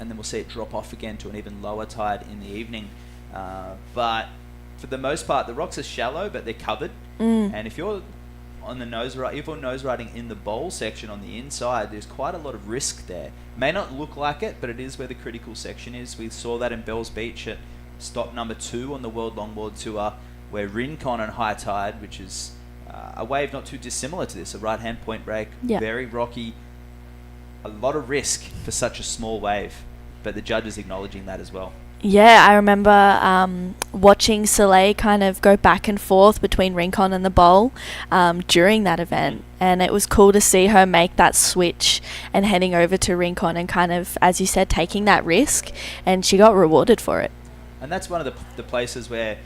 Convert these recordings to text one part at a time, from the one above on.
and then we'll see it drop off again to an even lower tide in the evening. But for the most part, the rocks are shallow, but they're covered. And if you're on the nose riding in the bowl section on the inside, there's quite a lot of risk there. May not look like it, but it is where the critical section is. We saw that in Bells Beach at stop number 2 on the World Longboard Tour, where Rincon on high tide, which is a wave not too dissimilar to this, a right-hand point break, very rocky, a lot of risk for such a small wave, but the judges acknowledging that as well. Yeah, I remember watching Soleil kind of go back and forth between Rincon and the bowl during that event, and it was cool to see her make that switch and heading over to Rincon and kind of, as you said, taking that risk, and she got rewarded for it. And that's one of the places where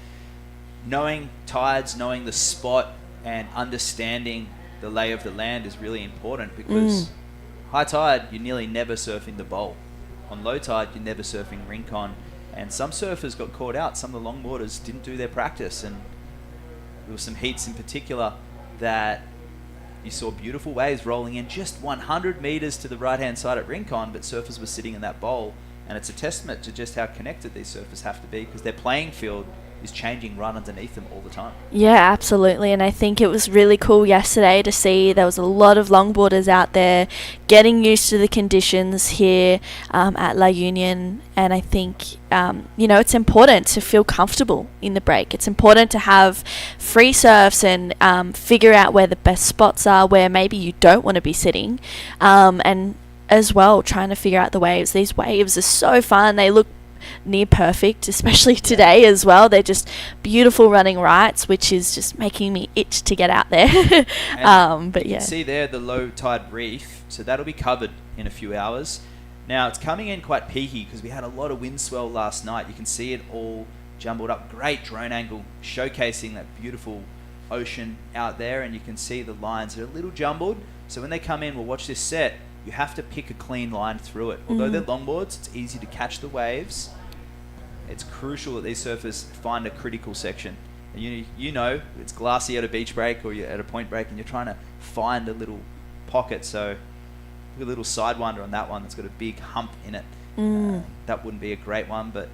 knowing tides, knowing the spot, and understanding the lay of the land is really important, because high tide, you're nearly never surfing the bowl. On low tide, you're never surfing Rincon. And some surfers got caught out. Some of the longboarders didn't do their practice. And there were some heats in particular that you saw beautiful waves rolling in just 100 meters to the right-hand side at Rincon, but surfers were sitting in that bowl. And it's a testament to just how connected these surfers have to be, because their playing field is changing right underneath them all the time. Yeah, absolutely. And I think it was really cool yesterday to see there was a lot of longboarders out there getting used to the conditions here at La Union. And I think, it's important to feel comfortable in the break. It's important to have free surfs and figure out where the best spots are, where maybe you don't want to be sitting. And as well, trying to figure out the waves. These waves are so fun. They look near perfect, especially today as well. They're just beautiful running rights, which is just making me itch to get out there. But you can see there the low tide reef, so that'll be covered in a few hours. Now it's coming in quite peaky because we had a lot of wind swell last night. You can see it all jumbled up. Great drone angle showcasing that beautiful ocean out there, and you can see the lines are a little jumbled, so when they come in, we'll watch this set. You have to pick a clean line through it. Although they're longboards, it's easy to catch the waves. It's crucial that these surfers find a critical section. And you know, it's glassy at a beach break or you're at a point break and you're trying to find a little pocket. So a little sidewinder on that one that's got a big hump in it. That wouldn't be a great one, but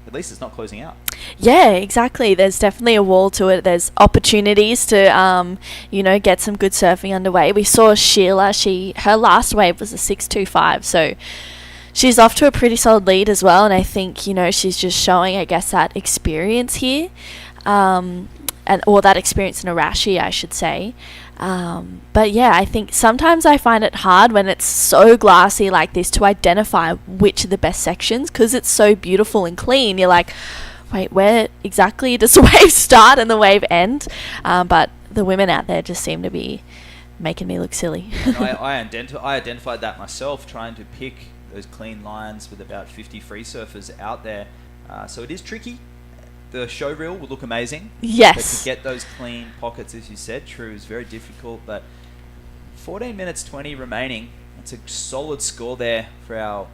at least it's not closing out. Yeah, exactly. There's definitely a wall to it. There's opportunities to, get some good surfing underway. We saw Sheila. Her last wave was a 6.25, so she's off to a pretty solid lead as well. And I think, she's just showing, I guess, that experience here, or that experience in Arashi, I should say. But yeah, I think sometimes I find it hard when it's so glassy like this to identify which are the best sections, because it's so beautiful and clean. You're like, wait, where exactly does the wave start and the wave end? But the women out there just seem to be making me look silly. I identified that myself, trying to pick those clean lines with about 50 free surfers out there. So it is tricky. The show reel will look amazing. Yes. But to get those clean pockets, as you said, true, is very difficult. But 14 minutes 20 remaining. That's a solid score there for our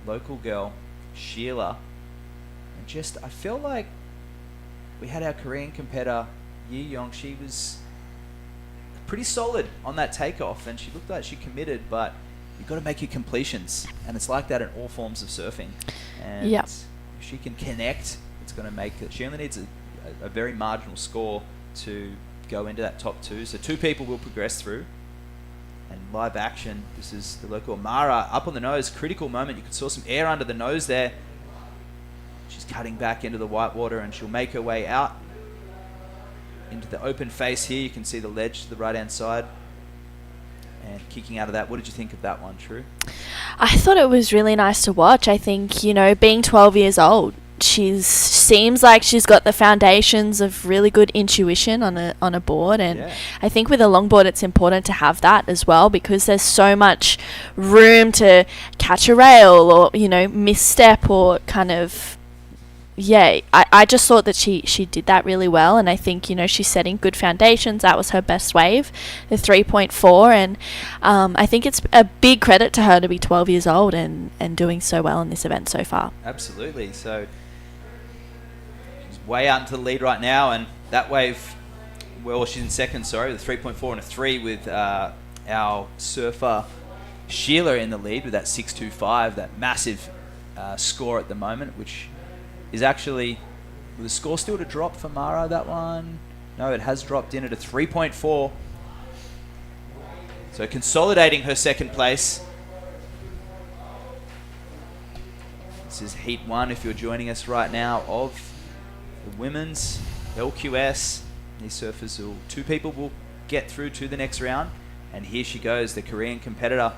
local girl, Sheila. And I feel like we had our Korean competitor, Yi Yong. She was pretty solid on that takeoff, and she looked like she committed, but you've got to make your completions. And it's like that in all forms of surfing. And if she can connect, it's going to make it. She only needs a very marginal score to go into that top 2. So 2 people will progress through. And live action, this is the local Mara up on the nose. Critical moment. You could saw some air under the nose there. She's cutting back into the white water, and she'll make her way out into the open face here. You can see the ledge to the right-hand side. And kicking out of that. What did you think of that one, True? I thought it was really nice to watch. I think, being 12 years old, seems like she's got the foundations of really good intuition on a board, and I think with a longboard it's important to have that as well, because there's so much room to catch a rail or misstep or kind of I just thought that she did that really well, and I think she's setting good foundations. That was her best wave, the 3.4, and I think it's a big credit to her to be 12 years old and doing so well in this event so far. Absolutely. So she's way out into the lead right now, and that wave, well, she's in second, sorry, with 3.4 and a 3 with our surfer Sheila in the lead with that 6.25, that massive score at the moment, which is actually, with the score still to drop for Mara, that one? No, it has dropped in at a 3.4. So consolidating her second place. This is Heat 1, if you're joining us right now, of the women's LQS. These surfers, two people will get through to the next round. And here she goes, the Korean competitor.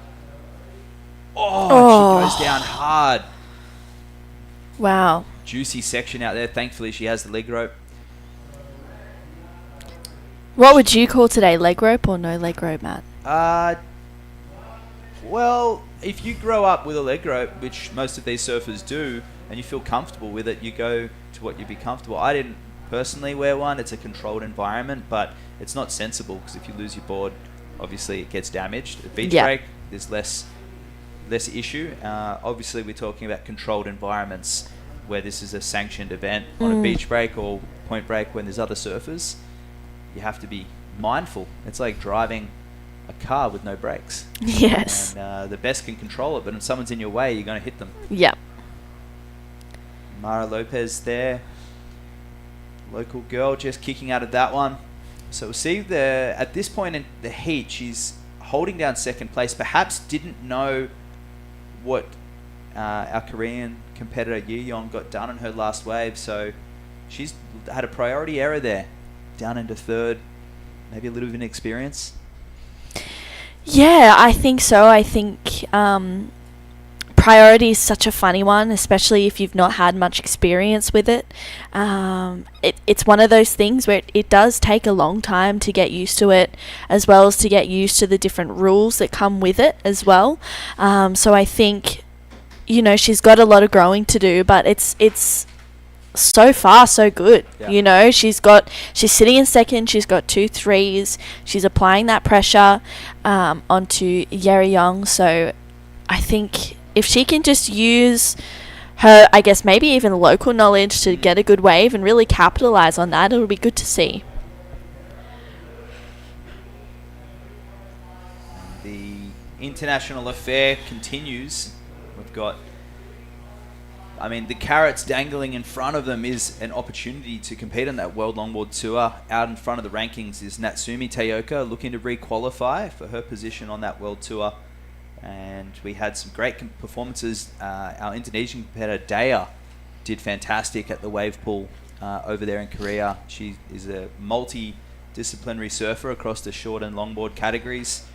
Oh, she goes down hard. Wow. Juicy section out there. Thankfully, she has the leg rope. What would you call today, leg rope or no leg rope, Matt? Well, if you grow up with a leg rope, which most of these surfers do, and you feel comfortable with it, you go to what you'd be comfortable. I didn't personally wear one. It's a controlled environment, but it's not sensible because if you lose your board, obviously it gets damaged. At beach break, there's less issue. Obviously, we're talking about controlled environments where this is a sanctioned event on a beach break or point break when there's other surfers. You have to be mindful. It's like driving a car with no brakes. Yes. And the best can control it, but if someone's in your way, you're going to hit them. Yeah. Mara Lopez there. Local girl just kicking out of that one. So we'll see at this point in the heat, she's holding down second place. Perhaps didn't know what our Korean competitor Yi Yong got done on her last wave. So she's had a priority error there. Down into third. Maybe a little bit of inexperience. Yeah, I think so. I think priority is such a funny one, especially if you've not had much experience with it. It's one of those things where it does take a long time to get used to it, as well as to get used to the different rules that come with it as well. So I think, she's got a lot of growing to do, but it's so far so good. She's sitting in second, she's got 2 threes, she's applying that pressure onto Yeri Young. So I think if she can just use her, I guess maybe even local knowledge to get a good wave and really capitalize on that, it'll be good to see. The international affair continues. We've got, the carrots dangling in front of them is an opportunity to compete on that World Longboard Tour. Out in front of the rankings is Natsumi Teoka looking to re-qualify for her position on that World Tour. And we had some great performances. Our Indonesian competitor, Dea, did fantastic at the wave pool over there in Korea. She is a multi-disciplinary surfer across the short and longboard categories.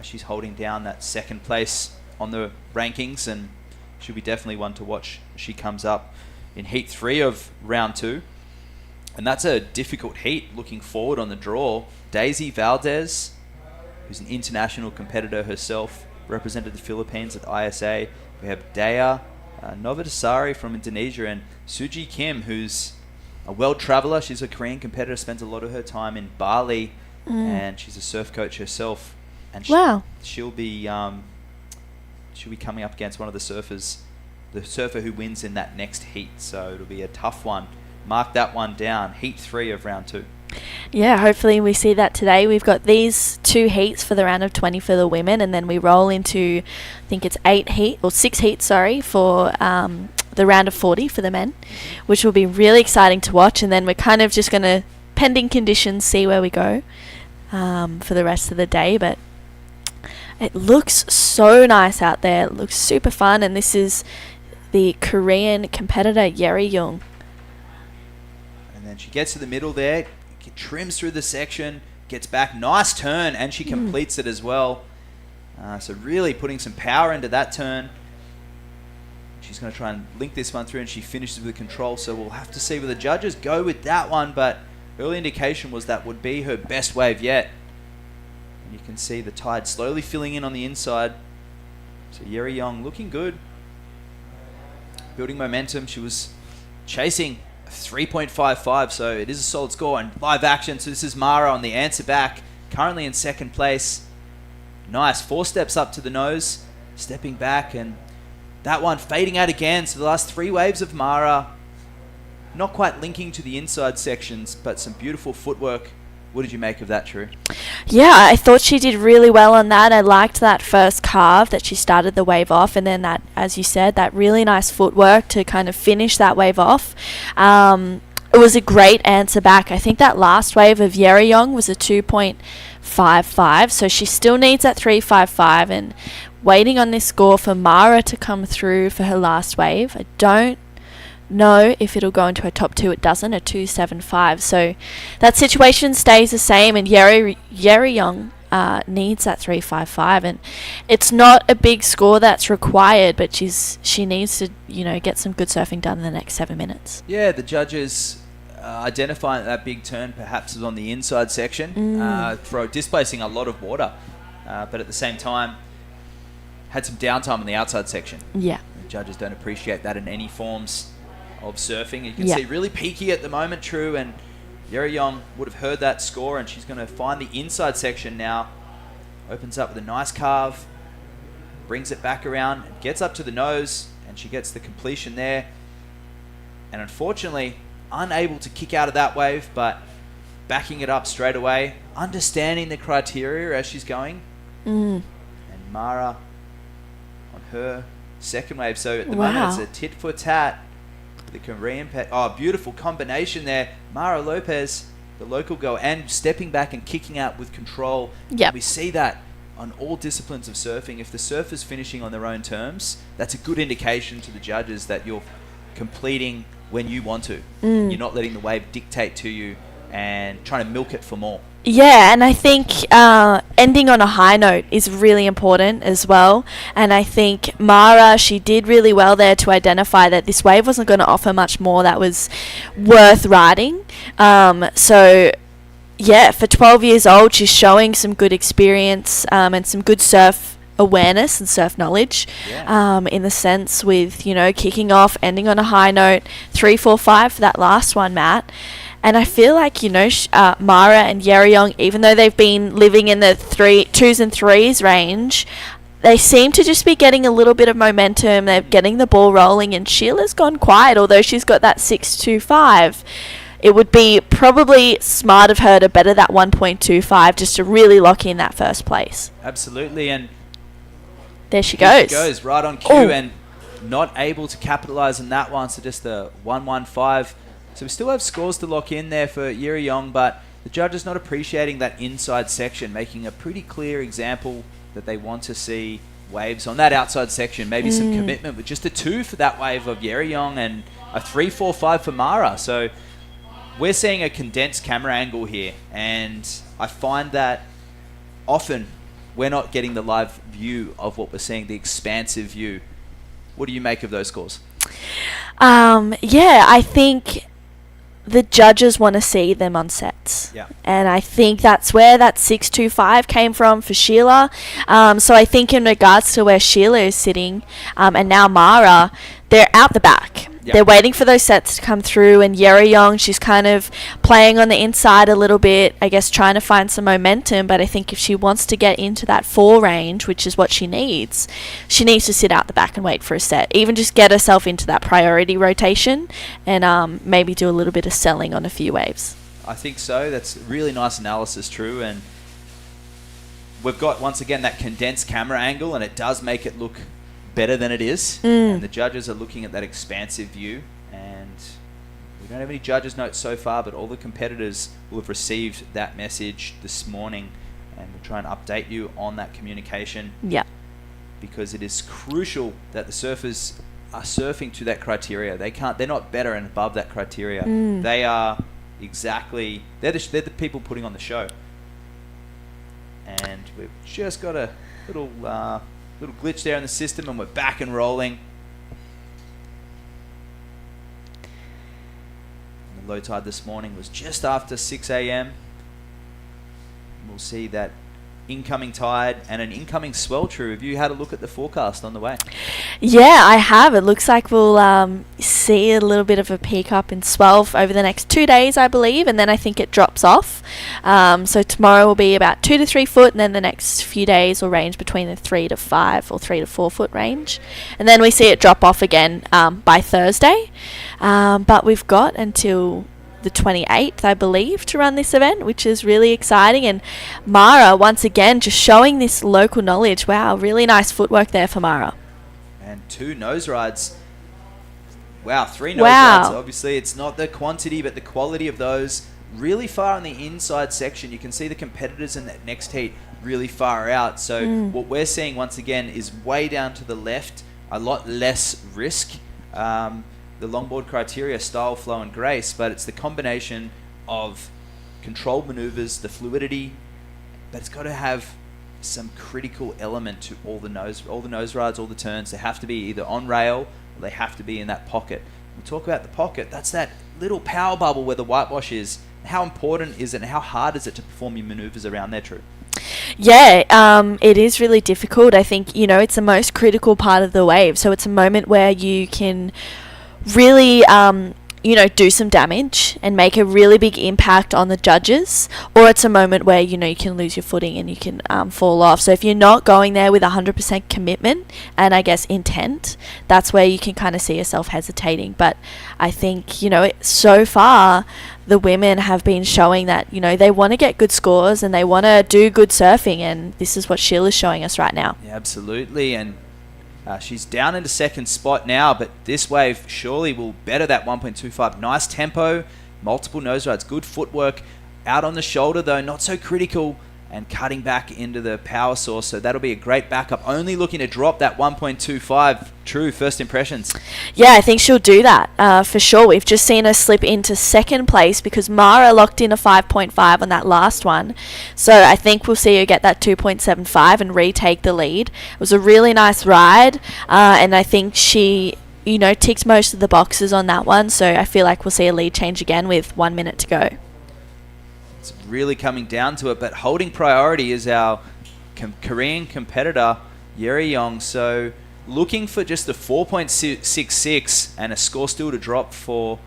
She's holding down that second place on the rankings, and she'll be definitely one to watch. She comes up in Heat 3 of Round 2. And that's a difficult heat looking forward on the draw. Daisy Valdez, who's an international competitor herself, represented the Philippines at ISA. We have Dea Novotasari from Indonesia, and Suji Kim, who's a world traveler. She's a Korean competitor, spends a lot of her time in Bali, and she's a surf coach herself. And she'll be coming up against one of the surfers, the surfer who wins in that next heat. So it'll be a tough one. Mark that one down. Heat 3 of Round 2. Yeah, hopefully we see that today. We've got these 2 heats for the round of 20 for the women, and then we roll into, I think it's 6 heats, for the round of 40 for the men, which will be really exciting to watch. And then we're kind of just going to, pending conditions, see where we go for the rest of the day. But it looks so nice out there. It looks super fun, and this is the Korean competitor, Yeri Young. And then she gets to the middle there, trims through the section, gets back, nice turn, and she completes it as well. So really putting some power into that turn. She's going to try and link this one through, and she finishes with control. So we'll have to see where the judges go with that one, but early indication was that would be her best wave yet. And you can see the tide slowly filling in on the inside. So Yeri Young looking good. Building momentum. She was chasing 3.55, so it is a solid score. And live action, so this is Mara on the answer back, currently in second place. Nice, 4 steps up to the nose, stepping back, and that one fading out again. So the last 3 waves of Mara, not quite linking to the inside sections, but some beautiful footwork What did you make of that, True? Yeah, I thought she did really well on that. I liked that first carve that she started the wave off, and then that, as you said, that really nice footwork to kind of finish that wave off. It was a great answer back. I think that last wave of Yerryong was a 2.55, so she still needs that 3.55, and waiting on this score for Mara to come through for her last wave. I don't know if it'll go into her top two. It doesn't, a 2.75. So that situation stays the same, and Yerryong needs that 3.55, and it's not a big score that's required, but she needs to get some good surfing done in the next 7 minutes. Yeah, the judges identifying that big turn perhaps was on the inside section, displacing a lot of water, but at the same time had some downtime on the outside section. Yeah, the judges don't appreciate that in any forms of surfing. You can see really peaky at the moment, True, and Yerryong would have heard that score, and she's going to find the inside section now. Opens up with a nice carve, brings it back around, gets up to the nose, and she gets the completion there. And unfortunately, unable to kick out of that wave, but backing it up straight away, understanding the criteria as she's going. And Mara on her second wave. So at the moment, it's a tit for tat. The Korean beautiful combination there. Mara Lopez, the local girl, and stepping back and kicking out with control. Yep. We see that on all disciplines of surfing. If the surfer's finishing on their own terms, that's a good indication to the judges that you're completing when you want to. You're not letting the wave dictate to you and trying to milk it for more. Yeah, and I think ending on a high note is really important as well. And I think Mara, she did really well there to identify that this wave wasn't going to offer much more that was worth riding. So, yeah, for 12 years old, she's showing some good experience and some good surf awareness and surf knowledge, in the sense with, kicking off, ending on a high note, 3-4-5 for that last one, Matt. And I feel like, Mara and Yerryong, even though they've been living in the 2s and 3s range, they seem to just be getting a little bit of momentum. They're getting the ball rolling, and Sheila's gone quiet, although she's got that 6.25. It would be probably smart of her to better that 1.25 just to really lock in that first place. Absolutely, and there she goes. She goes right on cue and not able to capitalise on that one, so just a 1.15. So we still have scores to lock in there for Yerryong, but the judges not appreciating that inside section, making a pretty clear example that they want to see waves on that outside section. Maybe some commitment with just a 2 for that wave of Yerryong and a 3-4-5 for Mara. So we're seeing a condensed camera angle here, and I find that often we're not getting the live view of what we're seeing, the expansive view. What do you make of those scores? I think the judges want to see them on sets. Yeah. And I think that's where that 6.25 came from for Sheila. So I think in regards to where Sheila is sitting, and now Mara, they're out the back. Yep. They're waiting for those sets to come through, and Yerryong, she's kind of playing on the inside a little bit, I guess trying to find some momentum, but I think if she wants to get into that 4 range, which is what she needs to sit out the back and wait for a set. Even just get herself into that priority rotation and maybe do a little bit of selling on a few waves. I think so. That's really nice analysis, True, and we've got, once again, that condensed camera angle, and it does make it look better than it is, and the judges are looking at that expansive view, and we don't have any judges notes so far, but all the competitors will have received that message this morning, and we'll try and update you on that communication. Yeah, because it is crucial that the surfers are surfing to that criteria. They're not better and above that criteria. They are they're the people putting on the show, and we've just got a little glitch there in the system, and we're back and rolling. And the low tide this morning was just after 6 a.m. We'll see that incoming tide and an incoming swell. True, have you had a look at the forecast on the way? Yeah, I have. It looks like we'll see a little bit of a peak up in swell over the next 2 days, I believe, and then I think it drops off. So tomorrow will be about 2 to 3 foot, and then the next few days will range between the 3 to 5 or 3 to 4 foot range, and then we see it drop off again by Thursday. But we've got until the 28th, I believe, to run this event, which is really exciting. And Mara, once again, just showing this local knowledge. Wow, really nice footwork there for Mara. And 2 nose rides. Wow, 3 nose rides. Obviously, it's not the quantity, but the quality of those. Really far on the inside section. You can see the competitors in that next heat really far out. So what we're seeing once again is way down to the left, a lot less risk. The longboard criteria, style, flow and grace, but it's the combination of controlled maneuvers, the fluidity, but it's got to have some critical element to all the nose rides, all the turns. They have to be either on rail or they have to be in that pocket. We talk about the pocket, that's that little power bubble where the whitewash is. How important is it and how hard is it to perform your maneuvers around there, True? Yeah, it is really difficult. I think, it's the most critical part of the wave. So it's a moment where you can really, do some damage and make a really big impact on the judges, or it's a moment where, you can lose your footing and you can fall off. So if you're not going there with 100% commitment and I guess intent, that's where you can kind of see yourself hesitating. But I think, so far the women have been showing that, they want to get good scores and they want to do good surfing, and this is what Sheila's showing us right now. Yeah, absolutely. And she's down into second spot now, but this wave surely will better that 1.25. Nice tempo, multiple nose rides, good footwork. Out on the shoulder though, not so critical, and cutting back into the power source. So that'll be a great backup. Only looking to drop that 1.25. True, first impressions? Yeah, I think she'll do that for sure. We've just seen her slip into second place because Mara locked in a 5.5 on that last one. So I think we'll see her get that 2.75 and retake the lead. It was a really nice ride, and I think she ticked most of the boxes on that one. So I feel like we'll see a lead change again with 1 minute to go. It's really coming down to it, but holding priority is our Korean competitor, Yeryong. So looking for just a 4.66 and a score still to drop for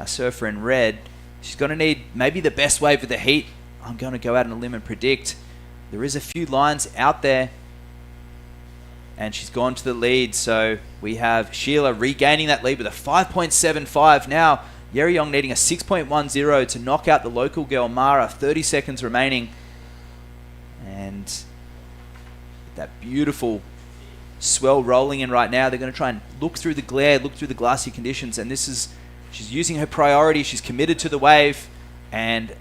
our surfer in red. She's going to need maybe the best wave of the heat. I'm going to go out on a limb and predict. There is a few lines out there, and she's gone to the lead. So we have Sheila regaining that lead with a 5.75 now. Yeryong needing a 6.10 to knock out the local girl, Mara. 30 seconds remaining. And that beautiful swell rolling in right now. They're going to try and look through the glare, look through the glassy conditions. And she's using her priority. She's committed to the wave. And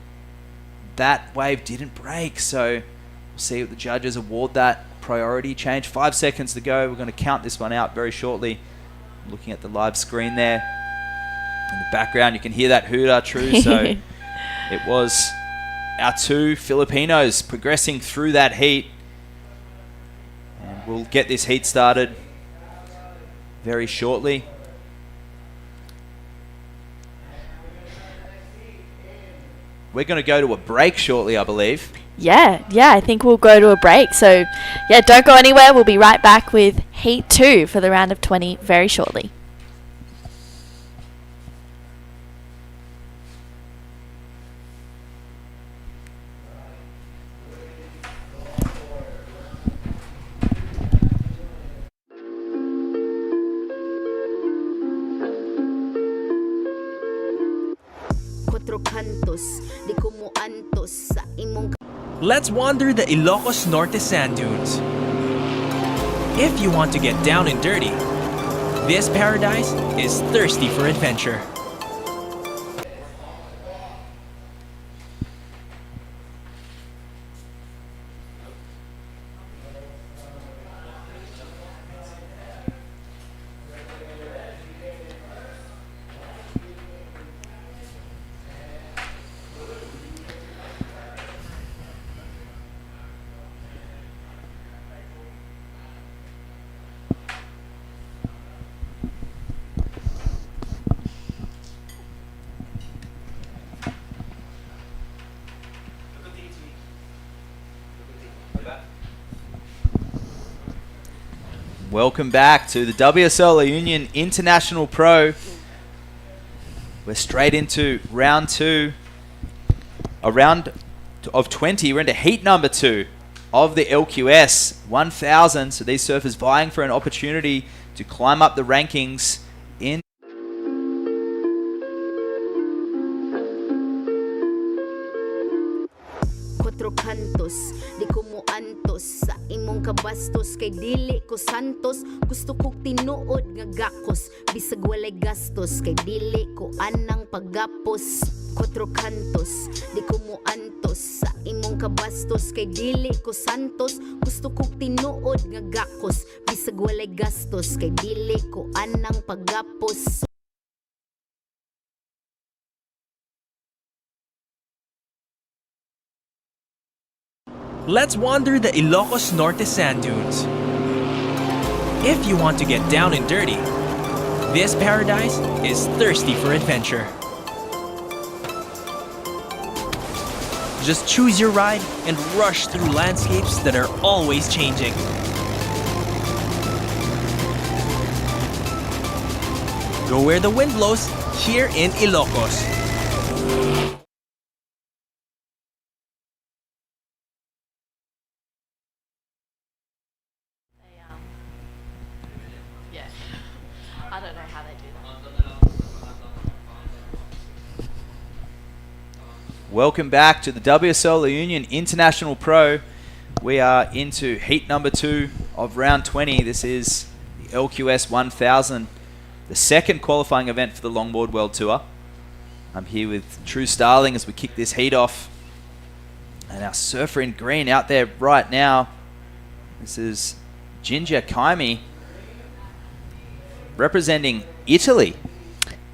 that wave didn't break. So we'll see what the judges award that priority change. 5 seconds to go. We're going to count this one out very shortly. I'm looking at the live screen there. In the background, you can hear that hooter, True. So it was our 2 Filipinos progressing through that heat. And we'll get this heat started very shortly. We're going to go to a break shortly, I believe. Yeah, I think we'll go to a break. So, don't go anywhere. We'll be right back with Heat 2 for the round of 20 very shortly. Let's wander the Ilocos Norte sand dunes. If you want to get down and dirty, this paradise is thirsty for adventure. Welcome back to the WSL Union International Pro. We're straight into round 2. A round of 20. We're into heat number 2 of the LQS 1000. So these surfers vying for an opportunity to climb up the rankings in kantos, di ko mo antos sa imong kabastos, kay dili ko santos, gusto kong tinuod nga gakos, bisag walay gastos, kay dili ko anang paggapos. 4 kantos, di ko mo antos sa imong kabastos, kay dili ko santos, gusto kong tinuod nga gakos, bisag walay gastos, kay dili ko anang paggapos. Let's wander the Ilocos Norte sand dunes. If you want to get down and dirty, this paradise is thirsty for adventure. Just choose your ride and rush through landscapes that are always changing. Go where the wind blows, here in Ilocos. Yeah. I don't know how they do that. Welcome back to the WSL La Union International Pro. We are into heat number 2 of round 20. This is the LQS 1000, the second qualifying event for the Longboard World Tour. I'm here with True Starling as we kick this heat off. And our surfer in green out there right now, this is Ginger Kaimi, representing Italy.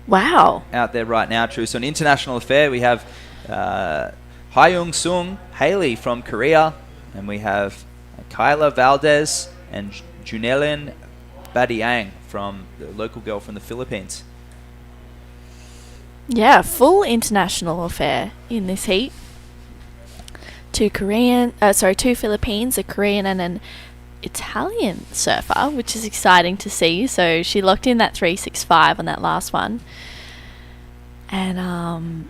Wow. Out there right now, True. So an international affair. We have Hyung Sung Haley from Korea, and we have Kyla Valdez and Junelin Badiang from the local girl from the Philippines. Yeah, full international affair in this heat. Two Philippines, a Korean and an Italian surfer, which is exciting to see. So she locked in that 365 on that last one. And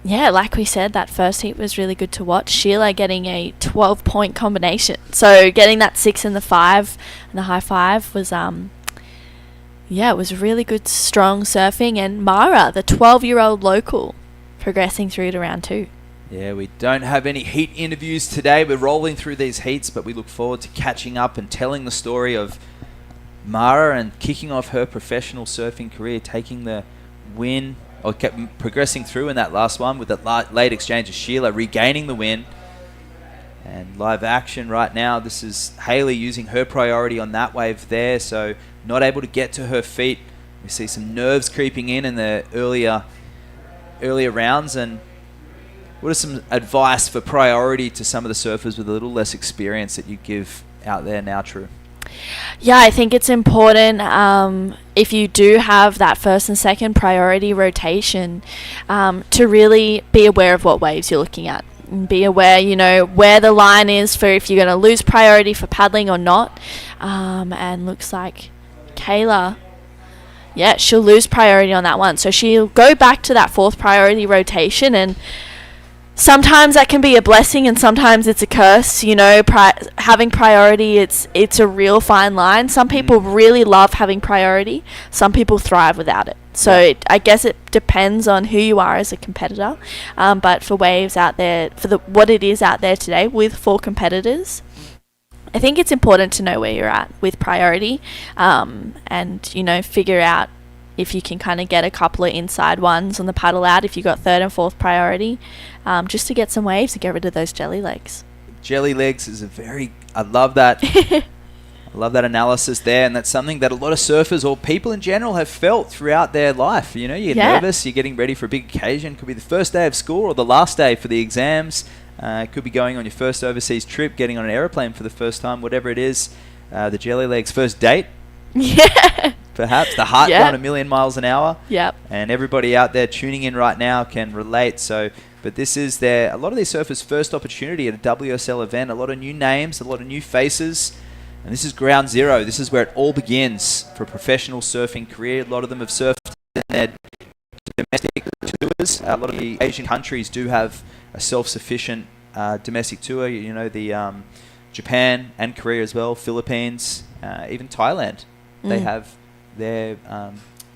yeah, like we said, that first heat was really good to watch. Sheila getting a 12-point combination. So getting that 6 and the 5 and the high 5 was yeah, it was really good, strong surfing. And Mara, the 12-year-old local, progressing through to round 2. Yeah, we don't have any heat interviews today. We're rolling through these heats, but we look forward to catching up and telling the story of Mara and kicking off her professional surfing career, taking the win, or kept progressing through in that last one with that late exchange of Sheila, regaining the win. And live action right now, this is Haley using her priority on that wave there, so not able to get to her feet. We see some nerves creeping in the earlier rounds. And what are some advice for priority to some of the surfers with a little less experience that you give out there now, True? Yeah, I think it's important if you do have that first and second priority rotation to really be aware of what waves you're looking at. And be aware, where the line is for if you're going to lose priority for paddling or not. And looks like Kayla, yeah, she'll lose priority on that one. So she'll go back to that fourth priority rotation, and sometimes that can be a blessing and sometimes it's a curse. Having priority, it's a real fine line. Some people really love having priority. Some people thrive without it. So I guess it depends on who you are as a competitor. But for waves out there, what it is out there today with 4 competitors, I think it's important to know where you're at with priority, and figure out if you can kind of get a couple of inside ones on the paddle out if you got third and fourth priority, just to get some waves and get rid of those jelly legs. Jelly legs is I love that. I love that analysis there, and that's something that a lot of surfers or people in general have felt throughout their life. You're nervous, you're getting ready for a big occasion. Could be the first day of school or the last day for the exams. Could be going on your first overseas trip, getting on an aeroplane for the first time, whatever it is. The jelly legs first date. Yeah. Perhaps the heart going a million miles an hour. Yep. And everybody out there tuning in right now can relate. But this is a lot of these surfers' first opportunity at a WSL event. A lot of new names, a lot of new faces. And this is ground zero. This is where it all begins for a professional surfing career. A lot of them have surfed in their domestic tours. A lot of the Asian countries do have a self-sufficient domestic tour. The Japan and Korea as well, Philippines, even Thailand. They have their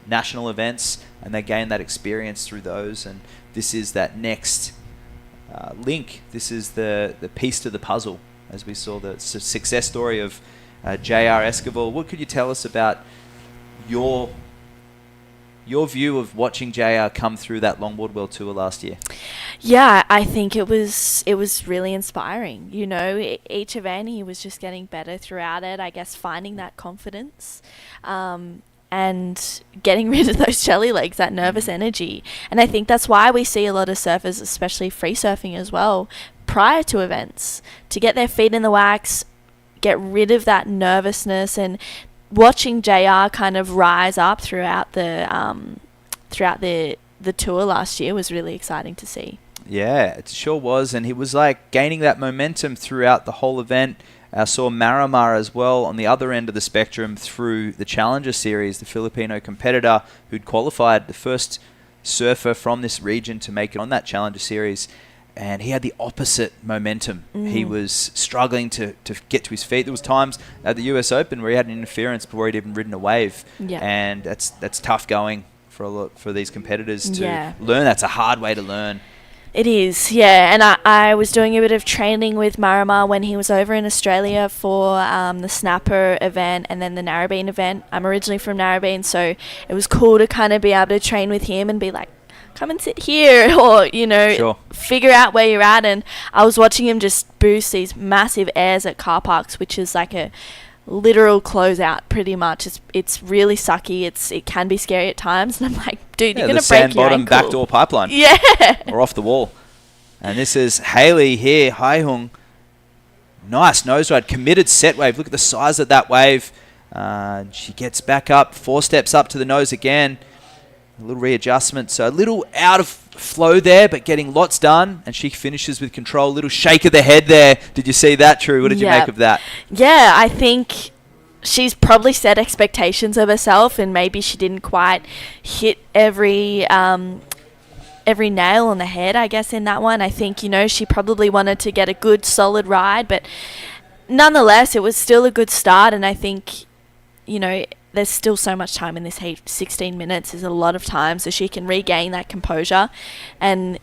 national events, and they gain that experience through those. And this is that next link. This is the piece to the puzzle, as we saw the success story of J.R. Esquivel. What could you tell us about your view of watching JR come through that Longboard World Tour last year? Yeah, I think it was really inspiring. You know, each event he was just getting better throughout it. I guess finding that confidence, and getting rid of those jelly legs, that nervous energy. And I think that's why we see a lot of surfers, especially free surfing as well, prior to events, to get their feet in the wax, get rid of that nervousness. And watching JR kind of rise up throughout the tour last year was really exciting to see. Yeah, it sure was, and he was like gaining that momentum throughout the whole event. I saw Marimar as well on the other end of the spectrum through the Challenger Series, the Filipino competitor who'd qualified, the first surfer from this region to make it on that Challenger Series. And he had the opposite momentum. He was struggling to get to his feet. There was times at the US Open where he had an interference before he'd even ridden a wave. Yeah. And that's tough going for these competitors to learn. That's a hard way to learn. It is, yeah. And I was doing a bit of training with Marimar when he was over in Australia for the Snapper event and then the Narrabeen event. I'm originally from Narrabeen, so it was cool to kind of be able to train with him and be like, come and sit here, or, you know, figure out where you're at. And I was watching him just boost these massive airs at car parks, which is like a literal closeout pretty much. It's really sucky. It can be scary at times, and I'm like, dude, you're gonna break your ankle. Backdoor pipeline. Yeah. Or off the wall. And this is Haley here, Haihung. Nice nose ride, committed set wave. Look at the size of that wave. She gets back up, 4 steps up to the nose again. A little readjustment, so a little out of flow there, but getting lots done, and she finishes with control. Little shake of the head there. Did you see that, True? What did you make of that? Yeah, I think she's probably set expectations of herself, and maybe she didn't quite hit every nail on the head, I guess, in that one. I think, you know, she probably wanted to get a good, solid ride, but nonetheless, it was still a good start, and I think, you know, there's still so much time in this heat. 16 minutes is a lot of time, so she can regain that composure. And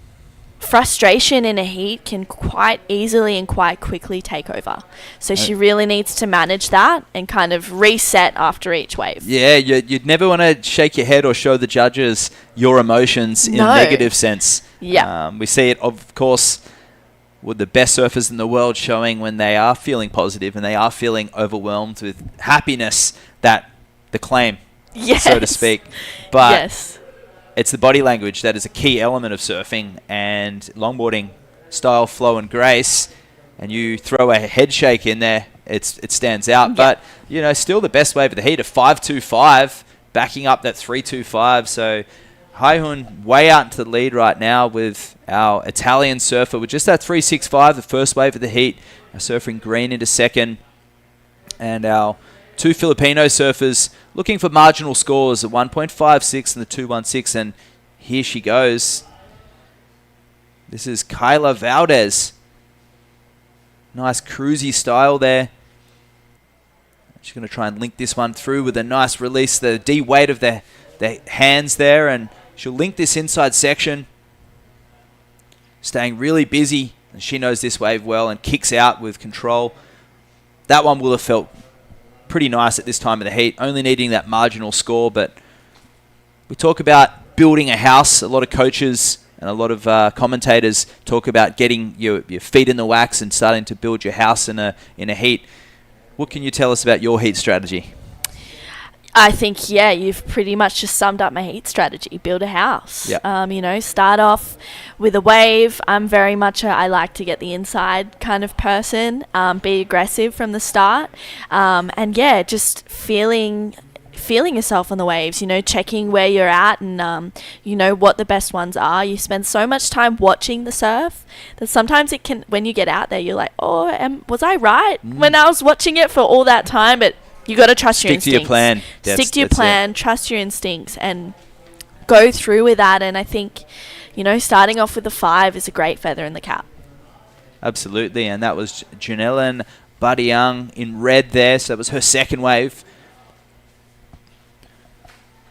frustration in a heat can quite easily and quite quickly take over. So she really needs to manage that and kind of reset after each wave. Yeah, you'd never want to shake your head or show the judges your emotions in a negative sense. Yeah. We see it, of course, with the best surfers in the world showing when they are feeling positive and they are feeling overwhelmed with happiness, that the claim, so to speak. But it's the body language that is a key element of surfing and longboarding style, flow and grace. And you throw a head shake in there, it stands out. But, you know, still the best wave of the heat, a 5.25, backing up that 3.25. So Haihun way out into the lead right now with our Italian surfer with just that 3.65, the first wave of the heat. Our surfer in green into second. And our 2 Filipino surfers looking for marginal scores at 1.56 and the 2.16, and here she goes. This is Kyla Valdez. Nice cruisy style there. She's going to try and link this one through with a nice release, the D-weight of the hands there, and she'll link this inside section. Staying really busy, and she knows this wave well and kicks out with control. That one will have felt pretty nice at this time of the heat, only needing that marginal score. But we talk about building a house. A lot of coaches and a lot of commentators talk about getting your feet in the wax and starting to build your house in a heat. What can you tell us about your heat strategy? I think, you've pretty much just summed up my heat strategy. Build a house. Yep. You know, start off with a wave. I'm very much I like to get the inside kind of person. Be aggressive from the start. And just feeling yourself on the waves, you know, checking where you're at and, you know, what the best ones are. You spend so much time watching the surf that sometimes it can, when you get out there, you're like, was I right when I was watching it for all that time? But you got to trust your instincts. Stick to your plan. Stick to your plan, trust your instincts, and go through with that. And I think, you know, starting off with a 5 is a great feather in the cap. Absolutely, and that was Janellen Badiang in red there, so that was her second wave.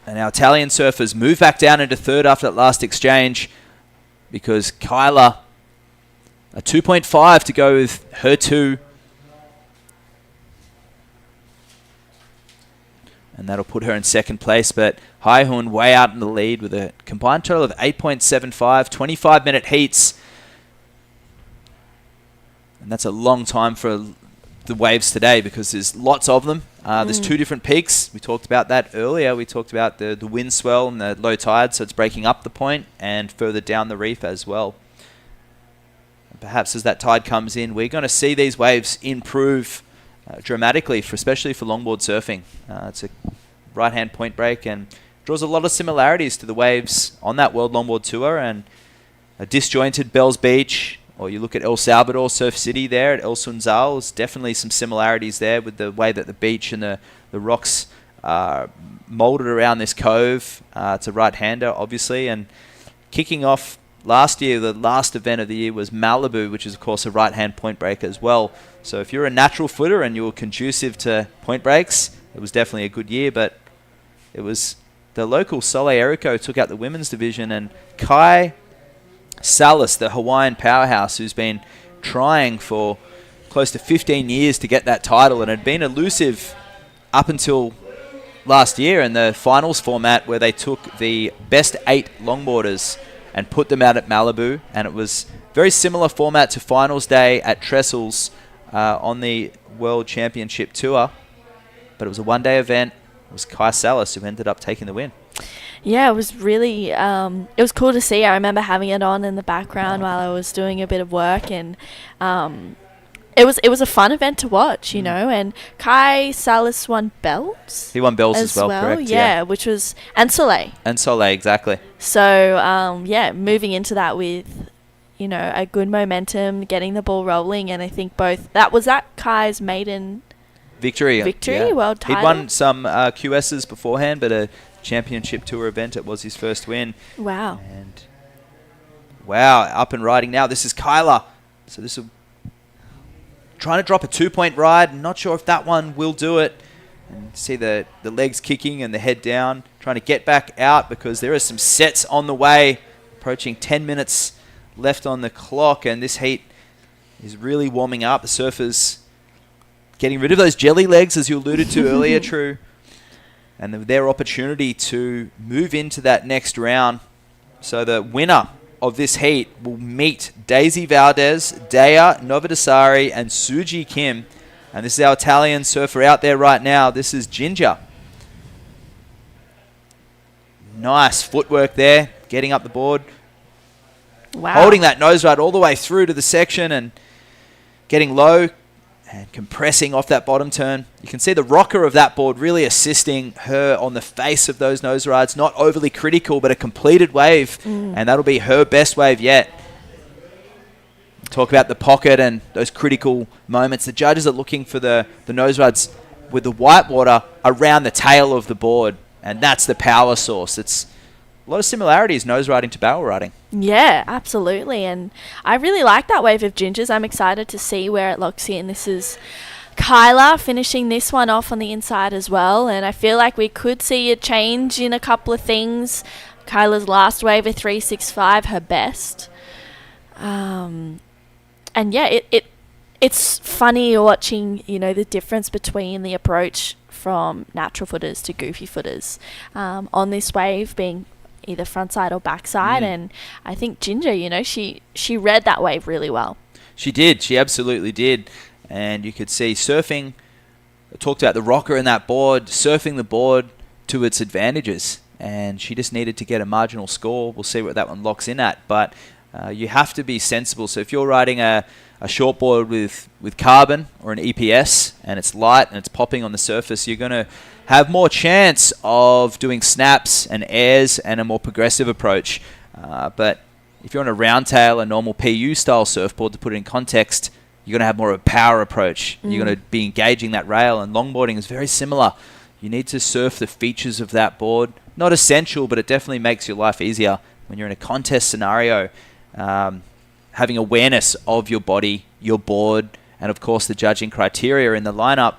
And our Italian surfers move back down into third after that last exchange because Kyla A 2.5 to go with her 2. And that'll put her in second place. But Haihun way out in the lead with a combined total of 8.75, 25-minute heats. And that's a long time for the waves today because there's lots of them. There's 2 different peaks. We talked about that earlier. We talked about the wind swell and the low tide, so it's breaking up the point and further down the reef as well. And perhaps as that tide comes in, we're going to see these waves improve dramatically, especially for longboard surfing. It's a right-hand point break and draws a lot of similarities to the waves on that World Longboard Tour, and a disjointed Bells Beach, or you look at El Salvador Surf City there at El Sunzal, there's definitely some similarities there with the way that the beach and the rocks are molded around this cove. It's a right-hander, obviously, and kicking off last year, the last event of the year was Malibu, which is, of course, a right-hand point break as well. So if you're a natural footer and you're conducive to point breaks, it was definitely a good year, but it was the local Sole Erico took out the women's division, and Kai Salas, the Hawaiian powerhouse, who's been trying for close to 15 years to get that title and had been elusive up until last year in the finals format, where they took the best 8 longboarders and put them out at Malibu, and it was very similar format to finals day at Trestles on the World Championship Tour, but it was a one-day event. It was Kai Salas who ended up taking the win. Yeah, it was really, it was cool to see. I remember having it on in the background while I was doing a bit of work, and it was a fun event to watch, you know, and Kai Salas won belts. He won belts as well, correct? Yeah, which was, and Soleil. And Soleil, exactly. So, yeah, moving into that with, you know, a good momentum, getting the ball rolling, and I think that was Kai's maiden victory, world title. He'd won some QSs beforehand, but a championship tour event, it was his first win. Wow. And wow, up and riding now. This is Kyla. So this will trying to drop a 2-point ride. Not sure if that one will do it. And see the legs kicking and the head down, trying to get back out because there are some sets on the way. Approaching 10 minutes left on the clock, and this heat is really warming up. The surfers getting rid of those jelly legs, as you alluded to earlier, True. And their opportunity to move into that next round. So the winner of this heat will meet Daisy Valdez, Dea Novodesari, and Suji Kim. And this is our Italian surfer out there right now. This is Ginger. Nice footwork there, getting up the board. Wow. Holding that nose ride all the way through to the section and getting low and compressing off that bottom turn. You can see the rocker of that board really assisting her on the face of those nose rides. Not overly critical, but a completed wave. And that'll be her best wave yet. Talk about the pocket and those critical moments. The judges are looking for the nose rides with the white water around the tail of the board. And that's the power source. It's a lot of similarities, nose riding to barrel riding. Yeah, absolutely. And I really like that wave of Gingers. I'm excited to see where it locks in. This is Kyla finishing this one off on the inside as well. And I feel like we could see a change in a couple of things. Kyla's last wave, a 3.65, her best. And yeah, it's funny watching, you know, the difference between the approach from natural footers to goofy footers on this wave being either front side or back side. And I think Ginger, you know, she read that wave really well. She did. She absolutely did. And you could see surfing, I talked about the rocker in that board, surfing the board to its advantages. And she just needed to get a marginal score. We'll see what that one locks in at. But you have to be sensible. So if you're riding a shortboard with carbon or an EPS and it's light and it's popping on the surface, you're going to have more chance of doing snaps and airs and a more progressive approach. But if you're on a round tail, a normal PU style surfboard, to put it in context, you're going to have more of a power approach. You're going to be engaging that rail, and longboarding is very similar. You need to surf the features of that board. Not essential, but it definitely makes your life easier when you're in a contest scenario. Having awareness of your body, your board, and of course the judging criteria in the lineup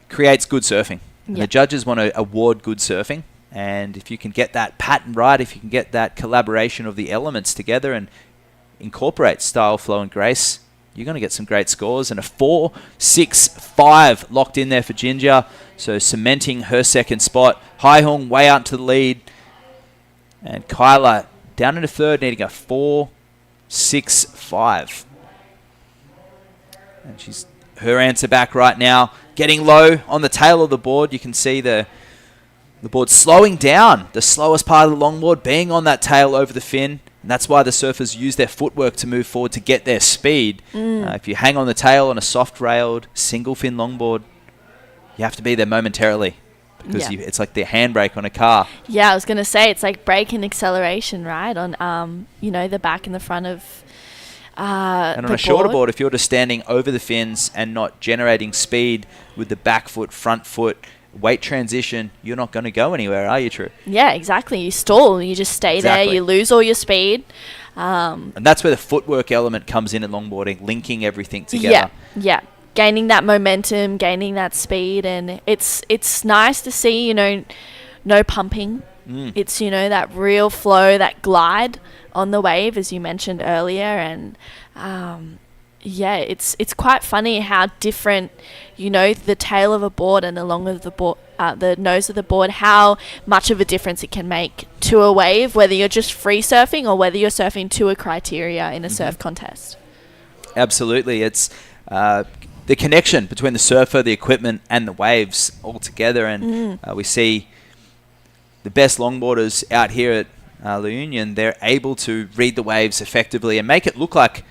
creates good surfing. And the judges want to award good surfing, and if you can get that pattern right, if you can get that collaboration of the elements together and incorporate style, flow, and grace, you're going to get some great scores. And a 4-6-5 locked in there for Ginger. So cementing her second spot. Hai Hong way out to the lead. And Kyla down into third, needing a 4-6-5. And she's her answer back right now. Getting low on the tail of the board. You can see the board slowing down. The slowest part of the longboard being on that tail over the fin. And that's why the surfers use their footwork to move forward to get their speed. If you hang on the tail on a soft-railed, single-fin longboard, you have to be there momentarily because it's like the handbrake on a car. Yeah, I was going to say, it's like brake and acceleration, right? On, the back and the front of and on a shorter board, if you're just standing over the fins and not generating speed with the back foot, front foot, weight transition, you're not going to go anywhere, are you, True? Yeah, exactly. You stall. You just stay there. You lose all your speed. And that's where the footwork element comes in longboarding, linking everything together. Yeah. Gaining that momentum, gaining that speed. And it's nice to see, no pumping. It's, that real flow, that glide on the wave, as you mentioned earlier. And it's quite funny how different, the tail of a board and the long of the board, the nose of the board, how much of a difference it can make to a wave, whether you're just free surfing or whether you're surfing to a criteria in a surf contest. Absolutely. It's the connection between the surfer, the equipment, and the waves all together. And we see the best longboarders out here at La Union, they're able to read the waves effectively and make it look like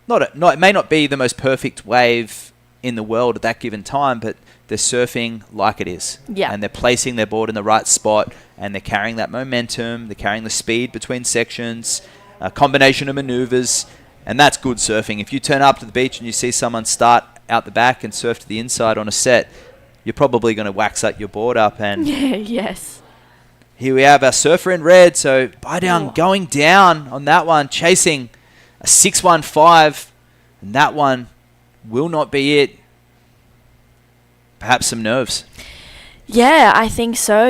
it may not be the most perfect wave in the world at that given time, but they're surfing like it is. Yeah. And they're placing their board in the right spot, and they're carrying that momentum, they're carrying the speed between sections, a combination of maneuvers, and that's good surfing. If you turn up to the beach and you see someone start out the back and surf to the inside on a set, you're probably going to wax your board up. And yes. Here we have our surfer in red, so Baidown going down on that one, chasing a 6-1-5, and that one will not be it. Perhaps some nerves. Yeah, I think so.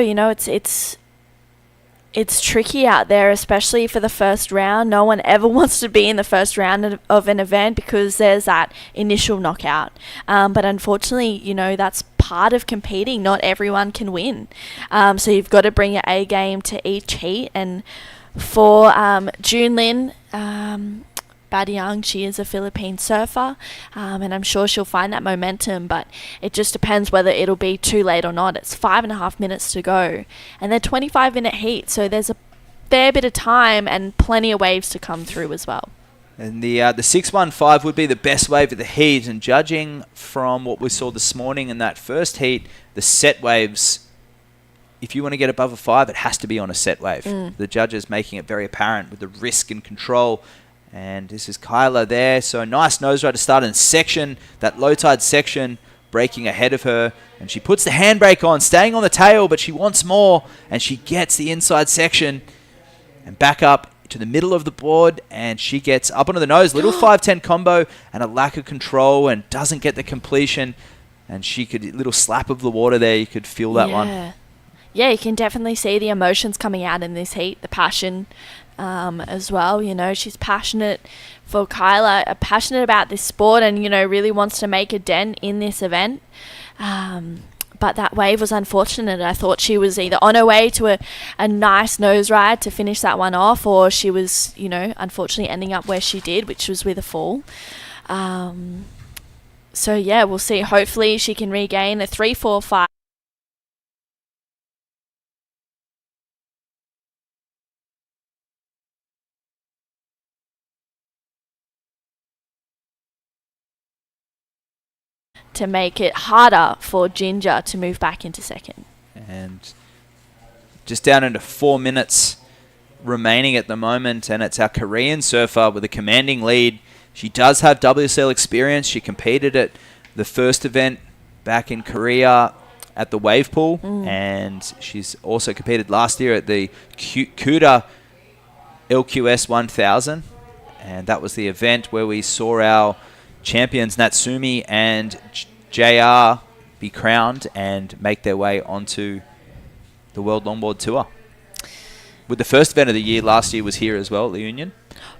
It's tricky out there, especially for the first round. No one ever wants to be in the first round of an event because there's that initial knockout. But unfortunately, that's part of competing. Not everyone can win. So you've got to bring your A game to each heat. And for June Lin, Badiang, she is a Philippine surfer, and I'm sure she'll find that momentum, but it just depends whether it'll be too late or not. It's 5.5 minutes to go, and they're 25-minute heat, so there's a fair bit of time and plenty of waves to come through as well. And the 6-1-5 would be the best wave of the heat, and judging from what we saw this morning in that first heat, the set waves, if you want to get above a 5, it has to be on a set wave. The judges making it very apparent with the risk and control. And this is Kyla there. So a nice nose ride to start in section, that low tide section, breaking ahead of her. And she puts the handbrake on, staying on the tail, but she wants more. And she gets the inside section and back up to the middle of the board. And she gets up onto the nose. Little 5-10 combo and a lack of control and doesn't get the completion. And she could, little slap of the water there. You could feel that one. Yeah, you can definitely see the emotions coming out in this heat, the passion as well. She's passionate for Kyla, passionate about this sport, and really wants to make a dent in this event. But that wave was unfortunate. I thought she was either on her way to a nice nose ride to finish that one off, or she was unfortunately ending up where she did, which was with a fall. So yeah, we'll see. Hopefully she can regain a 3-4-5. to make it harder for Ginger to move back into second. And just down into 4 minutes remaining at the moment, and it's our Korean surfer with a commanding lead. She does have WSL experience. She competed at the first event back in Korea at the wave pool, and she's also competed last year at the CUDA LQS 1000, and that was the event where we saw our champions Natsumi and JR be crowned and make their way onto the World Longboard Tour. With the first event of the year last year was here as well at the Union.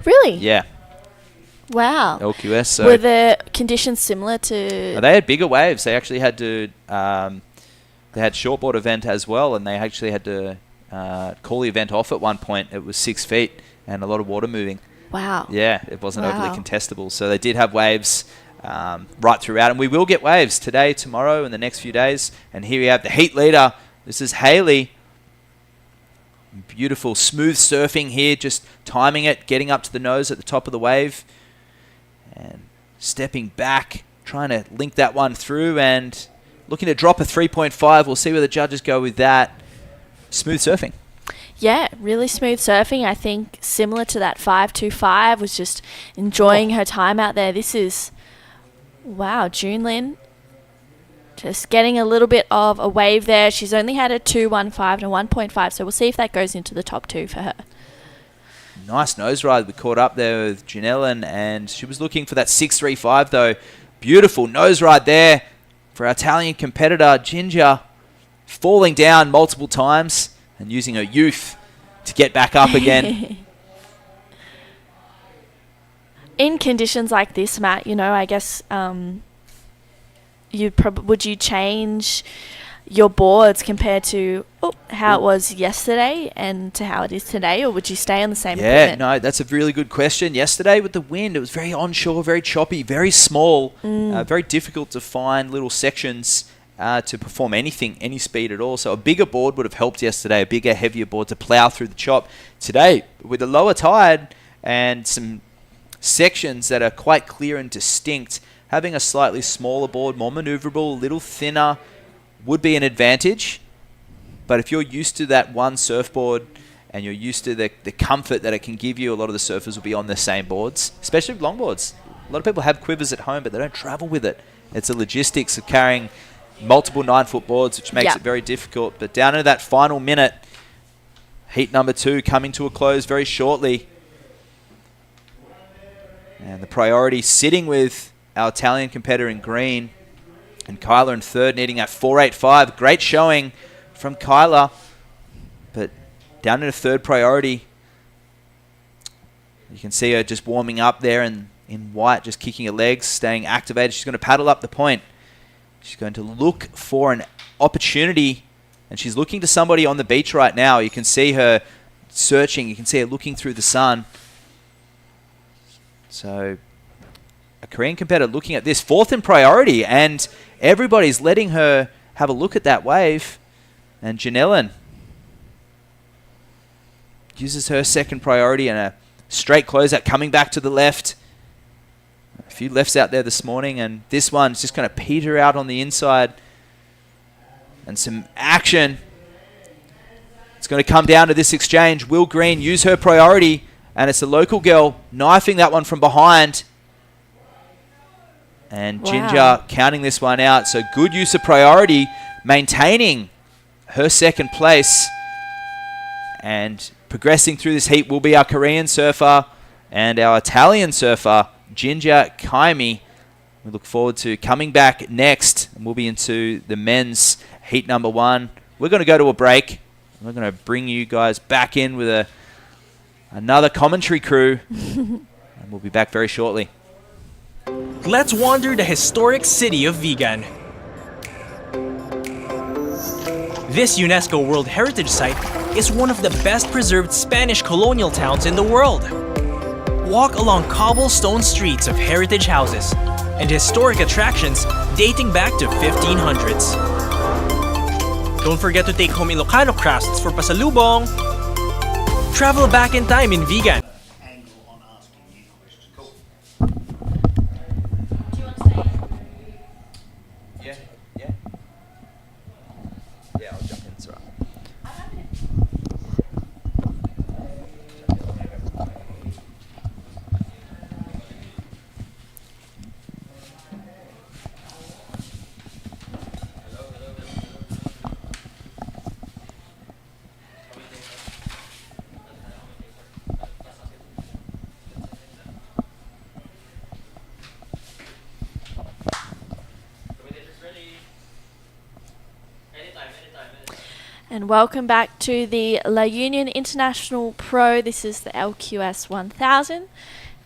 Really? Yeah. Wow. LQS. So Were the conditions similar to... they had bigger waves. They actually had to... they had shortboard event as well, and they actually had to call the event off at one point. It was 6 feet and a lot of water moving. Wow. Yeah, it wasn't overly Wow. contestable. So they did have waves right throughout, and we will get waves today, tomorrow, and the next few days. And here we have the heat leader. This is Haley. Beautiful smooth surfing here, just timing it, getting up to the nose at the top of the wave, and stepping back, trying to link that one through, and looking to drop a 3.5. We'll see where the judges go with that. Smooth surfing. Yeah, really smooth surfing. I think similar to that 5.25, was just enjoying her time out there. This is, wow, Junlin just getting a little bit of a wave there. She's only had a 2.15 and a 1.5, so we'll see if that goes into the top 2 for her. Nice nose ride. We caught up there with Janellen, and she was looking for that 6.35 though. Beautiful nose ride there for our Italian competitor, Ginger, falling down multiple times and using her youth to get back up again. In conditions like this, Matt, you know, I guess would you change your boards compared to how it was yesterday and to how it is today, or would you stay on the same equipment? No, that's a really good question. Yesterday with the wind, it was very onshore, very choppy, very small, very difficult to find little sections to perform anything, any speed at all. So a bigger board would have helped yesterday, a bigger, heavier board to plow through the chop. Today, with a lower tide and some sections that are quite clear and distinct, having a slightly smaller board, more maneuverable, a little thinner, would be an advantage. But if you're used to that one surfboard and you're used to the comfort that it can give you, a lot of the surfers will be on the same boards, especially with longboards. A lot of people have quivers at home, but they don't travel with it. It's the logistics of carrying multiple 9-foot boards, which makes it very difficult. But down to that final minute, heat number 2 coming to a close very shortly. And the priority sitting with our Italian competitor in green, and Kyla in third, needing that 4.85. Great showing from Kyla, but down to the third priority. You can see her just warming up there in white, just kicking her legs, staying activated. She's going to paddle up the point. She's going to look for an opportunity, and she's looking to somebody on the beach right now. You can see her searching. You can see her looking through the sun. So a Korean competitor looking at this, fourth in priority, and everybody's letting her have a look at that wave. And Janellen uses her second priority and a straight closeout coming back to the left. A few lefts out there this morning, and this one's just going to peter out on the inside. And some action. It's going to come down to this exchange. Will Green use her priority, and it's the local girl knifing that one from behind. And Ginger counting this one out. So good use of priority, maintaining her second place. And progressing through this heat will be our Korean surfer and our Italian surfer, Ginger Kaimi. We look forward to coming back next, and we'll be into the men's heat number 1. We're going to go to a break. We're going to bring you guys back in with another commentary crew, and we'll be back very shortly. Let's wander the historic city of Vigan. This UNESCO World Heritage Site is one of the best preserved Spanish colonial towns in the world. Walk along cobblestone streets of heritage houses and historic attractions dating back to 1500s. Don't forget to take home Ilocano crafts for pasalubong. Travel back in time in Vigan. I'll jump in, it's all right. And welcome back to the La Union International Pro. This is the LQS 1000.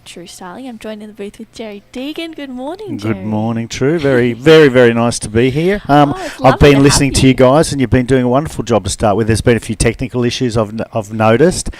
True Starling. I'm joined in the booth with Jerry Deegan. Good morning, Jerry. Good morning, True. Very, very, very nice to be here. It's I've lovely been to listening have to you guys, and you've been doing a wonderful job to start with. There's been a few technical issues I've noticed,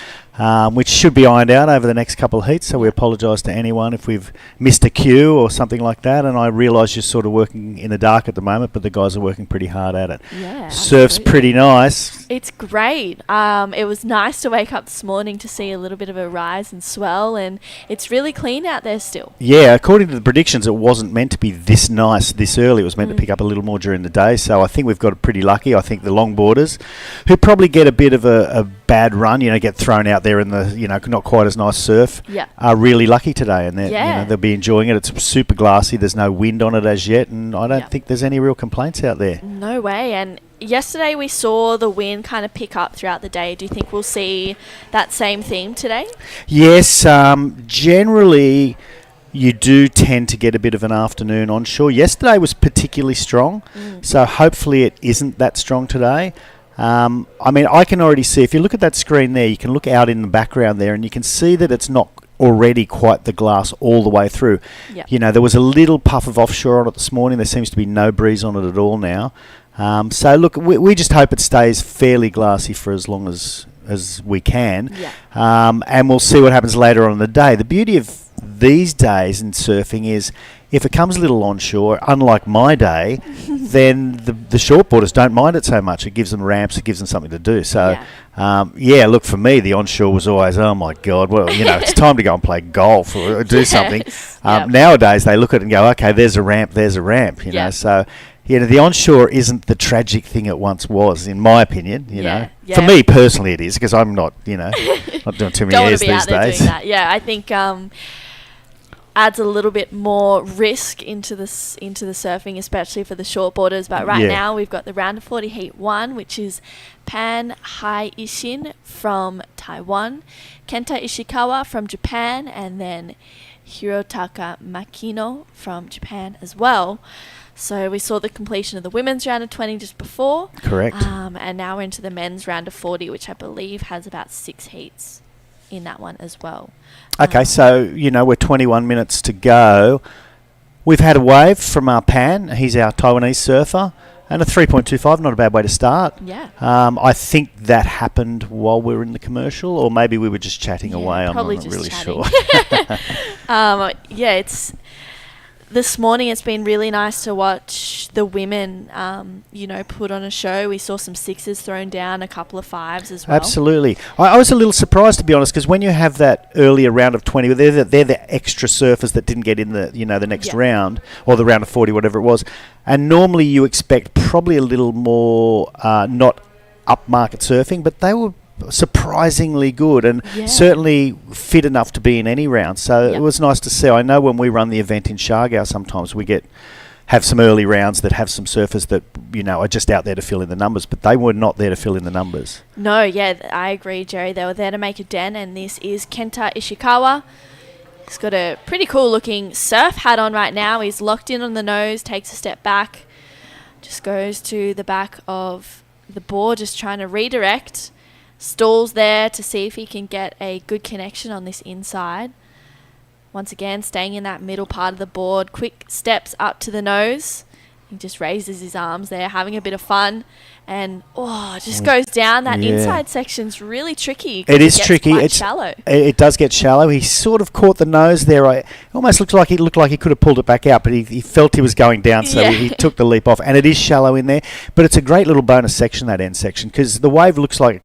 which should be ironed out over the next couple of heats, so we apologise to anyone if we've missed a cue or something like that, and I realise you're sort of working in the dark at the moment, but the guys are working pretty hard at it. Yeah, Surf's absolutely. pretty nice. It's great. It was nice to wake up this morning to see a little bit of a rise and swell, and it's really clean out there still. Yeah, according to the predictions, it wasn't meant to be this nice this early. It was meant to pick up a little more during the day. So I think we've got pretty lucky. I think the longboarders, who probably get a bit of a bad run, get thrown out there in the, not quite as nice surf, Yeah. are really lucky today. And Yeah. they'll be enjoying it. It's super glassy. There's no wind on it as yet. And I don't think there's any real complaints out there. No way. And yesterday we saw the wind kind of pick up throughout the day. Do you think we'll see that same theme today? Yes, generally you do tend to get a bit of an afternoon onshore. Yesterday was particularly strong, so hopefully it isn't that strong today. I can already see, if you look at that screen there, you can look out in the background there and you can see that it's not already quite the glass all the way through. Yeah. There was a little puff of offshore on it this morning. There seems to be no breeze on it at all now. So look, we just hope it stays fairly glassy for as long as we can. Yeah. And we'll see what happens later on in the day. The beauty of these days in surfing is if it comes a little onshore, unlike my day, then the shortboarders don't mind it so much. It gives them ramps, it gives them something to do. So, look, for me, the onshore was always, oh my God, well, it's time to go and play golf or do something. Yep. Nowadays, they look at it and go, okay, there's a ramp, you know. So, the onshore isn't the tragic thing it once was, in my opinion. Yeah. For me personally, it is because I'm not, not doing too many Don't want years to be these out there days. doing that. Yeah, I think adds a little bit more risk into the surfing, especially for the shortboarders. But right now we've got the round of 40 heat 1, which is Pan Hai Ishin from Taiwan, Kenta Ishikawa from Japan, and then Hirotaka Makino from Japan as well. So we saw the completion of the women's round of 20 just before. Correct. And now we're into the men's round of 40, which I believe has about 6 heats in that one as well. Okay, so, we're 21 minutes to go. We've had a wave from our Pan. He's our Taiwanese surfer. And a 3.25, not a bad way to start. Yeah. I think that happened while we were in the commercial, or maybe we were just chatting away. I'm probably not just really chatting. sure. It's... This morning it's been really nice to watch the women, put on a show. We saw some 6s thrown down, a couple of 5s as well. Absolutely. I was a little surprised, to be honest, because when you have that earlier round of 20, they're the extra surfers that didn't get in the next round, or the round of 40, whatever it was. And normally you expect probably a little more not upmarket surfing, but they were surprisingly good and certainly fit enough to be in any round. So it was nice to see. I know when we run the event in Shargau, sometimes we have some early rounds that have some surfers that are just out there to fill in the numbers, but they were not there to fill in the numbers. No, I agree, Jerry. They were there to make a dent, and this is Kenta Ishikawa. He's got a pretty cool looking surf hat on right now. He's locked in on the nose, takes a step back, just goes to the back of the board, just trying to redirect. Stalls there to see if he can get a good connection on this inside. Once again, staying in that middle part of the board. Quick steps up to the nose. He just raises his arms there, having a bit of fun. And, just goes down. That inside section's really tricky. It is tricky. It's shallow. It does get shallow. He sort of caught the nose there. It almost looked like he could have pulled it back out, but he felt he was going down, so he took the leap off. And it is shallow in there. But it's a great little bonus section, that end section, because the wave looks like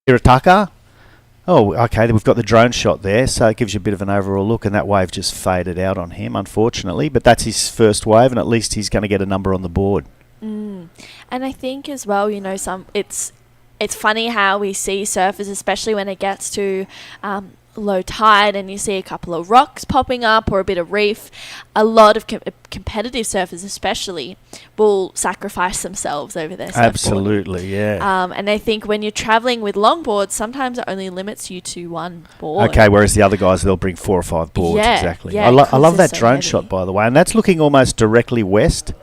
Hirataka. Oh, okay, we've got the drone shot there, so it gives you a bit of an overall look, and that wave just faded out on him, unfortunately. But that's his first wave, and at least he's going to get a number on the board. And I think as well, you know, it's funny how we see surfers, especially when it gets to low tide and you see a couple of rocks popping up or a bit of reef. A lot of competitive surfers especially will sacrifice themselves over their surfboard. Absolutely, yeah. And I think when you're traveling with longboards, sometimes it only limits you to one board. Okay, whereas the other guys, they'll bring 4 or 5 boards. Yeah, Exactly. yeah, I love that so drone heavy. shot, by the way, and that's looking almost directly west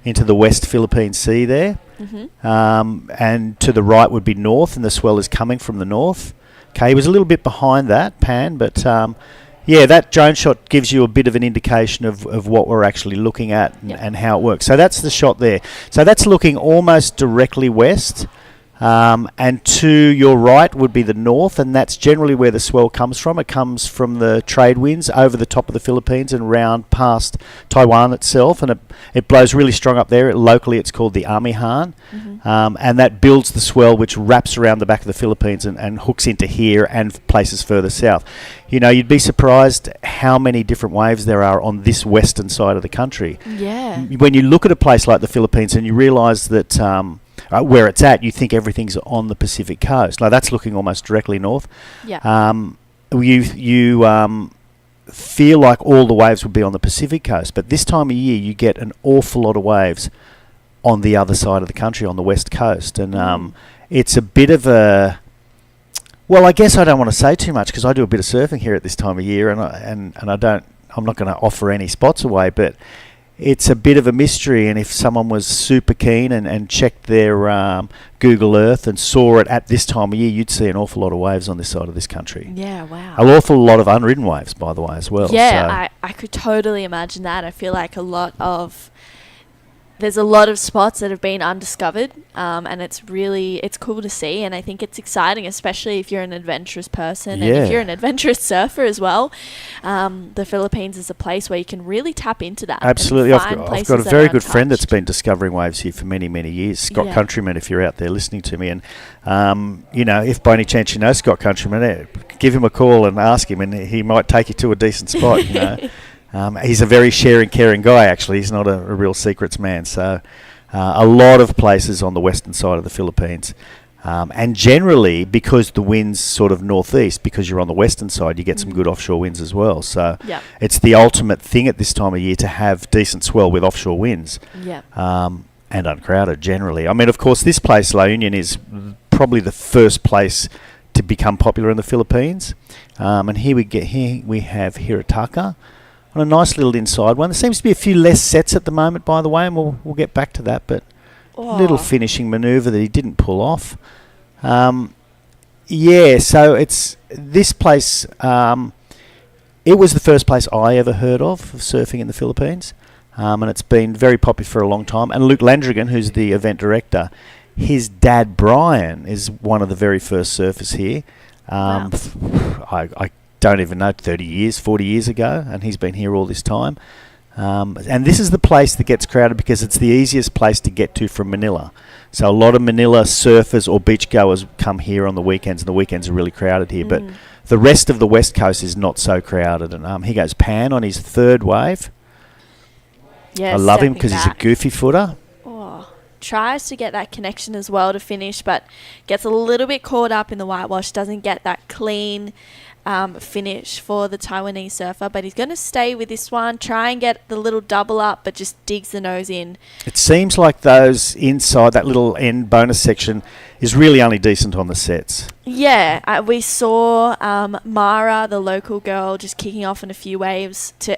into the West Philippine Sea there. And to the right would be north, and the swell is coming from the north. Okay, he was a little bit behind that, Pan, but yeah, that drone shot gives you a bit of an indication of what we're actually looking at and how it works. So that's the shot there. So that's looking almost directly west. And to your right would be the north, and that's generally where the swell comes from. It comes from the trade winds over the top of the Philippines and round past Taiwan itself, and it blows really strong up there. Locally it's called the Amihan, and that builds the swell which wraps around the back of the Philippines and hooks into here and places further south. You know, you'd be surprised how many different waves there are on this western side of the country. Yeah. When you look at a place like the Philippines and you realise that where it's at, you think everything's on the Pacific coast. Now that's looking almost directly north. Yeah. You feel like all the waves would be on the Pacific coast, but this time of year you get an awful lot of waves on the other side of the country, on the west coast, and it's a bit of a. Well, I guess I don't want to say too much because I do a bit of surfing here at this time of year, and I don't. I'm not going to offer any spots away, but it's a bit of a mystery, and if someone was super keen and checked their Google Earth and saw it at this time of year, you'd see an awful lot of waves on this side of this country. Yeah, wow. An awful lot of unridden waves, by the way, as well. Yeah, I could totally imagine that. I feel like there's a lot of spots that have been undiscovered, and it's cool to see, and I think it's exciting, especially if you're an adventurous person and if you're an adventurous surfer as well. The Philippines is a place where you can really tap into that. Absolutely. And I've got a very good friend that's been discovering waves here for many, many years, Scott Countryman, if you're out there listening to me. And, you know, if by any chance you know Scott Countryman, give him a call and ask him, and he might take you to a decent spot, you know. He's a very sharing, caring guy, actually. He's not a real secrets man. So a lot of places on the western side of the Philippines. And generally, because the wind's sort of northeast, because you're on the western side, you get some good offshore winds as well. So it's the ultimate thing at this time of year to have decent swell with offshore winds. And uncrowded, generally. I mean, of course, this place, La Union, is probably the first place to become popular in the Philippines. And here we have Hirataka on a nice little inside one. There seems to be a few less sets at the moment, by the way, and we'll get back to that, but little finishing manoeuvre that he didn't pull off. So it's this place. It was the first place I ever heard of surfing in the Philippines, and it's been very popular for a long time. And Luke Landrigan, who's the event director, his dad Brian is one of the very first surfers here. I don't even know, 30 years, 40 years ago, and he's been here all this time. And this is the place that gets crowded because it's the easiest place to get to from Manila. So a lot of Manila surfers or beachgoers come here on the weekends, and the weekends are really crowded here. But the rest of the west coast is not so crowded. And he goes Pan on his third wave. Yeah, I love him because he's a goofy footer. Tries to get that connection as well to finish, but gets a little bit caught up in the whitewash, doesn't get that clean finish for the Taiwanese surfer, but he's going to stay with this one, try and get the little double up, but just digs the nose in. It seems like those inside, that little end bonus section is really only decent on the sets. Yeah, we saw Mara, the local girl, just kicking off in a few waves to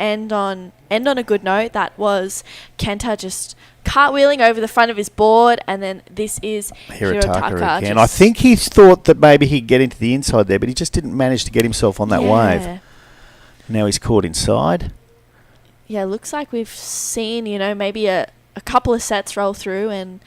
end on a good note. That was Kenta just cartwheeling over the front of his board, and then this is Hirataka again. I think he thought that maybe he'd get into the inside there, but he just didn't manage to get himself on that wave. Now he's caught inside. Yeah, looks like we've seen, maybe a couple of sets roll through, and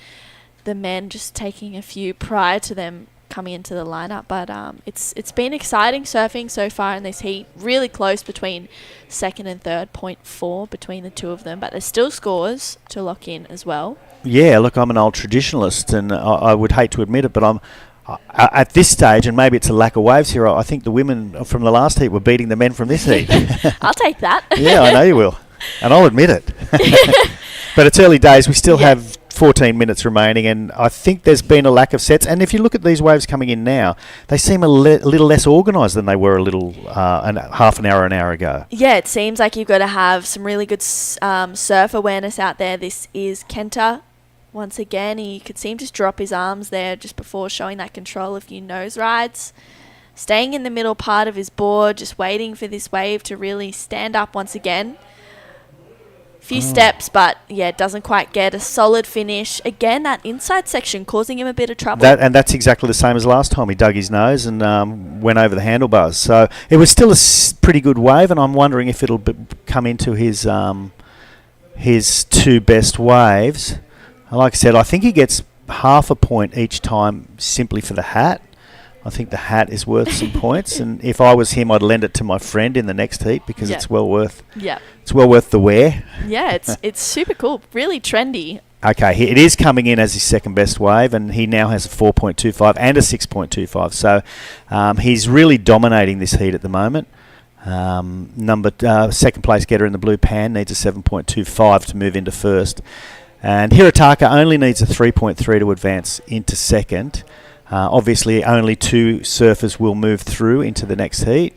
the men just taking a few prior to them coming into the lineup. But it's been exciting surfing so far in this heat. Really close between second and third, 0.4 between the two of them. But there's still scores to lock in as well. Yeah, look, I'm an old traditionalist, and I would hate to admit it, but I'm at this stage, and maybe it's a lack of waves here, I think the women from the last heat were beating the men from this heat. I'll take that. Yeah, I know you will. And I'll admit it. But it's early days. We still have 14 minutes remaining, and I think there's been a lack of sets. And if you look at these waves coming in now, they seem a little less organised than they were a little half an hour ago. Yeah, it seems like you've got to have some really good surf awareness out there. This is Kenta. Once again, he could seem to drop his arms there just before showing that control, a few nose rides. Staying in the middle part of his board, just waiting for this wave to really stand up once again. Few steps, but yeah, doesn't quite get a solid finish. Again, that inside section causing him a bit of trouble. That's exactly the same as last time. He dug his nose and went over the handlebars. So it was still a pretty good wave, and I'm wondering if it'll come into his two best waves. Like I said, I think he gets half a point each time simply for the hat. I think the hat is worth some points, and if I was him, I'd lend it to my friend in the next heat because it's well worth. Yeah. It's well worth the wear. Yeah, it's super cool, really trendy. Okay, it is coming in as his second best wave, and he now has a 4.25 and a 6.25. So he's really dominating this heat at the moment. Second place getter in the blue pan needs a 7.25 to move into first, and Hirataka only needs a 3.3 to advance into second. Obviously, only two surfers will move through into the next heat.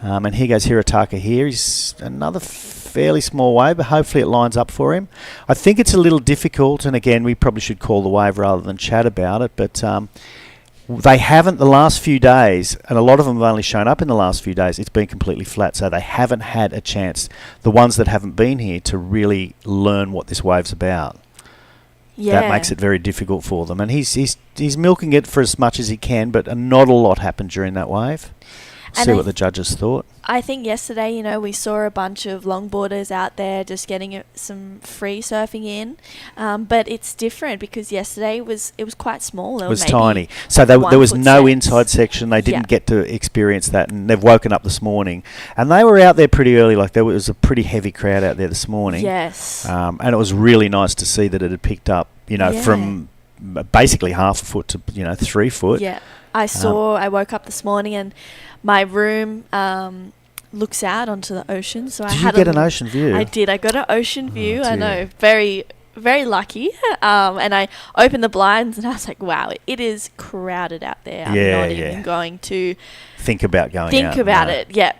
And here goes Hirataka here. He's another fairly small wave, but hopefully it lines up for him. I think it's a little difficult, and again, we probably should call the wave rather than chat about it, but they haven't the last few days, and a lot of them have only shown up in the last few days. It's been completely flat, so they haven't had a chance, the ones that haven't been here, to really learn what this wave's about. Yeah. That makes it very difficult for them, and he's milking it for as much as he can, but not a lot happened during that wave. And See what the judges thought. I think yesterday, we saw a bunch of longboarders out there just getting some free surfing in, but it's different because yesterday it was quite small. It was tiny, so there was no inside section. They didn't get to experience that, and they've woken up this morning, and they were out there pretty early. Like there was a pretty heavy crowd out there this morning. Yes, and it was really nice to see that it had picked up. From basically half a foot to 3 foot. Yeah, I woke up this morning and my room looks out onto the ocean. So did you get an ocean view? I did. I got an ocean view. I know, very, very lucky. And I opened the blinds and I was like, wow, it is crowded out there. I'm not even going to think about going think out. about it. Yeah.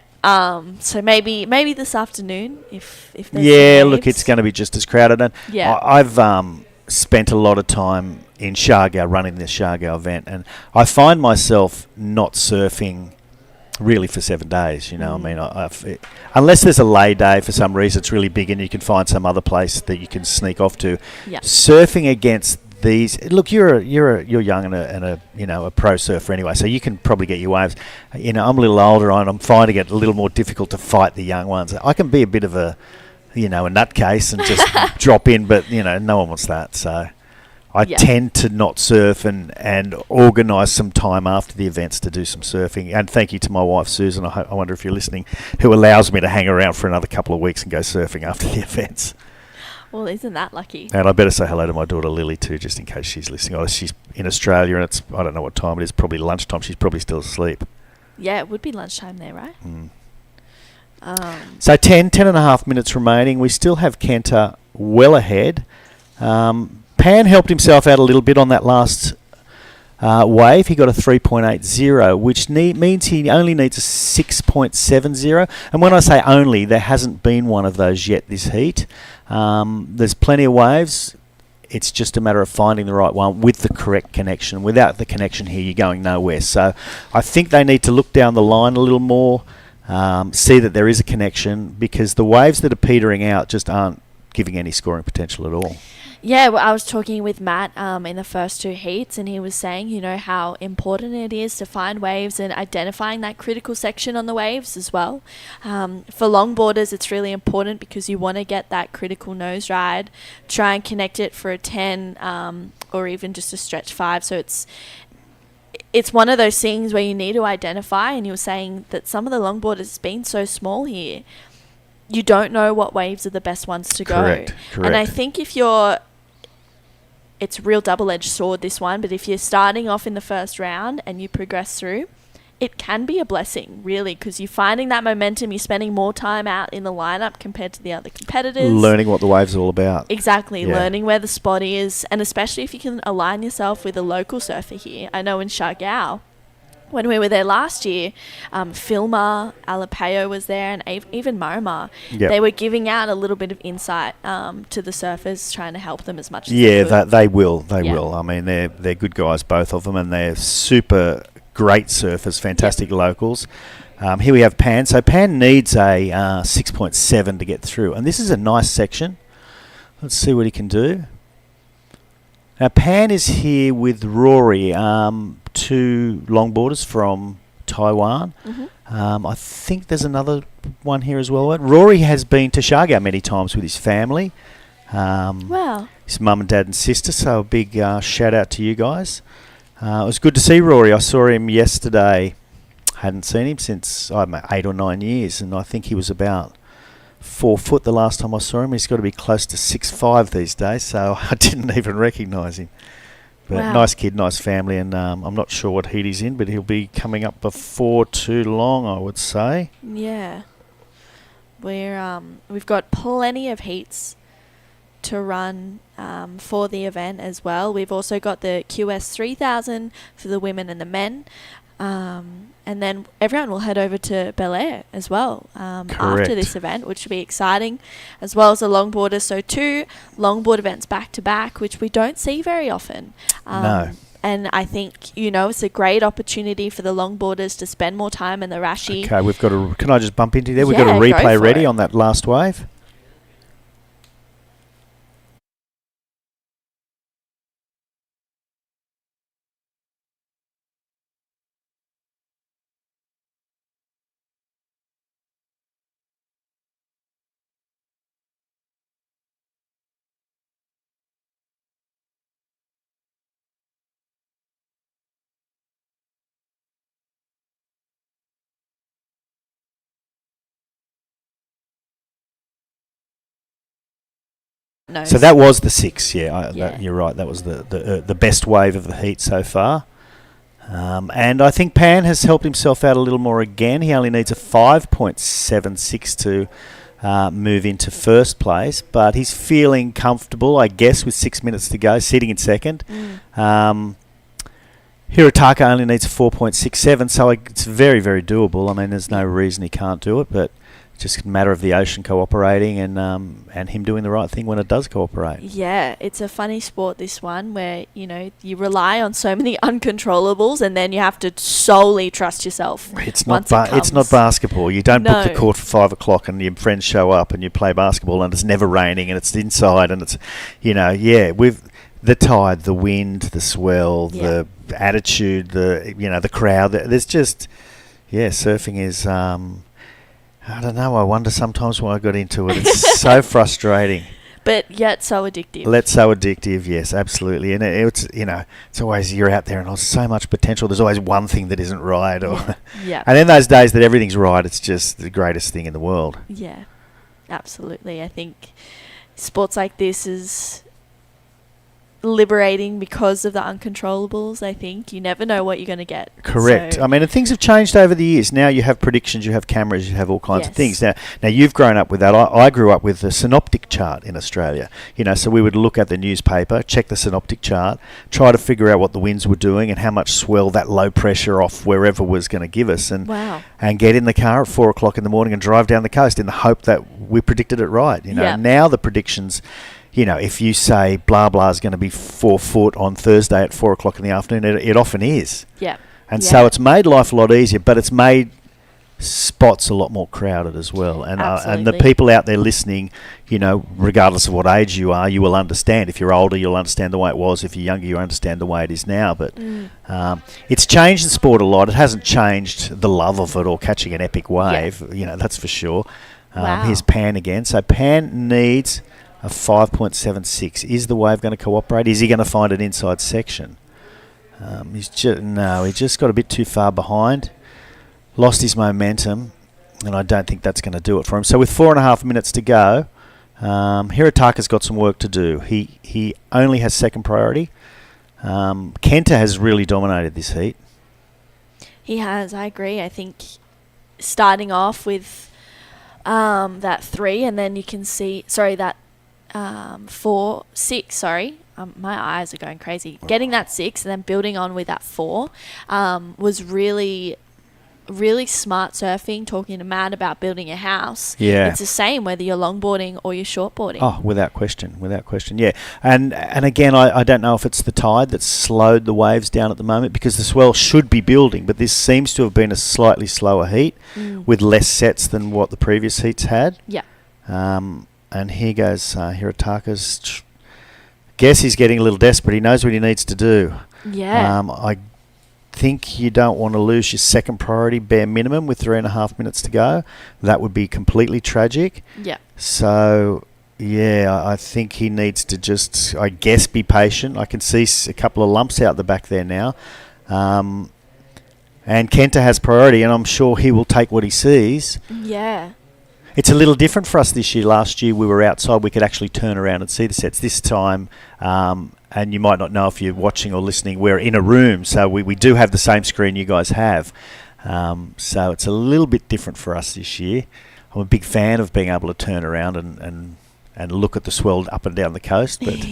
So maybe this afternoon if there's some waves. Look, it's going to be just as crowded. And I've spent a lot of time in Shargo running this Shargo event, and I find myself not surfing really for 7 days. I mean, unless there's a lay day for some reason, it's really big, and you can find some other place that you can sneak off to. Yep. Surfing against these, look, you're young and a pro surfer anyway, so you can probably get your waves. I'm a little older, and I'm finding it a little more difficult to fight the young ones. I can be a bit of a nutcase and just drop in, but no one wants that. So I tend to not surf and organise some time after the events to do some surfing. And thank you to my wife Susan, I wonder if you're listening, who allows me to hang around for another couple of weeks and go surfing after the events. Well, isn't that lucky? And I better say hello to my daughter Lily too, just in case she's listening. She's in Australia, and I don't know what time it is, probably lunchtime. She's probably still asleep. Yeah, it would be lunchtime there, right? So 10 and a half minutes remaining. We still have Kenta well ahead. Pan helped himself out a little bit on that last wave. He got a 3.80, which means he only needs a 6.70. And when I say only, there hasn't been one of those yet this heat. There's plenty of waves. It's just a matter of finding the right one with the correct connection. Without the connection here, you're going nowhere. So I think they need to look down the line a little more. See that there is a connection, because the waves that are petering out just aren't giving any scoring potential at all. Yeah, well, I was talking with Matt in the first two heats, and he was saying, how important it is to find waves and identifying that critical section on the waves as well. For longboarders, it's really important because you want to get that critical nose ride, try and connect it for a 10 or even just a stretch 5. So it's one of those things where you need to identify, and you were saying that some of the longboarders have been so small here, you don't know what waves are the best ones to go. Correct. And I think it's a real double-edged sword, this one, but if you're starting off in the first round and you progress through, it can be a blessing, really, because you're finding that momentum. You're spending more time out in the lineup compared to the other competitors. Learning what the wave's all about. Exactly, Yeah. learning where the spot is, and especially if you can align yourself with a local surfer here. I know in Siargao, when we were there last year, Filma, Alapeo was there, and even Marmar. Yep. They were giving out a little bit of insight to the surfers, trying to help them as much as Yeah, they could. they will. They Yeah. will. I mean, they're good guys, both of them, and they're super great surfers, fantastic locals. Here we have Pan. So Pan needs a 6.7 to get through, and this is a nice section. Let's see what he can do. Now, Pan is here with Rory, two longboarders from Taiwan. I think there's another one here as well. Rory has been to Siargao many times with his family. Wow. His mum and dad and sister, so a big shout out to you guys. It was good to see Rory. I saw him yesterday. Hadn't seen him since, I don't know, 8 or 9 years, and I think he was about 4 foot the last time I saw him. He's got to be close to 6'5" these days, so I didn't even recognise him. But Wow. nice kid, nice family, and I'm not sure what heat he's in, but he'll be coming up before too long, I would say. Yeah. We've got plenty of heats to run for the event as well. We've also got the QS 3000 for the women and the men. And then everyone will head over to Bel Air as well after Correct. this event, which will be exciting, as well as the longboarders. So 2 longboard events back to back, which we don't see very often. No. And I think, it's a great opportunity for the longboarders to spend more time in the Rashi. Okay, we've got a... Can I just bump into there? We've Yeah, got a go replay for ready it. on that last wave. No. So that was the 6, yeah. Yeah. You're right. That was the best wave of the heat so far. And I think Pan has helped himself out a little more again. He only needs a 5.76 to move into first place, but he's feeling comfortable, I guess, with 6 minutes to go, sitting in second. Hirataka only needs a 4.67, so it's very, very doable. I mean, there's no reason he can't do it, but it's just a matter of the ocean cooperating and him doing the right thing when it does cooperate. Yeah, it's a funny sport, this one, where, you rely on so many uncontrollables and then you have to solely trust yourself. It's once not it it's not comes. basketball. You don't book the No. court for 5 o'clock and your friends show up and you play basketball and it's never raining and it's inside and it's, with the tide, the wind, the swell, Yeah. the attitude, the crowd. There's just, surfing is... I don't know. I wonder sometimes why I got into it. It's so frustrating. But yet so addictive. That's so addictive. Yes, absolutely. And it's always you're out there and there's so much potential. There's always one thing that isn't right. Or Yeah. and then those days that everything's right, it's just the greatest thing in the world. Yeah, absolutely. I think sports like this is liberating because of the uncontrollables. I think you never know what you're going to get. Correct. So- I mean, and things have changed over the years. Now you have predictions, you have cameras, you have all kinds of Yes. things. Now you've grown up with that. I grew up with the synoptic chart in Australia. So we would look at the newspaper, check the synoptic chart, try to figure out what the winds were doing and how much swell that low pressure off wherever was going to give us, and Wow. and get in the car at 4 o'clock in the morning and drive down the coast in the hope that we predicted it right. Yeah. Now the predictions. If you say blah blah is going to be 4 foot on Thursday at 4 o'clock in the afternoon, it often is. Yeah. And Yeah. so it's made life a lot easier, but it's made spots a lot more crowded as well. And the Absolutely. people out there listening, regardless of what age you are, you will understand. If you're older, you'll understand the way it was. If you're younger, you understand the way it is now. But it's changed the sport a lot. It hasn't changed the love of it or catching an epic wave. That's for sure. Wow. Here's Pan again. So Pan needs a 5.76. Is the wave going to cooperate? Is he going to find an inside section? He just got a bit too far behind. Lost his momentum, and I don't think that's going to do it for him. So with 4.5 minutes to go, Hirataka's got some work to do. He only has second priority. Kenta has really dominated this heat. He has, I agree. I think starting off with that 3, and then you can see, that 4, 6, my eyes are going crazy. Getting that 6 and then building on with that 4 was really, really smart surfing, talking to Matt about building a house. Yeah. It's the same whether you're longboarding or you're shortboarding. Oh, without question, yeah. And again, I don't know if it's the tide that's slowed the waves down at the moment, because the swell should be building, but this seems to have been a slightly slower heat with less sets than what the previous heats had. Yeah. And here goes Hirotaka's. Guess he's getting a little desperate. He knows what he needs to do. Yeah. I think you don't want to lose your second priority bare minimum with 3.5 minutes to go. That would be completely tragic. Yeah. So, yeah, I think he needs to just, I guess, be patient. I can see a couple of lumps out the back there now. And Kenta has priority, and I'm sure he will take what he sees. Yeah. It's a little different for us this year. Last year we were outside. We could actually turn around and see the sets. This time, and you might not know if you're watching or listening, we're in a room, so we do have the same screen you guys have. So it's a little bit different for us this year. I'm a big fan of being able to turn around and look at the swell up and down the coast, but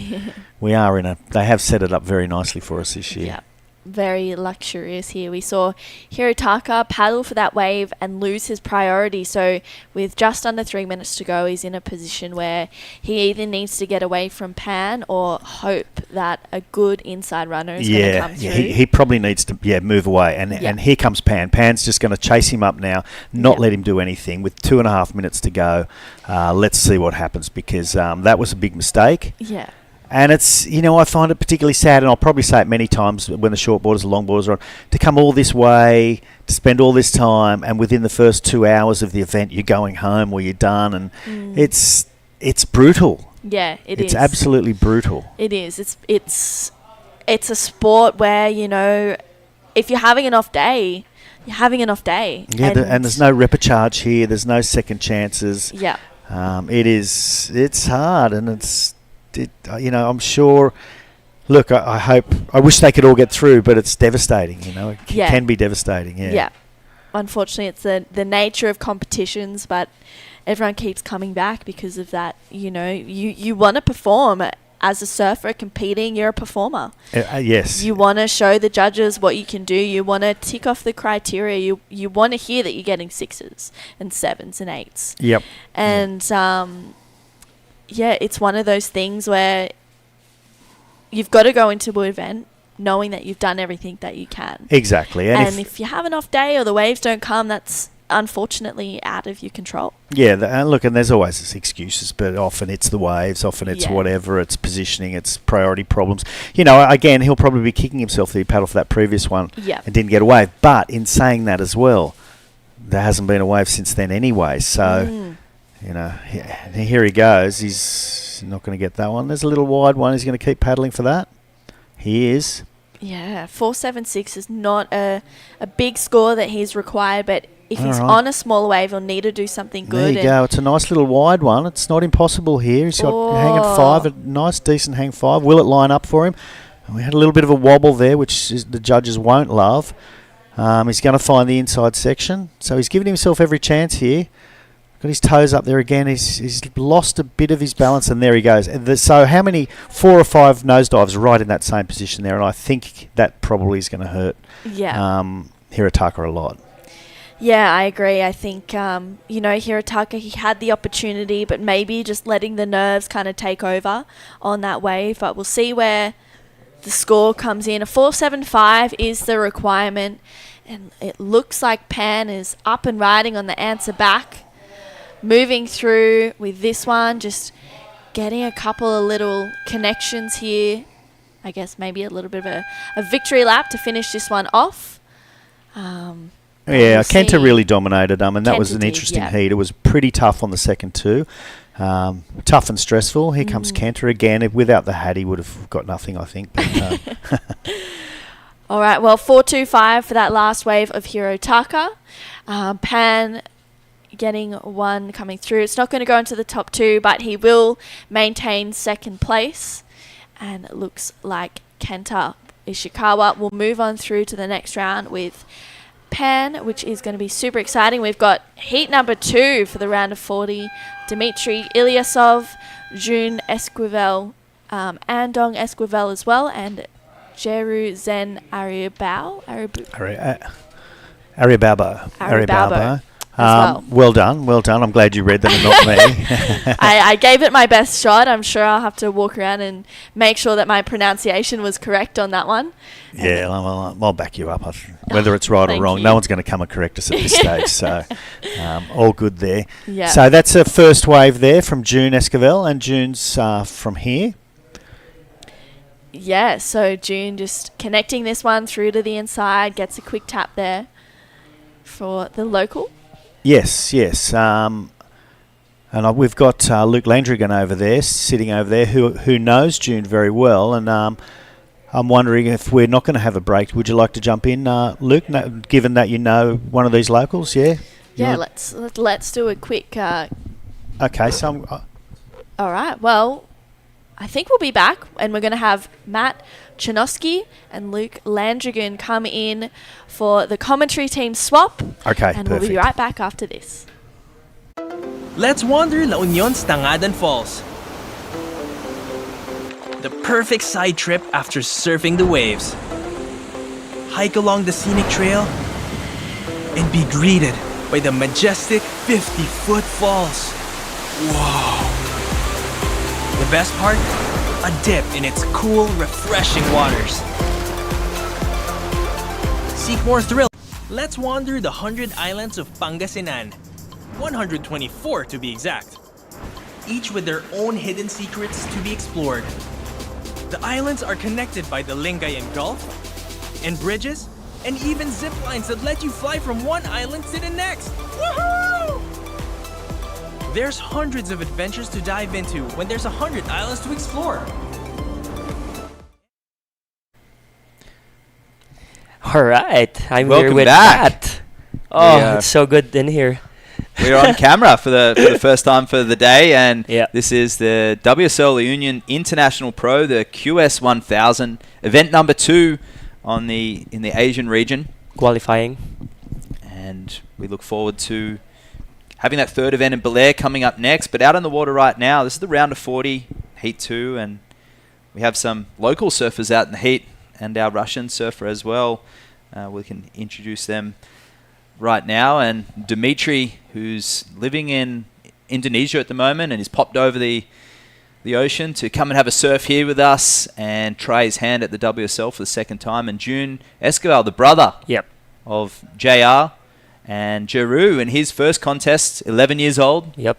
we are they have set it up very nicely for us this year. Yeah. Very luxurious here. We saw Hirotaka paddle for that wave and lose his priority. So with just under 3 minutes to go, he's in a position where he either needs to get away from Pan or hope that a good inside runner is going to come through. Yeah, he probably needs to move away. And here comes Pan. Pan's just going to chase him up now, not let him do anything. With 2.5 minutes to go, let's see what happens, because that was a big mistake. Yeah. And it's, I find it particularly sad, and I'll probably say it many times when the shortboarders, the longboarders are on, to come all this way, to spend all this time, and within the first 2 hours of the event, you're going home or you're done, and it's brutal. Yeah, it is. It's absolutely brutal. It is. It's a sport where, if you're having an off day, you're having an off day. Yeah, and there's no repecharge here. There's no second chances. Yeah. It's hard, and I'm sure. Look, I wish they could all get through, but it's devastating. It can be devastating. Yeah. Yeah. Unfortunately, it's the nature of competitions, but everyone keeps coming back because of that. You want to perform as a surfer competing. You're a performer. Yes. You want to show the judges what you can do. You want to tick off the criteria. You want to hear that you're getting 6s and 7s and 8s. Yep. And it's one of those things where you've got to go into an event knowing that you've done everything that you can. Exactly. And if you have an off day or the waves don't come, that's unfortunately out of your control. Yeah, and there's always excuses, but often it's the waves, often it's whatever, it's positioning, it's priority problems. Again, he'll probably be kicking himself that he paddled for that previous one and didn't get a wave. But in saying that as well, there hasn't been a wave since then anyway, so... here he goes. He's not going to get that one. There's a little wide one. He's going to keep paddling for that. He is. Yeah, 4.76 is not a big score that he's required, but if he's on a smaller wave, he'll need to do something good. There you go. It's a nice little wide one. It's not impossible here. He's got hanging 5, a nice, decent hang 5. Will it line up for him? We had a little bit of a wobble there, which the judges won't love. He's going to find the inside section. So he's giving himself every chance here. Got his toes up there again. He's lost a bit of his balance, and there he goes. So how many 4 or 5 nosedives right in that same position there? And I think that probably is going to hurt Hirotaka a lot. Yeah, I agree. I think, Hirotaka, he had the opportunity, but maybe just letting the nerves kind of take over on that wave. But we'll see where the score comes in. A 4.75 is the requirement, and it looks like Pan is up and riding on the answer back. Moving through with this one, just getting a couple of little connections here. I guess maybe a little bit of a victory lap to finish this one off. Kenta really dominated and that was an interesting heat. It was pretty tough on the second two. Tough and stressful. Here comes Kenta again. Without the hat, he would have got nothing, I think. But, all right, well, 4.25 for that last wave of Hirotaka. Pan getting one coming through. It's not going to go into the top 2, but he will maintain second place. And it looks like Kenta Ishikawa will move on through to the next round with pan, which is going to be super exciting. We've got heat number 2 for the round of 40. Dmitry Ilyasov, June Esquivel, Andong Esquivel as well, and Jeru Zen Aribao. Aribabo. Well. Well done. I'm glad you read them and not me. I gave it my best shot. I'm sure I'll have to walk around and make sure that my pronunciation was correct on that one. Yeah, I'll back you up. Whether it's right or Thank wrong, you. no one's going to come and correct us at this stage. So, all good there. Yeah. So that's a first wave there from June Esquivel, and June's from here. Yeah, so June just connecting this one through to the inside, gets a quick tap there for the local. Yes. And we've got Luke Landrigan over there, sitting over there, who knows June very well. And I'm wondering if we're not going to have a break. Would you like to jump in, Luke? No, given that you know one of these locals, yeah. Yeah, let's do a quick. Okay, so All right. Well, I think we'll be back, and we're going to have Matt Chinosky and Luke Landrigan come in for the commentary team swap. Okay, and we'll be perfect. right back after this. Let's wander La Union's Tangadan Falls. The perfect side trip after surfing the waves. Hike along the scenic trail and be greeted by the majestic 50-foot falls. Whoa! The best part? A dip in its cool, refreshing waters. Seek more thrill. Let's wander the 100 islands of Pangasinan. 124 to be exact. Each with their own hidden secrets to be explored. The islands are connected by the Lingayen Gulf, and bridges, and even zip lines that let you fly from one island to the next. Woohoo! There's hundreds of adventures to dive into when there's 100 islands to explore. All right, I'm Welcome here with back. Matt. Oh, Yeah. it's so good in here. We're on camera for the first time for the day, and Yeah. this is the WSL Union International Pro, the QS 1000, event number 2 in the Asian region, Qualifying. and we look forward to having that third event in Belair coming up next. But out on the water right now, this is the round of 40, heat 2, and we have some local surfers out in the heat, and our Russian surfer as well. We can introduce them right now, and Dmitry, who's living in Indonesia at the moment and he's popped over the ocean to come and have a surf here with us and try his hand at the WSL for the second time. And June Esquivel, the brother Yep. of JR, and Jeru in his first contest, 11 years old. Yep.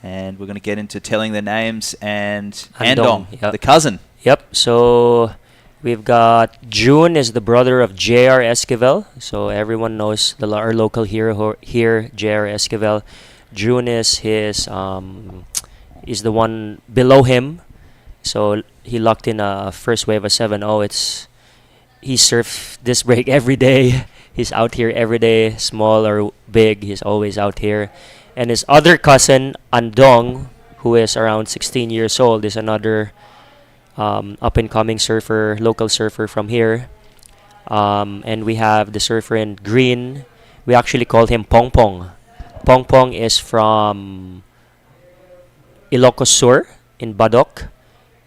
And we're going to get into telling their names, and Andong, Andong, yep. the cousin. Yep. So we've got June is the brother of JR Esquivel. So everyone knows our local hero here, JR Esquivel. June is his is the one below him. So he locked in a first wave of 7-0. He surfs this break every day. He's out here every day, small or big. He's always out here. And his other cousin, Andong, who is around 16 years old, is another up-and-coming surfer, local surfer from here. And we have the surfer in green. We actually called him Pong Pong. Pong Pong is from Ilocos Sur in Badok.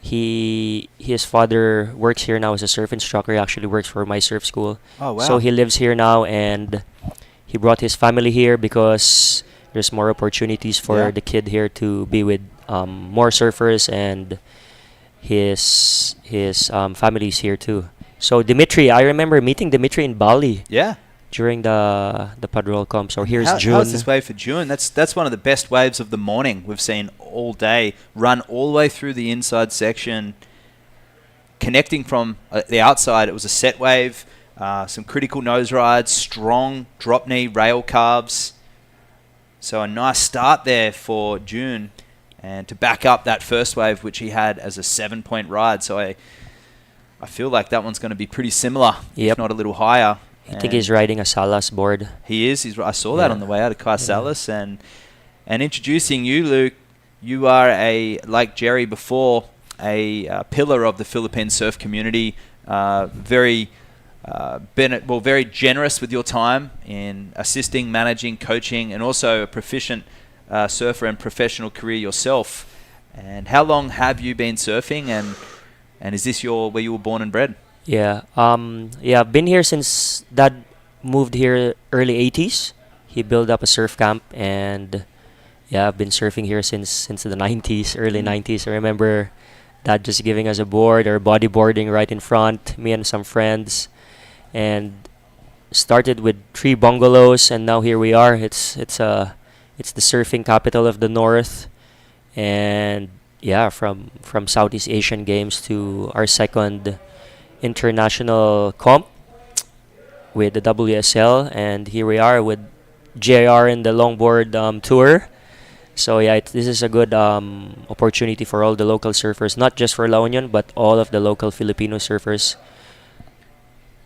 His father works here now as a surf instructor. He actually works for my surf school. Oh, wow. So he lives here now, and he brought his family here because there's more opportunities for the kid here to be with more surfers, and his family's here too. So Dimitri, I remember meeting Dimitri in Bali Yeah. during the Padrol comp. So here's June. How's this wave for June? That's one of the best waves of the morning we've seen all day. Run all the way through the inside section, connecting from the outside. It was a set wave, some critical nose rides, strong drop knee rail carves. So a nice start there for June, and to back up that first wave, which he had as a 7-point ride. So I feel like that one's going to be pretty similar, Yep. if not a little higher. I think he's riding a Salas board. He is. I saw that Yeah. on the way out of Kai Salas. And introducing you, Luke, you are like Jerry before, a pillar of the Philippine surf community. Very been very generous with your time in assisting, managing, coaching, and also a proficient surfer and professional career yourself. And how long have you been surfing, and is this where you were born and bred? Yeah. I've been here since Dad moved here early 80s. He built up a surf camp, and yeah, I've been surfing here since the 90s, early 90s. I remember Dad just giving us a board or bodyboarding right in front, me and some friends, and started with 3 bungalows, and now here we are. It's the surfing capital of the North, and yeah, from Southeast Asian Games to our second international comp with the WSL, and here we are with JR in the longboard tour. So yeah, this is a good opportunity for all the local surfers, not just for La Union, but all of the local Filipino surfers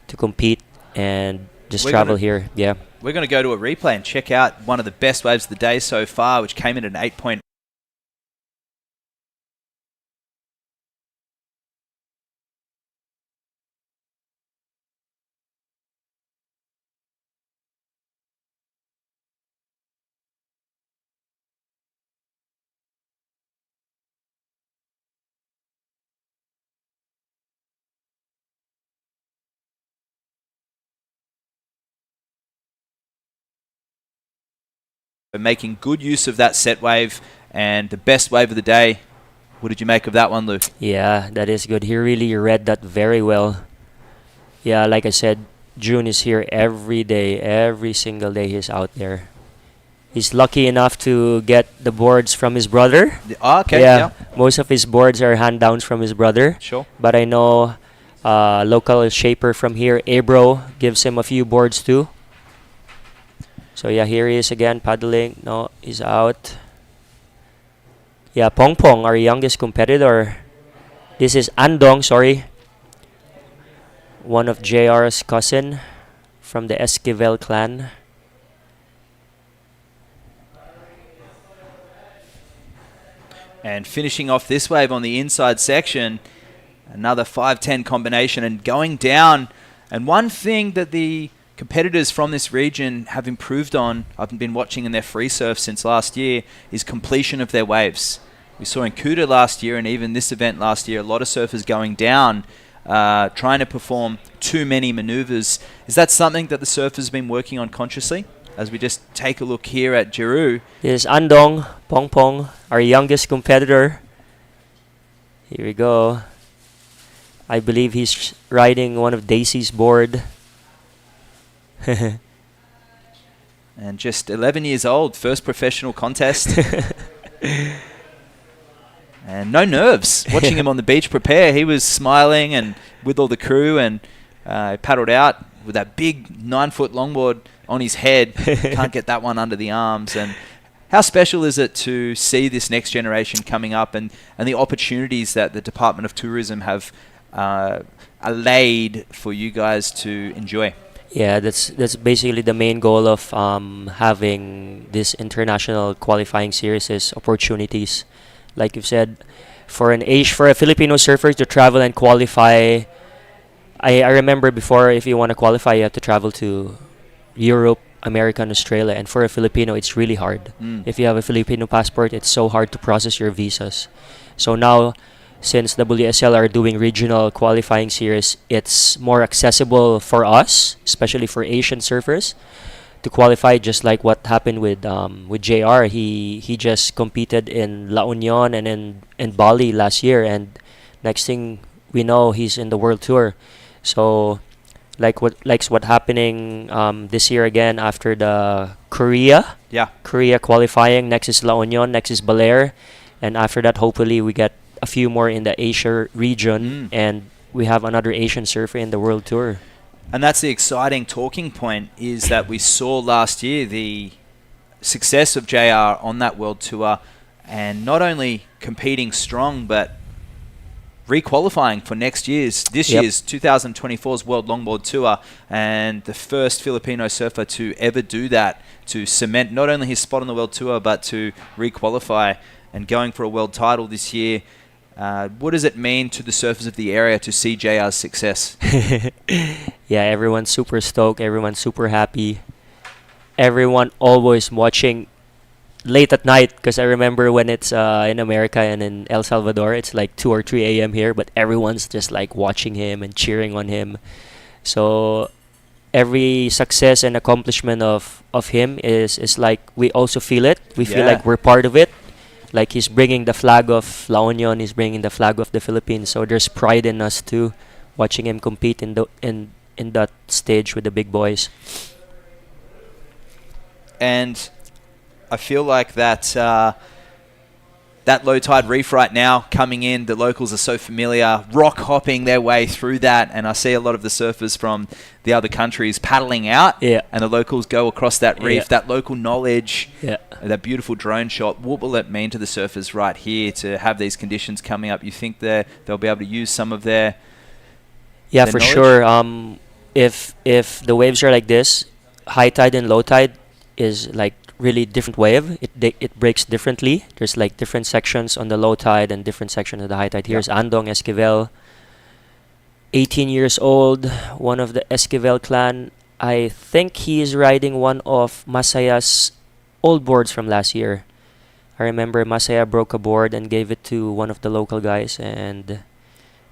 to compete and just travel here. Yeah. We're going to go to a replay and check out one of the best waves of the day so far, which came in at an 8. Making good use of that set wave and the best wave of the day. What did you make of that one, Luke? Yeah, that is good. He really read that very well. Yeah, like I said, June is here every day, every single day he's out there. He's lucky enough to get the boards from his brother. Okay, yeah. Most of his boards are hand-downs from his brother. Sure. But I know local shaper from here, Abro, gives him a few boards too. So yeah, here he is again paddling. No, he's out. Yeah, Pong Pong, our youngest competitor. This is Andong, sorry. One of JR's cousin from the Esquivel clan. And finishing off this wave on the inside section, another 5-10 combination and going down. And one thing that the competitors from this region have improved on, I've been watching in their free surf since last year, is completion of their waves. We saw in Kuta last year and even this event last year, a lot of surfers going down, trying to perform too many maneuvers. Is that something that the surfers have been working on consciously? As we just take a look here at Jeru. This is Andong, Pong Pong, our youngest competitor. Here we go. I believe he's riding one of Daisy's board. And just 11 years old, first professional contest. And no nerves. Watching him on the beach prepare, he was smiling and with all the crew, and paddled out with that big 9-foot longboard on his head. Can't get that one under the arms. And how special is it to see this next generation coming up and the opportunities that the Department of Tourism have allayed for you guys to enjoy? Yeah, that's basically the main goal of having this international qualifying series is opportunities. Like you've said, for a Filipino surfer to travel and qualify. I remember before, if you want to qualify, you have to travel to Europe, America, and Australia. And for a Filipino, it's really hard. If you have a Filipino passport, it's so hard to process your visas. So now, since WSL are doing regional qualifying series, it's more accessible for us, especially for Asian surfers, to qualify. Just like what happened with JR. He just competed in La Union and in Bali last year, and next thing we know, he's in the World Tour. So what's happening this year again after the Korea qualifying. Next is La Union, next is Balear, and after that, hopefully we get a few more in the Asia region, and we have another Asian surfer in the World Tour. And that's the exciting talking point, is that we saw last year the success of JR on that World Tour, and not only competing strong, but re-qualifying for this year's 2024's World Longboard Tour, and the first Filipino surfer to ever do that, to cement not only his spot on the World Tour, but to re-qualify and going for a world title this year. What does it mean to the surfers of the area to see JR's success? Yeah, everyone's super stoked. Everyone's super happy. Everyone always watching late at night, because I remember when it's in America and in El Salvador, it's like 2 or 3 a.m. here, but everyone's just like watching him and cheering on him. So every success and accomplishment of him is like we also feel it. We feel Yeah. like we're part of it. Like he's bringing the flag of La Union, he's bringing the flag of the Philippines. So there's pride in us too, watching him compete in that stage with the big boys. And I feel like that low tide reef right now coming in, the locals are so familiar, rock hopping their way through that, and I see a lot of the surfers from the other countries paddling out, Yeah. and the locals go across that reef. Yeah. That local knowledge, Yeah. that beautiful drone shot. What will it mean to the surfers right here to have these conditions coming up? You think they'll be able to use some of their Yeah, the for knowledge? sure. If the waves are like this, high tide and low tide is like really different wave. It breaks differently. There's like different sections on the low tide and different sections of the high tide. Here's Andong Esquivel, 18 years old, one of the Esquivel clan. I think he is riding one of Masaya's old boards from last year. I remember Masaya broke a board and gave it to one of the local guys, and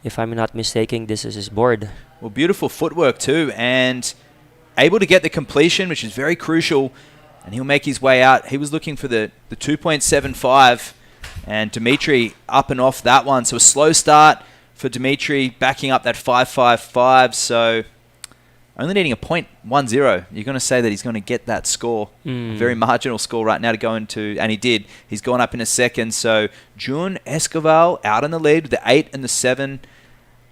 if I'm not mistaken, this is his board. Well, beautiful footwork too, and able to get the completion, which is very crucial, and he'll make his way out. He was looking for the 2.75, and Dimitri up and off that one. So a slow start for Dimitri, backing up that 5.55, so only needing a 0.10. You're going to say that he's going to get that score. A very marginal score right now to go into, and he did. He's gone up in a second, so Jun Escoval out in the lead with the 8 and the 7.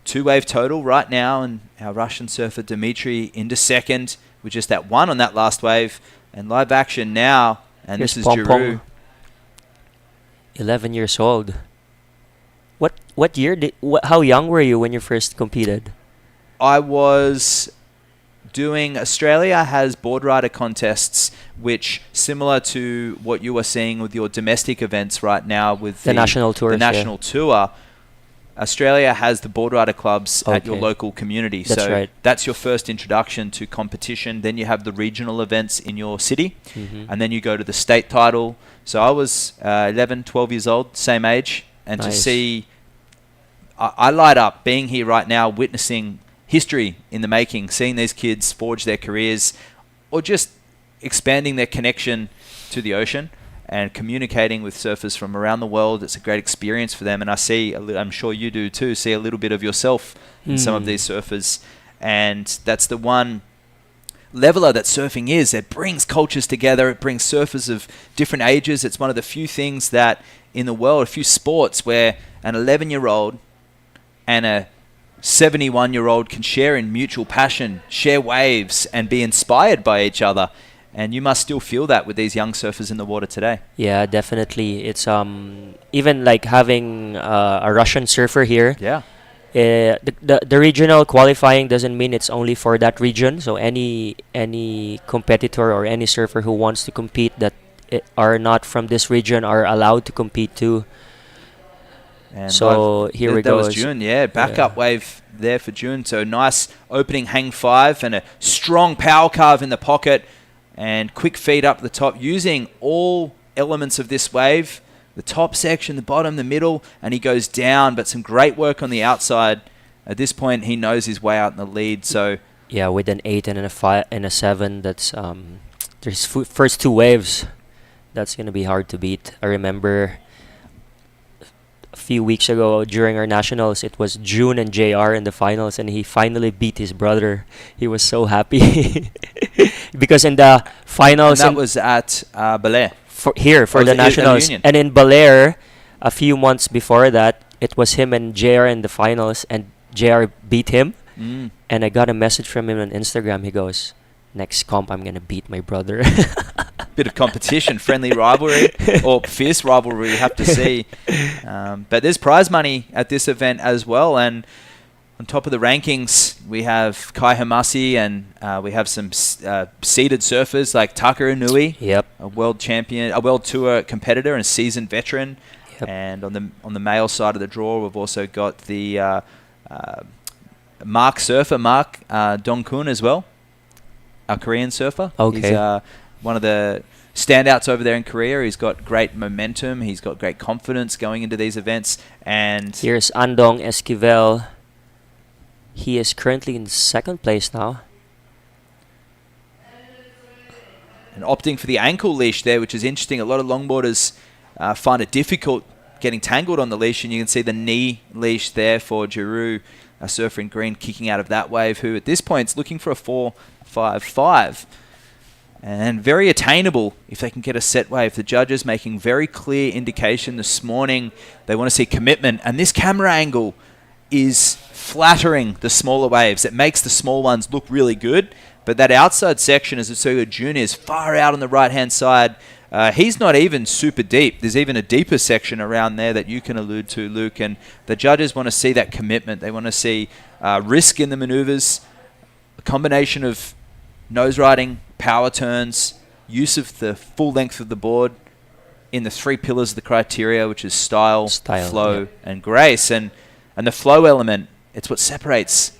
2-wave total right now, and our Russian surfer Dimitri into second with just that 1 on that last wave. And live action now, and Here's this is Pom Giroux. Pom, 11 years old. What year how young were you when you first competed? I was doing, Australia has board rider contests, which similar to what you are seeing with your domestic events right now with The national tours, the national tour. Australia has the board rider clubs at your Okay. local community. That's so right. that's your first introduction to competition. Then you have the regional events in your city, and then you go to the state title. So I was 11, 12 years old, same age, and to Nice. see, I light up being here right now, witnessing history in the making, seeing these kids forge their careers or just expanding their connection to the ocean and communicating with surfers from around the world. It's a great experience for them, and I see, I'm sure you do too, see a little bit of yourself in some of these surfers, and that's the one leveler that surfing is. It brings cultures together, it brings surfers of different ages. It's one of the few things that in the world, a few sports where an 11-year-old and a 71-year-old can share in mutual passion, share waves, and be inspired by each other. And you must still feel that with these young surfers in the water today. Yeah, definitely. It's even like having a Russian surfer here. Yeah. The regional qualifying doesn't mean it's only for that region. So any competitor or any surfer who wants to compete that are not from this region are allowed to compete too. And So here we that go. was June, yeah. Backup wave there for June. So nice opening hang 5 and a strong power carve in the pocket and quick feed up the top using all elements of this wave. The top section, the bottom, the middle, and he goes down, but some great work on the outside. At this point, he knows his way out in the lead. So Yeah, with an 8 and a 5 and a 7, that's there's first 2 waves. That's gonna be hard to beat. I remember a few weeks ago during our nationals, it was June and JR in the finals, and he finally beat his brother. He was so happy because in the and finals, that was at Belair. for Oh, the it was at nationals, Union. and in Belair, a few months before that, it was him and JR in the finals, and JR beat him. And I got a message from him on Instagram. He goes, "Next comp, I'm gonna beat my brother." Bit of competition, friendly rivalry, or fierce rivalry, you have to see. But there's prize money at this event as well. And on top of the rankings, we have Kai Hamasi, and we have some seeded surfers like Taka Inui, Yep. a world champion, a world tour competitor and seasoned veteran. Yep. And on the male side of the draw, we've also got the Mark Dongkun as well, a Korean surfer. Okay. He's one of the standouts over there in Korea. He's got great momentum. He's got great confidence going into these events. And Here's Andong Esquivel. He is currently in second place now. and opting for the ankle leash there, which is interesting. A lot of longboarders find it difficult getting tangled on the leash, and you can see the knee leash there for Giroux, a surfer in green, kicking out of that wave, who at this point is looking for a 4.55. And very attainable if they can get a set wave. The judges making very clear indication this morning. They want to see commitment. And this camera angle is flattering the smaller waves. It makes the small ones look really good. But that outside section, as Asuga Jr. is far out on the right-hand side. He's not even super deep. There's even a deeper section around there that you can allude to, Luke. And the judges want to see that commitment. They want to see risk in the maneuvers, a combination of nose riding, power turns, use of the full length of the board in the three pillars of the criteria, which is style flow, and grace. And the flow element, it's what separates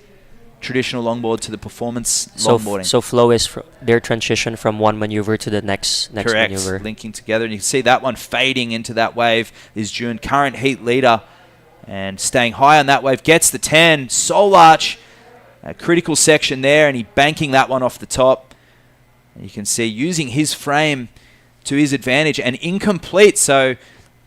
traditional longboard to the performance longboarding. So flow is their transition from one maneuver to the next Correct. maneuver. Linking together. And you can see that one fading into that wave is June, current heat leader, and staying high on that wave. Gets the 10, soul arch, a critical section there, and he banking that one off the top. And you can see using his frame to his advantage and incomplete. So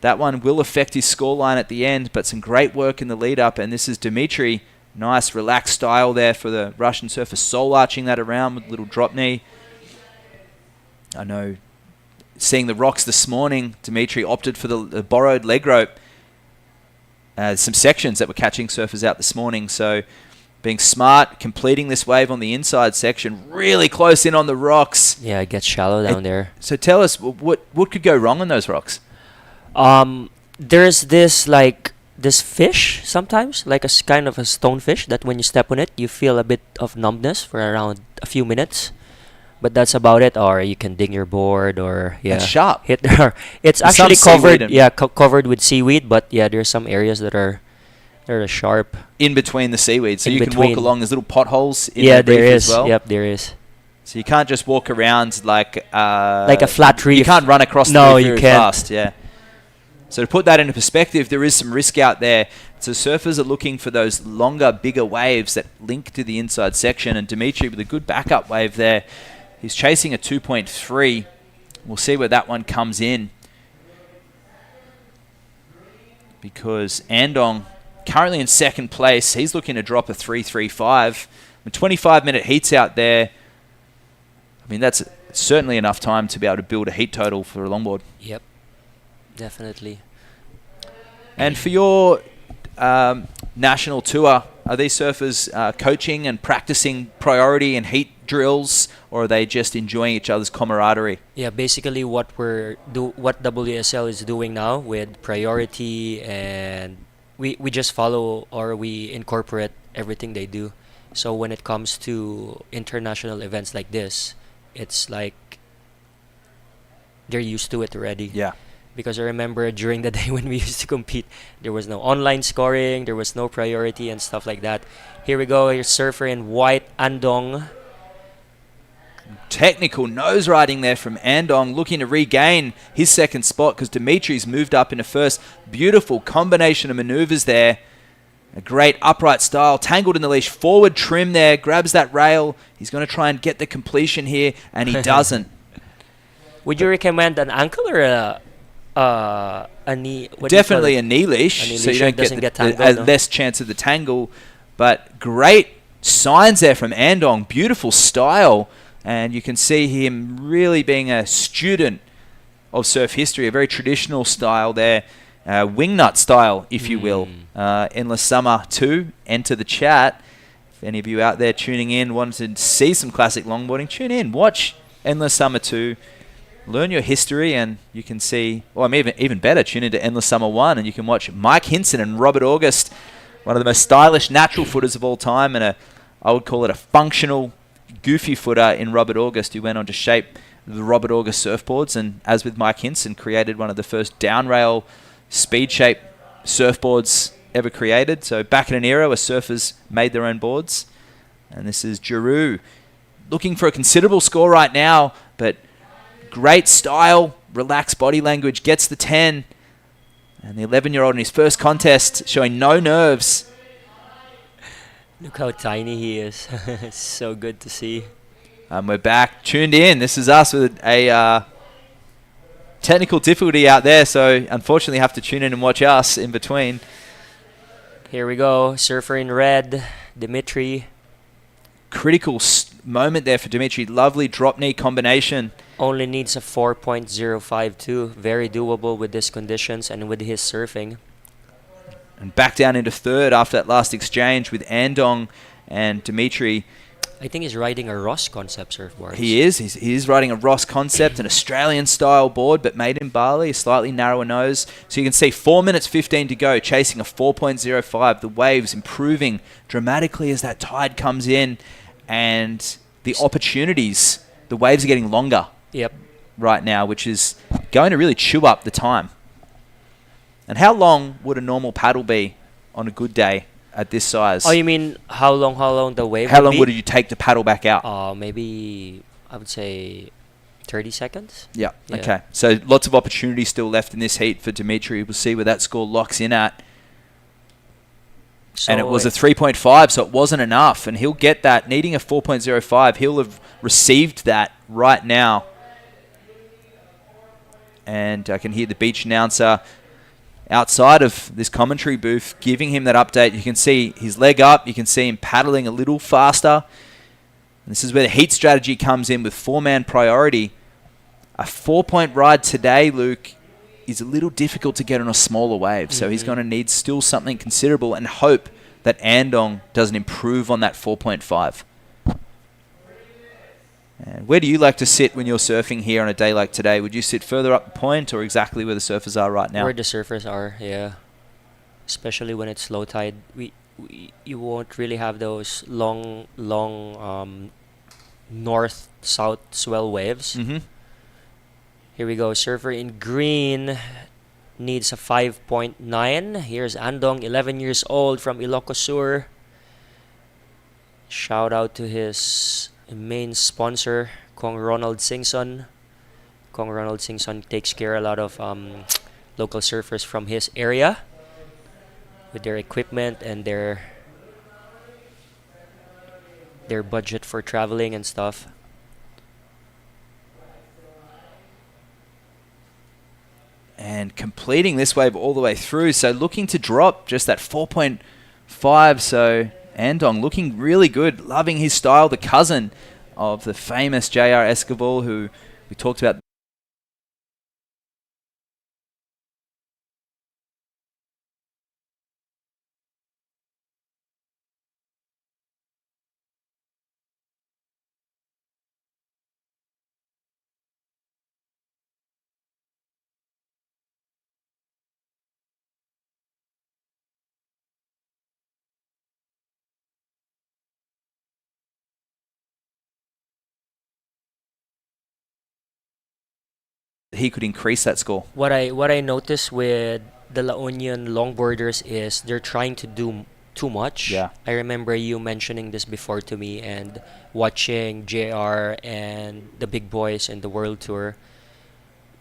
that one will affect his scoreline at the end, but some great work in the lead up. And this is Dimitri. Nice relaxed style there for the Russian surfer, soul arching that around with a little drop knee. I know, seeing the rocks this morning, Dimitri opted for the borrowed leg rope. Some sections that were catching surfers out this morning, so being smart, completing this wave on the inside section, really close in on the rocks. Yeah, it gets shallow down there. So tell us, what could go wrong on those rocks? There's this fish sometimes, like kind of a stonefish, that when you step on it, you feel a bit of numbness for around a few minutes. But that's about it. Or you can ding your board, or It's sharp. It's There's actually some covered. seaweed Yeah, covered with seaweed. But yeah, there's some areas that are sharp In between the seaweed, so In you can between. walk along. There's little potholes in yeah, the reef there is. as well. Yep, there is. So you can't just walk around like Like a flat reef. You can't run across the No, reef you very can't. fast. Yeah. So to put that into perspective, there is some risk out there. So surfers are looking for those longer, bigger waves that link to the inside section. And Dimitri with a good backup wave there. He's chasing a 2.3. We'll see where that one comes in. Because Andong, currently in second place, he's looking to drop a 3.35. 25-minute heats out there. I mean, that's certainly enough time to be able to build a heat total for a longboard. Yep, definitely. And for your national tour, are these surfers coaching and practicing priority and heat drills, or are they just enjoying each other's camaraderie? Yeah, basically what WSL is doing now with priority, and we just follow, or we incorporate everything they do. So when it comes to international events like this, it's like they're used to it already. Yeah. Because I remember during the day when we used to compete, there was no online scoring, there was no priority and stuff like that. Here we go, here's surfer in white, Andong. Technical nose riding there from Andong, looking to regain his second spot because Dimitri's moved up into first. Beautiful combination of maneuvers there. A great upright style, tangled in the leash, forward trim there, grabs that rail. He's going to try and get the completion here, and he doesn't. Would you recommend an ankle or a knee? Definitely a knee leash, A knee so you leash, don't it get doesn't the, get tangled, no? less chance of the tangle. But great signs there from Andong, beautiful style, and you can see him really being a student of surf history, a very traditional style there. Wingnut style, if you will. Endless Summer 2, enter the chat. If any of you out there tuning in wanted to see some classic longboarding, tune in, watch Endless Summer 2, learn your history, and you can see, well, I mean, even better, tune into Endless Summer 1, and you can watch Mike Hinson and Robert August, one of the most stylish natural footers of all time, and I would call it a functional, goofy footer in Robert August, who went on to shape the Robert August surfboards, and as with Mike Hinson, created one of the first down rail speed shape surfboards ever created. So back in an era where surfers made their own boards. And this is Giroux looking for a considerable score right now, but great style, relaxed body language, gets the 10. And the 11-year-old in his first contest showing no nerves. Look how tiny he is. It's so good to see. We're back, tuned in. This is us with a technical difficulty out there, so unfortunately have to tune in and watch us in between. Here we go. Surfer in red, Dimitri. Critical moment there for Dimitri. Lovely drop knee combination. Only needs a 4.052. Very doable with these conditions and with his surfing. And back down into third after that last exchange with Andong and Dimitri. I think he's riding a Ross concept surfboard. He is. He is riding a Ross concept, an Australian-style board, but made in Bali, a slightly narrower nose. So you can see 4 minutes 15 to go, chasing a 4.05. The waves improving dramatically as that tide comes in, and the opportunities, the waves are getting longer. Yep. Right now, which is going to really chew up the time. And how long would a normal paddle be on a good day at this size? Oh, you mean how long the wave How would long be? would you take to paddle back out? Maybe, I would say 30 seconds. Yeah. Yeah. Okay. So lots of opportunity still left in this heat for Dimitri. We'll see where that score locks in at. So And it was a 3.5, so it wasn't enough. And he'll get that. Needing a 4.05, he'll have received that right now. And I can hear the beach announcer outside of this commentary booth giving him that update. You can see his leg up. You can see him paddling a little faster. And this is where the heat strategy comes in with 4-man priority. A 4-point ride today, Luke, is a little difficult to get on a smaller wave. So he's going to need still something considerable and hope that Andong doesn't improve on that 4.5. And where do you like to sit when you're surfing here on a day like today? Would you sit further up the point or exactly where the surfers are right now? Where the surfers are, yeah. Especially when it's low tide. You won't really have those long north-south swell waves. Mm-hmm. Here we go. Surfer in green needs a 5.9. Here's Andong, 11 years old from Ilocos Sur. Shout out to his main sponsor, Kong Ronald Singson. Kong Ronald Singson takes care of a lot of local surfers from his area with their equipment and their budget for traveling and stuff. And completing this wave all the way through. So looking to drop just that 4.5. So Andong looking really good, loving his style, the cousin of the famous J.R. Esquivel, who we talked about. He could increase that score. What I noticed with the La Union longboarders is they're trying to do too much. Yeah. I remember you mentioning this before to me and watching JR and the big boys in the World Tour.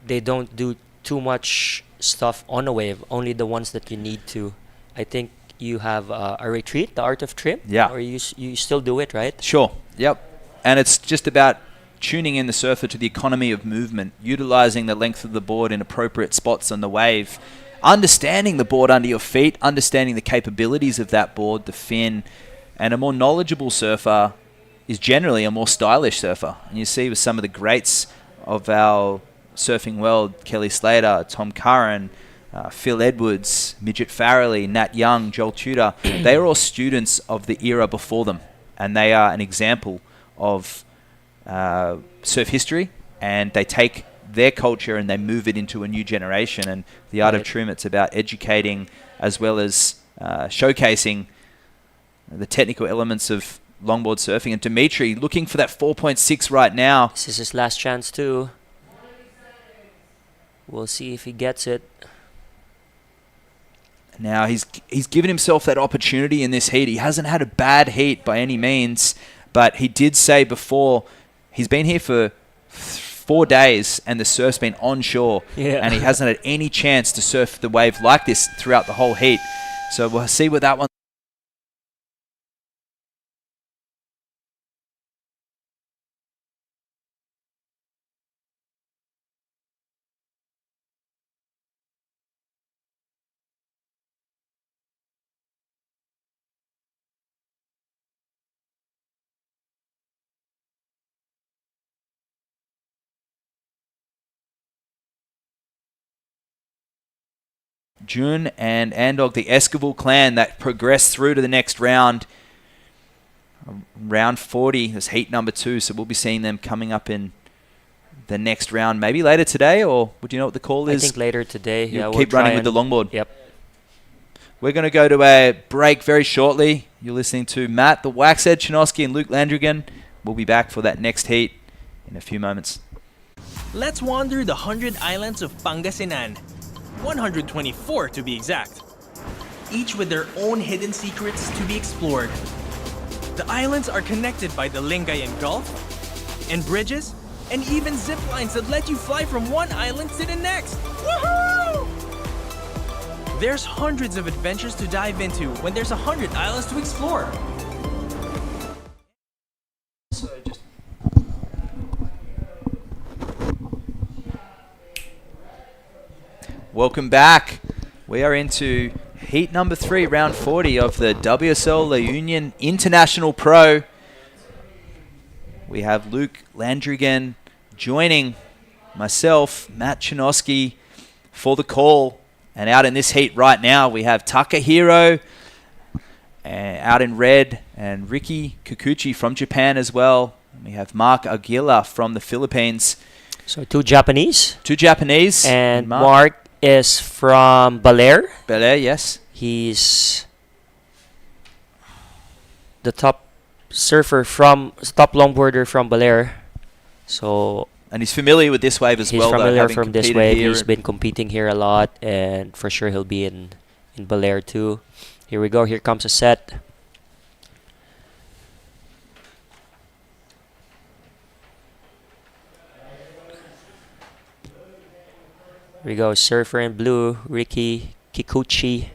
They don't do too much stuff on a wave, only the ones that you need to. I think you have a retreat, the art of trim. Yeah. Or you still do it, right? Sure. Yep. And it's just about tuning in the surfer to the economy of movement, utilizing the length of the board in appropriate spots on the wave, understanding the board under your feet, understanding the capabilities of that board, the fin, and a more knowledgeable surfer is generally a more stylish surfer. And you see with some of the greats of our surfing world, Kelly Slater, Tom Curran, Phil Edwards, Midget Farrelly, Nat Young, Joel Tudor, they are all students of the era before them, and they are an example of surf history, and they take their culture and they move it into a new generation. And the art of trim, it's about educating as well as showcasing the technical elements of longboard surfing. And Dimitri looking for that 4.6 right now. This is his last chance too. We'll see if he gets it. Now, he's given himself that opportunity in this heat. He hasn't had a bad heat by any means, but he did say before he's been here for 4 days and the surf's been onshore, and he hasn't had any chance to surf the wave like this throughout the whole heat. So we'll see what that one. Jun and Andog, the Esquivel clan that progressed through to the next round. Round 40 is heat number 2, so we'll be seeing them coming up in the next round. Maybe later today, or would you know what the call is? I think later today. You'll keep running with the longboard. Yep. We're going to go to a break very shortly. You're listening to Matt, the Waxhead, Chinosky, and Luke Landrigan. We'll be back for that next heat in a few moments. Let's wander the 100 islands of Pangasinan. 124 to be exact. Each with their own hidden secrets to be explored. The islands are connected by the Lingayen Gulf, and bridges, and even zip lines that let you fly from one island to the next. Woohoo! There's hundreds of adventures to dive into when there's 100 islands to explore. Welcome back. We are into heat number 3, round 40 of the WSL La Union International Pro. We have Luke Landrigan joining myself, Matt Chinosky, for the call. And out in this heat right now, we have Takahiro out in red and Ricky Kikuchi from Japan as well. And we have Mark Aguila from the Philippines. So 2 Japanese. 2 Japanese. And Mark is from Belair. Belair, yes. He's the top longboarder from Belair. So and he's familiar with this wave as well. He's familiar though, from this wave. He's been competing here a lot, and for sure he'll be in Belair too. Here we go. Here comes a set. Here we go, surfer in blue, Ricky Kikuchi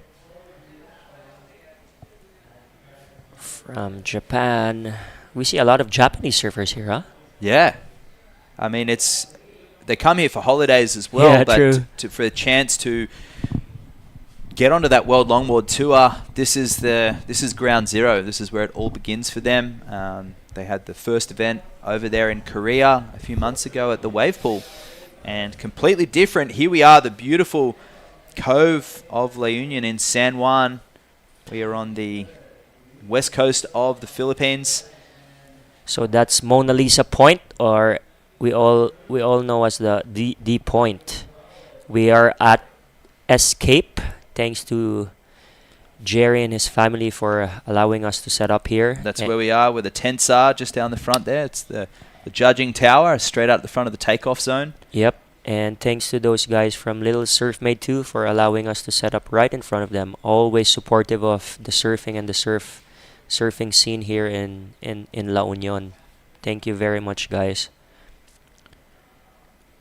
from Japan. We see a lot of Japanese surfers here, huh? Yeah. I mean, they come here for holidays as well, yeah, but true. For a chance to get onto that World Longboard Tour, this is ground zero. This is where it all begins for them. They had the first event over there in Korea a few months ago at the wave pool. And completely different. Here we are, the beautiful cove of La Union in San Juan. We are on the west coast of the Philippines. So that's Mona Lisa Point, or we all know as the Point. We are at Escape, thanks to Jerry and his family for allowing us to set up here. That's where we are, where the tents are, just down the front there. It's the judging tower, straight out the front of the takeoff zone. Yep, and thanks to those guys from Little Surf Made 2 for allowing us to set up right in front of them. Always supportive of the surfing and the surfing scene here in La Union. Thank you very much, guys.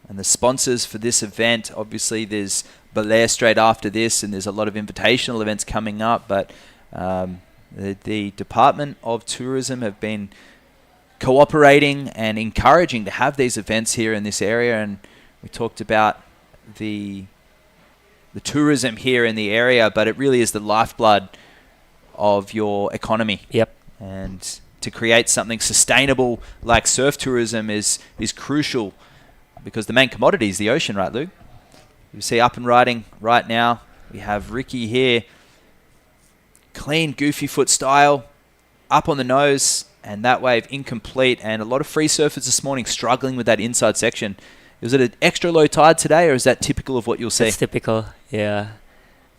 And the sponsors for this event, obviously there's Belair straight after this, and there's a lot of invitational events coming up, but the Department of Tourism have been cooperating and encouraging to have these events here in this area, and we talked about the tourism here in the area, but it really is the lifeblood of your economy. Yep. And to create something sustainable like surf tourism is crucial, because the main commodity is the ocean, right, Luke? You see up and riding right now, we have Ricky here, clean goofy foot style, up on the nose, and that wave incomplete, and a lot of free surfers this morning struggling with that inside section. Is it an extra low tide today, or is that typical of what you'll see? It's typical, yeah.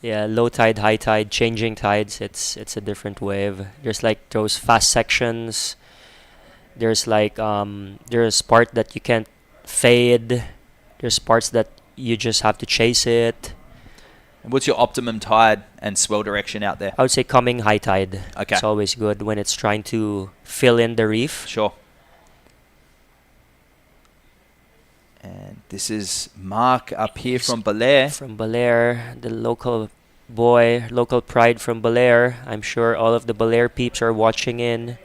Yeah, low tide, high tide, changing tides, it's a different wave. There's like those fast sections. There's like, there's part that you can't fade. There's parts that you just have to chase it. And what's your optimum tide and swell direction out there? I would say coming high tide. Okay. It's always good when it's trying to fill in the reef. Sure. And this is Mark up here from Belair. From Belair, the local boy, local pride from Belair. I'm sure all of the Belair peeps are watching in.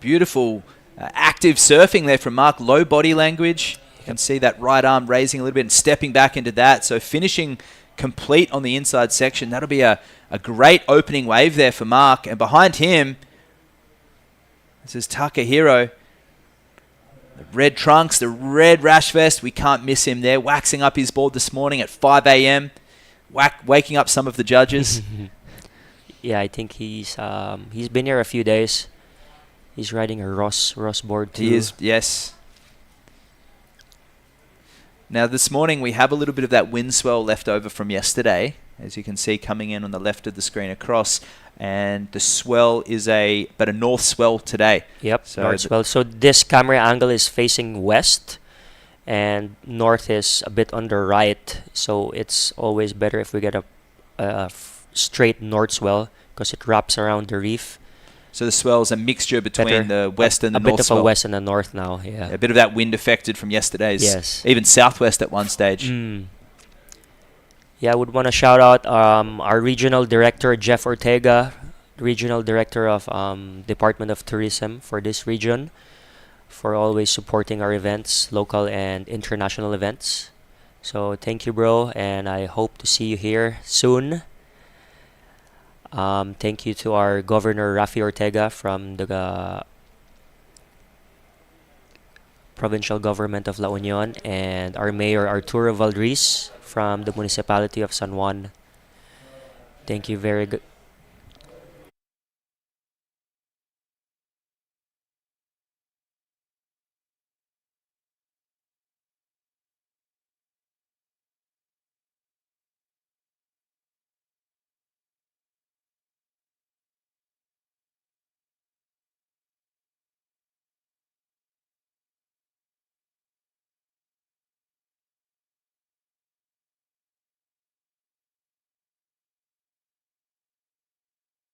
Beautiful, active surfing there from Mark. Low body language. You can see that right arm raising a little bit and stepping back into that. So finishing complete on the inside section. That'll be a great opening wave there for Mark. And behind him, this is Takahiro. The red trunks, the red rash vest. We can't miss him there. Waxing up his board this morning at 5 a.m. Waking up some of the judges. Yeah, I think he's been here a few days. He's riding a Ross board too. He is, yes. Now this morning we have a little bit of that wind swell left over from yesterday, as you can see coming in on the left of the screen across, and the swell is a north swell today. Yep, so north swell. So this camera angle is facing west, and north is a bit under right. So it's always better if we get a straight north swell because it wraps around the reef. So the swell is a mixture between the west and the north A bit swell. of a west and a north now, yeah. A bit of that wind affected from yesterday's. Yes. Even southwest at one stage. Yeah, I would want to shout out our regional director, Jeff Ortega, regional director of Department of Tourism for this region, for always supporting our events, local and international events. So thank you, bro, and I hope to see you here soon. Thank you to our Governor Rafi Ortega from the provincial government of La Union, and our Mayor Arturo Valdriz from the municipality of San Juan. Thank you very good.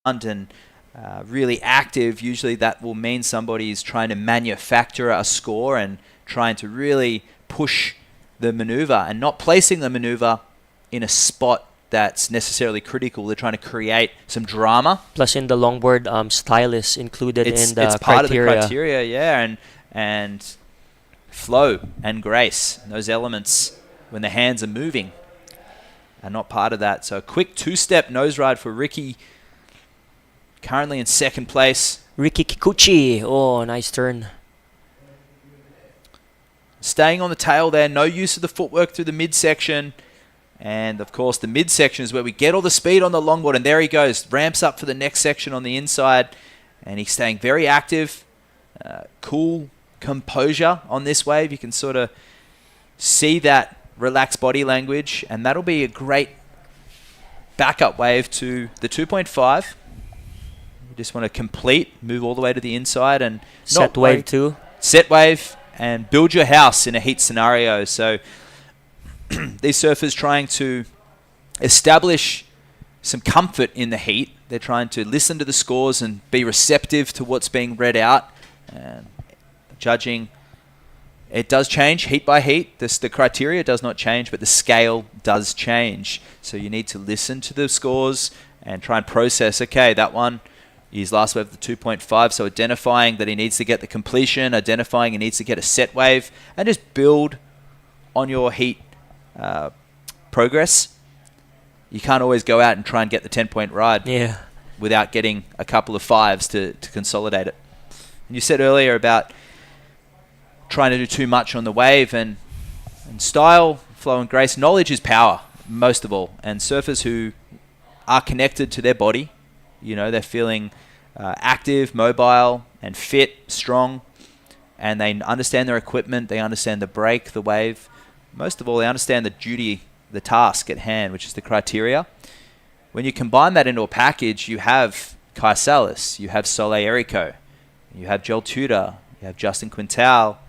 And really active. Usually that will mean somebody is trying to manufacture a score and trying to really push the maneuver and not placing the maneuver in a spot that's necessarily critical. They're trying to create some drama. Plus, in the longboard, style is included in the it's part of the criteria, yeah, and flow and grace. And those elements, when the hands are moving, are not part of that. So a quick two-step nose ride for Ricky. Currently in second place. Ricky Kikuchi. Oh, nice turn. Staying on the tail there. No use of the footwork through the midsection. And, of course, the midsection is where we get all the speed on the longboard. And there he goes. Ramps up for the next section on the inside. And he's staying very active. Cool composure on this wave. You can sort of see that relaxed body language. And that'll be a great backup wave to the 2.5. Just want to complete, move all the way to the inside and set wave too. Set wave and build your house in a heat scenario. So these surfers trying to establish some comfort in the heat. They're trying to listen to the scores and be receptive to what's being read out. And judging, it does change heat by heat. The criteria does not change, but the scale does change. So you need to listen to the scores and try and process, okay, that one, his last wave, the 2.5, so identifying that he needs to get the completion, identifying he needs to get a set wave, and just build on your heat progress. You can't always go out and try and get the 10-point ride without getting a couple of fives to consolidate it. And you said earlier about trying to do too much on the wave, and style, flow and grace. Knowledge is power, most of all. And surfers who are connected to their body, you know, they're feeling active, mobile, and fit, strong, and they understand their equipment, they understand the break, the wave. Most of all, they understand the duty, the task at hand, which is the criteria. When you combine that into a package, you have Kai Salas, you have Soleil Erico, you have Joel Tudor, you have Justin Quintal,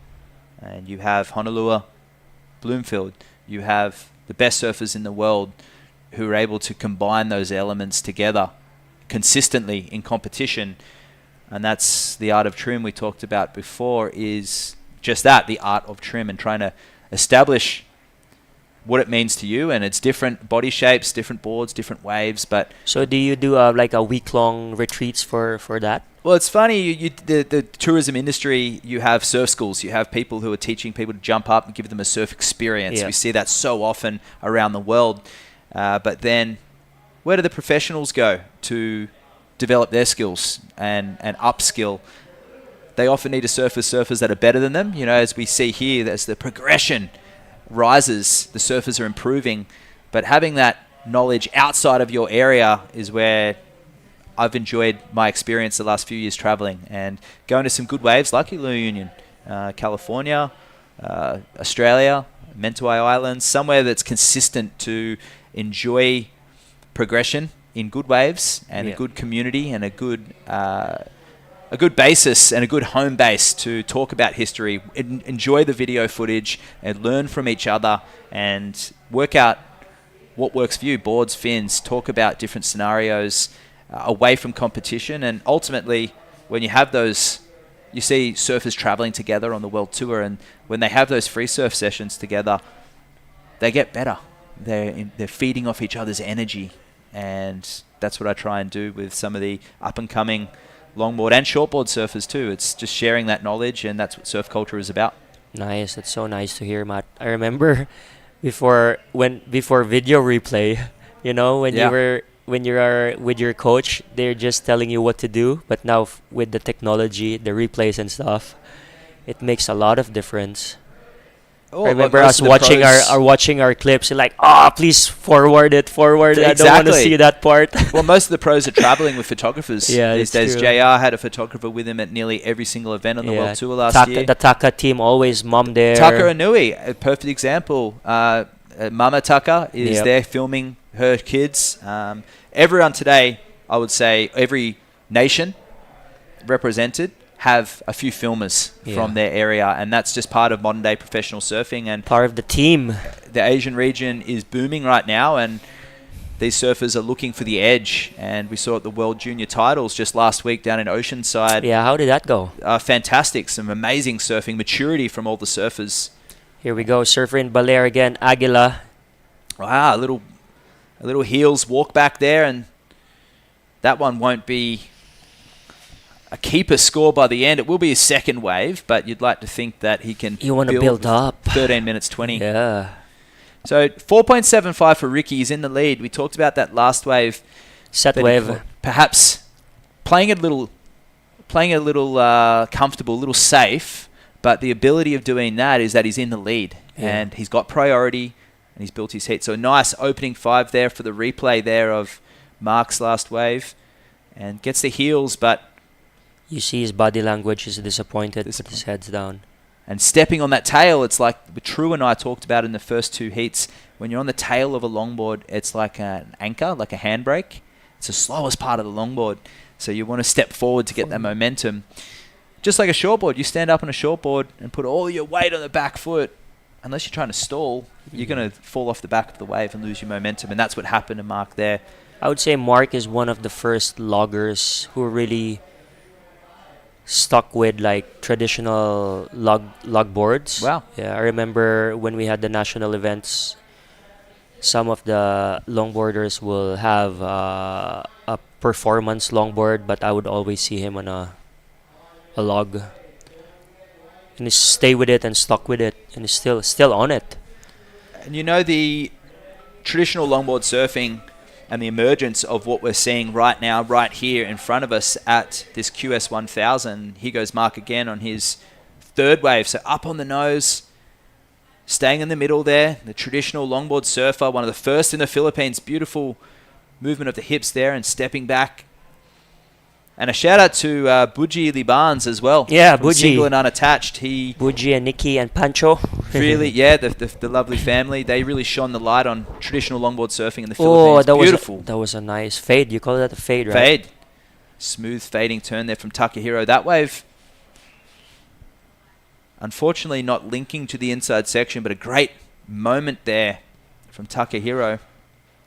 and you have Honolulu Bloomfield. you have the best surfers in the world who are able to combine those elements together consistently in competition. And that's the art of trim we talked about before, is just that, the art of trim, and trying to establish what it means to you. And it's different body shapes, different boards, different waves. But So do you do like a week-long retreats for that? well, it's funny, the tourism industry, you have surf schools, you have people who are teaching people to jump up and give them a surf experience. Yeah. We see that so often around the world. But then where do the professionals go to develop their skills and upskill? They often need to surf with surfers that are better than them. You know, as we see here, as the progression rises, the surfers are improving. But having that knowledge outside of your area is where I've enjoyed my experience the last few years traveling and going to some good waves like Ilo Union, California, Australia, Mentawai Islands, somewhere that's consistent to enjoy progression in good waves and a good community and a good basis and a good home base to talk about history, enjoy the video footage and learn from each other and work out what works for you, boards, fins, talk about different scenarios away from competition. And ultimately, when you have those, you see surfers traveling together on the world tour, and when they have those free surf sessions together, they get better. They're feeding off each other's energy, and that's what I try and do with some of the up-and-coming longboard and shortboard surfers too. It's just sharing that knowledge, and that's what surf culture is about. Nice. That's so nice to hear, Matt. I remember before video replay, you know, when you are with your coach, they're just telling you what to do. But now with the technology, the replays and stuff, it makes a lot of difference. Oh, I remember us watching our clips, and like, please forward it. I don't want to see that part. Well, most of the pros are traveling with photographers these days. True. JR had a photographer with him at nearly every single event on the World Tour last year. The Taka team always mom there. Taka Anui, a perfect example. Mama Taka is there filming her kids. Everyone today, I would say, every nation represented have a few filmers from their area, and that's just part of modern day professional surfing and part of the team. The Asian region is booming right now, and these surfers are looking for the edge, and we saw at the World Junior Titles just last week down in Oceanside. Yeah, how did that go? Fantastic. Some amazing surfing maturity from all the surfers. Here we go, surfer in Balear again, Aguila. Wow, a little heels walk back there, and that one won't be a keeper score by the end. It will be a second wave, but you'd like to think that he can. You want to build up. 13 minutes 20. Yeah. So 4.75 for Ricky. He's in the lead. We talked about that last wave. Set wave. Perhaps playing a little comfortable, a little safe, but the ability of doing that is that he's in the lead and he's got priority and he's built his heat. So nice opening 5 there for the replay there of Mark's last wave, and gets the heels, but you see his body language is disappointed. Put his head's down. And stepping on that tail, it's like True and I talked about in the first 2 heats. When you're on the tail of a longboard, it's like an anchor, like a handbrake. It's the slowest part of the longboard. So you want to step forward to get that momentum. Just like a shortboard, you stand up on a shortboard and put all your weight on the back foot. Unless you're trying to stall, you're going to fall off the back of the wave and lose your momentum. And that's what happened to Mark there. I would say Mark is one of the first loggers who really stuck with like traditional log boards. Wow. Yeah, I remember when we had the national events, some of the longboarders will have a performance longboard, but I would always see him on a log. And he stay with it and stuck with it, and he's still on it. And you know, the traditional longboard surfing and the emergence of what we're seeing right now, right here in front of us at this QS 1000. Here goes Mark again on his 3rd wave. So up on the nose, staying in the middle there. The traditional longboard surfer, one of the first in the Philippines. Beautiful movement of the hips there and stepping back. And a shout out to Buji Libans as well. Yeah, Buji. Single and unattached. Buji and Nikki and Pancho. Really, the lovely family. They really shone the light on traditional longboard surfing in the Philippines. That beautiful. That was a nice fade. You call that a fade, right? Fade. Smooth fading turn there from Takahiro. That wave, unfortunately, not linking to the inside section, but a great moment there from Takahiro.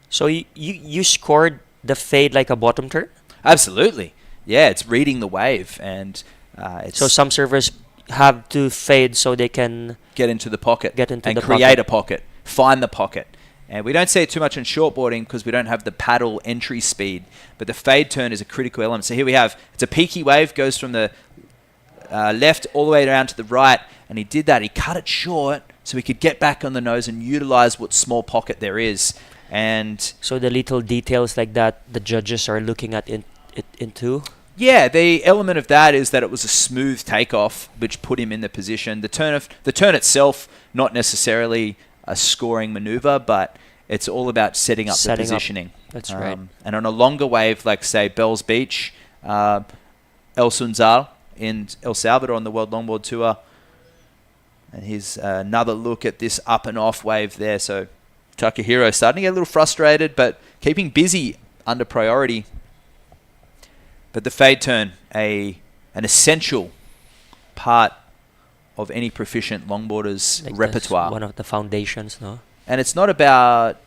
So you scored the fade like a bottom turn? Absolutely. Yeah, it's reading the wave, and it's So some servers have to fade so they can get into the pocket and create a pocket, find the pocket. And we don't see it too much in shortboarding because we don't have the paddle entry speed, but the fade turn is a critical element. So here we have, it's a peaky wave, goes from the left all the way down to the right, and he did that. He cut it short so he could get back on the nose and utilize what small pocket there is. And so the little details like that the judges are looking at into. Yeah, the element of that is that it was a smooth takeoff, which put him in the position. The turn itself, not necessarily a scoring maneuver, but it's all about setting up the positioning. That's right. And on a longer wave, like say Bells Beach, El Sunzal in El Salvador on the World Longboard Tour, and here's another look at this up and off wave there. So Takahiro starting to get a little frustrated, but keeping busy under priority. But the fade turn, an essential part of any proficient longboarder's repertoire. One of the foundations, no? And it's not about,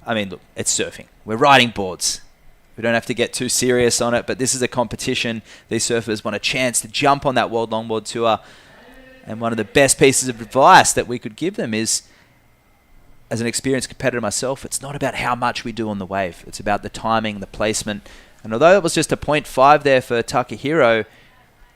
I mean, look, it's surfing. We're riding boards. We don't have to get too serious on it, but this is a competition. These surfers want a chance to jump on that World Longboard Tour. And one of the best pieces of advice that we could give them is, as an experienced competitor myself, it's not about how much we do on the wave. It's about the timing, the placement. And although it was just a 0.5 there for Takahiro,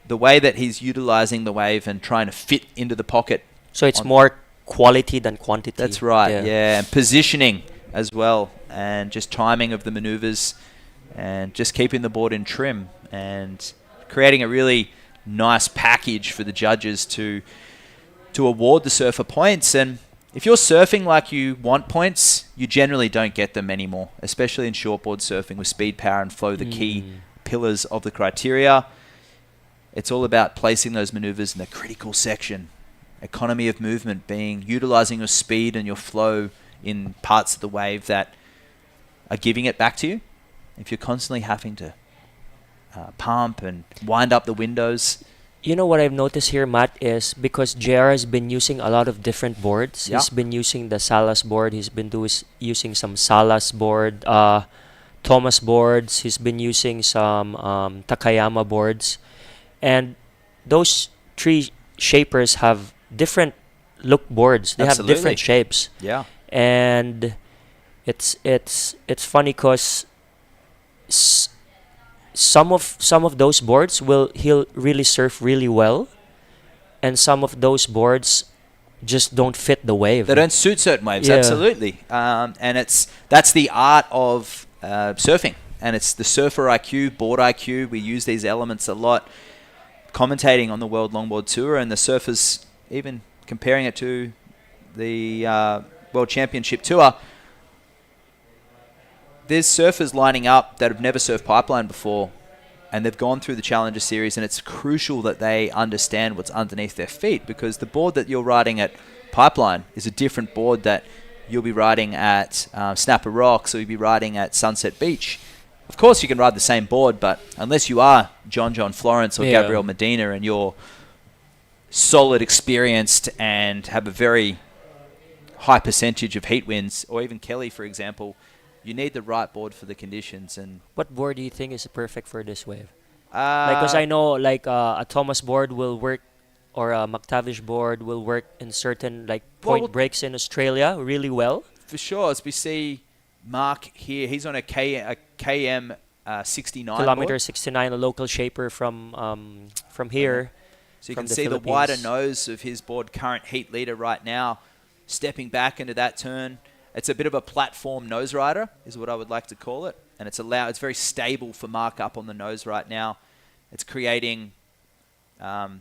the way that he's utilizing the wave and trying to fit into the pocket. So it's more quality than quantity. That's right, yeah. And positioning as well, and just timing of the maneuvers, and just keeping the board in trim, and creating a really nice package for the judges to award the surfer points. And if you're surfing like you want points, you generally don't get them anymore, especially in shortboard surfing with speed, power, and flow, the key pillars of the criteria. It's all about placing those maneuvers in the critical section. Economy of movement being utilizing your speed and your flow in parts of the wave that are giving it back to you. If you're constantly having to pump and wind up the windows. You know what I've noticed here, Matt, is because JR has been using a lot of different boards. Yeah. He's been using the Salas board. He's been using some Salas board, Thomas boards. He's been using some Takayama boards. And those three shapers have different look boards. They Absolutely. have different shapes. Yeah. And it's funny because some of those boards he'll really surf really well, and some of those boards just don't fit the wave. They don't suit certain waves, Yeah. absolutely. And that's the art of surfing, and it's the surfer IQ, board IQ. We use these elements a lot commentating on the World Longboard Tour, and the surfers, even comparing it to the World Championship Tour, there's surfers lining up that have never surfed pipeline before, and they've gone through the Challenger Series, and it's crucial that they understand what's underneath their feet, because the board that you're riding at pipeline is a different board that you'll be riding at Snapper Rocks, or you'll be riding at Sunset Beach. Of course, you can ride the same board, but unless you are John Florence or Gabriel Medina and you're solid, experienced, and have a very high percentage of heat wins, or even Kelly, for example, you need the right board for the conditions. And What board do you think is perfect for this wave? Because I know a Thomas board will work, or a McTavish board will work in certain point breaks in Australia really well. For sure, as we see Mark here, he's on a KM 69 Kilometer board. 69, a local shaper from here. So you from can the see the Philippines. wider nose of his board, current heat leader right now, stepping back into that turn. It's a bit of a platform nose rider, is what I would like to call it. And it's very stable for Mark up on the nose right now. It's creating, it's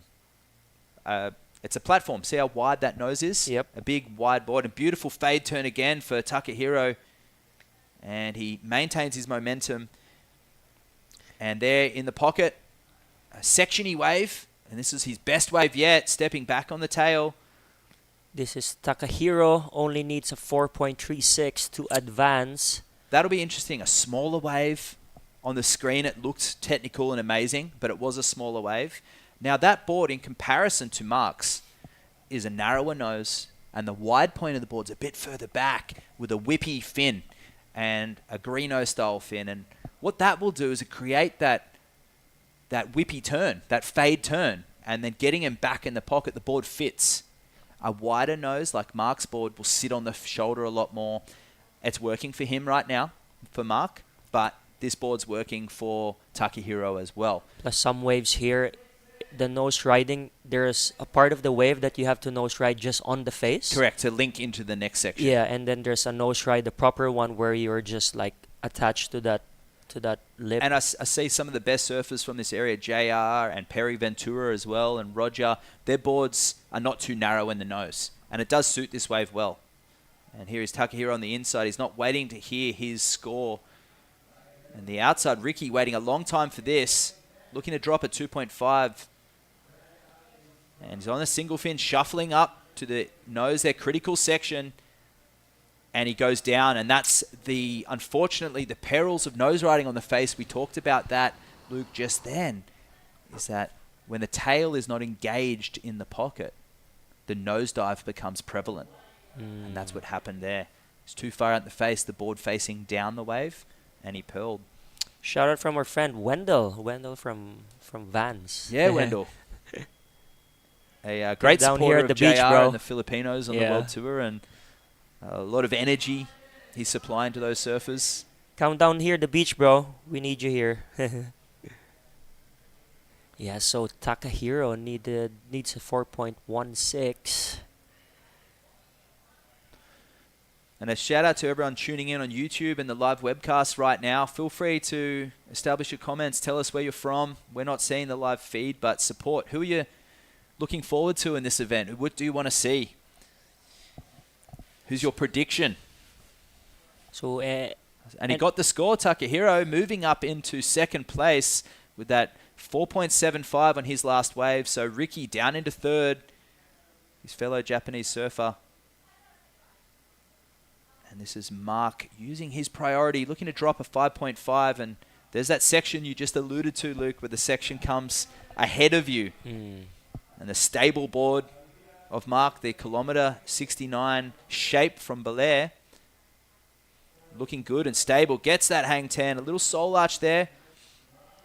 a platform. See how wide that nose is? Yep. A big, wide board. And beautiful fade turn again for Takahiro. And he maintains his momentum. And there in the pocket, a sectiony wave. And this is his best wave yet, stepping back on the tail. This is Takahiro, only needs a 4.36 to advance. That'll be interesting. A smaller wave. On the screen, it looked technical and amazing, but it was a smaller wave. Now, that board, in comparison to Mark's, is a narrower nose, and the wide point of the board's a bit further back with a whippy fin and a greeno style fin. And what that will do is it create that whippy turn, that fade turn, and then getting him back in the pocket, the board fits. A wider nose like Mark's board will sit on the shoulder a lot more. It's working for him right now, for Mark, but this board's working for Takahiro as well. Plus some waves here, the nose riding, there's a part of the wave that you have to nose ride just on the face. Correct, to link into the next section. Yeah, and then there's a nose ride, the proper one where you're just like attached to that lip. And I see some of the best surfers from this area, JR and Perry Ventura as well, and Roger, their boards are not too narrow in the nose. And it does suit this wave well. And here is Takahiro on the inside. He's not waiting to hear his score. And the outside, Ricky, waiting a long time for this. Looking to drop at 2.5. And he's on a single fin, shuffling up to the nose, their critical section. And he goes down, and that's unfortunately, the perils of nose riding on the face. We talked about that, Luke, just then, is that when the tail is not engaged in the pocket, the nosedive becomes prevalent. And that's what happened there. He's too far out in the face, the board facing down the wave, and he pearled. Shout out from our friend Wendell from Vans. Yeah, Wendell. A great down supporter here at of the JR beach, bro. and the Filipinos on the World Tour, and a lot of energy he's supplying to those surfers. Come down here, the beach, bro. We need you here. Yeah, so Takahiro needs a 4.16. And a shout out to everyone tuning in on YouTube and the live webcast right now. Feel free to establish your comments. Tell us where you're from. We're not seeing the live feed, but support. Who are you looking forward to in this event? What do you want to see? Who's your prediction? So, And he got the score, Takahiro, moving up into second place with that 4.75 on his last wave. So Ricky down into third, his fellow Japanese surfer. And this is Mark using his priority, looking to drop a 5.5. And there's that section you just alluded to, Luke, where the section comes ahead of you. And the stable board of Mark, the kilometer 69 shape from Belair, looking good and stable. Gets that hang 10, a little soul arch there.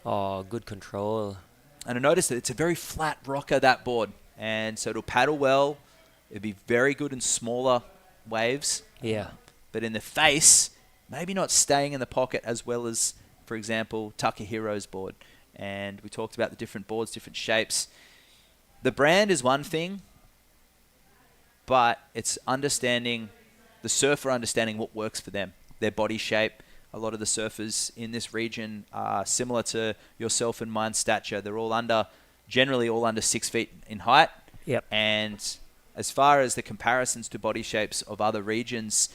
oh, good control. And I noticed that it's a very flat rocker, that board. And so it'll paddle well. It'll be very good in smaller waves. Yeah. But in the face, maybe not staying in the pocket as well as, for example, Takahiro's board. And we talked about the different boards, different shapes. The brand is one thing, but it's understanding, the surfer understanding what works for them, their body shape. A lot of the surfers in this region are similar to yourself and mine stature. They're generally all under 6 feet in height. Yep. And as far as the comparisons to body shapes of other regions,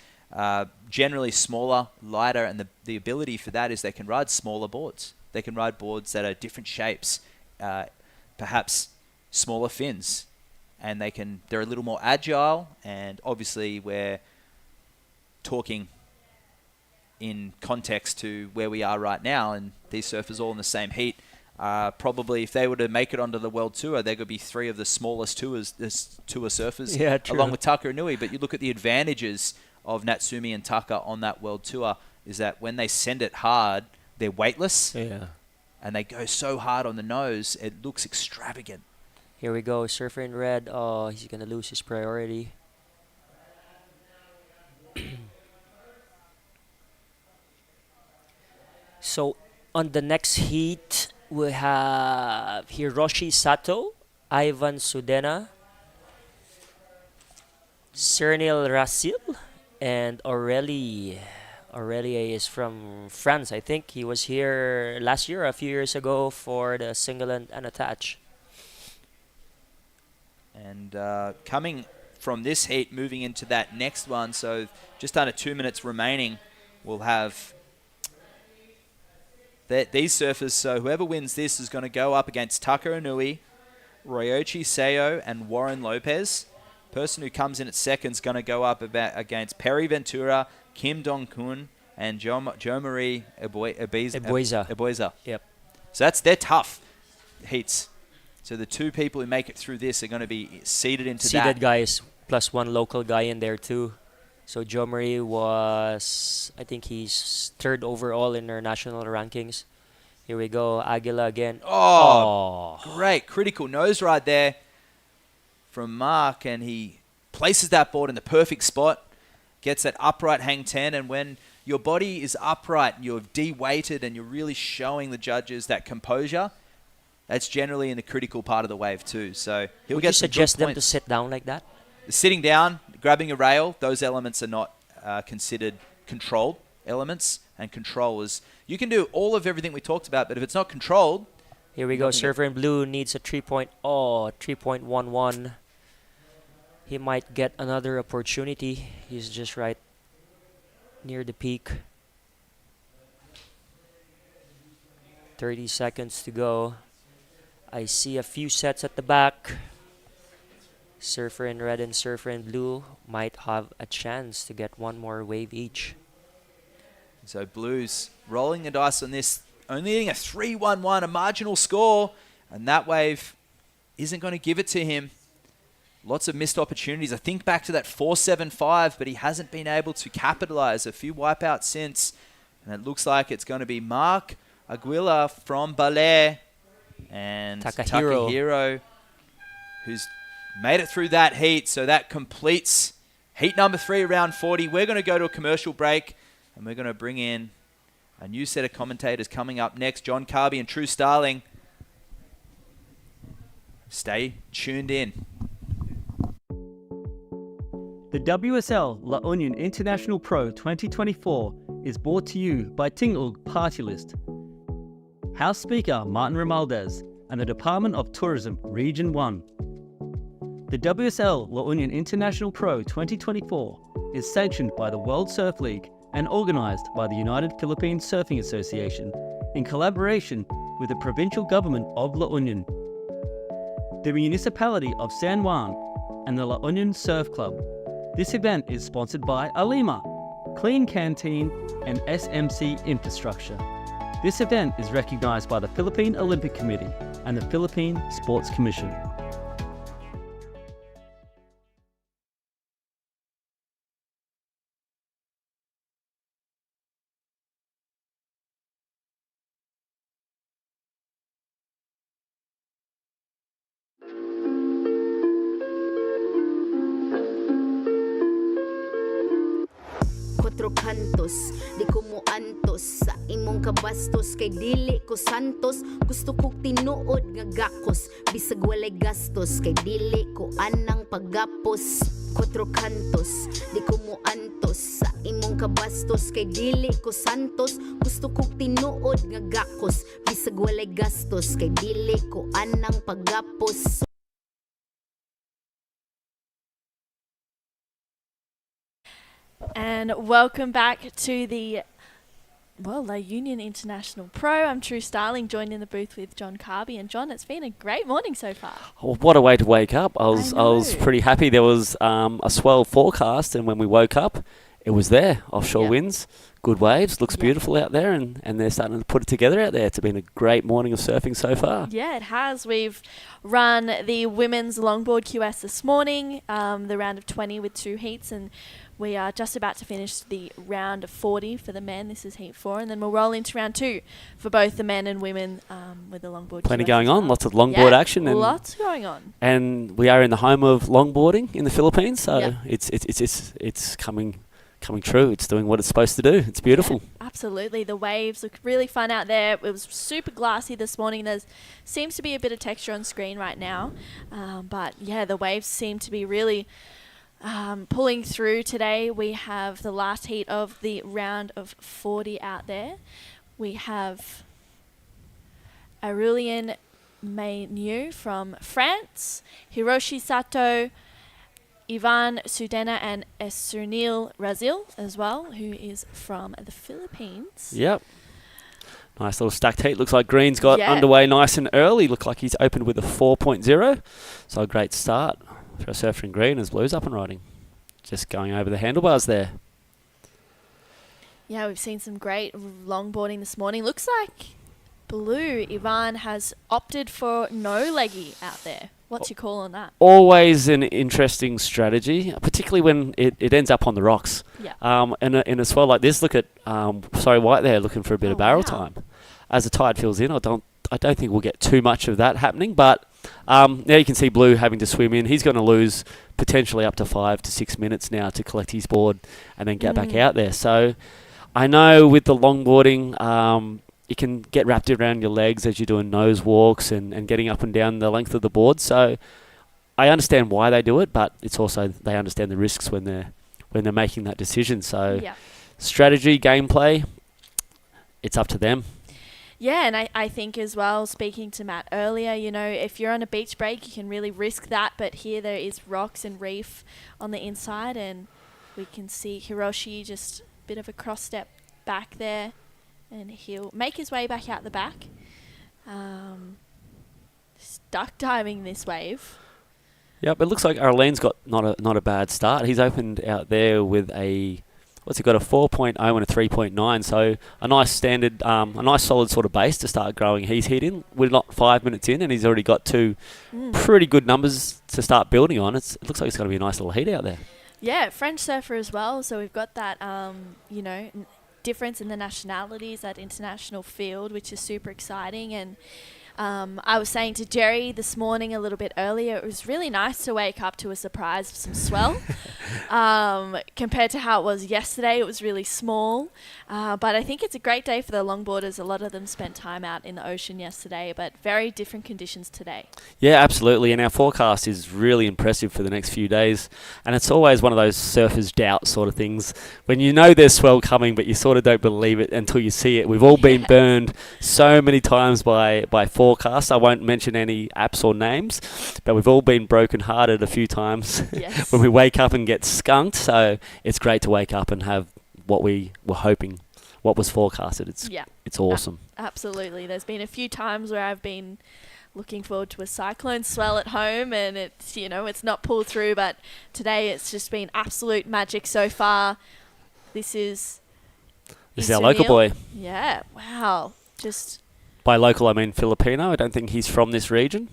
generally smaller, lighter, and the ability for that is they can ride smaller boards. They can ride boards that are different shapes, perhaps smaller fins, and they're a little more agile. And obviously we're talking in context to where we are right now, and these surfers all in the same heat. Probably if they were to make it onto the World Tour, there could be three of the smallest tour surfers, Yeah, true. along with Taka Inui. But you look at the advantages of Natsumi and Taka on that World Tour is that when they send it hard, they're weightless, Yeah. and they go so hard on the nose, it looks extravagant. Here we go. Surfer in red. Oh, he's going to lose his priority. So, on the next heat, we have Hiroshi Sato, Ivan Sudena, Cernil Rasil, and Aurelie. Aurelie is from France, I think. He was here last year, a few years ago, for the single and unattached. And coming from this heat, moving into that next one, so just under 2 minutes remaining, we'll have these surfers. So whoever wins this is going to go up against Taka Inui, Ryoichi Seo, and Warren Lopez. Person who comes in at second is going to go up against Perry Ventura, Kim Dong-kun, and Jo-Marie Eboiza. Yep. So they're tough heats. So the two people who make it through this are going to be seeded into that. Seeded guys. plus one local guy in there too. So Joe Marie was, I think he's third overall in our national rankings. Here we go, Aguila again. Oh, great critical nose right there from Mark, and he places that board in the perfect spot, gets that upright hang 10, and when your body is upright, you're de-weighted, and you're really showing the judges that composure, that's generally in the critical part of the wave too. So he'll Would get you some good suggest them to points. sit down like that? Sitting down, grabbing a rail, those elements are not considered controlled elements, and control is, you can do all of everything we talked about, but if it's not controlled. Here we go, server in blue needs a 3.11. He might get another opportunity. He's just right near the peak. 30 seconds to go. I see a few sets at the back. Surfer in red and surfer in blue might have a chance to get one more wave each. So Blues rolling the dice on this, only needing a 3-1-1, a marginal score, and that wave isn't going to give it to him. Lots of missed opportunities. I think back to that 4-7-5, but he hasn't been able to capitalize. A few wipeouts since, and it looks like it's going to be Mark Aguila from Bale and Takahiro, who's made it through that heat. So that completes heat number 3, round 40. We're going to go to a commercial break, and we're going to bring in a new set of commentators coming up next. John Carby and True Starling. Stay tuned in. The WSL La Union International Pro 2024 is brought to you by Tingog Partylist, House Speaker Martin Romualdez, and the Department of Tourism Region 1. The WSL La Union International Pro 2024 is sanctioned by the World Surf League and organized by the United Philippine Surfing Association in collaboration with the provincial government of La Union, the municipality of San Juan, and the La Union Surf Club. This event is sponsored by Alima, Clean Canteen, and SMC Infrastructure. This event is recognized by the Philippine Olympic Committee and the Philippine Sports Commission. Quatro kantos, di ko mo antos sa imong kabastos, kay dili ko santos. Gusto kong tinuod nga gakos, bisag walay gastos, kay dili ko anang paggapos. Quatro kantos, di ko mo antos sa imong kabastos, kay dili ko santos. Gusto kong tinuod nga gakos, bisag walay gastos, kay dili ko anang paggapos. And welcome back to the La Union International Pro. I'm True Starling, joined in the booth with John Carby. And John, it's been a great morning so far. Oh, what a way to wake up. I was pretty happy. There was a swell forecast, and when we woke up, it was there. Offshore winds, good waves, looks beautiful out there, and they're starting to put it together out there. It's been a great morning of surfing so far. Yeah, it has. We've run the women's longboard QS this morning, the round of 20 with 2 heats, and we are just about to finish the round of 40 for the men. This is heat 4, and then we'll roll into round 2 for both the men and women with the longboard. Plenty going on, lots of longboard action, and lots going on. And we are in the home of longboarding in the Philippines, so it's coming true. It's doing what it's supposed to do. It's beautiful. Yeah, absolutely. The waves look really fun out there. It was super glassy this morning. There seems to be a bit of texture on screen right now, but yeah, the waves seem to be really pulling through today. We have the last heat of the round of 40 out there. We have Aurelien Maynew from France, Hiroshi Sato, Ivan Sudena, and Esernil Razil as well, who is from the Philippines. Yep. Nice little stacked heat. Looks like Green's got underway nice and early. Look like he's opened with a 4.0. So a great start for a surfer in Green as Blue's up and riding. Just going over the handlebars there. Yeah, we've seen some great longboarding this morning. Looks like Blue, Ivan, has opted for no leggy out there. What's your call on that? Always an interesting strategy, particularly when it ends up on the rocks. Yeah. In a swell like this, look at White there looking for a bit of barrel time. As the tide fills in, I don't think we'll get too much of that happening. But now you can see Blue having to swim in. He's going to lose potentially up to 5 to 6 minutes now to collect his board and then get back out there. So I know with the longboarding, you can get wrapped around your legs as you're doing nose walks and getting up and down the length of the board. So I understand why they do it, but it's also they understand the risks when they're making that decision. So strategy, gameplay, it's up to them. Yeah, and I think as well, speaking to Matt earlier, you know, if you're on a beach break, you can really risk that. But here there is rocks and reef on the inside, and we can see Hiroshi just a bit of a cross step back there. And he'll make his way back out the back. Duck diving this wave. Yep, it looks like Arlene's got not a bad start. He's opened out there with a 4.0 and a 3.9. So a nice standard, a nice solid sort of base to start growing his heat in. We're not 5 minutes in, and he's already got 2 pretty good numbers to start building on. It looks like it's going to be a nice little heat out there. Yeah, French surfer as well. So we've got that, difference in the nationalities, that international field, which is super exciting. And I was saying to Jerry this morning a little bit earlier, it was really nice to wake up to a surprise of some swell. Compared to how it was yesterday, it was really small. But I think it's a great day for the longboarders. A lot of them spent time out in the ocean yesterday, but very different conditions today. Yeah, absolutely. And our forecast is really impressive for the next few days. And it's always one of those surfers' doubt sort of things. When you know there's swell coming, but you sort of don't believe it until you see it. We've all been burned so many times by forecasts. I won't mention any apps or names, but we've all been broken-hearted a few times when we wake up and get skunked. So it's great to wake up and have what we were hoping, what was forecasted. It's awesome. Absolutely. There's been a few times where I've been looking forward to a cyclone swell at home, and it's not pulled through, but today it's just been absolute magic so far. This is our local boy. Yeah. Wow. Just by local, I mean Filipino. I don't think he's from this region.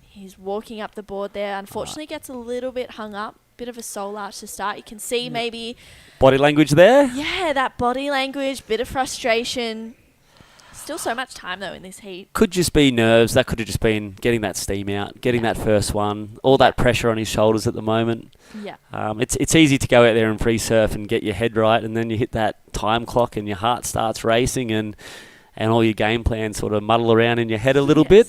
He's walking up the board there. Unfortunately, gets a little bit hung up. Bit of a soul arch to start. You can see maybe body language there. Yeah, that body language. Bit of frustration. Still so much time though in this heat. Could just be nerves. That could have just been getting that steam out, getting that first one. All that pressure on his shoulders at the moment. Yeah. It's easy to go out there and free surf and get your head right, and then you hit that time clock and your heart starts racing and all your game plans sort of muddle around in your head a little bit.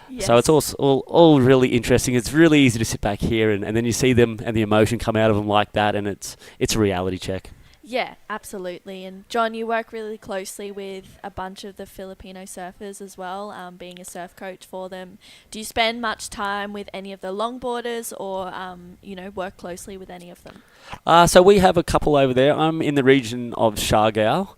Yes. So it's all really interesting. It's really easy to sit back here and then you see them and the emotion come out of them like that, and it's a reality check. Yeah, absolutely. And John, you work really closely with a bunch of the Filipino surfers as well, being a surf coach for them. Do you spend much time with any of the longboarders or, work closely with any of them? So we have a couple over there. I'm in the region of Siargao.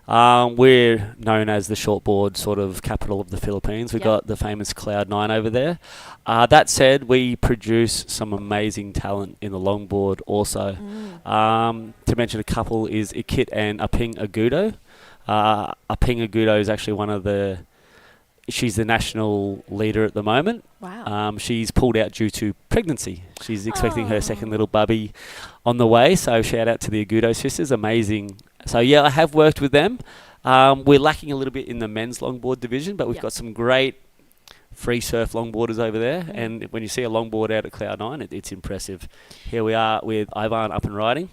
We're known as the shortboard sort of capital of the Philippines. We've got the famous Cloud9 over there. That said, we produce some amazing talent in the longboard also. To mention a couple is Ikit and Aping Agudo. Aping Agudo is actually she's the national leader at the moment. Wow. She's pulled out due to pregnancy. She's expecting her second little bubby on the way. So shout out to the Agudo sisters. Amazing. So yeah, I have worked with them. We're lacking a little bit in the men's longboard division, but we've got some great free surf longboarders over there. And when you see a longboard out at Cloud9, it's impressive. Here we are with Ivan up and riding.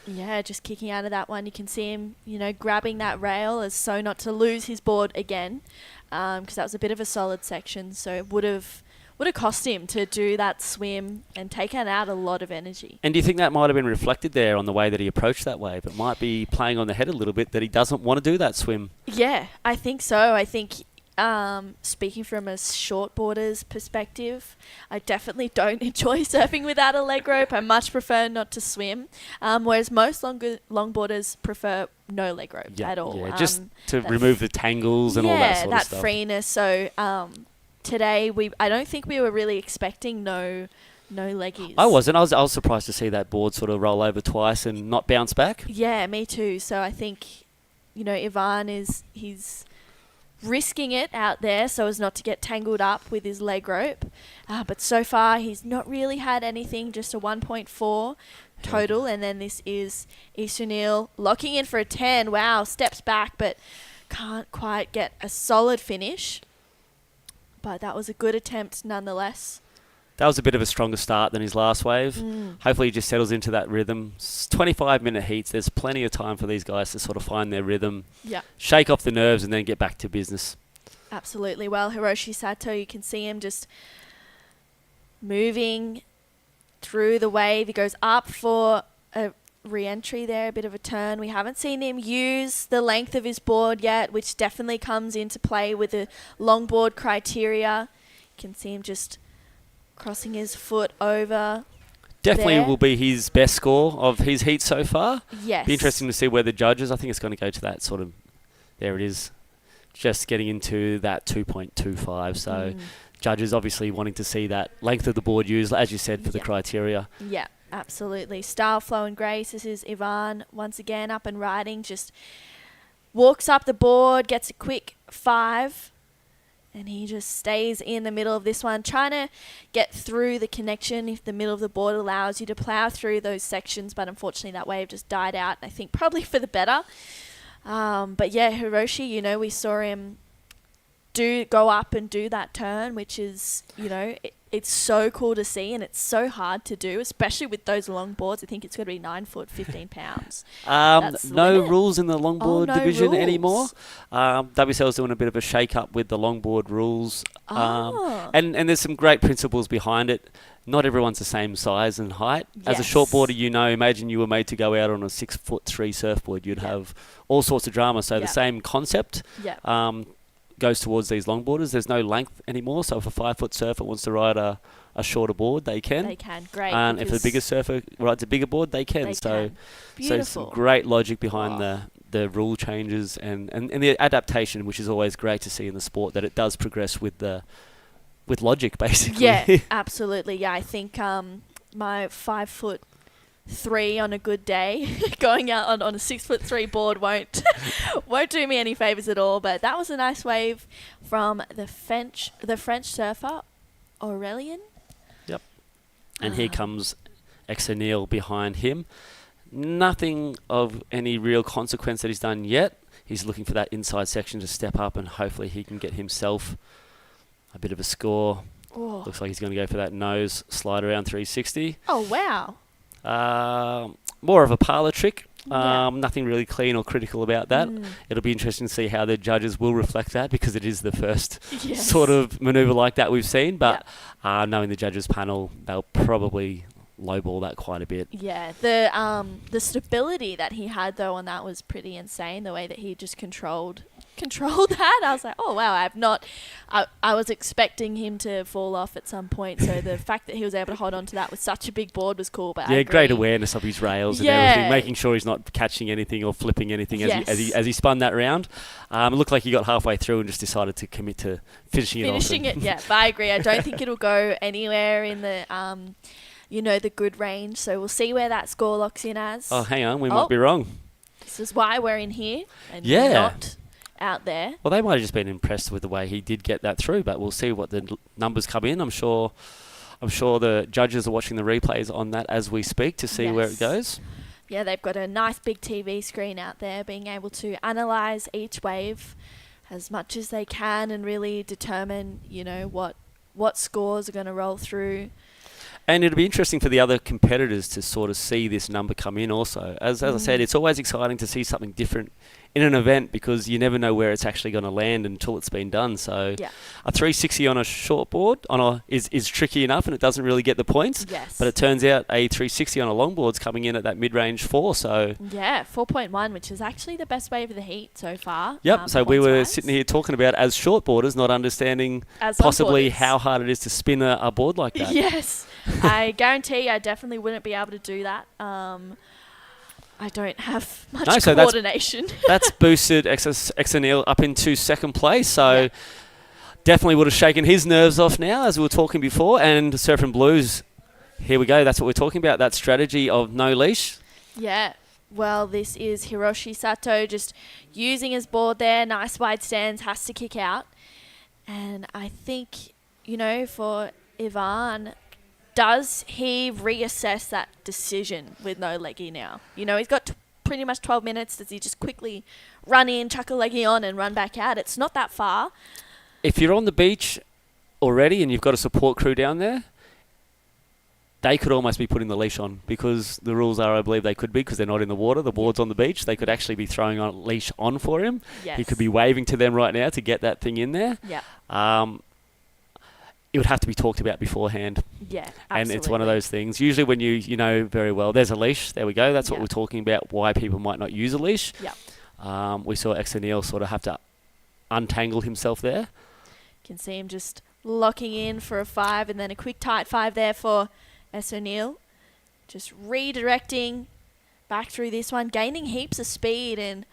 Yeah, just kicking out of that one. You can see him, grabbing that rail as so not to lose his board again, because that was a bit of a solid section. So it would have cost him to do that swim and taken out a lot of energy. And do you think that might have been reflected there on the way that he approached that wave? It might be playing on the head a little bit that he doesn't want to do that swim. Yeah, I think so. I think speaking from a shortboarder's perspective, I definitely don't enjoy surfing without a leg rope. I much prefer not to swim, whereas most longboarders prefer no leg rope at all. Yeah, just to remove the tangles and all that sort of stuff. Yeah, that freeness. So today, I don't think we were really expecting no leggies. I wasn't. I was surprised to see that board sort of roll over twice and not bounce back. Yeah, me too. So I think, Ivan he's risking it out there so as not to get tangled up with his leg rope. But so far, he's not really had anything, just a 1.4 total. And then this is Isunil locking in for a 10. Wow, steps back, but can't quite get a solid finish. But that was a good attempt nonetheless. That was a bit of a stronger start than his last wave. Hopefully he just settles into that rhythm. 25-minute heats. There's plenty of time for these guys to sort of find their rhythm, shake off the nerves, and then get back to business. Absolutely. Well, Hiroshi Sato, you can see him just moving through the wave. He goes up for a re-entry there, a bit of a turn. We haven't seen him use the length of his board yet, which definitely comes into play with the longboard criteria. You can see him just crossing his foot over. Definitely there. will be his best score of his heat so far. Yes. Be interesting to see where the judges. I think it's going to go to that sort of. There it is, just getting into that 2.25. So judges obviously wanting to see that length of the board used, as you said, for the criteria. Yeah, absolutely. Style, flow, and grace. This is Ivan once again up and riding. Just walks up the board, gets a quick 5. And he just stays in the middle of this one, trying to get through the connection if the middle of the board allows you to plow through those sections. But unfortunately, that wave just died out, I think probably for the better. But yeah, Hiroshi, you know, we saw him go up and do that turn, which is, you know, it's so cool to see, and it's so hard to do, especially with those long boards. I think it's going to be 9 foot, 15 pounds. No rules in the longboard division rules anymore. WSL is doing a bit of a shake-up with the longboard rules. And there's some great principles behind it. Not everyone's the same size and height. As a shortboarder, you know, imagine you were made to go out on a 6'3" surfboard. You'd have all sorts of drama. So the same concept goes towards these longboarders. There's no length anymore. So if a 5-foot surfer wants to ride a shorter board, they can. They can, great. And if a bigger surfer rides a bigger board, they can. So some great logic behind the rule changes and the adaptation, which is always great to see in the sport, that it does progress with logic, basically. Yeah, absolutely. Yeah, I think my 5'3" on a good day, going out on a 6'3" board won't do me any favors at all. But that was a nice wave from the French surfer Aurelien. Yep. And here comes Exenil behind him. Nothing of any real consequence that he's done yet. He's looking for that inside section to step up, and hopefully he can get himself a bit of a score. Oh. Looks like he's going to go for that nose slide around 360. Oh, wow. More of a parlour trick. Nothing really clean or critical about that. It'll be interesting to see how the judges will reflect that, because it is the first sort of manoeuvre like that we've seen. But knowing the judges panel, they'll probably lowball that quite a bit. Yeah, the stability that he had though on that was pretty insane. The way that he just controlled that, I was like, oh wow, I was expecting him to fall off at some point. So the fact that he was able to hold on to that with such a big board was cool. But great awareness of his rails and everything, making sure he's not catching anything or flipping anything as he spun that round. It looked like he got halfway through and just decided to commit to finishing it. Yeah, but I agree. I don't think it'll go anywhere in the the good range. So we'll see where that score locks in as. Oh, hang on, we might be wrong. This is why we're in here and not out there. Well, they might have just been impressed with the way he did get that through, but we'll see what the numbers come in. I'm sure the judges are watching the replays on that as we speak to see where it goes. Yeah, they've got a nice big TV screen out there, being able to analyse each wave as much as they can and really determine, what scores are going to roll through. And it'll be interesting for the other competitors to sort of see this number come in also. As I said, it's always exciting to see something different in an event, because you never know where it's actually going to land until it's been done. So a 360 on a short board is tricky enough, and it doesn't really get the points. Yes. But it turns out a 360 on a longboard's coming in at that mid-range 4. So 4.1, which is actually the best wave of the heat so far. Yep. So we were sitting here talking about, as shortboarders, not understanding possibly how hard it is to spin a board like that. Yes. I guarantee I definitely wouldn't be able to do that. I don't have much coordination. That's boosted Exenil up into second place. So definitely would have shaken his nerves off now, as we were talking before. And Surf and Blues, here we go. That's what we're talking about, that strategy of no leash. Yeah. Well, this is Hiroshi Sato just using his board there. Nice wide stance, has to kick out. And I think, for Ivan, does he reassess that decision with no leggy now? He's got pretty much 12 minutes. Does he just quickly run in, chuck a leggy on and run back out? It's not that far. If you're on the beach already and you've got a support crew down there, they could almost be putting the leash on, because the rules are, I believe they could be, because they're not in the water, the board's on the beach. They could actually be throwing a leash on for him. Yes. He could be waving to them right now to get that thing in there. Yeah. It would have to be talked about beforehand. Yeah, absolutely. And it's one of those things. Usually when you know very well, there's a leash, there we go. That's what Yeah. we're talking about, why people might not use a leash. Yeah. We saw X O'Neill sort of have to untangle himself there. Can see him just locking in for a 5 and then a quick tight 5 there for S. O'Neill. Just redirecting back through this one, gaining heaps of speed, and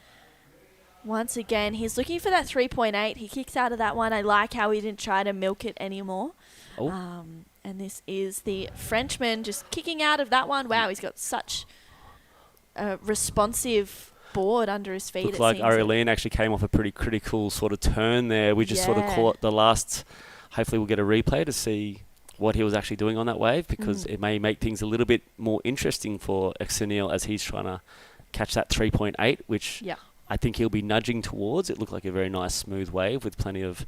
once again, he's looking for that 3.8. He kicks out of that one. I like how he didn't try to milk it anymore. Oh. And this is the Frenchman just kicking out of that one. Wow, he's got such a responsive board under his feet. Looked like Aureline actually came off a pretty critical sort of turn there. We just sort of caught the last. Hopefully we'll get a replay to see what he was actually doing on that wave, because it may make things a little bit more interesting for X O'Neill as he's trying to catch that 3.8, which I think he'll be nudging towards. It looked like a very nice smooth wave with plenty of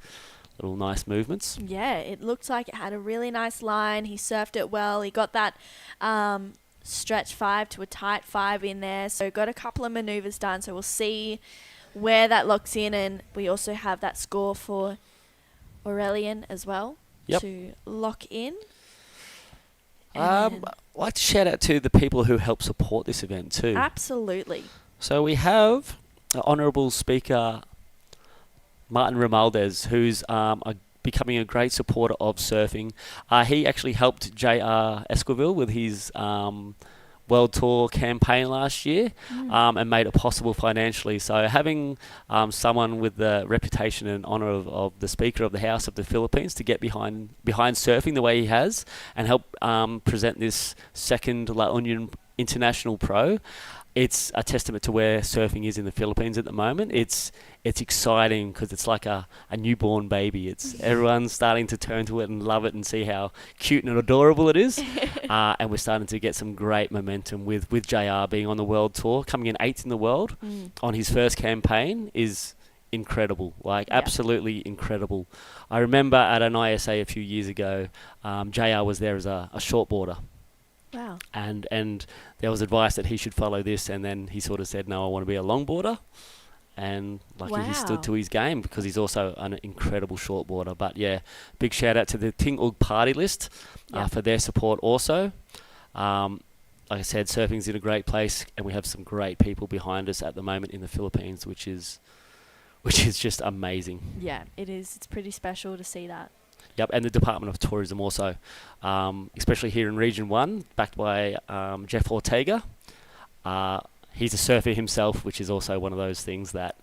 little nice movements. Yeah, it looked like it had a really nice line. He surfed it well. He got that stretch 5 to a tight 5 in there. So got a couple of maneuvers done. So we'll see where that locks in. And we also have that score for Aurelian as well to lock in. I'd like to shout out to the people who help support this event too. Absolutely. So we have Honourable Speaker Martin Romualdez, who's becoming a great supporter of surfing. He actually helped J.R. Esquivel with his World Tour campaign last year and made it possible financially. So having someone with the reputation and honour of the Speaker of the House of the Philippines to get behind surfing the way he has and help present this second La Union International Pro, it's a testament to where surfing is in the Philippines at the moment. It's exciting because it's like a newborn baby. It's everyone's starting to turn to it and love it and see how cute and adorable it is. And we're starting to get some great momentum with JR being on the world tour, coming in 8th in the world on his first campaign is incredible, absolutely incredible. I remember at an ISA a few years ago, JR was there as a shortboarder. Wow. And there was advice that he should follow this, and then he sort of said, no, I want to be a longboarder. And he stood to his game because he's also an incredible shortboarder. But yeah, big shout out to the Tingog Partylist for their support also. Like I said, surfing's in a great place, and we have some great people behind us at the moment in the Philippines, which is just amazing. Yeah, it is. It's pretty special to see that. Yep, and the Department of Tourism also, especially here in Region 1, backed by Jeff Ortega. He's a surfer himself, which is also one of those things that,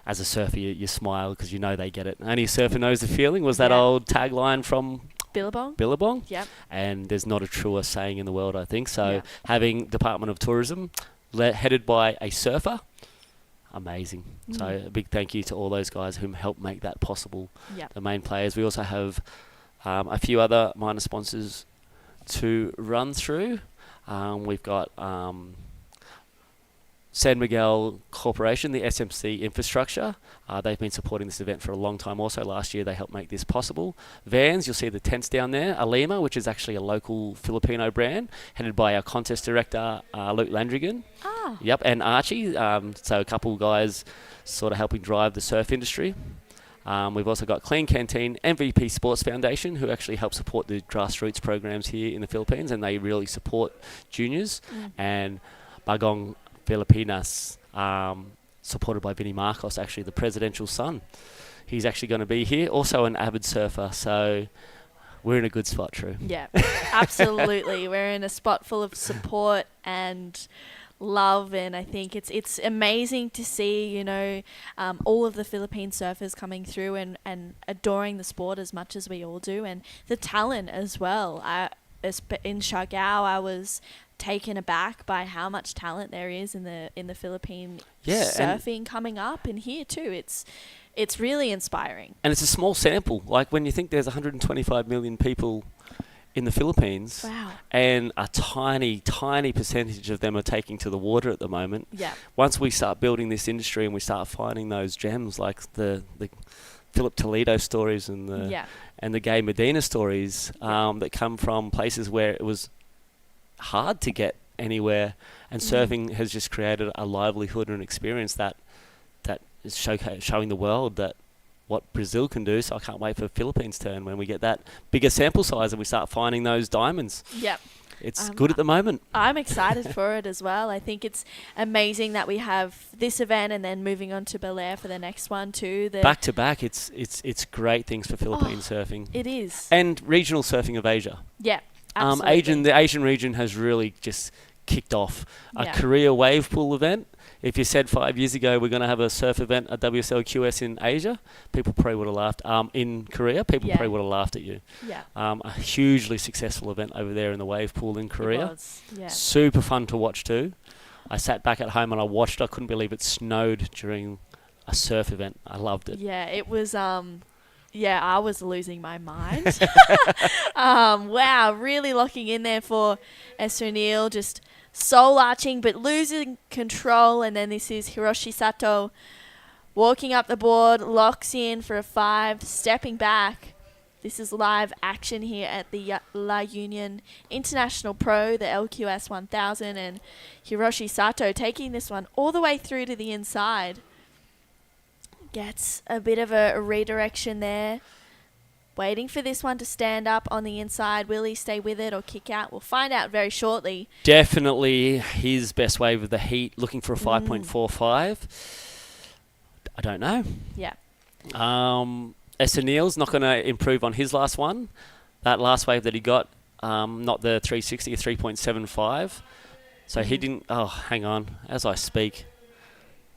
as a surfer, you smile because you know they get it. Only a surfer knows the feeling was that old tagline from Billabong. Yep. And there's not a truer saying in the world, I think. So having Department of Tourism headed by a surfer, amazing. So a big thank you to all those guys who helped make that possible. The main players. We also have a few other minor sponsors to run through. We've got San Miguel Corporation, the SMC infrastructure. They've been supporting this event for a long time also. Last year they helped make this possible. Vans, you'll see the tents down there. Alima, which is actually a local Filipino brand, headed by our contest director, Luke Landrigan. Yep, and Archie. So a couple guys sort of helping drive the surf industry. We've also got Clean Canteen, MVP Sports Foundation, who actually help support the grassroots programs here in the Philippines, and they really support juniors. And Bagong Filipinas, supported by Vinny Marcos, actually the presidential son. He's actually going to be here, also an avid surfer, so we're in a good spot, True. Yeah, absolutely. We're in a spot full of support and love, and I think it's amazing to see, all of the Philippine surfers coming through and adoring the sport as much as we all do, and the talent as well. in Siargao, I was taken aback by how much talent there is in the Philippine surfing coming up, and here too. It's really inspiring. And it's a small sample. Like when you think there's 125 million people in the Philippines, Wow. and a tiny, tiny percentage of them are taking to the water at the moment. Yeah. Once we start building this industry and we start finding those gems like the Philip Toledo stories and the Gay Medina stories that come from places where it was hard to get anywhere, and surfing has just created a livelihood and an experience that is showing the world that what Brazil can do. So I can't wait for Philippines' turn when we get that bigger sample size and we start finding those diamonds. Yep. It's good at the moment. I'm excited for it as well. I think it's amazing that we have this event and then moving on to Bel Air for the next one too. Back to back, it's great things for Philippine surfing. It is. And regional surfing of Asia. Yeah, absolutely. The Asian region has really just kicked off a Yeah. Korea wave pool event. If you said 5 years ago we're going to have a surf event, a WSL QS in Asia, people probably would have laughed. In Korea, people probably would have laughed at you. Yeah. A hugely successful event over there in the wave pool in Korea. It was, yeah. Super fun to watch too. I sat back at home and I watched. I couldn't believe it snowed during a surf event. I loved it. Yeah, it was. I was losing my mind. Wow, really locking in there for Esther O'Neill, just soul arching but losing control. And then this is Hiroshi Sato walking up the board, locks in for a 5, stepping back. This is live action here at the La Union International Pro, the LQS 1000, and Hiroshi Sato taking this one all the way through to the inside. Gets a bit of a redirection there. Waiting for this one to stand up on the inside. Will he stay with it or kick out? We'll find out very shortly. Definitely his best wave of the heat, looking for a 5.45. I don't know. Yeah. Esther Neal's not going to improve on his last one. That last wave that he got, not the 360, a 3.75. So he didn't... Oh, hang on. As I speak,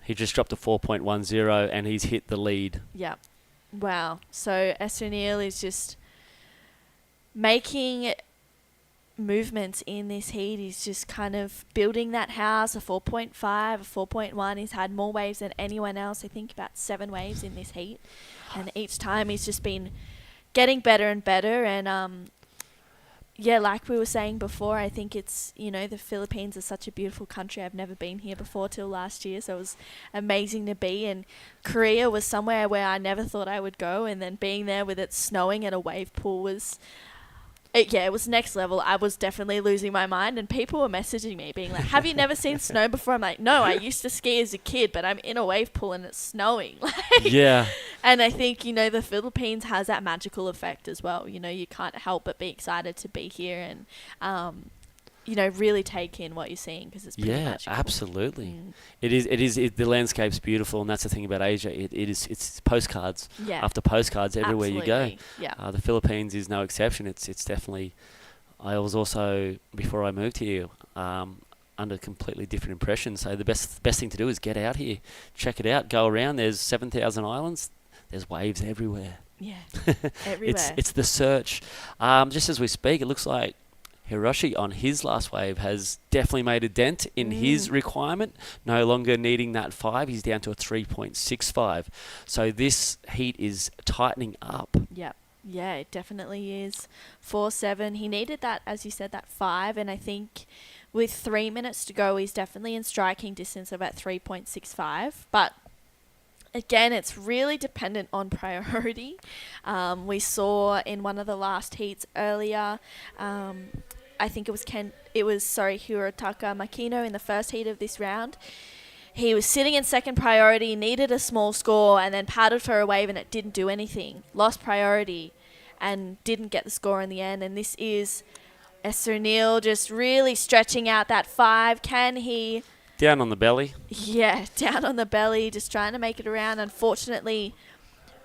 he just dropped a 4.10 and he's hit the lead. Yeah. Wow. So Esther O'Neill is just making movements in this heat. He's just kind of building that house, a 4.5, a 4.1. He's had more waves than anyone else. I think about 7 waves in this heat. And each time he's just been getting better and better. And like we were saying before, I think it's, the Philippines is such a beautiful country. I've never been here before till last year, so it was amazing to be. And Korea was somewhere where I never thought I would go, and then being there with it snowing at a wave pool was... it was next level. I was definitely losing my mind, and people were messaging me being like, have you never seen snow before? I'm like, no, I used to ski as a kid, but I'm in a wave pool and it's snowing. Yeah. And I think, the Philippines has that magical effect as well. You can't help but be excited to be here and, really take in what you're seeing because it's pretty magical. Yeah, absolutely. It is. The landscape's beautiful, and that's the thing about Asia. It's postcards after postcards everywhere you go. Yeah. The Philippines is no exception. It's definitely. I was also, before I moved here, under completely different impressions. So the best thing to do is get out here, check it out, go around. There's 7,000 islands. There's waves everywhere. Yeah, everywhere. It's the search. Just as we speak, it looks like Hiroshi on his last wave has definitely made a dent in his requirement. No longer needing that 5, he's down to a 3.65. So this heat is tightening up. Yep. Yeah, it definitely is. 4.7. He needed that, as you said, that 5, and I think with 3 minutes to go, he's definitely in striking distance of at 3.65. But again, it's really dependent on priority. We saw in one of the last heats earlier, I think it was Hirotaka Makino in the first heat of this round. He was sitting in second priority, needed a small score, and then paddled for a wave and it didn't do anything. Lost priority and didn't get the score in the end. And this is Esther O'Neill just really stretching out that 5. Can he... Down on the belly. Yeah, down on the belly, just trying to make it around. Unfortunately,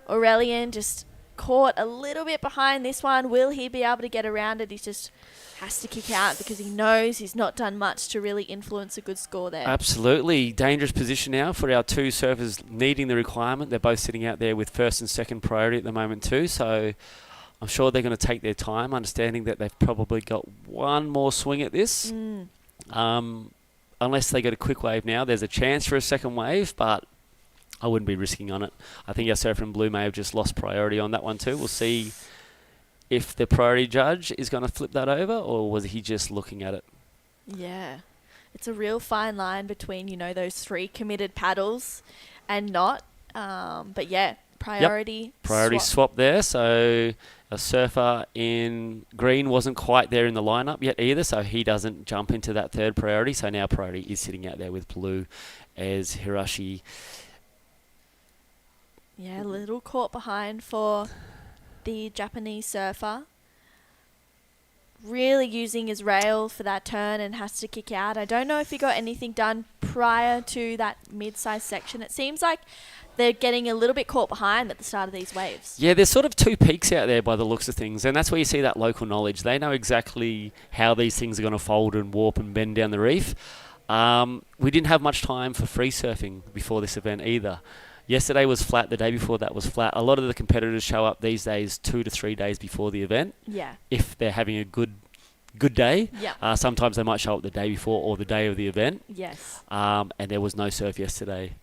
Aurelian just caught a little bit behind this one. Will he be able to get around it? He just has to kick out because he knows he's not done much to really influence a good score there. Absolutely. Dangerous position now for our 2 surfers needing the requirement. They're both sitting out there with first and second priority at the moment too. So I'm sure they're going to take their time, understanding that they've probably got one more swing at this. Unless they get a quick wave now, there's a chance for a second wave, but I wouldn't be risking on it. I think our surfer in blue may have just lost priority on that one too. We'll see if the priority judge is going to flip that over, or was he just looking at it? Yeah. It's a real fine line between, those 3 committed paddles and not. But yeah, priority swap there. So a surfer in green wasn't quite there in the lineup yet either, so he doesn't jump into that third priority. So now priority is sitting out there with blue as Hiroshi. Yeah, a little caught behind for the Japanese surfer. Really using his rail for that turn and has to kick out. I don't know if he got anything done prior to that mid-sized section. It seems like they're getting a little bit caught behind at the start of these waves. Yeah, there's sort of 2 peaks out there by the looks of things, and that's where you see that local knowledge. They know exactly how these things are going to fold and warp and bend down the reef. We didn't have much time for free surfing before this event either. Yesterday was flat, the day before that was flat. A lot of the competitors show up these days 2 to 3 days before the event. Yeah. If they're having a good day. Yeah. Sometimes they might show up the day before or the day of the event. Yes. And there was no surf yesterday.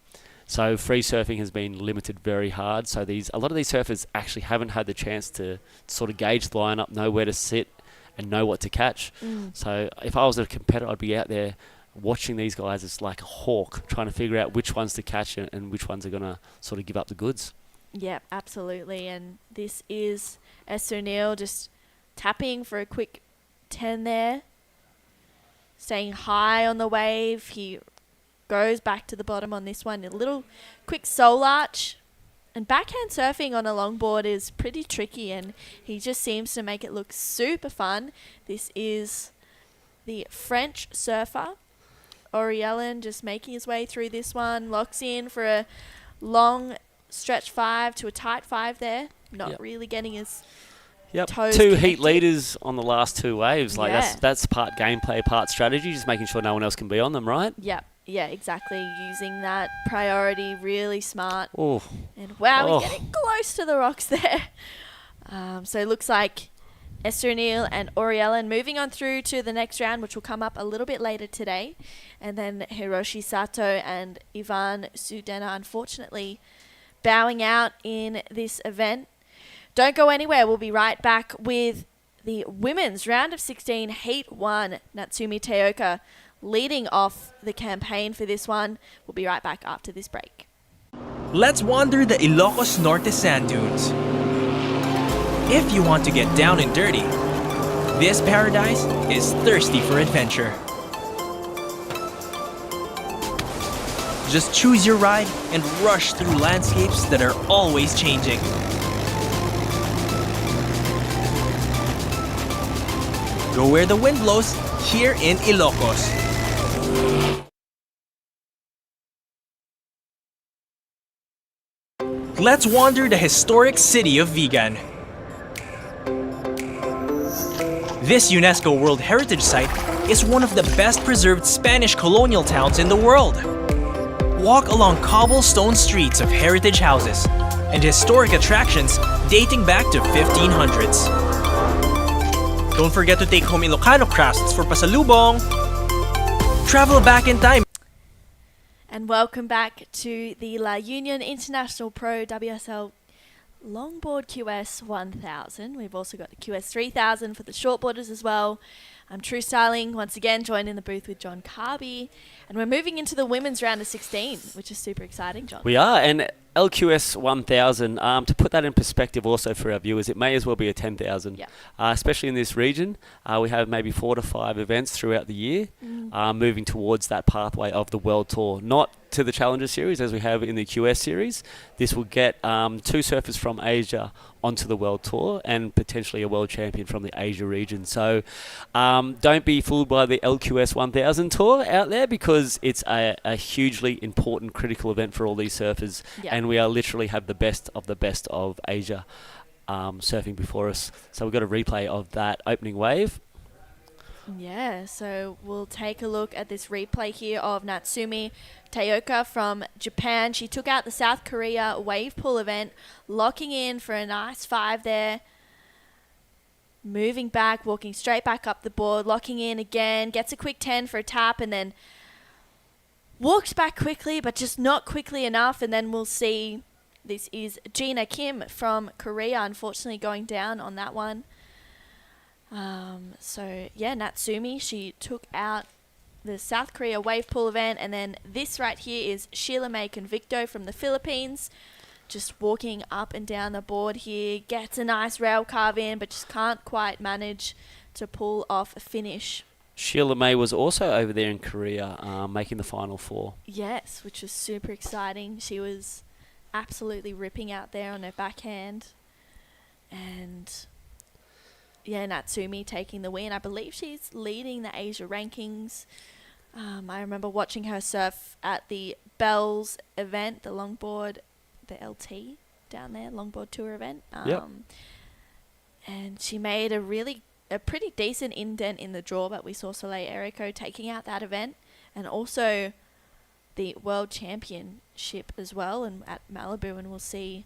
So free surfing has been limited very hard. So a lot of these surfers actually haven't had the chance to sort of gauge the lineup, know where to sit and know what to catch. So if I was a competitor, I'd be out there watching these guys as like a hawk, trying to figure out which ones to catch and which ones are going to sort of give up the goods. Yeah, absolutely. And this is Esther Neal just tapping for a quick 10 there. Staying high on the wave. He goes back to the bottom on this one. A little quick soul arch. And backhand surfing on a longboard is pretty tricky, and he just seems to make it look super fun. This is the French surfer. Oriellen just making his way through this one. Locks in for a long stretch 5 to a tight 5 there. Not really getting his toes 2 connected. heat leaders on the last 2 waves. Like Yeah. that's part gameplay, part strategy, just making sure no one else can be on them, right? Yeah, exactly. Using that priority really smart. Oh. And wow, we're getting close to the rocks there. So it looks like Esther Neal and Oriellen moving on through to the next round, which will come up a little bit later today. And then Hiroshi Sato and Ivan Sudena, unfortunately, bowing out in this event. Don't go anywhere. We'll be right back with the women's round of 16, Heat 1. Natsumi Teoka leading off the campaign for this one. We'll be right back after this break. Let's wander the Ilocos Norte sand dunes. If you want to get down and dirty, this paradise is thirsty for adventure. Just choose your ride and rush through landscapes that are always changing. Go where the wind blows, here in Ilocos. Let's wander the historic city of Vigan. This UNESCO World Heritage Site is one of the best preserved Spanish colonial towns in the world. Walk along cobblestone streets of heritage houses and historic attractions dating back to 1500s. Don't forget to take home Ilocano crafts for pasalubong. Travel back in time. And welcome back to the La Union International Pro WSL Longboard QS 1000. We've also got the QS 3000 for the shortboarders as well. I'm True Styling, once again joined in the booth with John Carby. And we're moving into the women's round of 16, which is super exciting, John. We are, and LQS 1000, to put that in perspective also for our viewers, it may as well be a 10,000. Yeah. Especially in this region, we have maybe 4 to 5 events throughout the year, moving towards that pathway of the World Tour. Not to the Challenger Series as we have in the QS Series. This will get 2 surfers from Asia onto the World Tour and potentially a world champion from the Asia region. So don't be fooled by the LQS 1000 Tour out there, because it's a hugely important, critical event for all these surfers. Yeah. And we are literally have the best of Asia surfing before us. So we've got a replay of that opening wave. Yeah, so we'll take a look at this replay here of Natsumi Teoka from Japan. She took out the South Korea wave pool event, locking in for a nice 5 there. moving back, walking straight back up the board, locking in again, gets a quick 10 for a tap, and then walks back quickly, but just not quickly enough. And then we'll see, this is Gina Kim from Korea, unfortunately going down on that one. So yeah, Natsumi, she took out the South Korea wave pool event. And then this right here is Sheila May Convicto from the Philippines, just walking up and down the board here, gets a nice rail carve in, but just can't quite manage to pull off a finish. Sheila May was also over there in Korea, making the final four. Yes, which was super exciting. She was absolutely ripping out there on her backhand. And yeah, Natsumi taking the win. I believe she's leading the Asia rankings. I remember watching her surf at the Bells event, the longboard, the LT down there, longboard tour event. And she made a pretty decent indent in the draw, but we saw Soleil Errico taking out that event, and also the World Championship as well, and at Malibu. And we'll see,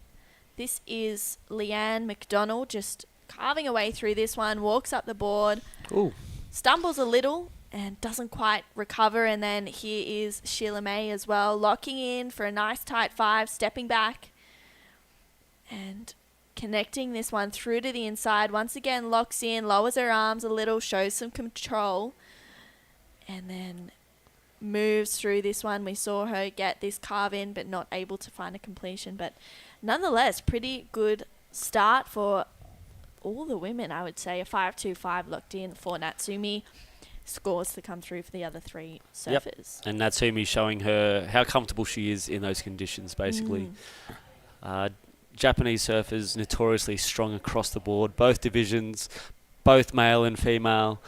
this is Leanne McDonald just carving away through this one, walks up the board, stumbles a little and doesn't quite recover. And then here is Sheila May as well, locking in for a nice tight 5, stepping back and connecting this one through to the inside. Once again, locks in, lowers her arms a little, shows some control, and then moves through this one. We saw her get this carve in, but not able to find a completion. But nonetheless, pretty good start for all the women, I would say. A 5-2-5 locked in for Natsumi. Scores to come through for the other 3 surfers. Yep. And Natsumi showing her how comfortable she is in those conditions, basically. Japanese surfers notoriously strong across the board, both divisions, both male and female.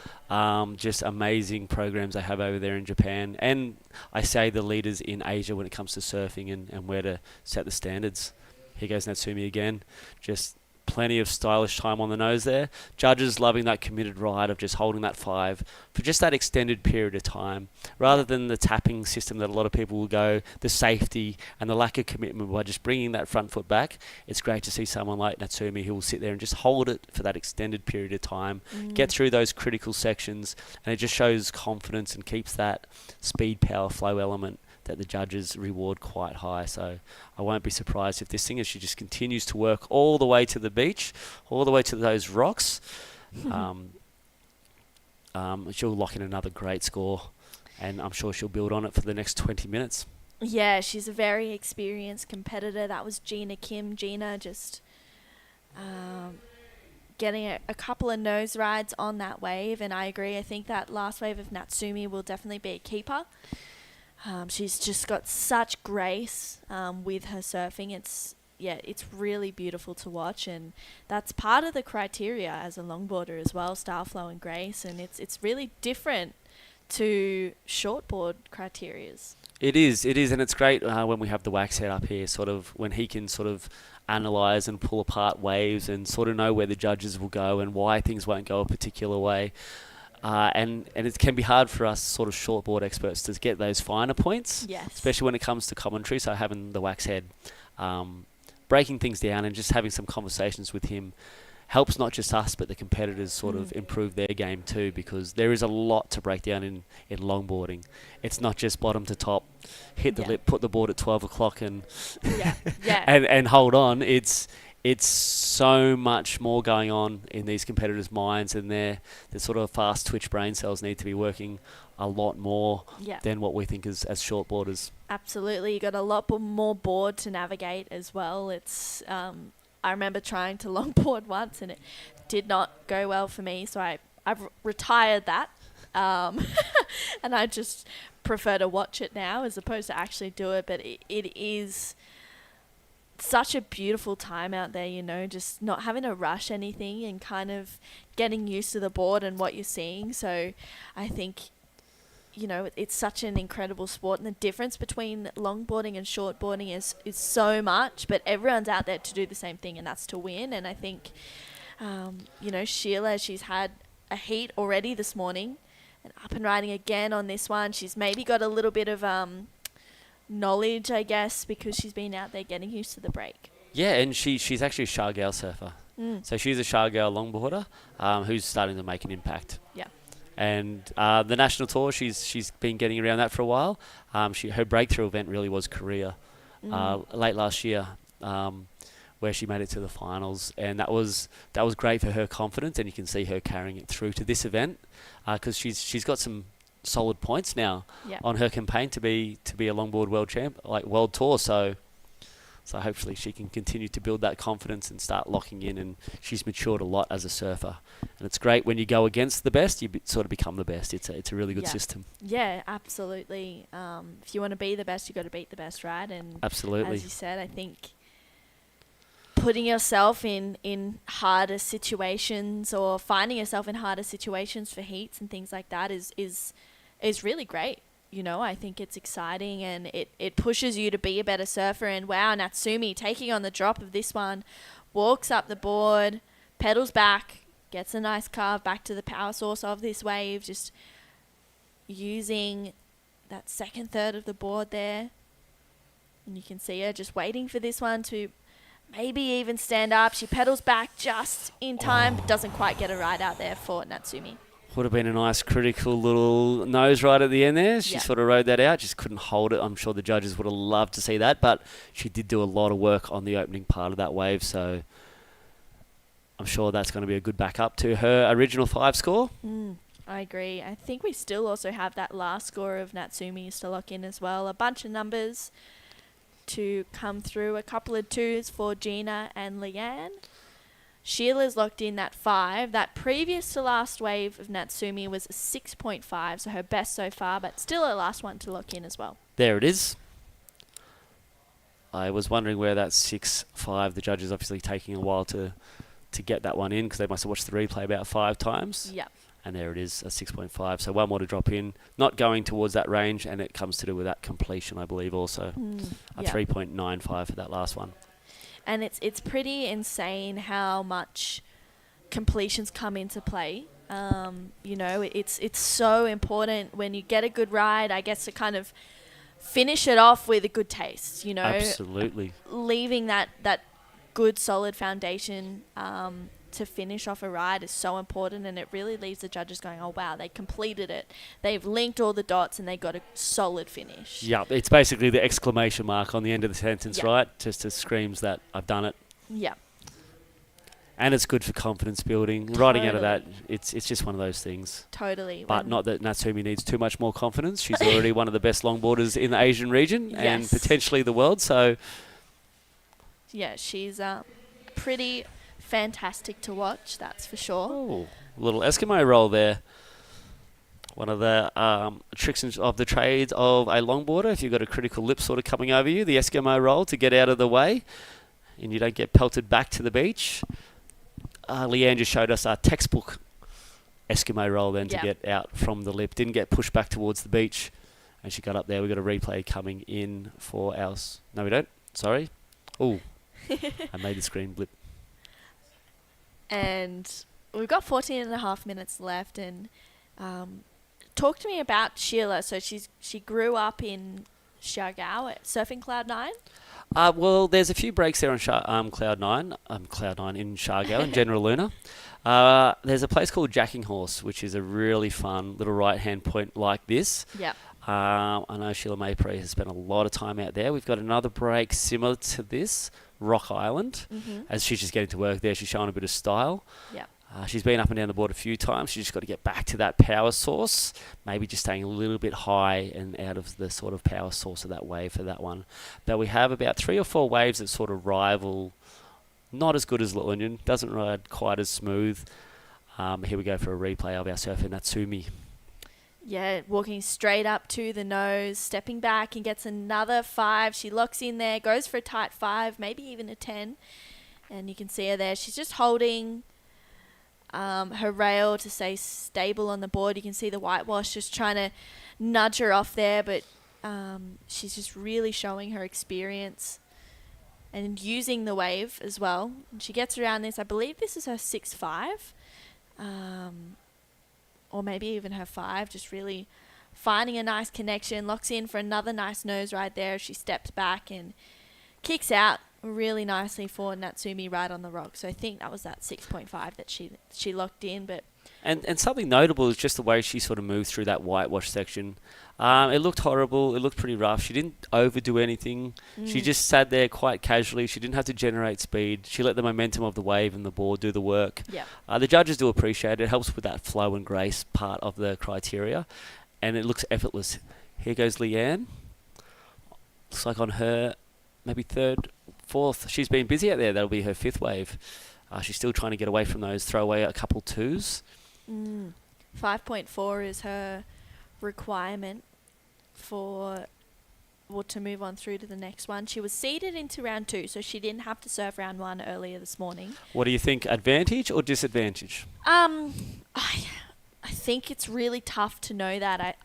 Just amazing programs they have over there in Japan. And I say the leaders in Asia when it comes to surfing and where to set the standards. Here goes Natsumi again. Just plenty of stylish time on the nose there. Judges loving that committed ride of just holding that 5 for just that extended period of time, rather than the tapping system that a lot of people will go, the safety and the lack of commitment by just bringing that front foot back. It's great to see someone like Natsumi who will sit there and just hold it for that extended period of time, get through those critical sections, and it just shows confidence and keeps that speed, power, flow element that the judges reward quite high. So I won't be surprised if this thing, as she just continues to work all the way to the beach, all the way to those rocks, she'll lock in another great score, and I'm sure she'll build on it for the next 20 minutes. Yeah, she's a very experienced competitor. That was Gina Kim. Gina just getting a couple of nose rides on that wave, and I agree. I think that last wave of Natsumi will definitely be a keeper. She's just got such grace with her surfing. It's really beautiful to watch, and that's part of the criteria as a longboarder as well, style, flow and grace, and it's really different to shortboard criterias. It is, and it's great when we have the wax head up here, sort of when he can sort of analyse and pull apart waves and sort of know where the judges will go and why things won't go a particular way. And it can be hard for us sort of shortboard experts to get those finer points, especially when it comes to commentary. So having the wax head, breaking things down and just having some conversations with him helps not just us, but the competitors sort of improve their game too, because there is a lot to break down in longboarding. It's not just bottom to top, hit the lip, put the board at 12 o'clock and and hold on. It's so much more going on in these competitors' minds, and their sort of fast twitch brain cells need to be working a lot more than what we think as shortboarders. Absolutely. You got a lot more board to navigate as well. It's I remember trying to longboard once and it did not go well for me, so I've retired that. And I just prefer to watch it now as opposed to actually do it, but it is such a beautiful time out there, just not having to rush anything and kind of getting used to the board and what you're seeing. So I think, it's such an incredible sport, and the difference between longboarding and shortboarding is so much, but everyone's out there to do the same thing, and that's to win. And I think, Sheila, she's had a heat already this morning and up and riding again on this one. She's maybe got a little bit of knowledge, I guess, because she's been out there getting used to the break. Yeah, and she's actually a Char Gal surfer. So she's a Shah girl longboarder who's starting to make an impact. Yeah. And the national tour, she's been getting around that for a while. Her breakthrough event really was Korea, late last year, where she made it to the finals, and that was great for her confidence. And you can see her carrying it through to this event because she's got some solid points now on her campaign to be a longboard world tour. So hopefully she can continue to build that confidence and start locking in. And she's matured a lot as a surfer. And it's great when you go against the best, you sort of become the best. It's a really good system. Yeah, absolutely. If you want to be the best, you've got to beat the best, right? And absolutely, as you said, I think putting yourself in harder situations or finding yourself in harder situations for heats and things like that is really great. You know, I think it's exciting and it pushes you to be a better surfer. And wow, Natsumi taking on the drop of this one, walks up the board, pedals back, gets a nice carve back to the power source of this wave, just using that second third of the board there. And you can see her just waiting for this one to maybe even stand up. She pedals back just in time, but doesn't quite get a ride out there for Natsumi. Would have been a nice critical little nose right at the end there. She sort of rode that out, just couldn't hold it. I'm sure the judges would have loved to see that, but she did do a lot of work on the opening part of that wave, so I'm sure that's going to be a good backup to her original 5 score. I agree. I think we still also have that last score of Natsumi to lock in as well. A bunch of numbers to come through. A couple of 2s for Gina and Leanne. Sheila's locked in that 5. That previous to last wave of Natsumi was a 6.5, so her best so far, but still her last one to lock in as well. There it is. I was wondering where that 6.5, the judges obviously taking a while to get that one in because they must have watched the replay about 5 times. Yeah. And there it is, a 6.5. So one more to drop in, not going towards that range, and it comes to do with that completion, I believe, also. A 3.95 for that last one. And it's pretty insane how much completions come into play. You know, it's so important when you get a good ride, I guess, to kind of finish it off with a good taste, you know. Absolutely. Leaving that good, solid foundation to finish off a ride is so important, and it really leaves the judges going, oh, wow, they completed it. They've linked all the dots, and they got a solid finish. Yeah, it's basically the exclamation mark on the end of the sentence, right? Just screams that I've done it. Yeah. And it's good for confidence building. Totally. Riding out of that, it's just one of those things. Totally. But not that Natsumi needs too much more confidence. She's already one of the best longboarders in the Asian region and potentially the world. So, yeah, she's pretty fantastic to watch, that's for sure. Oh, little Eskimo roll there. One of the tricks of the trade of a longboarder. If you've got a critical lip sort of coming over you, the Eskimo roll to get out of the way and you don't get pelted back to the beach. Leanne just showed us our textbook Eskimo roll then to get out from the lip. Didn't get pushed back towards the beach and she got up there. We've got a replay coming in for ours. No, we don't. Sorry. Oh, I made the screen blip. And we've got 14 and a half minutes left. And talk to me about Sheila. So she grew up in Siargao at Surfing Cloud 9? Well, there's a few breaks there on Cloud 9 in Siargao and General Luna. There's a place called Jacking Horse, which is a really fun little right-hand point like this. Yep. I know Sheila Maypre has spent a lot of time out there. We've got another break similar to this, Rock Island. As she's just getting to work there, she's showing a bit of style. Yeah. She's been up and down the board a few times. She's just got to get back to that power source, maybe just staying a little bit high and out of the sort of power source of that wave for that one. But we have about 3 or 4 waves that sort of rival, not as good as La Union, doesn't ride quite as smooth. Here we go for a replay of our surfer Natsumi. Yeah, walking straight up to the nose, stepping back and gets another 5. She locks in there, goes for a tight 5, maybe even a 10. And you can see her there. She's just holding her rail to stay stable on the board. You can see the whitewash just trying to nudge her off there, but she's just really showing her experience and using the wave as well. And she gets around this. I believe this is her 6.5. Or maybe even her 5, just really finding a nice connection, locks in for another nice nose right there. She steps back and kicks out really nicely for Natsumi right on the rock. So I think that was that 6.5 that she locked in. But And something notable is just the way she sort of moved through that whitewash section. It looked horrible. It looked pretty rough. She didn't overdo anything. She just sat there quite casually. She didn't have to generate speed. She let the momentum of the wave and the board do the work. yeah, The judges do appreciate it. It helps with that flow and grace part of the criteria. And it looks effortless. Here goes Leanne. Looks like on her maybe third, fourth. She's been busy out there. That'll be her fifth wave. She's still trying to get away from those, throw away a couple twos. 5.4 is her requirement for to move on through to the next one. She was seeded into round 2, so she didn't have to serve round 1 earlier this morning. What do you think, advantage or disadvantage? I think it's really tough to know that.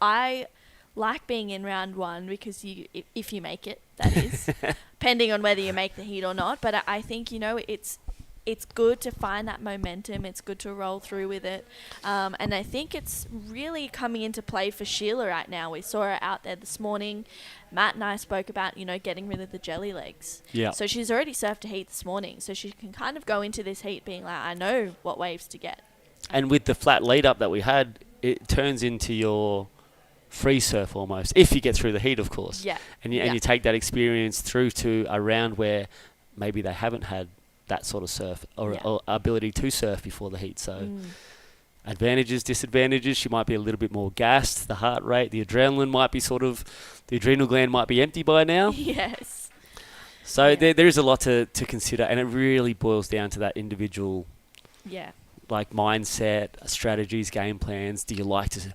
I like being in round 1 because if you make it, that is, depending on whether you make the heat or not. But I think, it's good to find that momentum. It's good to roll through with it. And I think it's really coming into play for Sheila right now. We saw her out there this morning. Matt and I spoke about, getting rid of the jelly legs. Yeah. So she's already surfed a heat this morning. So she can kind of go into this heat being like, I know what waves to get. And with the flat lead up that we had, it turns into your free surf almost, if you get through the heat, of course. Yeah. And you take that experience through to a round where maybe they haven't had that sort of surf or ability to surf before the heat. So advantages, disadvantages, she might be a little bit more gassed, the heart rate, the adrenaline might be the adrenal gland might be empty by now. Yes. So there is a lot to consider, and it really boils down to that individual like mindset, strategies, game plans. Do you like to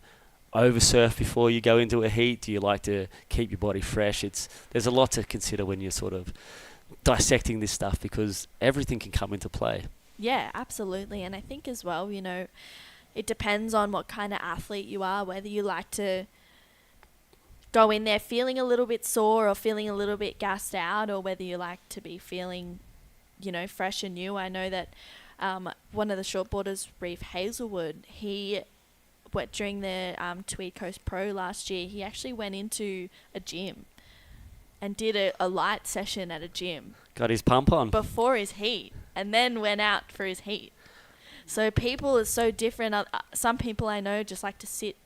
over surf before you go into a heat? Do you like to keep your body fresh? There's a lot to consider when you're sort of dissecting this stuff, because everything can come into play. Yeah, absolutely. And I think as well, it depends on what kind of athlete you are, whether you like to go in there feeling a little bit sore or feeling a little bit gassed out, or whether you like to be feeling, fresh and new. I know that one of the shortboarders, Reef Hazelwood, he went during the Tweed Coast Pro last year. He actually went into a gym and did a light session at a gym. Got his pump on. Before his heat, and then went out for his heat. So people are so different. Some people I know just like to sit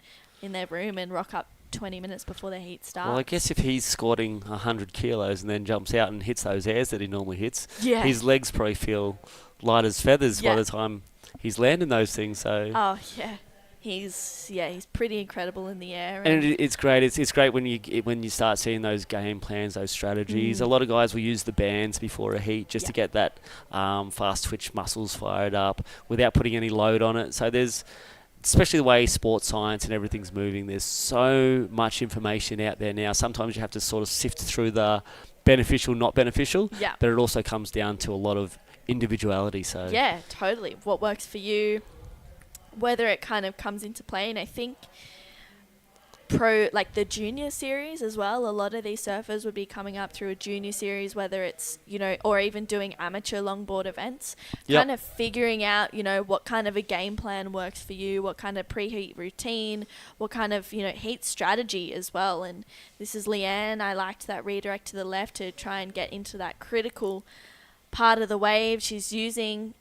in their room and rock up 20 minutes before the heat starts. Well, I guess if he's squatting 100 kilos and then jumps out and hits those airs that he normally hits, his legs probably feel light as feathers by the time he's landing those things. So. Oh, yeah. He's pretty incredible in the air, and it's great. It's great when you start seeing those game plans, those strategies. A lot of guys will use the bands before a heat just to get that fast twitch muscles fired up without putting any load on it. So there's, especially the way sports science and everything's moving, there's so much information out there now. Sometimes you have to sort of sift through the beneficial, not beneficial. Yeah. But it also comes down to a lot of individuality. So yeah, totally. What works for you, whether it kind of comes into play. And I think the junior series as well, a lot of these surfers would be coming up through a junior series, whether it's, or even doing amateur longboard events, kind of figuring out, what kind of a game plan works for you, what kind of preheat routine, what kind of, heat strategy as well. And this is Leanne. I liked that redirect to the left to try and get into that critical part of the wave. She's using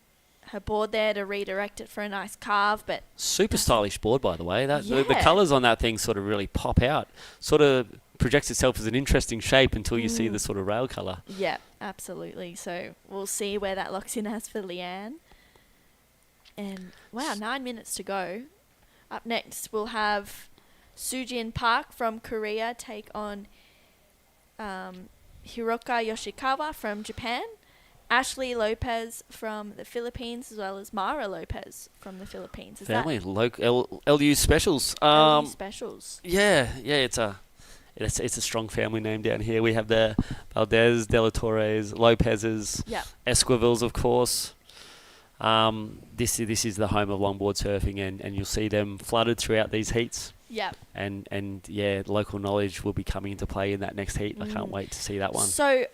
her board there to redirect it for a nice carve, but super stylish board, by the way. The colours on that thing sort of really pop out. Sort of projects itself as an interesting shape until you see the sort of rail colour. Yeah, absolutely. So we'll see where that locks in as for Leanne. And 9 minutes to go. Up next, we'll have Sujin Park from Korea take on Hiroka Yoshikawa from Japan. Ashley Lopez from the Philippines, as well as Mara Lopez from the Philippines. Family, LU specials. LU specials. Yeah, it's a strong family name down here. We have the Valdez, De La Torres, Lopez's, Esquivel's, of course. This is the home of longboard surfing, and you'll see them flooded throughout these heats. Yeah. And local knowledge will be coming into play in that next heat. I can't wait to see that one. So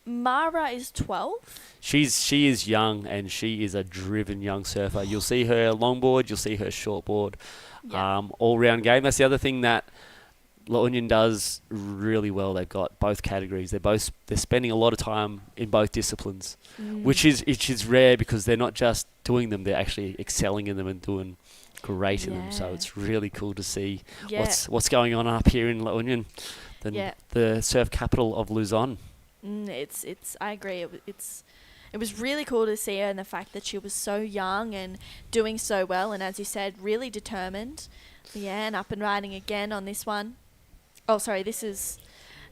Mara is 12. She is young, and she is a driven young surfer. You'll see her longboard, you'll see her shortboard, all round game. That's the other thing that La Union does really well. They've got both categories. They're spending a lot of time in both disciplines, which is rare because they're not just doing them; they're actually excelling in them and doing great in them. So it's really cool to see what's going on up here in La Union, the surf capital of Luzon. I agree. It was really cool to see her, and the fact that she was so young and doing so well, and as you said, really determined. Leanne up and riding again on this one. Oh, sorry, this is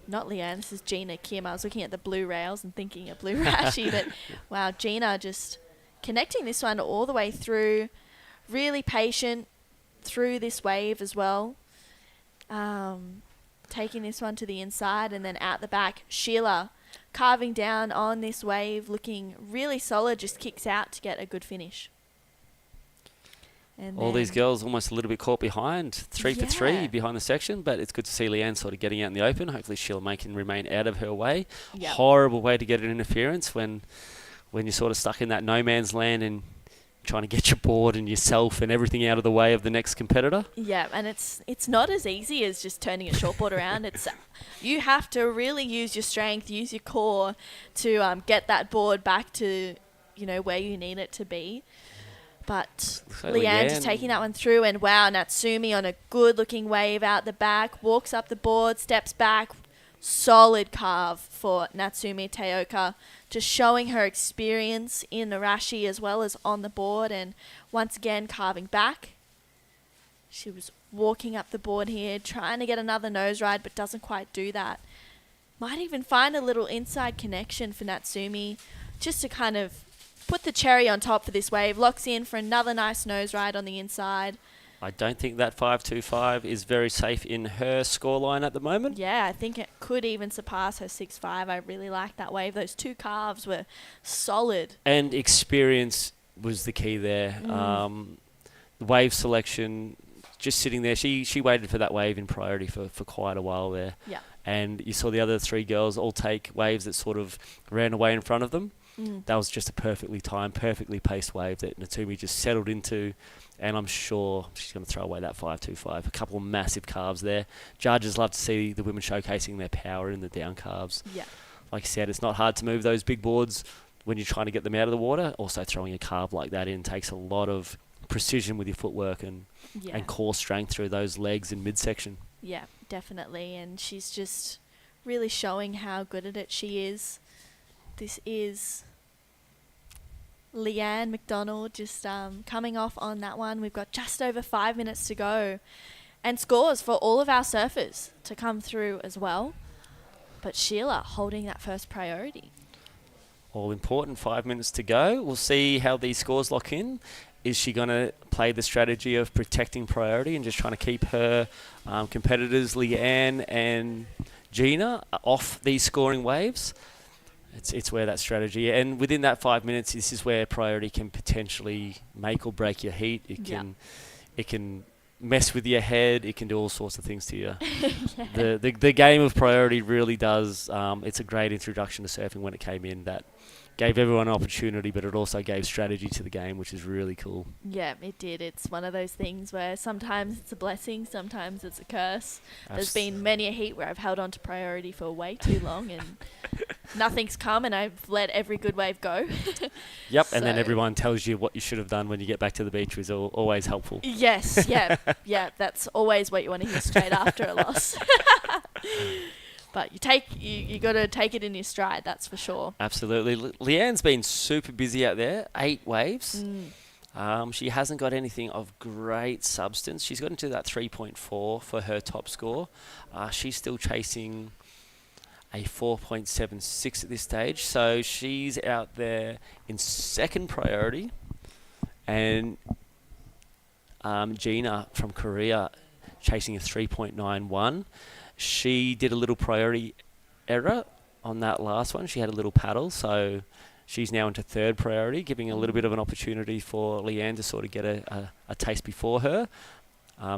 not Leanne, this is Gina Kim. I was looking at the blue rails and thinking of Blue Rashi, but wow, Gina just connecting this one all the way through, really patient through this wave as well. Taking this one to the inside and then out the back. Sheila carving down on this wave, looking really solid, just kicks out to get a good finish. And all these girls almost a little bit caught behind, 3 for 3 behind the section, but it's good to see Leanne sort of getting out in the open. Hopefully Sheila can remain out of her way. Yep. Horrible way to get an interference when you're sort of stuck in that no man's land and trying to get your board and yourself and everything out of the way of the next competitor. Yeah, and it's not as easy as just turning a shortboard around. It's you have to really use your strength, use your core to get that board back to where you need it to be. But Leanne just taking that one through, and wow, Natsumi on a good-looking wave out the back, walks up the board, steps back. Solid carve for Natsumi Teoka, just showing her experience in Arashi as well as on the board, and once again carving back. She was walking up the board here, trying to get another nose ride, but doesn't quite do that. Might even find a little inside connection for Natsumi, just to kind of put the cherry on top for this wave. Locks in for another nice nose ride on the inside. I don't think that 5.25 is very safe in her scoreline at the moment. Yeah, I think it could even surpass her 6.5. I really like that wave. Those two calves were solid. And experience was the key there. The wave selection, just sitting there. She waited for that wave in priority for quite a while there. Yeah. And you saw the other three girls all take waves that sort of ran away in front of them. That was just a perfectly timed, perfectly paced wave that Natsumi just settled into, and I'm sure she's going to throw away that 5.25. A couple of massive calves there. Judges love to see the women showcasing their power in the down calves. Yeah. Like I said, it's not hard to move those big boards when you're trying to get them out of the water. Also, throwing a calf like that in takes a lot of precision with your footwork and core strength through those legs in midsection. Yeah, definitely, and she's just really showing how good at it she is. This is Leanne McDonald just coming off on that one. We've got just over 5 minutes to go. And scores for all of our surfers to come through as well. But Sheila holding that first priority. All important, 5 minutes to go. We'll see how these scores lock in. Is she going to play the strategy of protecting priority and just trying to keep her competitors, Leanne and Gina, off these scoring waves? It's where that strategy, and within that 5 minutes, this is where priority can potentially make or break your heat. It can mess with your head. It can do all sorts of things to you. The game of priority really does. It's a great introduction to surfing when it came in. That gave everyone an opportunity, but it also gave strategy to the game, which is really cool. Yeah, it did. It's one of those things where sometimes it's a blessing, sometimes it's a curse. There's been many a heat where I've held on to priority for way too long and nothing's come and I've let every good wave go. Yep, and then everyone tells you what you should have done when you get back to the beach, which is always helpful. Yes, yeah, that's always what you want to hear straight after a loss. But you got to take it in your stride, that's for sure. Absolutely. Leanne's been super busy out there, 8 waves. She hasn't got anything of great substance. She's got into that 3.4 for her top score. She's still chasing a 4.76 at this stage. So she's out there in second priority. And Gina from Korea chasing a 3.91. She did a little priority error on that last one. She had a little paddle, so she's now into third priority, giving a little bit of an opportunity for Leanne to sort of get a taste before her.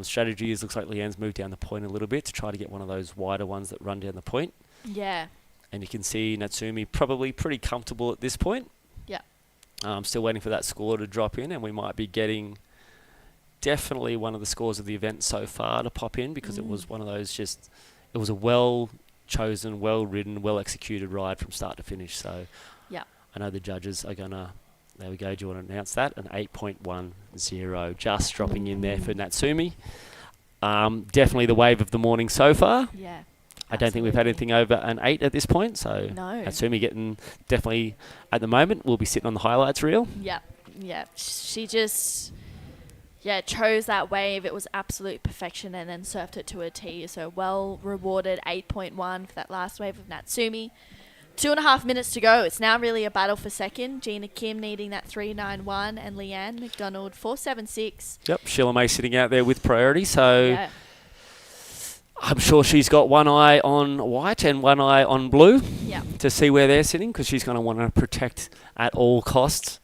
Strategy is, looks like Leanne's moved down the point a little bit to try to get one of those wider ones that run down the point. Yeah. And you can see Natsumi probably pretty comfortable at this point. Yeah. Still waiting for that score to drop in, and we might be getting definitely one of the scores of the event so far to pop in, because it was one of those it was a well-chosen, well-ridden, well-executed ride from start to finish. So Yeah. I know the judges are going to, there we go, do you want to announce that? An 8.10, just dropping in there for Natsumi. Definitely the wave of the morning so far. Yeah. I don't think we've had anything over an 8 at this point, so No. Natsumi getting definitely, at the moment, we'll be sitting on the highlights reel. Yeah. Yeah. She just, chose that wave. It was absolute perfection and then surfed it to a T. So well rewarded 8.1 for that last wave of Natsumi. 2.5 minutes to go. It's now really a battle for second. Gina Kim needing that 3.91 and Leanne McDonald 4.76. Yep, Sheila May sitting out there with priority, so Yeah. I'm sure she's got one eye on white and one eye on blue Yeah. to see where they're sitting, because she's going to want to protect at all costs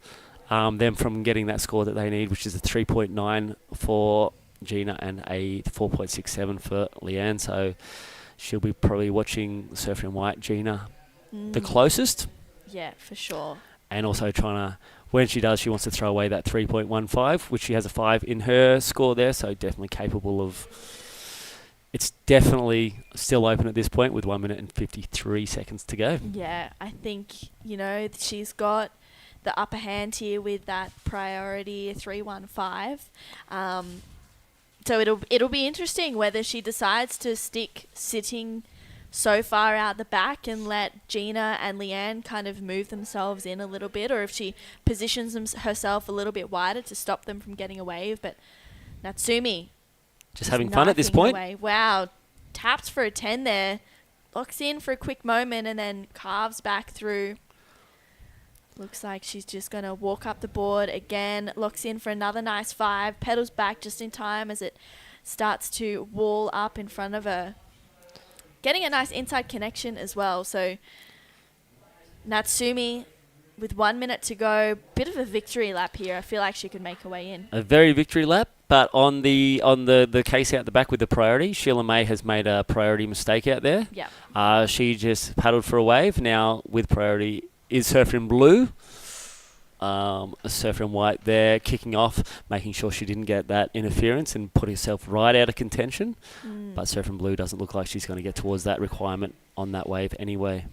them from getting that score that they need, which is a 3.9 for Gina and a 4.67 for Leanne. So she'll be probably watching Surfer in White Gina the closest, Yeah, for sure. and also trying to, when she does, she wants to throw away that 3.15, which she has a 5 in her score there, so definitely capable of. It's definitely still open at this point with 1 minute and 53 seconds to go. Yeah, I think, she's got the upper hand here with that priority 3.15. So it'll be interesting whether she decides to stick sitting so far out the back and let Gina and Leanne kind of move themselves in a little bit, or if she positions herself a little bit wider to stop them from getting a wave. But Natsumi Just having fun at this point. away. Wow, taps for a 10 there, locks in for a quick moment and then carves back through. Looks like she's just going to walk up the board again, locks in for another nice 5, pedals back just in time as it starts to wall up in front of her. Getting a nice inside connection as well. So Natsumi with 1 minute to go, bit of a victory lap here. I feel like she could make her way in. A very victory lap, but on the case out the back with the priority, Sheila May has made a priority mistake out there. Yeah. She just paddled for a wave. Now with priority is Surfer in Blue. A Surfer in White there, kicking off, making sure she didn't get that interference and put herself right out of contention. But Surfer in Blue doesn't look like she's going to get towards that requirement on that wave anyway.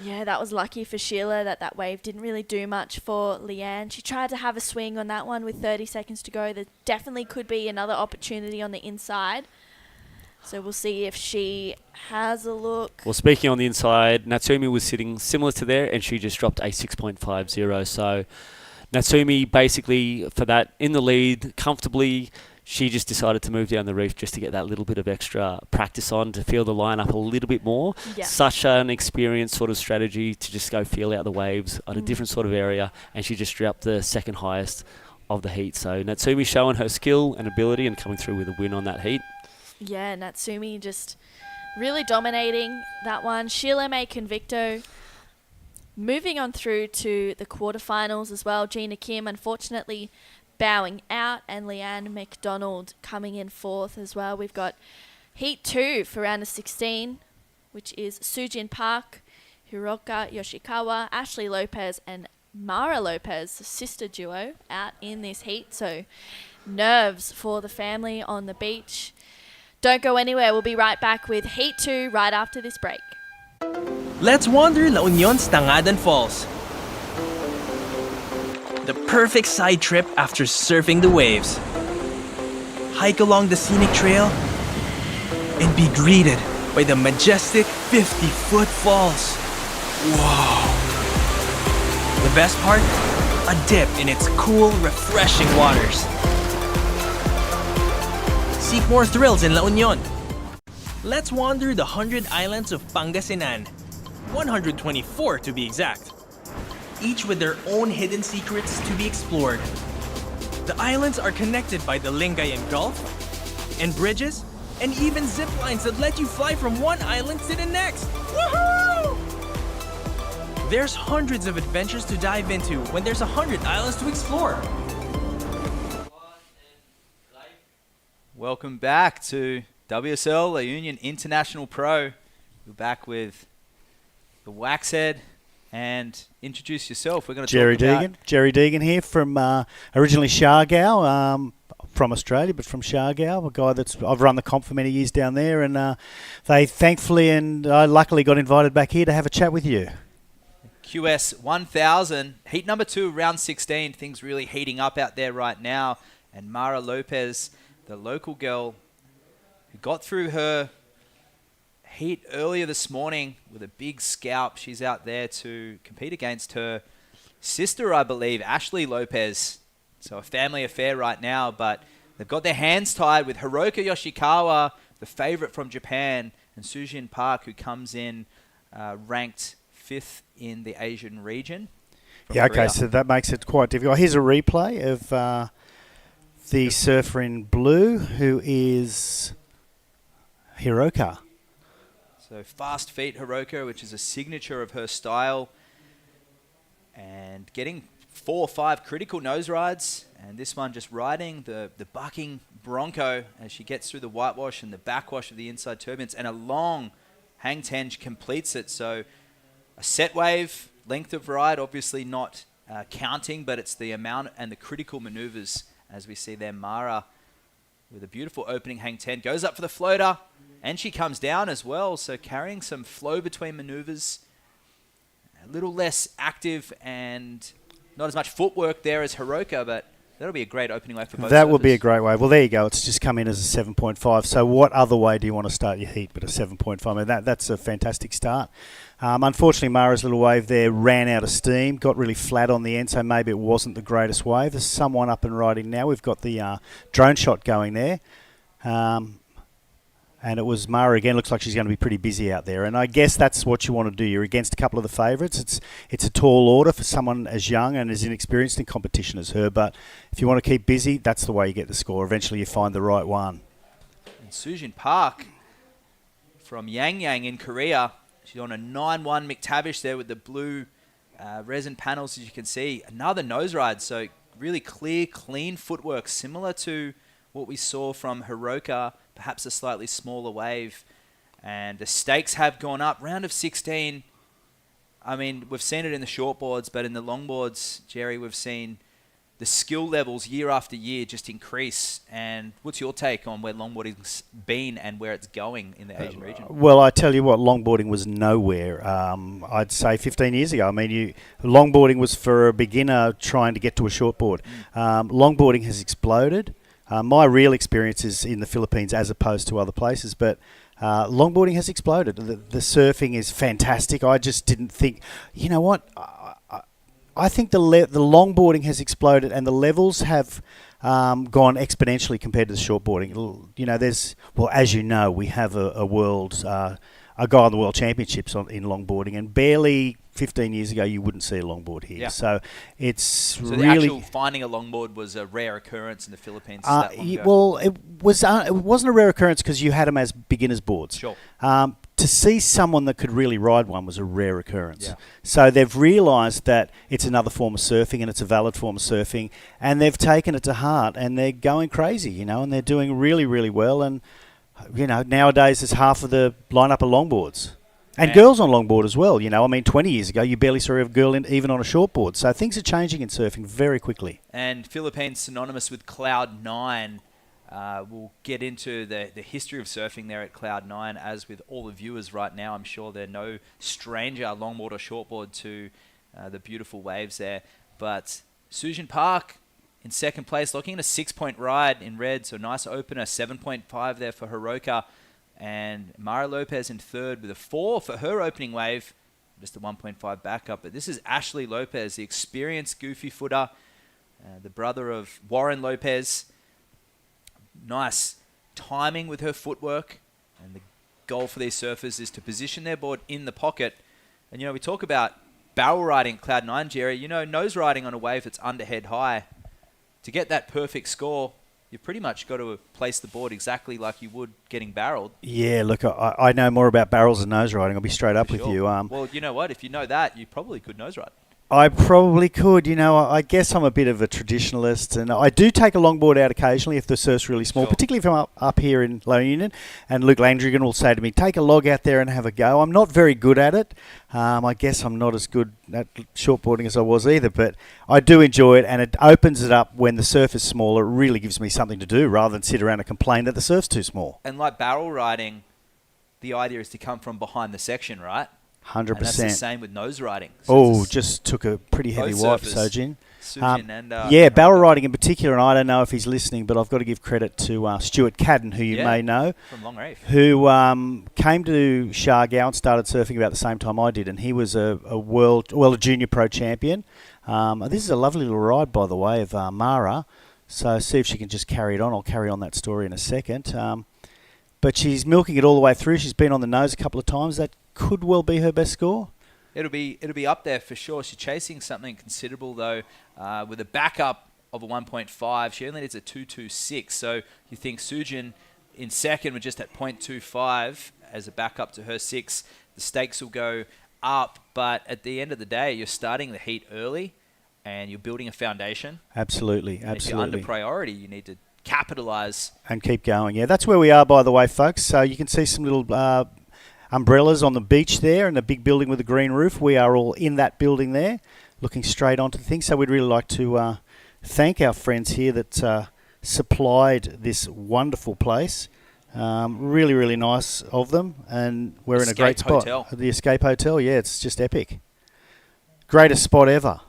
Yeah, that was lucky for Sheila that wave didn't really do much for Leanne. She tried to have a swing on that one with 30 seconds to go. There definitely could be another opportunity on the inside. So we'll see if she has a look. Well, speaking on the inside, Natsumi was sitting similar to there, and she just dropped a 6.50. So Natsumi basically, for that, in the lead, comfortably. She just decided to move down the reef just to get that little bit of extra practice on, to feel the line up a little bit more. Yeah. Such an experienced sort of strategy to just go feel out the waves on a different sort of area, and she just dropped the second highest of the heat. So Natsumi showing her skill and ability and coming through with a win on that heat. Yeah, Natsumi just really dominating that one. Sheila May Convicto moving on through to the quarterfinals as well. Gina Kim, unfortunately, bowing out, and Leanne McDonald coming in 4th as well. We've got Heat 2 for round of 16, which is Sujin Park, Hiroka Yoshikawa, Ashley Lopez, and Mara Lopez, sister duo, out in this heat. So nerves for the family on the beach. Don't go anywhere. We'll be right back with Heat 2 right after this break. Let's wander La Union's Tangadan Falls. The perfect side trip after surfing the waves. Hike along the scenic trail and be greeted by the majestic 50-foot falls. Whoa! The best part? A dip in its cool, refreshing waters. Seek more thrills in La Union. Let's wander the 100 islands of Pangasinan. 124 to be exact. Each with their own hidden secrets to be explored. The islands are connected by the Lingayen Gulf, and bridges, and even zip lines that let you fly from one island to the next. Woohoo! There's hundreds of adventures to dive into when there's 100 islands to explore. Welcome back to WSL, La Union International Pro. We're back with the Waxhead. And introduce yourself. We're going to Jerry talk about Deegan. Jerry Deegan here from originally Shargau. from Australia, but from Shargau, a guy I've run the comp for many years down there, and they thankfully and I luckily got invited back here to have a chat with you. QS 1000, heat number 2, round 16. Things really heating up out there right now. And Mara Lopez, the local girl who got through her heat earlier this morning with a big scalp. She's out there to compete against her sister, I believe, Ashley Lopez. So a family affair right now, but they've got their hands tied with Hiroka Yoshikawa, the favorite from Japan, and Sujin Park, who comes in ranked 5th in the Asian region. Yeah, okay, Korea. so that makes it quite difficult. Here's a replay of the surfer in blue, who is Hiroka. So fast feet Hiroka, which is a signature of her style. And getting 4 or 5 critical nose rides. And this one just riding the bucking Bronco as she gets through the whitewash and the backwash of the inside turbulence. And a long hang 10 completes it. So a set wave, length of ride, obviously not counting, but it's the amount and the critical maneuvers as we see there. Mara with a beautiful opening hang 10, goes up for the floater, and she comes down as well. So carrying some flow between maneuvers, a little less active and not as much footwork there as Hiroka, but that'll be a great opening wave for both. That would be a great wave. Well, there you go. It's just come in as a 7.5. So what other way do you want to start your heat but a 7.5? I mean, that's a fantastic start. Unfortunately, Mara's little wave there ran out of steam, got really flat on the end, so maybe it wasn't the greatest wave. There's someone up and riding now. We've got the drone shot going there. And it was Mara again. Looks like she's going to be pretty busy out there. And I guess that's what you want to do. You're against a couple of the favourites. It's a tall order for someone as young and as inexperienced in competition as her. But if you want to keep busy, that's the way you get the score. Eventually you find the right one. And Sujin Park from Yangyang in Korea. She's on a 9-1 McTavish there with the blue resin panels, as you can see. Another nose ride. So really clear, clean footwork, similar to what we saw from Hiroka, perhaps a slightly smaller wave. And the stakes have gone up. Round of 16, I mean, we've seen it in the shortboards, but in the longboards, Jerry, we've seen the skill levels year after year just increase. And what's your take on where longboarding's been and where it's going in the Asian region? Well, I tell you what, longboarding was nowhere. I'd say 15 years ago. I mean, longboarding was for a beginner trying to get to a shortboard. Longboarding has exploded. My real experience is in the Philippines as opposed to other places, but longboarding has exploded. The surfing is fantastic. I just didn't think, you know what, I think the longboarding has exploded and the levels have gone exponentially compared to the shortboarding. You know, as you know, we have a guy on the World Championships in longboarding, and barely 15 years ago you wouldn't see a longboard here. Yeah. So it's So really... the actual finding a longboard was a rare occurrence in the Philippines that long ago? Well, it wasn't a rare occurrence because you had them as beginners boards. Sure. To see someone that could really ride one was a rare occurrence. Yeah. So they've realised that it's another form of surfing and it's a valid form of surfing, and they've taken it to heart and they're going crazy, you know, and they're doing really, really well. And, you know, nowadays there's half of the lineup of longboards. And girls on longboard as well, you know. I mean, 20 years ago, you barely saw a girl even on a shortboard. So things are changing in surfing very quickly. And Philippines, synonymous with Cloud 9. We'll get into the history of surfing there at Cloud 9. As with all the viewers right now, I'm sure they're no stranger, longboard or shortboard, to the beautiful waves there. But Sujin Park in second place, looking at a 6-point ride in red. So nice opener, 7.5 there for Hiroka. And Mara Lopez in third with a 4 for her opening wave. Just a 1.5 backup. But this is Ashley Lopez, the experienced goofy footer, the brother of Warren Lopez. Nice timing with her footwork. And the goal for these surfers is to position their board in the pocket. And, you know, we talk about barrel riding Cloud 9, Jerry. You know, nose riding on a wave that's underhead high. To get that perfect score, you've pretty much got to place the board exactly like you would getting barreled. Yeah, look, I know more about barrels than nose riding. I'll be straight up with you. Well, you know what? If you know that, you probably could nose ride. I probably could. I guess I'm a bit of a traditionalist, and I do take a longboard out occasionally if the surf's really small, Sure. particularly if I'm up here in Low Union, and Luke Landrigan will say to me, take a log out there and have a go. I'm not very good at it. I guess I'm not as good at shortboarding as I was either, but I do enjoy it, and it opens it up when the surf is smaller. It really gives me something to do rather than sit around and complain that the surf's too small. And like barrel riding, the idea is to come from behind the section, right? 100%. And that's the same with nose riding. So Oh, it's just took a pretty heavy both wipe, surfers. Sojin. Sujin and Yeah, barrel riding in particular, and I don't know if he's listening, but I've got to give credit to Stuart Cadden, who you Yeah. may know, from Long Reef. who came to Shargow and started surfing about the same time I did, and he was a junior pro champion. This is a lovely little ride, by the way, of Mara, so see if she can just carry it on. I'll carry on that story in a second. But she's milking it all the way through. She's been on the nose a couple of times. That could well be her best score. It'll be up there for sure. She's chasing something considerable though, with a backup of a 1.5. She only needs a 2.26. So you think Sujin in second with just at 0.25 as a backup to her 6. The stakes will go up, but at the end of the day, you're starting the heat early, and you're building a foundation. Absolutely. And if you're under priority, you need to capitalize and keep going. Yeah, that's where we are, by the way, folks. So you can see some little umbrellas on the beach there and a big building with a green roof. We are all in that building there, looking straight onto things. So we'd really like to thank our friends here that supplied this wonderful place. Really, really nice of them. And we're in a great spot. Hotel. The Escape Hotel, yeah, it's just epic. Greatest spot ever.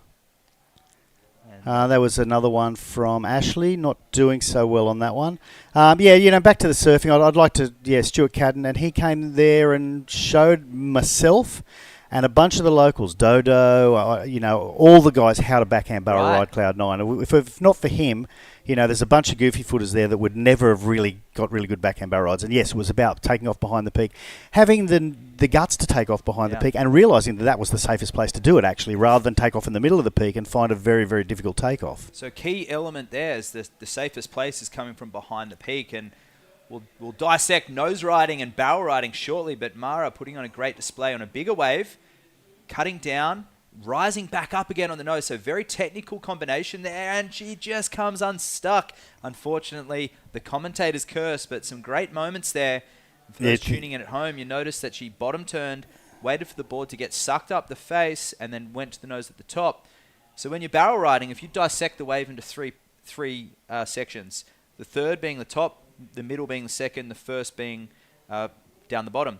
That was another one from Ashley, not doing so well on that one. Back to the surfing. I'd like to, Stuart Cadden, and he came there and showed myself and a bunch of the locals, Dodo, all the guys how to backhand barrel ride Cloud 9. If not for him, there's a bunch of goofy footers there that would never have really got really good backhand barrel rides. And yes, it was about taking off behind the peak, having the guts to take off behind the peak, and realising that was the safest place to do it, actually, rather than take off in the middle of the peak and find a very, very difficult takeoff. So key element there is the safest place is coming from behind the peak, and we'll dissect nose riding and barrel riding shortly, but Mara putting on a great display on a bigger wave, cutting down, rising back up again on the nose. So very technical combination there, and she just comes unstuck. Unfortunately, the commentator's curse, but some great moments there. For those tuning in at home, you notice that she bottom turned, waited for the board to get sucked up the face, and then went to the nose at the top. So when you're barrel riding, if you dissect the wave into three sections, the third being the top, the middle being the second, the first being down the bottom.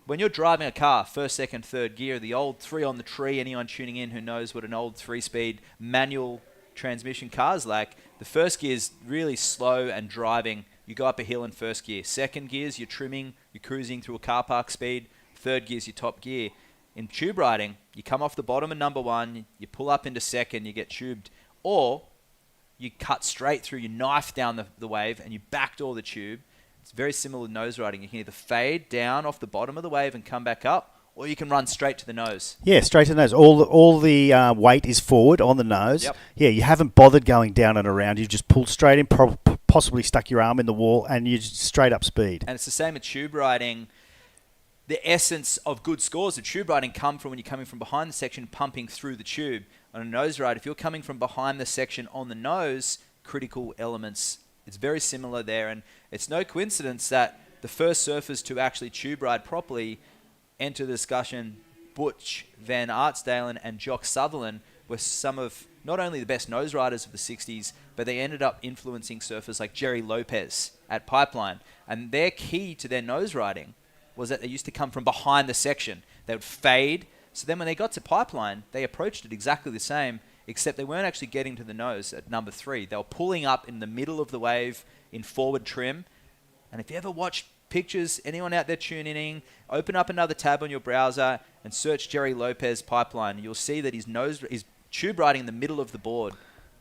When you're driving a car, first, second, third gear, the old 3 on the tree, anyone tuning in who knows what an old 3-speed manual transmission car is like, the first gear is really slow and driving. You go up a hill in first gear. Second gears, you're trimming, you're cruising through a car park speed. Third gear is your top gear. In tube riding, you come off the bottom of number 1, you pull up into second, you get tubed. Or you cut straight through, you knife down the wave, and you backdoor the tube. It's very similar to nose riding. You can either fade down off the bottom of the wave and come back up, or you can run straight to the nose. Yeah, straight to the nose. All the weight is forward on the nose. Yep. Yeah, you haven't bothered going down and around. You've just pulled straight in, possibly stuck your arm in the wall, and you're just straight up speed. And it's the same with tube riding. The essence of good scores of tube riding come from when you're coming from behind the section, pumping through the tube. On a nose ride, if you're coming from behind the section on the nose, critical elements, it's very similar there. And it's no coincidence that the first surfers to actually tube ride properly enter the discussion. Butch Van Artsdalen and Jock Sutherland were some of not only the best nose riders of the 60s, but they ended up influencing surfers like Jerry Lopez at Pipeline. And their key to their nose riding was that they used to come from behind the section. They would fade. So then when they got to Pipeline, they approached it exactly the same, except they weren't actually getting to the nose at number 3. They were pulling up in the middle of the wave in forward trim. And if you ever watch pictures, anyone out there tuning in, open up another tab on your browser and search Jerry Lopez Pipeline. You'll see that he's tube riding in the middle of the board,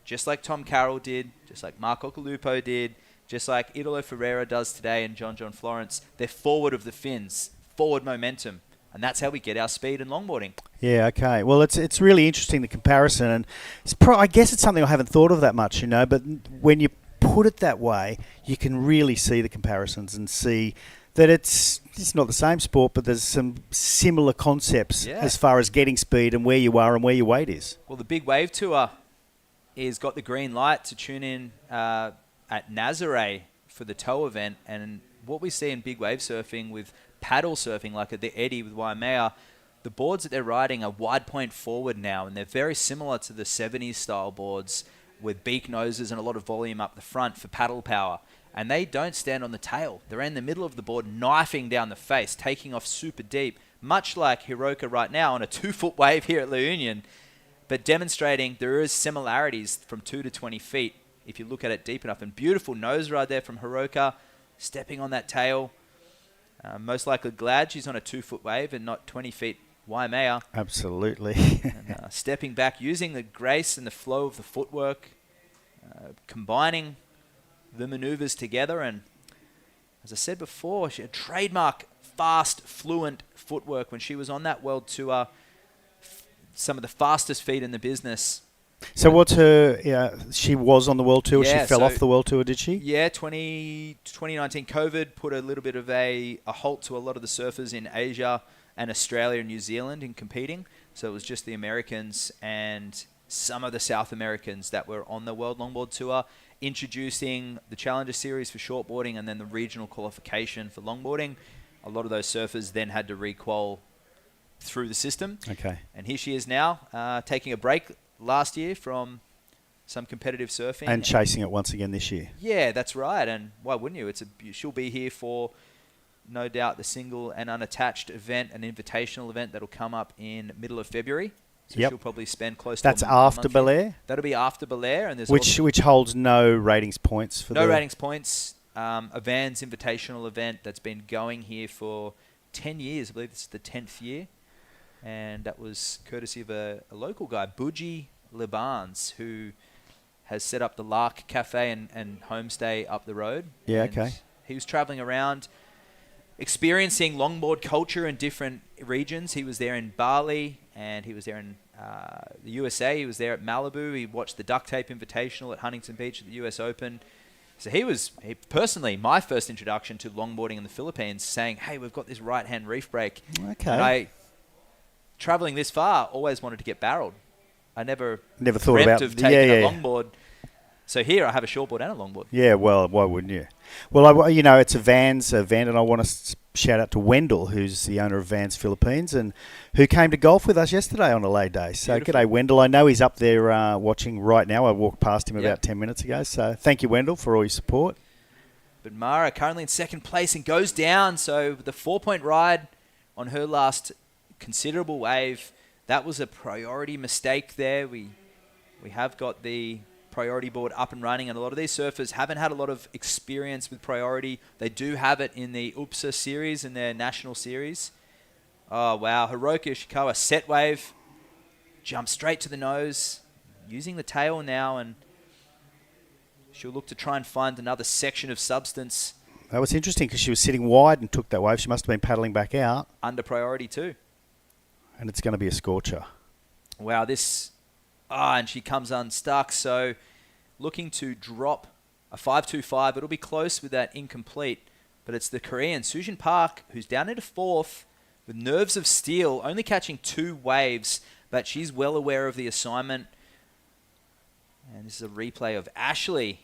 just like Tom Carroll did, just like Mark Occhilupo did, just like Italo Ferreira does today and John Florence. They're forward of the fins, forward momentum. And that's how we get our speed in longboarding. Yeah, okay. Well, it's really interesting, the comparison. And I guess it's something I haven't thought of that much, but when you put it that way, you can really see the comparisons and see that it's not the same sport, but there's some similar concepts as far as getting speed and where you are and where your weight is. Well, the Big Wave Tour is got the green light to tune in at Nazare for the tow event, and what we see in big wave surfing with paddle surfing, like at the Eddy with Waimea, the boards that they're riding are wide point forward now, and they're very similar to the 70s style boards with beak noses and a lot of volume up the front for paddle power. And they don't stand on the tail. They're in the middle of the board, knifing down the face, taking off super deep, much like Hiroka right now on a 2-foot wave here at La Union, but demonstrating there is similarities from 2 to 20 feet if you look at it deep enough. And beautiful nose ride there from Hiroka, stepping on that tail. Most likely glad she's on a 2-foot wave and not 20 feet Waimea. Absolutely. And, stepping back, using the grace and the flow of the footwork, combining the maneuvers together. And as I said before, she had trademark fast, fluent footwork when she was on that world tour. Some of the fastest feet in the business. So what's her... she was on the world tour. Yeah, she fell off the world tour, did she? Yeah, 2019 COVID put a little bit of a halt to a lot of the surfers in Asia and Australia and New Zealand in competing. So it was just the Americans and some of the South Americans that were on the World Longboard Tour, introducing the Challenger Series for shortboarding and then the regional qualification for longboarding. A lot of those surfers then had to re-qual through the system. Okay. And here she is now, taking a break last year from some competitive surfing. And chasing it once again this year. Yeah, that's right. And why wouldn't you? She'll be here for, no doubt, the single and unattached event, an invitational event that'll come up in middle of February. So she'll probably spend close to That's after Belair? That'll be after Belair. And there's which holds no ratings points for no ratings points. A Vans invitational event that's been going here for 10 years. I believe this is the 10th year. And that was courtesy of a local guy, Buji Libans, who has set up the Lark Cafe and homestay up the road. Yeah, and okay. He was traveling around experiencing longboard culture in different regions. He was there in Bali, and he was there in the USA. He was there at Malibu. He watched the Duct Tape Invitational at Huntington Beach at the US Open. So he personally, my first introduction to longboarding in the Philippines, saying, hey, we've got this right-hand reef break. Okay. And traveling this far, always wanted to get barreled. I never thought dreamt about of taking a longboard. So here I have a shortboard and a longboard. Yeah, well, why wouldn't you? Well, it's a Vans event, and I want to shout out to Wendell, who's the owner of Vans Philippines, and who came to golf with us yesterday on a lay day. So Beautiful. G'day, Wendell. I know he's up there watching right now. I walked past him about 10 minutes ago. So thank you, Wendell, for all your support. But Mara currently in second place and goes down. So the 4-point ride on her last considerable wave, that was a priority mistake there. We have got the priority board up and running, and a lot of these surfers haven't had a lot of experience with priority. They do have it in the UPSA series, in their national series. Oh, wow. Hiroki Ishikawa, set wave, jump straight to the nose, using the tail now, and she'll look to try and find another section of substance. That was interesting because she was sitting wide and took that wave. She must have been paddling back out. Under priority too. And it's going to be a scorcher. Wow, and she comes unstuck. So looking to drop a 5.25. It'll be close with that incomplete. But it's the Korean, Sujin Park, who's down into fourth with nerves of steel, only catching 2 waves. But she's well aware of the assignment. And this is a replay of Ashley.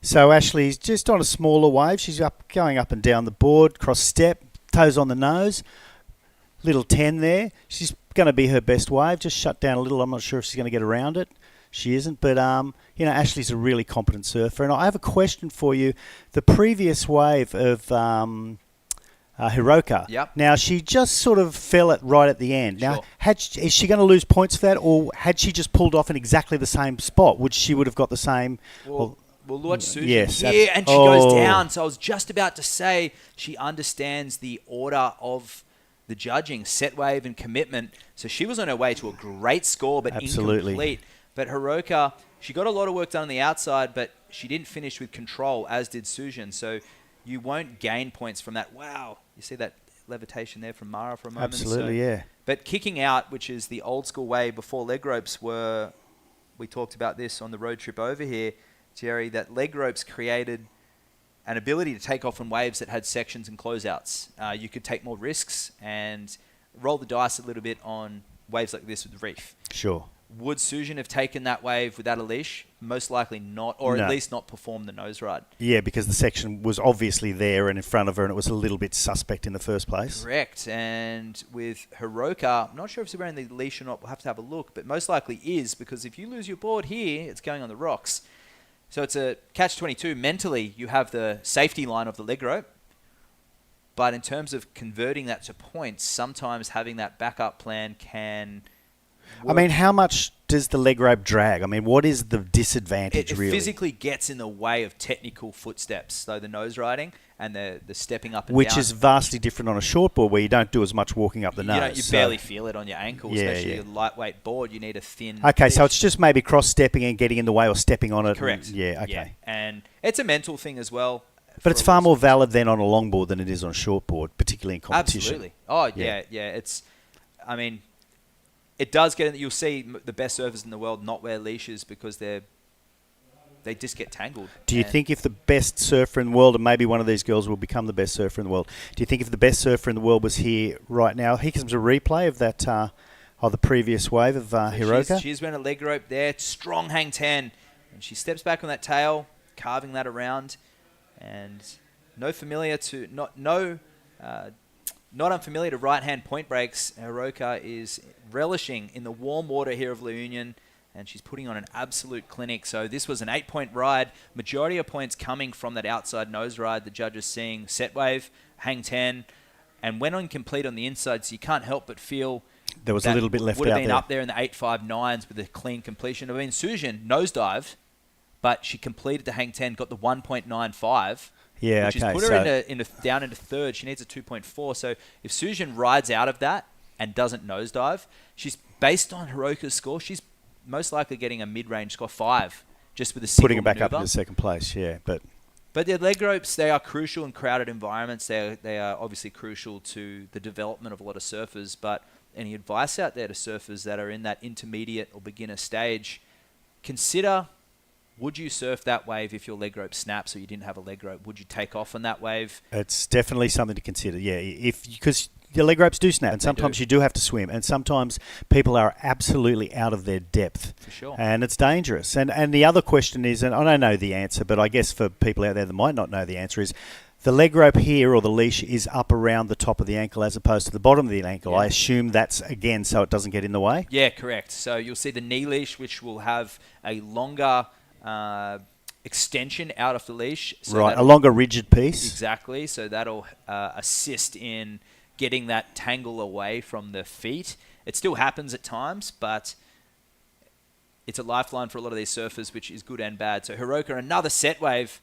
So Ashley's just on a smaller wave. She's going up and down the board, cross step, toes on the nose. Little 10 there. She's going to be her best wave. Just shut down a little. I'm not sure if she's going to get around it. She isn't. But, Ashley's a really competent surfer. And I have a question for you. The previous wave of Hiroka. Yep. Now, she just sort of fell right at the end. Now, is she going to lose points for that? Or had she just pulled off in exactly the same spot? She would have got the same... We'll watch Susan yes, here, and she goes down. So I was just about to say she understands the order of the judging, set wave and commitment. So she was on her way to a great score, but incomplete. But Hiroka, she got a lot of work done on the outside, but she didn't finish with control, as did Sujin. So you won't gain points from that. Wow. You see that levitation there from Mara for a moment? Absolutely, yeah. But kicking out, which is the old school way before leg ropes we talked about this on the road trip over here, Jerry, that leg ropes created an ability to take off on waves that had sections and closeouts. You could take more risks and roll the dice a little bit on waves like this with the reef. Sure. Would Sujin have taken that wave without a leash? Most likely not, or No. at least not performed the nose ride. Yeah, because the section was obviously there and in front of her, and it was a little bit suspect in the first place. Correct. And with Hiroka, I'm not sure if she's wearing the leash or not. We'll have to have a look, but most likely is, because if you lose your board here, it's going on the rocks. So it's a catch-22. Mentally, you have the safety line of the leg rope, but in terms of converting that to points, sometimes having that backup plan can I mean, how much does the leg rope drag? I mean, what is the disadvantage, it really? physically gets in the way of technical footsteps, so the nose riding and the stepping up and Which down. is vastly different on a short board where you don't do as much walking up the nose. You so- barely feel it on your ankle, Yeah, especially yeah. a lightweight board. You need a thin. Okay, so pitch. it's just maybe cross-stepping and getting in the way or stepping on it. Correct. Yeah, okay. And it's a mental thing as well. But it's far more valid then on a long board than it is on a short board, particularly in competition. Absolutely. Oh, Yeah. yeah. It's, I mean, it does get in. You'll see the best surfers in the world not wear leashes because they just get tangled. Do you And think if the best surfer in the world, and maybe one of these girls will become the best surfer in the world, do you think if the best surfer in the world was here right now, here comes a replay of that, of the previous wave of Hiroka? She's wearing a leg rope there, strong hang 10, and she steps back on that tail, carving that around, and not unfamiliar to right-hand point breaks. Hiroka is relishing in the warm water here of La Union, and she's putting on an absolute clinic. So this was an 8-point ride. Majority of points coming from that outside nose ride. The judges seeing set wave, hang 10, and went on complete on the inside, so you can't help but feel There was a that little bit left would have out been there. up there in the 8.59s with a clean completion. I mean, Sujin nosedived, but she completed the hang 10, got the 1.95. Yeah, which okay. has put so her down into third. She needs a 2.4. So if Sujin rides out of that and doesn't nosedive, she's based on Hiroka's score. She's most likely getting a mid-range score 5, just with a single putting it back up maneuver. into second place, yeah. But But the leg ropes, they are crucial in crowded environments. They are obviously crucial to the development of a lot of surfers. But any advice out there to surfers that are in that intermediate or beginner stage, consider, would you surf that wave if your leg rope snaps or you didn't have a leg rope? Would you take off on that wave? it's definitely something to consider, yeah. Because your leg ropes do snap, and sometimes do. you do have to swim, and sometimes people are absolutely out of their depth. For sure. And it's dangerous. And the other question is, and I don't know the answer, but I guess for people out there that might not know the answer, is the leg rope here or the leash is up around the top of the ankle as opposed to the bottom of the ankle. Yeah. I assume that's, again, so it doesn't get in the way? Yeah, correct. So you'll see the knee leash, which will have a longer extension out of the leash. So Right, a that'll- longer rigid piece. Exactly. So that'll assist in getting that tangle away from the feet. It still happens at times, but it's a lifeline for a lot of these surfers, which is good and bad. So Hiroka, another set wave,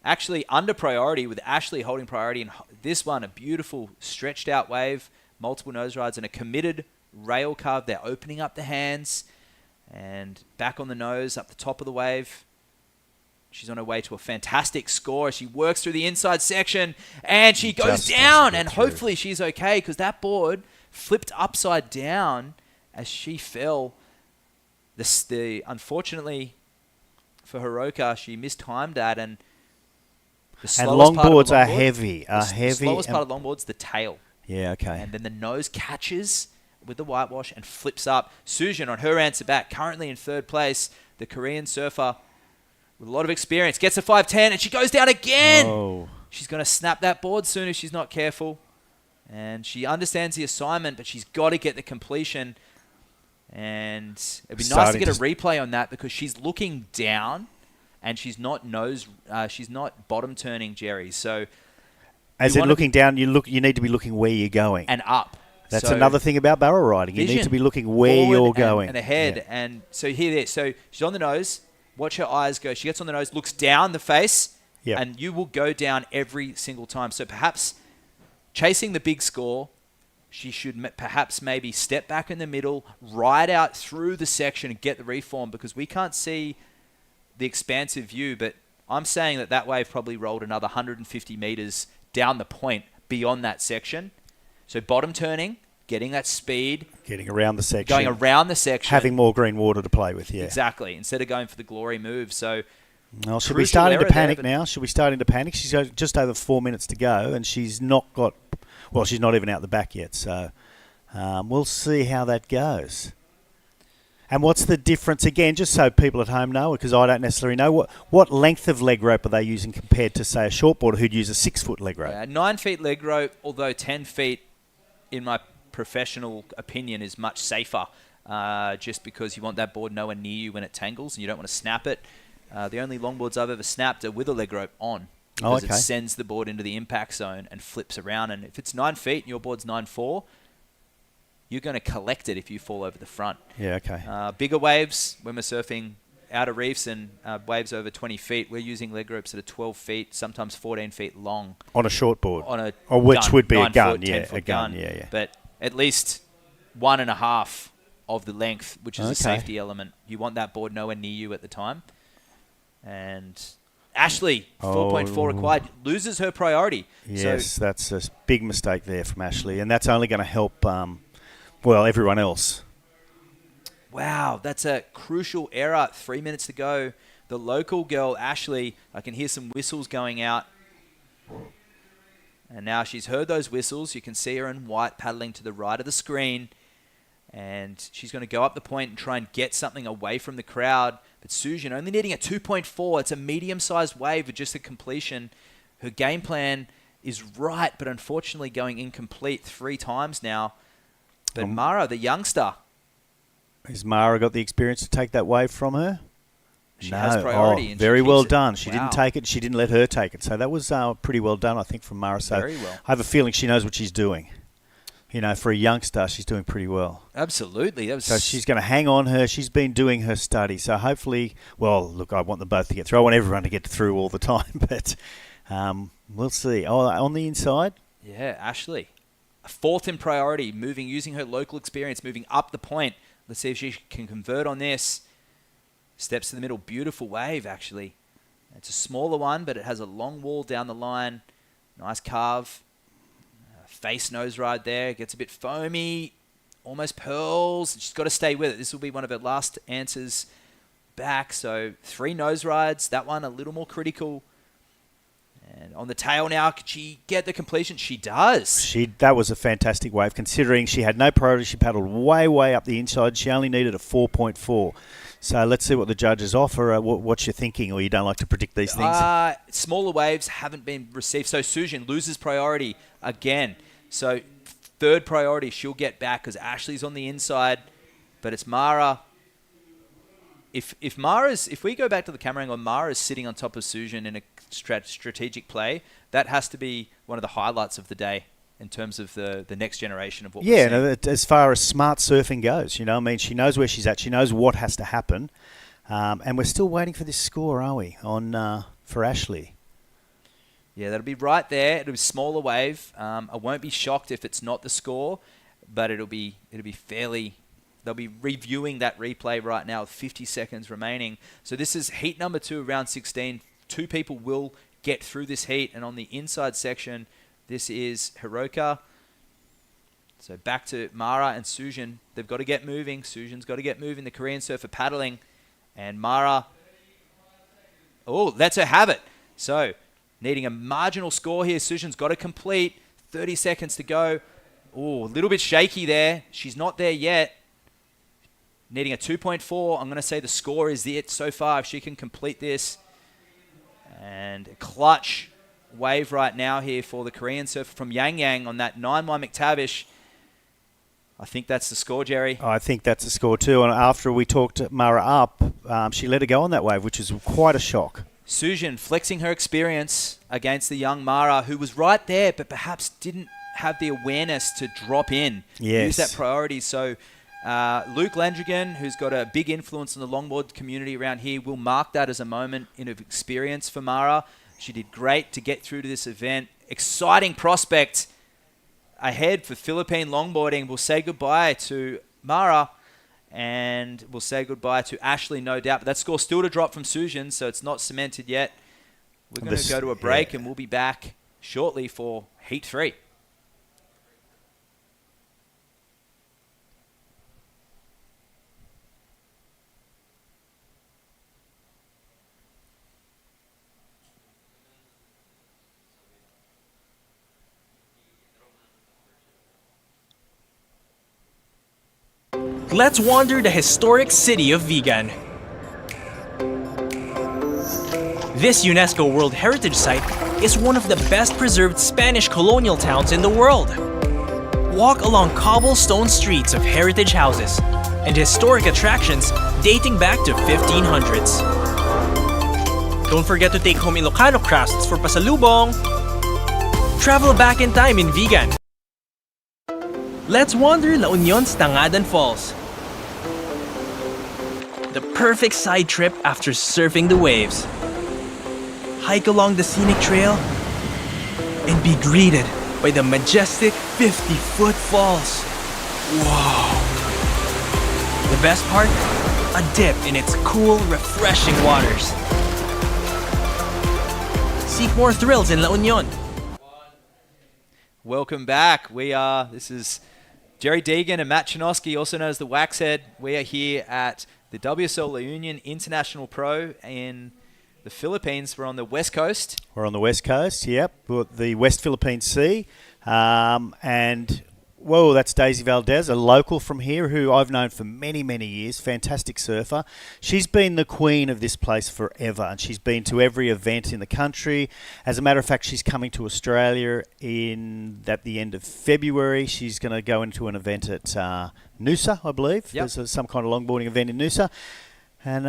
actually under priority, with Ashley holding priority. And this one, a beautiful stretched out wave, multiple nose rides, and a committed rail carve. They're opening up the hands and back on the nose, up the top of the wave. She's on her way to a fantastic score. She works through the inside section and she goes Just down. doesn't get And through. hopefully she's okay, because that board flipped upside down as she fell. Unfortunately for Hiroka, she mistimed that, and the And slowest part of longboards a are longboard- heavy, the slowest part of longboard's the tail. Yeah, okay. And then the nose catches with the whitewash and flips up. Sujin on her answer back, currently in third place. The Korean surfer with a lot of experience gets a 5.10 and she goes down again. Oh. She's going to snap that board soon if she's not careful. And she understands the assignment, but she's got to get the completion. And it'd be nice to Starting get a to- replay on that, because she's looking down and she's not bottom turning, Jerry. So As you in wanna looking down, you need to be looking where you're going. and up. That's So another thing about barrel riding. You need vision, to be looking where forward you're and- going. and ahead. Yeah. And so here, there. So she's on the nose. Watch her eyes go. She gets on the nose, looks down the face, Yeah. and you will go down every single time. So perhaps chasing the big score, she should perhaps maybe step back in the middle, ride out through the section and get the reform, because we can't see the expansive view. But I'm saying that wave probably rolled another 150 meters down the point beyond that section. So bottom turning, getting that speed, Getting around the section. going around the section. Having more green water to play with, yeah. Exactly, instead of going for the glory move. So Well, she'll be Crucial starting to error there, panic but- now. She'll be starting to panic. She's got just over 4 minutes to go, and she's not got... Well, she's not even out the back yet, so we'll see how that goes. And what's the difference, again, just so people at home know, because I don't necessarily know, what length of leg rope are they using compared to, say, a shortboarder who'd use a 6-foot leg rope? 9 feet leg rope, although 10 feet, in my professional opinion, is much safer, just because you want that board nowhere near you when it tangles and you don't want to snap it. The only longboards I've ever snapped are with a leg rope on, because it sends the board into the impact zone and flips around. And if it's 9 feet and your board's 9.4, you're going to collect it if you fall over the front. Yeah, okay. Bigger waves, when we're surfing outer reefs and waves over 20 feet, we're using leg ropes that are 12 feet, sometimes 14 feet long. On a short board? On a or which gun, would be a 9 gun, foot, yeah, 10 foot a gun, yeah. But at least 1.5 of the length, which is a Okay. safety element. You want that board nowhere near you at the time. And Ashley, 4.4 required, loses her priority. Yes, So, that's a big mistake there from Ashley, and that's only going to help, everyone else. wow, that's a crucial error. 3 minutes to go. The local girl, Ashley, I can hear some whistles going out. And now she's heard those whistles. You can see her in white paddling to the right of the screen. And she's going to go up the point and try and get something away from the crowd. But Susan only needing a 2.4. It's a medium-sized wave with just a completion. Her game plan is right, but unfortunately going incomplete 3 times now. But Mara, the youngster, Has Mara got the experience to take that wave from her? she has priority. And very she well keeps it. done. She Wow. didn't take it. She didn't let her take it. So that was pretty well done, I think, from Mara. So Very well. I have a feeling she knows what she's doing. You know, for a youngster, she's doing pretty well. Absolutely. That was So she's going to hang on her. She's been doing her study. So hopefully, well, look, I want them both to get through. I want everyone to get through all the time. But we'll see. Oh, on the inside? Yeah, Ashley. 4th in priority, using her local experience, moving up the point. Let's see if she can convert on this. Steps to the middle. Beautiful wave, actually. It's a smaller one, but it has a long wall down the line. Nice carve. Face nose ride there. Gets a bit foamy. Almost pearls. She's got to stay with it. This will be one of her last answers back. So 3 nose rides. That one a little more critical. And on the tail now, could she get the completion? She does. That was a fantastic wave, considering she had no priority. She paddled way, way up the inside. She only needed a 4.4. So let's see what the judges offer. What you're thinking, or you don't like to predict these things? Smaller waves haven't been received. So Susan loses priority again. So 3rd priority she'll get back because Ashley's on the inside. But it's Mara. If we go back to the camera angle, Mara's sitting on top of Susan in a strategic play, that has to be one of the highlights of the day in terms of the next generation of what we're seeing. Yeah, as far as smart surfing goes, I mean, she knows where she's at. She knows what has to happen. And we're still waiting for this score, are we, for Ashley? Yeah, that'll be right there. It'll be a smaller wave. I won't be shocked if it's not the score, but it'll be fairly... They'll be reviewing that replay right now with 50 seconds remaining. So this is heat number 2, round 16. 2 people will get through this heat. And on the inside section, this is Hiroka. So back to Mara and Susan. They've got to get moving. Susan's got to get moving. The Korean surfer paddling. And Mara... Oh, lets her have it. So needing a marginal score here. Susan's got to complete. 30 seconds to go. Oh, a little bit shaky there. She's not there yet. Needing a 2.4. I'm going to say the score is it so far if she can complete this. And a clutch wave right now here for the Korean surfer from Yang Yang on that 9-1 McTavish. I think that's the score, Jerry. I think that's the score too. And after we talked Mara up, she let her go on that wave, which is quite a shock. Susan flexing her experience against the young Mara, who was right there, but perhaps didn't have the awareness to drop in. Yes. Use that priority. So Luke Landrigan, who's got a big influence on the longboard community around here, will mark that as a moment of experience for Mara. She did great to get through to this event. Exciting prospect ahead for Philippine longboarding. We'll say goodbye to Mara and we'll say goodbye to Ashley, no doubt. But that score's still to drop from Susan, so it's not cemented yet. We're going to go to a break and we'll be back shortly for Heat 3. Let's wander the historic city of Vigan. This UNESCO World Heritage Site is one of the best preserved Spanish colonial towns in the world. Walk along cobblestone streets of heritage houses and historic attractions dating back to 1500s. Don't forget to take home Ilocano crafts for pasalubong. Travel back in time in Vigan. Let's wander La Union's Tangadan Falls. The perfect side trip after surfing the waves. Hike along the scenic trail and be greeted by the majestic 50-foot falls. Whoa! The best part? A dip in its cool, refreshing waters. Seek more thrills in La Union. Welcome back. This is Jerry Deegan and Matt Chinoski, also known as the Waxhead. We are here at the WSL La Union International Pro in the Philippines. We're on the west coast. We're on the west coast, yep. The West Philippine Sea. And, whoa, that's Daisy Valdez, a local from here who I've known for many, many years. Fantastic surfer. She's been the queen of this place forever, and she's been to every event in the country. As a matter of fact, she's coming to Australia at the end of February. She's going to go into an event at Noosa, I believe. Yep. There's some kind of longboarding event in Noosa. And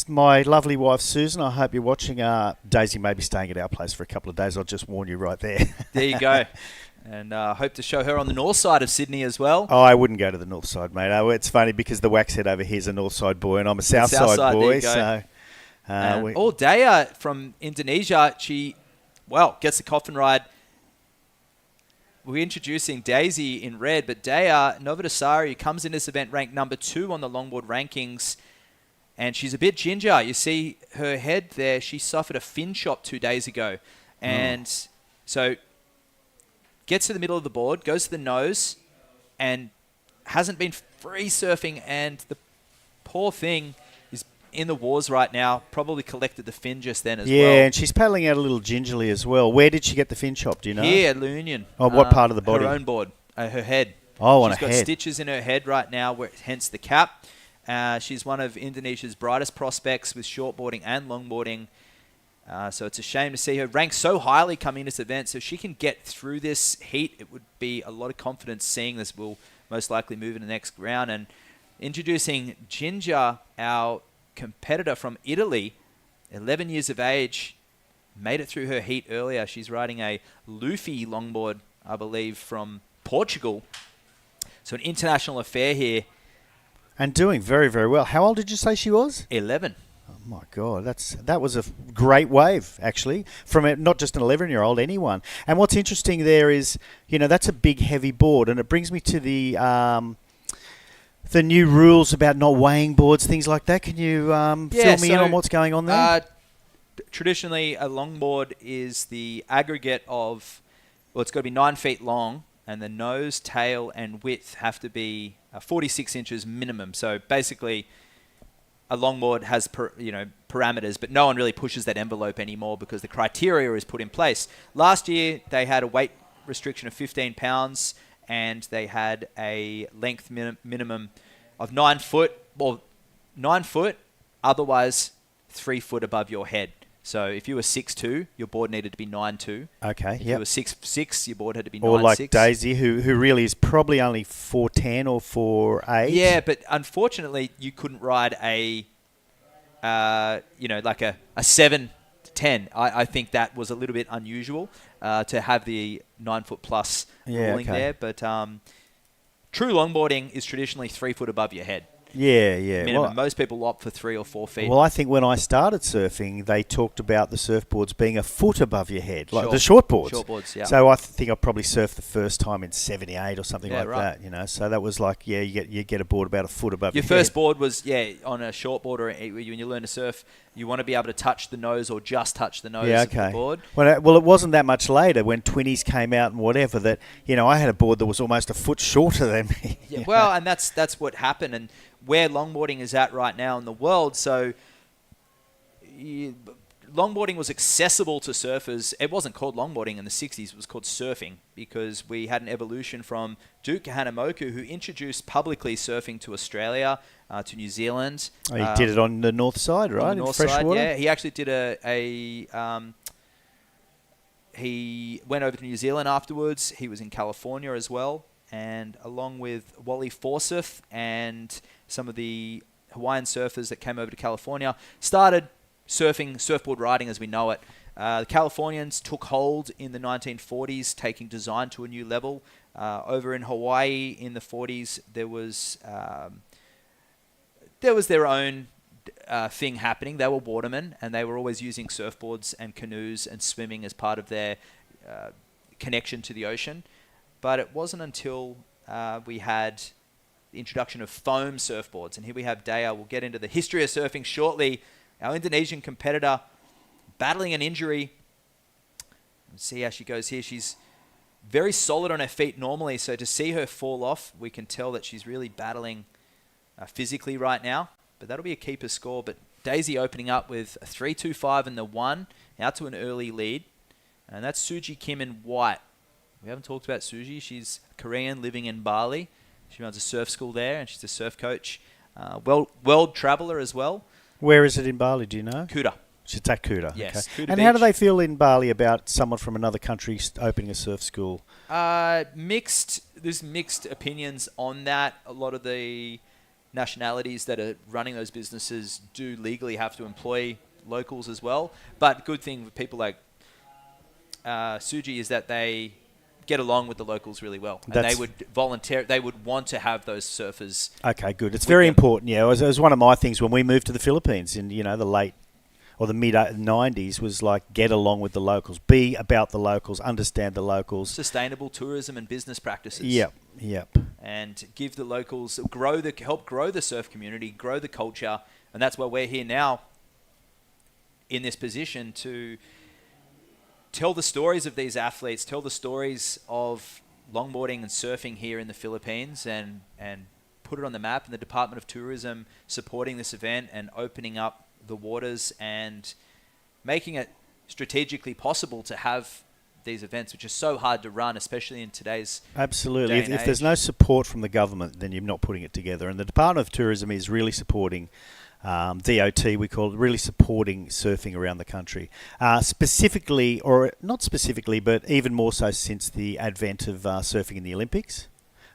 my lovely wife, Susan, I hope you're watching. Daisy may be staying at our place for a couple of days. I'll just warn you right there. There you go. And hope to show her on the north side of Sydney as well. Oh, I wouldn't go to the north side, mate. It's funny because the Waxhead over here is a north side boy and I'm a south side boy. So, Daya from Indonesia, she gets the coffin ride. We're introducing Daisy in red, but Daya Novodosari comes in this event ranked number 2 on the longboard rankings. And she's a bit ginger. You see her head there. She suffered a fin chop 2 days ago. And so gets to the middle of the board, goes to the nose, and hasn't been free surfing. And the poor thing is in the wars right now. Probably collected the fin just then as well. Yeah, and she's paddling out a little gingerly as well. Where did she get the fin chop? Do you know? Here at La Union. Oh, what part of the body? Her own board. Her head. Oh, on her head. She's got stitches in her head right now, hence the cap. She's one of Indonesia's brightest prospects with shortboarding and longboarding. So it's a shame to see her ranked so highly coming into this event. So if she can get through this heat, it would be a lot of confidence seeing this will most likely move in the next round. And introducing Ginger, our competitor from Italy, 11 years of age, made it through her heat earlier. She's riding a Luffy longboard, I believe, from Portugal. So an international affair here. And doing very, very well. How old did you say she was? 11. Oh my God, that was a great wave actually from not just an 11-year-old, anyone. And what's interesting there is, that's a big, heavy board, and it brings me to the new rules about not weighing boards, things like that. Can you fill me in on what's going on there? Traditionally, a longboard is the aggregate of, it's got to be 9 feet long, and the nose, tail, and width have to be 46 inches minimum. So basically, a longboard has parameters, but no one really pushes that envelope anymore because the criteria is put in place. Last year, they had a weight restriction of 15 pounds, and they had a length minimum of 9 foot. Well, 9 foot, otherwise 3 foot above your head. So if you were 6'2", your board needed to be 9'2". Okay, If you were 6'6", your board had to be 9'6". Or like Daisy, who really is probably only 4'10" or 4'8". Yeah, but unfortunately, you couldn't ride a 7 to 10. I think that was a little bit unusual to have the 9 foot plus ruling there. But true longboarding is traditionally 3 foot above your head. Yeah. Minimum. Well, most people opt for 3 or 4 feet. Well, I think when I started surfing, they talked about the surfboards being a foot above your head, like Sure. the shortboards. Shortboards, yeah. So I think I probably surfed the first time in '78 or something Yeah, like right. that. So that was like, you get a board about a foot above Your your first head. board was, on a shortboard, or when you learn to surf, you want to be able to touch the nose or just touch the nose of the board. Well, it wasn't that much later when Twinnies came out and whatever that, I had a board that was almost a foot shorter than me. Yeah, well, and that's what happened, and where longboarding is at right now in the world. So longboarding was accessible to surfers. It wasn't called longboarding in the 60s. It was called surfing because we had an evolution from Duke Kahanamoku, who introduced publicly surfing to Australia, to New Zealand. Oh, he did it on the north side, right? On the in north freshwater? side, yeah. He actually did he went over to New Zealand afterwards. He was in California as well. And along with Wally Forsyth and some of the Hawaiian surfers that came over to California, started surfing, surfboard riding as we know it. The Californians took hold in the 1940s, taking design to a new level. Over in Hawaii in the 40s, there was their own thing happening. They were watermen, and they were always using surfboards and canoes and swimming as part of their connection to the ocean. But it wasn't until we had the introduction of foam surfboards. And here we have Dea. We'll get into the history of surfing shortly. Our Indonesian competitor battling an injury. Let's see how she goes here. She's very solid on her feet normally. So to see her fall off, we can tell that she's really battling physically right now. But that'll be a keeper score. But Daisy opening up with a 3.25 in the 1, out to an early lead. And that's Suji Kim in white. We haven't talked about Suji. She's Korean, living in Bali. She runs a surf school there, and she's a surf coach. World traveller as well. Where is it in Bali, do you know? Kuta. She's at Kuta. Yes. Okay. Kuta and how do Beach. they feel in Bali about someone from another country opening a surf school? Mixed. There's mixed opinions on that. A lot of the nationalities that are running those businesses do legally have to employ locals as well. But good thing with people like Suji is that they get along with the locals really well. And they would they would want to have those surfers. Okay, good. It's very important. Yeah, it was one of my things when we moved to the Philippines in, the late or the mid 90s was like get along with the locals, be about the locals, understand the locals. Sustainable tourism and business practices. Yep. And give the locals, help grow the surf community, grow the culture. And that's why we're here now in this position to tell the stories of these athletes, tell the stories of longboarding and surfing here in the Philippines and put it on the map. And the Department of Tourism supporting this event and opening up the waters and making it strategically possible to have these events, which are so hard to run, especially in today's Absolutely. day and If there's age. no support from the government, then you're not putting it together. And the Department of Tourism is really supporting DOT, we call it, really supporting surfing around the country. Specifically, or not specifically, but even more so since the advent of surfing in the Olympics.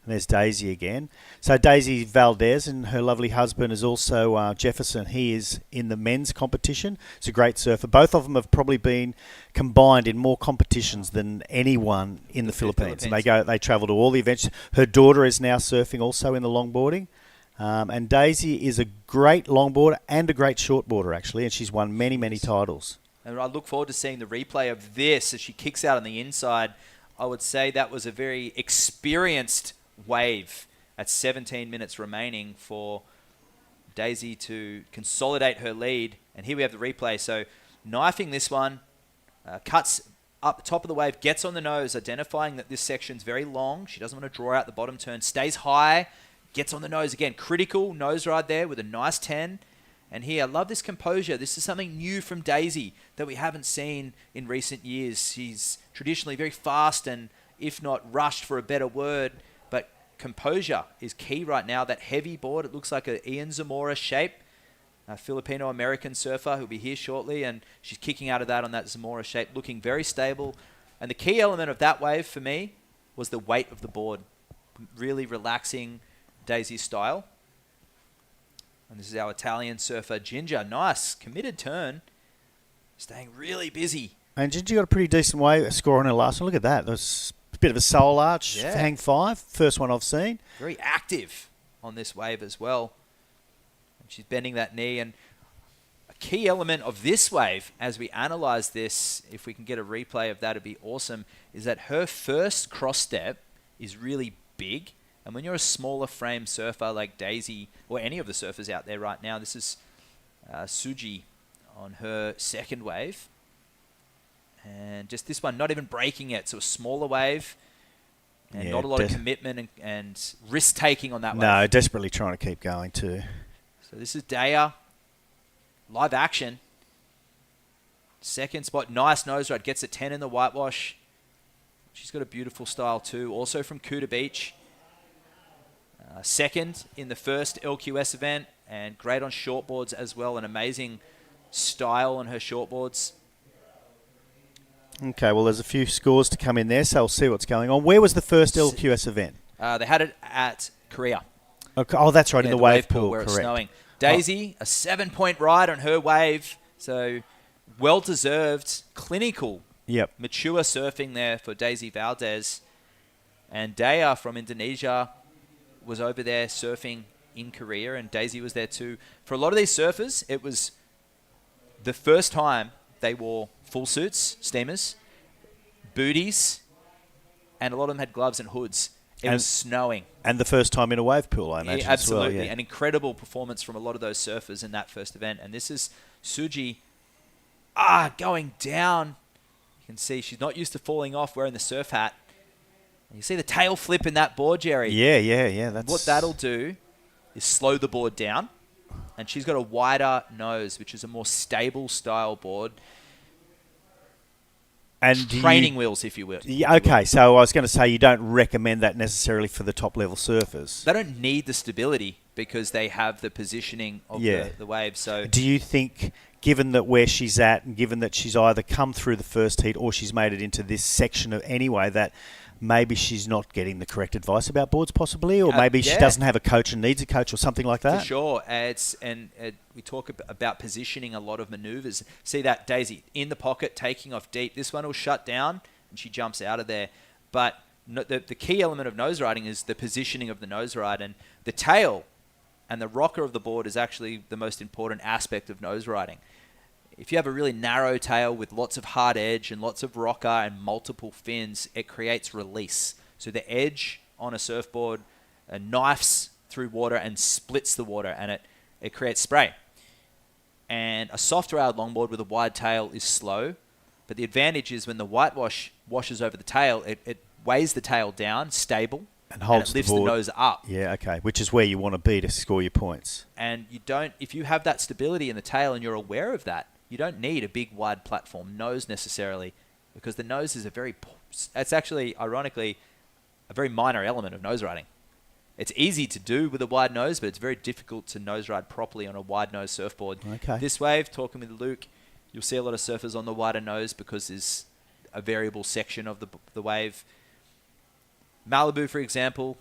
And there's Daisy again. So Daisy Valdez and her lovely husband is also Jefferson. He is in the men's competition. He's a great surfer. Both of them have probably been combined in more competitions than anyone in the Philippines. And they travel to all the events. Her daughter is now surfing also in the longboarding. And Daisy is a great longboarder and a great shortboarder, actually, and she's won many, many titles. And I look forward to seeing the replay of this as she kicks out on the inside. I would say that was a very experienced wave at 17 minutes remaining for Daisy to consolidate her lead. And here we have the replay. So knifing this one, cuts up the top of the wave, gets on the nose, identifying that this section's very long. She doesn't want to draw out the bottom turn, stays high, gets on the nose again. Critical nose ride there with a nice 10. And here, I love this composure. This is something new from Daisy that we haven't seen in recent years. She's traditionally very fast and, if not rushed for a better word, but composure is key right now. That heavy board, it looks like an Ian Zamora shape. A Filipino-American surfer who'll be here shortly, and she's kicking out of that on that Zamora shape, looking very stable. And the key element of that wave for me was the weight of the board, really relaxing Daisy's style. And this is our Italian surfer, Ginger. Nice, committed turn. Staying really busy. And Ginger got a pretty decent score on her last one. Look at that. There's a bit of a soul arch, hang 5. First one I've seen. Very active on this wave as well. And she's bending that knee. And a key element of this wave, as we analyze this, if we can get a replay of that, it'd be awesome, is that her first cross step is really big. And when you're a smaller frame surfer like Daisy, or any of the surfers out there right now, this is Suji on her second wave. And just this one, not even breaking it. So a smaller wave and not a lot of commitment and risk-taking on that wave. No, desperately trying to keep going too. So this is Dea, live action. Second spot, nice nose ride, gets a 10 in the whitewash. She's got a beautiful style too, also from Kuta Beach. Second in the first LQS event, and great on shortboards as well. An amazing style on her shortboards. Okay, well, there's a few scores to come in there, so we'll see what's going on. Where was the first LQS event? They had it at Korea. Okay. Oh, that's right, in the wave pool, where it's correct. snowing. Daisy, a 7-point ride on her wave, so well-deserved, clinical, mature surfing there for Daisy Valdez. And Dea from Indonesia was over there surfing in Korea, and Daisy was there too. For a lot of these surfers, it was the first time they wore full suits, steamers, booties, and a lot of them had gloves and hoods. It was snowing. And the first time in a wave pool, I imagine, absolutely. as well. Yeah. An incredible performance from a lot of those surfers in that first event. And this is Suji going down. You can see she's not used to falling off wearing the surf hat. And you see the tail flip in that board, Jerry. Yeah. What that'll do is slow the board down. And she's got a wider nose, which is a more stable style board. And training wheels, if you will. Yeah, okay, so I was going to say you don't recommend that necessarily for the top-level surfers. They don't need the stability because they have the positioning of the wave. So, do you think, given that where she's at, and given that she's either come through the first heat or she's made it into this section of anyway, that maybe she's not getting the correct advice about boards, possibly, or maybe she doesn't have a coach and needs a coach, or something like that? For sure. We talk about positioning a lot of maneuvers. See that Daisy in the pocket, taking off deep. This one will shut down, and she jumps out of there. But the key element of nose riding is the positioning of the nose ride, and the tail and the rocker of the board is actually the most important aspect of nose riding. If you have a really narrow tail with lots of hard edge and lots of rocker and multiple fins, it creates release. So the edge on a surfboard knifes through water and splits the water, and it creates spray. And a soft railed longboard with a wide tail is slow, but the advantage is when the whitewash washes over the tail, it weighs the tail down, stable, and holds it lifts the board. The nose up. Yeah, okay, which is where you want to be to score your points. And if you have that stability in the tail and you're aware of that, you don't need a big, wide platform nose necessarily, because the nose is it's actually, ironically, a very minor element of nose riding. It's easy to do with a wide nose, but it's very difficult to nose ride properly on a wide nose surfboard. Okay. This wave, talking with Luke, you'll see a lot of surfers on the wider nose because there's a variable section of the wave. Malibu, for example,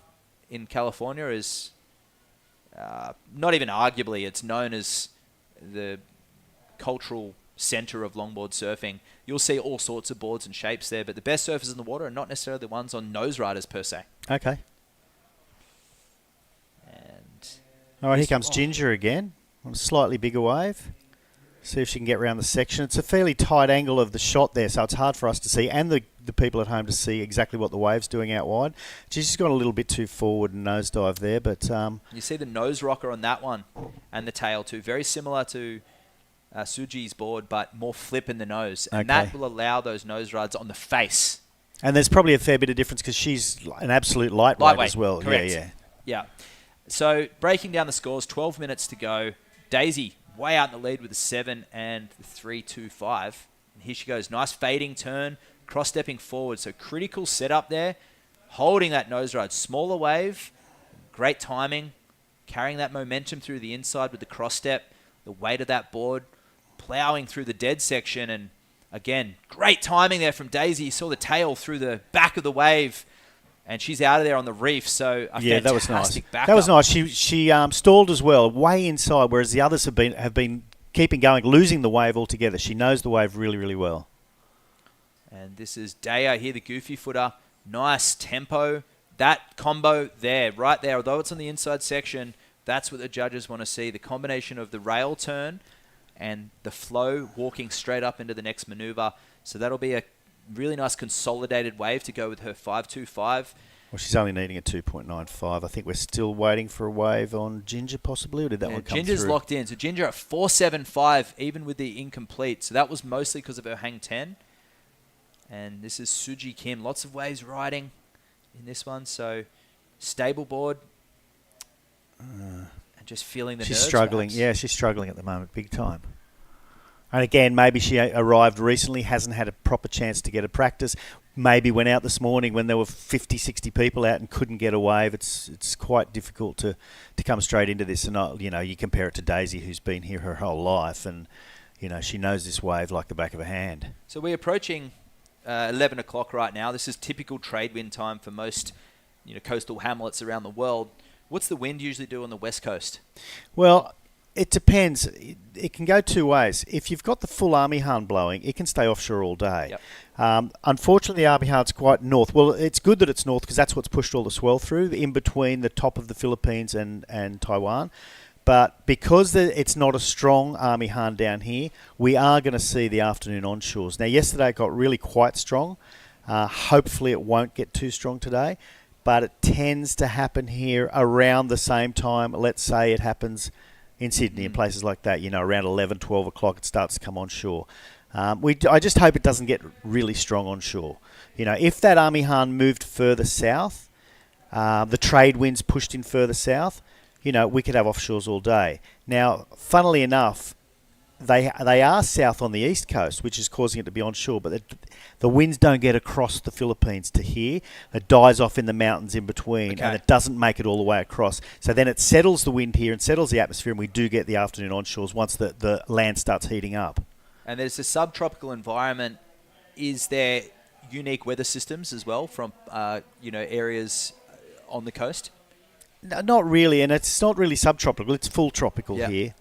in California is not even arguably, it's known as the cultural center of longboard surfing. You'll see all sorts of boards and shapes there, but the best surfers in the water are not necessarily the ones on nose riders per se. Okay. And all right, here comes Ginger again on a slightly bigger wave. See if she can get around the section. It's a fairly tight angle of the shot there, so it's hard for us to see, and the people at home to see exactly what the wave's doing out wide. She's just gone a little bit too forward and nosedive there, but you see the nose rocker on that one, and the tail too. Very similar to Suji's board, but more flip in the nose. And that will allow those nose rides on the face. And there's probably a fair bit of difference because she's an absolute lightweight as well. Correct. Yeah. So breaking down the scores, 12 minutes to go. Daisy way out in the lead with a 7 and the 3.25. And here she goes. Nice fading turn, cross-stepping forward. So critical setup there. Holding that nose ride. Smaller wave. Great timing. Carrying that momentum through the inside with the cross-step. The weight of that board. Plowing through the dead section. And again, great timing there from Daisy. You saw the tail through the back of the wave. And she's out of there on the reef, so that was nice. Backup. That was nice. She stalled as well, way inside, whereas the others have been keeping going, losing the wave altogether. She knows the wave really, really well. And this is Dea here, the goofy footer. Nice tempo. That combo there, right there, although it's on the inside section, that's what the judges want to see. The combination of the rail turn and the flow walking straight up into the next maneuver. So that'll be a really nice consolidated wave to go with her 5.25. Well, she's only needing a 2.95. I think we're still waiting for a wave on Ginger, possibly, or did that one come Ginger's through? locked in. So Ginger at 4.75, even with the incomplete. So that was mostly because of her hang 10. And this is Suji Kim. Lots of waves riding in this one. So stable board. And just feeling the nerves. She's struggling. Perhaps. Yeah, she's struggling at the moment, big time. And again, maybe she arrived recently, hasn't had a proper chance to get a practice. Maybe went out this morning when there were 50, 60 people out and couldn't get a wave. It's quite difficult to come straight into this. And, you compare it to Daisy, who's been here her whole life, and, she knows this wave like the back of her hand. So we're approaching 11 o'clock right now. This is typical trade wind time for most coastal hamlets around the world. What's the wind usually do on the west coast? Well, it depends. It can go two ways. If you've got the full Army Hahn blowing, it can stay offshore all day. Yep. Unfortunately, the Army Hahn's quite north. Well, it's good that it's north because that's what's pushed all the swell through, in between the top of the Philippines and Taiwan. But because it's not a strong Army Hahn down here, we are going to see the afternoon onshores. Now, yesterday it got really quite strong. Hopefully it won't get too strong today. But it tends to happen here around the same time. Let's say it happens in Sydney and places like that, around 11, 12 o'clock, it starts to come onshore. I just hope it doesn't get really strong onshore. If that Army Hahn moved further south, the trade winds pushed in further south, we could have offshores all day. Now, funnily enough, they are south on the east coast, which is causing it to be onshore, but the winds don't get across the Philippines to here. It dies off in the mountains in between, and it doesn't make it all the way across. So then it settles the wind here and settles the atmosphere, and we do get the afternoon onshores once the land starts heating up. And there's a subtropical environment. Is there unique weather systems as well from areas on the coast? No, not really, and it's not really subtropical. It's full tropical here.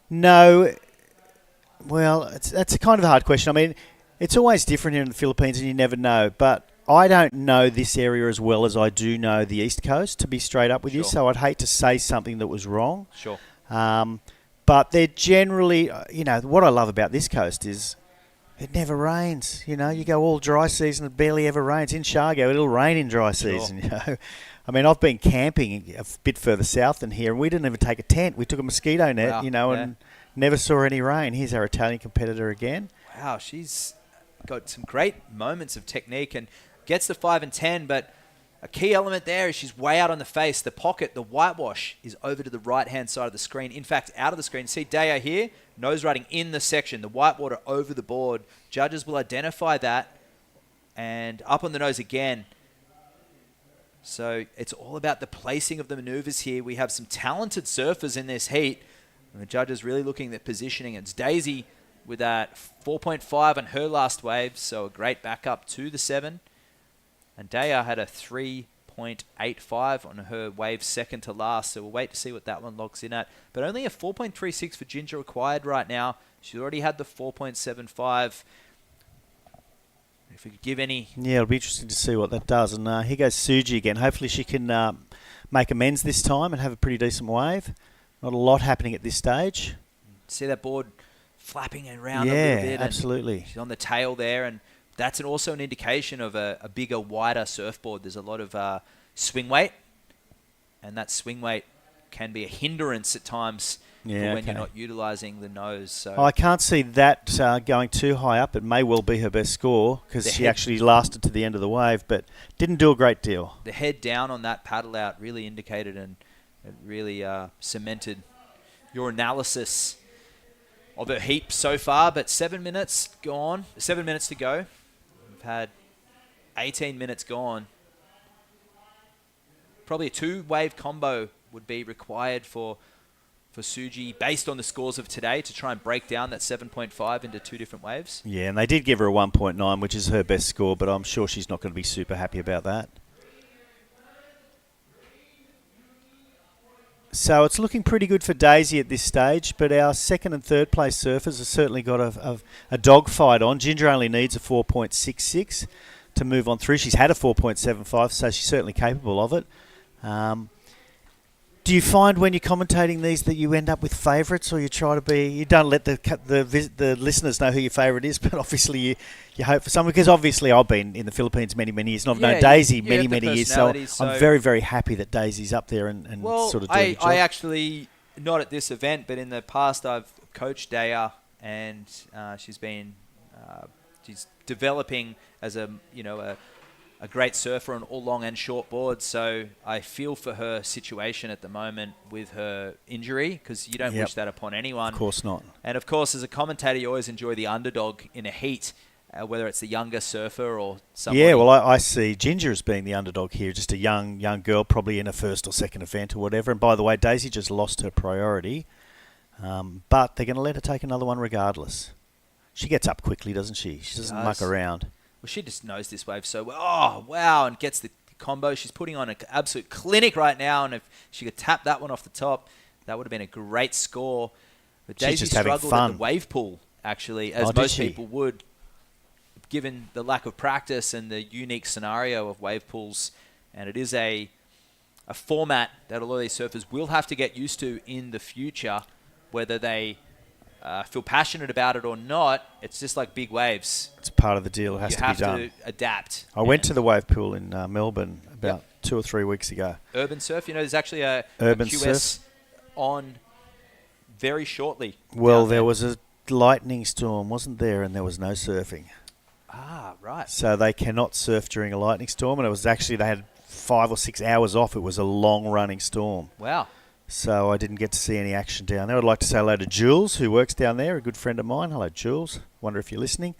No. Well, that's a kind of a hard question. I mean, it's always different here in the Philippines, and you never know. But I don't know this area as well as I do know the East Coast, to be straight up with you. So I'd hate to say something that was wrong. Sure. But they're generally, what I love about this coast is it never rains. You go all dry season, it barely ever rains. In Shargo, it'll rain in dry season, I mean, I've been camping a bit further south than here, and we didn't even take a tent. We took a mosquito net, and never saw any rain. Here's our Italian competitor again. Wow, she's got some great moments of technique and gets the 5 and 10, but a key element there is she's way out on the face. The pocket, the whitewash, is over to the right-hand side of the screen. In fact, out of the screen. See Daya here, nose riding in the section, the whitewater over the board. Judges will identify that, and up on the nose again. So it's all about the placing of the maneuvers here. We have some talented surfers in this heat. And the judges really looking at positioning. It's Daisy with that 4.5 on her last wave. So a great backup to the 7. And Daya had a 3.85 on her wave second to last. So we'll wait to see what that one logs in at. But only a 4.36 for Ginger required right now. She's already had the 4.75. If we could give any... Yeah, it'll be interesting to see what that does. And here goes Suji again. Hopefully she can make amends this time and have a pretty decent wave. Not a lot happening at this stage. See that board flapping around a little bit. Yeah, absolutely. She's on the tail there, and that's also an indication of a bigger, wider surfboard. There's a lot of swing weight, and that swing weight can be a hindrance at times when you're not utilising the nose. So I can't see that going too high up. It may well be her best score because she actually lasted to the end of the wave, but didn't do a great deal. The head down on that paddle out really indicated, and it really cemented your analysis of her heap so far. But 7 minutes gone, 7 minutes to go. We've had 18 minutes gone. Probably a 2-wave combo would be required for Suji, based on the scores of today, to try and break down that 7.5 into 2 different waves. Yeah, and they did give her a 1.9, which is her best score, but I'm sure she's not going to be super happy about that. So it's looking pretty good for Daisy at this stage, but our second and third place surfers have certainly got a dogfight on. Ginger only needs a 4.66 to move on through. She's had a 4.75, so she's certainly capable of it. Do you find when you're commentating these that you end up with favourites, or you try to be? You don't let the listeners know who your favourite is, but obviously you hope for someone, because obviously I've been in the Philippines many years, and I've known Daisy many years, so I'm very, very happy that Daisy's up there and sort of doing a job. I actually, not at this event, but in the past I've coached Daya, and she's developing as a a great surfer on all long and short boards, so I feel for her situation at the moment with her injury, because you don't wish that upon anyone. Of course not. And of course, as a commentator, you always enjoy the underdog in a heat, whether it's the younger surfer or somebody. Yeah, well, I see Ginger as being the underdog here, just a young girl, probably in her first or second event or whatever. And by the way, Daisy just lost her priority, but they're going to let her take another one regardless. She gets up quickly, doesn't she? She doesn't muck around. Well, she just knows this wave so well. Oh, wow, and gets the combo. She's putting on an absolute clinic right now, and if she could tap that one off the top, that would have been a great score. But She's Daisy just having struggled fun. at the wave pool, actually, as did most she? people would, given the lack of practice and the unique scenario of wave pools. And it is a format that a lot of these surfers will have to get used to in the future, whether they feel passionate about it or not. It's just like big waves. It's part of the deal. It has to be done. You have to adapt. I went to the wave pool in Melbourne about 2 or 3 weeks ago. Urban surf, there's actually a Urban QS surf on very shortly. Well, there was a lightning storm, wasn't there? And there was no surfing. Ah, right. So they cannot surf during a lightning storm. And it was actually, they had 5 or 6 hours off. It was a long-running storm. Wow. So I didn't get to see any action down there. I'd like to say hello to Jules, who works down there, a good friend of mine. Hello, Jules. Wonder if you're listening.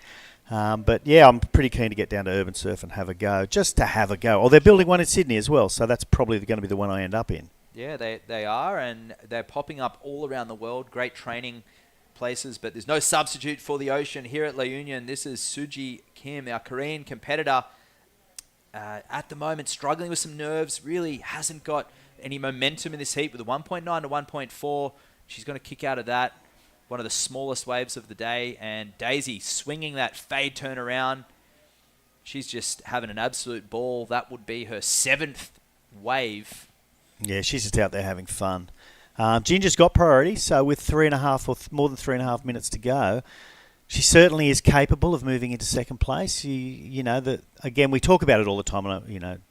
But yeah, I'm pretty keen to get down to Urban Surf and have a go, just to have a go. Oh, they're building one in Sydney as well, so that's probably going to be the one I end up in. Yeah, they are, and they're popping up all around the world. Great training places, but there's no substitute for the ocean here at La Union. This is Suji Kim, our Korean competitor. At the moment, struggling with some nerves, really hasn't got any momentum in this heat with a 1.9 to 1.4. She's going to kick out of that. One of the smallest waves of the day. And Daisy swinging that fade turn around. She's just having an absolute ball. That would be her 7th wave. Yeah, she's just out there having fun. Ginger's got priority, so with 3.5 or more than 3.5 minutes to go, she certainly is capable of moving into second place. Again, we talk about it all the time,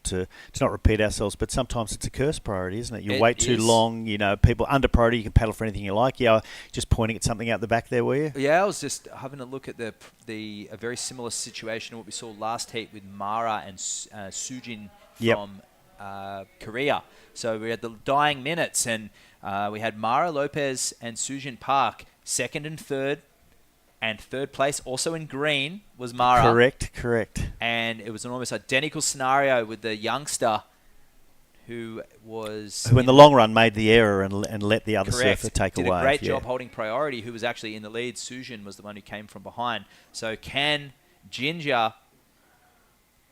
to not repeat ourselves, but sometimes it's a curse priority, isn't it? You wait too long, people under priority, you can paddle for anything you like. Yeah, just pointing at something out the back there, were you? Yeah, I was just having a look at a very similar situation to what we saw last heat with Mara and Sujin from Korea. So we had the dying minutes, and we had Mara Lopez and Sujin Park, second and third. And third place, also in green, was Mara. Correct. And it was an almost identical scenario with the youngster who in the long run made the error and let the other surfer take Did away. A great job holding priority, who was actually in the lead. Sujin was the one who came from behind. So can Ginger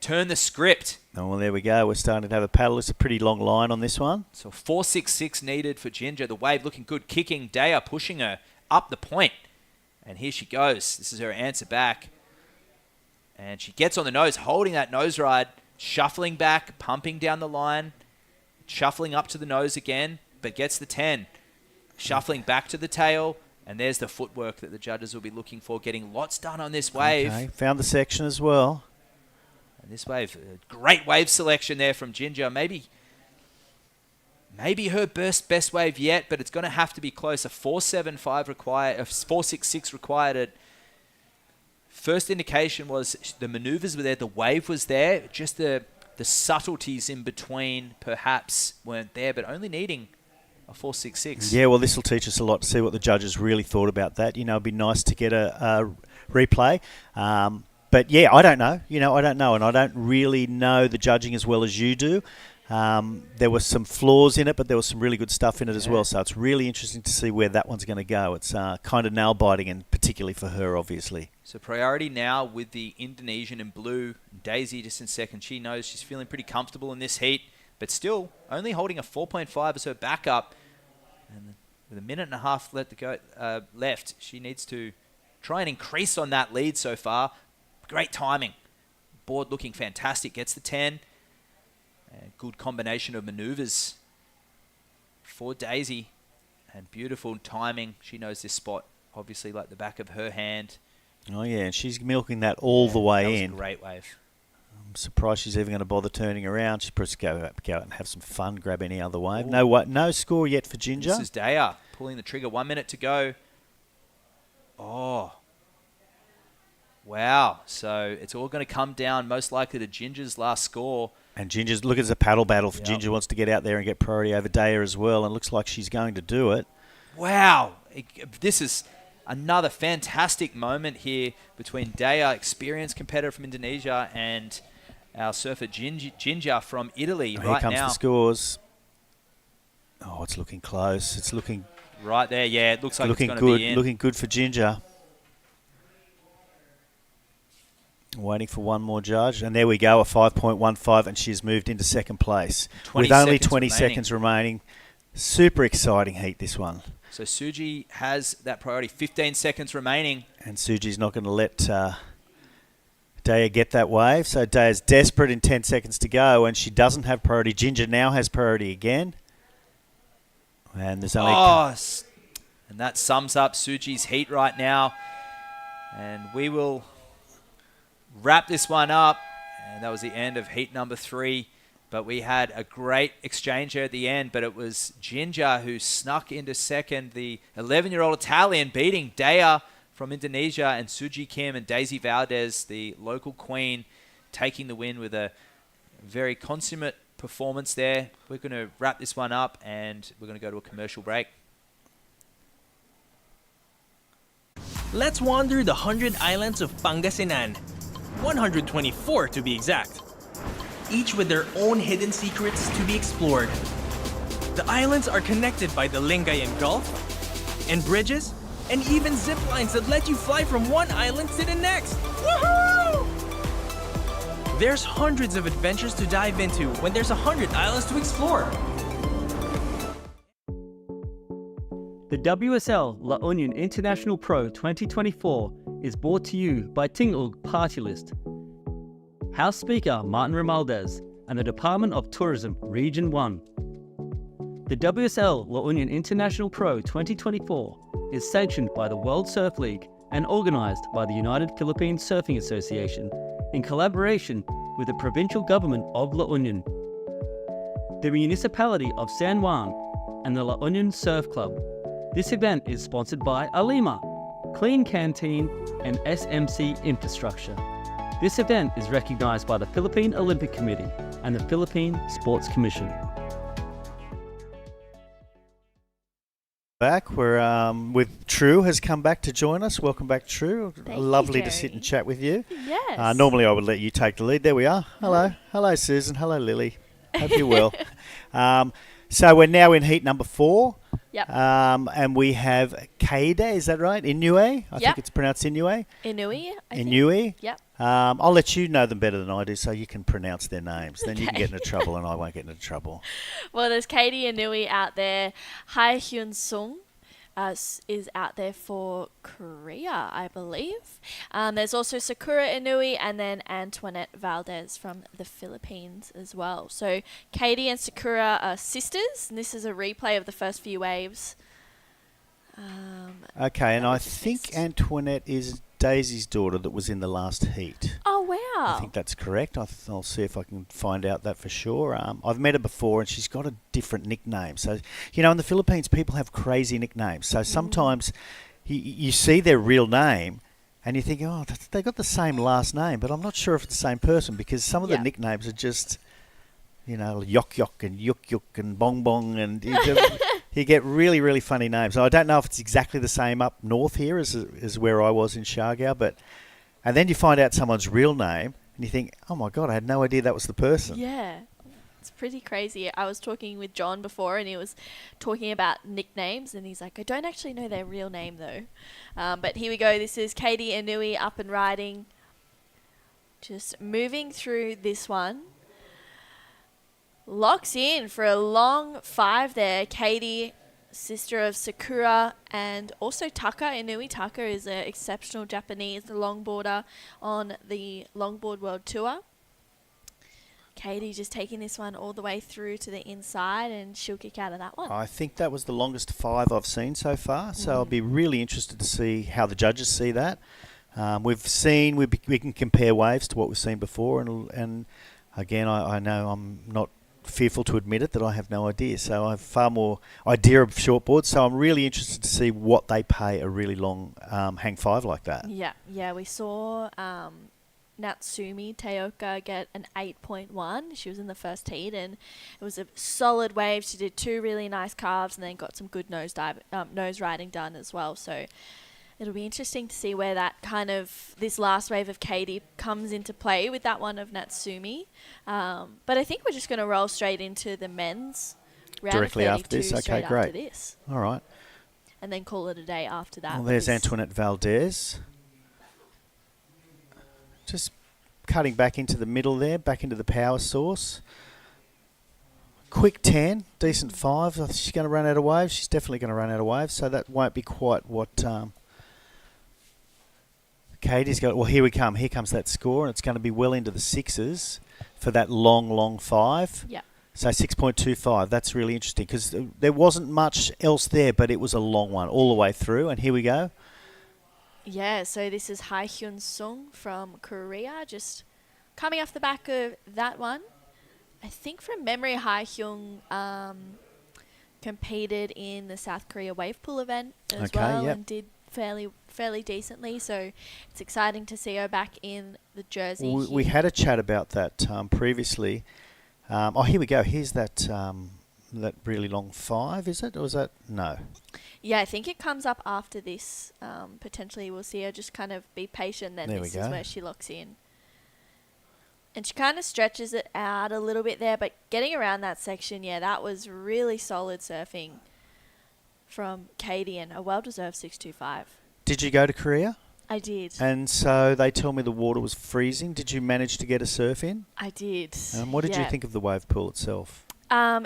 turn the script? Oh, well, there we go. We're starting to have a paddle. It's a pretty long line on this one. So 4.66 needed for Ginger. The wave looking good, kicking. Daya pushing her up the point. And here she goes. This is her answer back. And she gets on the nose, holding that nose ride, shuffling back, pumping down the line, shuffling up to the nose again, but gets the 10. Shuffling back to the tail, and there's the footwork that the judges will be looking for, getting lots done on this wave. Okay, found the section as well. And this wave, great wave selection there from Ginger. Maybe her best wave yet, but it's going to have to be close. A 4.75 required, a 4.66 required. At first indication was the maneuvers were there, the wave was there, just the subtleties in between perhaps weren't there, but only needing a 4.66. Yeah, well, this will teach us a lot to see what the judges really thought about that. It'd be nice to get a replay. But yeah, I don't know. I don't know, and I don't really know the judging as well as you do. There were some flaws in it, but there was some really good stuff in it as well. So it's really interesting to see where that one's going to go. It's kind of nail-biting, and particularly for her, obviously. So priority now with the Indonesian in blue. Daisy just in second. She knows she's feeling pretty comfortable in this heat, but still only holding a 4.5 as her backup. And with a minute and a half left, she needs to try and increase on that lead so far. Great timing. Board looking fantastic. Gets the 10. Good combination of maneuvers for Daisy, and beautiful timing. She knows this spot, obviously, like the back of her hand. Oh, yeah, and she's milking that all the way in. That was a great wave. I'm surprised she's even going to bother turning around. She's supposed to go out and have some fun, grab any other wave. No score yet for Ginger. This is Daya pulling the trigger. 1 minute to go. Oh. Wow. So it's all going to come down most likely to Ginger's last score. And Ginger's, look, it's a paddle battle. Yep. Ginger wants to get out there and get priority over Daya as well, and looks like she's going to do it. Wow. This is another fantastic moment here between Daya, experienced competitor from Indonesia, and our surfer Ginger from Italy Here right comes now. the scores. Oh, it's looking close. It's looking Right there, yeah. It looks like looking it's going to good. be in. Looking good for Ginger. Waiting for one more judge, and there we go, a 5.15, and she's moved into second place 20 with only seconds 20 remaining. seconds remaining. Super exciting heat, this one. So Suji has that priority. 15 seconds remaining. And Suji's not going to let Daya get that wave. So Daya's desperate in 10 seconds to go, and she doesn't have priority. Ginger now has priority again. And there's only... And that sums up Suji's heat right now. And we will wrap this one up. And that was the end of heat number 3. But we had a great exchange here at the end. But it was Ginger who snuck into second. The 11-year-old Italian beating Daya from Indonesia, and Suji Kim and Daisy Valdez, the local queen, taking the win with a very consummate performance there. We're going to wrap this one up, and we're going to go to a commercial break. Let's wander the 100 islands of Pangasinan, 124 to be exact, each with their own hidden secrets to be explored. The islands are connected by the Lingayen Gulf, and bridges, and even zip lines that let you fly from one island to the next. Woohoo! There's hundreds of adventures to dive into when there's 100 islands to explore. The WSL La Union International Pro 2024 is brought to you by Tingog Partylist, House Speaker Martin Romualdez, and the Department of Tourism Region 1. The WSL La Union International Pro 2024 is sanctioned by the World Surf League and organized by the United Philippine Surfing Association in collaboration with the provincial government of La Union, the municipality of San Juan, and the La Union Surf Club. This event is sponsored by Alima, Clean Canteen, and SMC Infrastructure. This event is recognized by the Philippine Olympic Committee and the Philippine Sports Commission. Back, we're with True has come back to join us. Welcome back, True. Thank you, Lovely to sit Jerry. and chat with you. Yes. Normally I would let you take the lead. There we are. Hello. Hello, Susan. Hello, Lily. Hope you're well. So we're now in heat number 4. Yep. And we have Kaida, is that right? Inue? I think Yep. it's pronounced Inue. Inui, I think. Inue. Yep. I'll let you know them better than I do so you can pronounce their names. Then you can Okay. get into trouble and I won't get into trouble. Well, there's Katie Inui out there. Hai Hyun Sung is out there for Korea, I believe. There's also Sakura Inui and then Antoinette Valdez from the Philippines as well. So Katie and Sakura are sisters, and this is a replay of the first few waves. Okay, and that I was just think mixed. Antoinette is Daisy's daughter that was in the last heat. Oh, wow. I think that's correct. I'll see if I can find out that for sure. I've met her before, and she's got a different nickname. So, in the Philippines, people have crazy nicknames. So sometimes you see their real name, and you think, oh, they got the same last name, but I'm not sure if it's the same person because some of the Yeah. nicknames are just, Yok Yok and Yuk Yuk and Bong Bong, and you get really, really funny names. I don't know if it's exactly the same up north here as where I was in Siargao, and then you find out someone's real name, and you think, oh my God, I had no idea that was the person. Yeah. It's pretty crazy. I was talking with John before, and he was talking about nicknames, and he's like, I don't actually know their real name, though. But here we go. This is Katie Inui up and riding. Just moving through this one. Locks in for a long 5 there. Katie, sister of Sakura, and also Taka Inui. Taka is an exceptional Japanese longboarder on the Longboard World Tour. Katie just taking this one all the way through to the inside, and she'll kick out of that one. I think that was the longest 5 I've seen so far, so I'll be really interested to see how the judges see that. We can compare waves to what we've seen before, and again, I know I'm not fearful to admit it that I have no idea. So I have far more idea of shortboards. So I'm really interested to see what they pay a really long hang five like that. Yeah, we saw Natsumi Teoka get an 8.1. She was in the first heat, and it was a solid wave. She did 2 really nice carves, and then got some good nose riding done as well. So it'll be interesting to see where that this last wave of Katie comes into play with that one of Natsumi. But I think we're just going to roll straight into the men's round Directly of after this? 32 Okay, straight great. After this. All right. And then call it a day after that. Well, there's Antoinette Valdez. Just cutting back into the middle there, back into the power source. Quick 10, decent 5. I think she's going to run out of waves. She's definitely going to run out of waves, so that won't be quite what Katie's got. Well, here we come. Here comes that score, and it's going to be well into the 6s for that long 5. Yeah. So 6.25. That's really interesting because there wasn't much else there, but it was a long one all the way through, and here we go. Yeah, so this is Hai Hyun Sung from Korea, just coming off the back of that one. I think from memory, Hai Hyun competed in the South Korea wave pool event as well, and did fairly decently. So it's exciting to see her back in the jersey. We had a chat about that previously. Here we go. Here's that that really long 5, is it? Or is that? No. Yeah, I think it comes up after this. Potentially we'll see her just kind of be patient, then this is where she locks in. And she kind of stretches it out a little bit there, but getting around that section, that was really solid surfing from Katie, and a well-deserved 6.25. Did you go to Korea? I did. And so they tell me the water was freezing. Did you manage to get a surf in? I did. What did you think of the wave pool itself?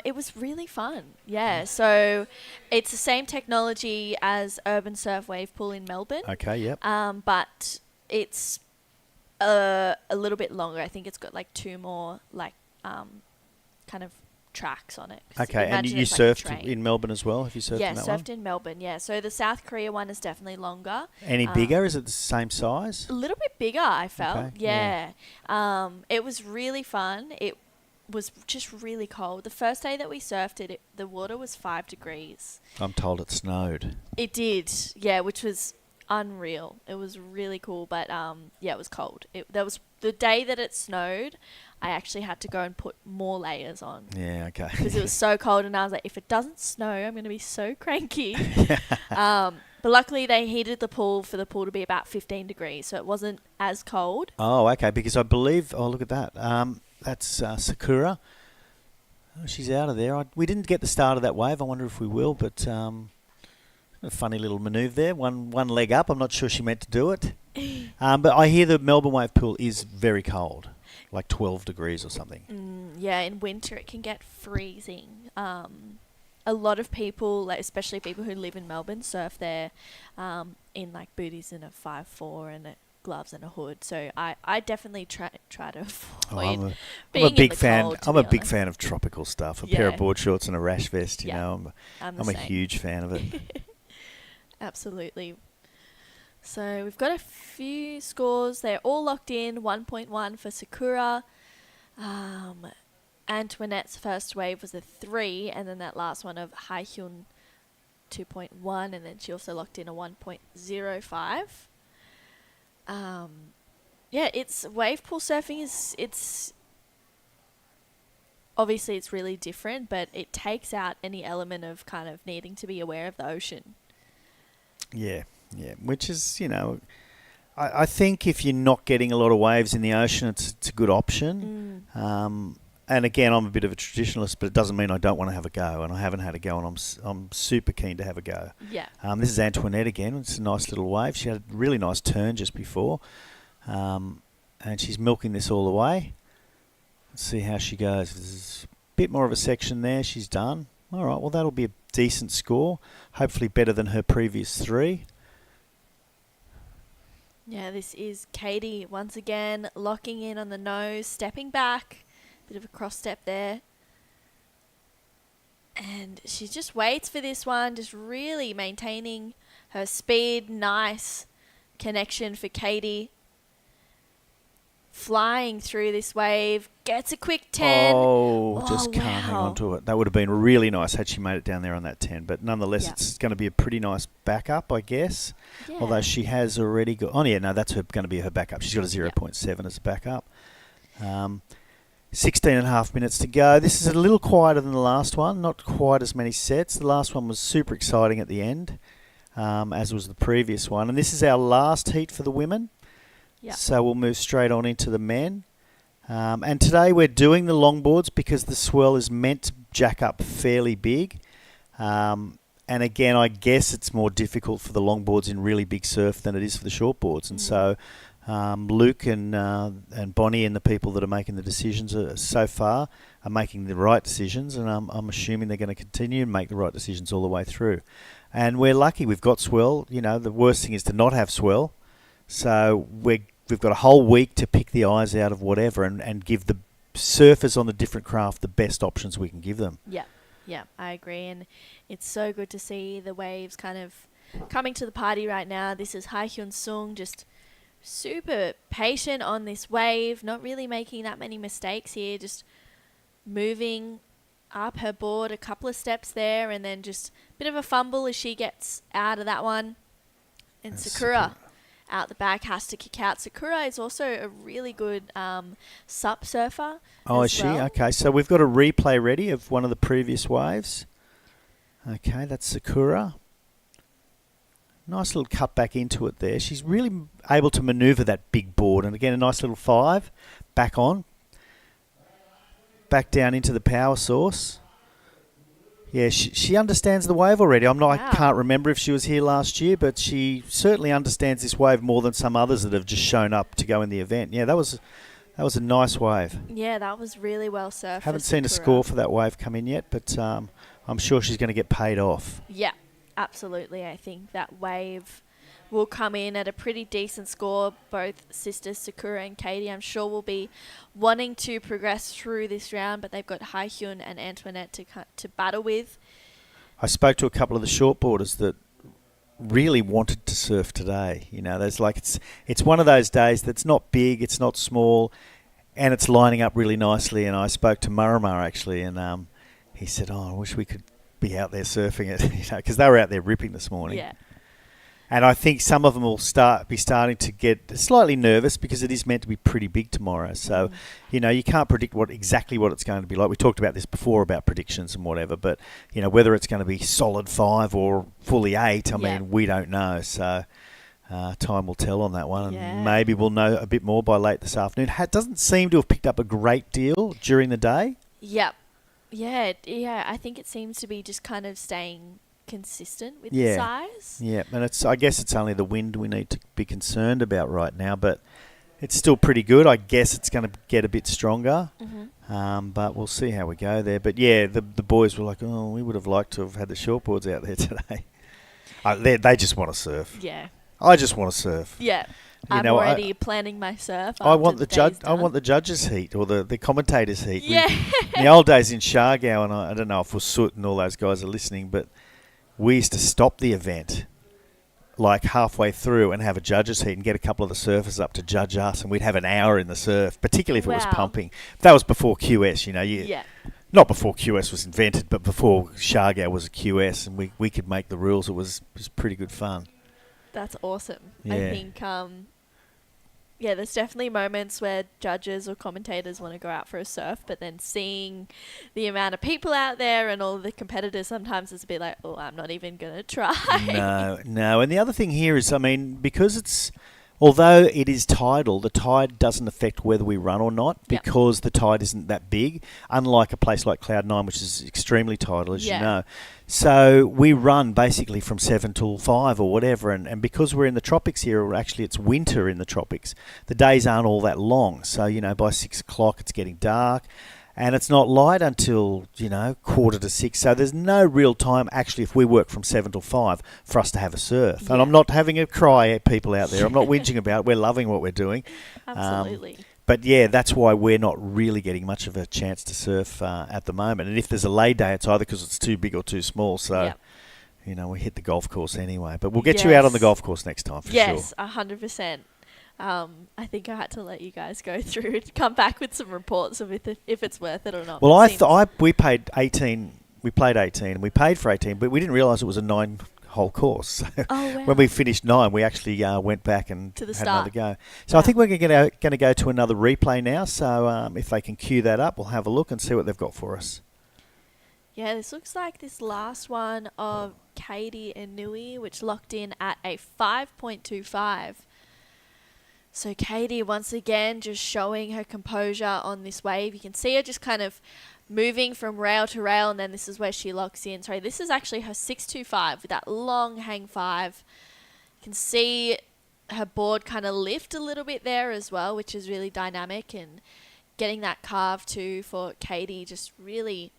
It was really fun. Yeah, so it's the same technology as Urban Surf Wave Pool in Melbourne. Okay, yep. But it's a little bit longer. I think it's got like 2 more kind of tracks on it. Okay, and you surfed in Melbourne as well? Have you surfed in that one? Yeah, surfed in Melbourne, yeah. So the South Korea one is definitely longer. Any bigger? Is it the same size? A little bit bigger, I felt. Okay, yeah. It was really fun. It was just really cold. The first day that we surfed it, the water was 5 degrees. I'm told it snowed. It did, yeah, which was unreal. It was really cool, but it was cold. There was the day that it snowed, I actually had to go and put more layers on. Yeah, okay. Because it was so cold, and I was like, if it doesn't snow, I'm going to be so cranky. But luckily they heated the pool for the pool to be about 15 degrees, so it wasn't as cold. Oh, okay, because I believe, look at that. That's Sakura. Oh, she's out of there. We didn't get the start of that wave. I wonder if we will, but a funny little manoeuvre there. One leg up. I'm not sure she meant to do it. But I hear the Melbourne wave pool is very cold, like 12 degrees or something. Yeah, in winter it can get freezing. A lot of people, like especially people who live in Melbourne, surf there in like booties and a 5'4" and gloves and a hood. So I definitely try to avoid being I'm a big in the fan. cold, I'm a big fan of tropical stuff. A pair of board shorts and a rash vest. You know, I'm a huge fan of it. Absolutely. So we've got a few scores. They're all locked in. 1.1 for Sakura. Antoinette's first wave was a 3, and then that last one of Hai Hyun 2.1, and then she also locked in a 1.05. It's wave pool surfing it's obviously it's really different, but it takes out any element of kind of needing to be aware of the ocean. Yeah, which is, I think if you're not getting a lot of waves in the ocean, it's a good option. And again, I'm a bit of a traditionalist, but it doesn't mean I don't want to have a go, and I haven't had a go, and I'm super keen to have a go. Yeah. This is Antoinette again. It's a nice little wave. She had a really nice turn just before, and she's milking this all the way. Let's see how she goes. There's a bit more of a section there. She's done. All right, well, that'll be a decent score. Hopefully better than her previous 3. Yeah, this is Katie once again locking in on the nose, stepping back. Bit of a cross step there. And she just waits for this one, just really maintaining her speed. Nice connection for Katie. flying through this wave, gets a quick 10. Just can't hang wow. on to it. That would have been really nice had she made it down there on that 10. But nonetheless, Yeah. it's going to be a pretty nice backup, I guess. Yeah. Although she has already got... Oh, yeah, no, that's going to be her backup. She's got a 0.7 as a backup. 16 and a half minutes to go. This is a little quieter than the last one. Not quite as many sets. The last one was super exciting at the end, as was the previous one. And this is our last heat for the women. Yeah. So we'll move straight on into the men. And today we're doing the longboards because the swell is meant to jack up fairly big. And again, I guess it's more difficult for the longboards in really big surf than it is for the shortboards. And so Luke and Bonnie and the people that are making the decisions so far are making the right decisions. And I'm assuming they're going to continue and make the right decisions all the way through. And we're lucky we've got swell. You know, the worst thing is to not have swell. So we've got a whole week to pick the eyes out of whatever and give the surfers on the different craft the best options we can give them. Yeah, I agree. And it's so good to see the waves kind of coming to the party right now. This is Hai Hyun Sung, just super patient on this wave, not really making that many mistakes here, just moving up her board a couple of steps there, and then just a bit of a fumble as she gets out of that one. And Sakura out the back has to kick out. Sakura is also a really good sup surfer. Oh, is she? Okay, so we've got a replay ready of one of the previous waves. Okay, that's Sakura. Nice little cut back into it there. She's really able to manoeuvre that big board. And again, a nice little 5. Back on. Back down into the power source. Yeah, she understands the wave already. I can't remember if she was here last year, but she certainly understands this wave more than some others that have just shown up to go in the event. Yeah, that was a nice wave. Yeah, that was really well surfed. Haven't seen a score for that wave come in yet, but I'm sure she's going to get paid off. Yeah, absolutely. I think that wave will come in at a pretty decent score. Both sisters, Sakura and Katie, I'm sure will be wanting to progress through this round, but they've got Hai Hyun and Antoinette to battle with. I spoke to a couple of the shortboarders that really wanted to surf today. You know, there's like it's one of those days that's not big, it's not small, and it's lining up really nicely. And I spoke to Muramar actually, and he said, "Oh, I wish we could be out there surfing it," you know, because they were out there ripping this morning. Yeah. And I think some of them will be starting to get slightly nervous because it is meant to be pretty big tomorrow. So, you know, you can't predict exactly what it's going to be like. We talked about this before about predictions and whatever, but, you know, whether it's going to be solid 5 or fully 8, I mean, we don't know. So time will tell on that one. And maybe we'll know a bit more by late this afternoon. It doesn't seem to have picked up a great deal during the day. Yep. Yeah, I think it seems to be just kind of staying consistent with the size. Yeah, and I guess it's only the wind we need to be concerned about right now, but it's still pretty good. I guess it's going to get a bit stronger, but we'll see how we go there. But yeah, the boys were like, "Oh, we would have liked to have had the shortboards out there today." They just want to surf. Yeah. I just want to surf. Yeah. I'm already planning my surf. I want the judges' heat or the commentators' heat. Yeah. In the old days in Shargow, and I don't know if Soot and all those guys are listening, but we used to stop the event like halfway through and have a judges' heat and get a couple of the surfers up to judge us, and we'd have an hour in the surf, particularly if it was pumping. That was before QS, you know. Not before QS was invented, but before Shargow was a QS, and we could make the rules. It was pretty good fun. That's awesome. Yeah. I think, there's definitely moments where judges or commentators want to go out for a surf, but then seeing the amount of people out there and all the competitors, sometimes it's a bit like, oh, I'm not even going to try. No. And the other thing here is, I mean, because although it is tidal, the tide doesn't affect whether we run or not because the tide isn't that big, unlike a place like Cloud 9, which is extremely tidal, as you know. So we run basically from 7 till 5 or whatever, and because we're in the tropics here, or actually it's winter in the tropics, the days aren't all that long. So, you know, by 6 o'clock it's getting dark, and it's not light until, you know, 5:45. So there's no real time, actually, if we work from 7 till 5, for us to have a surf. Yeah. And I'm not having a cry at people out there. I'm not whinging about it. We're loving what we're doing. Absolutely. But yeah, that's why we're not really getting much of a chance to surf at the moment. And if there's a lay day, it's either because it's too big or too small. So, you know, we hit the golf course anyway. But we'll get you out on the golf course next time for sure. Yes, 100%. I think I had to let you guys go through and come back with some reports of if it's worth it or not. Well, It seems- we paid 18. We played 18, and we paid for 18, but we didn't realise it was a 9-hole course. So Oh, wow. when we finished 9, we actually went back and To the had another start. go. So I think we're going to go to another replay now. So if they can cue that up, we'll have a look and see what they've got for us. Yeah, this looks like this last one of Katie and Nui, which locked in at a 5.25. So Katie, once again, just showing her composure on this wave. You can see her just kind of moving from rail to rail, and then this is where she locks in. Sorry, this is actually her 6.25 with that long hang 5. You can see her board kind of lift a little bit there as well, which is really dynamic, and getting that carve too for Katie, just really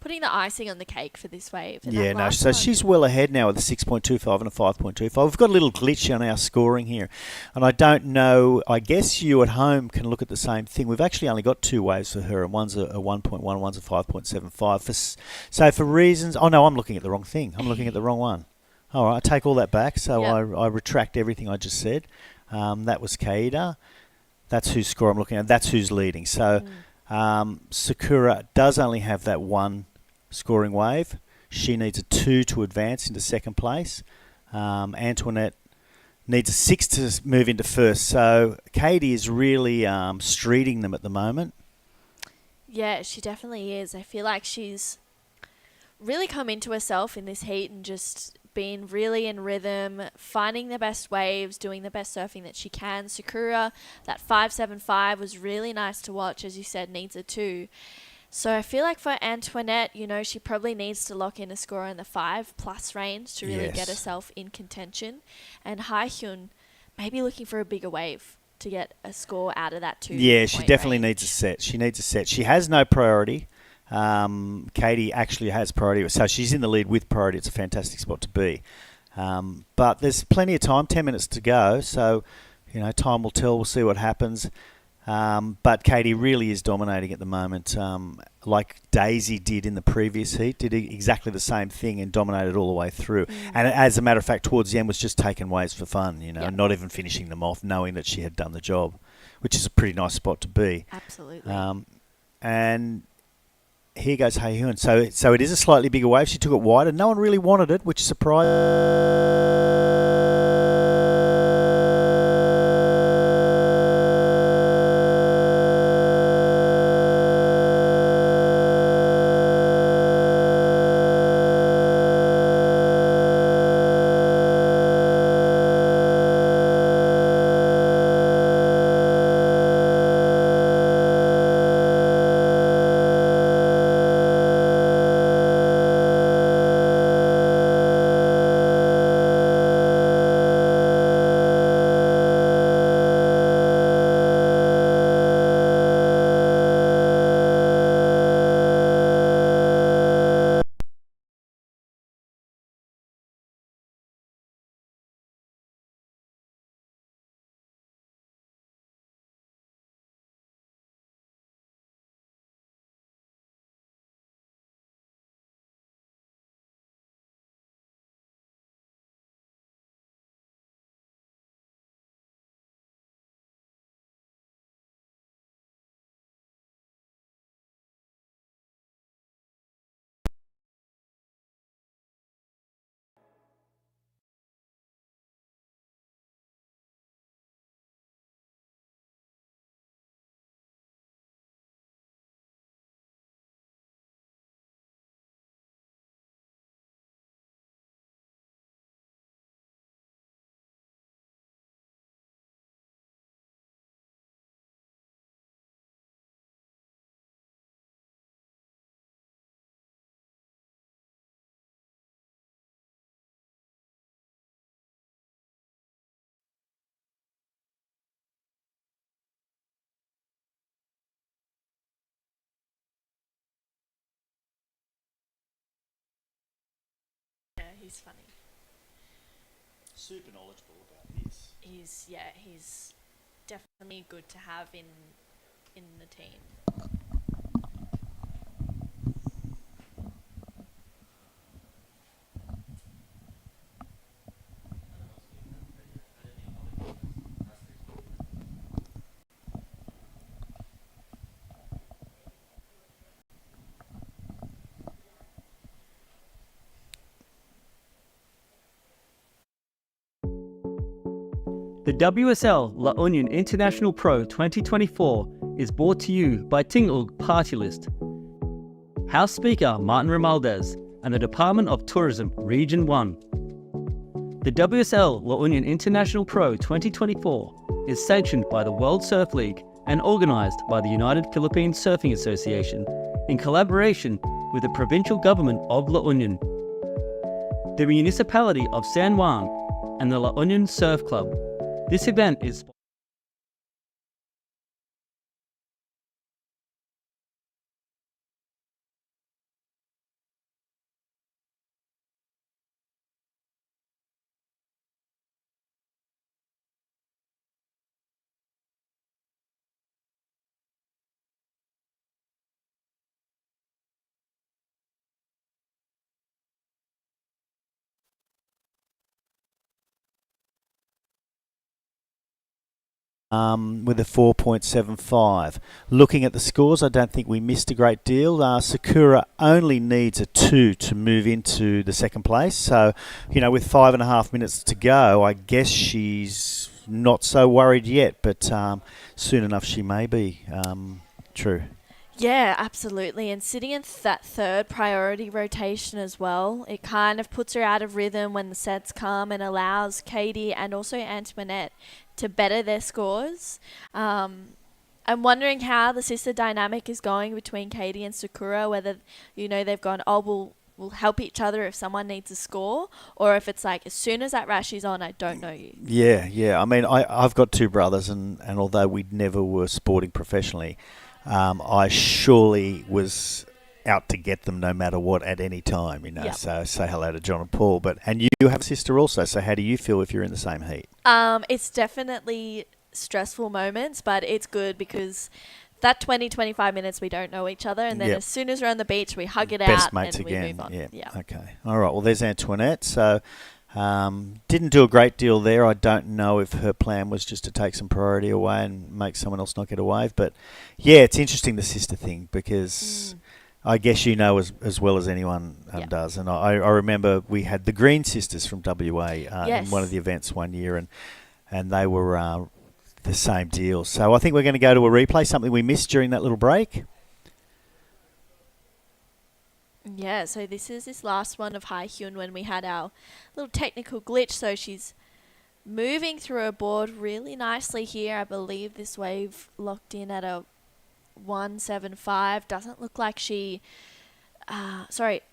putting the icing on the cake for this wave. And Yeah, that no, last so one- she's well ahead now with a 6.25 and a 5.25. We've got a little glitch on our scoring here, and I don't know, I guess you at home can look at the same thing. We've actually only got 2 waves for her, and one's a 1.1, one's a 5.75. So for reasons, oh no, I'm looking at the wrong thing. I'm looking at the wrong one. All right, I take all that back, so Yep. I retract everything I just said. That was Kaida. That's whose score I'm looking at. That's who's leading. So Sakura does only have that one scoring wave. She needs a 2 to advance into second place. Antoinette needs a 6 to move into first. So Katie is really streeting them at the moment. Yeah, she definitely is. I feel like she's really come into herself in this heat and just been really in rhythm, finding the best waves, doing the best surfing that she can. Sakura, that 5.75 was really nice to watch, as you said, needs a 2. So I feel like for Antoinette, you know, she probably needs to lock in a score in the 5+ range to really get Yes. herself in contention. And Haihyun, maybe looking for a bigger wave to get a score out of that 2. Yeah, she definitely range. needs a set. She needs a set. She has no priority. Katie actually has priority, so she's in the lead with priority. It's a fantastic spot to be. But there's plenty of time, 10 minutes to go, so you know, time will tell. We'll see what happens. But Katie really is dominating at the moment, like Daisy did in the previous heat, did exactly the same thing and dominated all the way through. And as a matter of fact, towards the end was just taking waves for fun, you know, Yep. not even finishing them off, knowing that she had done the job, which is a pretty nice spot to be. Absolutely. And here goes Haehyun. So it is a slightly bigger wave. She took it wider. No one really wanted it, which is surprising. Yeah, he's funny. Super knowledgeable about this. He's definitely good to have in the team. The WSL La Union International Pro 2024 is brought to you by Tingog Partylist. House Speaker Martin Romualdez and the Department of Tourism Region 1. The WSL La Union International Pro 2024 is sanctioned by the World Surf League and organised by the United Philippine Surfing Association in collaboration with the provincial government of La Union, the municipality of San Juan, and the La Union Surf Club. This event is with a 4.75. Looking at the scores, I don't think we missed a great deal. Sakura only needs a 2 to move into the second place. So, with 5.5 minutes to go, I guess she's not so worried yet, but soon enough she may be. True. Yeah, absolutely. And sitting in that third priority rotation as well, it kind of puts her out of rhythm when the sets come and allows Katie and also Antoinette to better their scores. I'm wondering how the sister dynamic is going between Katie and Sakura, whether, they've gone, we'll help each other if someone needs a score, or if it's like, as soon as that rash is on, I don't know you. Yeah. I mean, I've got two brothers, and although we never were sporting professionally, I surely was out to get them no matter what at any time, Yep. So say hello to John and Paul. And you have a sister also, so how do you feel if you're in the same heat? It's definitely stressful moments, but it's good because that 20-25 minutes we don't know each other, and then Yep. as soon as we're on the beach we hug it Best out mates and again. we move on. Yeah. Okay. All right. Well, there's Antoinette. So didn't do a great deal there. I don't know if her plan was just to take some priority away and make someone else not get a wave. But yeah, it's interesting, the sister thing, because I guess as well as anyone does. And I remember we had the Green Sisters from WA in one of the events one year, and they were the same deal. So I think we're going to go to a replay, something we missed during that little break. Yeah, so this is this last one of Hai Hyun when we had our little technical glitch. So she's moving through her board really nicely here. I believe this wave locked in at a 175. Doesn't look like she...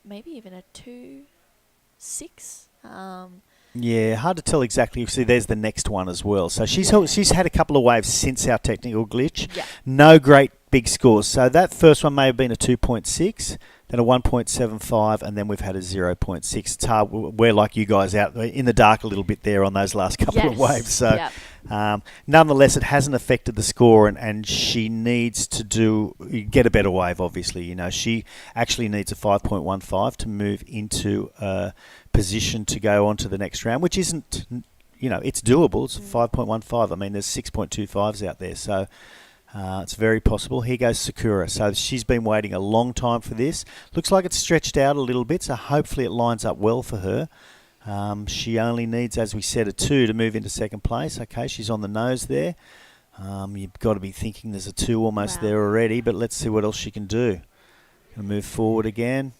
maybe even a 2.6. Yeah, hard to tell exactly. See, there's the next one as well. So she's had a couple of waves since our technical glitch. Yeah. No great big scores. So that first one may have been a 2.6, then a 1.75, and then we've had a 0.6. It's hard. We're like you guys out in the dark a little bit there on those last couple of waves. So nonetheless, it hasn't affected the score, and she needs to get a better wave, obviously. She actually needs a 5.15 to move into a position to go on to the next round, which isn't, it's doable. It's 5.15. I mean, there's 6.25s out there, so it's very possible. Here goes Sakura. So she's been waiting a long time for this. Looks like it's stretched out a little bit, so hopefully it lines up well for her. She only needs, as we said, a 2 to move into second place. Okay, she's on the nose there. You've got to be thinking there's a 2 almost there already, but let's see what else she can do. Going to move forward again.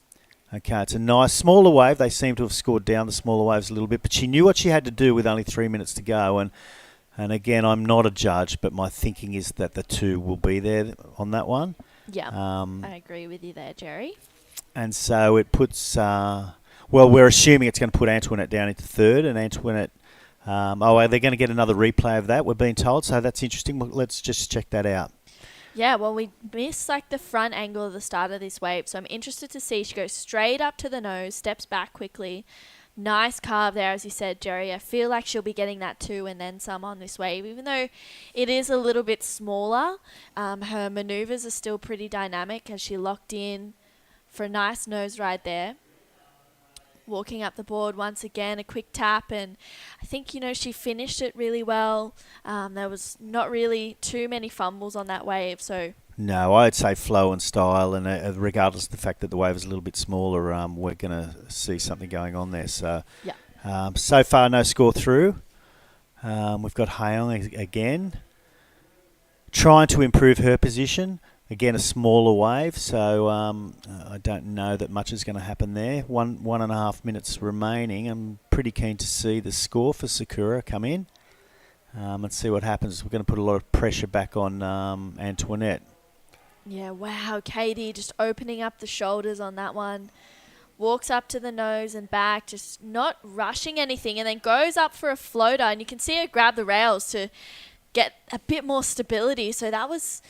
Okay, it's a nice smaller wave. They seem to have scored down the smaller waves a little bit, but she knew what she had to do with only 3 minutes to go. And again, I'm not a judge, but my thinking is that the 2 will be there on that one. Yeah, I agree with you there, Jerry. And so it puts... we're assuming it's going to put Antoinette down into third, and Antoinette... they're going to get another replay of that, we're being told, so that's interesting. Let's just check that out. Yeah, well, we missed the front angle of the start of this wave, so I'm interested to see. She goes straight up to the nose, steps back quickly. Nice carve there, as you said, Jerry. I feel like she'll be getting that 2 and then some on this wave, even though it is a little bit smaller. Her maneuvers are still pretty dynamic as she locked in for a nice nose ride there. Walking up the board once again, a quick tap, and I think, she finished it really well. There was not really too many fumbles on that wave, so... No, I'd say flow and style, and regardless of the fact that the wave is a little bit smaller, we're going to see something going on there. So, so far, no score through. We've got Hayoung again, trying to improve her position. Again, a smaller wave, so I don't know that much is going to happen there. 1.5 minutes remaining. I'm pretty keen to see the score for Sakura come in and see what happens. We're going to put a lot of pressure back on Antoinette. Yeah, wow, Katie just opening up the shoulders on that one. Walks up to the nose and back, just not rushing anything, and then goes up for a floater, and you can see her grab the rails to get a bit more stability. So that was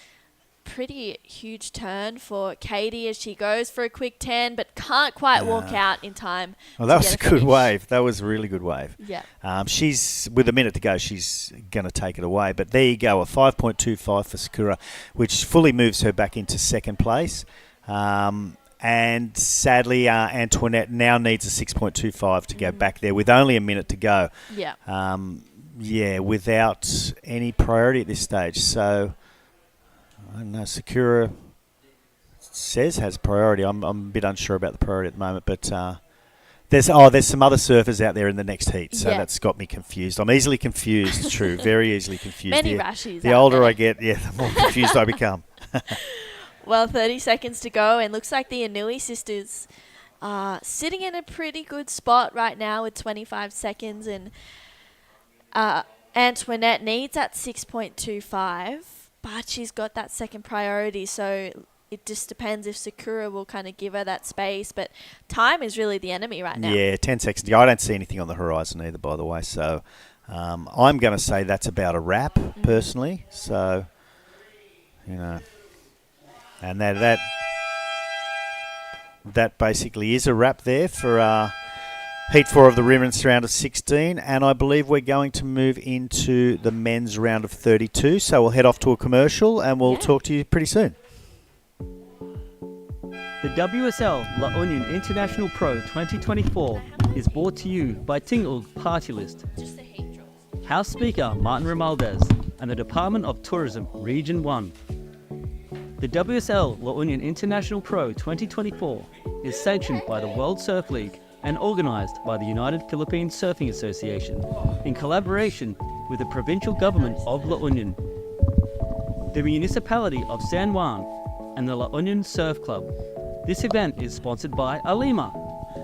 pretty huge turn for Katie as she goes for a quick 10, but can't quite walk out in time. Well, that was a get good finish. wave. That was a really good wave. Yeah. She's, with a minute to go, she's going to take it away. But there you go, a 5.25 for Sakura, which fully moves her back into second place. And sadly, Antoinette now needs a 6.25 to go back there with only a minute to go. Yeah. Without any priority at this stage. So, I don't know, Sakura says has priority. I'm a bit unsure about the priority at the moment, but there's some other surfers out there in the next heat, so that's got me confused. I'm easily confused, true, very easily confused. Many rashies. The older I get, the more confused I become. Well, 30 seconds to go, and looks like the Inui sisters are sitting in a pretty good spot right now with 25 seconds, and Antoinette needs that 6.25, but she's got that second priority, so it just depends if Sakura will kind of give her that space, but time is really the enemy right now. Yeah, 10 seconds to go. I don't see anything on the horizon either, by the way, so I'm going to say that's about a wrap, personally, so, you know... And that basically is a wrap there for Heat 4 of the women's round of 16. And I believe we're going to move into the men's round of 32. So we'll head off to a commercial and we'll talk to you pretty soon. The WSL La Union International Pro 2024 is brought to you by Tingog Partylist, House Speaker Martin Romualdez, and the Department of Tourism Region 1. The WSL La Union International Pro 2024 is sanctioned by the World Surf League and organised by the United Philippine Surfing Association in collaboration with the provincial government of La Union, the municipality of San Juan, and the La Union Surf Club. This event is sponsored by Alima,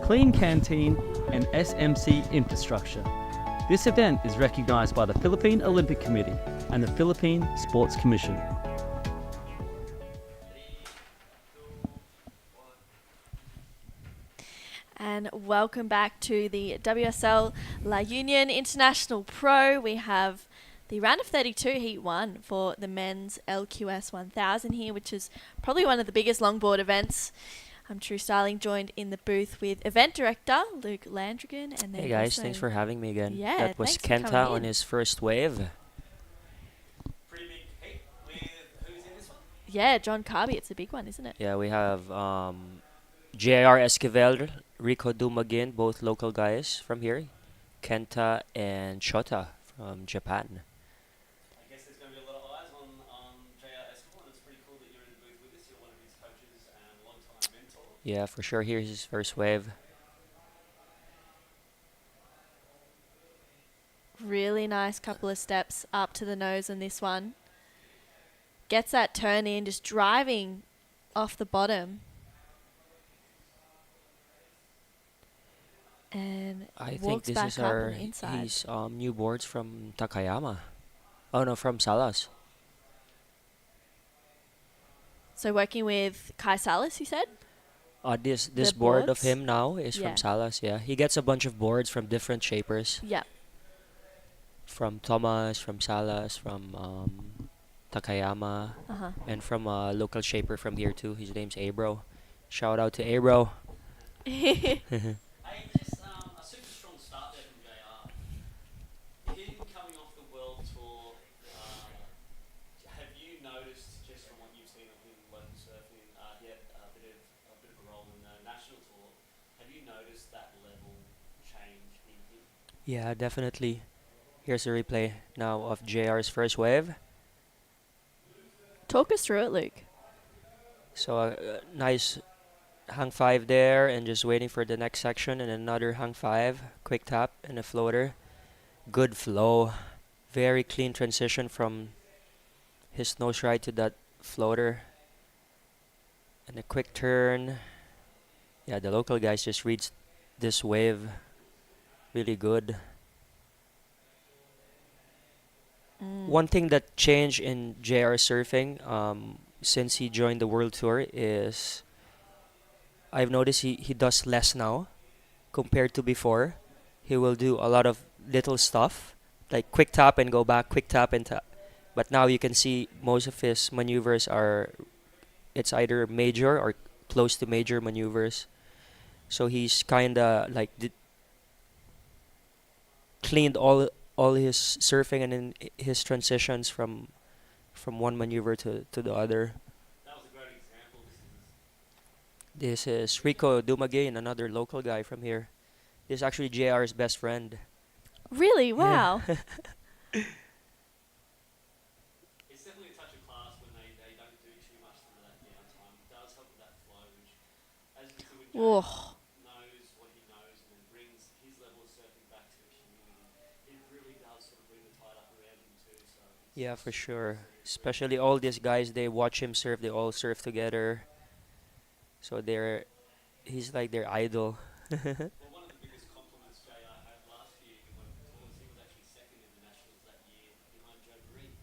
Clean Canteen, and SMC Infrastructure. This event is recognised by the Philippine Olympic Committee and the Philippine Sports Commission. And welcome back to the WSL La Union International Pro. We have the round of 32 Heat 1 for the men's LQS 1000 here, which is probably one of the biggest longboard events. I'm True Styling, joined in the booth with event director Luke Landrigan. And hey guys, thanks for having me again. Yeah, that was Kenta on his first wave. Pretty big heat with who's in this one? Yeah, John Carby. It's a big one, isn't it? Yeah, we have J.R. Esquivel, Rico Dumagin, both local guys from here. Kenta and Shota from Japan. I guess there's going to be a lot of eyes on J.R. Esquivel, and it's pretty cool that you're in the booth with us. You're one of his coaches and long-time mentor. Yeah, for sure. Here's his first wave. Really nice couple of steps up to the nose on this one. Gets that turn in, just driving off the bottom. And I think walks this back is up on the inside. his new boards from Takayama. Oh no, from Salas. So working with Kai Salas, you said? This The board of boards? him now is Yeah. from Salas. Yeah, he gets a bunch of boards from different shapers. Yeah. From Thomas, from Salas, from Takayama, and from a local shaper from here too. His name's Abro. Shout out to Abro. Hey, just a super strong start there from JR. Him coming off the World Tour, have you noticed, just from what you've seen of him local surfing, he had a bit of a role in the national tour. Have you noticed that level change in him? Yeah, definitely. Here's a replay now of JR's first wave. Talk us through it, Luke. So nice hang 5 there, and just waiting for the next section, and another hang 5, quick tap and a floater. Good flow. Very clean transition from his nose ride to that floater. And a quick turn. Yeah, the local guys just reads this wave really good. One thing that changed in JR surfing since he joined the World Tour is I've noticed he does less now compared to before. He will do a lot of little stuff like quick tap and go back, quick tap and tap. But now you can see most of his maneuvers are it's either major or close to major maneuvers. So he's kind of like cleaned all his surfing and then his transitions from one maneuver to the other. That was a great example. This is Rico Dumagain, another local guy from here. This is actually JR's best friend. Really? Wow. It's definitely a touch of class when they don't do too much through that downtime. It does help with that flow, which, as you can see, when Whoa. Jay knows what he knows and then brings his level of surfing back to the community, it really does sort of bring the tide up around him too. So Yeah, for sure. Especially all these guys, they watch him surf. They all surf together. So he's like their idol. well, one of the biggest compliments JR had last year in one of the tours, he was actually second in the Nationals that year behind Joe Marie.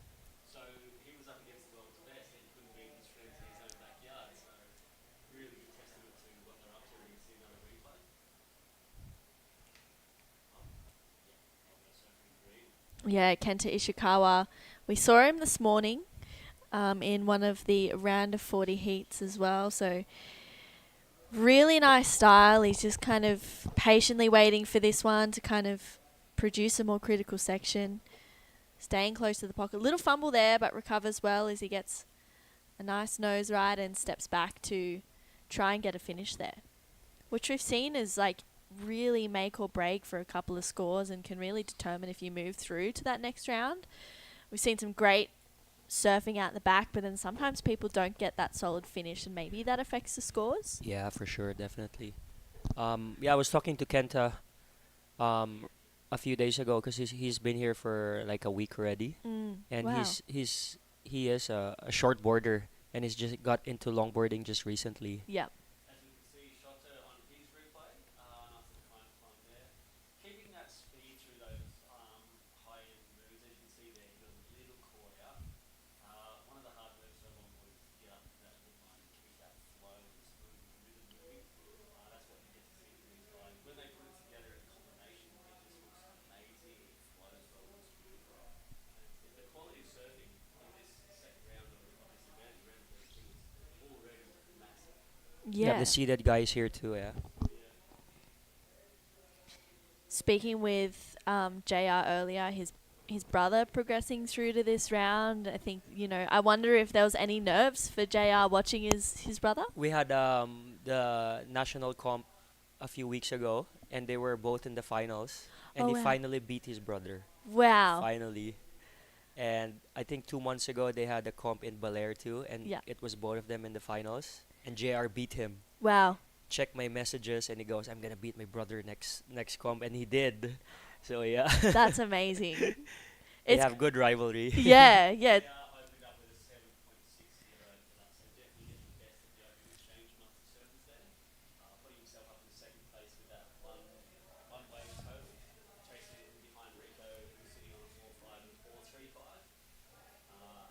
So he was up against the world's best and he couldn't beat his friends in his own backyard. So really good testament to what they're up to. And you see another replay. Yeah, Kenta Ishikawa. We saw him this morning in one of the round of 40 heats as well. So really nice style. He's just kind of patiently waiting for this one to kind of produce a more critical section. Staying close to the pocket. Little fumble there, but recovers well as he gets a nice nose ride and steps back to try and get a finish there. Which we've seen is like really make or break for a couple of scores and can really determine if you move through to that next round. We've seen some great surfing out the back, but then sometimes people don't get that solid finish and maybe that affects the scores. Yeah, for sure, definitely. Yeah, I was talking to Kenta a few days ago because he's been here for like a week already, and Wow. he is a short boarder and he's just got into longboarding just recently. Yep. As we can see, Shota on his replay, after the final time there, keeping that speed through those high-end moves. As you can see there, he got a little caught out. One of the hard moves for a longboard is to get up to that wood line and keep that flow and smooth rhythm moving. That's what you get to see from these guys. When they put it together in combination, it just looks amazing. It flows well, it looks beautiful. The quality of surfing in this second round of this event, round 13, is already massive. Yeah, Yeah. the seeded guys here too. Yeah. Speaking with JR earlier, his brother progressing through to this round. I think, I wonder if there was any nerves for JR watching his brother. We had the national comp a few weeks ago, and they were both in the finals, and Oh, he wow. finally beat his brother. Wow. Finally. And I think 2 months ago they had a comp in Belair too, and Yeah. it was both of them in the finals. And JR beat him. Wow. Check my messages, and he goes, "I'm gonna beat my brother next comp," and he did. So yeah, That's amazing. they It's have good rivalry. yeah. Opened up with a 7.60 for that, so definitely getting the best of the open exchange amongst the surfers there. Putting himself up in second place with that one wave total. Chasing behind Rico, who's sitting on a 4.5 and 4.35.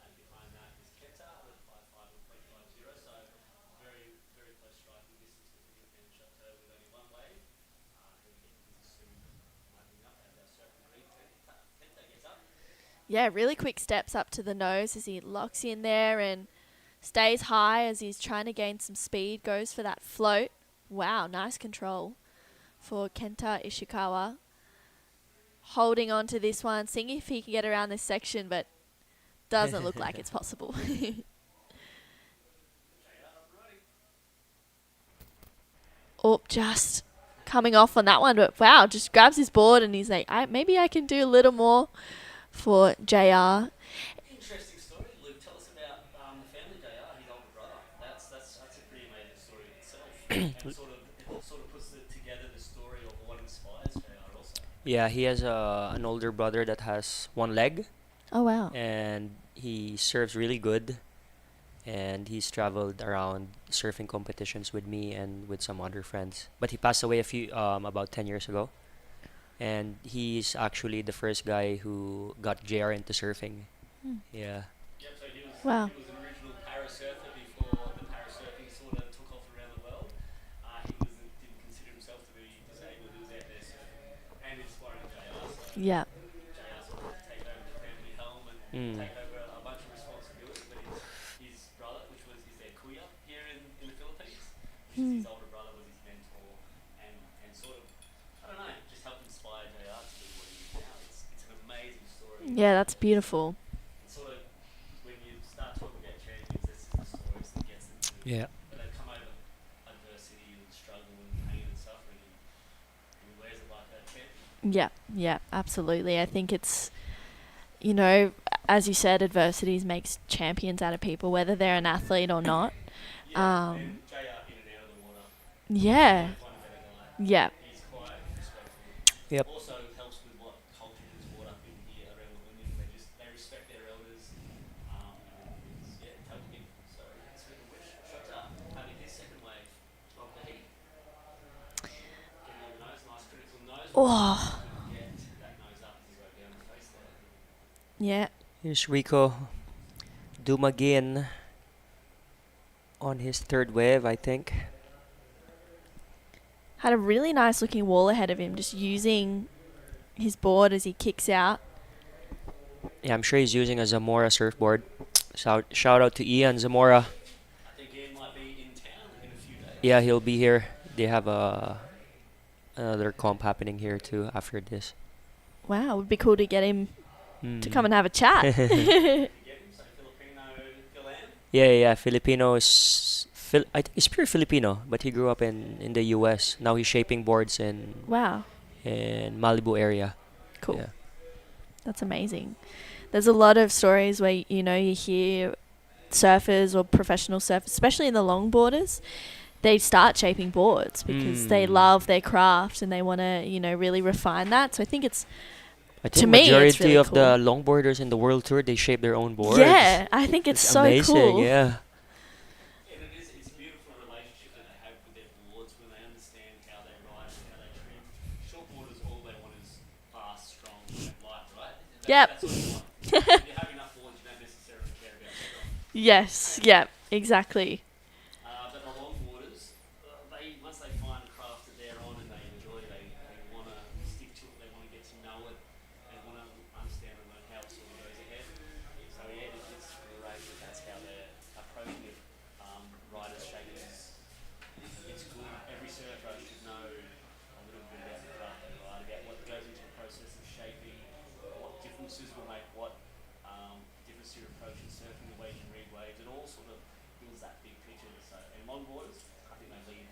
And behind that is Kenta with a 5.5 and 0.50. So very, very close striking distance with him and Chateau with only one wave. He'll be getting busy soon, winding up as our surfing green. Kenta gets up. Yeah, really quick steps up to the nose as he locks in there and stays high as he's trying to gain some speed. Goes for that float. Wow, nice control for Kenta Ishikawa. Holding on to this one, seeing if he can get around this section, but doesn't look like it's possible. Oh, just coming off on that one, but wow, just grabs his board and he's like, maybe I can do a little more for JR. Interesting story, Luke. Tell us about the family JR, his older brother. That's a pretty amazing story in itself. And it sort of puts together the story of what inspires JR also. Yeah, he has an older brother that has one leg, Oh wow. and he surfs really good. And he's traveled around surfing competitions with me and with some other friends. But he passed away about 10 years ago. And he's actually the first guy who got JR into surfing. Hmm. Yeah. Yep, so Wow. he was an original para surfer before the para surfing sort of took off around the world. Didn't consider himself to be disabled. He was out there surfing and inspiring JR. So Yeah. JR sort of take over the family helm and Mm. take over a bunch of responsibility. But his brother, which was is their kuya here in the Philippines, which is his older brother, was his mentor and sort of I don't know, just helped inspire JR to be what he is now. It's an amazing story. Yeah, that's beautiful. And sort of when you start talking about champions, this is the stories that gets them to Yeah. but they come over adversity and struggle and pain and suffering and he wears it like a champion. Yeah, yeah, absolutely. I think it's, you know, as you said, adversities makes champions out of people, whether they're an athlete or not. And JR in and out of the water. Yeah, Find a better guy. yeah, He's quite respectful. Yep. Also helps with what culture is brought up in here around the women. They respect their elders. It's helped him. So it's been a wish. Shota having his second wave of the heat. Getting on the nose, nice critical nose. Oh. Get that nose up as you go down the face there. yeah. Here's Rico Dumagin on his third wave, I think. Had a really nice looking wall ahead of him, just using his board as he kicks out. Yeah, I'm sure he's using a Zamora surfboard. Shout out to Ian Zamora. I think Ian might be in town in a few days. Yeah, he'll be here. They have another comp happening here too after this. Wow, it would be cool to get him to Mm. come and have a chat. Get him, so Filipino Philam. Yeah. Filipino is I think he's pure Filipino, but he grew up in the U.S. Now he's shaping boards in Wow, Malibu area. cool. Yeah. That's amazing. There's a lot of stories where, you know, you hear surfers or professional surfers, especially in the longboarders, they start shaping boards because they Mm. love their craft and they want to, you know, really refine that. So I think it's, I To think me, it's majority really of the longboarders in the world tour they shape their own boards. yeah, I think it's so amazing. cool. Yeah. And it's a beautiful relationship that they have with their boards when they understand how they ride and how they trim. Shortboarders, all they want is fast, strong, and light, right? Yep. That's all you want. If you have enough boards, you don't necessarily care about strong. Yes, yeah, exactly. But the longboarders, once they find a craft that they're on and they enjoy, they want to stick to it, they want to get to know it, they want to understand and learn how it sort of goes ahead. So yeah, it's great that that's how they're approaching it. Riders shaping it's good. Every surfer should know a little bit about the craft they ride, about what goes into the process of shaping, what differences will make what difference to your approach in surfing, the way you read waves. It all sort of builds that big picture. So, and longboarders, I think they lead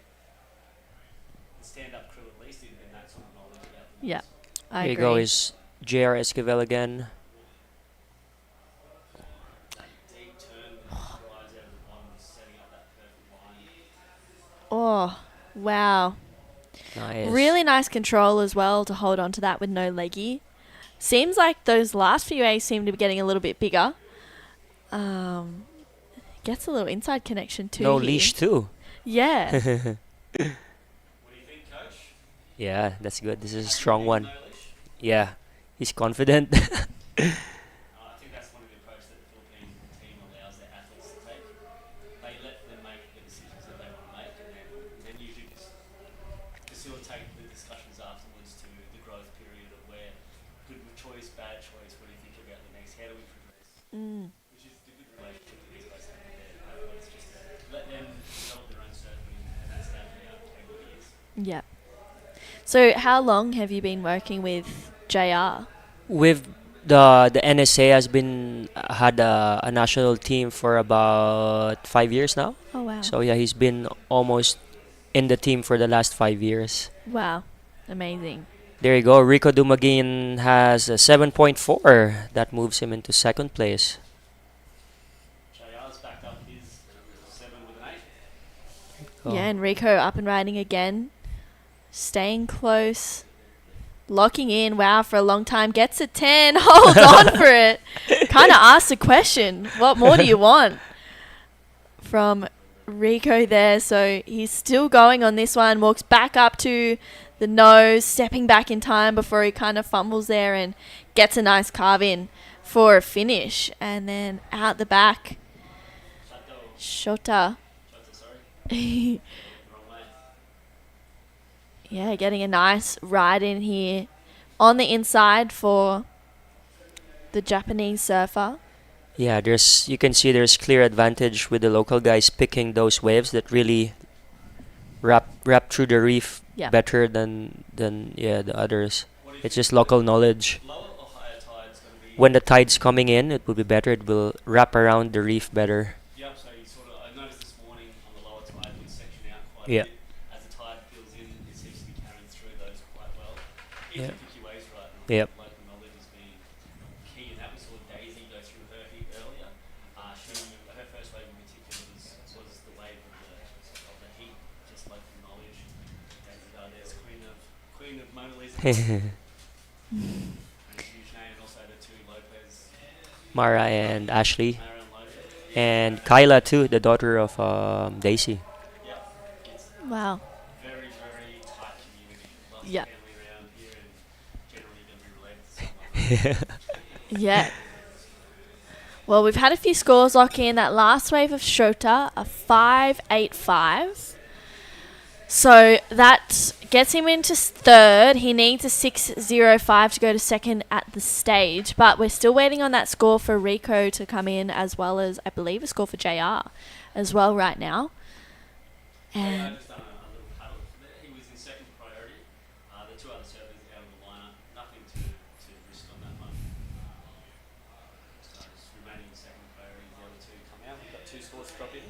the stand-up crew at least in that sort of knowledge about the Yeah, boards. I Here you agree. go is JR Esquivel again. That deep turn that drives out of the bottom is setting up that perfect line. Oh, wow. Nice. Really nice control as well to hold on to that with no leggy. Seems like those last few A's seem to be getting a little bit bigger. Gets a little inside connection too. No here. leash too. Yeah. What do you think, Coach? Yeah, that's good. This is a strong one. No leash? Yeah, he's confident. I think that's one of the approaches that the Philippine team allows their athletes to take. They let them make the decisions that they want to make, and then usually just facilitate the discussions afterwards to the growth period of where good choice, bad choice, what do you think about the next, how do we progress? Which is the good relationship that these guys have with their athletes, just to let them develop their own surfing and that's how they are 10 years. Yeah. So how long have you been working with JR? With the NSA has been had a national team for about 5 years now. Oh wow. So yeah, he's been almost in the team for the last 5 years. Wow. Amazing. There you go. Rico Dumagin has a 7.4. That moves him into second place. JR's backed up his 7 with an 8. Oh. Yeah, and Rico up and riding again. Staying close. Locking in, wow, for a long time. Gets a 10. Hold on for it. Kind of asked a question. What more do you want from Rico there? So he's still going on this one. Walks back up to the nose, stepping back in time before he kind of fumbles there and gets a nice carve in for a finish. And then out the back, Shota. Yeah, getting a nice ride in here on the inside for the Japanese surfer. Yeah, you can see there's clear advantage with the local guys picking those waves that really wrap through the reef Yeah. better than the others. It's just local knowledge. When the tide's coming in, it will be better. It will wrap around the reef better. Yep, so you sort of, I noticed this morning on the lower tide, we section out quite Yeah. a bit. As the tide fills in, it seems to be carrying through those quite well. If Yeah. you pick your waves right, and Yep. local knowledge has been key, and that we saw Daisy go through her heat earlier. Her first wave in particular was the wave of the heat, just local knowledge. Daisy Valdez, queen of Mona Lisa. And huge name, and also the two Lopez, Mara and Ashley. Mara and Lopez. And Kyla too, the daughter of Daisy. Yeah, it's Wow. very, very tight community. Lots Yeah. of family around here and generally going to be related to someone. Yeah. Well, we've had a few scores lock in. That last wave of Shota, a 5.85. So that gets him into third. He needs a 6.05 to go to second at the stage. But we're still waiting on that score for Rico to come in, as well as, I believe, a score for JR as well right now. I And just done a little paddle there. He was in second priority. The two other servers out of the lineup. Nothing to risk on that one. So just remaining in second priority. The other two come out. We've got two scores to drop in.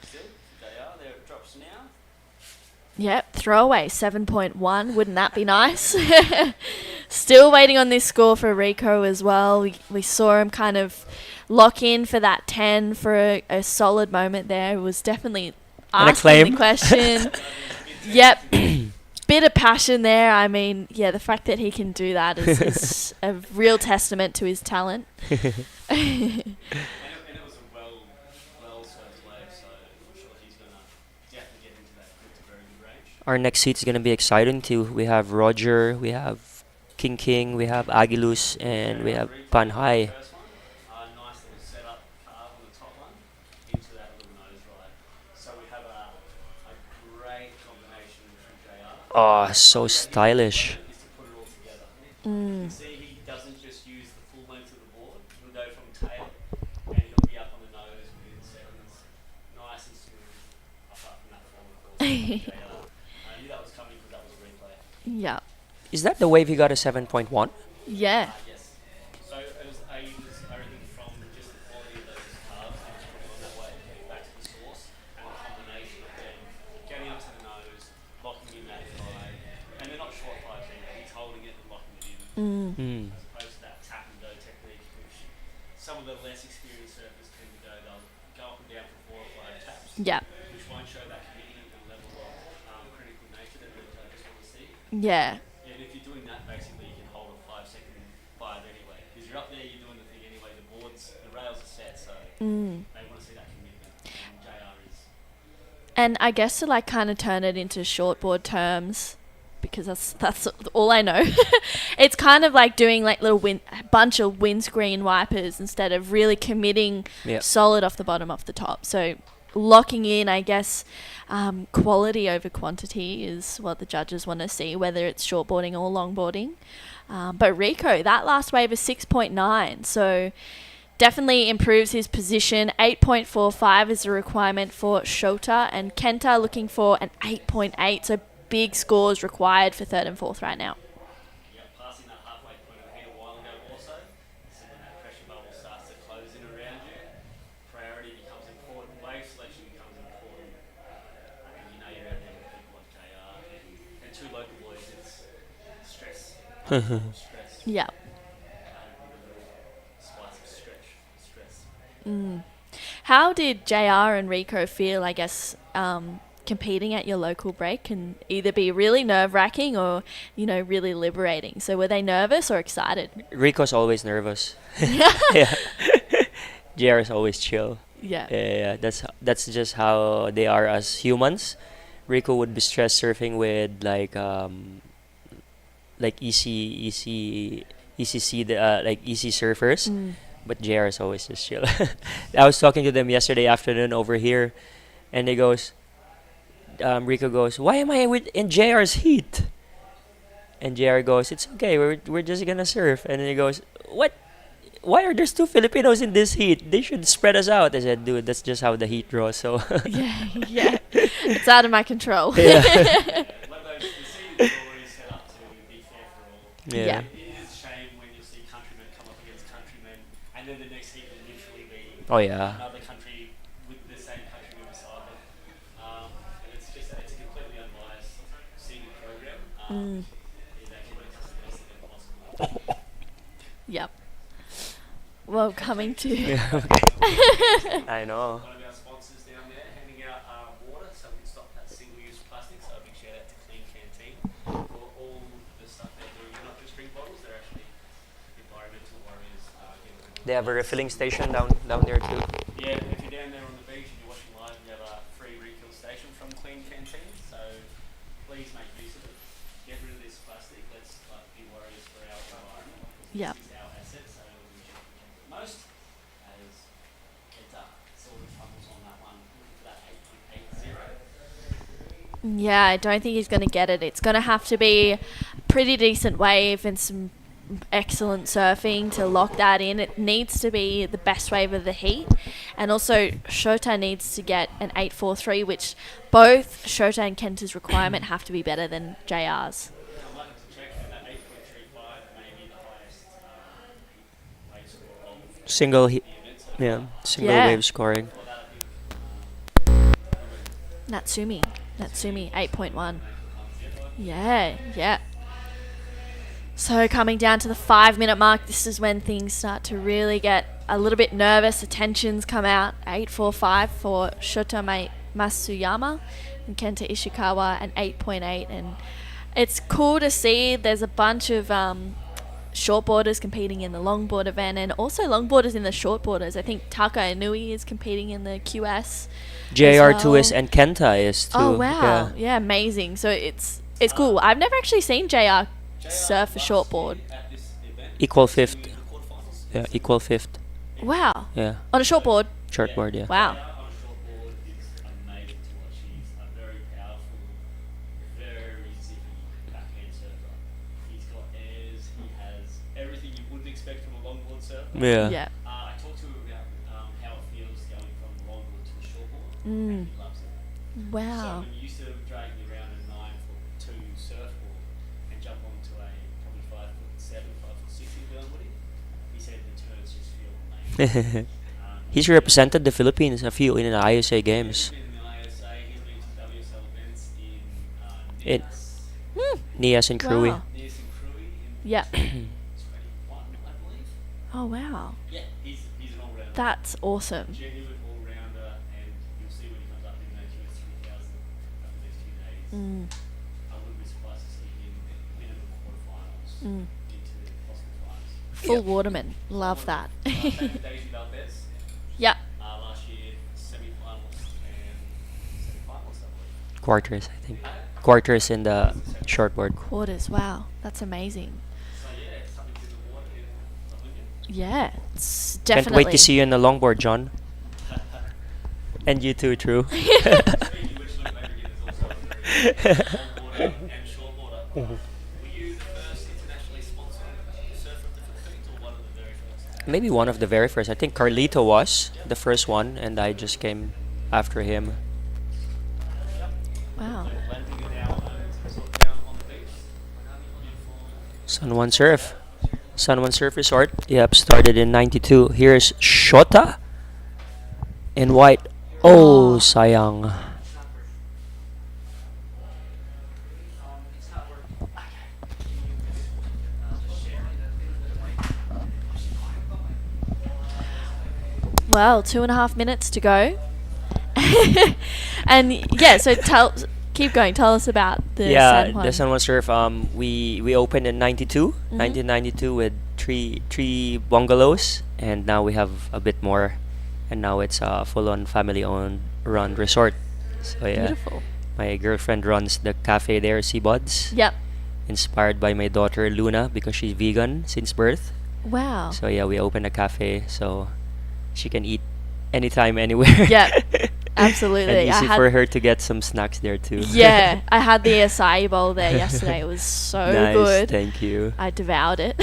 Still, they are. There it drops now. yep, throwaway 7.1. Wouldn't that be nice? Still waiting on this score for Rico as well. We saw him kind of lock in for that 10 for a solid moment there. It was definitely And asking acclaim. the question. Yep. Bit of passion there. I mean, yeah, the fact that he can do that is a real testament to his talent. And it was a well served wave. So I'm sure he's going to definitely get into that good to very good range. Our next seat's gonna be exciting too. We have Roger, we have King, we have Agilus, and we have Panhai. First one, nice little setup carve on the top one into that little nose ride. So we have a great combination from JR. Oh, so stylish. Is to put it all together. You can see he doesn't just use the full length of the board. He'll go from tail and he'll be up on the nose within seconds. Nice and smooth. Apart from that form, of course. JR. I knew that was coming because that was a replay. Yeah. Is that the wave he got a 7.1? Yeah. Yes. So it was everything from just the quality of those carbs and just putting on that way, getting back to the source, and the combination of them getting up to the nose, locking in that fly, and they're not short flies either. He's holding it and locking it in, as opposed to that tap and go technique, which some of the less experienced surfers tend to go. They'll go up and down for 4 or 5 taps, Yeah. which won't show that commitment and level of critical nature that the judges want to see. Yeah. And if you're doing that, basically you can hold a 5-second 5 anyway. Because you're up there, you're doing the thing anyway. The rails are set, so they want to see that commitment. And JR is. And I guess to like kind of turn it into shortboard terms, because that's all I know. It's kind of like doing like bunch of windscreen wipers instead of really committing Yep. solid off the bottom, off the top. So locking in, I guess, quality over quantity is what the judges want to see, whether it's shortboarding or longboarding. But Rico, that last wave is 6.9, so definitely improves his position. 8.45 is the requirement for Shota, and Kenta looking for an 8.8, so big scores required for third and fourth right now. Yeah, passing that halfway point of the heat a while ago also. So when that pressure bubble starts to close in around you, priority becomes important, wave selection becomes important. And you know you're out there with people like JR and two local boys, it's stress. Stress. Yeah. Spice of stress. How did JR and Rico feel, I guess, competing at your local break can either be really nerve-wracking or, really liberating. So were they nervous or excited? Rico's always nervous. Yeah. JR is always chill. Yeah. Yeah. That's just how they are as humans. Rico would be stress surfing with like ECC like easy surfers, but JR is always just chill. I was talking to them yesterday afternoon over here, and Rico goes, "Why am I in JR's heat?" And JR goes, "It's okay. We're just gonna surf." And then he goes, "What? Why are there two Filipinos in this heat? They should spread us out." I said, "Dude, that's just how the heat draws." So Yeah. It's out of my control. Yeah. Yeah. It is a shame when you see countrymen come up against countrymen, and then the next heat will literally be Oh yeah. another country with the same countrymen beside them. And it's a completely unbiased seating program. It actually makes us the best thing possible. Yep. Well, coming to I know. One of our sponsors down there handing out water so we can stop that single-use plastic. So a big shout out to Clean Canteen for all the stuff they're doing. They're not just drink bottles; they're actually environmental warriors. They have a refilling station down there too. Yeah, if you're down there on the beach and you're watching live, we have a free refill station from Clean Canteen. So please make use of it. Get rid of this plastic. Let's be warriors for our environment. Yep. This is our asset, so we should protect it most. As it sort of troubles on that one, looking for that 8.80. Yeah, I don't think he's going to get it. It's going to have to be a pretty decent wave and some excellent surfing to lock that in. It needs to be the best wave of the heat. And also, Shota needs to get an 8.43, which both Shota and Kenta's requirement have to be better than JR's. I'd like to check that 8.35 may be the highest wave score of Single the event. So single Yeah. wave scoring. Natsumi, 8.1. Yeah. So coming down to the 5-minute mark, this is when things start to really get a little bit nervous. The tensions come out. 8.45 for Shota Masuyama and Kenta Ishikawa, and 8.8. And it's cool to see there's a bunch of shortboarders competing in the longboard event, and also longboarders in the shortboarders. I think Taka Inui is competing in the QS. JR2 is well. and Kenta is too. Oh wow! Yeah. Yeah, amazing. So it's cool. I've never actually seen JR surf a shortboard. at this event, Equal fifth. in the quarterfinals. Yeah, equal fifth. Wow, Yeah. on a shortboard. Shortboard, yeah. Wow. On a shortboard is amazing to watch. He's a very powerful, very zippy backhand surfer. He's got airs. He has everything you wouldn't expect from a longboard surfer. Yeah. Yeah. I talked to him about how it feels going from longboard to a shortboard, and he loves it. So Wow. when you used to dragging around a 9'2" surfboard and jump onto a probably 5'7", 5'6" inbound woody, he said the turns just feel amazing. He's represented the Philippines a few in the ISA games. He's been in the ISA. He's been to WSL events in It- Nias, Nias and Cruy. Wow. Nias and Cruy in Yeah. 21, I believe. Oh wow. Yeah, he's an all-rounder. That's awesome. Genuine all-rounder, and you'll see when he comes up in the US 3000 over these 2 days. I wouldn't be surprised to see him at minimum quarterfinals into possible finals. Full waterman. Love that. Same with Daisy Valdez. Yeah. Last year, semi-finals and semi-finals, I believe. Quarters, I think. Quarters in the shortboard. Quarters. Wow. That's amazing. So yeah, something's in the water here. Loving it. Yeah. It's Can't definitely. wait to see you in the longboard, John. And you too, True. Speaking of which, Luke Lavergan is also a very longboarder and shortboarder. Were you the first internationally sponsored surfer of the Philippines, or one of the very first? Maybe one of the very first. I think Carlito was the first one, and I just came after him. Wow. Landing it now sort of down on the beach. Beautiful. Sun One Surf. Sun One Surf Resort. Yep, started in 92. Here's Shota in white. Oh, sayang. Well, 2.5 minutes to go. And yeah, so keep going. Tell us about the San Juan. the San Juan Surf. We opened in 92, Mm-hmm. 1992 with three bungalows, and now we have a bit more, and now it's a full-on family-owned run resort. So yeah, Beautiful. my girlfriend runs the cafe there, Seabuds. Yep. Inspired by my daughter Luna because she's vegan since birth. Wow. So yeah, we opened a cafe so she can eat anytime, anywhere. Yeah, absolutely. And easy for her to get some snacks there too. Yeah, I had the acai bowl there yesterday. It was so Nice, good. thank you. I devoured it.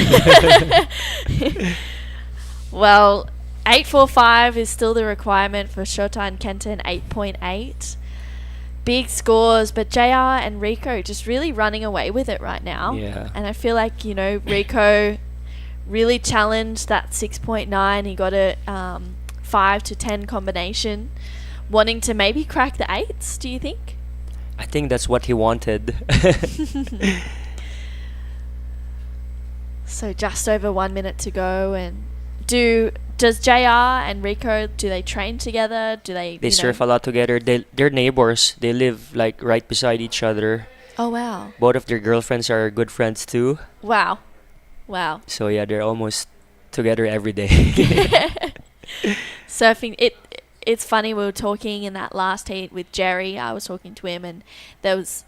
Well, 8.45 is still the requirement for Shota and Kenton, 8.8. Big scores, but JR and Rico just really running away with it right now. Yeah. And I feel like, Rico really challenged that 6.9. He got a 5 to 10 combination, wanting to maybe crack the 8s, do you think? I think that's what he wanted. So just over 1 minute to go. And does JR and Rico, do they train together? Do they Surf a lot together. They're neighbors. They live like right beside each other. Oh, wow. Both of their girlfriends are good friends too. Wow. So yeah, they're almost together every day. Surfing, it's funny, we were talking in that last heat with Jerry. I was talking to him, and there was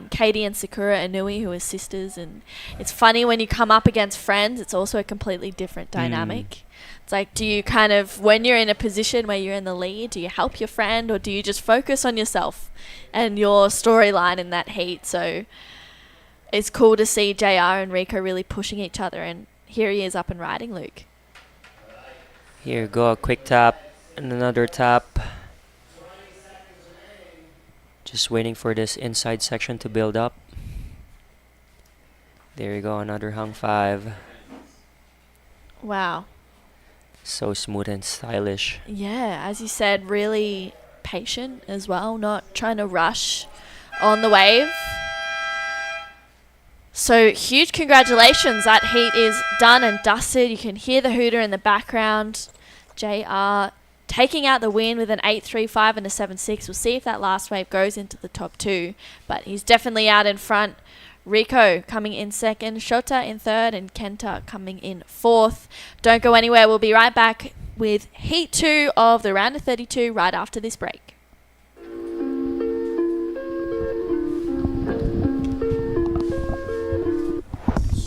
Katie and Sakura Inui, who are sisters, and it's funny when you come up against friends, it's also a completely different dynamic. It's like, do you kind of, when you're in a position where you're in the lead, do you help your friend, or do you just focus on yourself and your storyline in that heat? So it's cool to see JR and Rico really pushing each other, and here he is up and riding, Luke. Here, go a quick tap and another tap. Just waiting for this inside section to build up. There you go, another hung 5. Wow. So smooth and stylish. Yeah, as you said, really patient as well, not trying to rush on the wave. So huge congratulations. That heat is done and dusted. You can hear the hooter in the background. JR taking out the win with an 8.35 and a 7.6. We'll see if that last wave goes into the top 2, but he's definitely out in front. Rico coming in second, Shota in third, and Kenta coming in fourth. Don't go anywhere. We'll be right back with Heat 2 of the round of 32 right after this break.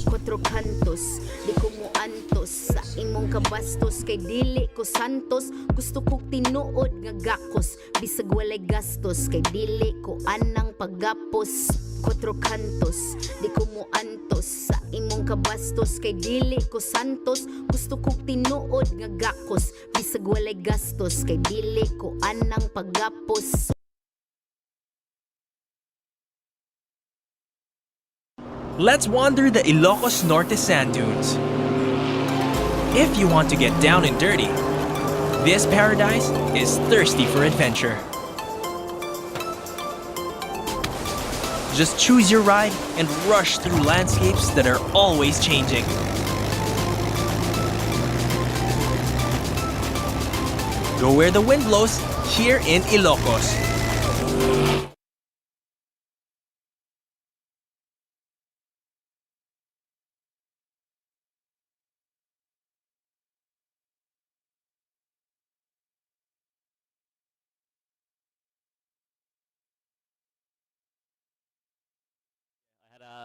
Quatro cantos, di ko mo antos sa imong kabastos, kay dili ko santos. Gusto kong tinuod nga gakos, bisag walay gastos, kay dili ko anang paggapos. Quatro cantos, di ko mo antos sa imong kabastos, kay dili ko santos. Gusto kong tinuod nga gakos, bisag walay gastos, kay dili ko anang paggapos. Let's wander the Ilocos Norte sand dunes. If you want to get down and dirty, this paradise is thirsty for adventure. Just choose your ride and rush through landscapes that are always changing. Go where the wind blows, here in Ilocos.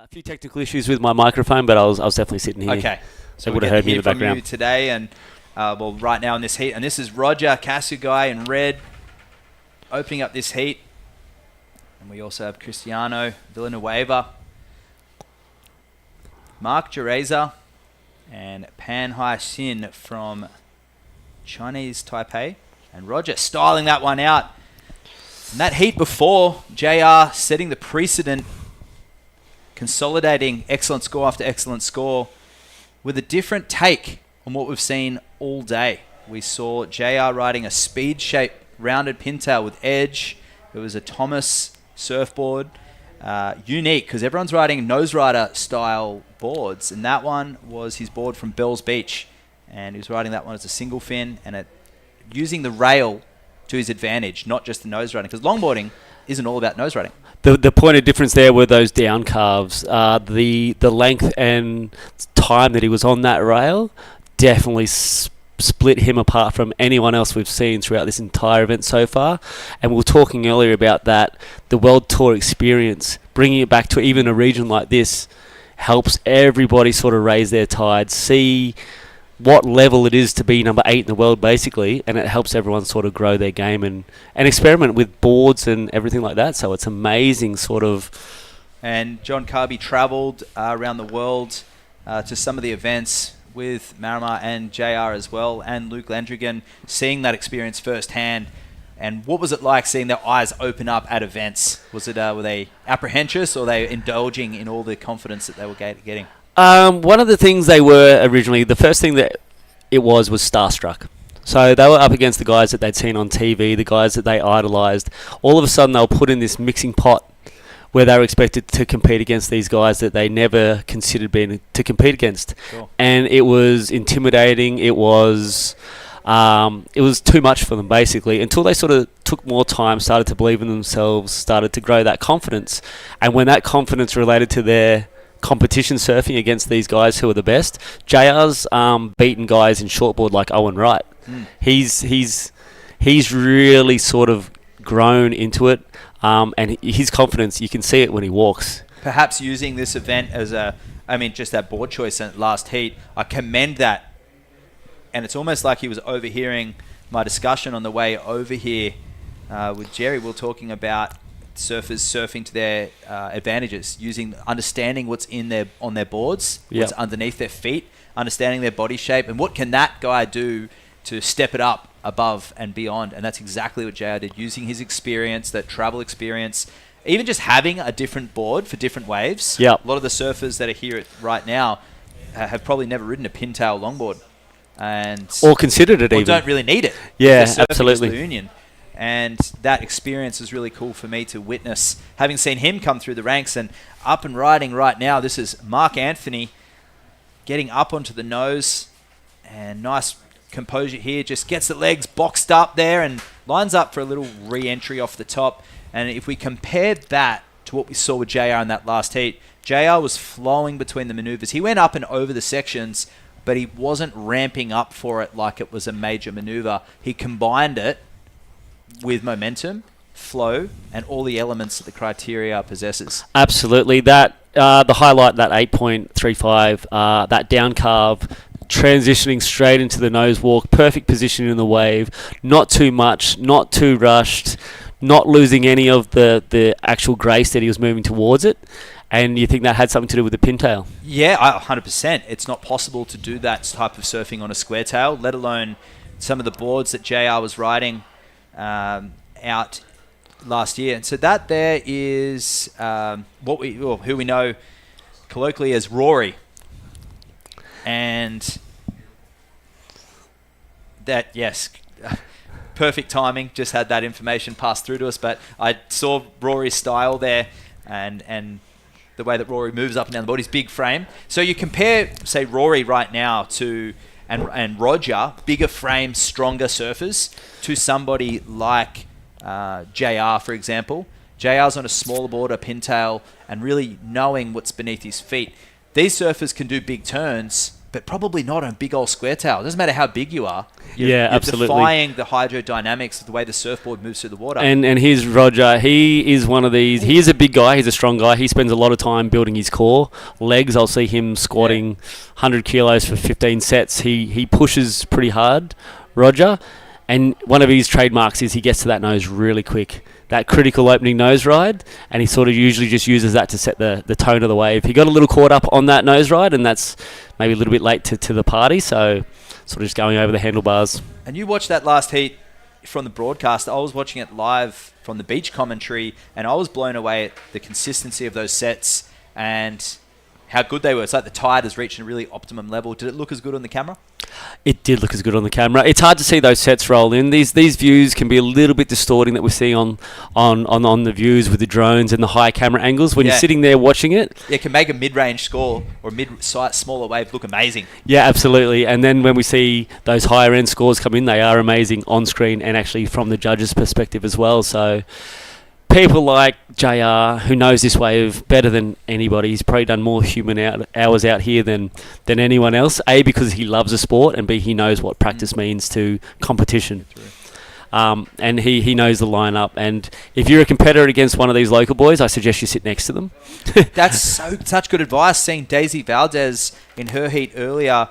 A few technical issues with my microphone, but I was definitely sitting here. Okay. So we would have get heard to me in hear the from you background. today, and right now in this heat, and this is Roger Casugai in red opening up this heat, and we also have Cristiano Villanueva, Mark Jereza, and Pan Hai Sin from Chinese Taipei, and Roger styling that one out. And that heat before, JR setting the precedent, consolidating excellent score after excellent score with a different take on what we've seen all day. We saw JR riding a speed shape rounded pintail with edge. It was a Thomas surfboard. Unique because everyone's riding nose rider style boards, and that one was his board from Bells Beach, and he was riding that one as a single fin and using the rail to his advantage, not just the nose riding. Because longboarding isn't all about nose riding. The point of difference there were those down calves. The length and time that he was on that rail definitely split him apart from anyone else we've seen throughout this entire event so far. And we were talking earlier about that, the World Tour experience, bringing it back to even a region like this helps everybody sort of raise their tide, see what level it is to be number 8 in the world, basically, and it helps everyone sort of grow their game and experiment with boards and everything like that. So it's amazing sort of. And John Carby travelled around the world to some of the events with Marimar and JR as well, and Luke Landrigan, seeing that experience firsthand. And what was it like seeing their eyes open up at events? Was it were they apprehensive, or were they indulging in all the confidence that they were getting? One of the things they were originally, the first thing that it was starstruck. So they were up against the guys that they'd seen on TV, the guys that they idolised. All of a sudden they were put in this mixing pot where they were expected to compete against these guys that they never considered being to compete against. Sure. And it was intimidating. It was too much for them, basically, until they sort of took more time, started to believe in themselves, started to grow that confidence. And when that confidence related to their competition surfing against these guys who are the best, JR's beaten guys in shortboard like Owen Wright. He's really sort of grown into it. And his confidence, you can see it when he walks. Perhaps using this event as just that board choice in last heat, I commend that. And it's almost like he was overhearing my discussion on the way over here with Jerry. We were talking about surfers surfing to their advantages, understanding what's on their boards, what's underneath their feet, understanding their body shape, and what can that guy do to step it up above and beyond. And that's exactly what JR did, using his experience, that travel experience, even just having a different board for different waves. Yep. A lot of the surfers that are here right now have probably never ridden a pintail longboard, or considered it, or even don't really need it. Yeah, They're surfing absolutely. as the Union. And that experience is really cool for me to witness, having seen him come through the ranks and up and riding right now. This is Mark Anthony getting up onto the nose, and nice composure here, just gets the legs boxed up there and lines up for a little re-entry off the top. And if we compare that to what we saw with JR in that last heat, JR was flowing between the maneuvers. He went up and over the sections, but he wasn't ramping up for it like it was a major maneuver. He combined it with momentum, flow, and all the elements that the criteria possesses. Absolutely. That the highlight, that 8.35, that down carve, transitioning straight into the nose walk, perfect position in the wave, not too much, not too rushed, not losing any of the actual grace that he was moving towards it. And you think that had something to do with the pintail? Yeah, 100%. It's not possible to do that type of surfing on a square tail, let alone some of the boards that JR was riding out last year. And so that there is who we know colloquially as Rory. And that, yes, perfect timing. Just had that information passed through to us, but I saw Rory's style there and the way that Rory moves up and down the board, his big frame. So you compare, say, Rory right now to and Roger, bigger frame, stronger surfers, to somebody like JR, for example. JR's on a smaller board, a pintail, and really knowing what's beneath his feet. These surfers can do big turns, but probably not on big old square tail. It doesn't matter how big you are. You're absolutely. Defying the hydrodynamics of the way the surfboard moves through the water. And here's Roger. He is one of these. He is a big guy. He's a strong guy. He spends a lot of time building his core. Legs, I'll see him squatting 100 kilos for 15 sets. He pushes pretty hard, Roger. And one of his trademarks is he gets to that nose really quick. That critical opening nose ride, and he sort of usually just uses that to set the tone of the wave. He got a little caught up on that nose ride, and that's maybe a little bit late to the party, so sort of just going over the handlebars. And you watched that last heat from the broadcast. I was watching it live from the beach commentary, and I was blown away at the consistency of those sets and how good they were. It's like the tide has reached a really optimum level. Did it look as good on the camera? It did look as good on the camera. It's hard to see those sets roll in. These views can be a little bit distorting that we're seeing on the views with the drones and the high camera angles when you're sitting there watching it. Yeah, it can make a mid-range score or a mid-size smaller wave look amazing. Yeah, absolutely. And then when we see those higher end scores come in, they are amazing on screen and actually from the judges' perspective as well. So people like JR, who knows this wave better than anybody, he's probably done more human hours out here than anyone else. A, because he loves the sport, and B, he knows what practice means to competition. And he knows the lineup. And if you're a competitor against one of these local boys, I suggest you sit next to them. That's such good advice. Seeing Daisy Valdez in her heat earlier,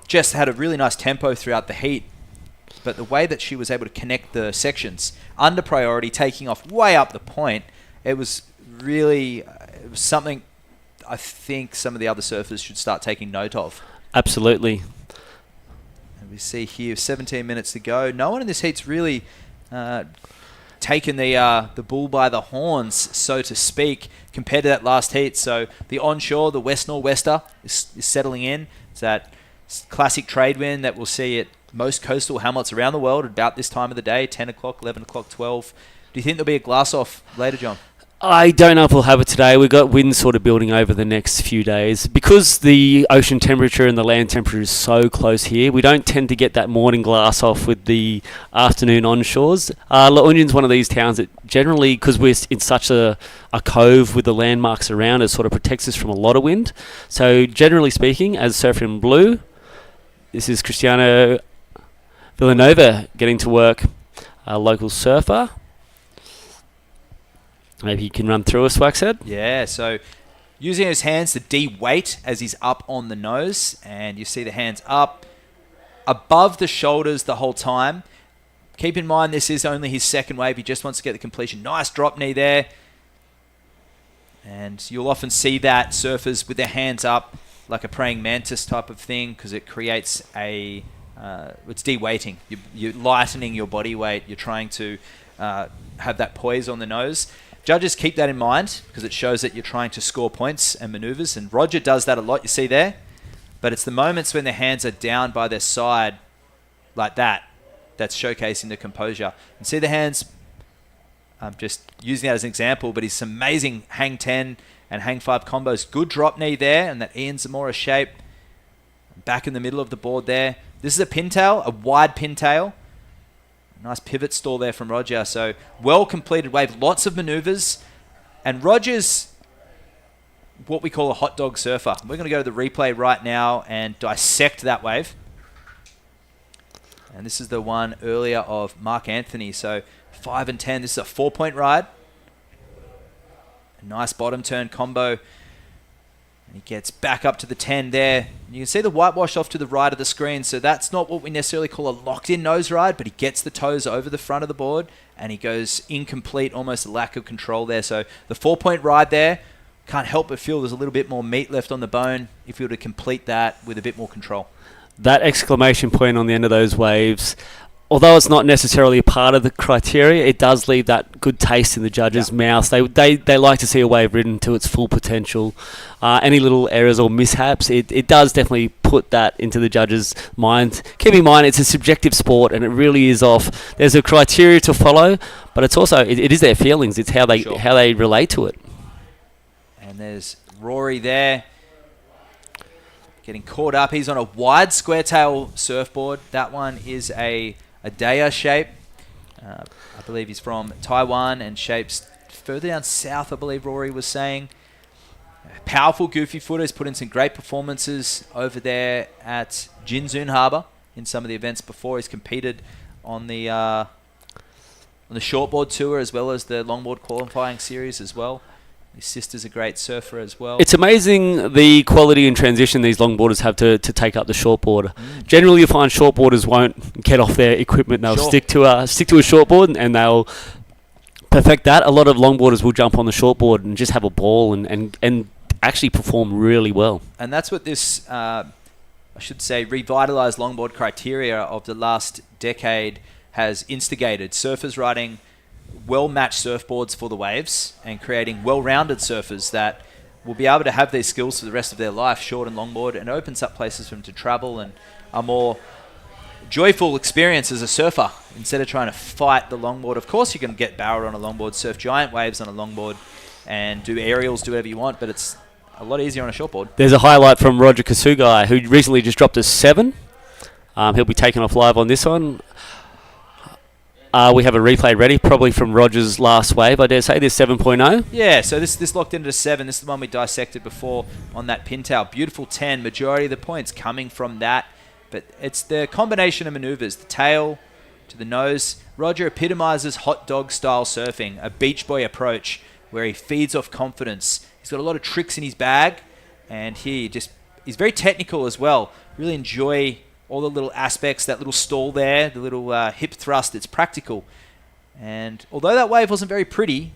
just had a really nice tempo throughout the heat. But the way that she was able to connect the sections under priority, taking off way up the point, it was something I think some of the other surfers should start taking note of. Absolutely. And we see here 17 minutes to go. No one in this heat's really taken the bull by the horns, so to speak, compared to that last heat. So the onshore, the west nor'wester is settling in. It's that classic trade wind that we'll see at most coastal hamlets around the world at about this time of the day, 10 o'clock, 11 o'clock, 12. Do you think there'll be a glass off later, John? I don't know if we'll have it today. We've got winds sort of building over the next few days. Because the ocean temperature and the land temperature is so close here, we don't tend to get that morning glass off with the afternoon onshores. La Union's one of these towns that generally, because we're in such a cove with the landmarks around, it sort of protects us from a lot of wind. So generally speaking, as Surfer in Blue, this is Cristiano Villanova getting to work, a local surfer. Maybe he can run through us, Waxhead. Yeah, so using his hands to de-weight as he's up on the nose. And you see the hands up above the shoulders the whole time. Keep in mind this is only his second wave. He just wants to get the completion. Nice drop knee there. And you'll often see that surfers with their hands up like a praying mantis type of thing because it creates it's de-weighting. You're lightening your body weight. You're trying to have that poise on the nose. Judges keep that in mind because it shows that you're trying to score points and maneuvers. And Roger does that a lot, you see there. But it's the moments when their hands are down by their side like that that's showcasing the composure. And see the hands, I'm just using that as an example, but he's some amazing hang 10 and hang 5 combos. Good drop knee there and that Ian Zamora shape. Back in the middle of the board there. This is a pintail, a wide pintail. Nice pivot stall there from Roger. So well completed wave, lots of maneuvers. And Roger's what we call a hot dog surfer. We're going to go to the replay right now and dissect that wave. And this is the one earlier of Mark Anthony. So 5 and 10. This is a 4-point ride. A nice bottom turn combo. He gets back up to the 10 there. You can see the whitewash off to the right of the screen, so that's not what we necessarily call a locked-in nose ride, but he gets the toes over the front of the board, and he goes incomplete, almost a lack of control there. So the 4-point ride there, can't help but feel there's a little bit more meat left on the bone if you were to complete that with a bit more control. That exclamation point on the end of those waves, although it's not necessarily a part of the criteria, it does leave that good taste in the judges' mouths. They like to see a wave ridden to its full potential. Any little errors or mishaps, it does definitely put that into the judges' mind. Keep in mind, it's a subjective sport, and it really is off. There's a criteria to follow, but it's also it is their feelings. It's how they relate to it. And there's Rory there, getting caught up. He's on a wide square tail surfboard. That one is a Daya shape. I believe he's from Taiwan and shapes further down south, I believe Rory was saying. Powerful goofy footer. He's put in some great performances over there at Jinzun Harbour in some of the events before. He's competed on the shortboard tour as well as the longboard qualifying series as well. His sister's a great surfer as well. It's amazing the quality and transition these longboarders have to take up the shortboard. Generally, you find shortboarders won't get off their equipment. They'll stick to a shortboard and they'll perfect that. A lot of longboarders will jump on the shortboard and just have a ball and actually perform really well. And that's what this, I should say, revitalised longboard criteria of the last decade has instigated. Surfers riding well-matched surfboards for the waves and creating well-rounded surfers that will be able to have these skills for the rest of their life, short and longboard, and opens up places for them to travel and a more joyful experience as a surfer instead of trying to fight the longboard. Of course, you can get barreled on a longboard, surf giant waves on a longboard, and do aerials, do whatever you want, but it's a lot easier on a shortboard. There's a highlight from Roger Kasugai, who recently just dropped a 7. He'll be taken off live on this one. We have a replay ready, probably from Roger's last wave, I dare say, this 7.0. Yeah, so this locked into 7. This is the one we dissected before on that pintail. Beautiful 10. Majority of the points coming from that. But it's the combination of maneuvers, the tail to the nose. Roger epitomizes hot dog style surfing, a beach boy approach where he feeds off confidence. He's got a lot of tricks in his bag, and he's very technical as well. Really enjoy all the little aspects, that little stall there, the little hip thrust. It's practical. And although that wave wasn't very pretty,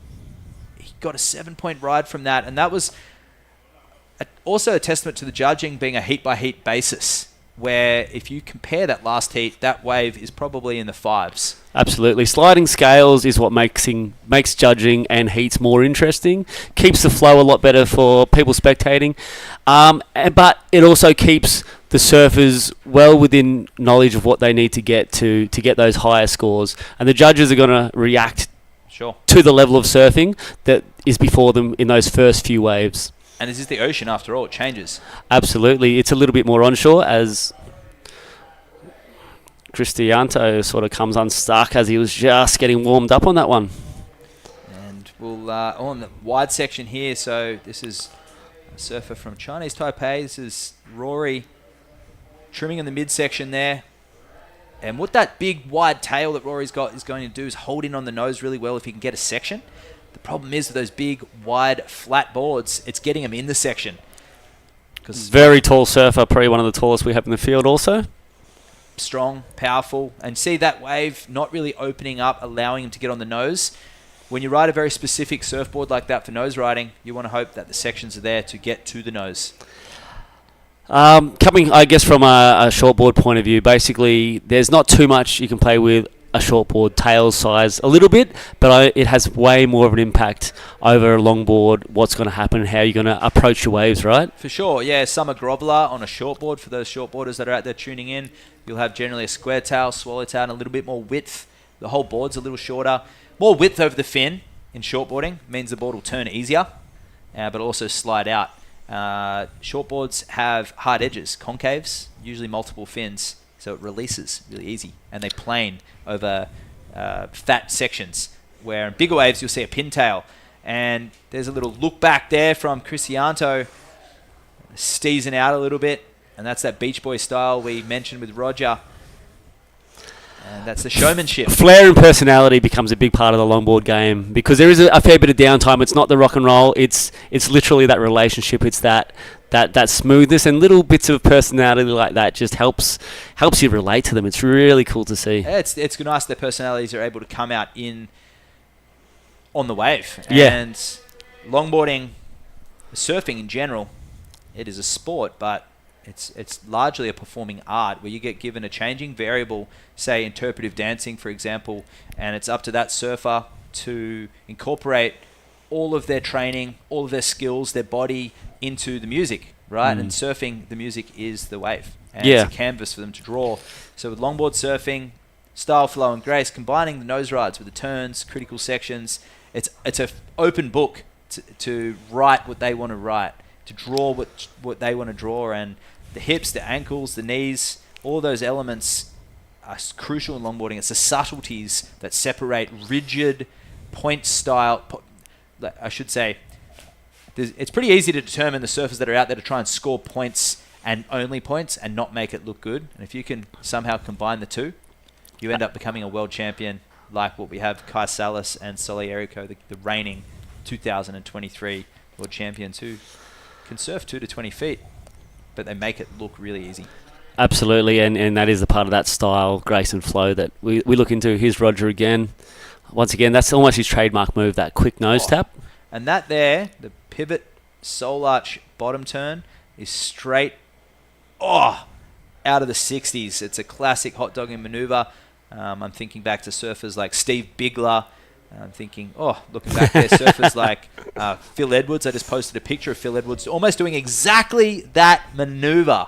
he got a 7-point ride from that. And that was also a testament to the judging being a heat-by-heat basis, where if you compare that last heat, that wave is probably in the 5s. Absolutely. Sliding scales is what makes judging and heats more interesting. Keeps the flow a lot better for people spectating. But it also keeps the surfers well within knowledge of what they need to get those higher scores. And the judges are going to react to the level of surfing that is before them in those first few waves. And this is the ocean after all. It changes. Absolutely. It's a little bit more onshore as Cristianto sort of comes unstuck as he was just getting warmed up on that one. And we'll on the wide section here. So this is a surfer from Chinese Taipei. This is Rory trimming in the midsection there. And what that big wide tail that Rory's got is going to do is hold in on the nose really well if he can get a section. The problem is with those big, wide, flat boards, it's getting him in the section. Very tall surfer, probably one of the tallest we have in the field also. Strong, powerful, and see that wave not really opening up, allowing him to get on the nose. When you ride a very specific surfboard like that for nose riding, you want to hope that the sections are there to get to the nose. Coming, I guess, from a shortboard point of view, basically, there's not too much you can play with a shortboard tail size a little bit, but it has way more of an impact over a longboard, what's going to happen, how you're going to approach your waves, right? For sure, yeah. Summer groveler on a shortboard, for those shortboarders that are out there tuning in, you'll have generally a square tail, swallow tail, and a little bit more width. The whole board's a little shorter. More width over the fin in shortboarding means the board will turn easier, but also slide out. Shortboards have hard edges, concaves, usually multiple fins, so it releases really easy, and they plane over fat sections, where in bigger waves you'll see a pintail. And there's a little look back there from Cristianto, steezing out a little bit, and that's that beach boy style we mentioned with Roger. And that's the showmanship. Flair and personality becomes a big part of the longboard game because there is a fair bit of downtime. It's not the rock and roll. It's literally that relationship. It's that smoothness, and little bits of personality like that just helps you relate to them. It's really cool to see. Yeah, it's nice their personalities are able to come out on the wave. Yeah. And longboarding, surfing in general, it is a sport, but it's largely a performing art where you get given a changing variable, say interpretive dancing, for example, and it's up to that surfer to incorporate all of their training, all of their skills, their body into the music, right? And surfing, the music is the wave. And it's a canvas for them to draw. So with longboard surfing, style, flow, and grace, combining the nose rides with the turns, critical sections, it's an open book to write what they want to write, to draw what they want to draw, and the hips, the ankles, the knees, all those elements are crucial in longboarding. It's the subtleties that separate rigid point style. I should say, it's pretty easy to determine the surfers that are out there to try and score points and only points and not make it look good. And if you can somehow combine the two, you end up becoming a world champion like what we have Kai Salas and Soli Errico, the reigning 2023 world champions who can surf 2 to 20 feet, but they make it look really easy. Absolutely, and that is a part of that style, grace and flow that we look into. Here's Roger again. Once again, that's almost his trademark move, that quick nose tap. And that there, the pivot soul arch bottom turn, is straight out of the 60s. It's a classic hot dogging maneuver. I'm thinking back to surfers like Steve Bigler, I'm thinking, looking back there, surfers like Phil Edwards. I just posted a picture of Phil Edwards almost doing exactly that maneuver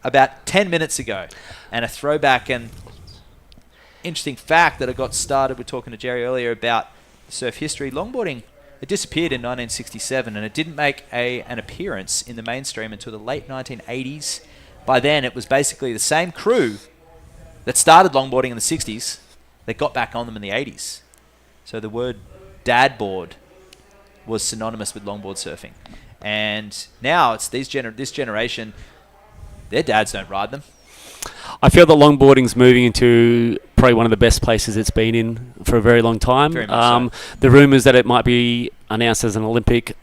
about 10 minutes ago. And a throwback and interesting fact that I got started with talking to Jerry earlier about surf history. Longboarding, it disappeared in 1967 and it didn't make an appearance in the mainstream until the late 1980s. By then, it was basically the same crew that started longboarding in the 60s that got back on them in the 80s. So the word dad board was synonymous with longboard surfing. And now it's this generation, their dads don't ride them. I feel that longboarding's moving into probably one of the best places it's been in for a very long time. Very much so. The rumours that it might be announced as an Olympic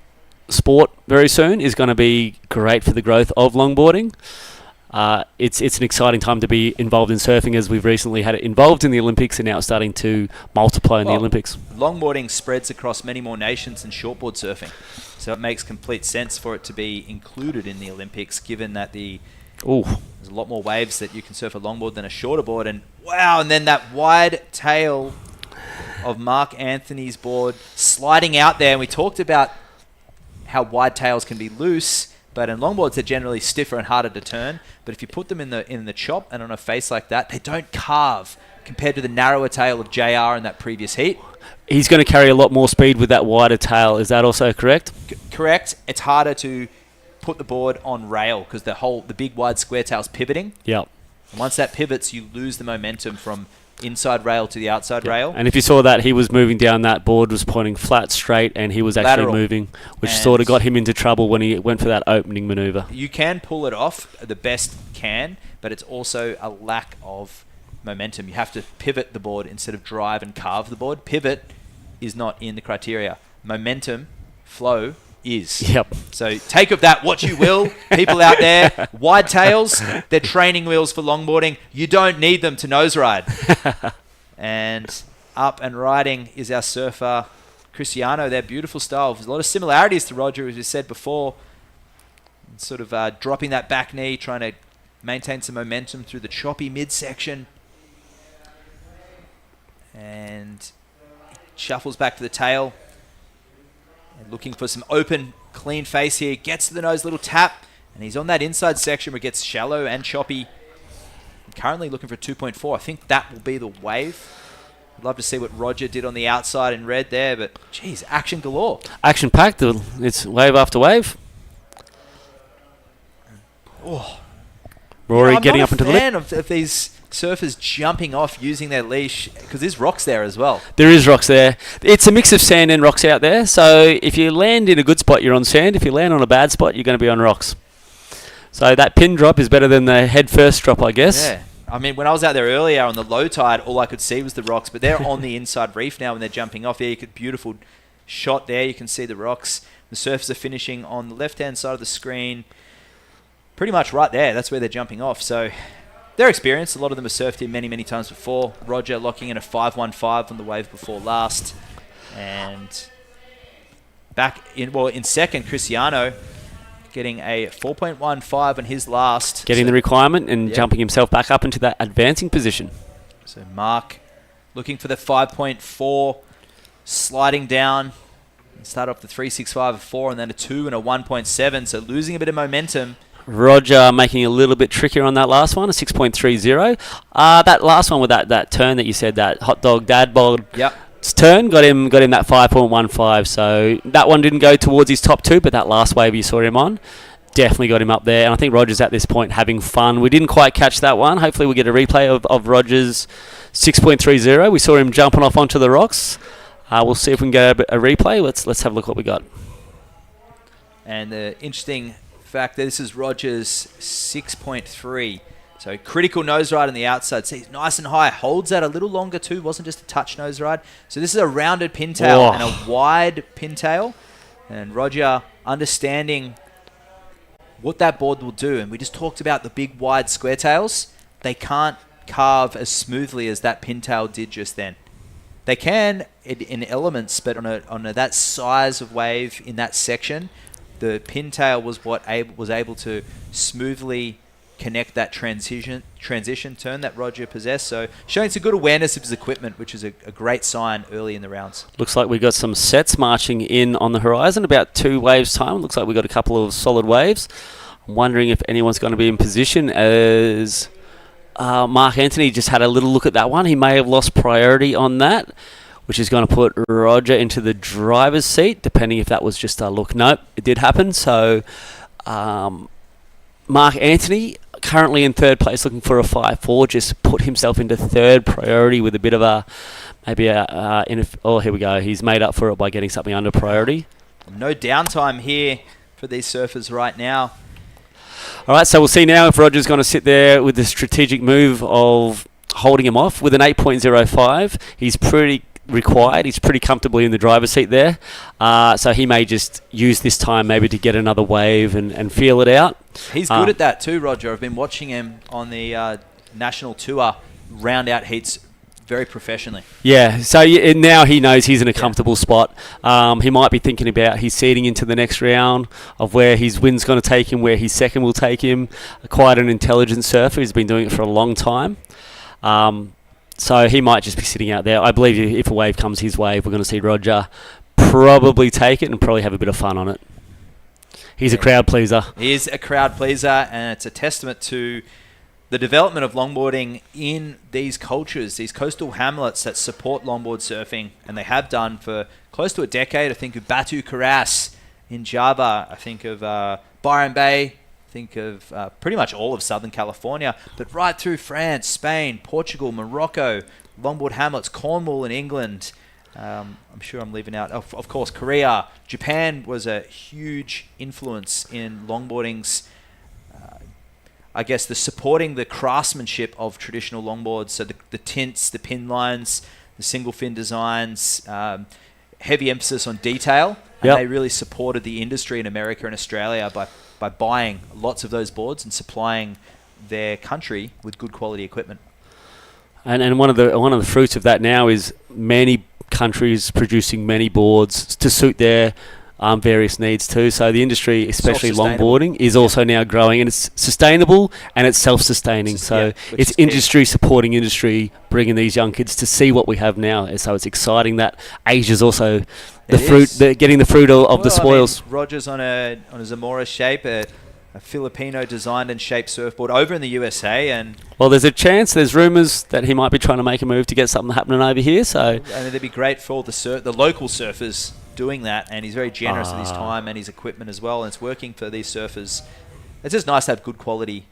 sport very soon is going to be great for the growth of longboarding. It's an exciting time to be involved in surfing, as we've recently had it involved in the Olympics and now it's starting to multiply in the Olympics. Longboarding spreads across many more nations than shortboard surfing. So it makes complete sense for it to be included in the Olympics, given that there's a lot more waves that you can surf a longboard than a shorter board. And wow, and then that wide tail of Mark Anthony's board sliding out there. And we talked about how wide tails can be loose, but in longboards they're generally stiffer and harder to turn. But if you put them in the chop and on a face like that, they don't carve compared to the narrower tail of JR in that previous heat. He's going to carry a lot more speed with that wider tail. Is that also correct? Correct. It's harder to put the board on rail because the big wide square tail's pivoting. Yep. And once that pivots, you lose the momentum from inside rail to the outside rail. And if you saw that, he was moving down, that board was pointing flat straight and he was actually lateral moving, which and sort of got him into trouble when he went for that opening maneuver. You can pull it off, the best can, but it's also a lack of momentum. You have to pivot the board instead of drive and carve the board. Pivot is not in the criteria. Momentum, flow is. Yep. So take of that what you will. People out there, wide tails, they're training wheels for longboarding. You don't need them to nose ride. And up and riding is our surfer, Cristiano. Their beautiful style. There's a lot of similarities to Roger, as we said before. Sort of dropping that back knee, trying to maintain some momentum through the choppy midsection. And shuffles back to the tail. And looking for some open, clean face here. Gets to the nose, little tap. And he's on that inside section where it gets shallow and choppy. I'm currently looking for a 2.4. I think that will be the wave. I'd love to see what Roger did on the outside in red there. But, geez, action galore. Action-packed. It's wave after wave. Oh. Rory getting up into the lip. I'm not a fan of these surfers jumping off using their leash, because there's rocks there as well. There is rocks there. It's a mix of sand and rocks out there. So if you land in a good spot, you're on sand. If you land on a bad spot, you're going to be on rocks. So that pin drop is better than the head first drop, I guess. Yeah. I mean, when I was out there earlier on the low tide, all I could see was the rocks, but they're on the inside reef now when they're jumping off. Yeah, beautiful shot there. You can see the rocks. The surfers are finishing on the left-hand side of the screen, pretty much right there. That's where they're jumping off. So they're experienced. A lot of them have surfed here many, many times before. Roger locking in a 5.15 on the wave before last. And back in second, Cristiano getting a 4.15 on his last. Getting the requirement and jumping himself back up into that advancing position. So Mark looking for the 5.4, sliding down. Start off the 3.65, a 4, and then a 2 and a 1.7. So losing a bit of momentum. Roger making it a little bit trickier on that last one, a 6.30. That last one with that turn that you said, that hot dog dad bod turn, got him that 5.15. So that one didn't go towards his top two, but that last wave you saw him on definitely got him up there. And I think Roger's at this point having fun. We didn't quite catch that one. Hopefully we'll get a replay of Roger's 6.30. We saw him jumping off onto the rocks. We'll see if we can get a replay. Let's have a look what we got. And the interesting fact that this is Roger's 6.3. So critical nose ride on the outside. See, he's nice and high. Holds that a little longer too. Wasn't just a touch nose ride. So this is a rounded pintail and a wide pintail. And Roger understanding what that board will do. And we just talked about the big wide square tails. They can't carve as smoothly as that pintail did just then. They can in elements, but on that size of wave in that section, the pintail was what was able to smoothly connect that transition turn that Roger possessed. So showing some good awareness of his equipment, which is a great sign early in the rounds. Looks like we got some sets marching in on the horizon. About 2 waves time. Looks like we got a couple of solid waves. I'm wondering if anyone's going to be in position as Mark Anthony just had a little look at that one. He may have lost priority on that, which is going to put Roger into the driver's seat, depending if that was just a look. Nope, it did happen. So Mark Anthony, currently in third place, looking for a 5-4, just put himself into third priority with a bit of a, here we go. He's made up for it by getting something under priority. No downtime here for these surfers right now. All right, so we'll see now if Roger's going to sit there with the strategic move of holding him off with an 8.05. He's pretty required. He's pretty comfortably in the driver's seat there. So he may just use this time maybe to get another wave and feel it out. He's good at that too, Roger. I've been watching him on the national tour round out heats very professionally. Yeah, so now he knows he's in a comfortable spot. He might be thinking about his seeding into the next round, of where his win's going to take him, where his second will take him. Quite an intelligent surfer. He's been doing it for a long time. So he might just be sitting out there. I believe if a wave comes his way, we're going to see Roger probably take it and probably have a bit of fun on it. He's a crowd pleaser. He is a crowd pleaser, and it's a testament to the development of longboarding in these cultures, these coastal hamlets that support longboard surfing, and they have done for close to a decade. I think of Batu Keras in Java. I think of Byron Bay. Think of pretty much all of Southern California, but right through France, Spain, Portugal, Morocco, longboard hamlets, Cornwall in England. I'm sure I'm leaving out, of course, Korea. Japan was a huge influence in longboarding's, I guess, the supporting the craftsmanship of traditional longboards. So the tints, the pin lines, the single fin designs, heavy emphasis on detail. And they really supported the industry in America and Australia by buying lots of those boards and supplying their country with good quality equipment. And one of the fruits of that now is many countries producing many boards to suit their various needs too. So the industry, especially longboarding, is also now growing, and it's sustainable and it's self-sustaining. So it's industry supporting industry, bringing these young kids to see what we have now. And so it's exciting that Asia's also getting the fruit of the spoils. I mean, Roger's on a Zamora shape, a Filipino designed and shaped surfboard over in the USA, and there's a chance. There's rumours that he might be trying to make a move to get something happening over here. So I mean, it'd be great for all the local surfers doing that, and he's very generous with his time and his equipment as well, and it's working for these surfers. It's just nice to have good quality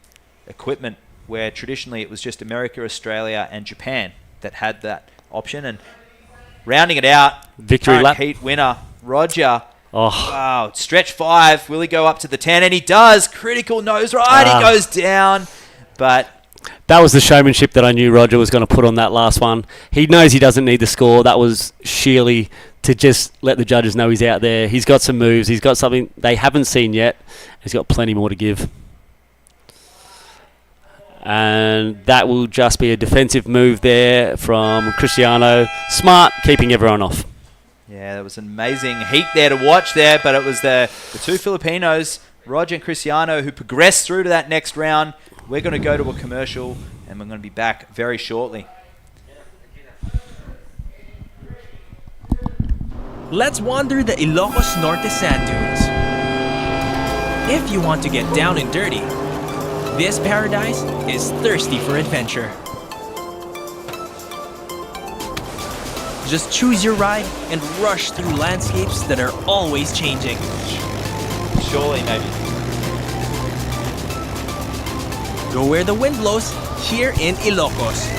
equipment, where traditionally it was just America, Australia, and Japan that had that option. And rounding it out, victory lap heat winner Roger. Wow, stretch 5. Will he go up to the 10? And he does. Critical nose ride. He goes down. But that was the showmanship that I knew Roger was going to put on that last one. He knows he doesn't need the score. That was sheerly to just let the judges know he's out there. He's got some moves. He's got something they haven't seen yet. He's got plenty more to give. And that will just be a defensive move there from Cristiano. Smart, keeping everyone off. Yeah, that was an amazing heat there to watch there, but it was the two Filipinos, Roger and Cristiano, who progressed through to that next round. We're going to go to a commercial, and we're going to be back very shortly. Let's wander the Ilocos Norte sand dunes. If you want to get down and dirty, this paradise is thirsty for adventure. Just choose your ride and rush through landscapes that are always changing. Surely, maybe. Go where the wind blows, here in Ilocos.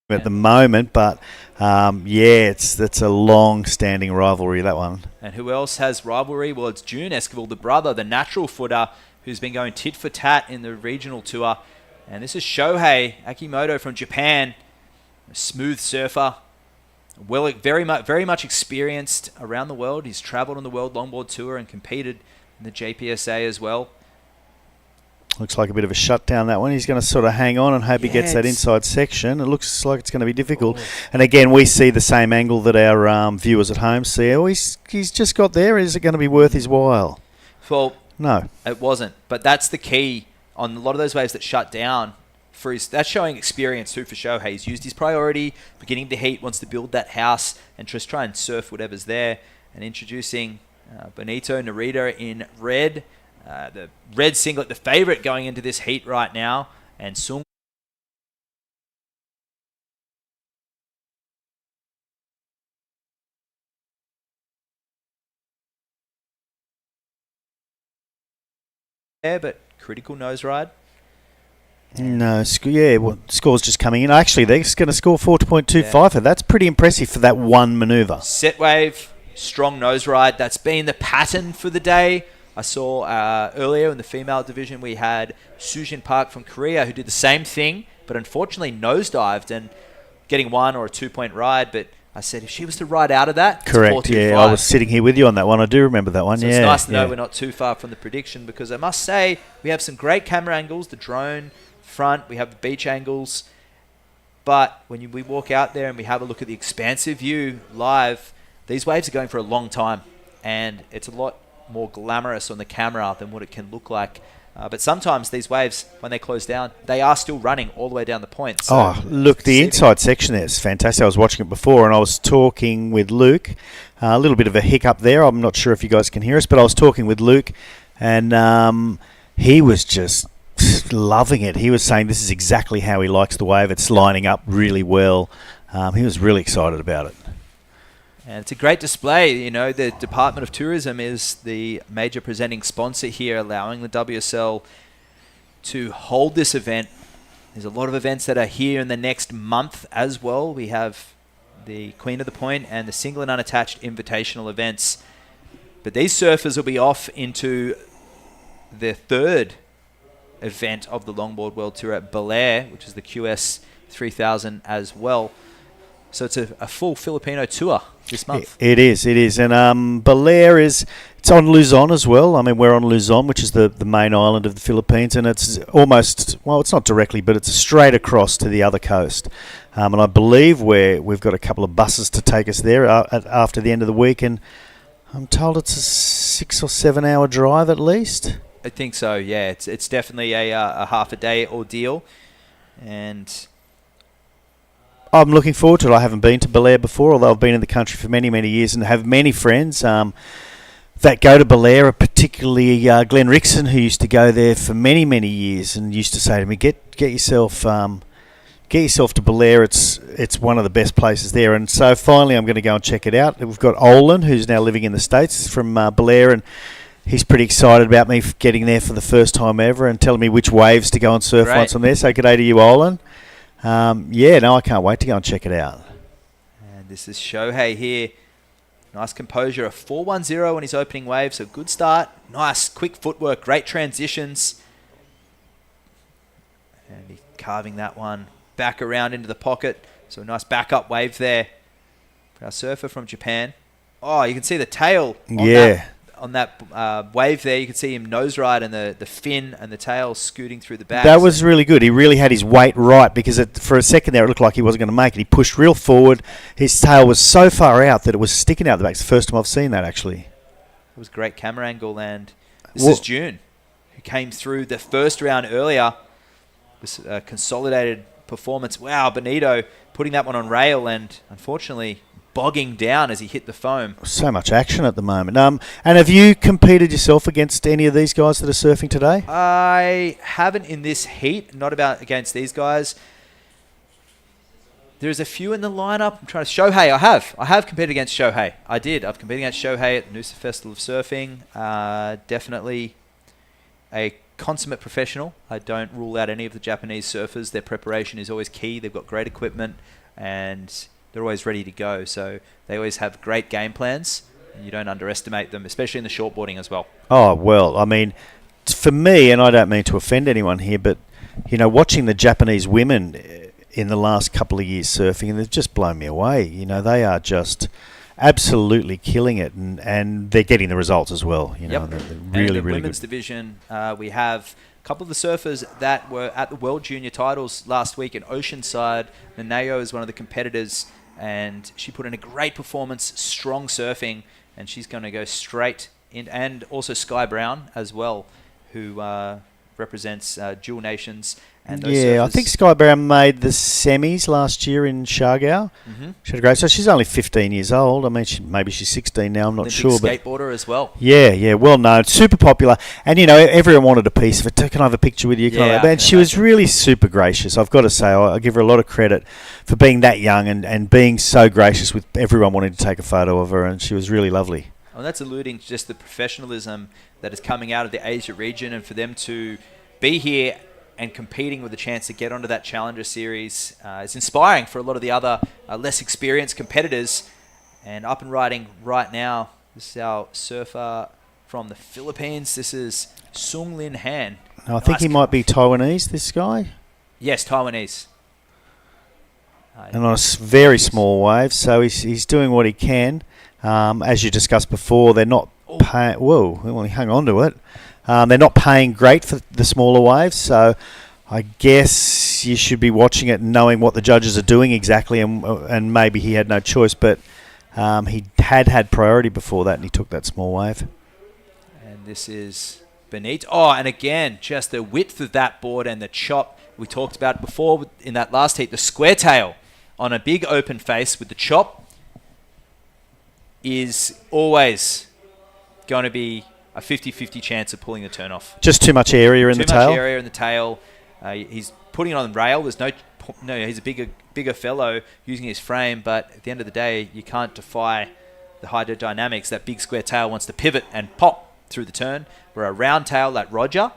at the moment, but it's a long-standing rivalry, that one. And who else has rivalry? Well, it's June Esquivel, the brother, the natural footer, who's been going tit for tat in the regional tour. And this is Shohei Akimoto from Japan, a smooth surfer, very much experienced around the world. He's travelled on the World Longboard Tour and competed in the JPSA as well. Looks like a bit of a shutdown, that one. He's going to sort of hang on and hope he gets that inside section. It looks like it's going to be difficult. And again, we see the same angle that our viewers at home see. Oh, he's just got there. Is it going to be worth his while? Well, no. It wasn't. But that's the key on a lot of those waves that shut down. That's showing experience too for Shohei. He's used his priority, beginning to heat, wants to build that house and just try and surf whatever's there. And introducing Benito Narita in red. The red singlet, the favourite going into this heat right now. And Sung there, but critical nose ride. No, score's just coming in. Actually, they're just going to score 4.25. That's pretty impressive for that one manoeuvre. Set wave, strong nose ride. That's been the pattern for the day. I saw earlier in the female division we had Sujin Park from Korea who did the same thing, but unfortunately nosedived and getting 1 or a 2-point ride. But I said if she was to ride out of that, correct. It's 4.25. I was sitting here with you on that one. I do remember that one. So it's nice to know we're not too far from the prediction, because I must say we have some great camera angles. The drone front, we have the beach angles, but when we walk out there and we have a look at the expansive view live, these waves are going for a long time, and it's a lot more glamorous on the camera than what it can look like. But sometimes these waves, when they close down, they are still running all the way down the point. So look, the inside section there is fantastic. I was watching it before, and I was talking with Luke. A little bit of a hiccup there. I'm not sure if you guys can hear us, but I was talking with Luke, and he was just loving it. He was saying this is exactly how he likes the wave. It's lining up really well. He was really excited about it. And it's a great display. You know, the Department of Tourism is the major presenting sponsor here, allowing the WSL to hold this event. There's a lot of events that are here in the next month as well. We have the Queen of the Point and the single and unattached invitational events. But these surfers will be off into the third event of the Longboard World Tour at Belair, which is the QS 3000 as well. So it's a full Filipino tour this month. It is. And Belair it's on Luzon as well. I mean, we're on Luzon, which is the main island of the Philippines, and it's almost, well, it's not directly, but it's straight across to the other coast. And I believe we've got a couple of buses to take us there after the end of the week, and I'm told it's a 6 or 7 hour drive at least. I think so, yeah. It's definitely a half a day ordeal, and I'm looking forward to it. I haven't been to Belair before, although I've been in the country for many, many years and have many friends that go to Belair, particularly Glenn Rickson, who used to go there for many, many years and used to say to me, get yourself to Belair. It's one of the best places there. And so finally I'm going to go and check it out. We've got Olin, who's now living in the States, from Belair, and he's pretty excited about me getting there for the first time ever and telling me which waves to go and surf once I'm there. So good day to you, Olin. I can't wait to go and check it out. And this is Shohei here. Nice composure, a 4.10 on his opening wave, so good start. Nice, quick footwork, great transitions. And he's carving that one back around into the pocket. So a nice backup wave there for our surfer from Japan. Oh, you can see the tail on that wave there. You can see him nose ride and the fin and the tail scooting through the back. That was really good. He really had his weight right, because for a second there it looked like he wasn't going to make it. He pushed real forward. His tail was so far out that it was sticking out the back. It's the first time I've seen that, actually. It was a great camera angle, and this is June, who came through the first round earlier. This consolidated performance. Wow, Benito putting that one on rail and unfortunately bogging down as he hit the foam. So much action at the moment. And have you competed yourself against any of these guys that are surfing today? I haven't in this heat, not against these guys. There's a few in the lineup. I'm trying to... Shohei, I have competed against Shohei. I've competed against Shohei at the Noosa Festival of Surfing. Definitely a consummate professional. I don't rule out any of the Japanese surfers. Their preparation is always key. They've got great equipment and they're always ready to go. So they always have great game plans. And you don't underestimate them, especially in the shortboarding as well. Oh, well, I mean, for me, and I don't mean to offend anyone here, but, you know, watching the Japanese women in the last couple of years surfing, and they've just blown me away. You know, they are just absolutely killing it, and they're getting the results as well. You know, they're really, and the really women's good. division, we have a couple of the surfers that were at the World Junior titles last week in Oceanside. Naneo is one of the competitors, and she put in a great performance, strong surfing, and she's going to go straight in. And also Sky Brown as well, who represents Dual Nations. And those Yeah, I surfers. think Sky Brown made the semis last year in Shargau. Mm-hmm. She had a great. So she's only 15 years old. I mean, maybe she's 16 now. I'm not Olympic sure, but skateboarder as well. yeah, well known, super popular, and you know everyone wanted a piece of it. Can I have a picture with you? Can I Yeah, have-" I and can she was imagine. really super gracious. I've got to say, I give her a lot of credit for being that young and being so gracious with everyone wanting to take a photo of her, and she was really lovely. And that's alluding to just the professionalism that is coming out of the Asia region, and for them to be here and competing with a chance to get onto that Challenger Series is inspiring for a lot of the other less experienced competitors. And up and riding right now, this is our surfer from the Philippines. This is Sung Lin Han. Now, I think Nice he might be Taiwanese, this guy, Yes, Taiwanese. and on a very small wave, so he's doing what he can. As you discussed before, they're not paying. Whoa, well, he hung on to it. They're not paying great for the smaller waves, so I guess you should be watching it and knowing what the judges are doing exactly, and maybe he had no choice, but he had priority before that, and he took that small wave. And this is Benito. Oh, and again, just the width of that board and the chop. We talked about it before in that last heat, the square tail on a big open face with the chop is always going to be a 50-50 chance of pulling the turn off. Just too much area in the tail. Too much area in the tail. He's putting it on the rail. There's no. He's a bigger fellow using his frame, but at the end of the day, you can't defy the hydrodynamics. That big square tail wants to pivot and pop through the turn. Where a round tail like Roger,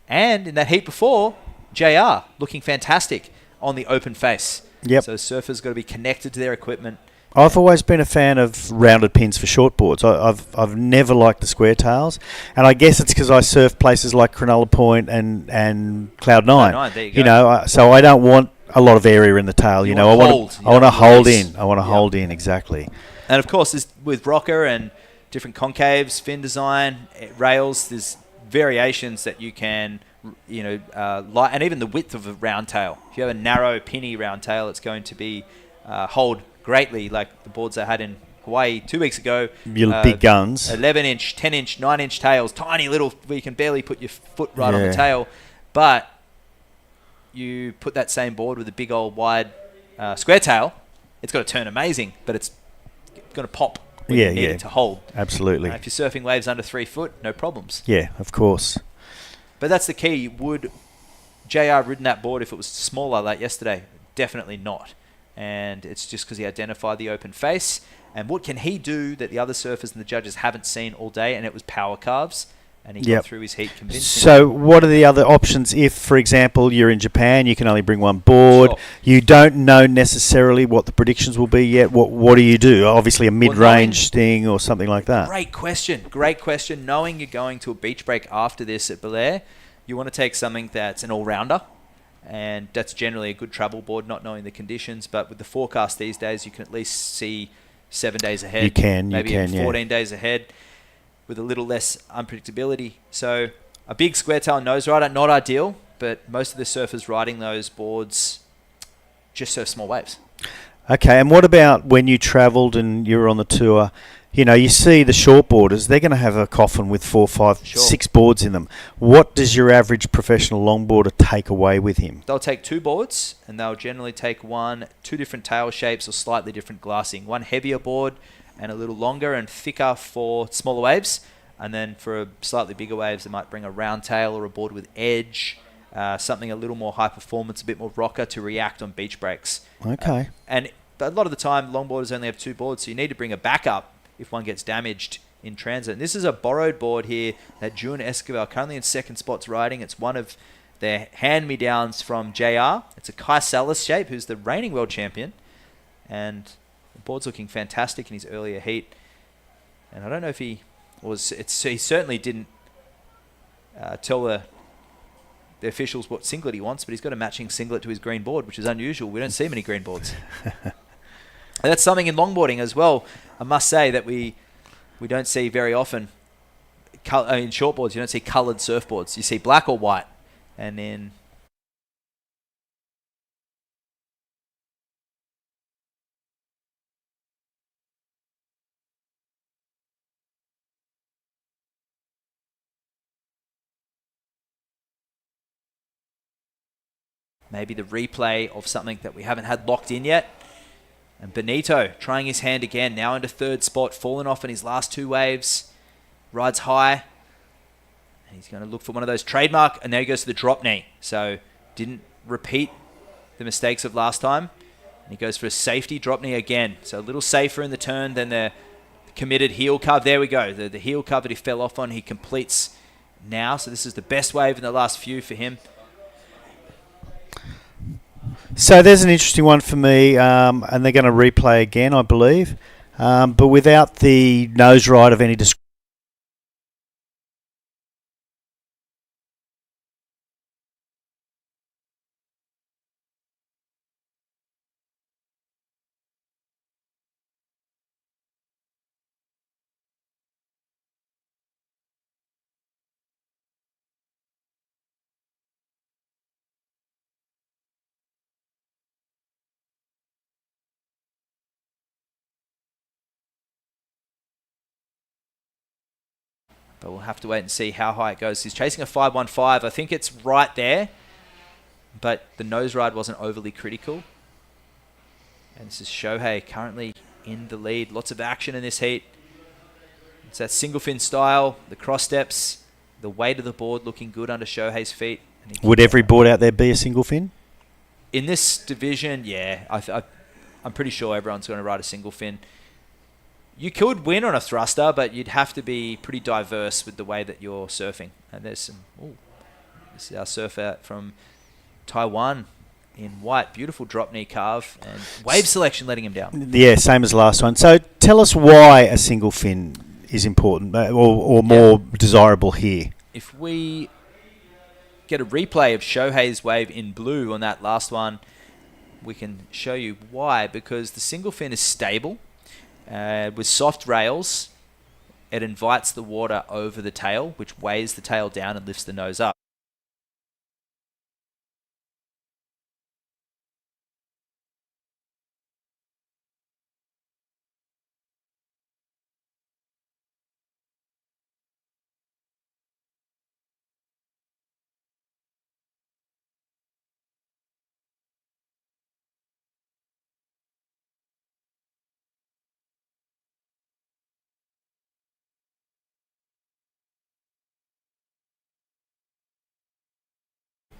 and in that heat before, JR looking fantastic on the open face. Yep. So surfers got to be connected to their equipment. I've always been a fan of rounded pins for shortboards. I've never liked the square tails, and I guess it's because I surf places like Cronulla Point and Cloud Nine. There you go. You know, so I don't want a lot of area in the tail. You know, I want to hold in. I want to hold in exactly. And of course, with rocker and different concaves, fin design, rails, there's variations that you can, light, and even the width of a round tail. If you have a narrow, pinny round tail, it's going to be hold greatly, like the boards I had in Hawaii 2 weeks ago. Your big guns. 11-inch, 10-inch, 9-inch tails, tiny little, where you can barely put your foot right on the tail. But you put that same board with a big old wide square tail, it's got to turn amazing, but it's going to pop when you need it to hold. Absolutely. If you're surfing waves under 3 foot, no problems. Yeah, of course. But that's the key. Would JR ridden that board if it was smaller like yesterday? Definitely not. And it's just because he identified the open face. And what can he do that the other surfers and the judges haven't seen all day? And it was power carves. And he got through his heat convincingly. So what are the other options if, for example, you're in Japan, you can only bring one board, Sure. you don't know necessarily what the predictions will be yet, what do you do? Obviously a mid-range thing or something like that. Great question. Knowing you're going to a beach break after this at Belair, you want to take something that's an all-rounder. And that's generally a good travel board, not knowing the conditions. But with the forecast these days, you can at least see 7 days ahead. You can, maybe 14 days ahead with a little less unpredictability. So a big square tail nose rider, not ideal, but most of the surfers riding those boards just surf small waves. Okay, and what about when you travelled and you were on the tour? You know, you see the shortboarders, they're going to have a coffin with 4, 5, 6 boards in them. What does your average professional longboarder take away with him? They'll take 2 boards, and they'll generally take 2 different tail shapes or slightly different glassing. One heavier board and a little longer and thicker for smaller waves. And then for slightly bigger waves, they might bring a round tail or a board with edge, something a little more high performance, a bit more rocker to react on beach breaks. Okay. But a lot of the time, longboarders only have 2 boards, so you need to bring a backup if one gets damaged in transit. And this is a borrowed board here that June Esquivel, currently in second spots riding. It's one of their hand-me-downs from JR. It's a Kai Salas shape, who's the reigning world champion. And the board's looking fantastic in his earlier heat. And I don't know if he certainly didn't tell the officials what singlet he wants, but he's got a matching singlet to his green board, which is unusual. We don't see many green boards. And that's something in longboarding as well, I must say, that we don't see very often. In shortboards, you don't see coloured surfboards. You see black or white. And then maybe the replay of something that we haven't had locked in yet. And Benito trying his hand again, now into third spot, fallen off in his last two waves. Rides high. And he's going to look for one of those trademark, and there he goes to the drop knee. So didn't repeat the mistakes of last time. And he goes for a safety drop knee again. So a little safer in the turn than the committed heel carve. There we go. The heel carve that he fell off on, he completes now. So this is the best wave in the last few for him. So there's an interesting one for me, and they're going to replay again, I believe, but without the nose ride of any description. But we'll have to wait and see how high it goes. He's chasing a 5.15. I think it's right there. But the nose ride wasn't overly critical. And this is Shohei currently in the lead. Lots of action in this heat. It's that single fin style. The cross steps. The weight of the board looking good under Shohei's feet. Would every board out there be a single fin? In this division, yeah. I'm pretty sure everyone's going to ride a single fin. You could win on a thruster, but you'd have to be pretty diverse with the way that you're surfing. And there's some... Ooh, this is our surfer from Taiwan in white. Beautiful drop knee carve. And wave selection letting him down. Yeah, same as the last one. So tell us why a single fin is important or more desirable here. If we get a replay of Shohei's wave in blue on that last one, we can show you why. Because the single fin is stable. With soft rails, it invites the water over the tail, which weighs the tail down and lifts the nose up.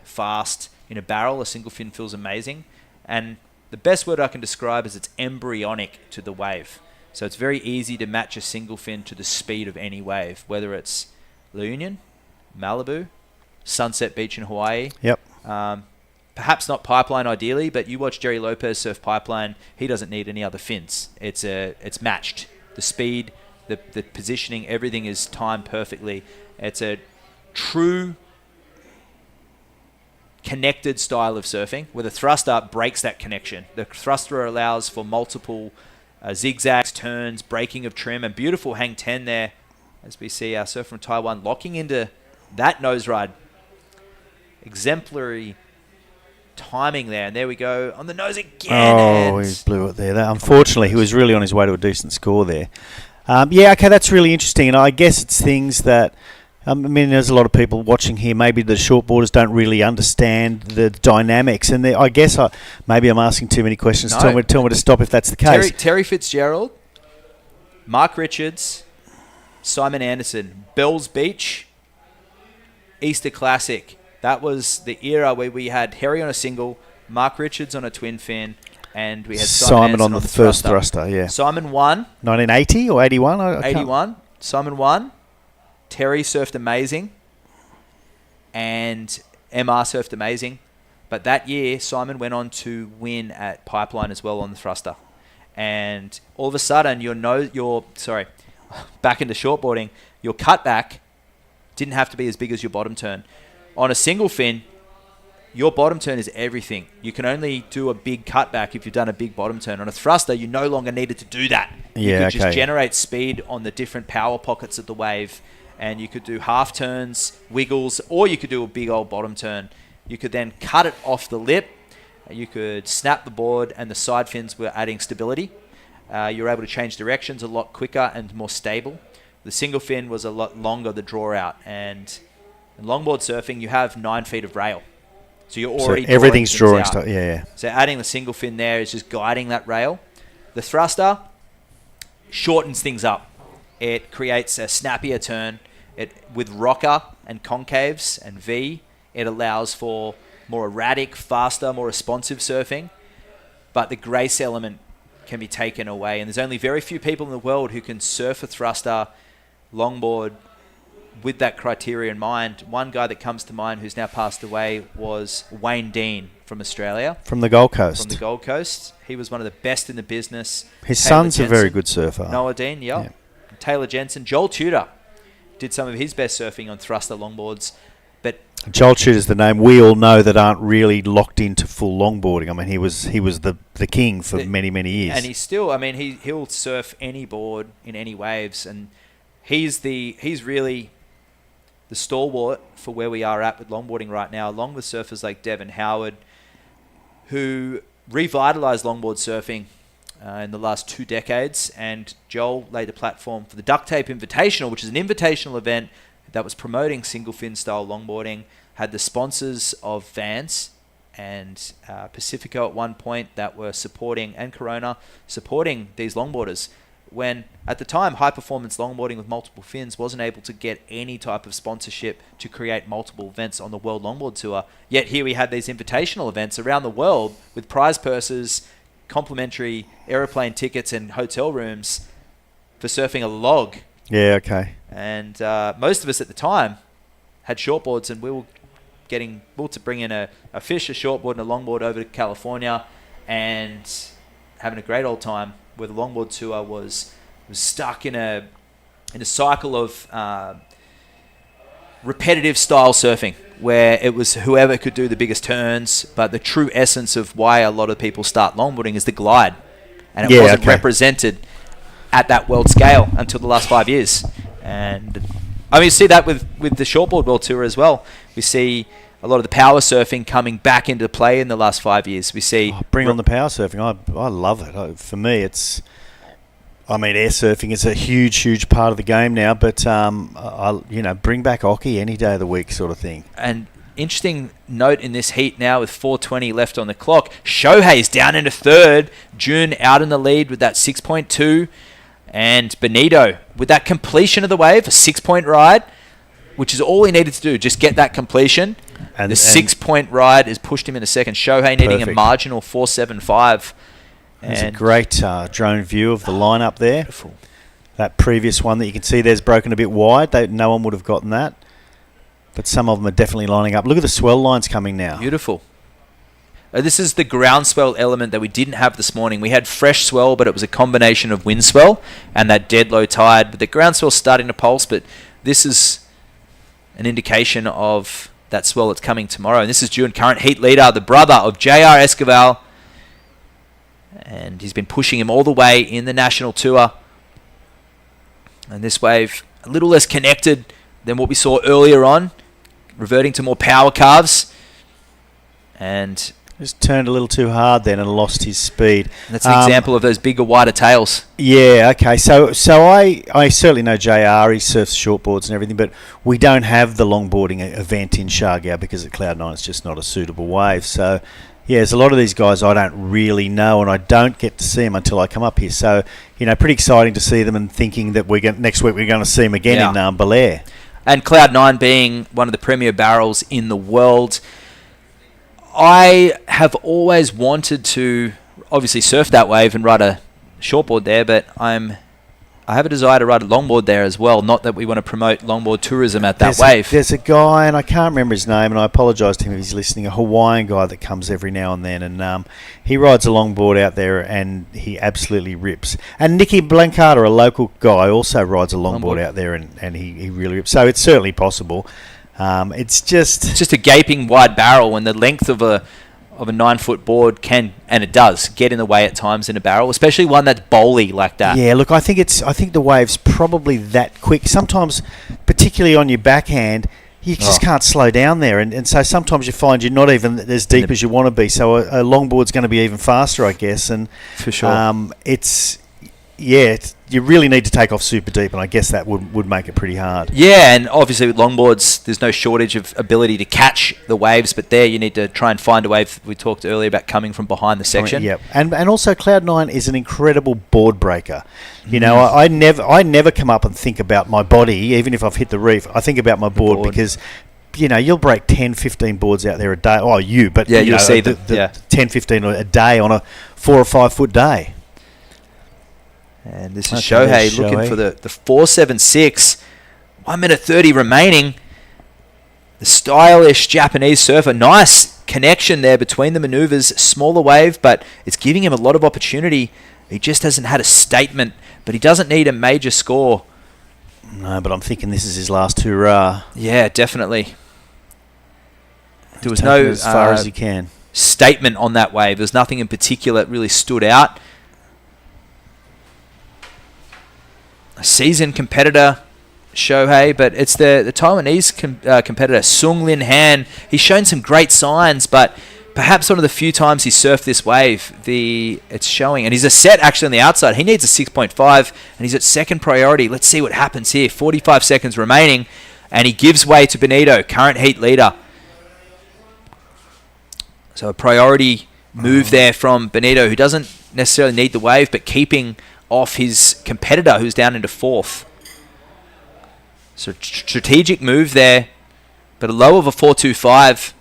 Fast in a barrel, a single fin feels amazing, and the best word I can describe is it's embryonic to the wave. So it's very easy to match a single fin to the speed of any wave, whether it's La Union, Malibu, Sunset Beach in Hawaii. Yep. Perhaps not Pipeline ideally, but you watch Jerry Lopez surf Pipeline, he doesn't need any other fins. It's matched. The speed, the positioning, everything is timed perfectly. It's a true connected style of surfing where the thruster breaks that connection. The thruster allows for multiple zigzags, turns, breaking of trim, and beautiful hang 10 there as we see our surfer from Taiwan locking into that nose ride. Exemplary timing there, and there we go on the nose again. Oh, he blew it there. Unfortunately, he was really on his way to a decent score there. Yeah, okay, that's really interesting, and I guess it's things that I mean, there's a lot of people watching here. Maybe the shortboarders don't really understand the dynamics, and I guess maybe I'm asking too many questions. No. Tell me to stop if that's the case. Terry Fitzgerald, Mark Richards, Simon Anderson, Bells Beach, Easter Classic. That was the era where we had Harry on a single, Mark Richards on a twin fin, and we had Simon on the first thruster. Yeah, Simon won 1980 or 81. 81. Simon won. Terry surfed amazing. And MR surfed amazing. But that year, Simon went on to win at Pipeline as well on the thruster. And all of a sudden, back into shortboarding, your cutback didn't have to be as big as your bottom turn. On a single fin, your bottom turn is everything. You can only do a big cutback if you've done a big bottom turn. On a thruster, you no longer needed to do that. You could just generate speed on the different power pockets of the wave, and you could do half turns, wiggles, or you could do a big old bottom turn. You could then cut it off the lip. You could snap the board, and the side fins were adding stability. You were able to change directions a lot quicker and more stable. The single fin was a lot longer, the draw out. And in longboard surfing, you have 9 feet of rail. So you're already everything's drawing stuff. Yeah. So adding the single fin there is just guiding that rail. The thruster shortens things up. It creates a snappier turn. With rocker and concaves and V, it allows for more erratic, faster, more responsive surfing. But the grace element can be taken away. And there's only very few people in the world who can surf a thruster longboard with that criteria in mind. One guy that comes to mind who's now passed away was Wayne Dean from Australia. From the Gold Coast. From the Gold Coast. He was one of the best in the business. His son's a very good surfer. Noah Dean, yeah. Taylor Jensen. Joel Tudor did some of his best surfing on thruster longboards. But Joel Tudor's the name we all know that aren't really locked into full longboarding. I mean, he was the king for many years. And he's still, he'll surf any board in any waves, and he's really the stalwart for where we are at with longboarding right now, along with surfers like Devon Howard, who revitalized longboard surfing in the last 2 decades. And Joel laid the platform for the Duct Tape Invitational, which is an invitational event that was promoting single fin style longboarding, had the sponsors of Vans and Pacifico at one point that were supporting, and Corona supporting these longboarders. When at the time, high performance longboarding with multiple fins wasn't able to get any type of sponsorship to create multiple events on the World Longboard Tour. Yet here we had these invitational events around the world with prize purses, complimentary aeroplane tickets and hotel rooms for surfing a log. Yeah, okay. And most of us at the time had shortboards, and we were to bring in a fish, a shortboard, and a longboard over to California, and having a great old time. Where the longboard tour was stuck in a cycle of repetitive style surfing, where it was whoever could do the biggest turns. But the true essence of why a lot of people start longboarding is the glide, and it wasn't represented at that world scale until the last 5 years. And you see that with the shortboard world tour as well. We see a lot of the power surfing coming back into play in the last 5 years. We see bring on the power surfing. I love it. For me, air surfing is a huge part of the game now. But bring back Oki any day of the week, sort of thing. And interesting note in this heat now with 4:20 left on the clock. Shohei's down into third. June out in the lead with that 6.2, and Benito with that completion of the wave, a 6-point ride, which is all he needed to do, just get that completion. And the 6-point ride has pushed him into second. Shohei needing a marginal 4.75. There's a great drone view of the lineup there. Beautiful. That previous one that you can see there's broken a bit wide. No one would have gotten that. But some of them are definitely lining up. Look at the swell lines coming now. Beautiful. This is the ground swell element that we didn't have this morning. We had fresh swell, but it was a combination of wind swell and that dead low tide. But the ground swell's starting to pulse, but this is an indication of that swell that's coming tomorrow. And this is June, current heat leader, the brother of JR Esquivel. And he's been pushing him all the way in the national tour. And this wave, a little less connected than what we saw earlier on, reverting to more power calves. And just turned a little too hard then and lost his speed. And that's an example of those bigger, wider tails. Yeah, okay. So I certainly know JR, he surfs shortboards and everything, but we don't have the longboarding event in Shargau because at Cloud9 it's just not a suitable wave. So, yeah, there's a lot of these guys I don't really know, and I don't get to see them until I come up here. So, pretty exciting to see them, and thinking that next week we're going to see them again in Belair. And Cloud9 being one of the premier barrels in the world. I have always wanted to obviously surf that wave and ride a shortboard there, but I'm I have a desire to ride a longboard there as well. Not that we want to promote longboard tourism at that wave. There's a guy, and I can't remember his name, and I apologise to him if he's listening, a Hawaiian guy that comes every now and then, and he rides a longboard out there, and he absolutely rips. And Nicky Blancata, a local guy, also rides a longboard out there, and he really rips. So it's certainly possible. It's just a gaping wide barrel, and the length of a 9-foot board can, and it does, get in the way at times in a barrel, especially one that's bowly like that. Yeah, look, I think the wave's probably that quick. Sometimes, particularly on your backhand, you just can't slow down there, and so sometimes you find you're not even as deep as you want to be. So a longboard's going to be even faster, I guess. And for sure, you really need to take off super deep, and I guess that would make it pretty hard. Yeah, and obviously with longboards, there's no shortage of ability to catch the waves, but there you need to try and find a wave. We talked earlier about coming from behind the section. Yep, and also Cloud9 is an incredible board breaker. You know, I never come up and think about my body, even if I've hit the reef. I think about my board because, you know, you'll break 10, 15 boards out there a day. Oh, you'll see the 10, 15 a day on a 4 or 5 foot day. And this is Shohei looking for the 4.76. 1 minute 30 remaining. The stylish Japanese surfer. Nice connection there between the maneuvers. Smaller wave, but it's giving him a lot of opportunity. He just hasn't had a statement, but he doesn't need a major score. No, but I'm thinking this is his last hurrah. Yeah, definitely. There was no as far as he can statement on that wave. There's nothing in particular that really stood out. A seasoned competitor, Shohei, but it's the Taiwanese competitor, Sung Lin Han. He's shown some great signs, but perhaps one of the few times he surfed this wave, it's showing. And he's a set actually on the outside. He needs a 6.5, and he's at second priority. Let's see what happens here. 45 seconds remaining, and he gives way to Benito, current heat leader. So a priority move there from Benito, who doesn't necessarily need the wave, but keeping off his competitor who's down into fourth. So strategic move there, but a low of a 4.25.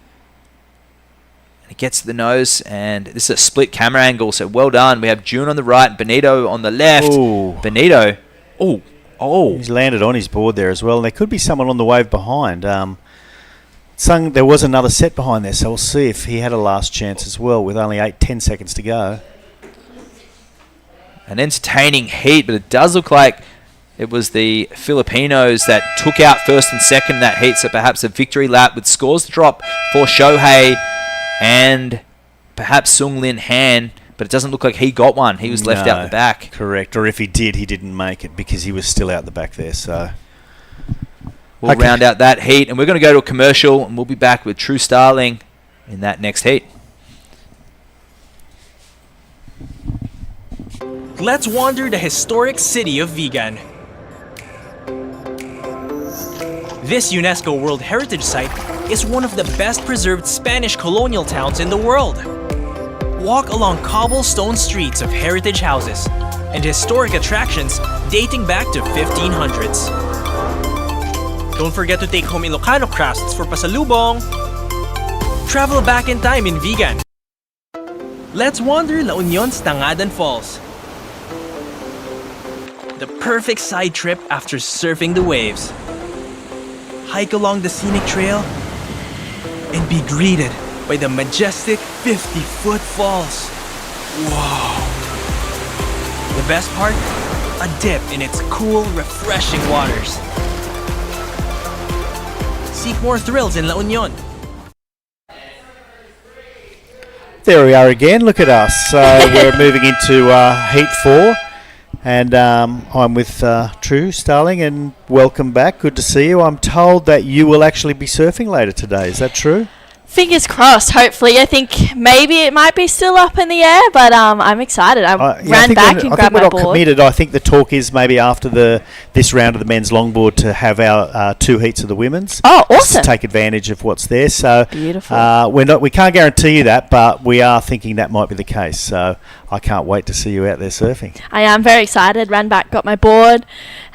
He gets to the nose, and this is a split camera angle, so well done. We have June on the right and Benito on the left. Ooh. Benito. He's landed on his board there as well, and there could be someone on the wave behind. Sung, there was another set behind there, so we'll see if he had a last chance as well with only 8-10 seconds to go. An entertaining heat, but it does look like it was the Filipinos that took out first and second in that heat, so perhaps a victory lap with scores to drop for Shohei and perhaps Sung Lin Han, but it doesn't look like he got one. He was left out the back. Correct, or if he did, he didn't make it because he was still out the back there. So we'll round out that heat, and we're going to go to a commercial, and we'll be back with True Starling in that next heat. Let's wander the historic city of Vigan. This UNESCO World Heritage Site is one of the best preserved Spanish colonial towns in the world. Walk along cobblestone streets of heritage houses and historic attractions dating back to 1500s. Don't forget to take home Ilocano crusts for pasalubong. Travel back in time in Vigan. Let's wander La Union's Tangadan Falls. The perfect side trip after surfing the waves. Hike along the scenic trail and be greeted by the majestic 50-foot falls. Whoa! The best part? A dip in its cool, refreshing waters. Seek more thrills in La Union. there we are again. Look at us. We're moving into Heat 4. And I'm with True Starling, and welcome back. Good to see you. I'm told that you will actually be surfing later today. Is that true? Fingers crossed, hopefully. I think maybe it might be still up in the air, but I'm excited. I ran back and grabbed my board. Committed. I think the talk is maybe after this round of the men's longboard to have our 2 heats of the women's. Oh, awesome. Just to take advantage of what's there. So beautiful. We can't guarantee you that, but we are thinking that might be the case. So I can't wait to see you out there surfing. I am very excited. Ran back, got my board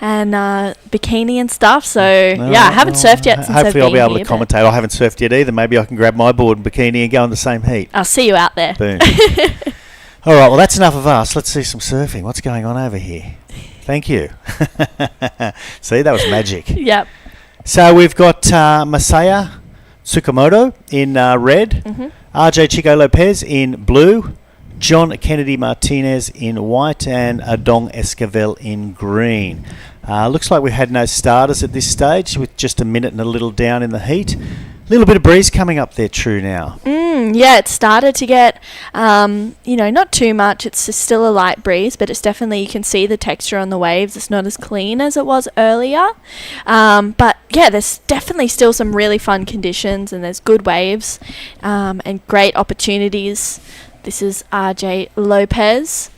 and bikini and stuff. So I haven't surfed yet since I've been hopefully I'll be able here, to commentate. I haven't surfed yet either. Maybe I can grab my board and bikini and go in the same heat. I'll see you out there. Boom. All right, well, that's enough of us. Let's see some surfing. What's going on over here? Thank you. See, that was magic. Yep. So we've got Masaya Tsukamoto in red, RJ Chico Lopez in blue, John Kennedy Martinez in white, and Adong Esquivel in green. Looks like we've had no starters at this stage, with just a minute and a little down in the heat. A little bit of breeze coming up there, True, now. Yeah, it started to get, not too much. It's just still a light breeze, but it's definitely, you can see the texture on the waves. It's not as clean as it was earlier. But yeah, there's definitely still some really fun conditions, and there's good waves and great opportunities. This is RJ Lopez.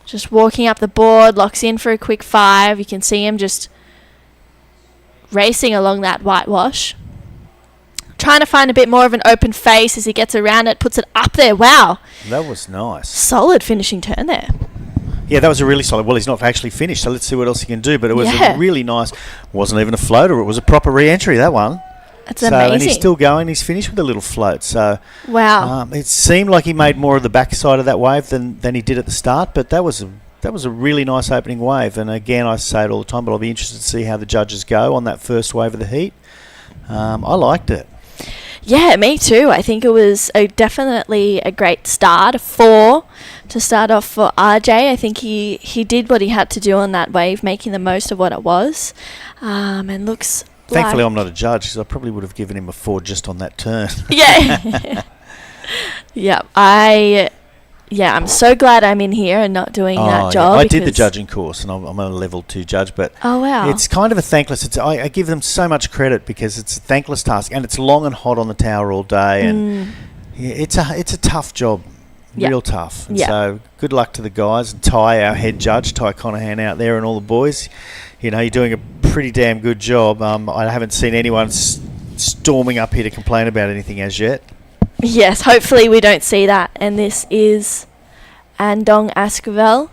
Just walking up the board, locks in for a quick 5. You can see him just racing along that whitewash. Trying to find a bit more of an open face as he gets around it, puts it up there. Wow. That was nice. Solid finishing turn there. Yeah, that was a really solid. Well, he's not actually finished, so let's see what else he can do. But it was a really nice, wasn't even a floater. It was a proper re-entry, that one. That's amazing. And he's still going. He's finished with a little float. So wow. It seemed like he made more of the backside of that wave than he did at the start, but that was a really nice opening wave. And again, I say it all the time, but I'll be interested to see how the judges go on that first wave of the heat. I liked it. Yeah, me too. I think it was definitely a great start. A 4 to start off for RJ. I think he did what he had to do on that wave, making the most of what it was. And looks Thankfully, like I'm not a judge, because I probably would have given him a 4 just on that turn. Yeah. Yeah, I'm so glad I'm in here and not doing that job. Yeah. I did the judging course, and I'm a level 2 judge, but oh wow, it's kind of a thankless. I give them so much credit because it's a thankless task, and it's long and hot on the tower all day, and it's a tough job, real tough. And so good luck to the guys, and Ty, our head judge, Ty Conahan out there, and all the boys. You're doing a pretty damn good job. I haven't seen anyone storming up here to complain about anything as yet. Yes, hopefully we don't see that. And this is Adong Esquivel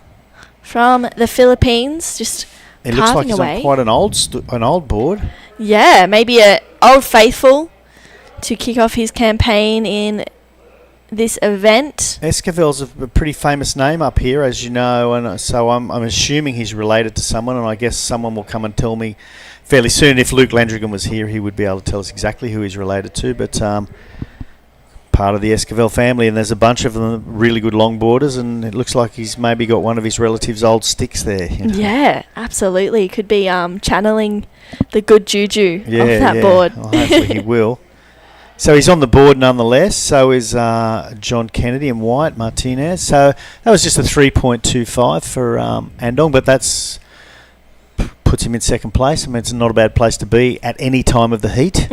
from the Philippines, just it looks like he's away. On quite an old board. Yeah, maybe a old faithful to kick off his campaign in this event. Esquivel's a pretty famous name up here, as you know, and so I'm assuming he's related to someone, and I guess someone will come and tell me fairly soon. If Luke Landrigan was here, he would be able to tell us exactly who he's related to, but part of the Esquivel family, and there's a bunch of them, really good longboarders, and it looks like he's maybe got one of his relatives' old sticks there. Yeah, absolutely. Could be channeling the good juju off that board. Well, hopefully he will. So he's on the board nonetheless. So is John Kennedy in white, Martinez. So that was just a 3.25 for Adong, but that's puts him in second place. I mean, it's not a bad place to be at any time of the heat.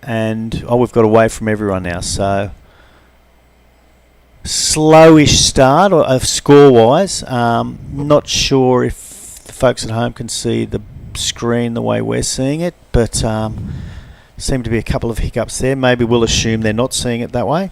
And we've got away from everyone now. So slowish start score-wise. Not sure if the folks at home can see the screen the way we're seeing it, but seem to be a couple of hiccups there. Maybe we'll assume they're not seeing it that way.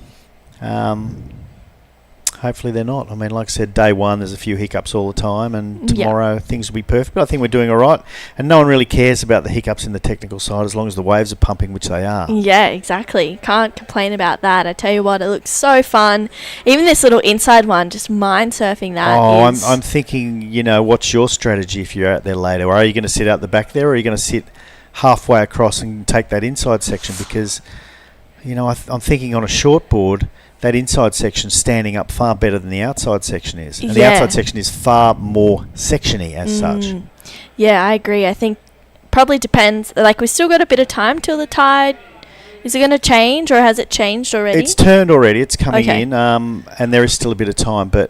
Hopefully they're not. I mean, like I said, day one, there's a few hiccups all the time, and tomorrow things will be perfect. But I think we're doing all right, and no one really cares about the hiccups in the technical side as long as the waves are pumping, which they are. Yeah, exactly. Can't complain about that. I tell you what, it looks so fun. Even this little inside one, just mind surfing that. I'm thinking, what's your strategy if you're out there later? Or are you going to sit out the back there, or are you going to sit halfway across and take that inside section? Because, I'm thinking on a short board, that inside section standing up far better than the outside section is. And the outside section is far more sectiony as such. Yeah, I agree. I think probably depends. Like, we've still got a bit of time till the tide. Is it going to change, or has it changed already? It's turned already. It's coming in, and there is still a bit of time. But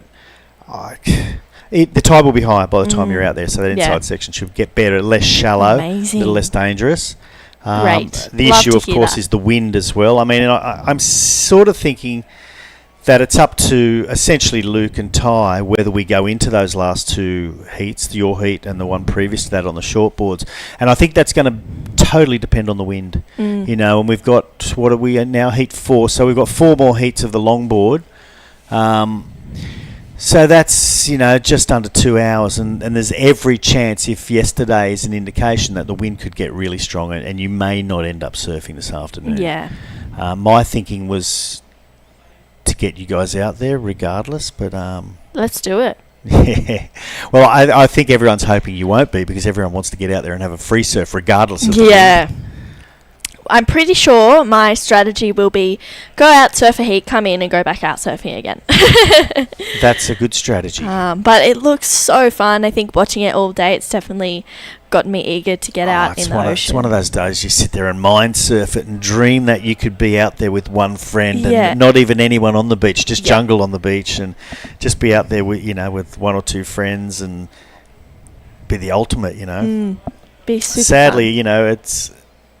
the tide will be higher by the time you're out there, so that inside section should get better, less shallow, a little less dangerous. Great. The issue, of course, is the wind as well. I mean, I'm sort of thinking that it's up to essentially Luke and Ty whether we go into those last two heats, your heat and the one previous to that on the short boards. And I think that's going to totally depend on the wind. And we've got, what are we now, heat 4. So we've got 4 more heats of the longboard. So that's, just under 2 hours. And there's every chance, if yesterday is an indication, that the wind could get really strong and you may not end up surfing this afternoon. Yeah. My thinking was to get you guys out there regardless, but let's do it. Yeah. Well, I think everyone's hoping you won't be, because everyone wants to get out there and have a free surf regardless of the Yeah. wind. I'm pretty sure my strategy will be go out, surf a heat, come in and go back out surfing again. That's a good strategy. But it looks so fun. I think watching it all day, it's definitely gotten me eager to get out in the ocean. It's one of those days you sit there and mind surf it and dream that you could be out there with one friend and not even anyone on the beach, just jungle on the beach, and just be out there with, with one or two friends and be the ultimate, Be super Sadly, fun.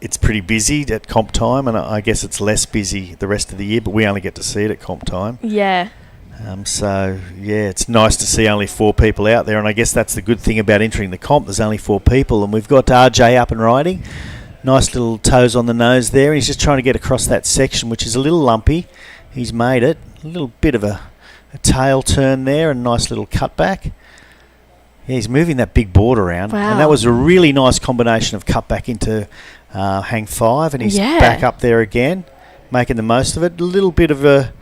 it's pretty busy at comp time, and I guess it's less busy the rest of the year, but we only get to see it at comp time. Yeah. So, it's nice to see only 4 people out there, and I guess that's the good thing about entering the comp. There's only 4 people, and we've got RJ up and riding. Nice little toes on the nose there. He's just trying to get across that section, which is a little lumpy. He's made it. A little bit of a tail turn there, and a nice little cutback. Yeah, he's moving that big board around. Wow. And that was a really nice combination of cut back into hang 5, and he's back up there again, making the most of it. A little bit of a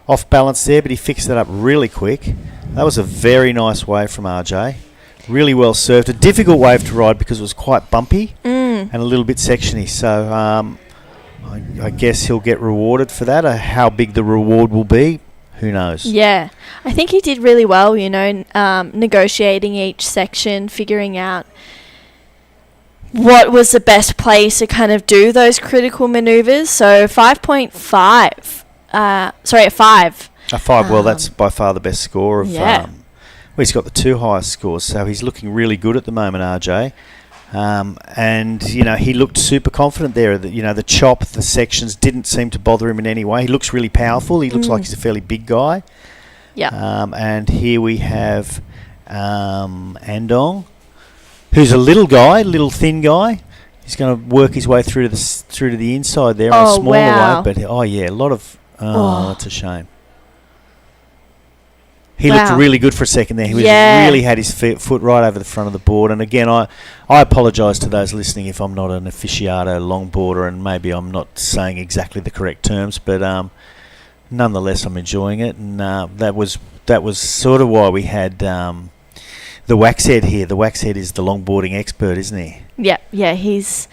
off balance there, but he fixed it up really quick. That was a very nice wave from RJ. Really well served. A difficult wave to ride because it was quite bumpy and a little bit sectiony. So I guess he'll get rewarded for that. How big the reward will be, who knows? Yeah. I think he did really well, negotiating each section, figuring out what was the best place to kind of do those critical maneuvers. So 5.5. At 5. A 5, well, that's by far the best score of... he's got the 2 highest scores, so he's looking really good at the moment, RJ. And, he looked super confident there. The chop, the sections didn't seem to bother him in any way. He looks really powerful. He looks like he's a fairly big guy. Yeah. And here we have Andong, who's a little guy, little thin guy. He's going to work his way through to the inside there on a smaller wave. But, a lot of... that's a shame. He looked really good for a second there. He really had his foot right over the front of the board. And again, I apologise to those listening if I'm not an aficionado longboarder, and maybe I'm not saying exactly the correct terms, but nonetheless, I'm enjoying it. And that was sort of why we had the Waxhead here. The Waxhead is the longboarding expert, isn't he? Yeah, he's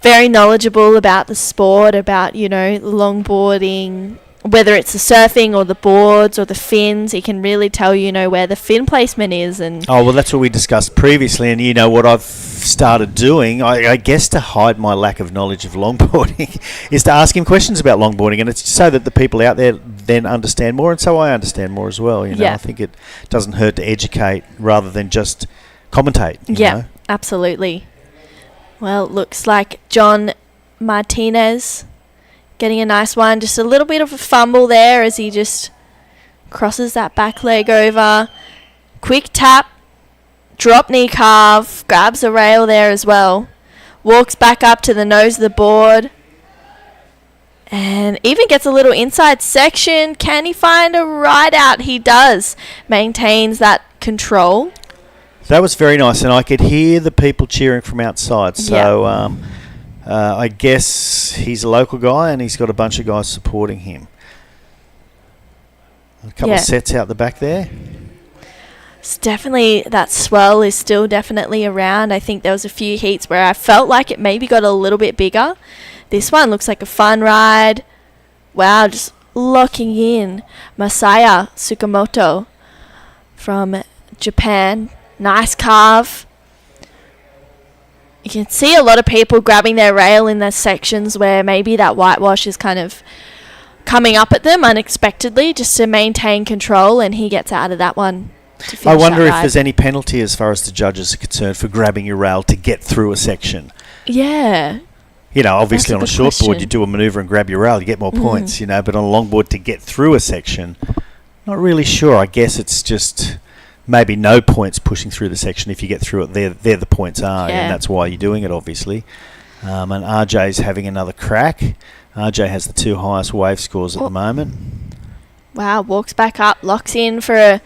very knowledgeable about the sport, about, longboarding, whether it's the surfing or the boards or the fins. He can really tell where the fin placement is. And that's what we discussed previously, and what I've started doing, I guess, to hide my lack of knowledge of longboarding is to ask him questions about longboarding, and it's so that the people out there then understand more, and so I understand more as well. I think it doesn't hurt to educate rather than just commentate. You know? Absolutely. Well, it looks like John Martinez getting a nice one. Just a little bit of a fumble there as he just crosses that back leg over. Quick tap, drop knee carve, grabs a rail there as well. Walks back up to the nose of the board. And even gets a little inside section. Can he find a ride out? He does. Maintains that control. That was very nice, and I could hear the people cheering from outside. So I guess he's a local guy, and he's got a bunch of guys supporting him. A couple of sets out the back there. It's definitely, that swell is still definitely around. I think there was a few heats where I felt like it maybe got a little bit bigger. This one looks like a fun ride. Wow, just locking in. Masaya Tsukamoto from Japan. Nice carve. You can see a lot of people grabbing their rail in the sections where maybe that whitewash is kind of coming up at them unexpectedly just to maintain control, and he gets out of that one to finish. I wonder if ride. there's any penalty as far as the judges are concerned for grabbing your rail to get through a section. Yeah. Obviously on a good short board question. you do a manoeuvre and grab your rail, you get more points, but on a longboard to get through a section, not really sure. I guess it's just maybe no points pushing through the section. If you get through it, there the points are, and that's why you're doing it, obviously. And RJ's having another crack. RJ has the 2 highest wave scores at the moment. Wow, walks back up, locks in for a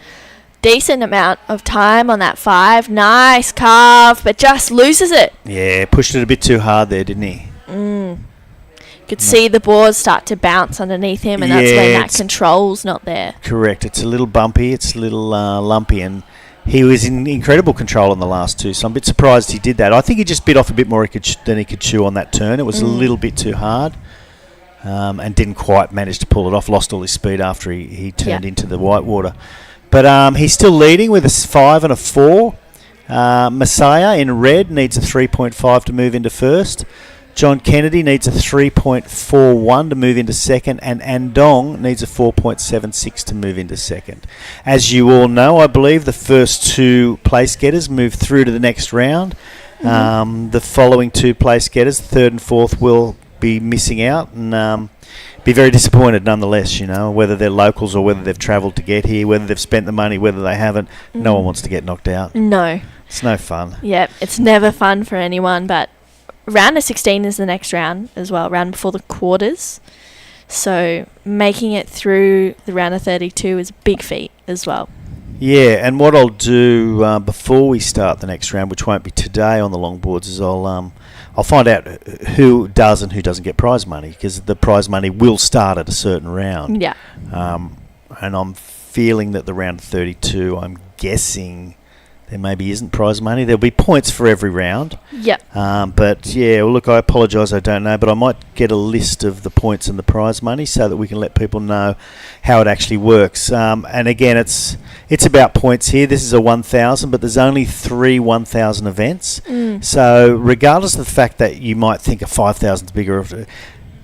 decent amount of time on that 5. Nice carve, but just loses it. Yeah, pushed it a bit too hard there, didn't he? Could see the board start to bounce underneath him, and that's when that control's not there. Correct. It's a little bumpy. It's a little lumpy, and he was in incredible control on the last two, so I'm a bit surprised he did that. I think he just bit off a bit more than he could chew on that turn. It was a little bit too hard, and didn't quite manage to pull it off. Lost all his speed after he turned into the whitewater. But he's still leading with a 5 and a 4. Messiah in red needs a 3.5 to move into first. John Kennedy needs a 3.41 to move into second, and Andong needs a 4.76 to move into second. As you all know, I believe the first two place getters move through to the next round. The following two place getters, third and fourth, will be missing out and be very disappointed nonetheless, whether they're locals or whether they've travelled to get here, whether they've spent the money, whether they haven't. No one wants to get knocked out. No. It's no fun. Yep, it's never fun for anyone, but round of 16 is the next round as well, round before the quarters. So making it through the round of 32 is a big feat as well. Yeah, and what I'll do before we start the next round, which won't be today on the longboards, is I'll find out who does and who doesn't get prize money, because the prize money will start at a certain round. Yeah. And I'm feeling that the round of 32, I'm guessing there maybe isn't prize money. There'll be points for every round. Yep. But yeah, well, look, I apologise, I don't know, but I might get a list of the points and the prize money so that we can let people know how it actually works. And again, it's about points here. This is a 1,000, but there's only 3 1,000 events. So regardless of the fact that you might think a 5,000 is bigger,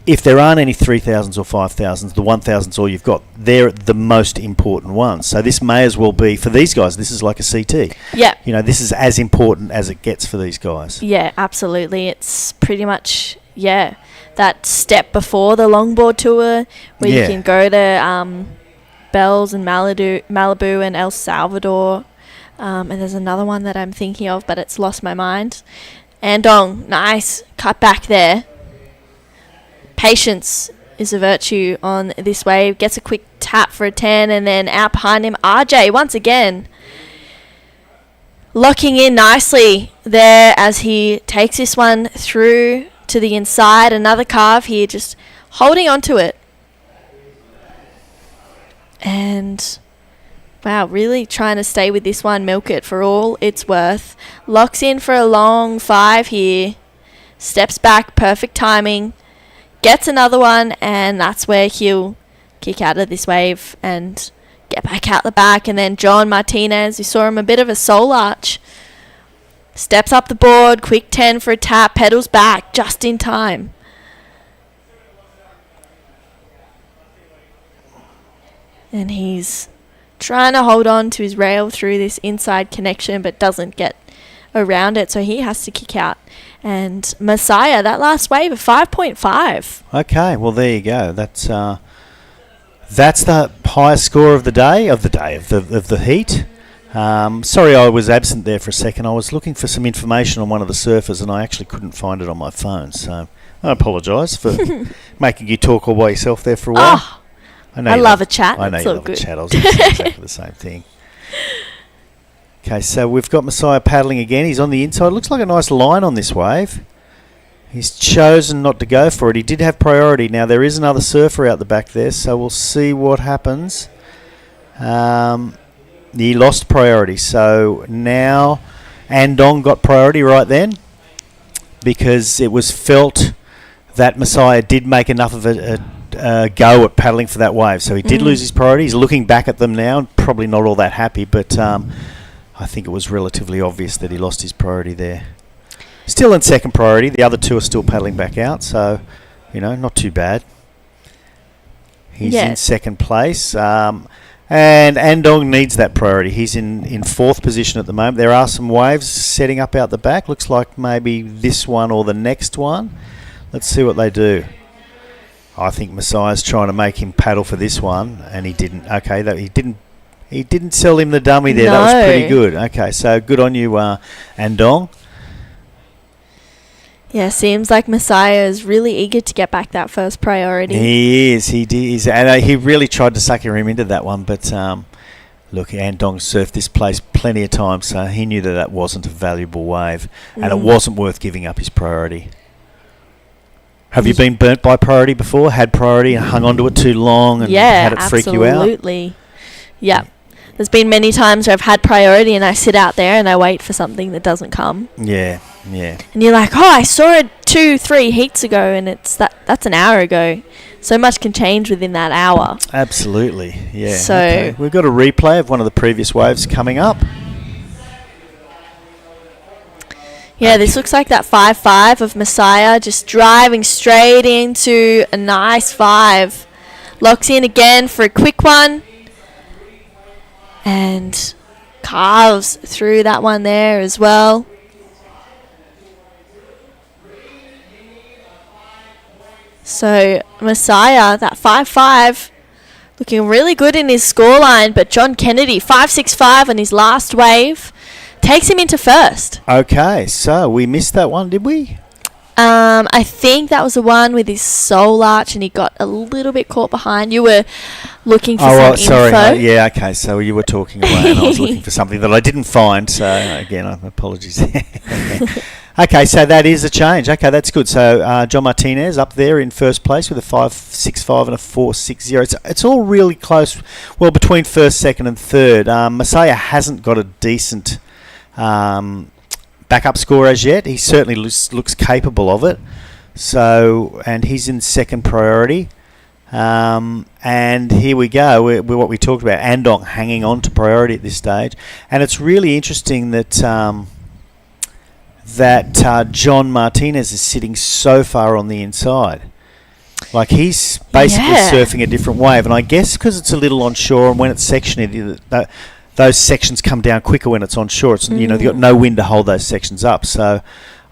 if there aren't any 3,000s or 5,000s, the 1,000s all you've got, they're the most important ones. So this may as well be, for these guys, this is like a CT. Yeah. This is as important as it gets for these guys. Yeah, absolutely. It's pretty much, that step before the longboard tour where you can go to Bells and Malibu and El Salvador. And there's another one that I'm thinking of, but it's lost my mind. Andong, nice. Cut back there. Patience is a virtue on this wave. Gets a quick tap for a 10, and then out behind him, RJ once again. Locking in nicely there as he takes this one through to the inside. Another carve here, just holding on to it. And wow, really trying to stay with this one, milk it for all it's worth. Locks in for a long 5 here. Steps back, perfect timing. Gets another one, and that's where he'll kick out of this wave and get back out the back. And then John Martinez, we saw him a bit of a soul arch. Steps up the board, quick 10 for a tap, pedals back just in time. And he's trying to hold on to his rail through this inside connection, but doesn't get around it, so he has to kick out. And Messiah, that last wave of 5.5. Okay, well there you go. That's the highest score of the day of the heat. Sorry, I was absent there for a second. I was looking for some information on one of the surfers, and I actually couldn't find it on my phone. So I apologise for making you talk all by yourself there for a while. Oh, I love a chat. I know it's you all love good. a chat. I was going to say exactly the same thing. Okay, so we've got Messiah paddling again. He's on the inside. Looks like a nice line on this wave. He's chosen not to go for it. He did have priority. Now, there is another surfer out the back there, so we'll see what happens. He lost priority, so now Andong got priority right then, because it was felt that Messiah did make enough of a go at paddling for that wave. So he did lose his priority. He's looking back at them now, probably not all that happy, but I think it was relatively obvious that he lost his priority there. Still in second priority. The other two are still paddling back out, so, not too bad. He's in second place. And Andong needs that priority. He's in fourth position at the moment. There are some waves setting up out the back. Looks like maybe this one or the next one. Let's see what they do. I think Messiah's trying to make him paddle for this one, and he didn't. Okay, he didn't sell him the dummy there. No. That was pretty good. Okay, so good on you, Andong. Yeah, seems like Messiah is really eager to get back that first priority. He is. And he really tried to sucker him into that one, but look, Andong surfed this place plenty of times, so he knew that wasn't a valuable wave, and it wasn't worth giving up his priority. Have you been burnt by priority before? Had priority and hung on to it too long and had it freak you out? Absolutely. Yeah. There's been many times where I've had priority and I sit out there and I wait for something that doesn't come. Yeah. And you're like, oh, I saw it 2-3 heats ago, and that's an hour ago. So much can change within that hour. Absolutely, yeah. So okay. We've got a replay of one of the previous waves coming up. Yeah, this looks like that 5-5 of Messiah just driving straight into a nice 5. Locks in again for a quick one. And carves through that one there as well. So Messiah, that 5-5, looking really good in his scoreline. But John Kennedy, 5-6-5 on his last wave, takes him into first. Okay, so we missed that one, did we? I think that was the one with his soul arch, and he got a little bit caught behind. You were looking for some info. Yeah, okay, so you were talking away, and I was looking for something that I didn't find. So again, apologies. Okay, so that is a change. Okay, that's good. So John Martinez up there in first place with a 5.65 and a 4.60. It's all really close. Well, between first, second, and third. Messiah hasn't got a decent backup score as yet. He certainly looks capable of it. So, and he's in second priority. And here we go. We're what we talked about. Andong hanging on to priority at this stage, and it's really interesting that. John Martinez is sitting so far on the inside. Like, he's basically surfing a different wave. And I guess because it's a little onshore, and when it's sectioned, those sections come down quicker when it's onshore. It's, they've got no wind to hold those sections up. So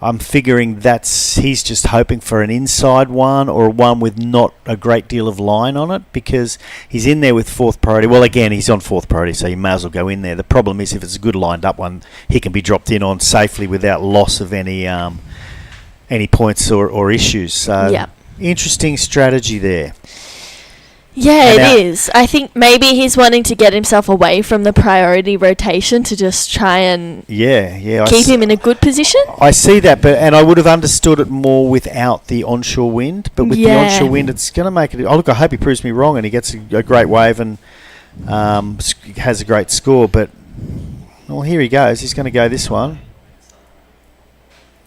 I'm figuring he's just hoping for an inside one, or one with not a great deal of line on it, because he's in there with fourth priority. Well, again, he's on fourth priority, so you may as well go in there. The problem is, if it's a good lined up one, he can be dropped in on safely without loss of any points or issues. So interesting strategy there. Yeah, it is. I think maybe he's wanting to get himself away from the priority rotation to just try and keep him in a good position. I see that, and I would have understood it more without the onshore wind. But with the onshore wind, it's going to make it. Oh, look, I hope he proves me wrong and he gets a great wave and has a great score. But, well, here he goes. He's going to go this one.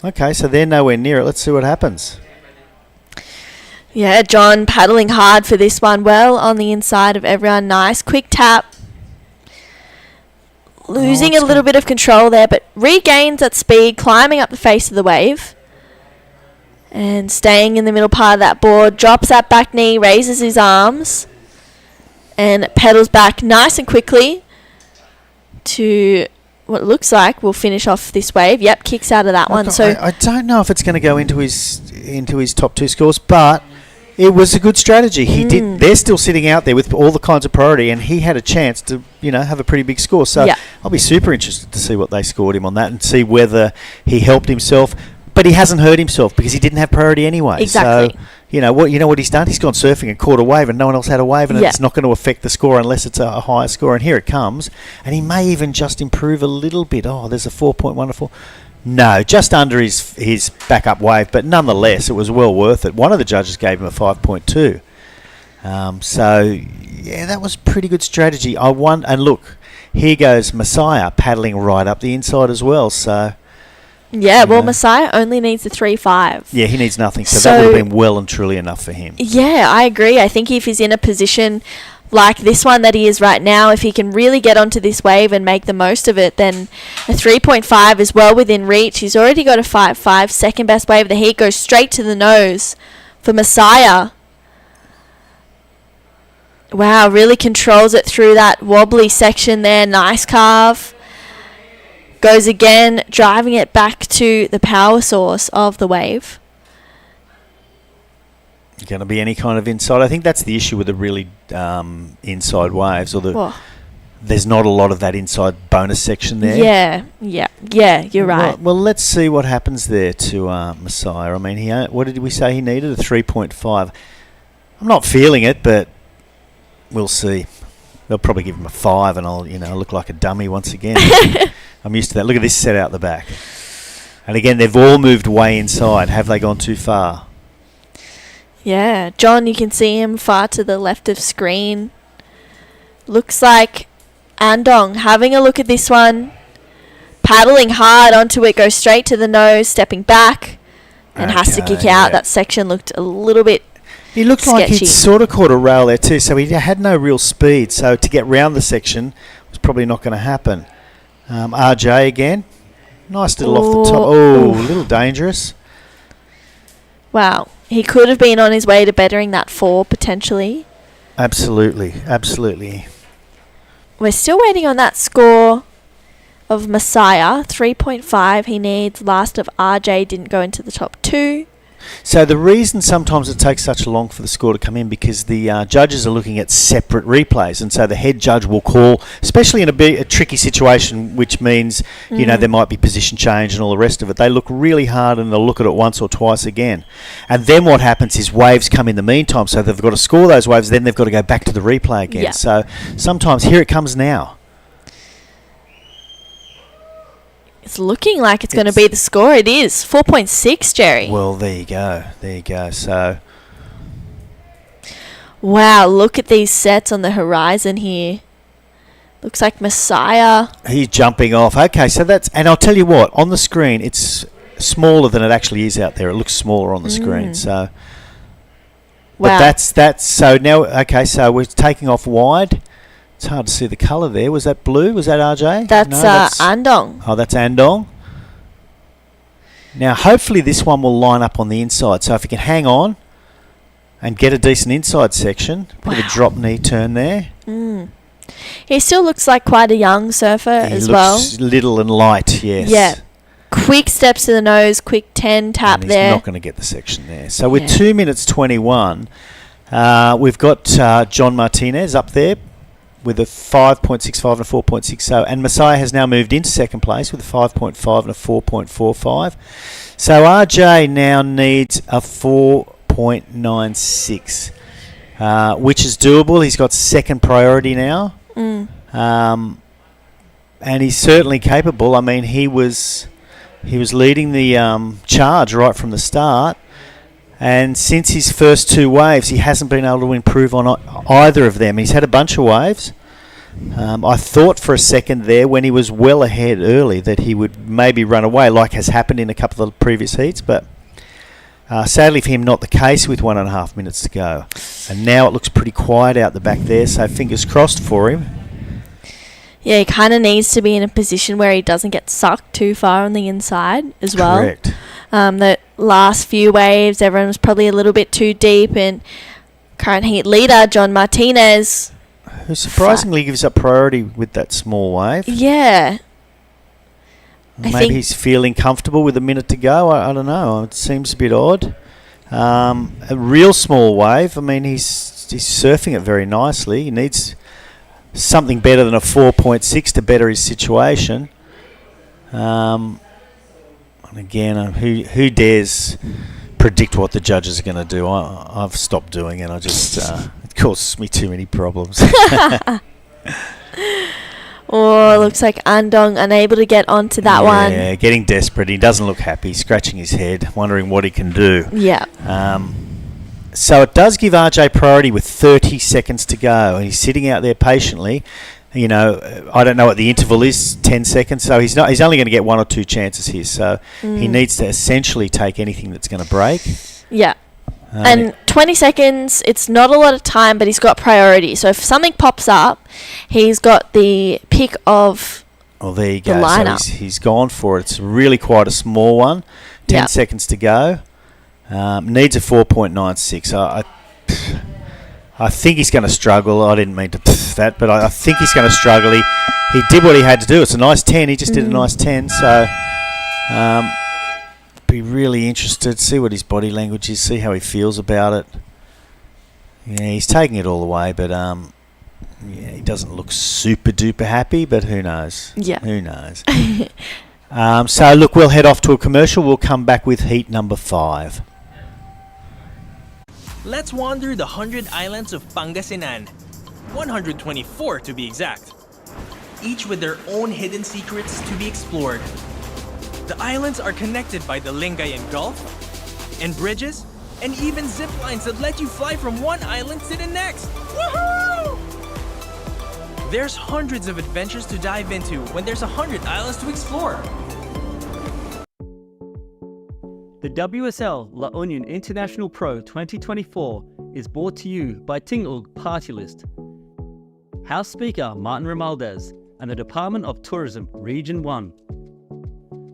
Okay, so they're nowhere near it. Let's see what happens. Yeah, John paddling hard for this one. Well on the inside of everyone. Nice quick tap. Losing a little bit of control there, but regains that speed, climbing up the face of the wave. And staying in the middle part of that board. Drops that back knee, raises his arms. And pedals back nice and quickly to what it looks like will finish off this wave. Yep, kicks out of that one. So I don't know if it's going to go into his top two scores, but it was a good strategy. He did. They're still sitting out there with all the kinds of priority, and he had a chance to, have a pretty big score. So I'll be super interested to see what they scored him on that and see whether he helped himself. But he hasn't hurt himself because he didn't have priority anyway. Exactly. So what he's done? He's gone surfing and caught a wave, and no one else had a wave, and it's not going to affect the score unless it's a higher score. And here it comes, and he may even just improve a little bit. Oh, there's a 4.1 or 4. No, just under his backup wave, but nonetheless, it was well worth it. One of the judges gave him a 5.2. That was pretty good strategy. And look, here goes Messiah paddling right up the inside as well. So Messiah only needs a 3.5. Yeah, he needs nothing. So that would have been well and truly enough for him. Yeah, I agree. I think if he's in a position like this one that he is right now, if he can really get onto this wave and make the most of it, then a 3.5 is well within reach. He's already got a 5.5, second best wave of the heat, goes straight to the nose for Messiah. Wow, really controls it through that wobbly section there. Nice carve. Goes again, driving it back to the power source of the wave. Going to be any kind of inside. I think that's the issue with the really inside waves, there's not a lot of that inside bonus section there. Yeah, you're right. Well, let's see what happens there to Messiah. I mean, what did we say he needed? A 3.5. I'm not feeling it, but we'll see. They'll probably give him a 5, and I'll look like a dummy once again. I'm used to that. Look at this set out the back. And again, they've all moved way inside. Have they gone too far? Yeah, John, you can see him far to the left of screen. Looks like Andong having a look at this one. Paddling hard onto it, goes straight to the nose, stepping back, and has to kick out. That section looked a little bit He looked sketchy. like he'd sort of caught a rail there too, so he had no real speed. So to get round the section was probably not going to happen. RJ again. Nice little off the top. Oh, a little dangerous. Wow. He could have been on his way to bettering that 4 potentially. Absolutely, absolutely. We're still waiting on that score of Messiah, 3.5 he needs. Last of RJ didn't go into the top 2. So the reason sometimes it takes such long for the score to come in because the judges are looking at separate replays, and so the head judge will call, especially in a tricky situation, which means you know there might be position change and all the rest of it. They look really hard and they'll look at it once or twice again, and then what happens is waves come in the meantime. So they've got to score those waves, then they've got to go back to the replay again. Yeah. So sometimes here it comes now. It's looking like it's going to be the score. It is 4.6, Jerry. Well, there you go. There you go. So wow, look at these sets on the horizon here. Looks like Messiah. he's jumping off. Okay, so that's, and I'll tell you what, on the screen it's smaller than it actually is out there. It looks smaller on the screen. So Wow. but that's so now. Okay, so we're taking off wide. It's hard to see the colour there. Was that blue? Was that RJ? That's, No, Andong. Oh, that's Andong. Now, hopefully this one will line up on the inside. So if you can hang on and get a decent inside section, bit of a drop knee turn there. He still looks like quite a young surfer He as looks well. little and light, yes. Yeah. Quick steps to the nose, quick 10 tap And he's there. not going to get the section there. So with Yeah. 2 minutes 21, we've got John Martinez up there with a 5.65 and a 4.60. And Messiah has now moved into second place with a 5.5 and a 4.45. So RJ now needs a 4.96, which is doable. He's got second priority now. And he's certainly capable. I mean, he was leading the charge right from the start. And since his first 2 waves, he hasn't been able to improve on either of them. He's had a bunch of waves. I thought for a second there, when he was well ahead early, that he would maybe run away, like has happened in a couple of the previous heats. But sadly for him, not the case with 1.5 minutes to go. And now it looks pretty quiet out the back there, so fingers crossed for him. Yeah, he kind of needs to be in a position where he doesn't get sucked too far on the inside as well. Correct. The last few waves, everyone was probably a little bit too deep, and current heat leader, John Martinez. Who surprisingly gives up priority with that small wave. Yeah. I Maybe think he's feeling comfortable with a minute to go. I don't know. It seems a bit odd. A real small wave. I mean, he's surfing it very nicely. He needs something better than a 4.6 to better his situation. And again, who dares predict what the judges are going to do? I've stopped doing it. I just it causes me too many problems. Oh, looks like Andong unable to get onto that one. Yeah, getting desperate. He doesn't look happy, scratching his head, wondering what he can do. Yeah. So it does give RJ priority with 30 seconds to go. He's sitting out there patiently. You know, I don't know what the interval is, 10 seconds. So he's only going to get 1 or 2 chances here. So he needs to essentially take anything that's going to break. Yeah. And 20 seconds, it's not a lot of time, but he's got priority. So if something pops up, he's got the pick of Well, there you the go. lineup. So he's gone for it. It's really quite a small one. 10 seconds to go. Needs a 4.96. I think he's going to struggle. I didn't mean to that, but I think he's going to struggle. He did what he had to do. It's a nice 10. He just did a nice 10. So be really interested. See what his body language is. See how he feels about it. Yeah, he's taking it all the way, but yeah, he doesn't look super duper happy. But who knows? Yeah. Who knows? So look, we'll head off to a commercial. We'll come back with heat number 5. Let's wander the 100 islands of Pangasinan, 124 to be exact, each with their own hidden secrets to be explored. The islands are connected by the Lingayen Gulf, and bridges, and even zip lines that let you fly from one island to the next. Woohoo! There's hundreds of adventures to dive into when there's 100 islands to explore. The WSL La Union International Pro 2024 is brought to you by Tingog Partylist. House Speaker Martin Romualdez and the Department of Tourism Region 1.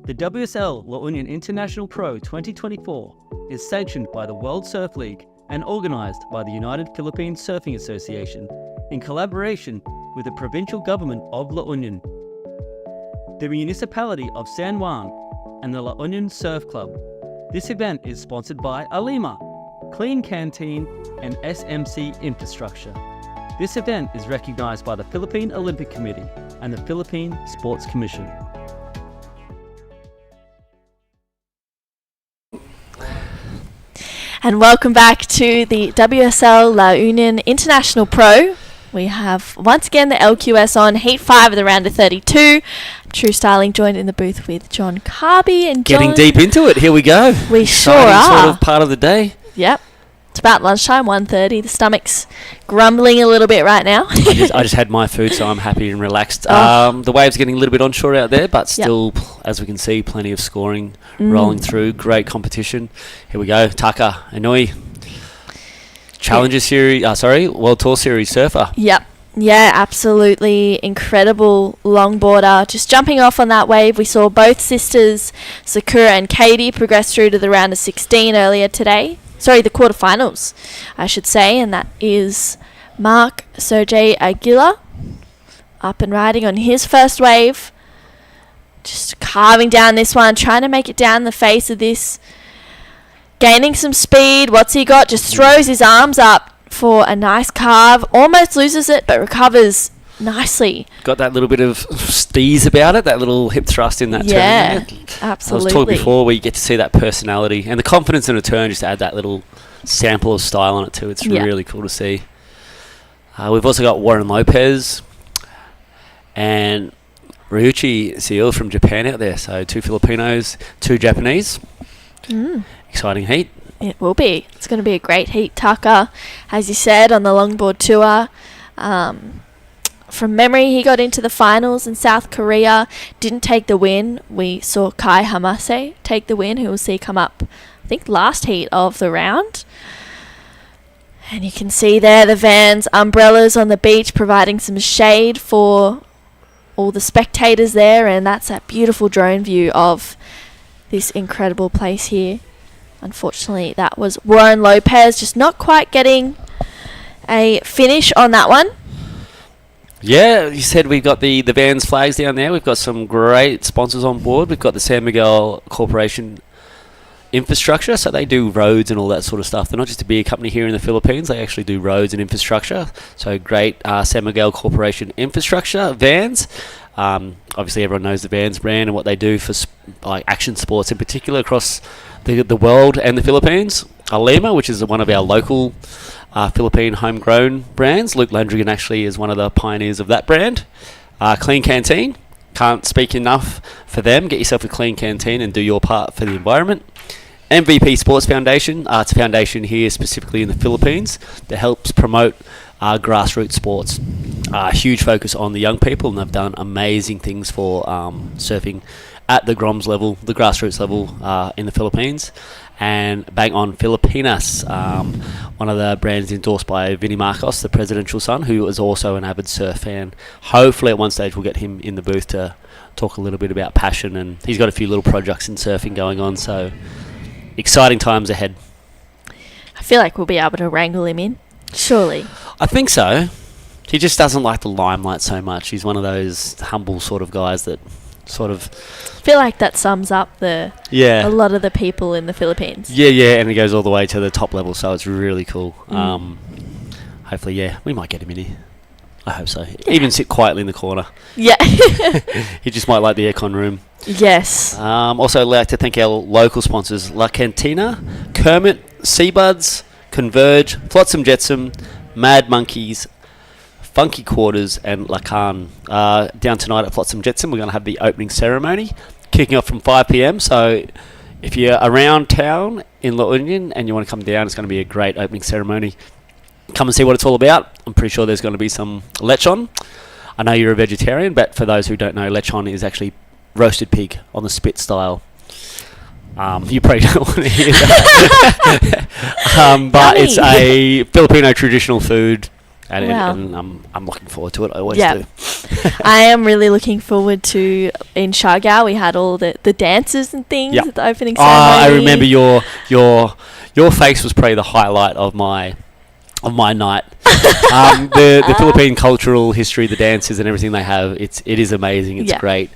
The WSL La Union International Pro 2024 is sanctioned by the World Surf League and organised by the United Philippine Surfing Association in collaboration with the provincial government of La Union, the municipality of San Juan, and the La Union Surf Club. This event is sponsored by Alima, Clean Canteen, and SMC Infrastructure. This event is recognised by the Philippine Olympic Committee and the Philippine Sports Commission. And welcome back to the WSL La Union International Pro. We have once again the LQS on Heat 5 of the round of 32. True Styling joined in the booth with John Carby and John. Getting deep into it. Here we go. We sure Exciting are. sort of part of the day. Yep. It's about lunchtime, 1:30. The stomach's grumbling a little bit right now. I just had my food, so I'm happy and relaxed. Oh. The wave's getting a little bit onshore out there, but still, as we can see, plenty of scoring rolling through. Great competition. Here we go. Taka Inui. Challenger Series, World Tour Series surfer. Yep. Yeah, absolutely incredible longboarder. Just jumping off on that wave, we saw both sisters, Sakura and Katie, progress through to the round of 16 earlier today. Sorry, the quarterfinals, I should say, and that is Mark Sergey Aguilar up and riding on his first wave. Just carving down this one, trying to make it down the face of this. Gaining some speed. What's he got? Just throws his arms up for a nice carve. Almost loses it, but recovers nicely. Got that little bit of steeze about it, that little hip thrust in that turn. Yeah, There. absolutely. I was talking before where you get to see that personality and the confidence in a turn, just to add that little sample of style on it too. It's really cool to see. We've also got Warren Lopez and Ryuichi Seal from Japan out there. So 2 Filipinos, 2 Japanese. Exciting heat. It will be. It's going to be a great heat. Taka, as you said, on the longboard tour. From memory, he got into the finals in South Korea. Didn't take the win. We saw Kai Hamase take the win, who we'll see come up, I think, last heat of the round. And you can see there the Vans umbrellas on the beach providing some shade for all the spectators there. And that's that beautiful drone view of this incredible place here. Unfortunately, that was Warren Lopez, just not quite getting a finish on that one. Yeah, you said we've got the Vans flags down there. We've got some great sponsors on board. We've got the San Miguel Corporation Infrastructure, so they do roads and all that sort of stuff. They're not just a beer company here in the Philippines. They actually do roads and infrastructure. So great San Miguel Corporation Infrastructure, Vans. Obviously, everyone knows the Vans brand and what they do for like action sports in particular across the world and the Philippines. Alima, which is one of our local Philippine homegrown brands. Luke Landrigan actually is one of the pioneers of that brand. Clean Canteen. Can't speak enough for them. Get yourself a clean canteen and do your part for the environment. MVP Sports Foundation. It's a foundation here specifically in the Philippines that helps promote grassroots sports. Huge focus on the young people, and they've done amazing things for surfing at the GROMS level, the grassroots level in the Philippines. And bang on Filipinas, one of the brands endorsed by Vinny Marcos, the presidential son, who is also an avid surf fan. Hopefully at one stage we'll get him in the booth to talk a little bit about passion, and he's got a few little projects in surfing going on, so exciting times ahead. I feel like we'll be able to wrangle him in, surely. I think so. He just doesn't like the limelight so much. He's one of those humble sort of guys that sort of... I feel like that sums up a lot of the people in the Philippines. Yeah, and he goes all the way to the top level, so it's really cool. Hopefully, we might get him in here. I hope so. Yeah. Even sit quietly in the corner. Yeah. He just might like the aircon room. Yes. Also, I'd like to thank our local sponsors, La Cantina, Kermit, Seabuds, Converge, Flotsam Jetsam, Mad Monkeys, Funky Quarters, and Lacan. Down tonight at Flotsam Jetsam, we're going to have the opening ceremony, kicking off from 5 p.m. So if you're around town in La Union and you want to come down, it's going to be a great opening ceremony. Come and see what it's all about. I'm pretty sure there's going to be some lechon. I know you're a vegetarian, but for those who don't know, lechon is actually roasted pig on the spit style. You probably don't want to hear that. But it's a Filipino traditional food, and, Wow. and I'm looking forward to it. I always Yeah. do. I am really looking forward to, in Siargao, we had all the dances and things Yep. at the opening ceremony. I remember your face was probably the highlight of my night. The Philippine cultural history, the dances and everything they have, it is amazing. It's Yeah. great.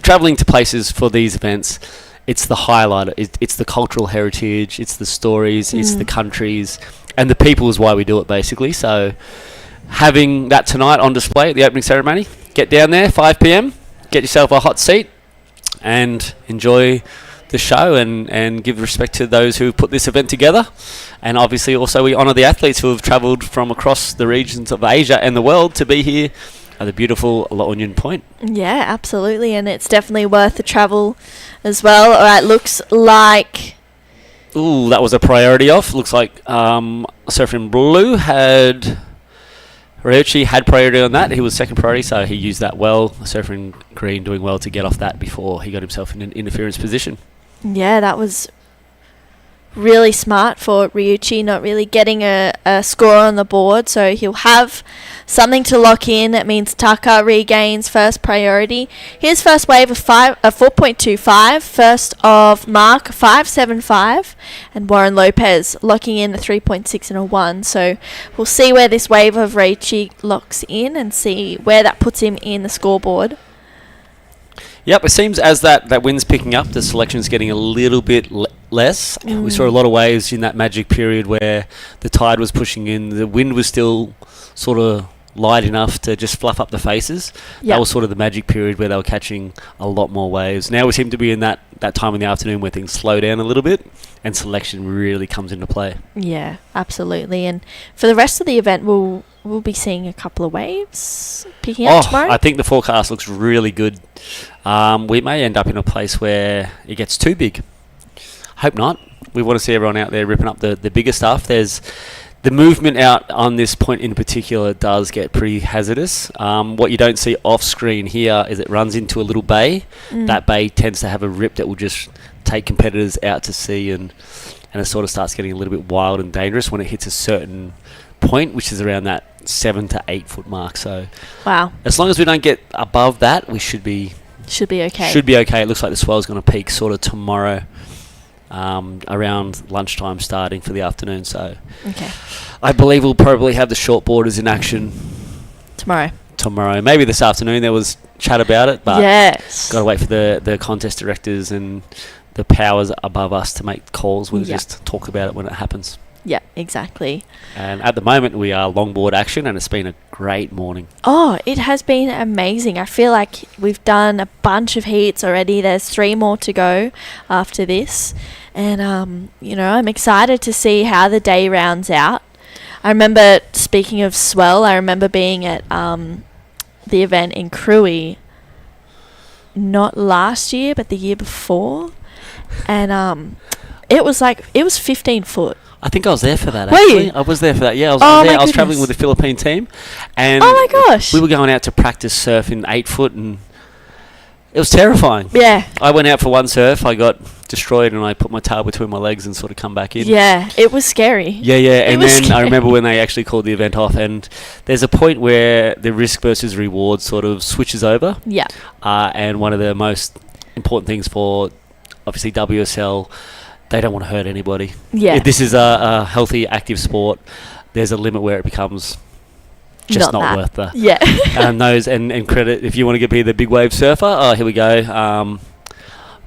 Traveling to places for these events, it's the highlight. It's the cultural heritage. It's the stories. It's the countries, and the people is why we do it, basically. So having that tonight on display at the opening ceremony, get down there 5 p.m. Get yourself a hot seat and enjoy the show and give respect to those who put this event together. And obviously also we honour the athletes who have travelled from across the regions of Asia and the world to be here at the beautiful La Union Point. Yeah, absolutely, and it's definitely worth the travel as well. All right, looks like... Ooh, that was a priority off. Looks like Surfing Blue had... Ryuichi had priority on that. He was second priority, so he used that well. Surfing Green doing well to get off that before he got himself in an interference position. Yeah, that was really smart for Ryuichi, not really getting a score on the board, so he'll have something to lock in. It means Taka regains first priority. His first wave of 4.25, first of Mark 5.75, and Warren Lopez locking in a 3.6 and a 1. So we'll see where this wave of Ryuichi locks in and see where that puts him in the scoreboard. Yep, it seems as that wind's picking up, the selection's getting a little bit less. We saw a lot of waves in that magic period where the tide was pushing in. The wind was still sort of light enough to just fluff up the faces. Yep. That was sort of the magic period where they were catching a lot more waves. Now we seem to be in that time in the afternoon where things slow down a little bit and selection really comes into play. Yeah, absolutely. And for the rest of the event, we'll be seeing a couple of waves picking up tomorrow. I think the forecast looks really good. We may end up in a place where it gets too big. Hope not. We want to see everyone out there ripping up the bigger stuff. There's the movement out on this point in particular does get pretty hazardous. What you don't see off screen here is it runs into a little bay. That bay tends to have a rip that will just take competitors out to sea, and it sort of starts getting a little bit wild and dangerous when it hits a certain point, which is around that 7 to 8 foot mark. So Wow. as long as we don't get above that, we should be okay. Should be okay. It looks like the swell's going to peak sort of tomorrow, around lunchtime starting for the afternoon. So Okay. I believe we'll probably have the short boarders in action Tomorrow. Maybe this afternoon. There was chat about it, but Yes. got to wait for the contest directors and the powers above us to make calls. We'll just talk about it when it happens. Yeah, exactly. And at the moment, we are longboard action, and it's been a great morning. Oh, it has been amazing. I feel like we've done a bunch of heats already. There's 3 more to go after this. And, I'm excited to see how the day rounds out. I remember, speaking of swell, I remember being at the event in Cruy, not last year, but the year before. And it was 15 foot. I think I was there for that, Were actually. you? I was there for that, yeah. I was Oh, there. my I was travelling goodness. with the Philippine team. And Oh my gosh. we were going out to practice surf in 8 foot, and it was terrifying. Yeah. I went out for one surf, I got destroyed, and I put my tail between my legs and sort of come back in. Yeah, it was scary. Yeah. And was then I scary. remember when they actually called the event off, and there's a point where the risk versus reward sort of switches over. Yeah. And one of the most important things for, obviously, WSL, they don't want to hurt anybody. Yeah. If this is a healthy, active sport, there's a limit where it becomes just Not not that. worth the Yeah. and credit. If you want to be the big wave surfer, here we go.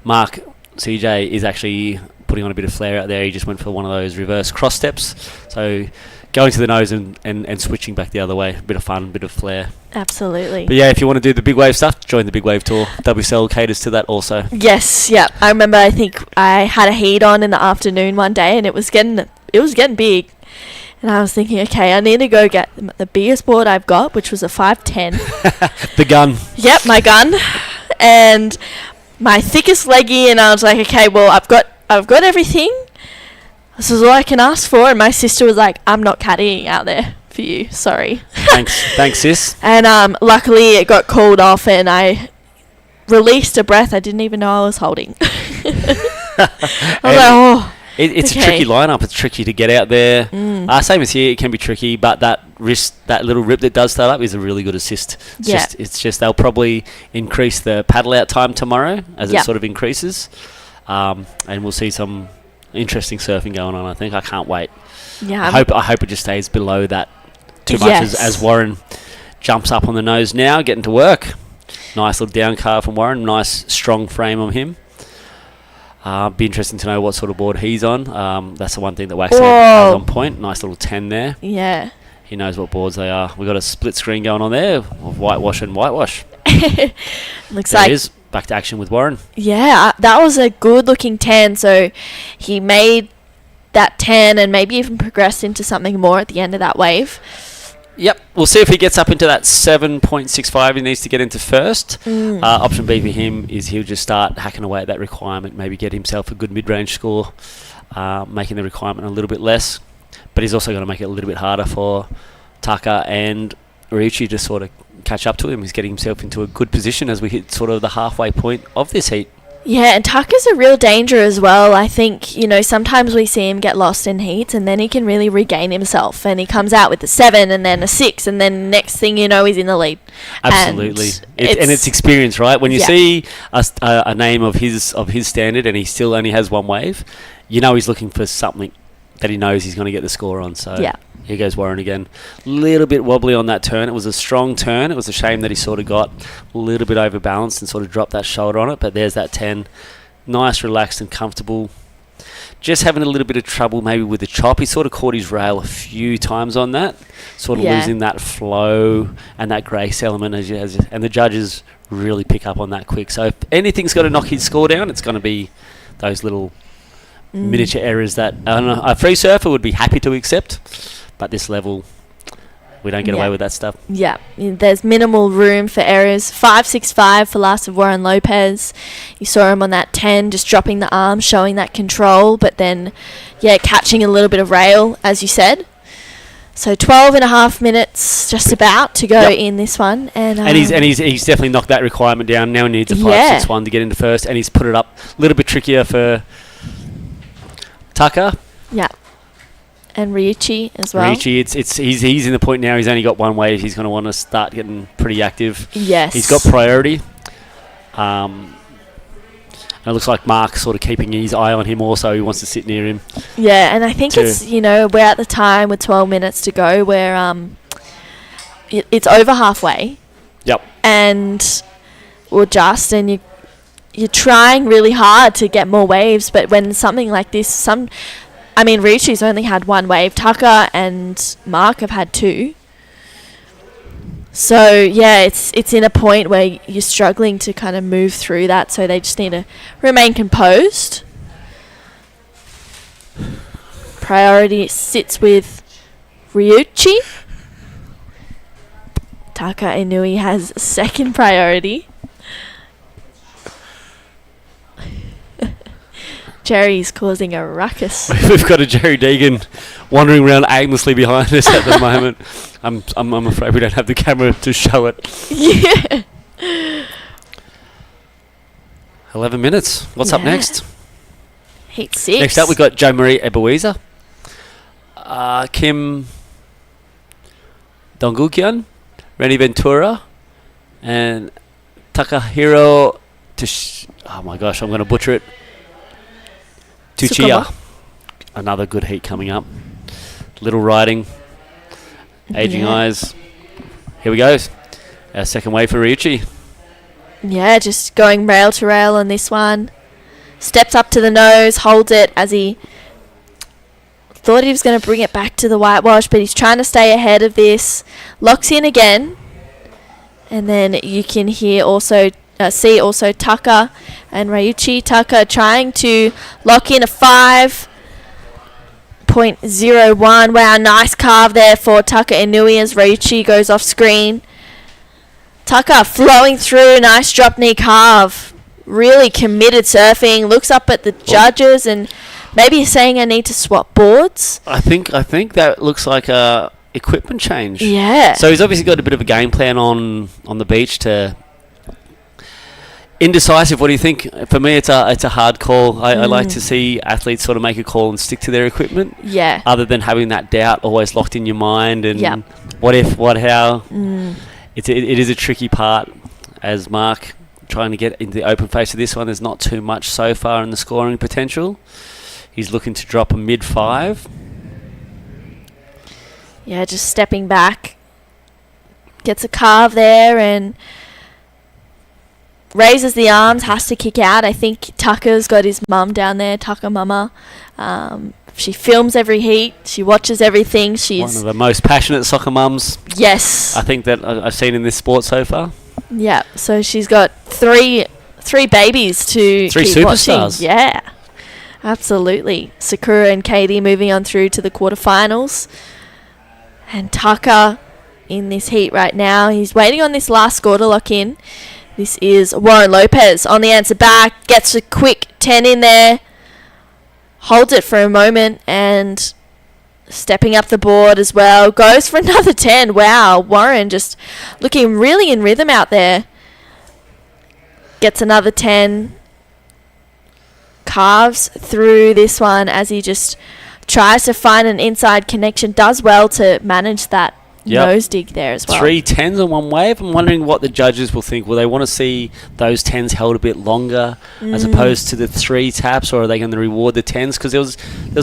Mark CJ is actually putting on a bit of flair out there. He just went for one of those reverse cross steps. So going to the nose and switching back the other way. A bit of fun, a bit of flair. Absolutely. But yeah, if you want to do the big wave stuff, join the Big Wave Tour. WSL caters to that also. Yes, yeah. I remember I think I had a heat on in the afternoon one day and it was getting big. And I was thinking, okay, I need to go get the biggest board I've got, which was a 5'10". The gun. Yep, my gun. And my thickest leggy, and I was like, okay, well, I've got everything. This is all I can ask for. And my sister was like, I'm not caddying out there. for you. Sorry. Thanks, sis. And luckily it got called off, and I released a breath I didn't even know I was holding. I was like, oh. It's okay. a tricky lineup. It's tricky to get out there. Same as here, it can be tricky, but that little rip that does start up is a really good assist. It's just they'll probably increase the paddle out time tomorrow as it sort of increases, and we'll see some interesting surfing going on. I think I can't wait. Yeah, I hope it just stays below that too much as Warren jumps up on the nose now, getting to work. Nice little down carve from Warren. Nice strong frame on him. Be interesting to know what sort of board he's on. That's the one thing that Wax has on point. Nice little 10 there. Yeah. He knows what boards they are. We've got a split screen going on there of whitewash and whitewash. Looks there like it is. Back to action with Warren. Yeah, that was a good looking 10. So he made that 10 and maybe even progressed into something more at the end of that wave. Yep, we'll see if he gets up into that 7.65 he needs to get into first. Option B for him is he'll just start hacking away at that requirement, maybe get himself a good mid-range score, making the requirement a little bit less. But he's also going to make it a little bit harder for Tucker and Ryuichi to sort of catch up to him. He's getting himself into a good position as we hit sort of the halfway point of this heat. Yeah, and Tucker's a real danger as well. I think, sometimes we see him get lost in heats and then he can really regain himself, and he comes out with a 7 and then a 6, and then next thing you know, he's in the lead. Absolutely. And it's experience, right? When you see a name of his standard and he still only has one wave, you know he's looking for something that he knows he's going to get the score on. So here goes Warren again. A little bit wobbly on that turn. It was a strong turn. It was a shame that he sort of got a little bit overbalanced and sort of dropped that shoulder on it. But there's that 10. Nice, relaxed and comfortable. Just having a little bit of trouble maybe with the chop. He sort of caught his rail a few times on that. Sort of losing that flow and that grace element. And the judges really pick up on that quick. So if anything's got to knock his score down, it's going to be those little miniature errors that a free surfer would be happy to accept, but this level we don't get away with that stuff. Yeah, there's minimal room for errors. 5.65 for last of Warren Lopez. You saw him on that 10, just dropping the arm, showing that control, but then catching a little bit of rail, as you said. So 12 and a half minutes just about to go in this one. And he's definitely knocked that requirement down. Now he needs a 5.61 to get into first, and he's put it up a little bit trickier for Tucker. Yeah. And Ryuichi as well. Ryuichi, he's in the point now. He's only got one wave. He's going to want to start getting pretty active. Yes. He's got priority. And it looks like Mark's sort of keeping his eye on him also. He wants to sit near him. Yeah, and I think it's, we're at the time with 12 minutes to go where it's over halfway. Yep. And you're trying really hard to get more waves, but when something like this, Ryuichi's only had one wave. Tucker and Mark have had 2. So, it's in a point where you're struggling to kind of move through that, so they just need to remain composed. Priority sits with Ryuichi. Taka Inui has second priority. Jerry's causing a ruckus. We've got a Jerry Deegan wandering around aimlessly behind us at the moment. I'm afraid we don't have the camera to show it. Yeah. 11 minutes. What's up next? Heat 6. Next up, we've got Jo Marie Ebewiza, Kim Dongukian, Renny Ventura, and Takahiro oh my gosh, I'm going to butcher it. Tuchiya. Another good heat coming up. Little riding. Aging eyes. Here we go. Our second wave for Ryuichi. Yeah, just going rail to rail on this one. Steps up to the nose, holds it as he thought he was going to bring it back to the whitewash, but he's trying to stay ahead of this. Locks in again. And then you can hear also see also Tucker and Ryuichi. Tucker trying to lock in a 5.01. Wow, nice carve there for Tucker Inui as Ryuichi goes off screen. Tucker flowing through, nice drop knee carve. Really committed surfing. Looks up at the judges and maybe saying I need to swap boards. I think that looks like a equipment change. Yeah. So he's obviously got a bit of a game plan on the beach to... Indecisive, what do you think? For me, it's a hard call. I like to see athletes sort of make a call and stick to their equipment. Yeah. Other than having that doubt always locked in your mind and Yep. what if, what, how. It is a tricky part, as Mark trying to get into the open face of this one. There's not too much so far in the scoring potential. He's looking to drop a mid-5. Yeah, just stepping back. Gets a carve there and raises the arms, has to kick out. I think Tucker's got his mum down there, Tucker Mama. She films every heat. She watches everything. She's One of the most passionate soccer mums yes. I think that I've seen in this sport so far. Yeah, so she's got three babies to Three keep superstars. watching. Yeah, absolutely. Sakura and Katie moving on through to the quarterfinals. And Tucker in this heat right now. He's waiting on this last score to lock in. This is Warren Lopez on the answer back. Gets a quick 10 in there. Holds it for a moment and stepping up the board as well. Goes for another 10. Wow, Warren just looking really in rhythm out there. Gets another 10. Carves through this one as he just tries to find an inside connection. Does well to manage that nose dig there as well. 3 10s on one wave. I'm wondering what the judges will think. Will they want to see those 10s held a bit longer as opposed to the 3 taps, or are they going to reward the 10s? Because there was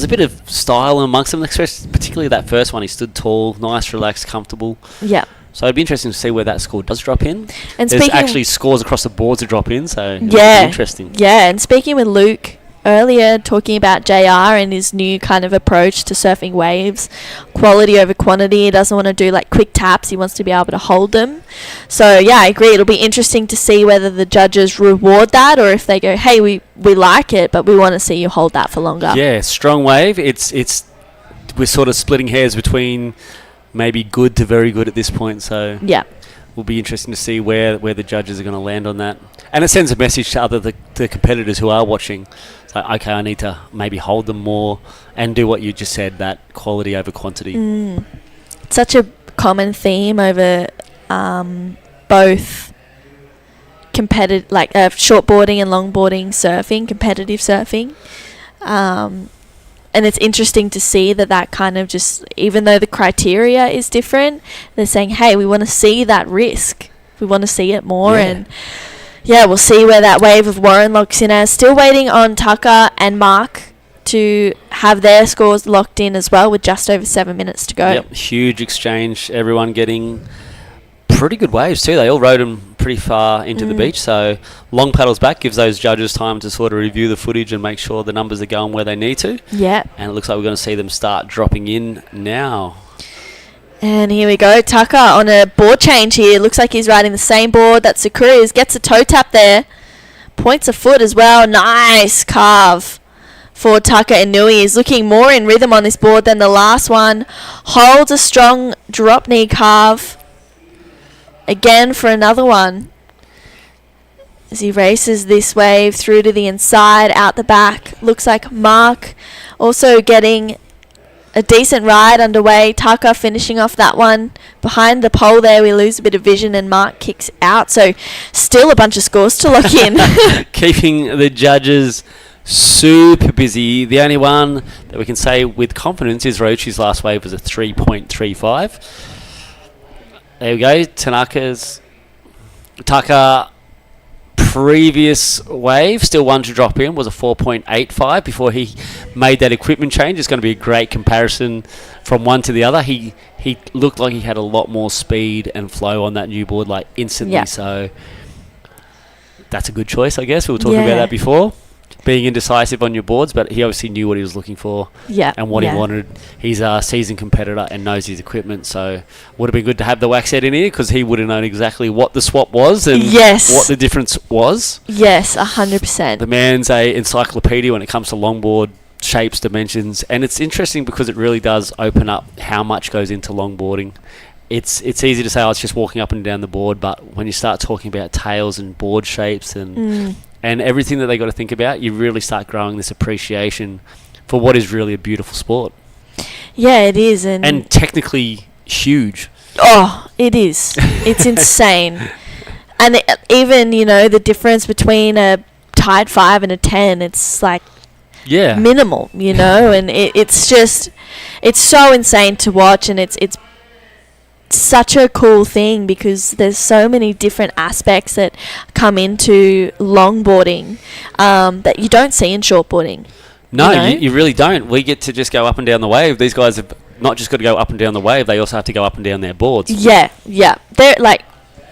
a bit of style amongst them, especially particularly that first one. He stood tall, nice, relaxed, comfortable. Yeah. So it'd be interesting to see where that score does drop in. And there's actually scores across the board to drop in, so it'll be interesting. Yeah, and speaking with Luke earlier, talking about JR and his new kind of approach to surfing waves, quality over quantity. He doesn't want to do like quick taps. He wants to be able to hold them. So yeah, I agree. It'll be interesting to see whether the judges reward that, or if they go, hey, we like it, but we want to see you hold that for longer. Yeah, strong wave. We're sort of splitting hairs between maybe good to very good at this point. So yeah, will be interesting to see where the judges are going to land on that. And it sends a message to the competitors who are watching. It's like, okay, I need to maybe hold them more and do what you just said, that quality over quantity. It's such a common theme over both competitive, like shortboarding and longboarding surfing, competitive surfing. And it's interesting to see that kind of just, even though the criteria is different, they're saying, hey, we want to see that risk. We want to see it more. And yeah, we'll see where that wave of Warren locks in as. Still waiting on Tucker and Mark to have their scores locked in as well, with just over 7 minutes to go. Yep, huge exchange. Everyone getting pretty good waves too. They all rode them pretty far into the beach, so long paddles back gives those judges time to sort of review the footage and make sure the numbers are going where they need to. Yeah. And it looks like we're going to see them start dropping in now. And here we go. Tucker on a board change here. Looks like he's riding the same board that Sakura is. Gets a toe tap there. Points a foot as well. Nice carve for Tucker Inui. He's looking more in rhythm on this board than the last one. Holds a strong drop knee carve. Again for another one. As he races this wave through to the inside, out the back. Looks like Mark also getting a decent ride underway. Tucker finishing off that one. Behind the pole there, we lose a bit of vision and Mark kicks out. So still a bunch of scores to lock in. Keeping the judges super busy. The only one that we can say with confidence is Rochi's last wave was a 3.35. There we go. Tucker previous wave, still one to drop in, was a 4.85 before he made that equipment change. It's going to be a great comparison from one to the other. He looked like he had a lot more speed and flow on that new board, like instantly. So that's a good choice, I guess. We were talking about that before, being indecisive on your boards, but he obviously knew what he was looking for and what he wanted. He's a seasoned competitor and knows his equipment, so would have been good to have the wax head in here because he would have known exactly what the swap was and what the difference was. Yes, 100%. The man's a encyclopedia when it comes to longboard shapes, dimensions, and it's interesting because it really does open up how much goes into longboarding. It's easy to say, it's just walking up and down the board, but when you start talking about tails and board shapes and everything that they got to think about, you really start growing this appreciation for what is really a beautiful sport. Yeah, it is. And technically huge. Oh, it is. It's insane. And even, the difference between a tied 5 and a 10, it's like minimal, and it's just, it's so insane to watch, and it's such a cool thing because there's so many different aspects that come into longboarding that you don't see in shortboarding. No, you really don't. We get to just go up and down the wave. These guys have not just got to go up and down the wave, they also have to go up and down their boards. Yeah.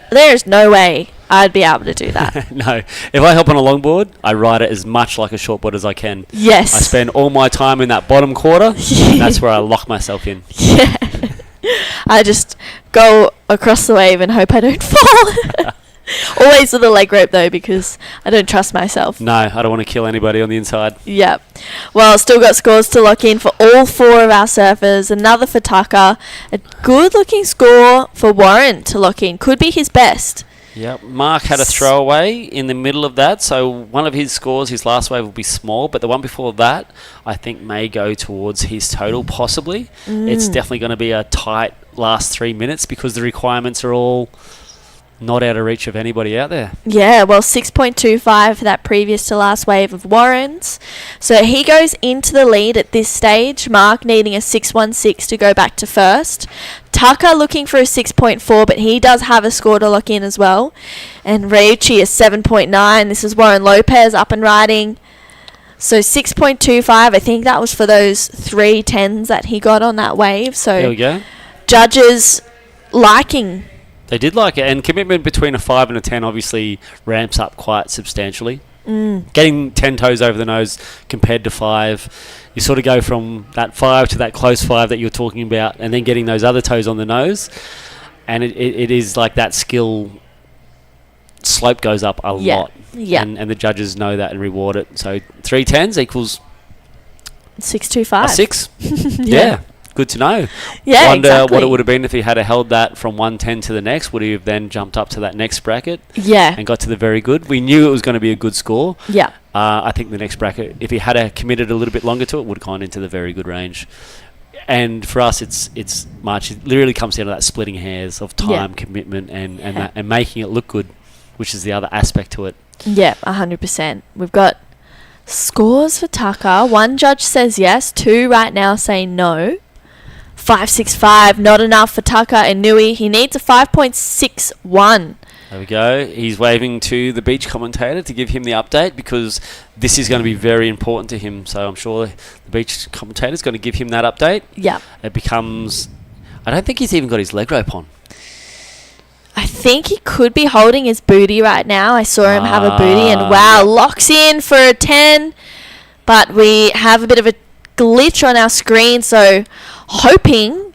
There's no way I'd be able to do that. No. If I hop on a longboard, I ride it as much like a shortboard as I can. Yes. I spend all my time in that bottom quarter, and that's where I lock myself in. Yeah. I just go across the wave and hope I don't fall. Always with a leg rope though, because I don't trust myself. No, I don't want to kill anybody on the inside. Yep. Well, still got scores to lock in for all 4 of our surfers. Another for Tucker. A good looking score for Warren to lock in. Could be his best. Yep. Mark had a throwaway in the middle of that, so one of his scores, his last wave, will be small, but the one before that, I think, may go towards his total, possibly. It's definitely going to be a tight last 3 minutes because the requirements are all not out of reach of anybody out there. Yeah, well, 6.25 for that previous to last wave of Warren's. So he goes into the lead at this stage. Mark needing a 6.16 to go back to first. Tucker looking for a 6.4, but he does have a score to lock in as well. And Ryuchi is 7.9. This is Warren Lopez up and riding. So 6.25, I think that was for those 3 10s that he got on that wave. So there we go. Judges liking. They did like it, and commitment between a 5 and a 10 obviously ramps up quite substantially. Getting 10 toes over the nose compared to 5, you sort of go from that 5 to that close 5 that you're talking about, and then getting those other toes on the nose, and it is like that skill slope goes up a lot. Yeah. And the judges know that and reward it. So 3 10s equals 6.25. a 6. Yeah. Good to know. Yeah, Wonder exactly. what it would have been if he had held that from 110 to the next. Would he have then jumped up to that next bracket? Yeah. And got to the very good? We knew it was going to be a good score. Yeah. I think the next bracket, if he had committed a little bit longer to it, would have gone into the very good range. And for us, it's much. It literally comes down to that splitting hairs of time, commitment, and making it look good, which is the other aspect to it. Yeah, 100%. We've got scores for Tucker. 1 judge says yes. 2 right now say no. 5.65, not enough for Tucker and Nui. He needs a 5.61. There we go. He's waving to the beach commentator to give him the update because this is going to be very important to him. So I'm sure the beach commentator is going to give him that update. Yeah. It becomes... I don't think he's even got his leg rope on. I think he could be holding his booty right now. I saw him have a booty and wow, locks in for a 10. But we have a bit of a glitch on our screen, so hoping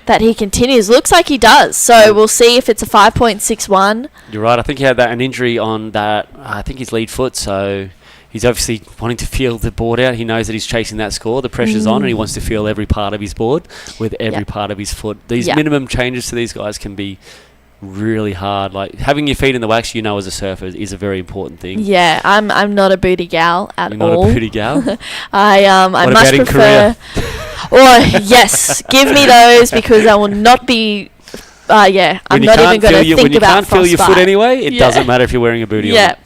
that he continues. Looks like he does, so we'll see if it's a 5.61. You're right. I think he had an injury on that, I think his lead foot, so he's obviously wanting to feel the board out. He knows that he's chasing that score. The pressure's on, and he wants to feel every part of his board with every part of his foot. These minimum changes to these guys can be really hard. Like having your feet in the wax, as a surfer, is a very important thing. Yeah, I'm not a booty gal at all. You're not a booty gal? I much prefer. Or yes, give me those because I will not be. I'm not even going to think about when you can't feel your foot frostbite. anyway, it doesn't matter if you're wearing a booty or not.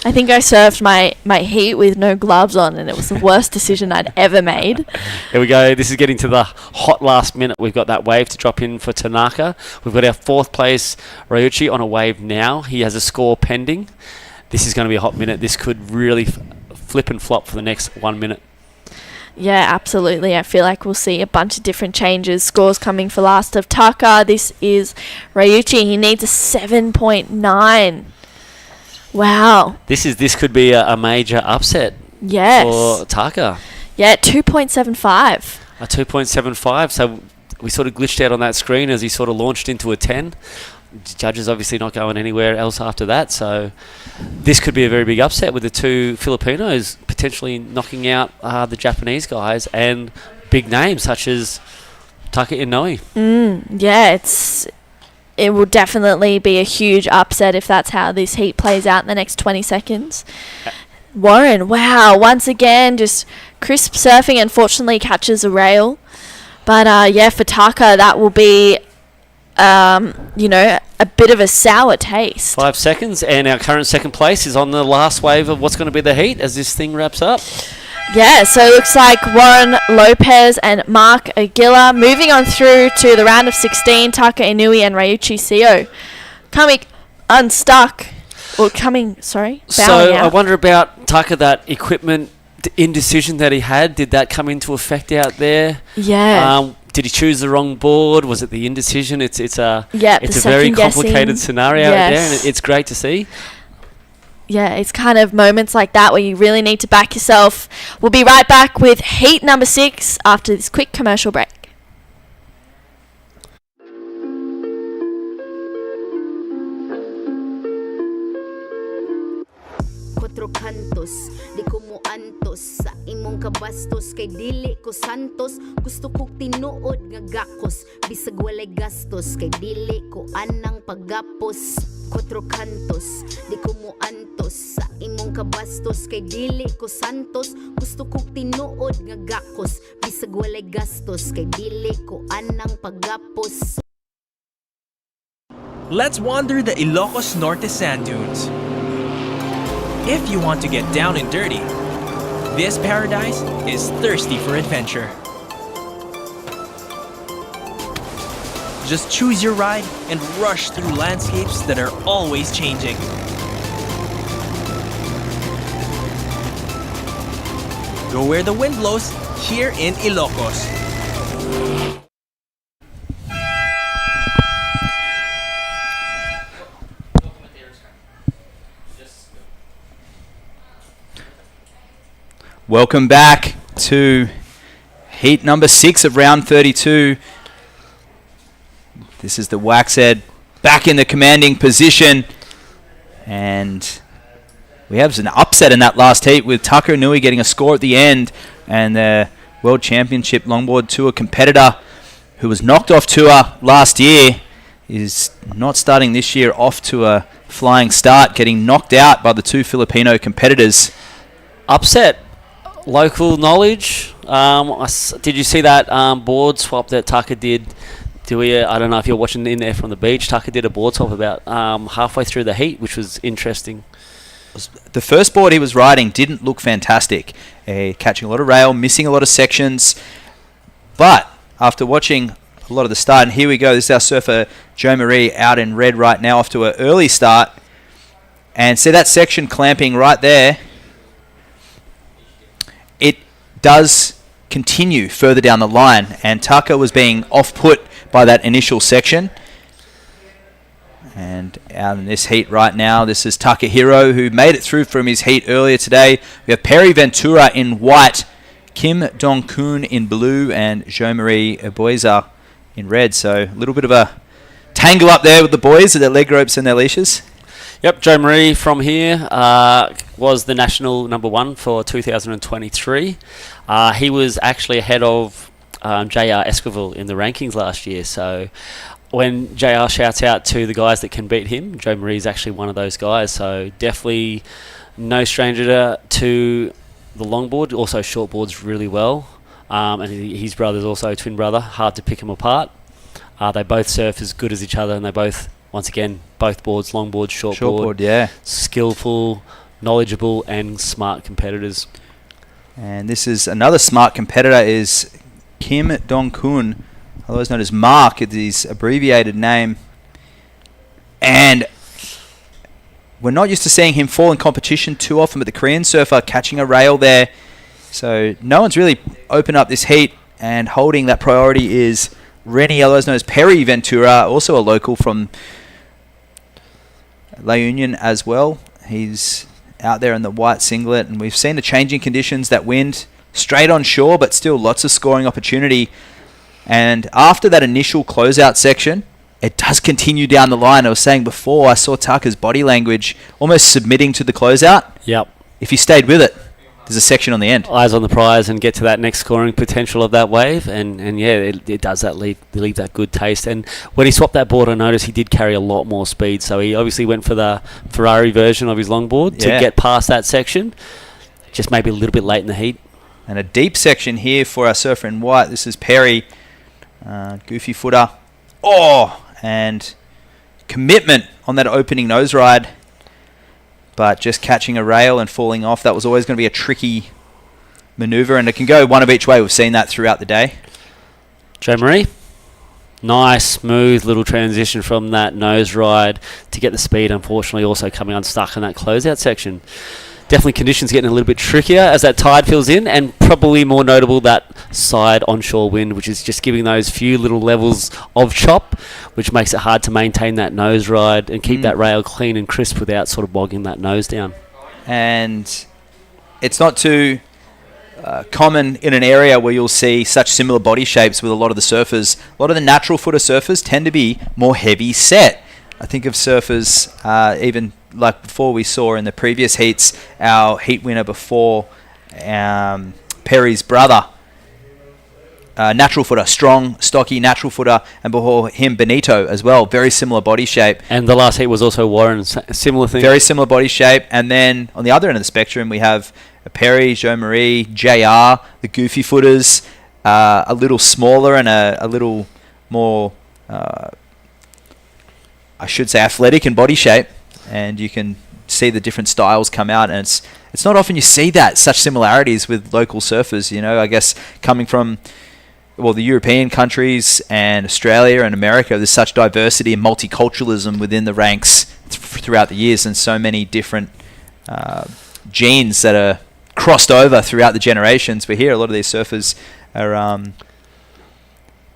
I think I surfed my heat with no gloves on, and it was the worst decision I'd ever made. Here we go. This is getting to the hot last minute. We've got that wave to drop in for Tanaka. We've got our 4th place Ryuchi on a wave now. He has a score pending. This is going to be a hot minute. This could really flip and flop for the next 1 minute. Yeah, absolutely. I feel like we'll see a bunch of different changes. Scores coming for last of Taka. This is Ryuchi. He needs a 7.9. Wow. This could be a major upset for Taka. Yeah, 2.75. A 2.75. So we sort of glitched out on that screen as he sort of launched into a 10. Judges obviously not going anywhere else after that, so this could be a very big upset with the 2 Filipinos potentially knocking out the Japanese guys and big names such as Taka Inoue. Yeah, it will definitely be a huge upset if that's how this heat plays out in the next 20 seconds. Warren, wow, once again, just crisp surfing, unfortunately catches a rail. But yeah, for Taka, that will be, a bit of a sour taste. 5 seconds, and our current second place is on the last wave of what's going to be the heat as this thing wraps up. Yeah, so it looks like Warren Lopez and Mark Aguilar moving on through to the round of 16. Taka Inui and Ryuichi Seo coming unstuck. Or coming, bowing So out. I wonder about Taka, that equipment indecision that he had. Did that come into effect out there? Yeah. Did he choose the wrong board? Was it the indecision? It's a Yeah, it's the a very second complicated guessing. scenario out there, and Yes. it's great to see. Yeah, it's kind of moments like that where you really need to back yourself. We'll be right back with heat number 6 after this quick commercial break. Quatro cantos, di ko mo antos sa imong kabastos kay dili ko santos. Gusto kong tinuod nga gakos, bisag walay gastos kay dili ko anang paggapos. Quatro cantos, di ko mo antos sa imong kabastos kay dili ko santos. Gusto kong tinuod nga gakos, bisag walay gastos kay dili ko anang paggapos. Let's wander the Ilocos Norte sand dunes. If you want to get down and dirty, this paradise is thirsty for adventure. Just choose your ride and rush through landscapes that are always changing. Go where the wind blows, here in Ilocos. Welcome back to heat number 6 of round 32. This is the Waxhead back in the commanding position. And we have an upset in that last heat with Taka Inui getting a score at the end. And the World Championship Longboard Tour competitor who was knocked off tour last year is not starting this year off to a flying start, getting knocked out by the 2 Filipino competitors. Upset. Local knowledge. Did you see that board swap that Taka did? I don't know if you're watching in there from the beach. Taka did a board swap about halfway through the heat, which was interesting. The first board he was riding didn't look fantastic. Catching a lot of rail, missing a lot of sections. But after watching a lot of the start, and here we go, this is our surfer Joe Marie out in red right now, off to an early start. And see that section clamping right there. It does continue further down the line, and Taka was being off-put by that initial section. And out in this heat right now, this is Takahiro, who made it through from his heat earlier today. We have Perry Ventura in white, Kim Dong-kun in blue, and Jo-Marie Eboiza in red. So a little bit of a tangle up there with the boys with their leg ropes and their leashes. Yep, Joe Marie from here was the national number 1 for 2023. He was actually ahead of JR Esquivel in the rankings last year. So when JR shouts out to the guys that can beat him, Joe Marie is actually one of those guys. So definitely no stranger to the longboard. Also shortboards really well. And his brother's also a twin brother. Hard to pick them apart. They both surf as good as each other, and they both, once again, both boards, longboard, shortboard, yeah, skillful, knowledgeable, and smart competitors. And this is another smart competitor is Kim Dong-kun, otherwise known as Mark, it's his abbreviated name. And we're not used to seeing him fall in competition too often, but the Korean surfer catching a rail there. So no one's really opened up this heat, and holding that priority is Rennie, otherwise known as Perry Ventura, also a local from La Union as well. He's out there in the white singlet, and we've seen the changing conditions, that wind straight on shore, but still lots of scoring opportunity. And after that initial closeout section, it does continue down the line. I was saying before, I saw Taka's body language almost submitting to the closeout. Yep. If he stayed with it, there's a section on the end. Eyes on the prize and get to that next scoring potential of that wave. And yeah, it does that leave that good taste. And when he swapped that board, I noticed he did carry a lot more speed. So he obviously went for the Ferrari version of his longboard to get past that section. Just maybe a little bit late in the heat. And a deep section here for our surfer in white. This is Perry Goofy footer. Oh, and commitment on that opening nose ride. But just catching a rail and falling off, that was always going to be a tricky maneuver, and it can go one of each way. We've seen that throughout the day. Jo Marie, nice, smooth little transition from that nose ride to get the speed, unfortunately also coming unstuck in that closeout section. Definitely conditions getting a little bit trickier as that tide fills in, and probably more notable that side onshore wind, which is just giving those few little levels of chop, which makes it hard to maintain that nose ride and keep that rail clean and crisp without sort of bogging that nose down. And it's not too common in an area where you'll see such similar body shapes with a lot of the surfers. A lot of the natural footer surfers tend to be more heavy set. I think of surfers even like before we saw in the previous heats, our heat winner before Perry's brother, natural footer, strong, stocky natural footer, and before him Benito as well, very similar body shape. And the last heat was also Warren, similar thing. Very similar body shape. And then on the other end of the spectrum, we have Perry, Jo Marie, JR, the goofy footers, a little smaller and a little more, I should say, athletic in body shape. And you can see the different styles come out, and it's not often you see that such similarities with local surfers. You know, I guess coming from the European countries and Australia and America, there's such diversity and multiculturalism within the ranks throughout the years, and so many different genes that are crossed over throughout the generations. But here, a lot of these surfers are,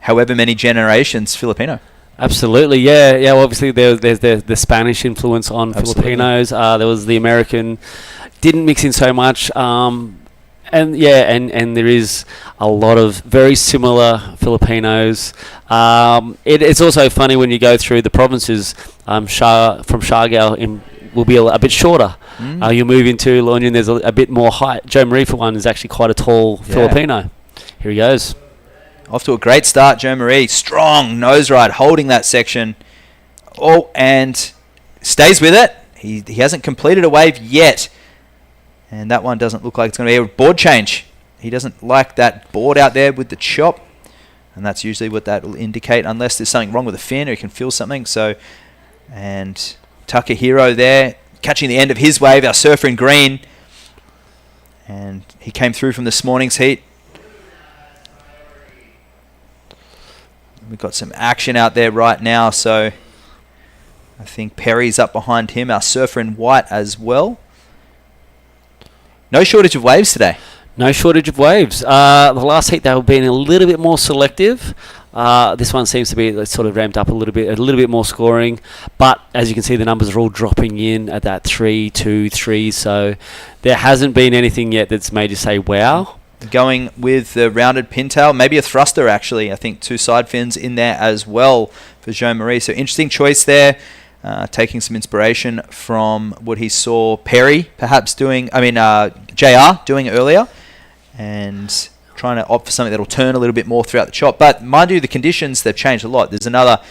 however many generations, Filipino. Absolutely, yeah. Well, obviously, there's the Spanish influence on Filipinos. There was the American, didn't mix in so much. And there is a lot of very similar Filipinos. It's also funny when you go through the provinces. From Siargao will be a bit shorter. You move into La Union, there's a bit more height. Jo Marie, for one, is actually quite a tall Filipino. Here he goes. Off to a great start, Jo Marie. Strong nose ride, holding that section. Oh, and stays with it. He hasn't completed a wave yet. And that one doesn't look like it's going to be a board change. He doesn't like that board out there with the chop. And that's usually what that will indicate, unless there's something wrong with the fin or he can feel something. And Takahiro there, catching the end of his wave, our surfer in green. And he came through from this morning's heat. We've got some action out there right now, so I think Perry's up behind him, our surfer in white as well. No shortage of waves today. No shortage of waves. The last heat they were being a little bit more selective. This one seems to be sort of ramped up a little bit more scoring. But as you can see, the numbers are all dropping in at that 3, 2, 3. So there hasn't been anything yet that's made you say, wow. Going with the rounded pintail, maybe a thruster actually. I think 2 side fins in there as well for Jo Marie. So interesting choice there. Taking some inspiration from what he saw Perry perhaps doing, JR doing earlier. And trying to opt for something that will turn a little bit more throughout the chop. But mind you, the conditions, they've changed a lot. There's another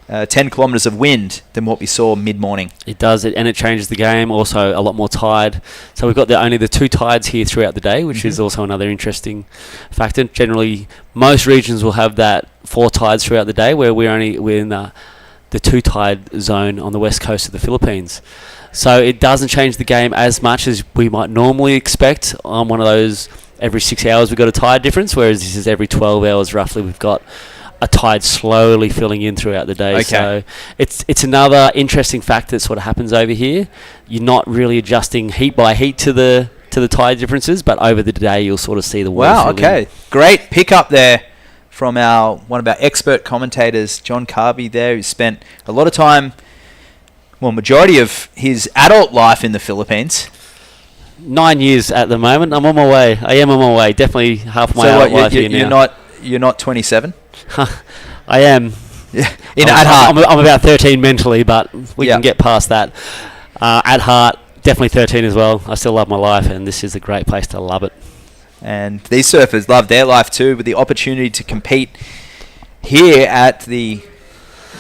10 kilometres of wind than what we saw mid-morning. It does, and it changes the game. Also, a lot more tide. So we've got only the 2 tides here throughout the day, which is also another interesting factor. Generally, most regions will have that 4 tides throughout the day, where we're in the 2 tide zone on the west coast of the Philippines. So it doesn't change the game as much as we might normally expect on one of those. Every 6 hours we've got a tide difference, whereas this is every 12 hours roughly we've got a tide slowly filling in throughout the day. Okay. So it's another interesting factor that sort of happens over here. You're not really adjusting heat by heat to the tide differences, but over the day you'll sort of see the water. Wow, okay. Great pickup there from one of our expert commentators, John Carby there, who spent a lot of time, majority of his adult life in the Philippines. 9 years at the moment. I'm on my way. I am on my way. Definitely half of my adult life here now. You're not 27? I am. Yeah. At heart. I'm about 13 mentally, but we can get past that. At heart, definitely 13 as well. I still love my life, and this is a great place to love it. And these surfers love their life too, with the opportunity to compete here at the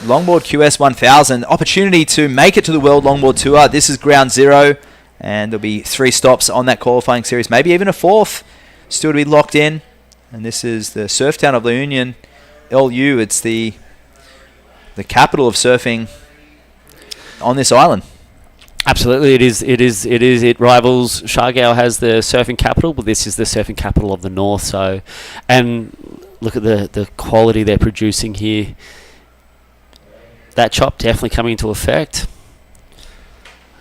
Longboard QS 1000. Opportunity to make it to the World Longboard Tour. This is ground zero, and there'll be 3 stops on that qualifying series, maybe even a 4th, still to be locked in. And this is the surf town of La Union. LU, it's the capital of surfing on this island. Absolutely, it is. It rivals. Shargao has the surfing capital, but this is the surfing capital of the north. So, and look at the quality they're producing here. That chop definitely coming into effect.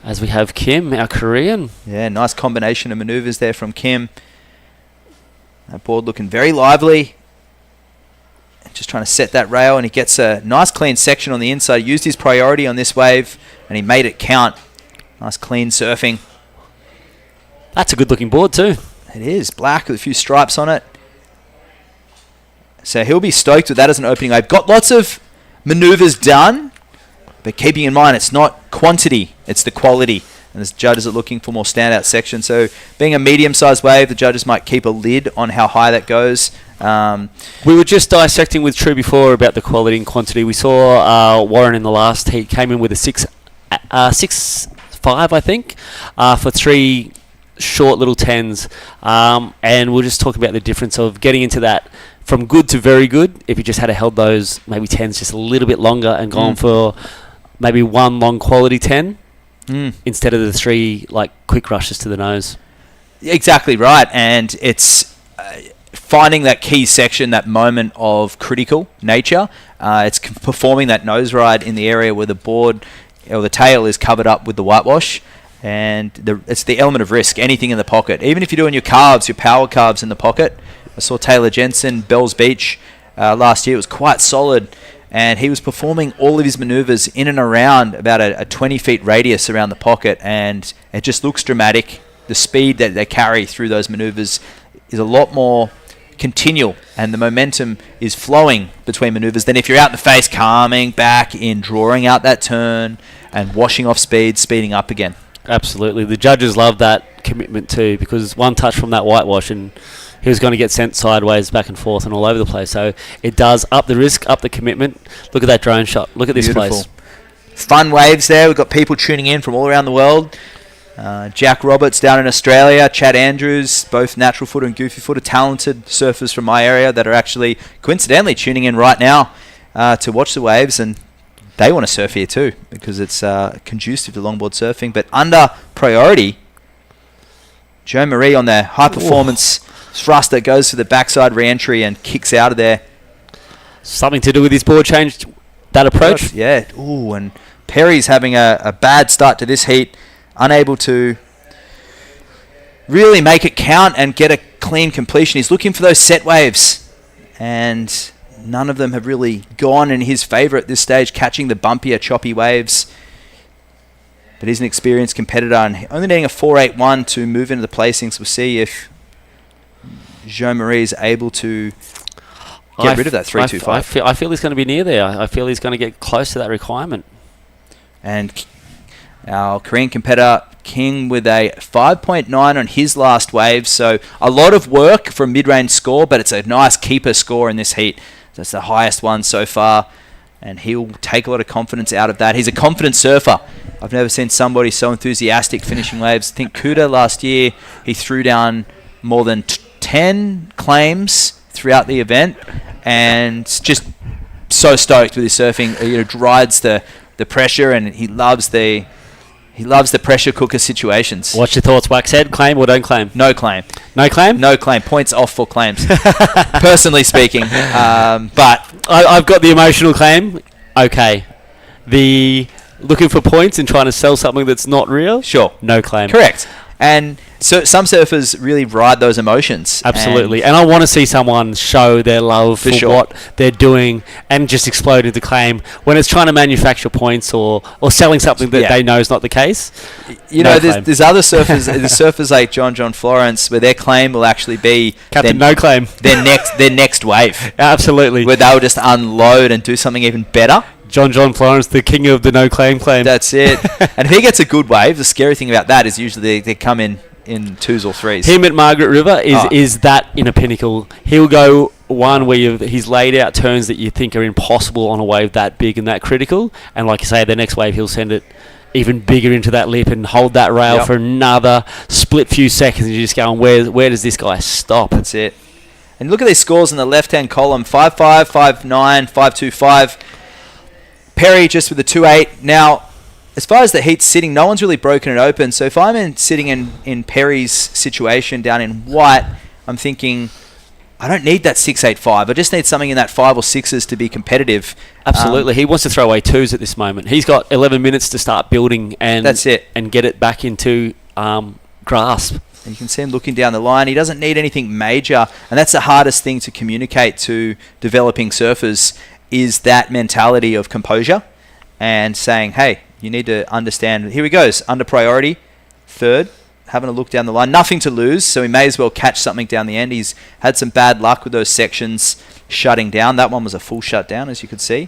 As we have Kim, our Korean. Yeah, nice combination of maneuvers there from Kim. That board looking very lively. Just trying to set that rail, and he gets a nice clean section on the inside. He used his priority on this wave, and he made it count. Nice clean surfing. That's a good looking board too. It is black with a few stripes on it. So he'll be stoked with that as an opening wave. Got lots of maneuvers done, but keeping in mind it's not quantity, it's the quality. And the judges are looking for more standout sections. So being a medium-sized wave, the judges might keep a lid on how high that goes. We were just dissecting with True before about the quality and quantity. We saw Warren in the last heat came in with a 6.5, I think, for 3 short little 10s. And we'll just talk about the difference of getting into that from good to very good. If you just had held those maybe 10s just a little bit longer and gone for maybe one long quality 10 instead of the 3 like quick rushes to the nose. Exactly right. And it's finding that key section, that moment of critical nature. It's performing that nose ride in the area where the board or the tail is covered up with the whitewash, and it's the element of risk. Anything in the pocket, even if you're doing your carves, your power carves in the pocket. I saw Taylor Jensen, Bells Beach, last year. It was quite solid, and he was performing all of his maneuvers in and around about a 20 feet radius around the pocket, and it just looks dramatic. The speed that they carry through those maneuvers is a lot more continual, and the momentum is flowing between maneuvers than if you're out in the face, calming back in, drawing out that turn and washing off speed, speeding up again. Absolutely. The judges love that commitment too, because one touch from that whitewash and he was going to get sent sideways, back and forth and all over the place. So it does up the risk, up the commitment. Look at that drone shot. Look at this place. Fun waves there. We've got people tuning in from all around the world. Jack Roberts down in Australia, Chad Andrews, both natural footer and goofy footer, talented surfers from my area that are actually coincidentally tuning in right now to watch the waves, and they want to surf here too because it's conducive to longboard surfing. But under priority, Joe Marie on their high performance thrust that goes for the backside re-entry and kicks out of there. Something to do with his board change, that approach? Yeah. Ooh, and Perry's having a bad start to this heat. Unable to really make it count and get a clean completion. He's looking for those set waves, and none of them have really gone in his favour at this stage, catching the bumpier, choppy waves. But he's an experienced competitor, and only needing a 4.81 to move into the placings. We'll see if Jean Marie is able to get rid of that 3.25. I feel he's going to be near there. I feel he's going to get close to that requirement. And our Korean competitor, King, with a 5.9 on his last wave. So a lot of work for a mid-range score, but it's a nice keeper score in this heat. That's the highest one so far, and he'll take a lot of confidence out of that. He's a confident surfer. I've never seen somebody so enthusiastic finishing waves. I think Kuda last year, he threw down more than 10 claims throughout the event, and just so stoked with his surfing. Rides the pressure, and he loves the pressure cooker situations. What's your thoughts, Waxhead? Claim or don't claim? No claim. No claim? No claim. Points off for claims. Personally speaking. But I've got the emotional claim. Okay. The looking for points and trying to sell something that's not real? Sure. No claim. Correct. And so some surfers really ride those emotions. Absolutely. And I want to see someone show their love for what they're doing and just explode into claim when it's trying to manufacture points or selling something that they know is not the case. There's other surfers, there's surfers like John Florence, where their claim will actually be Captain No Claim. Their next wave. Absolutely. Where they'll just unload and do something even better. John Florence, the king of the no claim. That's it. And if he gets a good wave, the scary thing about that is usually they come in 2s or 3s. Him at Margaret River is that in a pinnacle. He'll go one where he's laid out turns that you think are impossible on a wave that big and that critical. And like you say, the next wave he'll send it even bigger into that lip and hold that rail for another split few seconds. And you're just going, where does this guy stop? That's it. And look at these scores in the left-hand column, 5-5, 5-9, 5-2-5. Perry just with the 2-8. Now, as far as the heat's sitting, no one's really broken it open. So if I'm sitting in Perry's situation down in white, I'm thinking, I don't need that 6-8-5. I just need something in that 5 or 6s to be competitive. Absolutely. He wants to throw away 2s at this moment. He's got 11 minutes to start building and that's it. And get it back into grasp. And you can see him looking down the line. He doesn't need anything major. And that's the hardest thing to communicate to developing surfers is that mentality of composure and saying, hey, you need to understand. Here he goes, under priority, third, having a look down the line. Nothing to lose, so he may as well catch something down the end. He's had some bad luck with those sections shutting down. That one was a full shutdown, as you could see.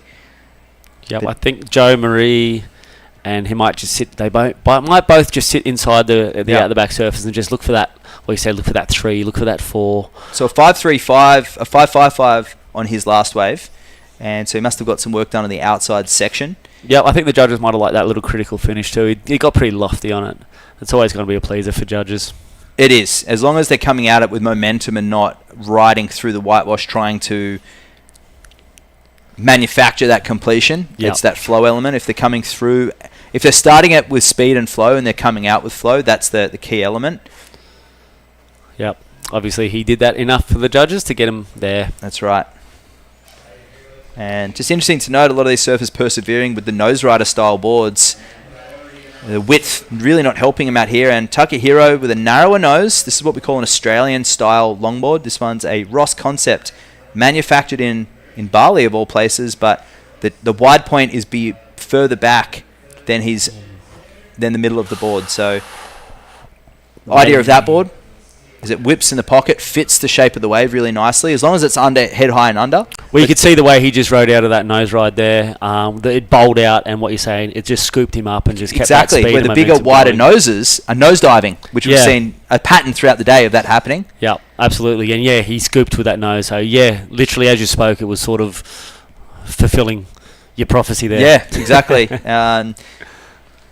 Yep, I think Joe Marie and he might just sit. They might both just sit inside the out the back surface and just look for that. Well, you say look for that 3, look for that 4. So a 5-3-5, a 5-5-5 on his last wave, and so he must have got some work done on the outside section. Yeah, I think the judges might have liked that little critical finish too. He got pretty lofty on it. It's always going to be a pleaser for judges. It is, as long as they're coming at it with momentum and not riding through the whitewash trying to manufacture that completion. Yep. It's that flow element. If they're coming through, if they're starting it with speed and flow and they're coming out with flow, that's the key element. Yep. Obviously, he did that enough for the judges to get him there. That's right. And just interesting to note, a lot of these surfers persevering with the nose rider style boards. The width really not helping him out here. And Takahiro with a narrower nose. This is what we call an Australian style longboard. This one's a Ross concept, manufactured in Bali of all places, but the wide point is further back than the middle of the board. So the idea of that board is it whips in the pocket, fits the shape of the wave really nicely, as long as it's under head high and under. Well, you could see the way he just rode out of that nose ride there. It bowled out, and what you're saying, it just scooped him up and just kept that speed. Exactly, where the bigger, wider noses are nose diving, which we've seen a pattern throughout the day of that happening. Yeah, absolutely. And yeah, he scooped with that nose. So yeah, literally as you spoke, it was sort of fulfilling your prophecy there. Yeah, exactly.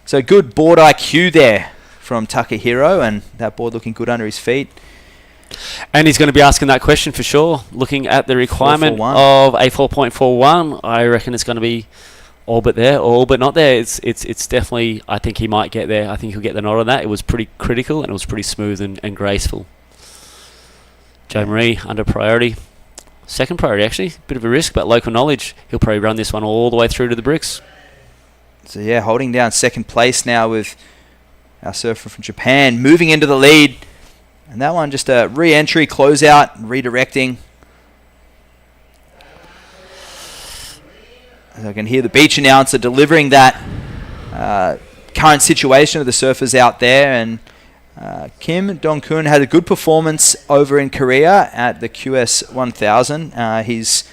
So good board IQ there from Takahiro, and that board looking good under his feet. And he's going to be asking that question for sure. Looking at the requirement 441. of a 4.41, I reckon it's going to be all but there, all but not there. It's definitely, I think he might get there. I think he'll get the nod on that. It was pretty critical and it was pretty smooth and graceful. Joe Marie under priority. Second priority actually, bit of a risk, but local knowledge. He'll probably run this one all the way through to the bricks. So yeah, holding down second place now with our surfer from Japan, moving into the lead. And that one just a re-entry, closeout, redirecting. As I can hear the beach announcer delivering that current situation of the surfers out there. And Kim Dong-kun had a good performance over in Korea at the QS 1000. He's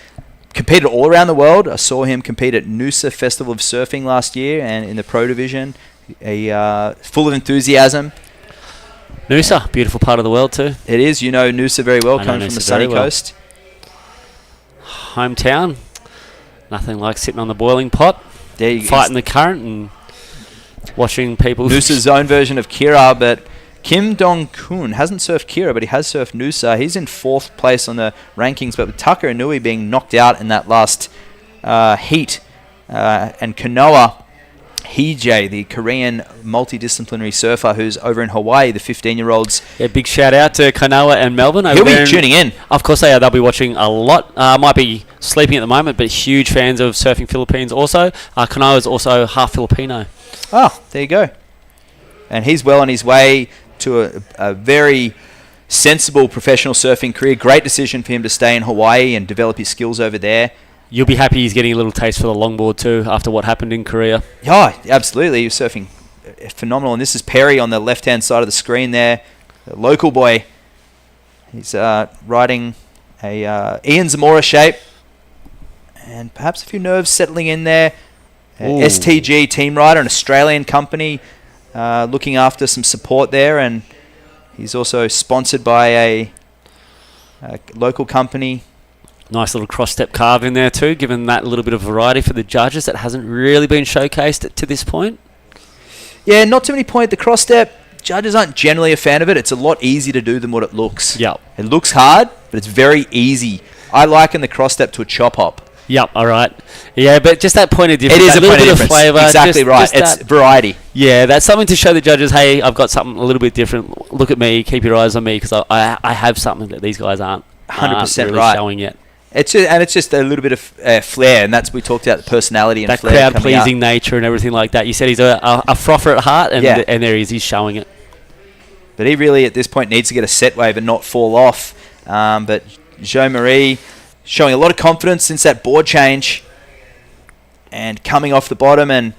competed all around the world. I saw him compete at Noosa Festival of Surfing last year and in the Pro Division. Full of enthusiasm. Noosa, beautiful part of the world too. It is, you know Noosa very well, coming from the sunny coast. Hometown. Nothing like sitting on the boiling pot, fighting the current and watching people. Noosa's own version of Kira, but Kim Dong-kun hasn't surfed Kira, but he has surfed Noosa. He's in 4th place on the rankings, but with Tucker Inui being knocked out in that last heat, and Kanoa Hee-jae, the Korean multidisciplinary surfer who's over in Hawaii, the 15-year-olds. Yeah, big shout out to Kanoa and Melbourne. He'll be tuning in. Of course they are. They'll be watching a lot. Might be sleeping at the moment, but huge fans of Surfing Philippines also. Kanoa is also half Filipino. Oh, there you go. And he's well on his way to a very sensible professional surfing career. Great decision for him to stay in Hawaii and develop his skills over there. You'll be happy he's getting a little taste for the longboard too after what happened in Korea. Yeah, absolutely. He was surfing phenomenal. And this is Perry on the left-hand side of the screen there. The local boy. He's riding a Ian Zamora shape. And perhaps a few nerves settling in there. STG team rider, an Australian company, looking after some support there. And he's also sponsored by a local company. Nice little cross-step carve in there too, giving that little bit of variety for the judges that hasn't really been showcased to this point. Yeah, not too many point. The cross-step judges aren't generally a fan of it. It's a lot easier to do than what it looks. Yep. It looks hard, but it's very easy. I liken the cross step to a chop hop. Yep, all right. Yeah, but just that point of difference. It is that a point of little bit difference. flavour. Exactly right. It's that, variety. Yeah, that's something to show the judges, hey, I've got something a little bit different. Look at me, keep your eyes on me, because I have something that these guys aren't 100% really right. showing yet. It's just a little bit of flair, and that's we talked about the personality and that flair crowd-pleasing nature and everything like that. You said he's a frother at heart, and, and there he is, he's showing it. But he really, at this point, needs to get a set wave and not fall off. But Jo-Marie showing a lot of confidence since that board change. And coming off the bottom, and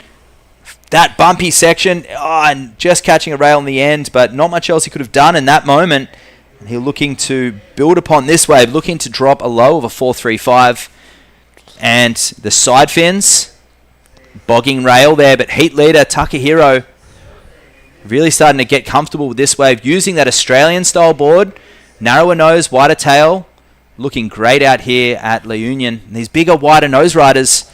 that bumpy section, and just catching a rail in the end, but not much else he could have done in that moment. And he's looking to build upon this wave, looking to drop a low of a 4.35. And the side fins, bogging rail there, but heat leader Takahiro really starting to get comfortable with this wave, using that Australian-style board. Narrower nose, wider tail, looking great out here at La Union. And these bigger, wider nose riders,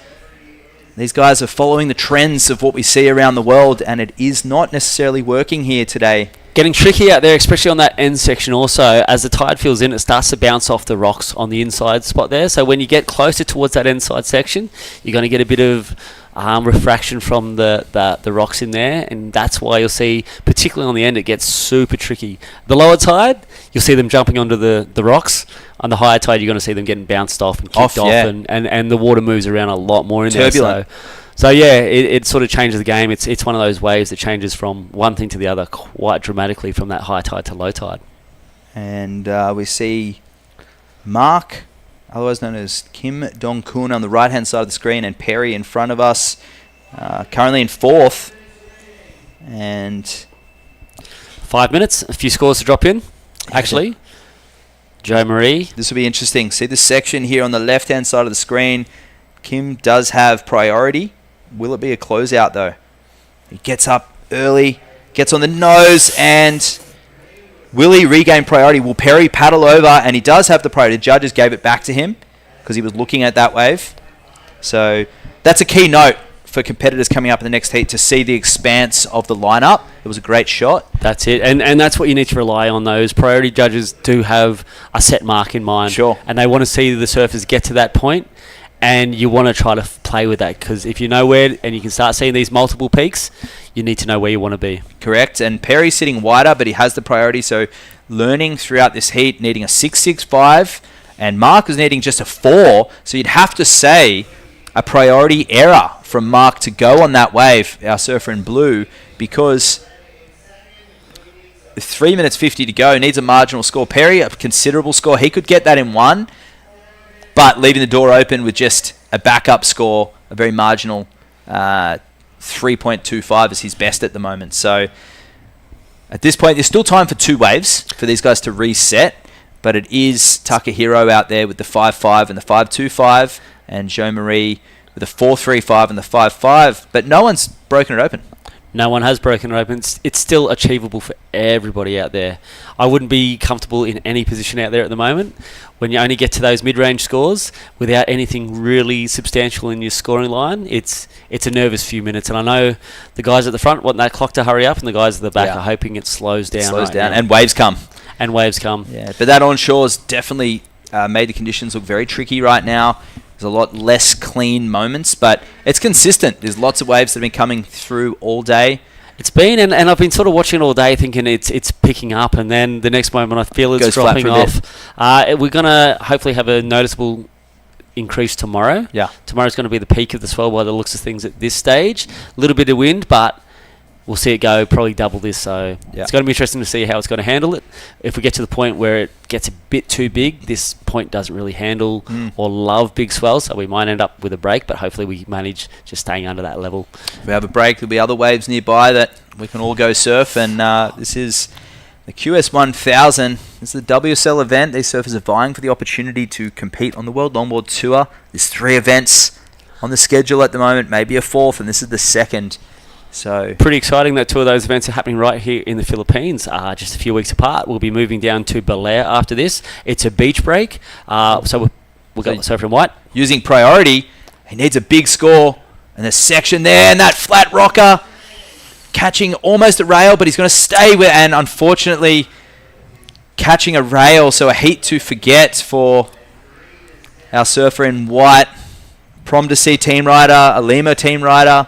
these guys are following the trends of what we see around the world, and it is not necessarily working here today. Getting tricky out there, especially on that end section also. As the tide fills in, it starts to bounce off the rocks on the inside spot there. So when you get closer towards that inside section, you're going to get a bit of refraction from the rocks in there, and that's why you'll see, particularly on the end, it gets super tricky. The lower tide, you'll see them jumping onto the rocks. On the higher tide, you're going to see them getting bounced off and kicked off, and the water moves around a lot more in turbulent. there. So yeah, it sort of changes the game. It's one of those waves that changes from one thing to the other quite dramatically from that high tide to low tide. And we see Mark, otherwise known as Kim Dong-kun, on the right-hand side of the screen, and Perry in front of us, currently in fourth. And 5 minutes, a few scores to drop in, actually. Jo-Marie. This will be interesting. See the section here on the left-hand side of the screen. Kim does have priority. Will it be a closeout, though? He gets up early, gets on the nose, and will he regain priority? Will Perry paddle over? And he does have the priority. The judges gave it back to him because he was looking at that wave. So that's a key note for competitors coming up in the next heat, to see the expanse of the lineup. It was a great shot. That's it. And that's what you need to rely on. Those priority judges do have a set mark in mind. Sure. And they want to see the surfers get to that point. And you want to try to play with that, because if you know where, and you can start seeing these multiple peaks, you need to know where you want to be. Correct. And Perry's sitting wider, but he has the priority. So learning throughout this heat, needing a 6.65, and Mark was needing just a 4. So you'd have to say a priority error from Mark to go on that wave, our surfer in blue, because 3 minutes 50 to go, needs a marginal score. Perry, a considerable score. He could get that in 1. But leaving the door open with just a backup score, a very marginal 3.25 is his best at the moment. So at this point, there's still time for 2 waves for these guys to reset. But it is Takahiro out there with the 5.5 and the 5.25, and Jo-Marie with the 4.35 and the 5.5. But no one's broken it open. No one has broken it open. It's still achievable for everybody out there. I wouldn't be comfortable in any position out there at the moment. When you only get to those mid-range scores without anything really substantial in your scoring line, it's a nervous few minutes. And I know the guys at the front want that clock to hurry up, and the guys at the back are hoping it slows down. And waves come. Yeah, but that onshore's definitely made the conditions look very tricky right now. There's a lot less clean moments, but it's consistent. There's lots of waves that have been coming through all day. It's been, and I've been sort of watching it all day thinking it's picking up, and then the next moment I feel it's dropping off. We're going to hopefully have a noticeable increase tomorrow. Yeah. Tomorrow's going to be the peak of the swell by the looks of things at this stage. A little bit of wind, but we'll see it go probably double this, so it's going to be interesting to see how it's going to handle it. If we get to the point where it gets a bit too big, this point doesn't really handle or love big swells, so we might end up with a break, but hopefully we manage just staying under that level. If we have a break, there'll be other waves nearby that we can all go surf, and this is the QS1000. This is the WSL event. These surfers are vying for the opportunity to compete on the World Longboard Tour. There's 3 events on the schedule at the moment, maybe a 4th, and this is the 2nd. So pretty exciting that 2 of those events are happening right here in the Philippines, just a few weeks apart. We'll be moving down to Belair after this. It's a beach break, so we've got surfer in white. Using priority, he needs a big score, and the section there, and that flat rocker catching almost a rail, but he's going to stay with, and unfortunately catching a rail, so a heat to forget for our surfer in white. Prom to see team rider, Alima team rider,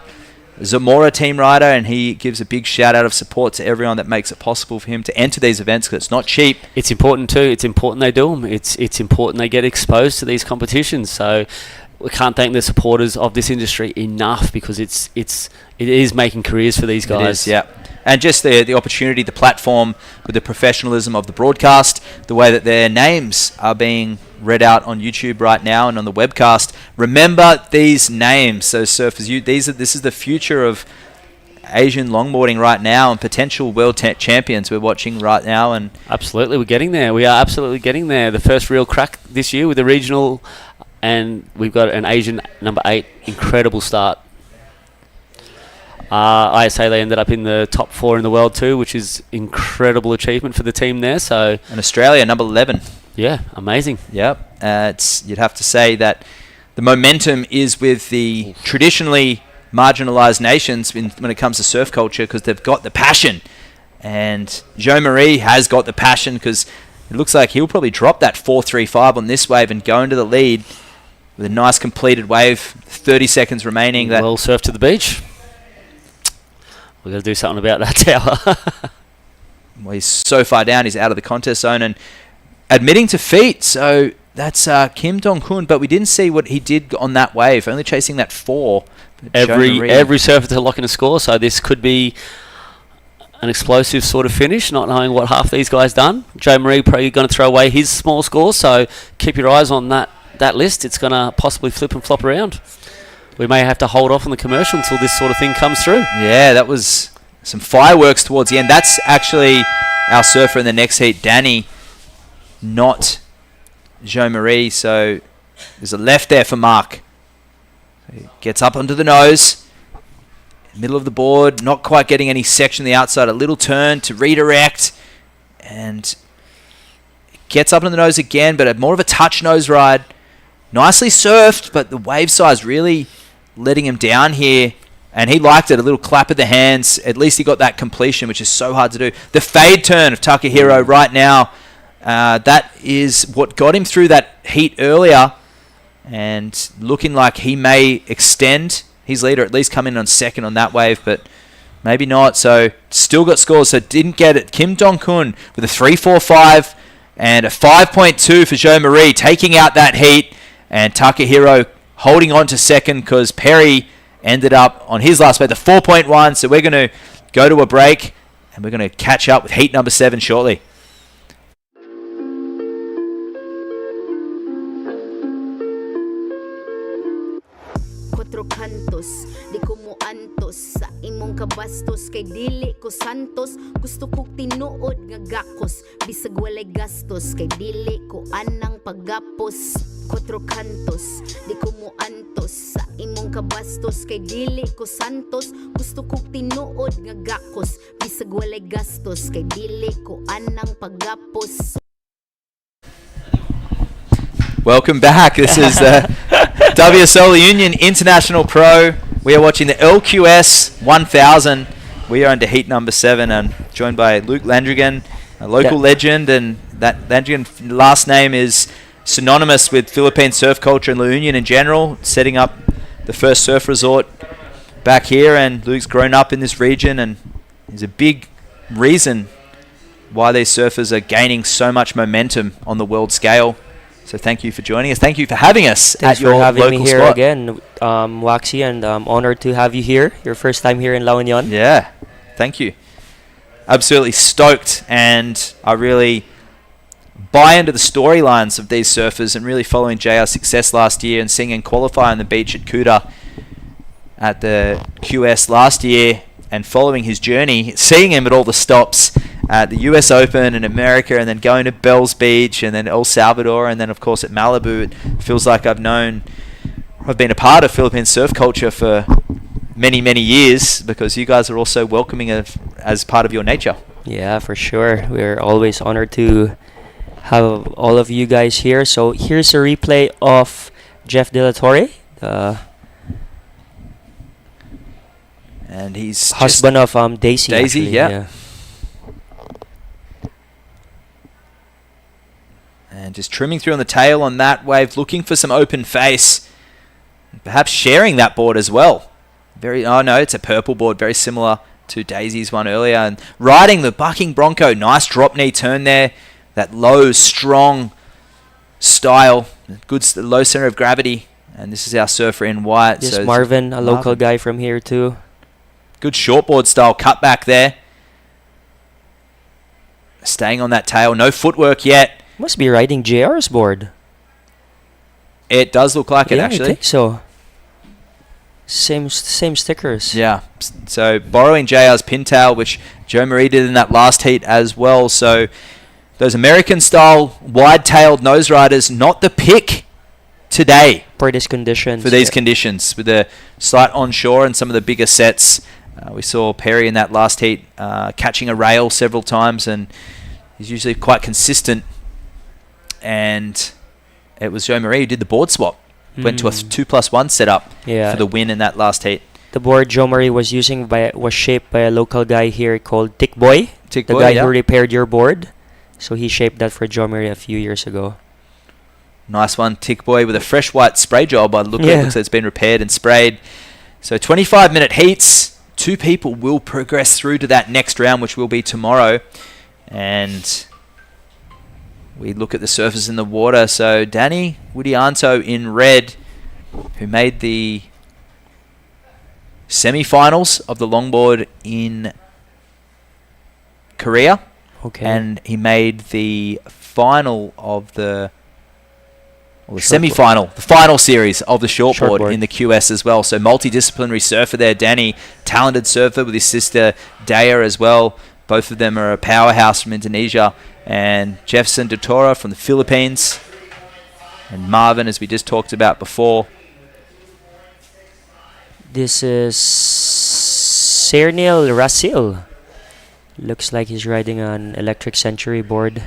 Zamora team rider, and he gives a big shout out of support to everyone that makes it possible for him to enter these events, because it's not cheap. It's important too. It's important they do them. It's important they get exposed to these competitions. So we can't thank the supporters of this industry enough, because it is making careers for these guys. It is, yeah. And just the opportunity, the platform, with the professionalism of the broadcast, the way that their names are being read out on YouTube right now and on the webcast. Remember these names, so surfers. This is the future of Asian longboarding right now, and potential world champions we're watching right now. And absolutely, we're getting there. We are absolutely getting there. The first real crack this year with the regional, and we've got an Asian number 8. Incredible start. ISA, they ended up in the top 4 in the world too, which is incredible achievement for the team there. So, and Australia number 11. Yeah, amazing. Yep. You'd have to say that the momentum is with the traditionally marginalised nations when it comes to surf culture, because they've got the passion, and Joe Marie has got the passion, because it looks like he'll probably drop that 4.35 on this wave and go into the lead with a nice completed wave. 30 seconds remaining. Well surfed to the beach. We've got to do something about that tower. Well, he's so far down, he's out of the contest zone and admitting to feet. So that's Kim Dong-hoon, but we didn't see what he did on that wave, only chasing that 4. Every surfer to lock in a score, so this could be an explosive sort of finish, not knowing what half these guys done. Joe Marie probably going to throw away his small score, so keep your eyes on that list. It's going to possibly flip and flop around. We may have to hold off on the commercial until this sort of thing comes through. Yeah, that was some fireworks towards the end. That's actually our surfer in the next heat, Danny, not Joe Marie. So there's a left there for Mark. He gets up onto the nose, middle of the board, not quite getting any section on the outside. A little turn to redirect, and gets up on the nose again, but more of a touch nose ride. Nicely surfed, but the wave size really letting him down here, and he liked it. A little clap of the hands. At least he got that completion, which is so hard to do. The fade turn of Takahiro right now, that is what got him through that heat earlier, and looking like he may extend his lead, or at least come in on second on that wave, but maybe not. So still got scores, so didn't get it. Kim Dong-hoon with a 3.45 and a 5.2 for Joe Marie, taking out that heat, and Takahiro holding on to second, because Perry ended up on his last wave, the 4.1. So we're going to go to a break, and we're going to catch up with heat number 7 shortly. Cuatro cantos, di ko mo antos sa imong kabastos, kay dili ko santos. Gusto kong tinuod nga gakos, bisag walay gastos, kay dili ko anang paggapos. Cuatro cantos, di ko mo antos sa imong kabastos, kay dili ko santos. Gusto kong tinuod nga gakos, bisag walay gastos, kay dili ko anang paggapos. Welcome back. This is the WSL Union International Pro. We are watching the LQS 1000. We are under heat number 7 and joined by Luke Landrigan, a local legend, and that Landrigan last name is synonymous with Philippine surf culture and La Union in general, setting up the first surf resort back here, and Luke's grown up in this region and is a big reason why these surfers are gaining so much momentum on the world scale. So thank you for joining us. Thank you for having us Thanks at your for having local me here spot. again, Waxy, and I'm honored to have you here. Your first time here in La Union. Yeah, thank you. Absolutely stoked, and I really buy into the storylines of these surfers, and really following JR's success last year and seeing him qualify on the beach at Kuta at the QS last year, and following his journey, seeing him at all the stops at the US Open in America, and then going to Bells Beach, and then El Salvador, and then of course at Malibu. It feels like I've been a part of Philippine surf culture for many, many years, because you guys are also welcoming as part of your nature. Yeah, for sure. We're always honored to have all of you guys here. So here's a replay of Jeff De La Torre. And he's Husband of Daisy. Daisy, actually, yeah. And just trimming through on the tail on that wave, looking for some open face. Perhaps sharing that board as well. Oh no, it's a purple board, very similar to Daisy's one earlier. And riding the bucking bronco, nice drop knee turn there. That low, strong style, good low center of gravity. And this is our surfer in white. This so Marvin, a local guy from here too. Good shortboard style cutback there. Staying on that tail, no footwork yet. Must be riding JR's board. It does look like it, I actually. think so. Same stickers. Yeah. So borrowing JR's pintail, which Joe Marie did in that last heat as well. So those American-style wide-tailed nose riders, not the pick today For these conditions. for these conditions, with the slight onshore and some of the bigger sets. We saw Perry in that last heat catching a rail several times, and he's usually quite consistent. And it was Joe Marie who did the board swap. Went to a 2+1 setup for the win in that last heat. The board Joe Marie was using was shaped by a local guy here called Tick Boy. The guy who repaired your board. So he shaped that for Joe Marie a few years ago. Nice one, Tick Boy, with a fresh white spray job. By the look of it, looks like it's been repaired and sprayed. So 25-minute heats. 2 people will progress through to that next round, which will be tomorrow. And we look at the surfers in the water. So Danny Widianto in red, who made the semi-finals of the longboard in Korea. Okay. And he made the final of the semi-final, the final series of the shortboard in the QS as well. So multidisciplinary surfer there, Danny, talented surfer with his sister Daya as well. Both of them are a powerhouse from Indonesia. And Jefferson Dutora from the Philippines. And Marvin, as we just talked about before. This is Cernil Rasil. Looks like he's riding an Electric Century board.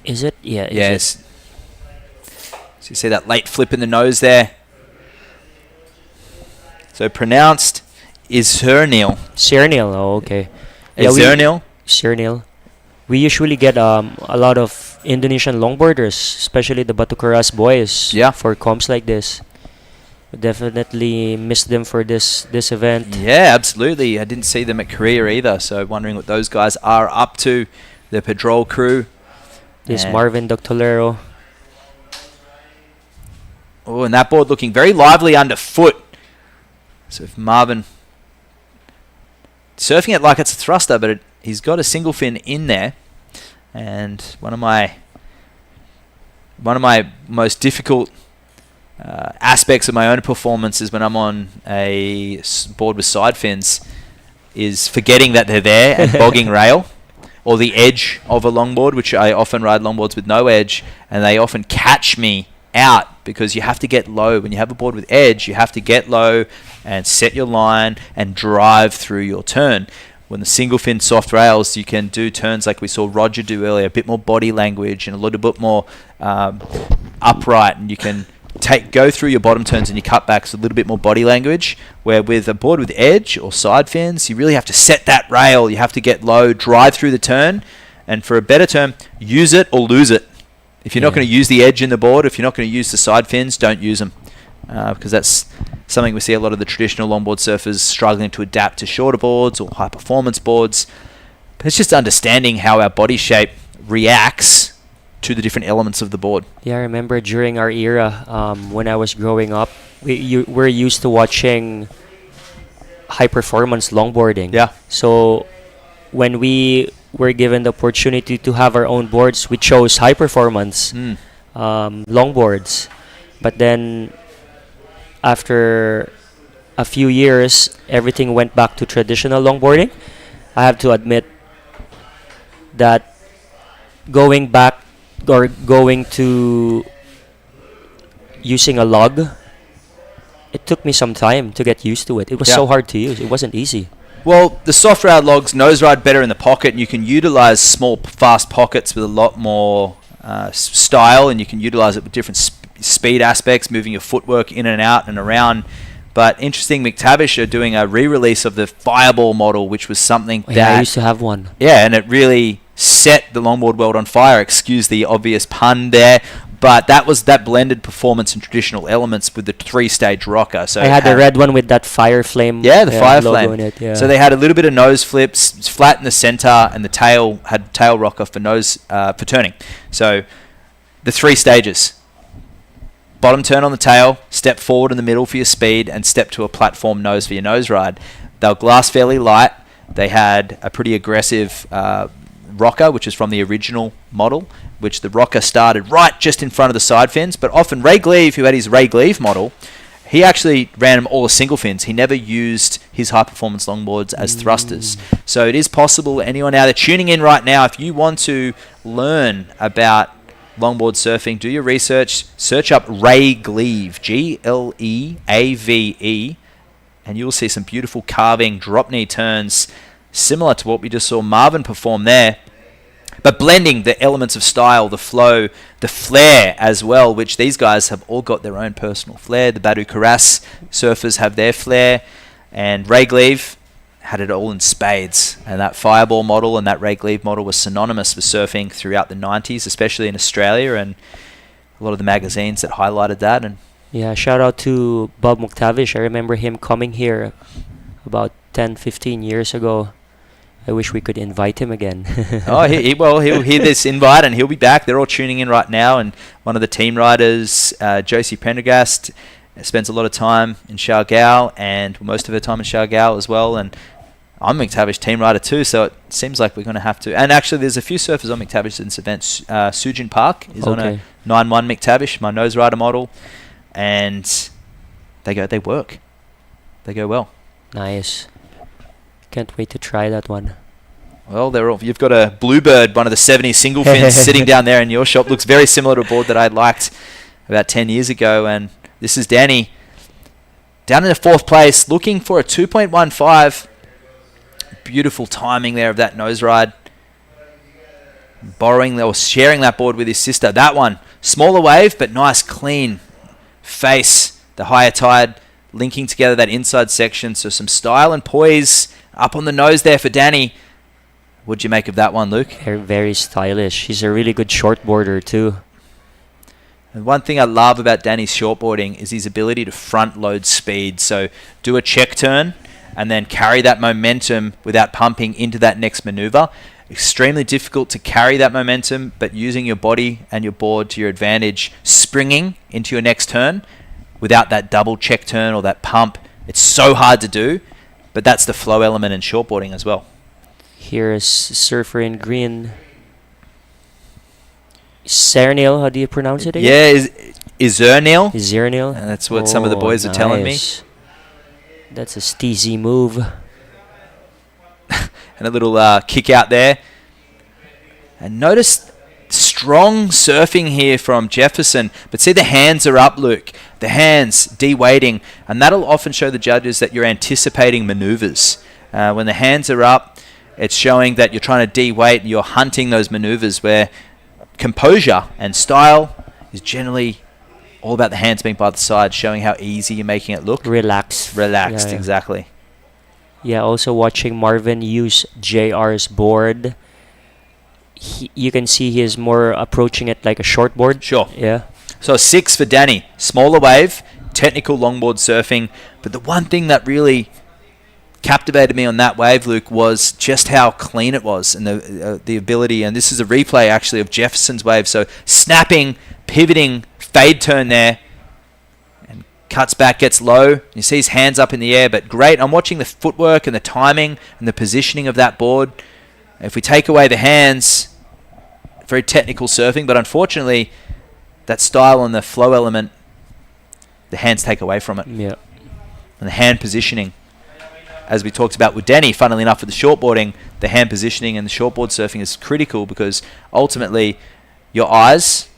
Is it? Yeah. Yes. So you see that late flip in the nose there. So pronounced Cernil. Cernil. Oh, okay. Cernil. Cernil. We usually get a lot of Indonesian longboarders, especially the Batu Keras boys, for comps like this. Definitely missed them for this event. Yeah, absolutely. I didn't see them at Korea either, so wondering what those guys are up to. The Pedrol crew. This Marvin Doctolero. Oh, and that board looking very lively underfoot. So if Marvin surfing it like it's a thruster, but he's got a single fin in there. And one of my most difficult aspects of my own performance is when I'm on a board with side fins, is forgetting that they're there and bogging rail, or the edge of a longboard, which I often ride longboards with no edge, and they often catch me out because you have to get low. When you have a board with edge, you have to get low and set your line and drive through your turn. When the single fin soft rails, you can do turns like we saw Roger do earlier, a bit more body language and a little bit more upright, and you can go through your bottom turns and your cutbacks with a little bit more body language, where with a board with edge or side fins, you really have to set that rail. You have to get low, drive through the turn, and for a better term, use it or lose it. If you're not going to use the edge in the board, if you're not going to use the side fins, don't use them, because that's something we see a lot of the traditional longboard surfers struggling to adapt to shorter boards or high performance boards. But it's just understanding how our body shape reacts to the different elements of the board. Yeah, I remember during our era, when I was growing up, we're used to watching high performance longboarding. Yeah. So when we were given the opportunity to have our own boards, we chose high performance longboards. But then after a few years, everything went back to traditional longboarding. I have to admit that going back or going to using a log, it took me some time to get used to it. It was so hard to use. It wasn't easy. Well, the soft rail logs nose ride better in the pocket, and you can utilize small, fast pockets with a lot more style, and you can utilize it with different speed aspects, moving your footwork in and out and around But interesting, McTavish are doing a re-release of the Fireball model, which was something Oh, that... yeah, I used to have one. Yeah, and it really set the longboard world on fire. Excuse the obvious pun there. But that blended performance and traditional elements with the 3-stage rocker. So I had the red one with that fire flame. Yeah, the fire logo flame. in it, yeah. So they had a little bit of nose flips, flat in the center, and the tail had tail rocker for nose for turning. So the 3 stages. Bottom turn on the tail, step forward in the middle for your speed, and step to a platform nose for your nose ride. They were glass fairly light. They had a pretty aggressive rocker, which is from the original model, which the rocker started right just in front of the side fins. But often Ray Gleave, who had his Ray Gleave model, he actually ran them all as single fins. He never used his high performance longboards as thrusters. So it is possible, anyone out there tuning in right now, if you want to learn about longboard surfing, do your research, search up Ray Gleave, Gleave, and you'll see some beautiful carving drop knee turns similar to what we just saw Marvin perform there, but blending the elements of style, the flow, the flair as well, which these guys have all got their own personal flair. The Badu Karas surfers have their flair, and Ray Gleave had it all in spades. And that Fireball model and that Ray Gleave model was synonymous with surfing throughout the 90s, especially in Australia, and a lot of the magazines that highlighted that. And yeah, shout out to Bob McTavish. I remember him coming here about 10, 15 years ago. I wish we could invite him again. He'll hear this invite and he'll be back. They're all tuning in right now, and one of the team riders, Josie Prendergast, spends a lot of time in Siargao, and most of her time in Siargao as well. And I'm a McTavish team rider too, so it seems like we're going to have to. And actually, there's a few surfers on McTavish in this event. Sujin Park is on a 9-1 McTavish, my nose rider model, and they work. They go well. Nice. Can't wait to try that one. Well, you've got a Bluebird, one of the 70 single fins, sitting down there in your shop. Looks very similar to a board that I liked about 10 years ago. And this is Danny down in the 4th place, looking for a 2.15. Beautiful timing there of that nose ride. Borrowing or sharing that board with his sister. That one, smaller wave, but nice, clean face. The higher tide linking together that inside section. So some style and poise up on the nose there for Danny. What'd you make of that one, Luke? Very stylish. He's a really good shortboarder too. And one thing I love about Danny's shortboarding is his ability to front load speed. So do a check turn and then carry that momentum without pumping into that next maneuver. Extremely difficult to carry that momentum, but using your body and your board to your advantage, springing into your next turn without that double check turn or that pump. It's so hard to do, but that's the flow element in shortboarding as well. Here is surfer in green. Cernil, how do you pronounce it again? Yeah, Izernil. Izernil. And that's what some of the boys are telling me. That's a steezy move. And a little kick out there. And notice strong surfing here from Jefferson. But see, the hands are up, Luke. The hands de-weighting. And that'll often show the judges that you're anticipating maneuvers. When the hands are up, it's showing that you're trying to de-weight and you're hunting those maneuvers, where composure and style is generally all about the hands being by the side, showing how easy you're making it look. Relaxed. Relaxed, Yeah. exactly. Yeah, also watching Marvin use JR's board. You can see he is more approaching it like a short board. Sure. Yeah. So 6 for Danny. Smaller wave, technical longboard surfing. But the one thing that really captivated me on that wave, Luke, was just how clean it was, and the ability. And this is a replay actually of Jefferson's wave. So snapping, pivoting, fade turn there, and cuts back, gets low. You see his hands up in the air, but great. I'm watching the footwork and the timing and the positioning of that board. If we take away the hands, very technical surfing, but unfortunately, that style and the flow element, the hands take away from it. Yeah. And the hand positioning, as we talked about with Danny, funnily enough, with the shortboarding, the hand positioning and the shortboard surfing is critical, because ultimately your eyes,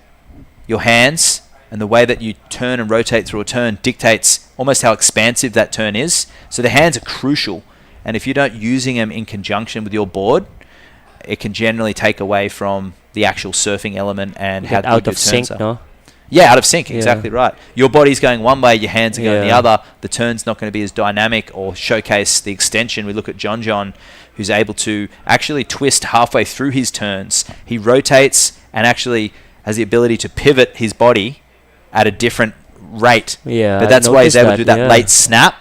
your hands, and the way that you turn and rotate through a turn dictates almost how expansive that turn is. So the hands are crucial, and if you're not using them in conjunction with your board, it can generally take away from the actual surfing element and how out good of your turns sync, are. no? Yeah, out of sync. Yeah. Exactly right. Your body's going one way, your hands are going the Yeah. other. The turn's not going to be as dynamic or showcase the extension. We look at John, who's able to actually twist halfway through his turns. He rotates and actually has the ability to pivot his body at a different rate. Yeah, But I that's why he's able to noticed do that yeah. late snap.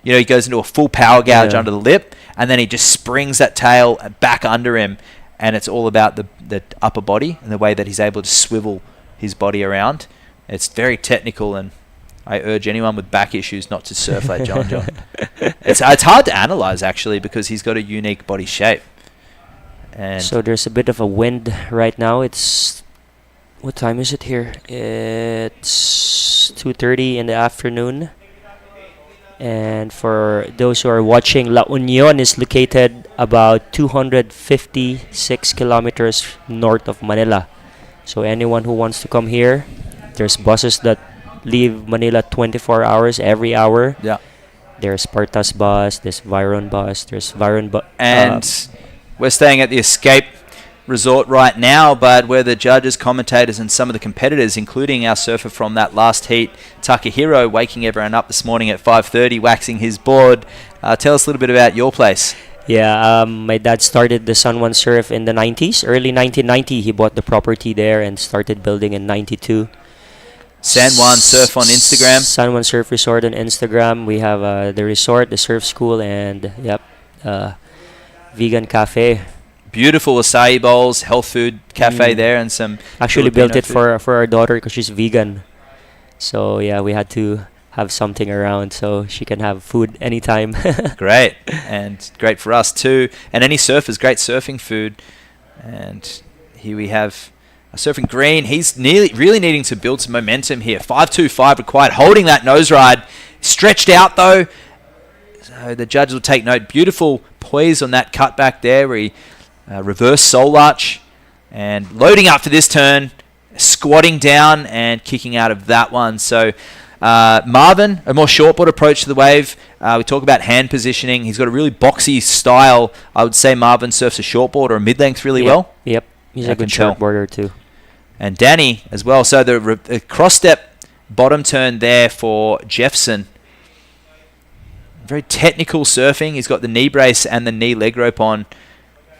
You know, he goes into a full power gouge Yeah. under the lip, and then he just springs that tail back under him, and it's all about the upper body and the way that he's able to swivel his body around. It's very technical, and I urge anyone with back issues not to surf like John. It's hard to analyze, actually, because he's got a unique body shape. And So there's a bit of a wind right now. It's what time is it here? It's 2:30 in the afternoon. And for those who are watching, La Union is located about 256 kilometers north of Manila. So anyone who wants to come here, there's buses that leave Manila 24 hours every hour. yeah. There's Spartas bus, there's Viron bus, there's Viron bus. And we're staying at the Escape Resort right now, but where the judges, commentators, and some of the competitors, including our surfer from that last heat, Takahiro, waking everyone up this morning at 5:30, waxing his board. Tell us a little bit about your place. Yeah, my dad started the San Juan Surf in the 90s. Early 1990, he bought the property there and started building in 92. San Juan Surf on Instagram. San Juan Surf Resort on Instagram. We have the resort, the surf school, and vegan cafe. Beautiful acai bowls, health food cafe there, and some Actually built Filipino it food. for our daughter because she's vegan. So yeah, we had to have something around so she can have food anytime. Great, and great for us too. And any surfers, great surfing food. And here we have a surfing green. He's really needing to build some momentum here. 5.25 required, holding that nose ride. Stretched out though. So the judges will take note. Beautiful poise on that cutback there where he reverse soul arch. And loading up for this turn. Squatting down and kicking out of that one. So Marvin, a more shortboard approach to the wave. We talk about hand positioning. He's got a really boxy style. I would say Marvin surfs a shortboard or a mid-length really well. Yep, he's I a good can tell. shortboarder too. And Danny as well. So the cross-step bottom turn there for Jeffson. Very technical surfing. He's got the knee brace and the knee leg rope on.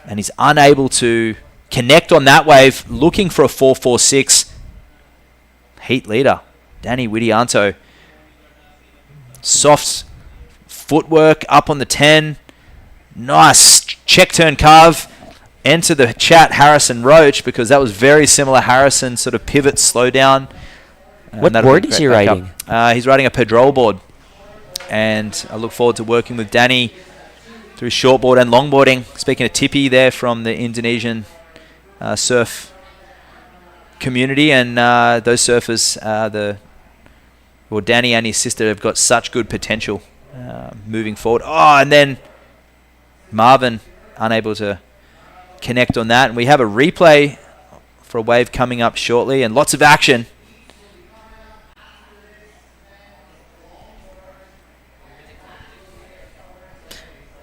And he's unable to connect on that wave. Looking for a 4.46. Heat leader, Danny Widianto. Soft footwork up on the 10. Nice check turn carve. Enter the chat Harrison Roach, because that was very similar. Harrison sort of pivot, slow down. What That'll board be is great he backup. riding? He's riding a Pedrol board. And I look forward to working with Danny through shortboard and longboarding. Speaking of Tippy there from the Indonesian surf community, and those surfers, Danny and his sister have got such good potential moving forward. Oh, and then Marvin unable to connect on that. And we have a replay for a wave coming up shortly, and lots of action.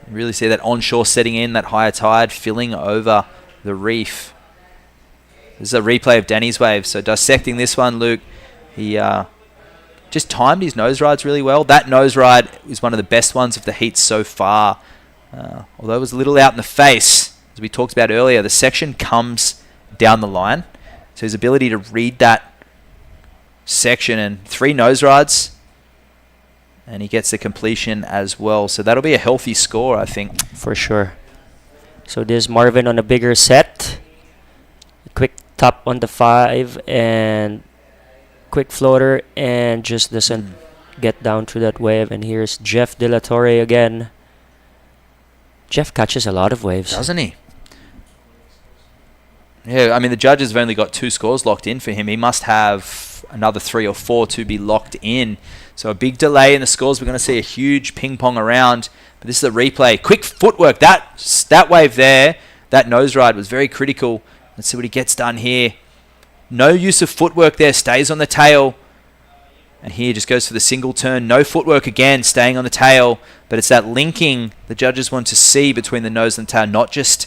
You really see that onshore setting in, that higher tide filling over the reef. This is a replay of Danny's wave. So dissecting this one, Luke, he just timed his nose rides really well. That nose ride is one of the best ones of the heat so far. Although it was a little out in the face, as we talked about earlier, the section comes down the line. So his ability to read that section, and 3 nose rides, and he gets the completion as well. So that'll be a healthy score, I think. For sure. So there's Marvin on a bigger set. Quick top on the 5 and quick floater, and just doesn't get down through that wave. And here's Jeff De La Torre again. Jeff catches a lot of waves. Doesn't he? Yeah, I mean, the judges have only got 2 scores locked in for him. He must have another 3 or 4 to be locked in. So a big delay in the scores. We're going to see a huge ping pong around. But this is a replay. Quick footwork. That wave there, that nose ride was very critical. Let's see what he gets done here. No use of footwork there. Stays on the tail. And here just goes for the single turn. No footwork again, staying on the tail. But it's that linking the judges want to see between the nose and the tail, not just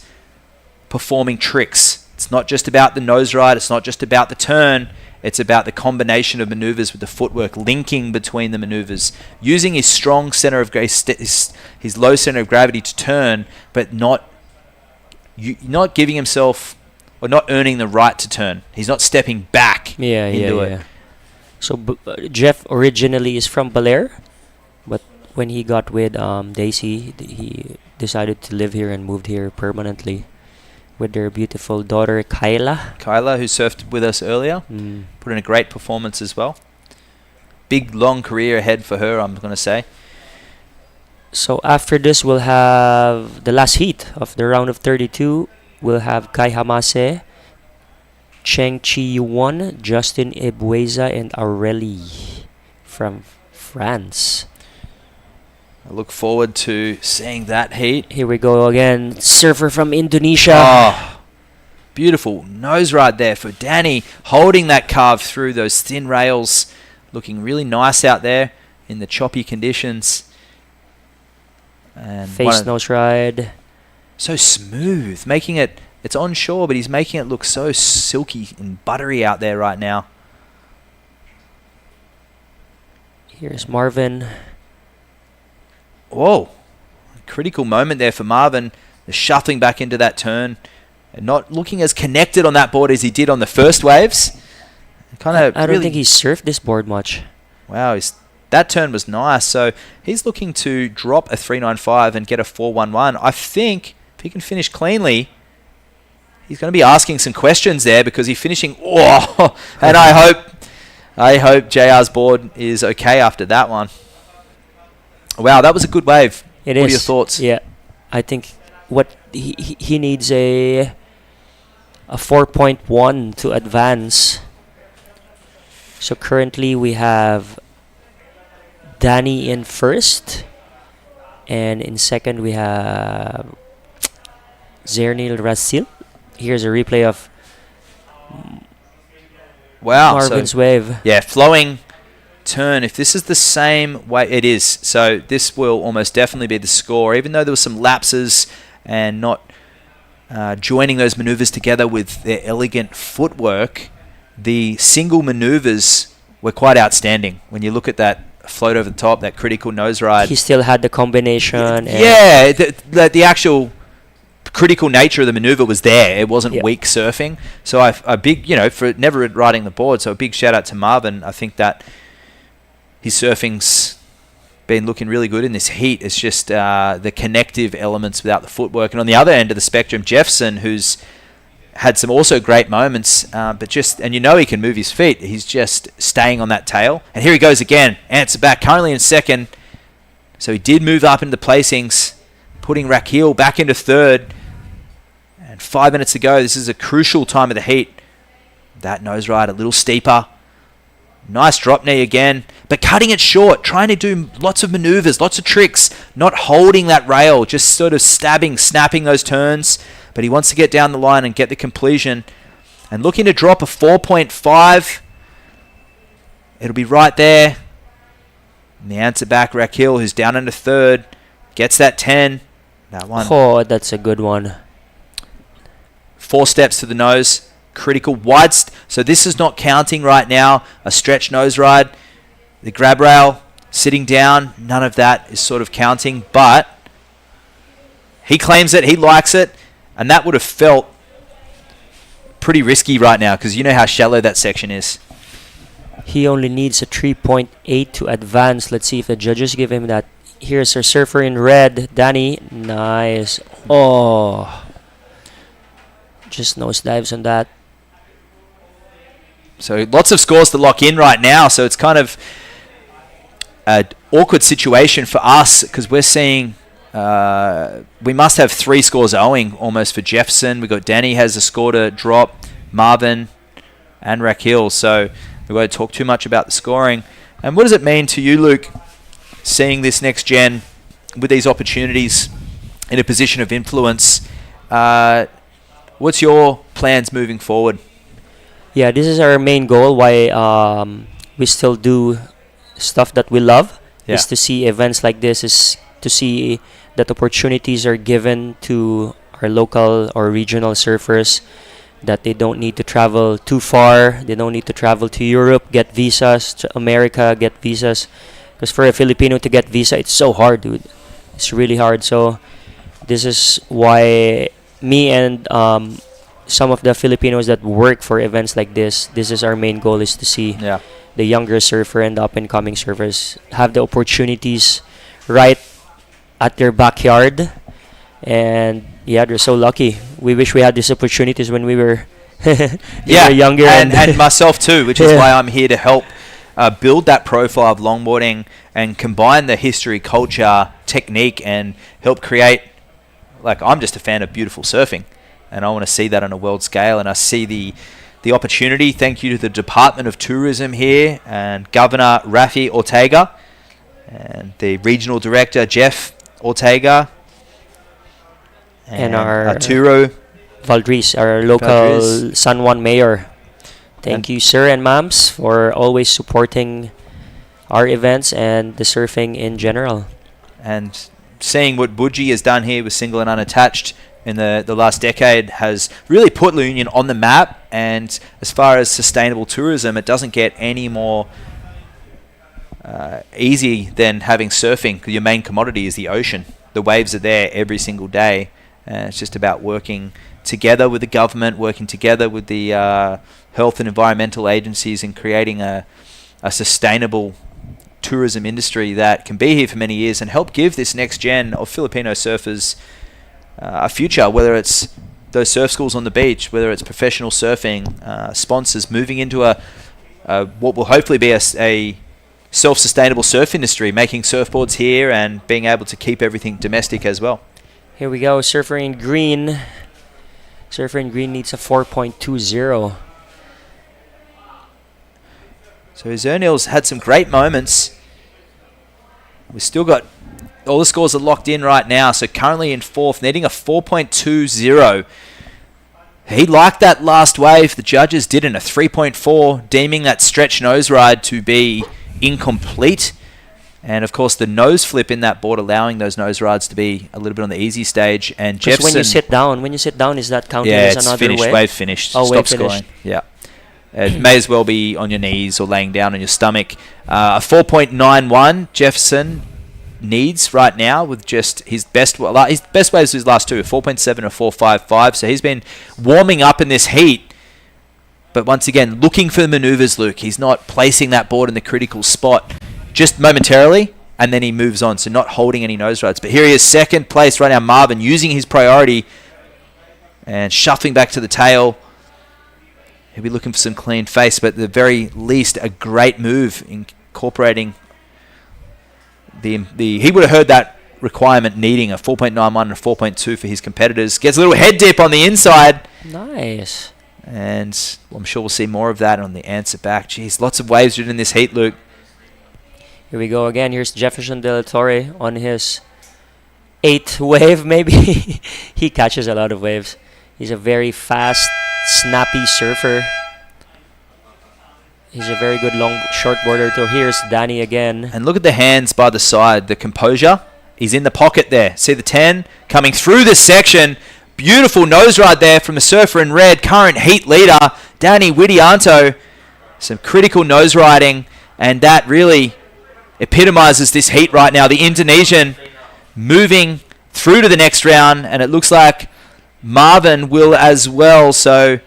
performing tricks. It's not just about the nose ride. It's not just about the turn. It's about the combination of maneuvers with the footwork, linking between the maneuvers, using his strong center of his low center of gravity to turn, but not giving himself or not earning the right to turn. He's not stepping back into it. So Jeff originally is from Belair, but when he got with Daisy, he decided to live here and moved here permanently with their beautiful daughter Kyla. Kyla, who surfed with us earlier, put in a great performance as well. Big, long career ahead for her, I'm going to say. So after this, we'll have the last heat of the round of 32. We'll have Kai Hamase, Cheng Chi Yuan, Justin Ebueza, and Aurelie from France. I look forward to seeing that heat. Here we go again. Surfer from Indonesia. Oh, beautiful nose ride there for Danny, holding that carve through those thin rails, looking really nice out there in the choppy conditions. And Face nose ride. So smooth, making it, it's onshore, but he's making it look so silky and buttery out there right now. Here's Marvin. Whoa, critical moment there for Marvin. The shuffling back into that turn and not looking as connected on that board as he did on the first waves. I don't think he surfed this board much. Wow, that turn was nice. So he's looking to drop a 395 and get a 411. I think if he can finish cleanly, he's going to be asking some questions there because he's finishing. Oh, and I hope JR's board is okay after that one. Wow, that was a good wave. What are your thoughts? Yeah, I think what he needs a 4.1 to advance. So currently we have Danny in first, and in second we have Zernil Rasil. Here's a replay of Marvin's wave. Yeah, flowing turn. If this is the same way, it is. So this will almost definitely be the score, even though there were some lapses and not joining those maneuvers together with their elegant footwork. The single maneuvers were quite outstanding. When you look at that float over the top, that critical nose ride. He still had the combination. Yeah, the actual critical nature of the maneuver was there. It wasn't weak surfing. So a big, for never riding the board, so a big shout out to Marvin. I think that his surfing's been looking really good in this heat. It's just the connective elements without the footwork. And on the other end of the spectrum, Jefferson, who's had some also great moments, but he can move his feet. He's just staying on that tail. And here he goes again. Answer back, currently in second. So he did move up into the placings, putting Rakil back into third. And 5 minutes to go. This is a crucial time of the heat. That nose ride a little steeper. Nice drop knee again, but cutting it short, trying to do lots of maneuvers, lots of tricks, not holding that rail, just sort of snapping those turns. But he wants to get down the line and get the completion. And looking to drop a 4.5. It'll be right there. And the answer back, Rakil, who's down into third, gets that 10. That one. Oh, that's a good one. 4 steps to the nose. Critical wide. So this is not counting right now. A stretch nose ride. The grab rail sitting down. None of that is sort of counting. But he claims it. He likes it. And that would have felt pretty risky right now because you know how shallow that section is. He only needs a 3.8 to advance. Let's see if the judges give him that. Here's our surfer in red. Danny. Nice. Oh. Just nose dives on that. So lots of scores to lock in right now. So it's kind of an awkward situation for us because we're seeing we must have 3 scores owing almost for Jefferson. We've got Danny has a score to drop, Marvin and Rakil. So we won't talk too much about the scoring. And what does it mean to you, Luke, seeing this next gen with these opportunities in a position of influence? What's your plans moving forward? Yeah, this is our main goal. Why we still do stuff that we love is to see events like this. Is to see that opportunities are given to our local or regional surfers that they don't need to travel too far. They don't need to travel to Europe, get visas, to America, get visas. Because for a Filipino to get visa, it's so hard, dude. It's really hard. So this is why me and some of the Filipinos that work for events like this is our main goal, is to see Yeah. the younger surfer and up and coming surfers have the opportunities right at their backyard. And yeah, they're so lucky. We wish we had these opportunities when we were younger. And myself too, which is Yeah. why I'm here to help build that profile of longboarding and combine the history, culture, technique, and help create. Like, I'm just a fan of beautiful surfing, and I want to see that on a world scale. And I see the opportunity. Thank you to the Department of Tourism here and Governor Rafi Ortega and the Regional Director Jeff Ortega And our Arturo Valdris, our local Valdris. San Juan mayor. Thank And- you, sir and ma'ams, for always supporting our events and the surfing in general. and seeing what Budgie has done here with single and unattached in the last decade has really put La Union on the map. And as far as sustainable tourism, it doesn't get any more easy than having surfing. Your main commodity is the ocean. The waves are there every single day, and it's just about working together with the government, working together with the health and environmental agencies, and creating a sustainable tourism industry that can be here for many years and help give this next gen of Filipino surfers a future, whether it's those surf schools on the beach, whether it's professional surfing, sponsors moving into a what will hopefully be a self-sustainable surf industry, making surfboards here and being able to keep everything domestic as well. Here we go, Surfer in Green. Surfer in Green needs a 4.20. So Zernil's had some great moments. We've still got all the scores are locked in right now. So currently in fourth, needing a 4.20. He liked that last wave. The judges didn't. A 3.4, deeming that stretch nose ride to be incomplete. And of course, the nose flip in that board, allowing those nose rides to be a little bit on the easy stage. And Because Jefferson, when you sit down, is that counted yeah, as it's another finished. wave? Wave finished. Oh, Stop wave scoring. finished. Yeah. It may as well be on your knees or laying down on your stomach. A 4.91 Jefferson needs right now with just his best waves of his last two, a 4.7 and a 4.55. So he's been warming up in this heat. But once again, looking for the maneuvers, Luke. He's not placing that board in the critical spot just momentarily, and then he moves on. So not holding any nose rides. But here he is, second place right now, Marvin, using his priority and shuffling back to the tail. He'll be looking for some clean face, but at the very least, a great move incorporating the he would have heard that requirement needing a 4.91 and a 4.2 for his competitors. Gets a little head dip on the inside. Nice. And I'm sure we'll see more of that on the answer back. Jeez, lots of waves in this heat, Luke. Here we go again. Here's Jefferson De La Torre on his 8th wave, maybe. He catches a lot of waves. He's a very fast, snappy surfer. He's a very good long shortboarder. So here's Danny again. And look at the hands by the side, the composure. He's in the pocket there. See the 10 coming through this section. Beautiful nose ride there from the surfer in red, current heat leader, Danny Widianto. Some critical nose riding, and that really epitomizes this heat right now. The Indonesian moving through to the next round, and it looks like Marvin will as well. So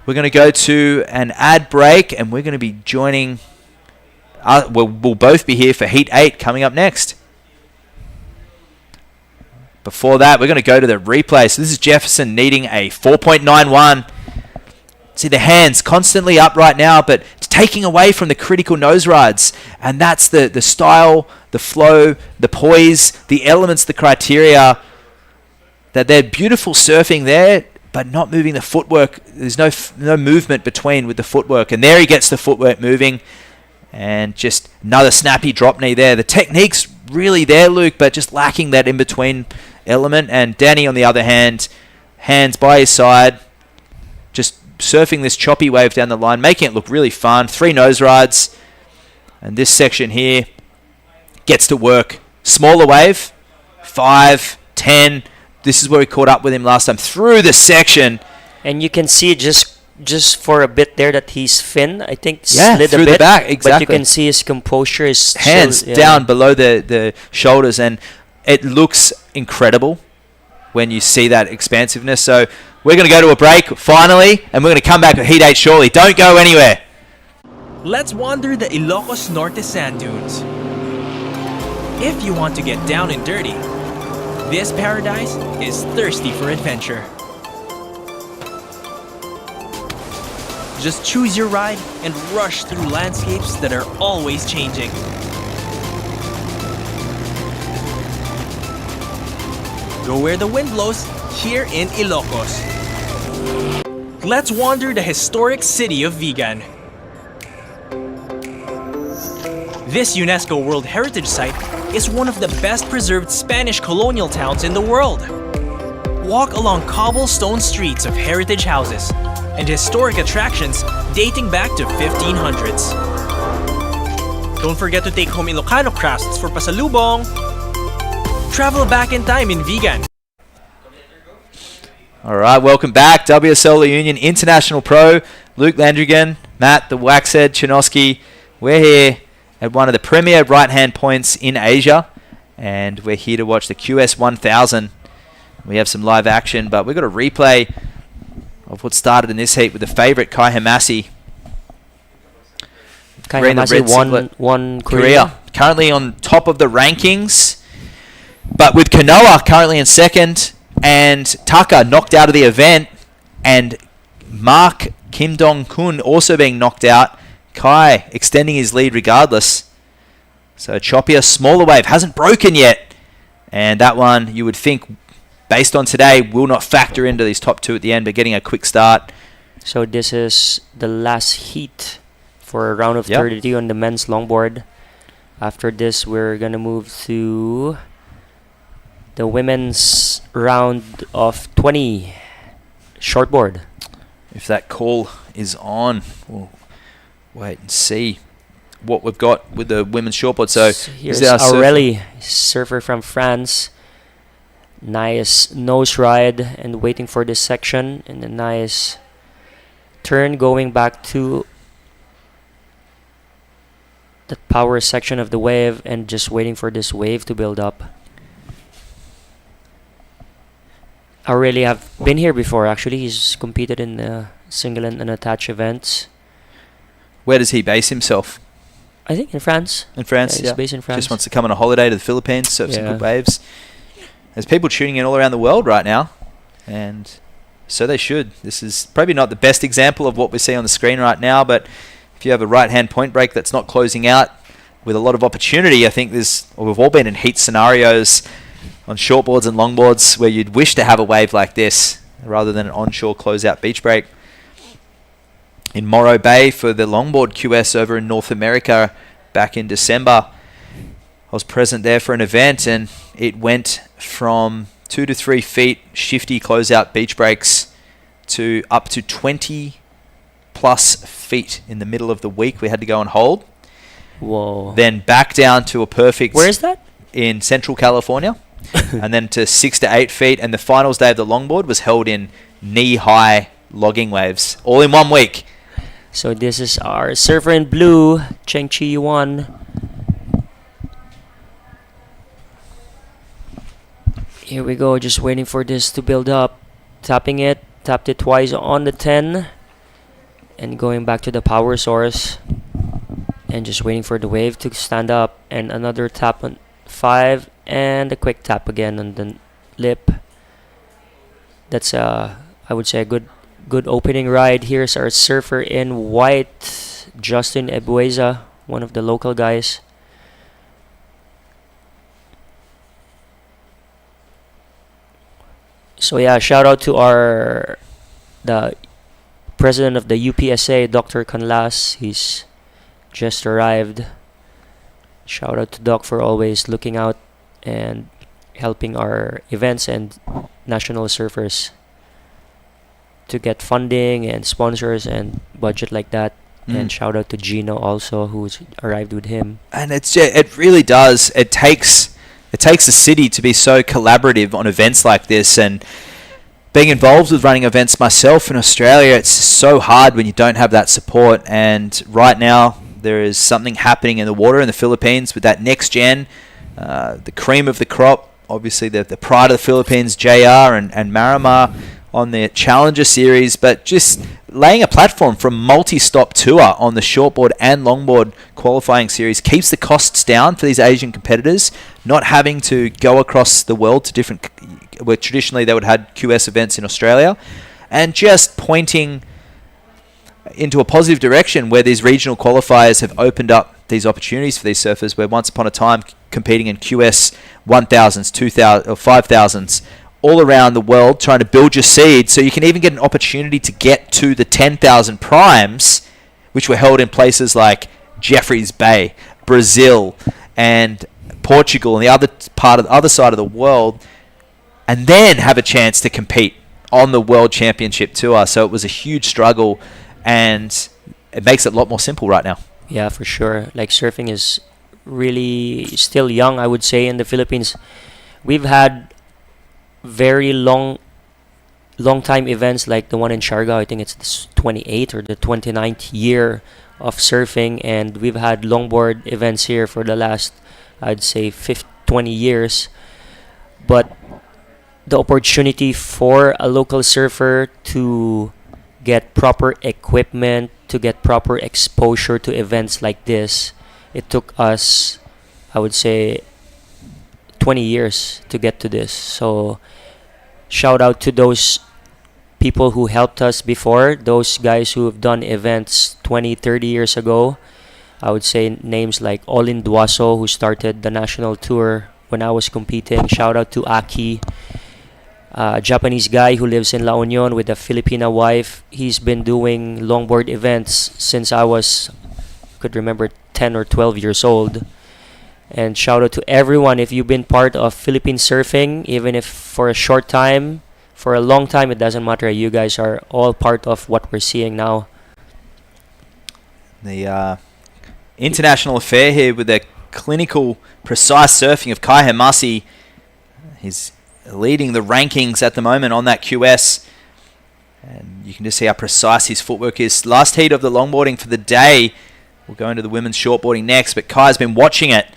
we're going to go to an ad break, and we're going to be joining. We'll both be here for Heat 8 coming up next. Before that, we're going to go to the replay. So this is Jefferson needing a 4.91. See the hands constantly up right now, but it's taking away from the critical nose rides. And that's the style, the flow, the poise, the elements, the criteria. That they're beautiful surfing there, but not moving the footwork. There's no movement between with the footwork. And there he gets the footwork moving. And just another snappy drop knee there. The technique's really there, Luke, but just lacking that in-between element. And Danny, on the other hand, hands by his side, just surfing this choppy wave down the line, making it look really fun. 3 nose rides. And this section here gets to work. Smaller wave, 5, 10. This is where we caught up with him last time. Through the section. And you can see just for a bit there that he's fin. I think Yeah, slid a through bit. the back, But you exactly. can see his composure is Hands still, down below the shoulders, and it looks incredible when you see that expansiveness. So we're going to go to a break finally, and we're going to come back with Heat 8 shortly. Don't go anywhere. Let's wander the Ilocos Norte sand dunes. If you want to get down and dirty, this paradise is thirsty for adventure. Just choose your ride and rush through landscapes that are always changing. Go where the wind blows, here in Ilocos. Let's wander the historic city of Vigan. This UNESCO World Heritage Site is one of the best preserved Spanish colonial towns in the world. Walk along cobblestone streets of heritage houses and historic attractions dating back to 1500s. Don't forget to take home Ilocano crafts for pasalubong. Travel back in time in Vigan. All right, welcome back. WSL La Union International Pro, Luke Landrigan, Matt the Waxhead Chinoski. We're here at one of the premier right-hand points in Asia, and we're here to watch the QS 1000. We have some live action, but we've got a replay of what started in this heat with the favourite Kai Hamasi. Kai Wearing the Hamasi red singlet. won Korea currently on top of the rankings, but with Kanoa currently in second, and Taka knocked out of the event, and Mark Kim Dong-kun also being knocked out. Kai extending his lead regardless. So choppier, smaller wave hasn't broken yet, and that one you would think, based on today, will not factor into these top two at the end, but getting a quick start. So this is the last heat for a round of 32 on the men's longboard. After this, we're gonna move to the women's round of 20 shortboard. If that call is on, we'll wait and see what we've got with the women's shortboard. So here's this is our Aurélie, surfer from France. Nice nose ride and waiting for this section, and a nice turn going back to the power section of the wave, and just waiting for this wave to build up. Aurélie have been here before actually. He's competed in the single and unattached events. Where does he base himself? I think in France. In France, He's based in France. Just wants to come on a holiday to the Philippines, surf some Yeah. good waves. There's people tuning in all around the world right now, and so they should. This is probably not the best example of what we see on the screen right now, but if you have a right-hand point break that's not closing out with a lot of opportunity, I think we've all been in heat scenarios on shortboards and longboards where you'd wish to have a wave like this rather than an onshore closeout beach break. In Morro Bay for the longboard QS over in North America back in December, I was present there for an event, and it went from 2 to 3 feet shifty closeout beach breaks to up to 20 plus feet in the middle of the week. We had to go and hold. Whoa. Then back down to a perfect... Where is that? In Central California. And then to 6 to 8 feet. And the finals day of the longboard was held in knee-high logging waves. All in 1 week. So this is our surfer in blue, Cheng Chi Yuan. Here we go, just waiting for this to build up. Tapping it, tapped it twice on the 10. And going back to the power source. And just waiting for the wave to stand up. And another tap on 5. And a quick tap again on the lip. That's I would say a good opening ride. Here's our surfer in white, Justin Ebueza, one of the local guys. So yeah, shout out to the president of the UPSA, Dr. Canlas. He's just arrived. Shout out to Doc for always looking out and helping our events and national surfers to get funding and sponsors and budget like that. And shout out to Gino also, who's arrived with him. And it really does. It takes the city to be so collaborative on events like this, and being involved with running events myself in Australia, it's so hard when you don't have that support. And right now, there is something happening in the water in the Philippines with that next gen, the cream of the crop. Obviously, the pride of the Philippines, JR and Marimar on the Challenger Series, but just laying a platform for a multi-stop tour on the shortboard and longboard qualifying series keeps the costs down for these Asian competitors, not having to go across the world to different, where traditionally they would have had QS events in Australia, and just pointing into a positive direction where these regional qualifiers have opened up these opportunities for these surfers, where once upon a time competing in QS 1000s, 2000 or 5000s all around the world, trying to build your seed so you can even get an opportunity to get to the 10,000 primes, which were held in places like Jeffreys Bay, Brazil, and Portugal, and the other side of the world, and then have a chance to compete on the World Championship Tour. So it was a huge struggle, and it makes it a lot more simple right now. Yeah, for sure. Like, surfing is really still young, I would say, in the Philippines. We've had very long time events like the one in Siargao. I think it's the 28th or the 29th year of surfing, and we've had longboard events here for the last, I'd say, 20 years. But the opportunity for a local surfer to get proper equipment, to get proper exposure to events like this, it took us, I would say, 20 years to get to this. So shout out to those people who helped us before, those guys who have done events 20, 30 years ago. I would say names like Olin Duaso, who started the national tour when I was competing. Shout out to Aki, a Japanese guy who lives in La Union with a Filipina wife. He's been doing longboard events since I could remember 10 or 12 years old. And shout out to everyone. If you've been part of Philippine surfing, even if for a short time, for a long time, it doesn't matter. You guys are all part of what we're seeing now. The international affair here with the clinical, precise surfing of Kai Hemasi. He's leading the rankings at the moment on that QS. And you can just see how precise his footwork is. Last heat of the longboarding for the day. We'll go into the women's shortboarding next, but Kai's been watching it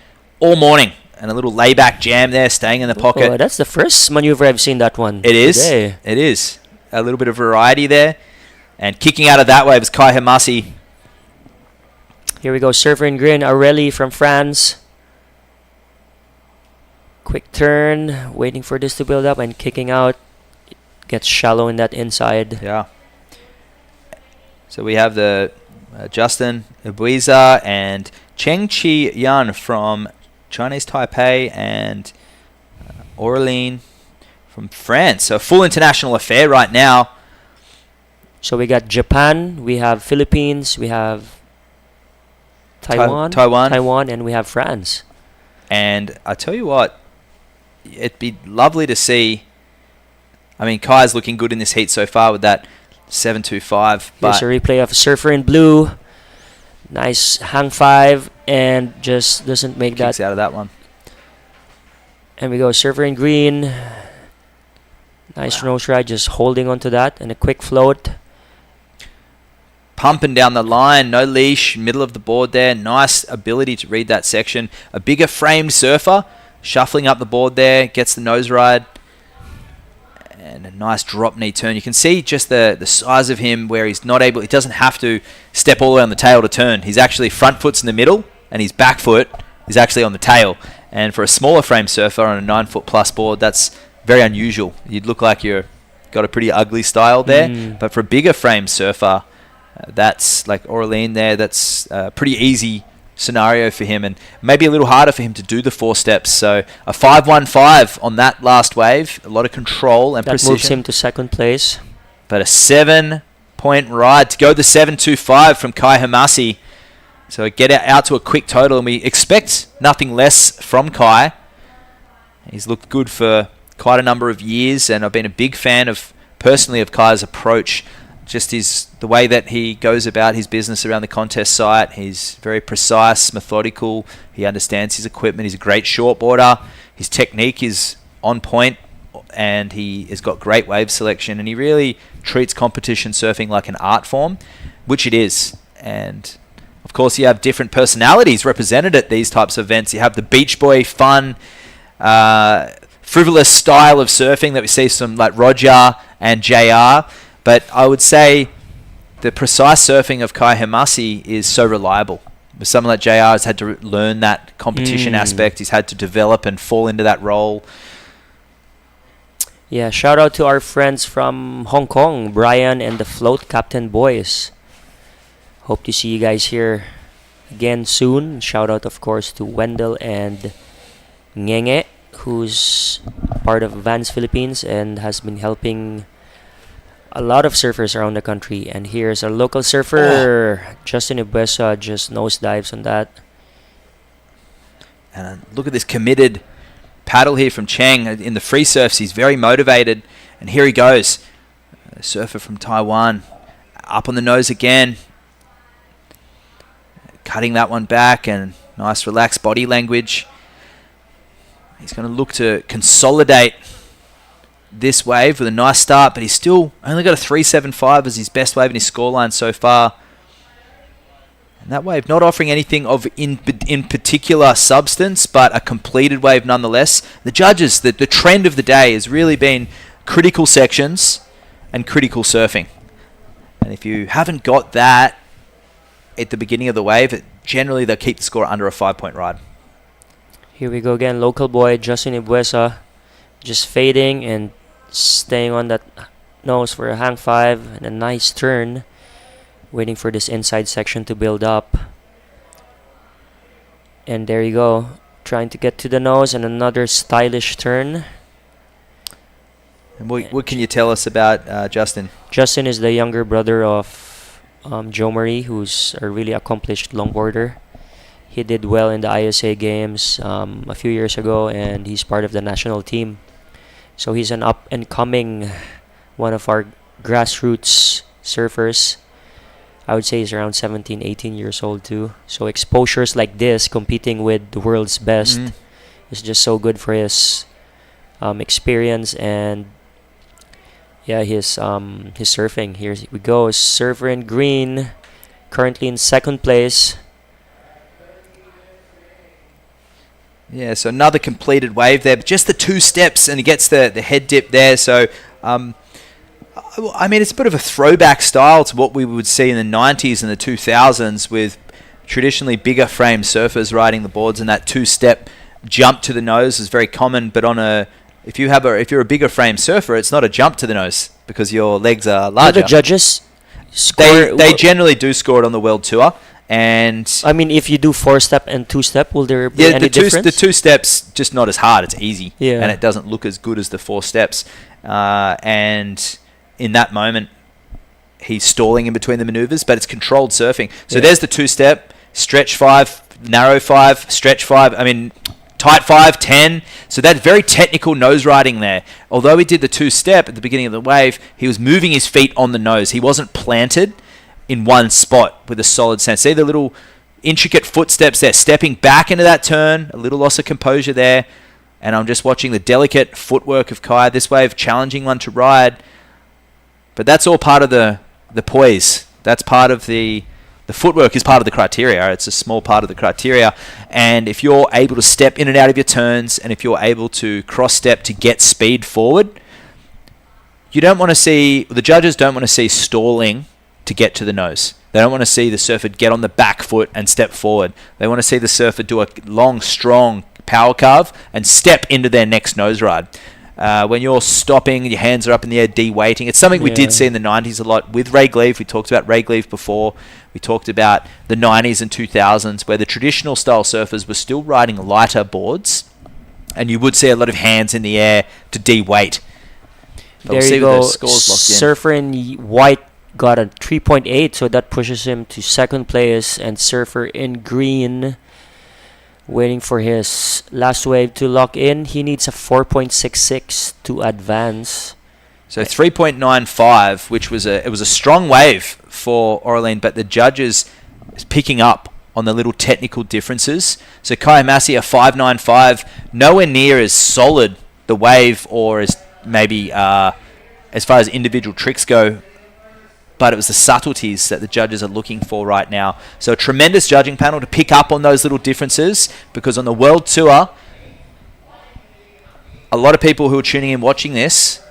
all morning, and a little layback jam there, staying in the pocket. Oh, that's the first maneuver I've seen that one. It is. Today. It is. A little bit of variety there. And kicking out of that wave is Kai Hemasi. Here we go, surfer in green, Aurelie from France. Quick turn, waiting for this to build up, and kicking out. Gets shallow in that inside. Yeah. So we have the Justin Ibuiza and Cheng Chi Yan from Chinese Taipei, and Aureline from France. So a full international affair right now. So we got Japan, we have Philippines, we have Taiwan, and we have France. And I tell you what, it'd be lovely to see. I mean, Kai's looking good in this heat so far with that 7.25. Here's a replay of Surfer in Blue. Nice hang five, and just doesn't make kicks that. Out of that one. And we go Surfer in Green. Nice nose ride, just holding onto that, and a quick float. Pumping down the line, no leash, middle of the board there. Nice ability to read that section. A bigger framed surfer, shuffling up the board there, gets the nose ride. And a nice drop knee turn. You can see just the size of him where he's not able, he doesn't have to step all the way on the tail to turn. He's actually front foot's in the middle, and his back foot is actually on the tail. And for a smaller frame surfer on a 9 foot plus board, that's very unusual. You'd look like you're got a pretty ugly style there. But for a bigger frame surfer, that's like Aureline there, that's a pretty easy scenario for him, and maybe a little harder for him to do the 4 steps. So a 5.15 on that last wave, a lot of control and precision. That moves him to second place. But a 7-point ride to go the 7.25 from Kai Hemasi. So get out to a quick total, and we expect nothing less from Kai. He's looked good for quite a number of years, and I've been a big fan personally of Kai's approach. Just the way that he goes about his business around the contest site. He's very precise, methodical. He understands his equipment. He's a great shortboarder. His technique is on point and he has got great wave selection, and he really treats competition surfing like an art form, which it is. And of course, you have different personalities represented at these types of events. You have the beach boy, fun, frivolous style of surfing that we see from like Roger and JR. But I would say the precise surfing of Kai Hemasi is so reliable. With someone like JR has had to learn that competition aspect. He's had to develop and fall into that role. Yeah, shout out to our friends from Hong Kong, Brian and the Float Captain Boys. Hope to see you guys here again soon. Shout out, of course, to Wendell and Ngenge, who's part of Vans Philippines and has been helping a lot of surfers around the country. And here's our local surfer, Justin Ibuesa, just nosedives on that. And look at this committed paddle here from Cheng. In the free surfs, he's very motivated. And here he goes. A surfer from Taiwan. Up on the nose again. Cutting that one back, and nice relaxed body language. He's going to look to consolidate this wave with a nice start, but he's still only got a 3.75 as his best wave in his scoreline so far. And that wave not offering anything of in particular substance, but a completed wave nonetheless. The judges, the trend of the day has really been critical sections and critical surfing. And if you haven't got that at the beginning of the wave, generally they'll keep the score under a 5-point ride. Here we go again, local boy Justin Ibuesa, just fading and staying on that nose for a hang 5 and a nice turn, waiting for this inside section to build up. And there you go, trying to get to the nose and another stylish turn. And what can you tell us about Justin? Justin is the younger brother of Joe Marie, who's a really accomplished longboarder. He did well in the ISA games a few years ago, and he's part of the national team. So he's an up-and-coming, one of our grassroots surfers. I would say he's around 17, 18 years old too. So exposures like this, competing with the world's best, is just so good for his experience and his surfing. Here we go, surfer in green, currently in second place. Yeah, so another completed wave there, but just the 2 steps, and he gets the head dip there. So, I mean, it's a bit of a throwback style to what we would see in the 90s and the 2000s with traditionally bigger frame surfers riding the boards, and that 2-step jump to the nose is very common. But if you're a bigger frame surfer, it's not a jump to the nose because your legs are larger. The judges score. They generally do score it on the World Tour. And I mean, if you do 4-step and 2-step, will there be any difference? The 2 steps just not as hard. It's easy, yeah, and it doesn't look as good as the 4 steps. And in that moment, he's stalling in between the maneuvers, but it's controlled surfing. So there's the 2-step, stretch 5, narrow 5, stretch 5. I mean, tight 5, 10. So that's very technical nose riding there. Although he did the 2-step at the beginning of the wave, he was moving his feet on the nose. He wasn't planted in one spot with a solid sense. See the little intricate footsteps there, stepping back into that turn, a little loss of composure there. And I'm just watching the delicate footwork of Kai. This wave, challenging one to ride. But that's all part of the poise. That's part of the footwork is part of the criteria. It's a small part of the criteria. And if you're able to step in and out of your turns, and if you're able to cross-step to get speed forward, the judges don't want to see stalling to get to the nose. They don't want to see the surfer get on the back foot and step forward. They want to see the surfer do a long, strong power carve and step into their next nose ride. When you're stopping, your hands are up in the air, de-weighting. It's something we did see in the 90s a lot with Ray Gleave. We talked about Ray Gleave before. We talked about the 90s and 2000s where the traditional style surfers were still riding lighter boards, and you would see a lot of hands in the air to de-weight. There you go. Surfer in white got a 3.8, so that pushes him to second place. And surfer in green, waiting for his last wave to lock in. He needs a 4.66 to advance. So 3.95, which was a strong wave for Aureline, but the judges is picking up on the little technical differences. So Kai Massey, a 5.95, nowhere near as solid the wave or as maybe as far as individual tricks go, but it was the subtleties that the judges are looking for right now. So a tremendous judging panel to pick up on those little differences, because on the World Tour, a lot of people who are tuning in watching this,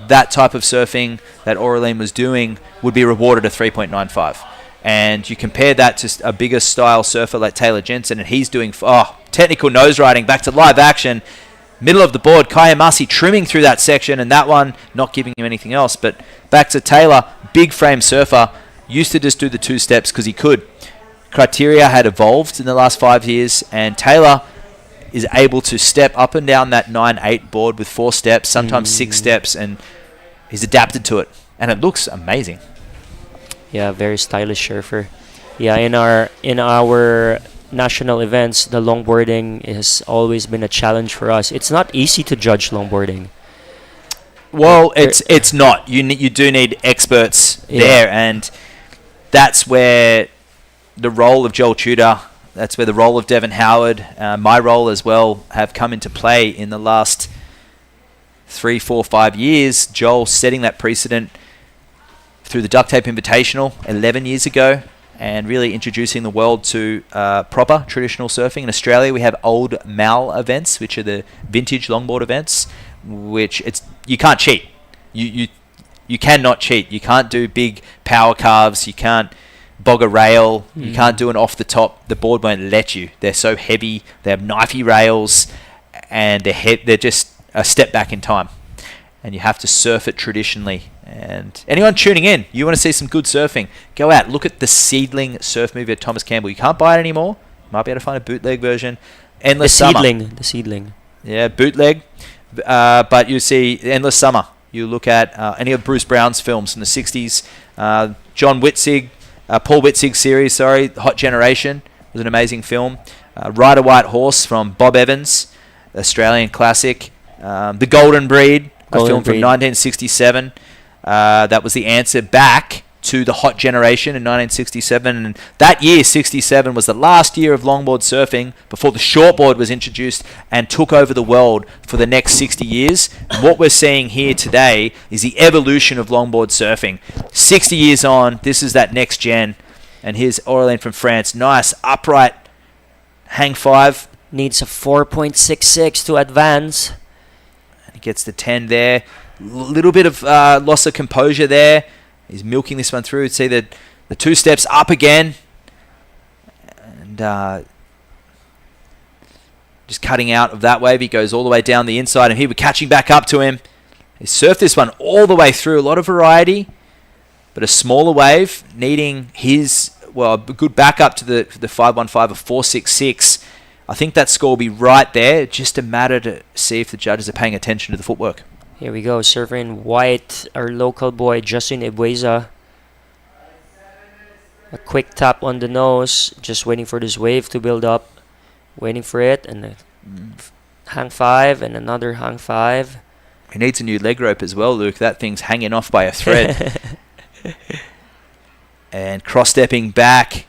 that type of surfing that Aureline was doing would be rewarded a 3.95. And you compare that to a bigger style surfer like Taylor Jensen, and he's doing technical nose riding, back to live action, middle of the board, Kai Hamasi trimming through that section, and that one not giving him anything else. But back to Taylor, big frame surfer, used to just do the 2 steps because he could. Criteria had evolved in the last 5 years, and Taylor is able to step up and down that 9-8 board with 4 steps, sometimes 6 steps, and he's adapted to it, and it looks amazing. Yeah, very stylish surfer. Yeah, in our national events, the longboarding has always been a challenge for us. It's not easy to judge longboarding. Well, it's not. You do need experts there, and that's where the role of Joel Tudor, that's where the role of Devon Howard, my role as well, have come into play in the last 3, 4, 5 years. Joel setting that precedent through the Duct Tape Invitational 11 years ago, and really introducing the world to proper traditional surfing. In Australia, we have Old Mal events, which are the vintage longboard events, which you can't cheat. You cannot cheat. You can't do big power carves. You can't bog a rail. You can't do an off the top. The board won't let you. They're so heavy. They have knifey rails, and they're just a step back in time. And you have to surf it traditionally. And anyone tuning in, you want to see some good surfing, go out, look at the Seedling surf movie at Thomas Campbell. You can't buy it anymore. You might be able to find a bootleg version. Endless Summer. The Seedling. Yeah, bootleg. But you see Endless Summer. You look at any of Bruce Brown's films from the 60s. Paul Witzig series, Hot Generation was an amazing film. Ride a White Horse from Bob Evans, Australian classic. The Golden Breed, a film from 1967. That was the answer back to the Hot Generation in 1967. And that year, 67, was the last year of longboard surfing before the shortboard was introduced and took over the world for the next 60 years. And what we're seeing here today is the evolution of longboard surfing. 60 years on, this is that next gen. And here's Aureline from France. Nice, upright, hang 5. Needs a 4.66 to advance. And he gets the 10 there. Little bit of loss of composure there. He's milking this one through. See the 2 steps up again. And just cutting out of that wave. He goes all the way down the inside, and here we're catching back up to him. He surfed this one all the way through. A lot of variety, but a smaller wave needing a good backup to the 515 of 466. I think that score will be right there. Just a matter to see if the judges are paying attention to the footwork. Here we go, surfer in white, our local boy Justin Ebueza. A quick tap on the nose, just waiting for this wave to build up. Waiting for it, and a hang 5 and another hang 5. He needs a new leg rope as well, Luke. That thing's hanging off by a thread. And cross-stepping back.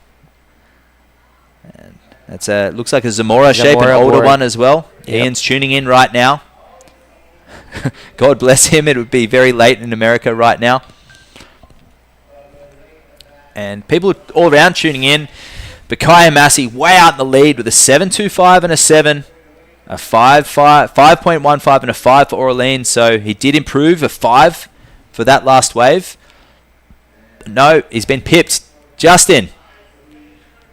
And that's looks like a Zamora shape, an older board. One as well. Yep. Ian's tuning in right now. God bless him. It would be very late in America right now. And people all around tuning in. But Kai Hamasi way out in the lead with a 7.25 and a 7. A 5.15 and a 5 for Aureline. So he did improve a 5 for that last wave. But no, he's been pipped. Justin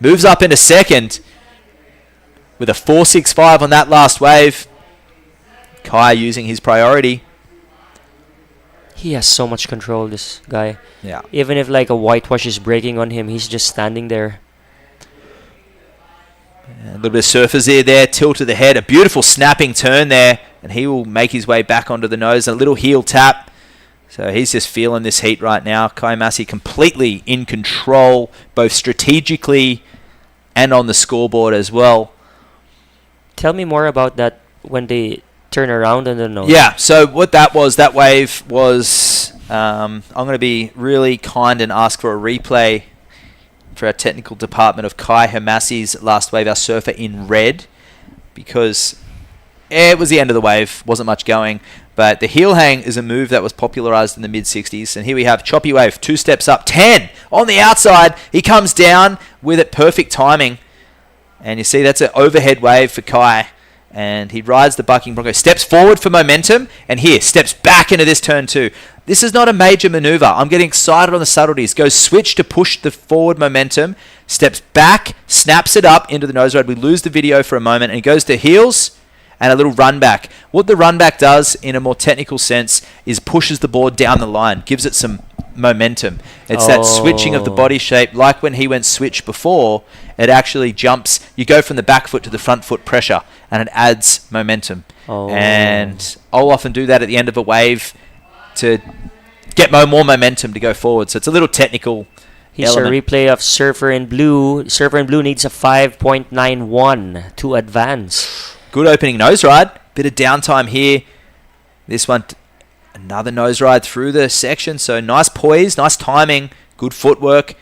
moves up into second with a 4.65 on that last wave. Kai using his priority. He has so much control, this guy. Yeah. Even if like a whitewash is breaking on him, he's just standing there. A little bit of surfa's ear there, tilt of the head, a beautiful snapping turn there, and he will make his way back onto the nose. A little heel tap. So he's just feeling this heat right now. Kai Hamasi completely in control, both strategically and on the scoreboard as well. Tell me more about that when they turn around on the nose. Yeah, so what that wave was, I'm going to be really kind and ask for a replay for our technical department of Kai Hamasi's last wave, our surfer in red, because it was the end of the wave. Wasn't much going. But the heel hang is a move that was popularized in the mid-60s. And here we have choppy wave, 2 steps up, 10 on the outside. He comes down with it, perfect timing. And you see that's an overhead wave for Kai. And he rides the bucking bronco, steps forward for momentum, and here, steps back into this turn too. This is not a major maneuver. I'm getting excited on the subtleties. Goes switch to push the forward momentum, steps back, snaps it up into the nose ride. We lose the video for a moment, and he goes to heels and a little run back. What the run back does, in a more technical sense, is pushes the board down the line, gives it some momentum. It's that switching of the body shape, like when he went switch before. It actually jumps. You go from the back foot to the front foot pressure, and it adds momentum. And I'll often do that at the end of a wave to get more momentum to go forward. So it's a little technical Here's a element. replay of Surfer in Blue. Surfer in Blue needs a 5.91 to advance. Good opening nose ride. Bit of downtime here. This one, another nose ride through the section. So nice poise, nice timing, good footwork.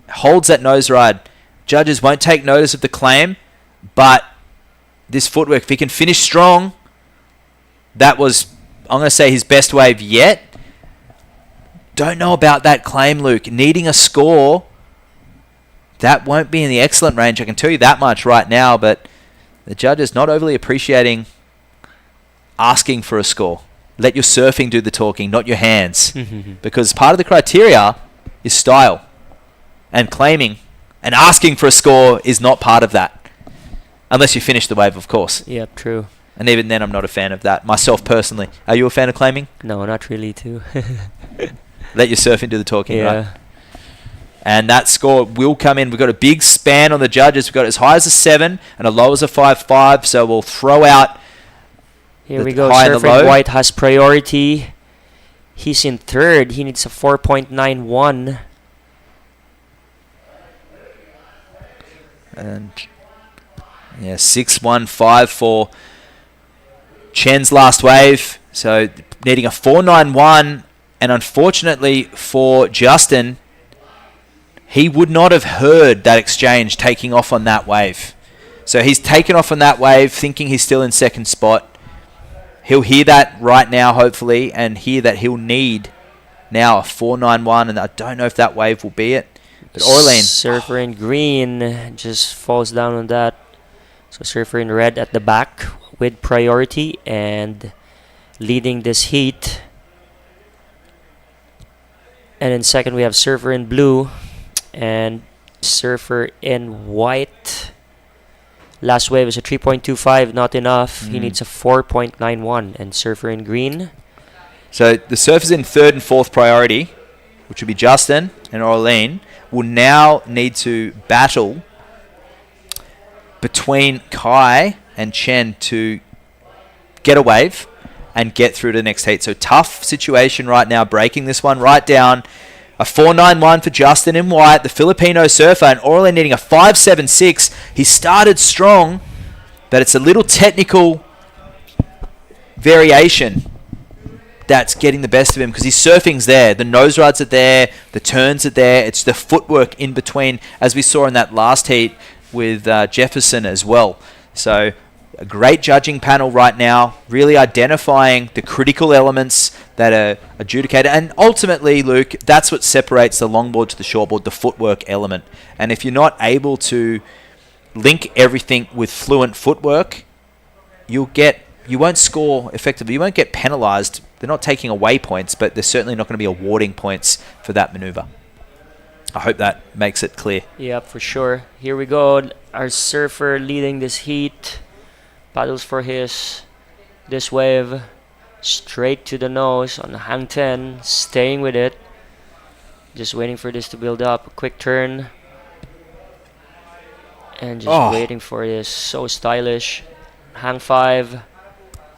Holds that nose ride. Judges won't take notice of the claim, but this footwork, if he can finish strong, that was, I'm going to say, his best wave yet. Don't know about that claim, Luke. Needing a score, that won't be in the excellent range. I can tell you that much right now, but the judges not overly appreciating asking for a score. Let your surfing do the talking, not your hands. Because part of the criteria is style. And claiming and asking for a score is not part of that. Unless you finish the wave, of course. Yep, true. And even then, I'm not a fan of that. Myself, personally. Are you a fan of claiming? No, not really, too. Let your surfing do the talking, Yeah. right? And that score will come in. We've got a big span on the judges. We've got as high as a 7 and a low as a 5.5. So we'll throw out Here the we go. high and the Surfer in low. White has priority. He's in third. He needs a 4.91. And yeah, 6.15 for Chen's last wave. So needing a 4.91. And unfortunately for Justin, he would not have heard that exchange taking off on that wave. So he's taken off on that wave thinking he's still in second spot. He'll hear that right now, hopefully, and hear that he'll need now a 4.91. And I don't know if that wave will be it. But Orlean, Surfer in Green just falls down on that. So Surfer in Red at the back with priority and leading this heat. And in second we have Surfer in Blue and Surfer in White. Last wave is a 3.25, not enough. He needs a 4.91. And Surfer in Green. so the surfers in third and fourth priority, which would be Justin and Orlean, will now need to battle between Kai and Chen to get a wave and get through to the next heat. So tough situation right now, breaking this one right down. A 4.91 for Justin in white, the Filipino surfer, and Orlean needing a 5.76. He started strong, but it's a little technical variation that's getting the best of him because his surfing's there. The nose rides are there. The turns are there. It's the footwork in between, as we saw in that last heat with Jefferson as well. So a great judging panel right now, really identifying the critical elements that are adjudicated. And ultimately, Luke, that's what separates the longboard to the shortboard, the footwork element. And if you're not able to link everything with fluent footwork, you won't score effectively. You won't get penalized. They're not taking away points, but they're certainly not going to be awarding points for that maneuver. I hope that makes it clear. Yep, for sure. Here we go. Our surfer leading this heat. Paddles for this wave. Straight to the nose on the hang 10. Staying with it. Just waiting for this to build up. A quick turn. And just waiting for this. So stylish. Hang 5.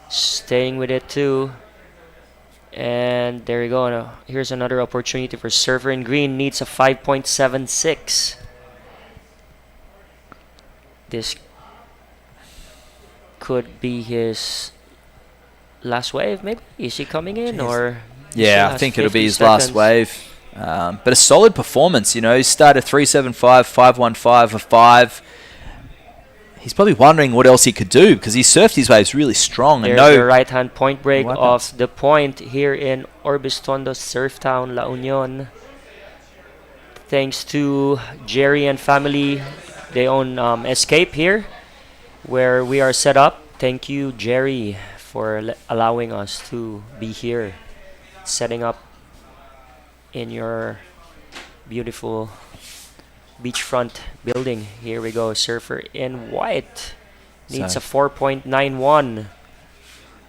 Staying with it too. And there you go. Now, here's another opportunity for Surfer in Green. Needs a 5.76. This could be his last wave, maybe? Is he coming in? Or yeah, I think it'll be his last wave. But a solid performance, you know. He started 3.75, 5.15, a 5. he's probably wondering what else he could do because he surfed his waves really strong. And There's no the right-hand point break wipeouts. off the point here in Orbistondo Surf Town, La Union. Thanks to Jerry and family, they own Escape here, where we are set up. Thank you, Jerry, for allowing us to be here, setting up in your beautiful beachfront building. Here we go. Surfer in white needs So- a 4.91.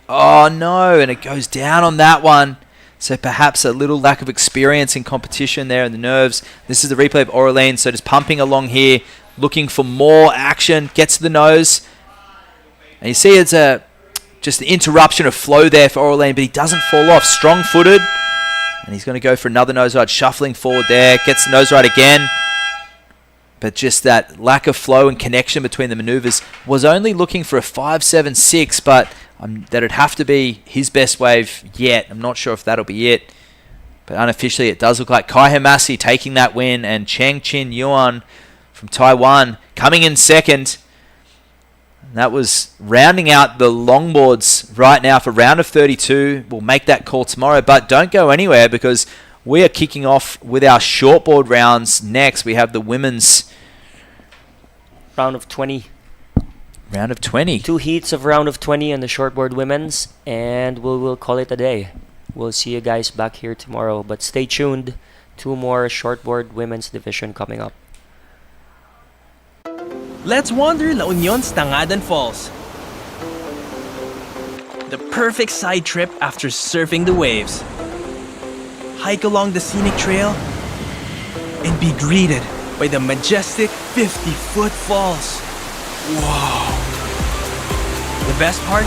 Oh no, and it goes down on that one. So perhaps a little lack of experience in competition there and the nerves. This is the replay of Aureline, so just pumping along here, looking for more action, gets to the nose. And you see it's just an interruption of flow there for Aureline, but he doesn't fall off. Strong-footed, and he's going to go for another nose ride, shuffling forward there, gets the nose ride again. But just that lack of flow and connection between the maneuvers. Was only looking for a 5.76, but that'd have to be his best wave yet. I'm not sure if that'll be it. But unofficially, it does look like Kai Hamasi taking that win, and Cheng Chin Yuan from Taiwan coming in second. And that was rounding out the longboards right now for round of 32. We'll make that call tomorrow, but don't go anywhere because we are kicking off with our shortboard rounds next. We have the women's Round of 20. round of 20. 2 heats of round of 20 on the shortboard women's, and we'll call it a day. We'll see you guys back here tomorrow, but stay tuned. 2 more shortboard women's division coming up. Let's wander La Union's Tangadan Falls. The perfect side trip after surfing the waves. Hike along the scenic trail and be greeted by the majestic 50-foot falls. Whoa! The best part?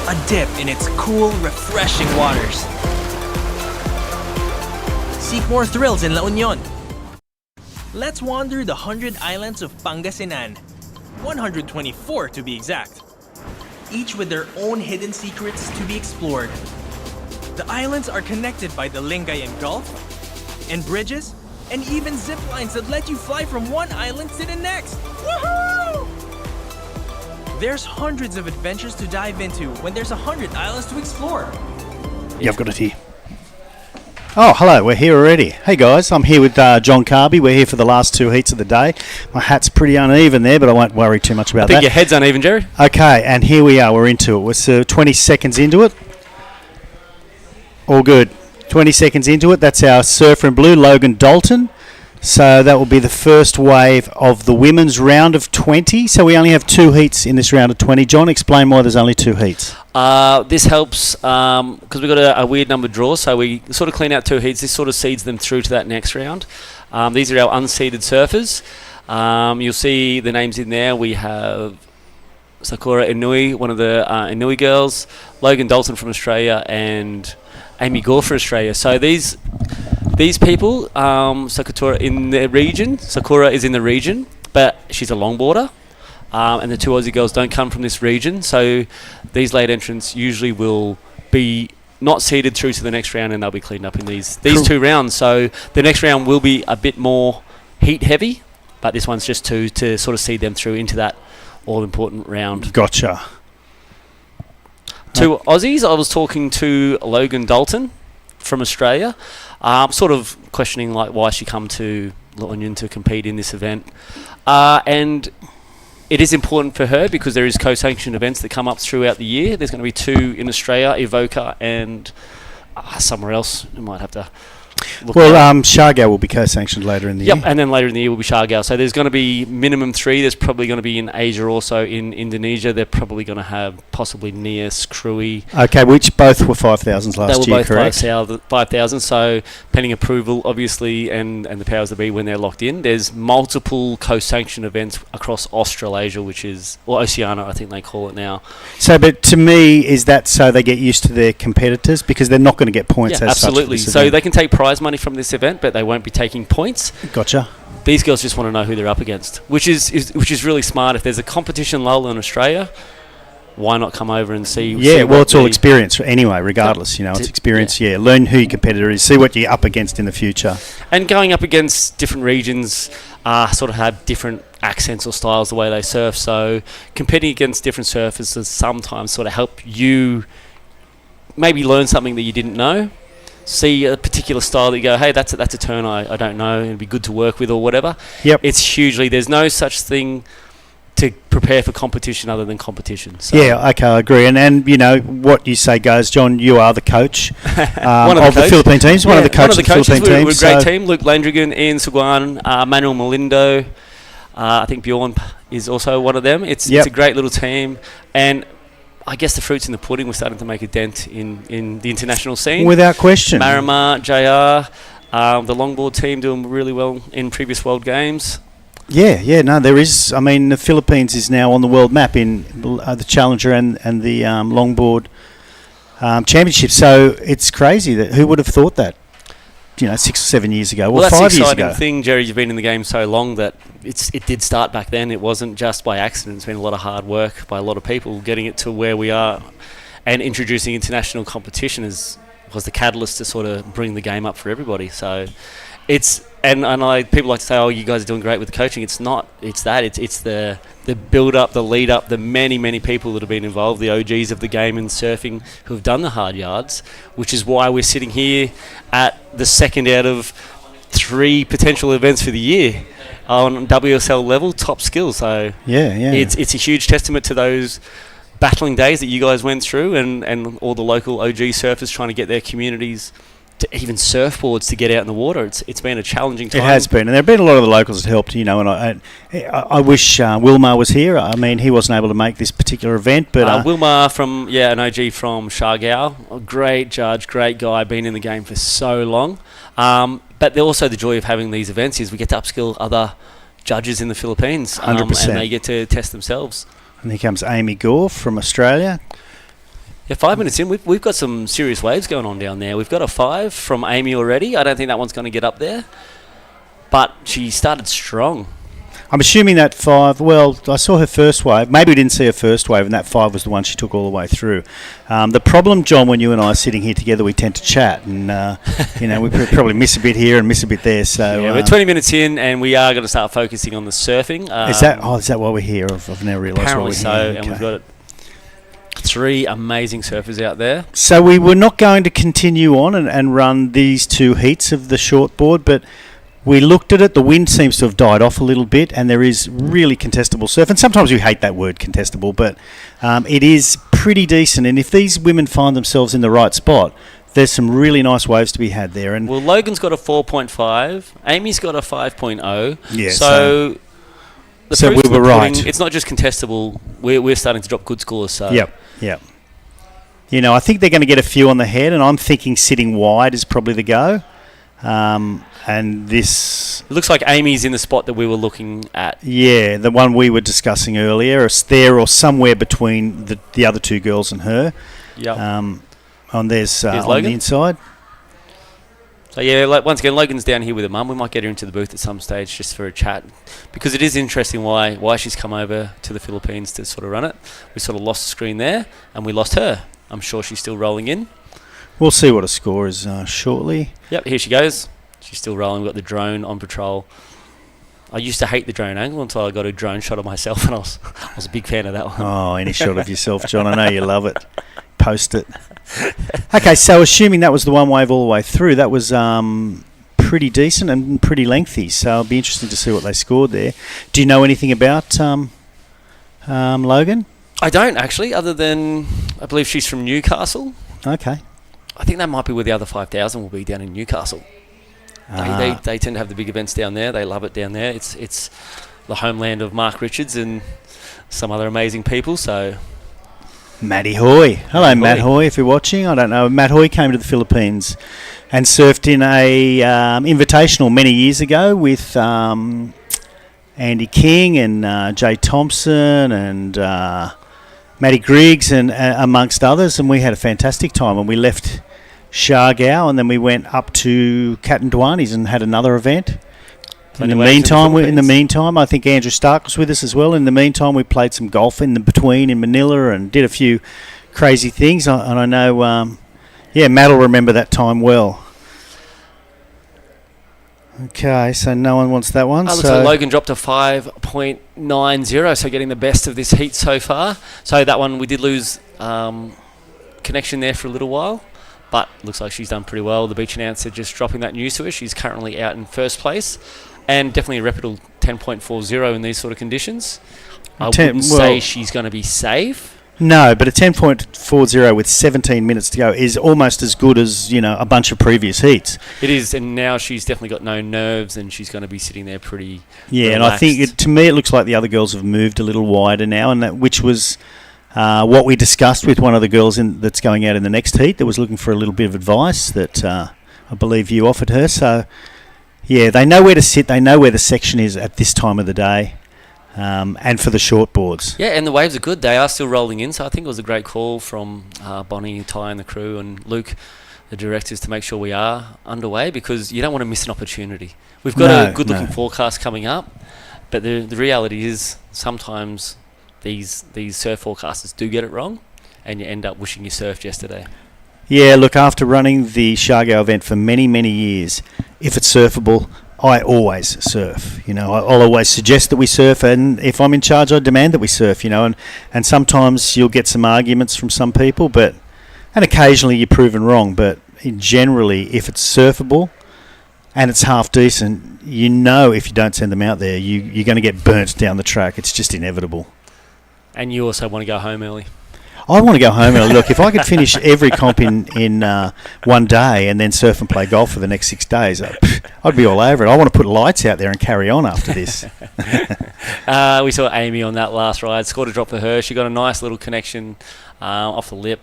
A dip in its cool, refreshing waters. Seek more thrills in La Union. Let's wander the 100 islands of Pangasinan. 124 to be exact. Each with their own hidden secrets to be explored. The islands are connected by the Lingayen Gulf, and bridges, and even zip lines that let you fly from one island to the next. Woohoo! There's hundreds of adventures to dive into when there's 100 islands to explore. Yeah, I've got it here. Oh, hello, we're here already. Hey guys, I'm here with John Carby. We're here for the last 2 heats of the day. My hat's pretty uneven there, but I won't worry too much about I think that. your head's uneven, Jerry. Okay, and here we are, we're into it. We're 20 seconds into it. All good. 20 seconds into it, that's our surfer in blue, Logan Dalton. So that will be the first wave of the women's round of 20. So we only have 2 heats in this round of 20. John, explain why there's only 2 heats. This helps because we've got a weird number draw, so we sort of clean out 2 heats. This sort of seeds them through to that next round. These are our unseeded surfers. You'll see the names in there. We have Sakura Inui, one of the Inui girls, Logan Dalton from Australia, and Amy Gore for Australia. So these people, Sakura in the region. Sakura is in the region, but she's a longboarder. And the 2 Aussie girls don't come from this region, so these late entrants usually will be not seeded through to the next round, and they'll be cleaned up in these Cool. 2 rounds. So the next round will be a bit more heat heavy, but this one's just to sort of seed them through into that all-important round. Gotcha. 2 Aussies. I was talking to Logan Dalton from Australia, sort of questioning like why she come to La Union to compete in this event, and it is important for her because there is co-sanctioned events that come up throughout the year. There's going to be 2 in Australia, Evoca and somewhere else. We might have to look Well, at. Shargo will be co-sanctioned later in the year. And then later in the year will be Shargao. So there's going to be minimum 3. There's probably going to be in Asia also. In Indonesia, they're probably going to have possibly Nias, Krui. Okay, which both were 5,000s They last were year, both correct? 5,000. So pending approval, obviously, and the powers that be when they're locked in. There's multiple co-sanctioned events across Australasia, which is, or Oceania, I think they call it now. So, but to me, is that so they get used to their competitors? Because they're not going to get points Yeah, as such for absolutely. this So event. they can take prize money from this event, but they won't be taking points. Gotcha. These girls just want to know who they're up against, which is really smart. If there's a competition lull in Australia, why not come over and see? Yeah, see well, what it's all the- experience anyway, regardless. You know, it's experience. Yeah. Yeah, learn who your competitor is, see what you're up against in the future. And going up against different regions, sort of have different accents or styles the way they surf. So competing against different surfers sometimes sort of help you maybe learn something that you didn't know. See a particular style that you go, hey, that's a turn I don't know, and it'd be good to work with or whatever. Yep. It's hugely, there's no such thing to prepare for competition other than competition. So Yeah, okay, I agree. And you know, what you say goes, John, you are the coach One of the coach. Philippine teams, one of the coaches of the coaches. Philippine We're a teams. great so- team. Luke Landrigan, Ian Suguan, Manuel Malindo. I think Bjorn is also one of them. It's a great little team. And I guess the fruits in the pudding, we're starting to make a dent in the international scene. Without question. Marima, JR, the longboard team doing really well in previous World Games. Yeah, no, there is. I mean, the Philippines is now on the world map in the Challenger and the longboard championship. So it's crazy that who would have thought that? You know, 6 or 7 years ago, Well, or that's 5 the years exciting ago. thing, Jerry. You've been in the game so long that it did start back then. It wasn't just by accident. It's been a lot of hard work by a lot of people getting it to where we are, and introducing international competition was the catalyst to sort of bring the game up for everybody. So it's people like to say, oh, you guys are doing great with the coaching. It's not. It's the build up, the lead up, the many people that have been involved, the OGs of the game in surfing who have done the hard yards, which is why we're sitting here at the second out of 3 potential events for the year on WSL level, top skill. So Yeah. it's a huge testament to those battling days that you guys went through, and all the local OG surfers trying to get their communities to even surfboards to get out in the water. It's been a challenging time. It has been, and there have been a lot of the locals that helped. You know, and I wish Wilmar was here. I mean, he wasn't able to make this particular event, but Wilmar an OG from Siargao, a great judge, great guy, been in the game for so long. But also the joy of having these events is we get to upskill other judges in the Philippines, 100%. and they get to test themselves. And here comes Amy Gore from Australia. Yeah, 5 minutes in, we've got some serious waves going on down there. We've got a 5 from Amy already. I don't think that one's going to get up there, but she started strong. I'm assuming that 5, well, I saw her first wave. Maybe we didn't see her first wave, and that 5 was the one she took all the way through. The problem, John, when you and I are sitting here together, we tend to chat, and, you know, we probably miss a bit here and miss a bit there. So Yeah, we're 20 minutes in, and we are going to start focusing on the surfing. Is that why we're here? I've now realised why Apparently we're so, here. and Okay. we've got 3 amazing surfers out there. So we were not going to continue on and run these 2 heats of the shortboard, but we looked at it. The wind seems to have died off a little bit, and there is really contestable surf. And sometimes we hate that word, contestable, but it is pretty decent. And if these women find themselves in the right spot, there's some really nice waves to be had there. And Well, Logan's got a 4.5. Amy's got a 5.0. Yeah, So the so proof's we in were the pudding. right. It's not just contestable. We're starting to drop good scores. So Yep. You know, I think they're going to get a few on the head, and I'm thinking sitting wide is probably the go. And this, it looks like Amy's in the spot that we were looking at. yeah, the one we were discussing earlier, is there or somewhere between the other 2 girls and her. Yep. On there's on Logan. the inside. So yeah, once again, Logan's down here with her mum. We might get her into the booth at some stage just for a chat, because it is interesting why she's come over to the Philippines to sort of run it. We sort of lost the screen there, and we lost her. I'm sure she's still rolling in. We'll see what a score is shortly. Yep, here she goes. She's still rolling. We've got the drone on patrol. I used to hate the drone angle until I got a drone shot of myself, and I was a big fan of that one. Oh, any shot of yourself, John. I know you love it. Post it. Okay, so assuming that was the one wave all the way through, that was pretty decent and pretty lengthy. So it'll be interesting to see what they scored there. Do you know anything about Logan? I don't actually, other than I believe she's from Newcastle. Okay. I think that might be where the other 5,000 will be, down in Newcastle. They tend to have the big events down there. They love it down there. It's the homeland of Mark Richards and some other amazing people. So Matty Hoy. Hello, Matt Hoy, if you're watching. I don't know. Matt Hoy came to the Philippines and surfed in a invitational many years ago with Andy King and Jay Thompson and Matty Griggs and amongst others, and we had a fantastic time. And we left Siargao and then we went up to Catanduanes and had another event. Plenty of waves In the meantime, I think Andrew Stark was with us as well. In the meantime, we played some golf in Manila and did a few crazy things. And I know, Matt will remember that time well. Okay, so no one wants that one. Looks like Logan dropped to 5.90, so getting the best of this heat so far. So that one we did lose connection there for a little while, but looks like she's done pretty well. The beach announcer just dropping that news to her. She's currently out in first place, and definitely a reputable 10.40 in these sort of conditions. I wouldn't say she's going to be safe. No, but a 10.40 with 17 minutes to go is almost as good as, a bunch of previous heats. It is, and now she's definitely got no nerves, and she's going to be sitting there pretty relaxed. And I think, to me, it looks like the other girls have moved a little wider now, and which was what we discussed with one of the girls that's going out in the next heat that was looking for a little bit of advice that I believe you offered her. So, they know where to sit. They know where the section is at this time of the day. And for the short boards. Yeah, and the waves are good. They are still rolling in, so I think it was a great call from Bonnie, Ty and the crew, and Luke, the directors, to make sure we are underway, because you don't want to miss an opportunity. We've got a good-looking forecast coming up, but the reality is sometimes these surf forecasters do get it wrong, and you end up wishing you surfed yesterday. Yeah, look, after running the Shargo event for many, many years, if it's surfable, I always surf. I'll always suggest that we surf, and if I'm in charge, I demand that we surf. And sometimes you'll get some arguments from some people, and occasionally you're proven wrong. But generally, if it's surfable and it's half decent, if you don't send them out there, you're going to get burnt down the track. It's just inevitable. And you also want to go home early. I want to go home early. Look, if I could finish every comp in one day and then surf and play golf for the next 6 days, I'd be all over it. I want to put lights out there and carry on after this. We saw Amy on that last ride. Scored a drop for her. She got a nice little connection off the lip.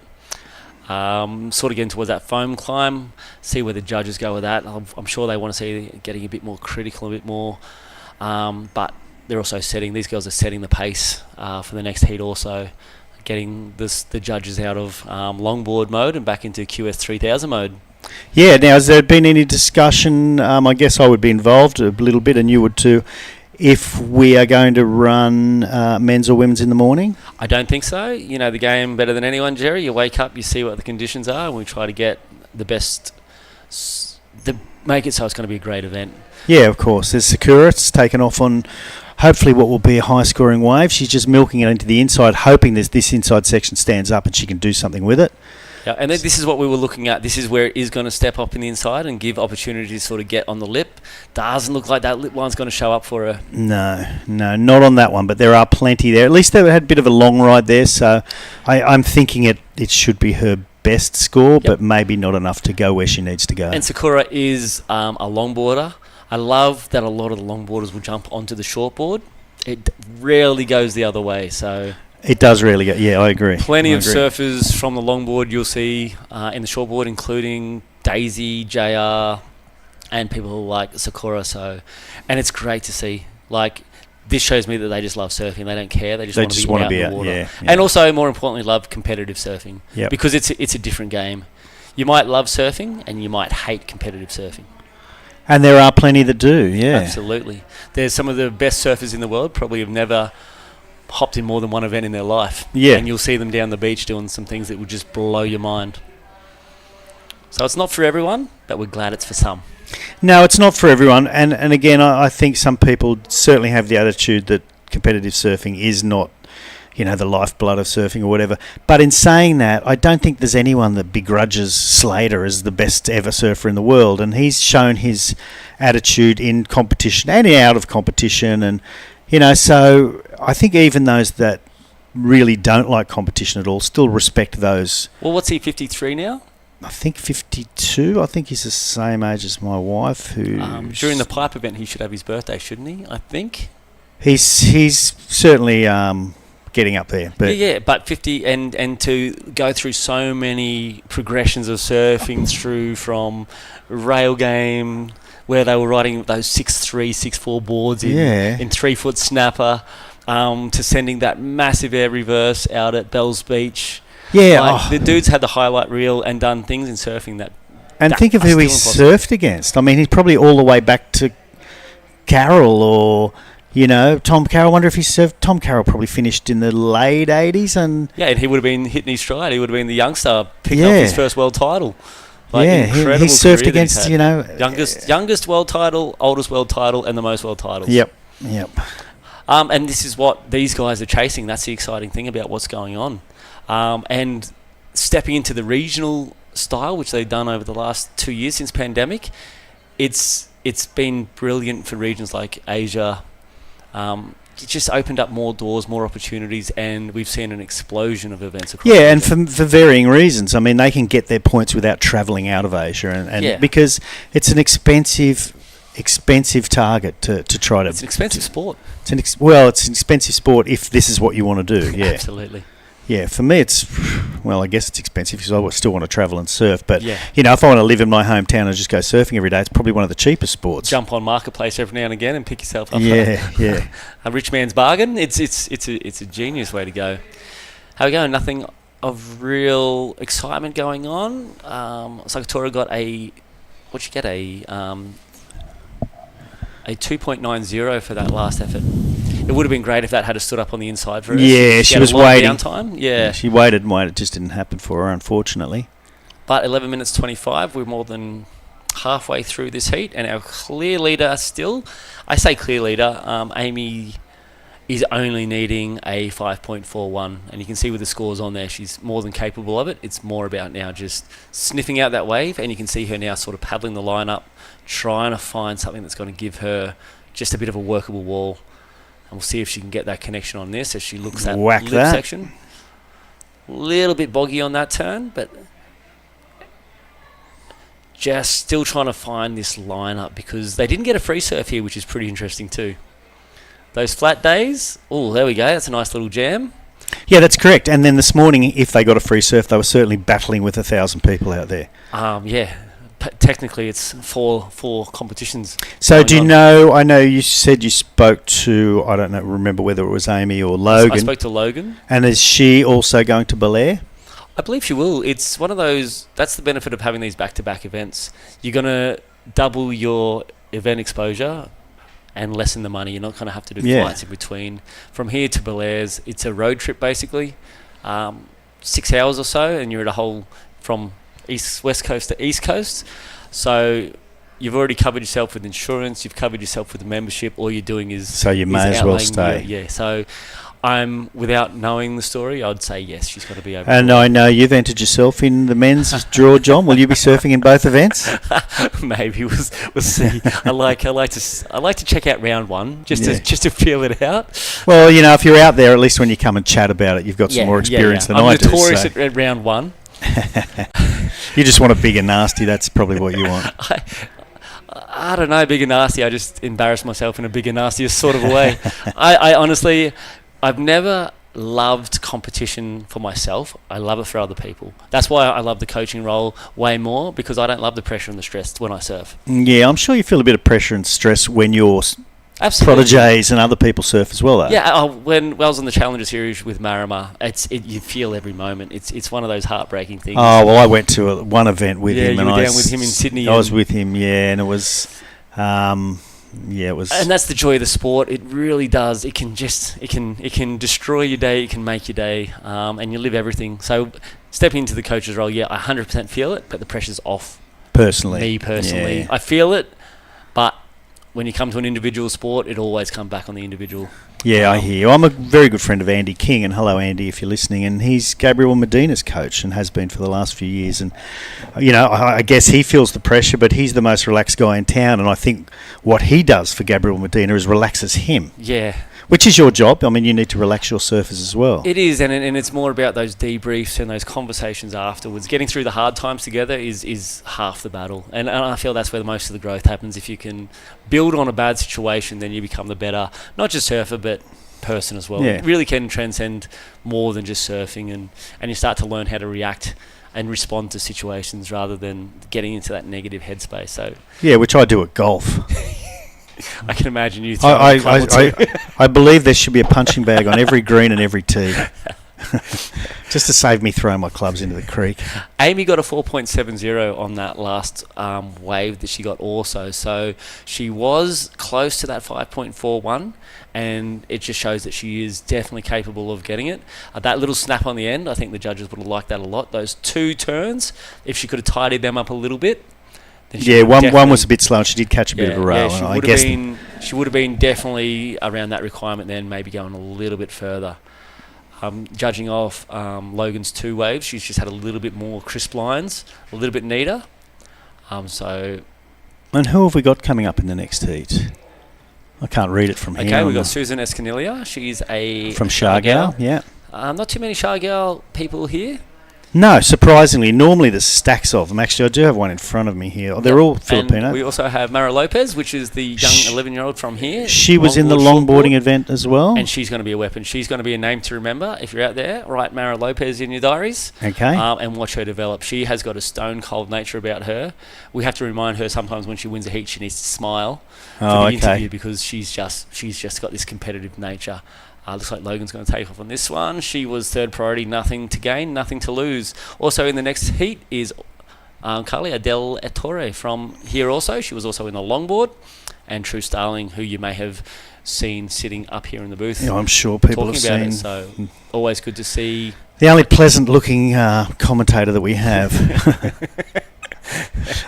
Sort of getting towards that foam climb. See where the judges go with that. I'm sure they want to see getting a bit more critical, a bit more. But they're also these girls are setting the pace for the next heat also. Getting the judges out of longboard mode and back into QS 3000 mode. Yeah, now has there been any discussion, I guess I would be involved a little bit and you would too, if we are going to run men's or women's in the morning? I don't think so. You know the game better than anyone, Jerry. You wake up, you see what the conditions are, and we try to get the best, make it so it's going to be a great event. Yeah, of course. There's Sakura. It's taken off on hopefully what will be a high-scoring wave. She's just milking it into the inside, hoping this inside section stands up and she can do something with it. Yeah, and this is what we were looking at. This is where it is going to step up in the inside and give opportunity to sort of get on the lip. Doesn't look like that lip line's going to show up for her. No, not on that one, but there are plenty there. At least they had a bit of a long ride there, so I'm thinking it should be her best score, but maybe not enough to go where she needs to go. And Sakura is a longboarder. I love that a lot of the longboarders will jump onto the shortboard. It rarely goes the other way, so... It does really go. Yeah, I agree. Plenty of surfers from the longboard you'll see in the shortboard, including Daisy, JR, and people like Sakura. So, and it's great to see. Like, this shows me that they just love surfing. They don't care. They just want to be out in the water. Yeah. And also, more importantly, love competitive surfing. Yep. Because it's a different game. You might love surfing, and you might hate competitive surfing. And there are plenty that do. Yeah, absolutely. There's some of the best surfers in the world. Probably have never hopped in more than one event in their life. Yeah. And you'll see them down the beach doing some things that would just blow your mind. So it's not for everyone, but we're glad it's for some. No, it's not for everyone. And again, I think some people certainly have the attitude that competitive surfing is not, the lifeblood of surfing or whatever. But in saying that, I don't think there's anyone that begrudges Slater as the best ever surfer in the world. And he's shown his attitude in competition and out of competition. And, so I think even those that really don't like competition at all still respect those. Well, what's he, 53 now? I think 52. I think he's the same age as my wife. Who during the pipe event, he should have his birthday, shouldn't he? I think he's certainly getting up there. But yeah, but 50 and to go through so many progressions of surfing through from rail game, where they were riding those 6'3", 6'4" boards in 3-foot snapper, to sending that massive air reverse out at Bells Beach. Yeah, the dude's had the highlight reel and done things in surfing that. And think of who he surfed against. I mean, he's probably all the way back to Carroll or, Tom Carroll. I wonder if he served. Tom Carroll probably finished in the late 80s. And yeah, and he would have been hitting his stride. He would have been the youngster picking up his first world title. He served against, youngest world title, oldest world title, and the most world titles. Yep. And this is what these guys are chasing. That's the exciting thing about what's going on. And stepping into the regional style, which they've done over the last 2 years since pandemic, it's been brilliant for regions like Asia. It just opened up more doors, more opportunities, and we've seen an explosion of events across Asia. and for varying reasons. I mean, they can get their points without travelling out of Asia, and because it's an expensive target to try to... It's an expensive sport. It's an expensive sport if this is what you want to do, yeah. Absolutely. Yeah, for me I guess it's expensive because I still want to travel and surf. But, if I want to live in my hometown and just go surfing every day, it's probably one of the cheapest sports. Jump on Marketplace every now and again and pick yourself up. Yeah. A rich man's bargain. It's a genius way to go. How we going? Nothing of real excitement going on. Sakatora got a 2.90 for that last effort. It would have been great if that had stood up on the inside for us. Yeah, she was waiting. Downtime. Yeah, she waited. It just didn't happen for her, unfortunately. But 11 minutes 25, we're more than halfway through this heat, and our clear leader still, I say clear leader, Amy is only needing a 5.41, and you can see with the scores on there, she's more than capable of it. It's more about now just sniffing out that wave, and you can see her now sort of paddling the line up, trying to find something that's going to give her just a bit of a workable wall. And we'll see if she can get that connection on this as she looks at lip section. A little bit boggy on that turn, but just still trying to find this lineup because they didn't get a free surf here, which is pretty interesting too. Those flat days, there we go. That's a nice little jam. Yeah, that's correct. And then this morning, if they got a free surf, they were certainly battling with 1,000 people out there. Technically, it's four competitions. So do you know, I know you said you spoke to, I don't know, remember whether it was Amy or Logan. I spoke to Logan. And is she also going to Belair? I believe she will. It's one of those, that's the benefit of having these back-to-back events. You're going to double your event exposure and lessen the money. You're not going to have to do flights in between. From here to Belair's, it's a road trip basically, 6 hours or so, and you're at a whole from west coast to east coast. So you've already covered yourself with insurance, you've covered yourself with the membership. All you're doing is... So you may as well stay. So without knowing the story, I'd say yes, she's got to be over. And I know you've entered yourself in the men's draw, John. Will you be surfing in both events? Maybe we'll see. I like to check out round one just to feel it out. Well, if you're out there, at least when you come and chat about it, you've got some more experience than I do. I'm notorious at round one. You just want a big and nasty. That's probably what you want. I don't know, big and nasty. I just embarrass myself in a big and nasty sort of a way. I honestly, I've never loved competition for myself. I love it for other people. That's why I love the coaching role way more, because I don't love the pressure and the stress when I surf. Yeah, I'm sure you feel a bit of pressure and stress when you're prodigies and other people surf as well, though. Yeah, when I was on the Challenger Series with Marima, you feel every moment. It's one of those heartbreaking things. Oh, well, I went to one event with him. Yeah, you were down with him in Sydney. I was with him, and it was... it was... And that's the joy of the sport. It really does. It can destroy your day, it can make your day, and you live everything. So stepping into the coach's role, I 100% feel it, but the pressure's off. Me personally. I feel it, but when you come to an individual sport, it always comes back on the individual. Yeah, I hear you. I'm a very good friend of Andy King, and hello, Andy, if you're listening. And he's Gabriel Medina's coach and has been for the last few years. And, I guess he feels the pressure, but he's the most relaxed guy in town. And I think what he does for Gabriel Medina is relaxes him. Yeah. Which is your job. I mean, you need to relax your surfers as well. It is, and it's more about those debriefs and those conversations afterwards. Getting through the hard times together is half the battle. And I feel that's where most of the growth happens. If you can build on a bad situation, then you become the better, not just surfer, but person as well. Yeah. It really can transcend more than just surfing, and you start to learn how to react and respond to situations rather than getting into that negative headspace. So yeah, which I do at golf. I can imagine you. I believe there should be a punching bag on every green and every tee. Just to save me throwing my clubs into the creek. Amy got a 4.70 on that last wave that she got also. So she was close to that 5.41, and it just shows that she is definitely capable of getting it. That little snap on the end, I think the judges would have liked that a lot. Those 2 turns, if she could have tidied them up a little bit. Yeah, one was a bit slow and she did catch a bit of a rail. Yeah, she would have been definitely around that requirement then, maybe going a little bit further. Judging off Logan's 2 waves, she's just had a little bit more crisp lines, a little bit neater. And who have we got coming up in the next heat? I can't read it from here. Okay, we've got Susan Escanilia. She's from Shargal, yeah. Not too many Shargal people here. No, surprisingly. Normally there's stacks of them. Actually, I do have one in front of me here. They're all Filipino. And we also have Mara Lopez, which is the young 11-year-old from here. She was in the longboarding event as well. And she's going to be a weapon. She's going to be a name to remember. If you're out there, write Mara Lopez in your diaries. Okay. And watch her develop. She has got a stone-cold nature about her. We have to remind her sometimes when she wins a heat, she needs to smile for the interview because she's just got this competitive nature. Looks like Logan's going to take off on this one. She was third priority, nothing to gain, nothing to lose. Also in the next heat is Carlia Del Ettore from here also. She was also in the longboard. And True Starling, who you may have seen sitting up here in the booth. Yeah, I'm sure people have seen. It, so always good to see. The only pleasant-looking commentator that we have.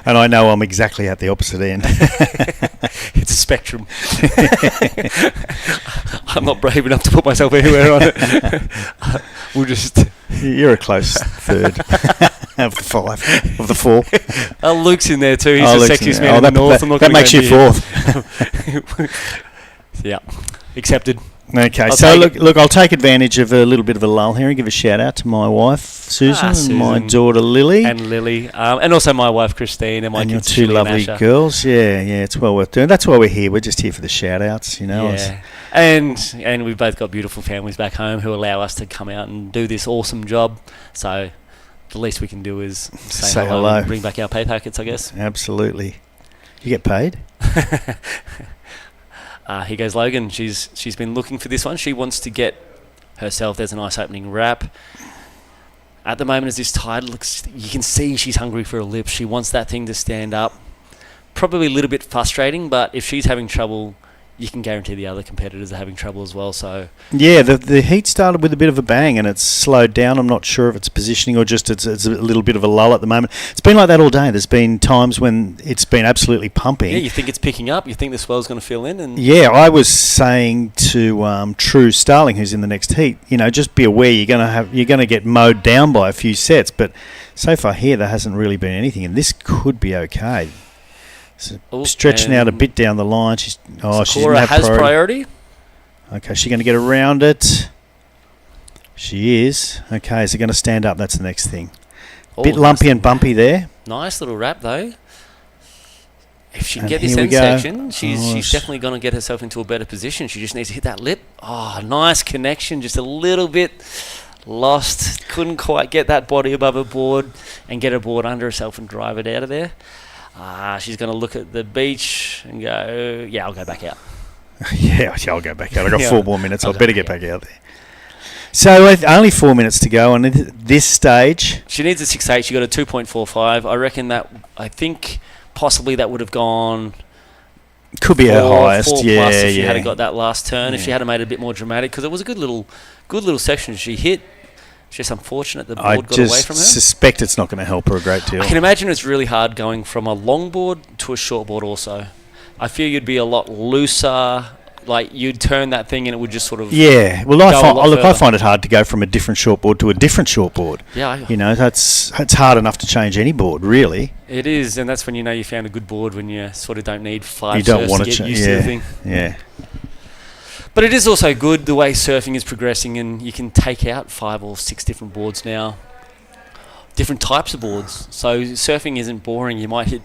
And I know I'm exactly at the opposite end. It's a spectrum. I'm not brave enough to put myself anywhere on it. We'll just... You're a close third of the 4. Luke's in there too. He's the Luke's sexiest man in the north. That makes you 4th. Yeah, accepted. Okay, look, I'll take advantage of a little bit of a lull here and give a shout out to my wife Susan and my daughter Lily, and also my wife Christine, and my your kids 2 lovely and girls. Yeah, it's well worth doing. That's why we're here. We're just here for the shout outs, you know. Yeah. And we've both got beautiful families back home who allow us to come out and do this awesome job. So the least we can do is say hello and bring back our pay packets, I guess. Absolutely. You get paid? Here goes Logan. She's been looking for this one. She wants to get herself. There's a nice opening wrap. At the moment, as this tide looks, you can see she's hungry for a lip. She wants that thing to stand up. Probably a little bit frustrating, but if she's having trouble, you can guarantee the other competitors are having trouble as well. So yeah, the heat started with a bit of a bang and it's slowed down. I'm not sure if it's positioning or just it's a little bit of a lull at the moment. It's been like that all day. There's been times when it's been absolutely pumping. Yeah, you think it's picking up. You think the swell's going to fill in. And yeah, I was saying to True Starling, who's in the next heat, just be aware you're going to get mowed down by a few sets. But so far here, there hasn't really been anything, and this could be okay. Stretching out a bit down the line. She's Sakura has priority. Okay, she's going to get around it. She is. Okay, is it going to stand up? That's the next thing. Bit lumpy and bumpy there. Nice little wrap though. If she can get this end section, she's definitely going to get herself into a better position. She just needs to hit that lip. Oh, nice connection. Just a little bit lost. Couldn't quite get that body above her board and get her board under herself and drive it out of there. She's going to look at the beach and go, yeah, I'll go back out. Yeah, I'll go back out. I've got 4 more minutes. I better get back out there. So only 4 minutes to go on this stage. She needs a 6.8. She got a 2.45. I think possibly that would have gone... Could be her highest, yeah. If she had got that last turn, if she had made it a bit more dramatic, because it was a good little section she hit. It's just unfortunate the board got away from her. I suspect it's not going to help her a great deal. I can imagine it's really hard going from a longboard to a shortboard also. I feel you'd be a lot looser, like you'd turn that thing and it would just sort of... Yeah, well I find it hard to go from a different shortboard to a different shortboard. Yeah. It's hard enough to change any board, really. It is, and that's when you know you found a good board, when you sort of don't need 5 you don't surfs want to get used to the thing. Yeah. But it is also good the way surfing is progressing, and you can take out 5 or 6 different boards now. Different types of boards. So surfing isn't boring. You might hit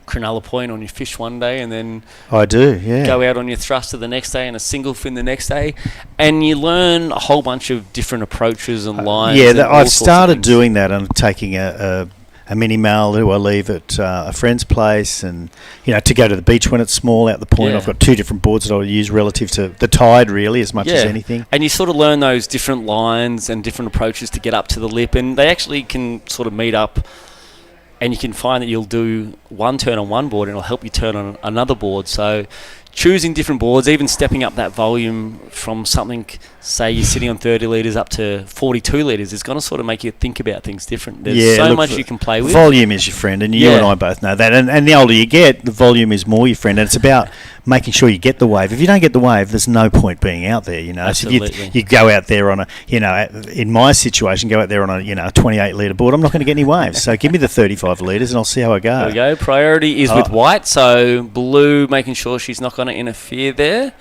Cronulla Point on your fish one day and then I do, yeah. Go out on your thruster the next day and a single fin the next day. And you learn a whole bunch of different approaches and lines. I've started doing that and taking a mini mal? Do I leave at a friend's place? And, to go to the beach when it's small out the point. Yeah. I've got 2 different boards that I'll use relative to the tide, really, as much as anything. And you sort of learn those different lines and different approaches to get up to the lip, and they actually can sort of meet up, and you can find that you'll do one turn on one board and it'll help you turn on another board. So choosing different boards, even stepping up that volume from something, say you're sitting on 30 litres up to 42 litres, is going to sort of make you think about things different. There's so much you can play with. Volume is your friend, and you and I both know that. And the older you get, the volume is more your friend, and it's about making sure you get the wave. If you don't get the wave, there's no point being out there, Absolutely. So if you go out there on in my situation, go out there on a 28 litre board, I'm not going to get any waves. So give me the 35 litres and I'll see how I go. There we go. Priority is with white, so blue, making sure she's not going to interfere there.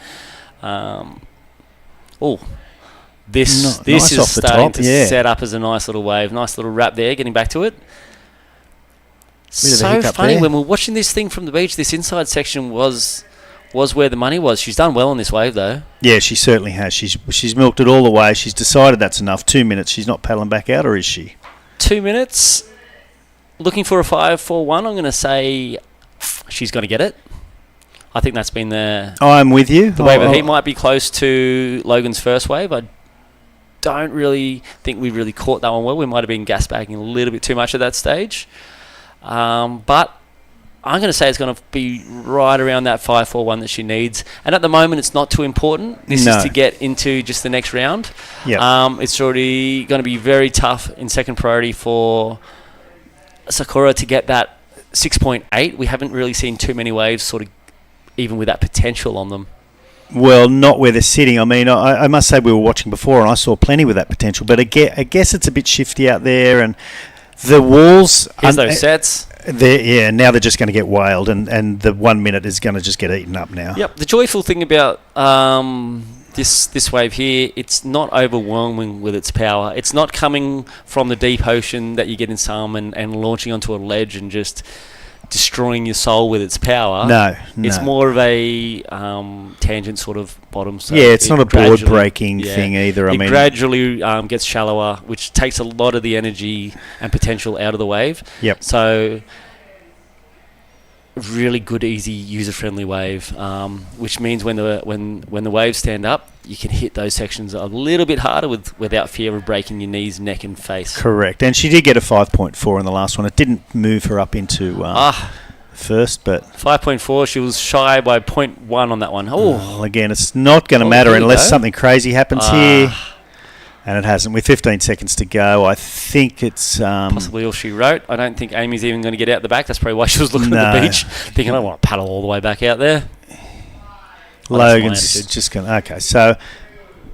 This nice is off the starting top, to set up as a nice little wave. Nice little wrap there, getting back to it. So funny, there. when we're watching this thing from the beach, this inside section was where the money was. She's done well on this wave, though. Yeah, she certainly has. She's milked it all the way. She's decided that's enough. 2 minutes. She's not paddling back out, or is she? 2 minutes. Looking for a 5-4-1. I'm going to say she's going to get it. I think that's been I'm with you. The wave. He might be close to Logan's first wave. I don't really think we really caught that one well. We might have been gas bagging a little bit too much at that stage. But I'm going to say it's going to be right around that 5-4-1 that she needs. And at the moment, it's not too important. This is to get into just the next round. Yep. It's already going to be very tough in second priority for Sakura to get that 6.8. We haven't really seen too many waves sort of even with that potential on them. Well, not where they're sitting. I mean, I must say we were watching before and I saw plenty with that potential. But I guess it's a bit shifty out there, and the walls... Here's those sets. Now they're just going to get whaled, and the 1 minute is going to just get eaten up now. Yep. The joyful thing about this wave here, it's not overwhelming with its power. It's not coming from the deep ocean that you get in some and launching onto a ledge and just destroying your soul with its power. No. It's more of a tangent sort of bottom. So it's not a board-breaking thing either. It gradually gets shallower, which takes a lot of the energy and potential out of the wave. Yep. So really good, easy, user-friendly wave, which means when the waves stand up, you can hit those sections a little bit harder without fear of breaking your knees, neck, and face. Correct, and she did get a 5.4 in the last one. It didn't move her up into first, but 5.4. She was shy by 0.1 on that one. Well, again, it's not going to matter unless something crazy happens here. And it hasn't. With 15 seconds to go, I think it's... possibly all she wrote. I don't think Amy's even going to get out the back. That's probably why she was looking at the beach, thinking, I don't want to paddle all the way back out there. Logan's just going to... Okay, so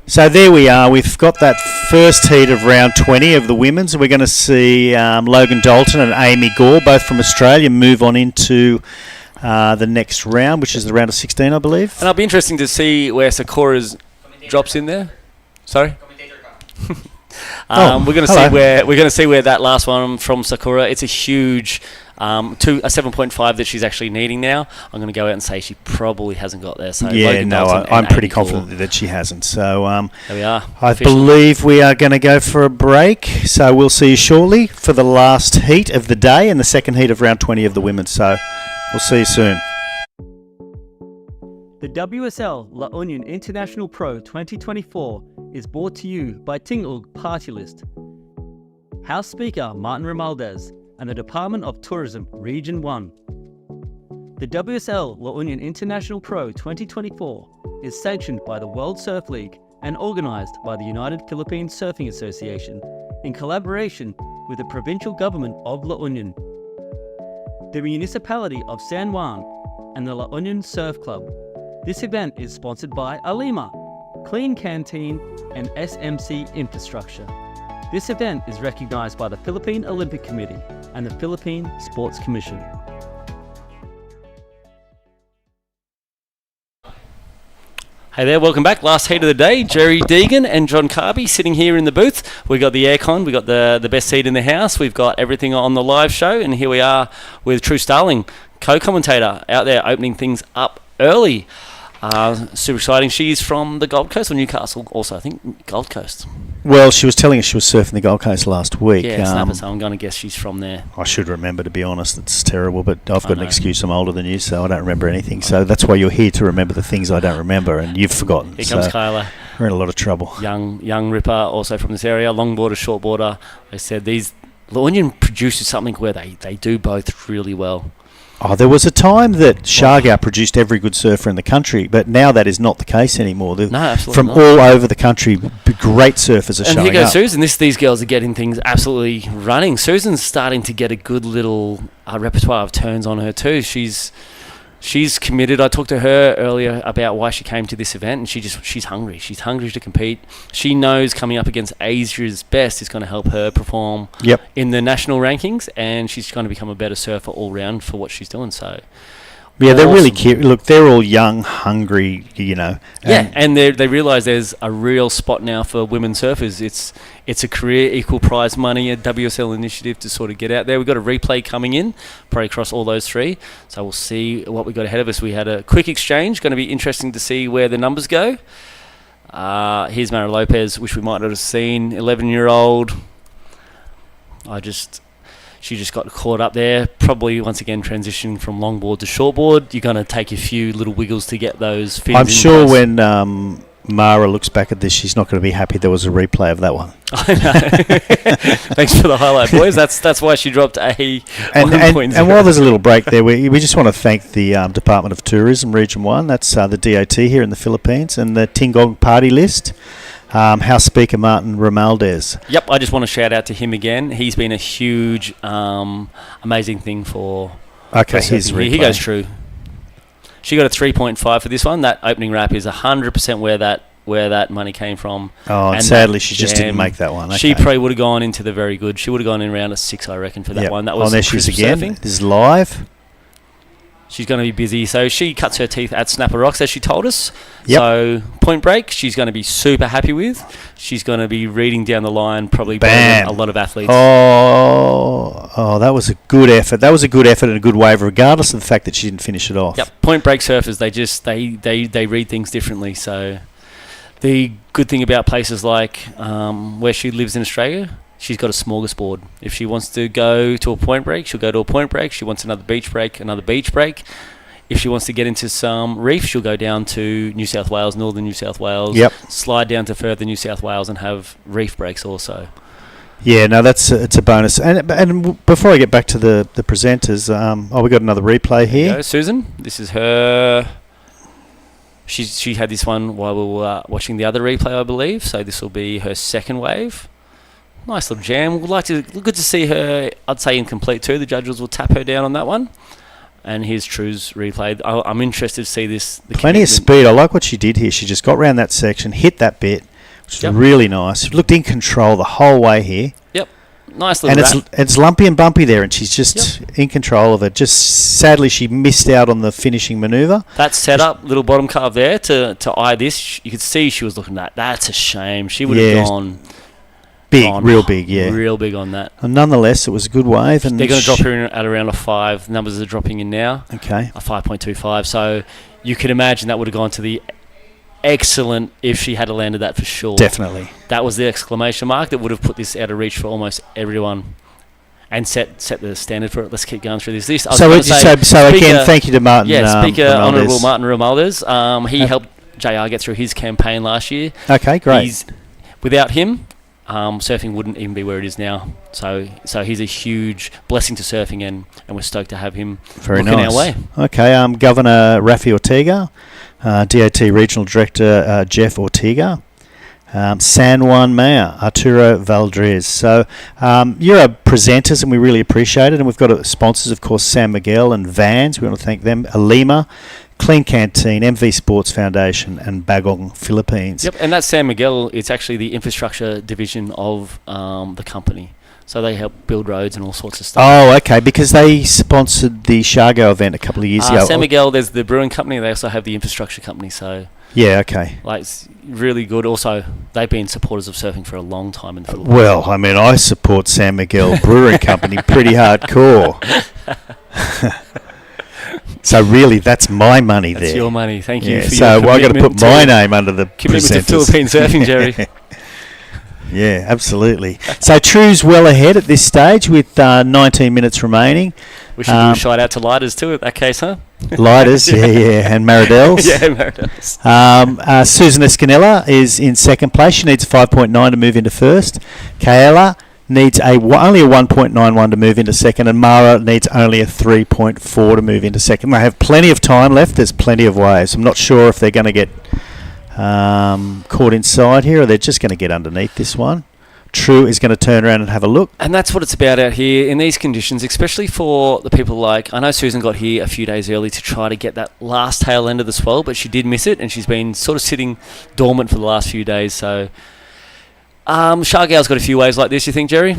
there we are. We've got that first heat of round 20 of the women's. We're going to see Logan Dalton and Amy Gore, both from Australia, move on into the next round, which is the round of 16, I believe. And it'll be interesting to see where Sakura's drops in there. Sorry? We're going to see where that last one from Sakura. It's a huge a 7.5 that she's actually needing now. I'm going to go out and say she probably hasn't got there. So I'm pretty confident that she hasn't. So there we are. I believe we are going to go for a break. So we'll see you shortly for the last heat of the day and the second heat of round 20 of the women. So we'll see you soon. The WSL La Union International Pro 2024 is brought to you by Tingog Partylist, House Speaker Martin Romualdez, and the Department of Tourism Region 1. The WSL La Union International Pro 2024 is sanctioned by the World Surf League and organised by the United Philippine Surfing Association in collaboration with the provincial government of La Union, the municipality of San Juan, and the La Union Surf Club. This event is sponsored by Alima, Clean Canteen, and SMC Infrastructure. This event is recognised by the Philippine Olympic Committee and the Philippine Sports Commission. Hey there, welcome back. Last heat of the day. Jerry Deegan and John Carby sitting here in the booth. We got the aircon, we got the best seat in the house, we've got everything on the live show, and here we are with True Starling, co-commentator, out there opening things up early. Super exciting. She's from the Gold Coast or Newcastle also, I think Gold Coast. Well, she was telling us she was surfing the Gold Coast last week. Yeah, Snapper, so I'm going to guess she's from there. I should remember, to be honest. It's terrible, but I've got an know. excuse. I'm older than you, so I don't remember anything. So that's why you're here, to remember the things I don't remember, and you've forgotten. Here comes Kyla. We're in a lot of trouble. Young ripper, also from this area. Longboarder, shortboarder. They said La Union produces something where they do both really well. Oh, there was a time that Shargo produced every good surfer in the country, but now that is not the case anymore. No, absolutely From not. all over the country, great surfers are And showing here goes up. Susan. These girls are getting things absolutely running. Susan's starting to get a good little repertoire of turns on her too. She's committed. I talked to her earlier about why she came to this event, and she's hungry. She's hungry to compete. She knows coming up against Asia's best is going to help her perform in the national rankings, and she's going to become a better surfer all round for what she's doing. So, yeah, they're really awesome. cute. Look, they're all young, hungry, And they realise there's a real spot now for women surfers. It's a career, equal prize money, a WSL initiative to sort of get out there. We've got a replay coming in, probably across all those three. So we'll see what we got ahead of us. We had a quick exchange. Going to be interesting to see where the numbers go. Here's Mara Lopez, which we might not have seen. 11-year-old. She just got caught up there. Probably once again transitioning from longboard to shortboard. You're going to take a few little wiggles to get those fins. I'm sure when Mara looks back at this, she's not going to be happy there was a replay of that one. I know. Thanks for the highlight, boys. That's why she dropped a 1.0. And while there's a little break there, we just want to thank the Department of Tourism, Region 1. That's the DOT here in the Philippines, and the Tingog Partylist. House Speaker Martin Romualdez. Yep, I just want to shout out to him again. He's been a huge, amazing thing for. Okay, for his replay. He goes true. She got a 3.5 for this one. That opening wrap is 100% where that money came from. Oh, and sadly she just didn't make that one. Okay. She probably would have gone into the very good. She would have gone in around a 6, I reckon, for that one. That was there she is again. surfing. This is live. She's going to be busy. So she cuts her teeth at Snapper Rocks, as she told us. Yep. So Point Break, she's going to be super happy with. She's going to be reading down the line probably better Bam. than a lot of athletes. Oh, that was a good effort. That was a good effort and a good wave, regardless of the fact that she didn't finish it off. Yep. Point Break surfers, they read things differently. So the good thing about places like where she lives in Australia, she's got a smorgasbord. If she wants to go to a point break, she'll go to a point break. She wants another beach break. If she wants to get into some reef, she'll go down to New South Wales, northern New South Wales, slide down to further New South Wales and have reef breaks also. Yeah, no, it's a bonus. And before I get back to the presenters, we got another replay here. There you go, Susan. This is her. She had this one while we were watching the other replay, I believe. So this will be her second wave. Nice little jam. Good to see her. I'd say incomplete too. The judges will tap her down on that one. And here's True's replay. I'm interested to see this. Plenty of speed. I like what she did here. She just got round that section, hit that bit, which is really nice. She looked in control the whole way here. Yep. Nice little And it's lumpy and bumpy there, and she's just in control of it. Just sadly, she missed out on the finishing manoeuvre. That setup, little bottom carve there to eye this. You could see she was looking at that. That's a shame. She would have gone... Real big, yeah. Real big on that. And nonetheless, it was a good wave. And they're going to drop her in at around a 5. Numbers are dropping in now. Okay. A 5.25. So you could imagine that would have gone to the excellent if she had landed that for sure. Definitely. That was the exclamation mark that would have put this out of reach for almost everyone and set the standard for it. Let's keep going through this. So again, thank you to Martin. Yeah, Speaker Honourable Martin Romualdez. He helped JR get through his campaign last year. Okay, great. Without him, surfing wouldn't even be where it is now. So he's a huge blessing to surfing, and we're stoked to have him looking our way. Okay, Governor Rafi Ortega, DOT Regional Director Jeff Ortega, San Juan Mayor Arturo Valdez. So you're our presenters, and we really appreciate it. And we've got sponsors, of course, San Miguel and Vans. We want to thank them. Alima, Clean Canteen, MV Sports Foundation, and Bagong Philippines. Yep, and that's San Miguel. It's actually the infrastructure division of the company. So they help build roads and all sorts of stuff. Oh, okay, because they sponsored the Shargo event a couple of years ago. San Miguel, there's the brewing company. They also have the infrastructure company. So yeah, okay. It's really good. Also, they've been supporters of surfing for a long time in the Philippines. Well, I mean, I support San Miguel Brewing Company pretty hardcore. So really, that's my money there. That's your money. Thank you. Yeah, for so your I got to put my name under the commitment presenters. to Philippine surfing, Jerry. Yeah, absolutely. So True's well ahead at this stage with 19 minutes remaining. We should do a shout out to Lighters too in that case, huh? Lighters, yeah, and Maridels. Yeah, Maridels. Susan Escanella is in second place. She needs a 5.9 to move into first. Kayla needs only a 1.91 to move into second, and Mara needs only a 3.4 to move into second. They have plenty of time left. There's plenty of waves. I'm not sure if they're going to get caught inside here, or they're just going to get underneath this one. True is going to turn around and have a look. And that's what it's about out here in these conditions, especially for the people like... I know Susan got here a few days early to try to get that last tail end of the swell, but she did miss it, and she's been sort of sitting dormant for the last few days. So, Shargow's got a few waves like this, you think, Jerry?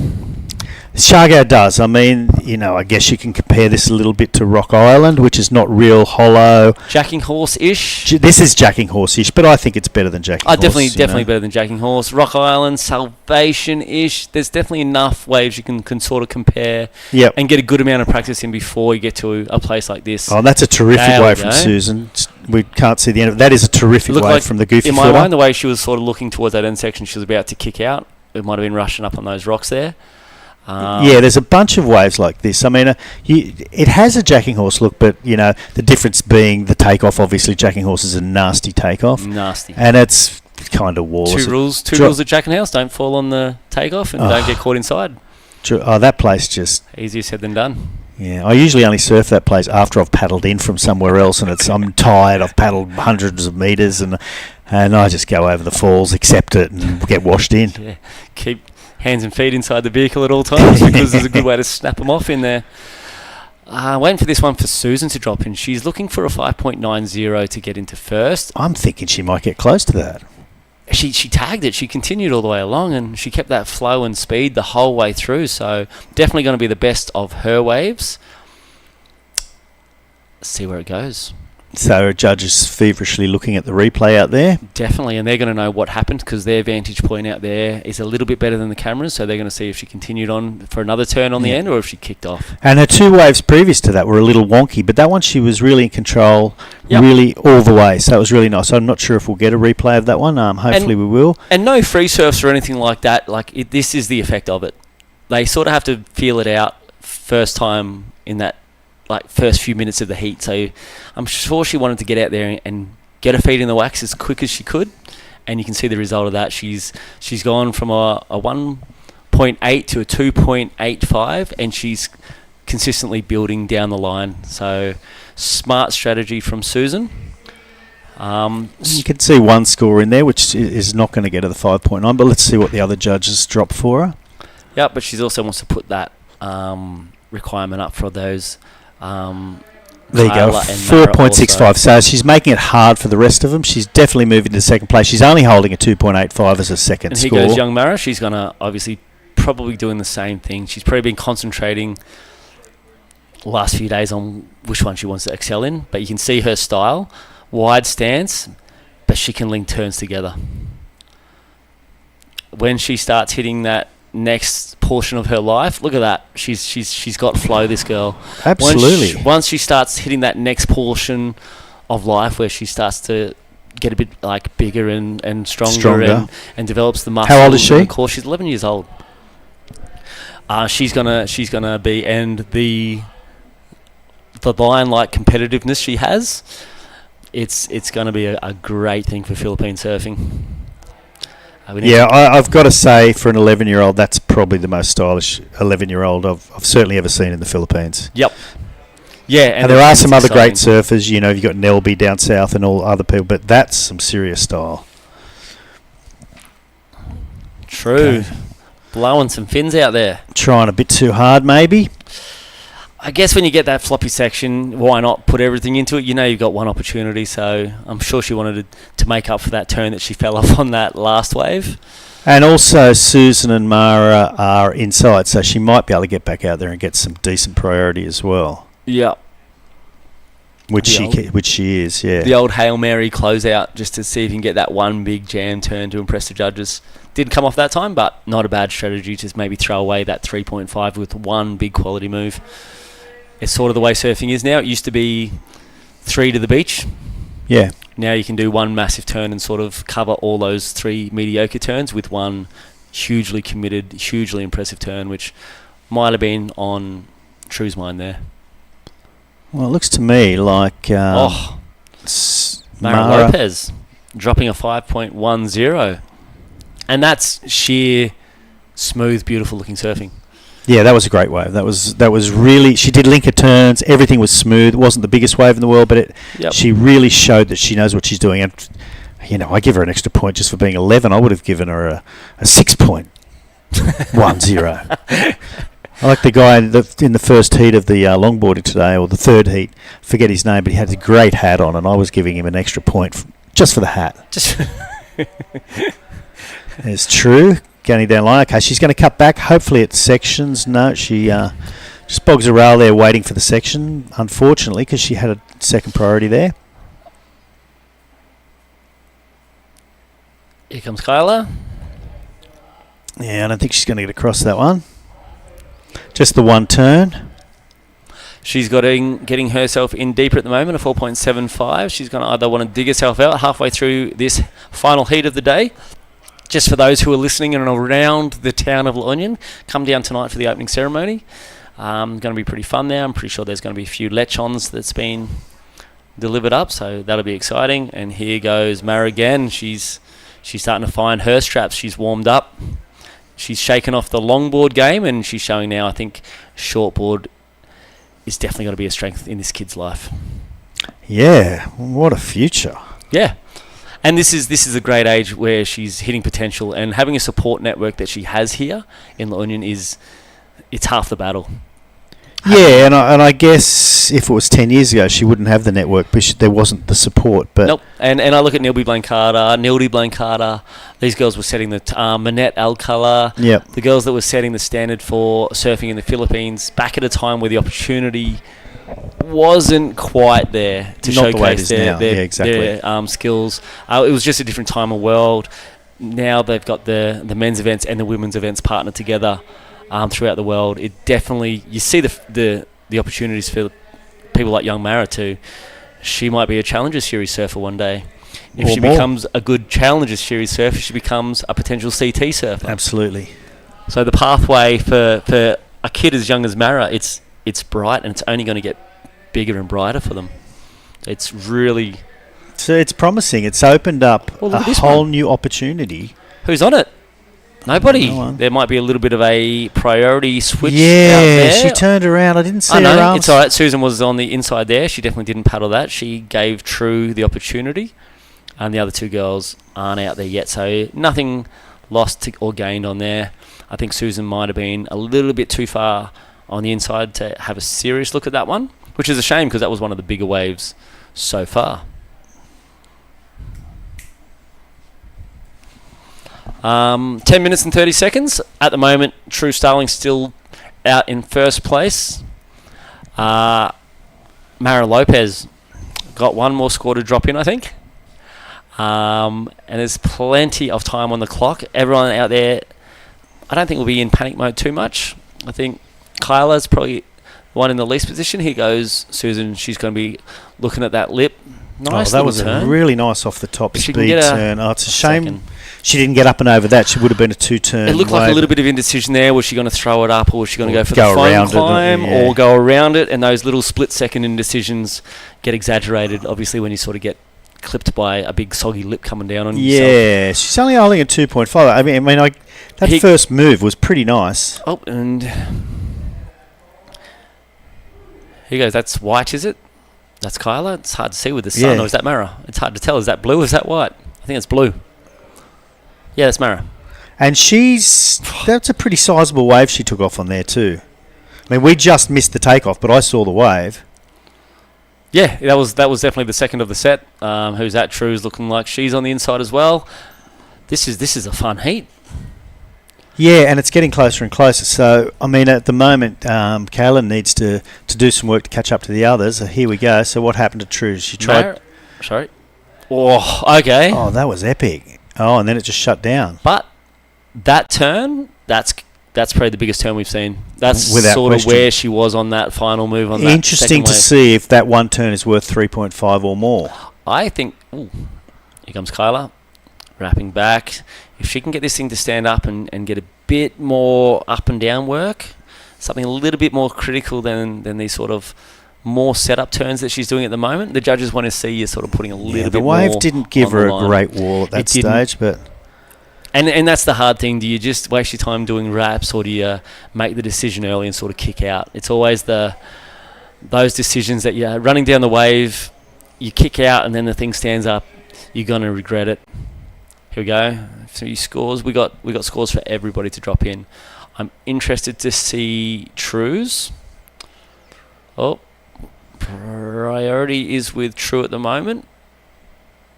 Shargow does. I mean, I guess you can compare this a little bit to Rock Island, which is not real hollow. Jacking Horse-ish. This is Jacking Horse-ish, but I think it's better than Jacking Horse. Definitely better than Jacking Horse. Rock Island, Salvation-ish. There's definitely enough waves you can sort of compare and get a good amount of practice in before you get to a place like this. Oh, that's a terrific wave from Susan. We can't see the end of it. That is a terrific wave from the goofy in footer. In my mind, the way she was sort of looking towards that end section, she was about to kick out. It might have been rushing up on those rocks there. There's a bunch of waves like this. I mean, it has a Jacking Horse look, but, the difference being the takeoff. Obviously, Jacking Horse is a nasty takeoff. Nasty. And it's kind of walls. Two rules of Jacking Horse. Don't fall on the takeoff and don't get caught inside. That place just... Easier said than done. Yeah, I usually only surf that place after I've paddled in from somewhere else, and I'm tired. I've paddled hundreds of metres, and I just go over the falls, accept it, and get washed in. Yeah, keep hands and feet inside the vehicle at all times because there's a good way to snap them off in there. Waiting for this one for Susan to drop in. She's looking for a 5.90 to get into first. I'm thinking she might get close to that. She tagged it. She continued all the way along, and she kept that flow and speed the whole way through. So definitely going to be the best of her waves. Let's see where it goes. So judges feverishly looking at the replay out there. Definitely, and they're going to know what happened because their vantage point out there is a little bit better than the cameras, so they're going to see if she continued on for another turn on the end or if she kicked off. And her two waves previous to that were a little wonky, but that one she was really in control, really all the way, so it was really nice. I'm not sure if we'll get a replay of that one. Hopefully we will. And no free surfs or anything like that. This is the effect of it. They sort of have to feel it out first time in that first few minutes of the heat. So I'm sure she wanted to get out there and get her feet in the wax as quick as she could, and you can see the result of that. She's gone from a 1.8 to a 2.85, and she's consistently building down the line. So smart strategy from Susan. You can see one score in there, which is not going to get her the 5.9, but let's see what the other judges drop for her. Yeah, but she also wants to put that requirement up for those. There you go, 4.65. So she's making it hard for the rest of them. She's definitely moving to second place. She's only holding a 2.85 as a second score. And here goes young Mara. She's going to obviously probably doing the same thing. She's probably been concentrating the last few days on which one she wants to excel in. But you can see her style, wide stance, but she can link turns together. When she starts hitting that next portion of her life, look at that. She's got flow, this girl. Absolutely. Once she starts hitting that next portion of life where she starts to get a bit bigger and stronger. And develops the muscle. How old is she? Core. She's 11 years old. She's gonna be, and the lion-like competitiveness she has, it's gonna be a great thing for Philippine surfing. I've got to say, for an 11-year-old, that's probably the most stylish 11-year-old I've certainly ever seen in the Philippines. Yep. Yeah, and there are some other great surfers. You've got Nelby down south and all other people, but that's some serious style. True. Okay. Blowing some fins out there. Trying a bit too hard, maybe. I guess when you get that floppy section, why not put everything into it? You've got one opportunity, so I'm sure she wanted to make up for that turn that she fell off on that last wave. And also, Susan and Mara are inside, so she might be able to get back out there and get some decent priority as well. Yeah. Which she is, yeah. The old Hail Mary closeout, just to see if you can get that one big jam turn to impress the judges. Didn't come off that time, but not a bad strategy to maybe throw away that 3.5 with one big quality move. It's sort of the way surfing is now. It used to be 3 to the beach. Yeah. Now you can do one massive turn and sort of cover all those 3 mediocre turns with one hugely committed, hugely impressive turn, which might have been on True's mind there. Well, it looks to me like Mara Mara Lopez dropping a 5.10. And that's sheer, smooth, beautiful looking surfing. Yeah, that was a great wave. That was really. She did linker turns. Everything was smooth. It wasn't the biggest wave in the world, but she really showed that she knows what she's doing. And I give her an extra point just for being 11. I would have given her a 6.10. I like the guy in the first heat of the longboarding today, or the third heat. Forget his name, but he had a great hat on, and I was giving him an extra point just for the hat. It's True. Going down line. Okay, she's going to cut back. Hopefully it's sections. No, she just bogs a rail there waiting for the section, unfortunately, because she had a second priority there. Here comes Kyla. Yeah, I don't think she's going to get across that one. Just the one turn. She's getting herself in deeper at the moment, a 4.75. She's going to either want to dig herself out halfway through this final heat of the day. Just for those who are listening and around the town of La Union, come down tonight for the opening ceremony. Going to be pretty fun there. I'm pretty sure there's going to be a few lechons that's been delivered up, so that'll be exciting. And here goes Mara again. She's starting to find her straps. She's warmed up. She's shaken off the longboard game, and she's showing now, I think, shortboard is definitely going to be a strength in this kid's life. Yeah, what a future. Yeah. And this is a great age where she's hitting potential, and having a support network that she has here in La Union it's half the battle. Yeah, and I guess if it was 10 years ago, she wouldn't have the network, but there wasn't the support. But nope. And I look at Nilby Blancada. These girls were setting the Manette Alcala. Yep. The girls that were setting the standard for surfing in the Philippines back at a time where the opportunity wasn't quite there to showcase their skills. It was just a different time of world. Now they've got the men's events and the women's events partnered together throughout the world. It definitely, you see the opportunities for people like young Mara too. She might be a Challenger Series surfer one day. If she becomes a good Challenger Series surfer, she becomes a potential CT surfer. Absolutely. So the pathway for a kid as young as Mara, it's bright, and it's only going to get bigger and brighter for them. It's really... So it's promising. It's opened up a whole new opportunity. Who's on it? Nobody. No one. There might be a little bit of a priority switch out Yeah, there. she turned around. I didn't see her arms. It's all right. Susan was on the inside there. She definitely didn't paddle that. She gave True the opportunity, and the other two girls aren't out there yet, so nothing lost or gained on there. I think Susan might have been a little bit too far on the inside to have a serious look at that one, which is a shame because that was one of the bigger waves so far. 10 minutes and 30 seconds. At the moment, True Starling still out in first place. Mara Lopez got one more score to drop in, I think. And there's plenty of time on the clock. Everyone out there, I don't think will be in panic mode too much. I think Kyla's probably the one in the least position. Here goes Susan. She's going to be looking at that lip. Nice that was turn. a really nice off the top speed turn. It's a shame second. She didn't get up and over that. She would have been a two-turn. It looked like a little bit of indecision there. Was she going to throw it up, or was she going to go for the foam around climb, or go around it? And those little split-second indecisions get exaggerated, obviously, when you sort of get clipped by a big soggy lip coming down on yourself. Yeah, she's only holding a 2.5. I mean, that first move was pretty nice. Oh, and here goes. That's white, is it? That's Kyla. It's hard to see with the sun. Or is that Mara? It's hard to tell. Is that blue or is that white? I think it's blue. Yeah, that's Mara. And that's a pretty sizable wave she took off on there too. I mean, we just missed the takeoff, but I saw the wave. Yeah, that was definitely the second of the set. Who's that? True's looking like she's on the inside as well. This is a fun heat. Yeah, and it's getting closer and closer. So, I mean, at the moment, Kaylin needs to do some work to catch up to the others. Here we go. So what happened to True? She tried... Sorry. Oh, okay. Oh, that was epic. Oh, and then it just shut down. But that turn, that's probably the biggest turn we've seen. That's Without sort question. of where she was on that final move on that Interesting to see if that one turn is worth 3.5 or more. I think... Ooh, here comes Kyla. wrapping back. If she can get this thing to stand up and get a bit more up and down work, something a little bit more critical than these sort of more setup turns that she's doing at the moment, the judges want to see you sort of putting a little bit more. The wave didn't give her a great wall at that stage, but... And that's the hard thing. Do you just waste your time doing wraps, or do you make the decision early and sort of kick out? It's always those decisions that you're running down the wave, you kick out, and then the thing stands up. You're going to regret it. Here we go. 3 scores. We got scores for everybody to drop in. I'm interested to see True's. Oh, priority is with True at the moment.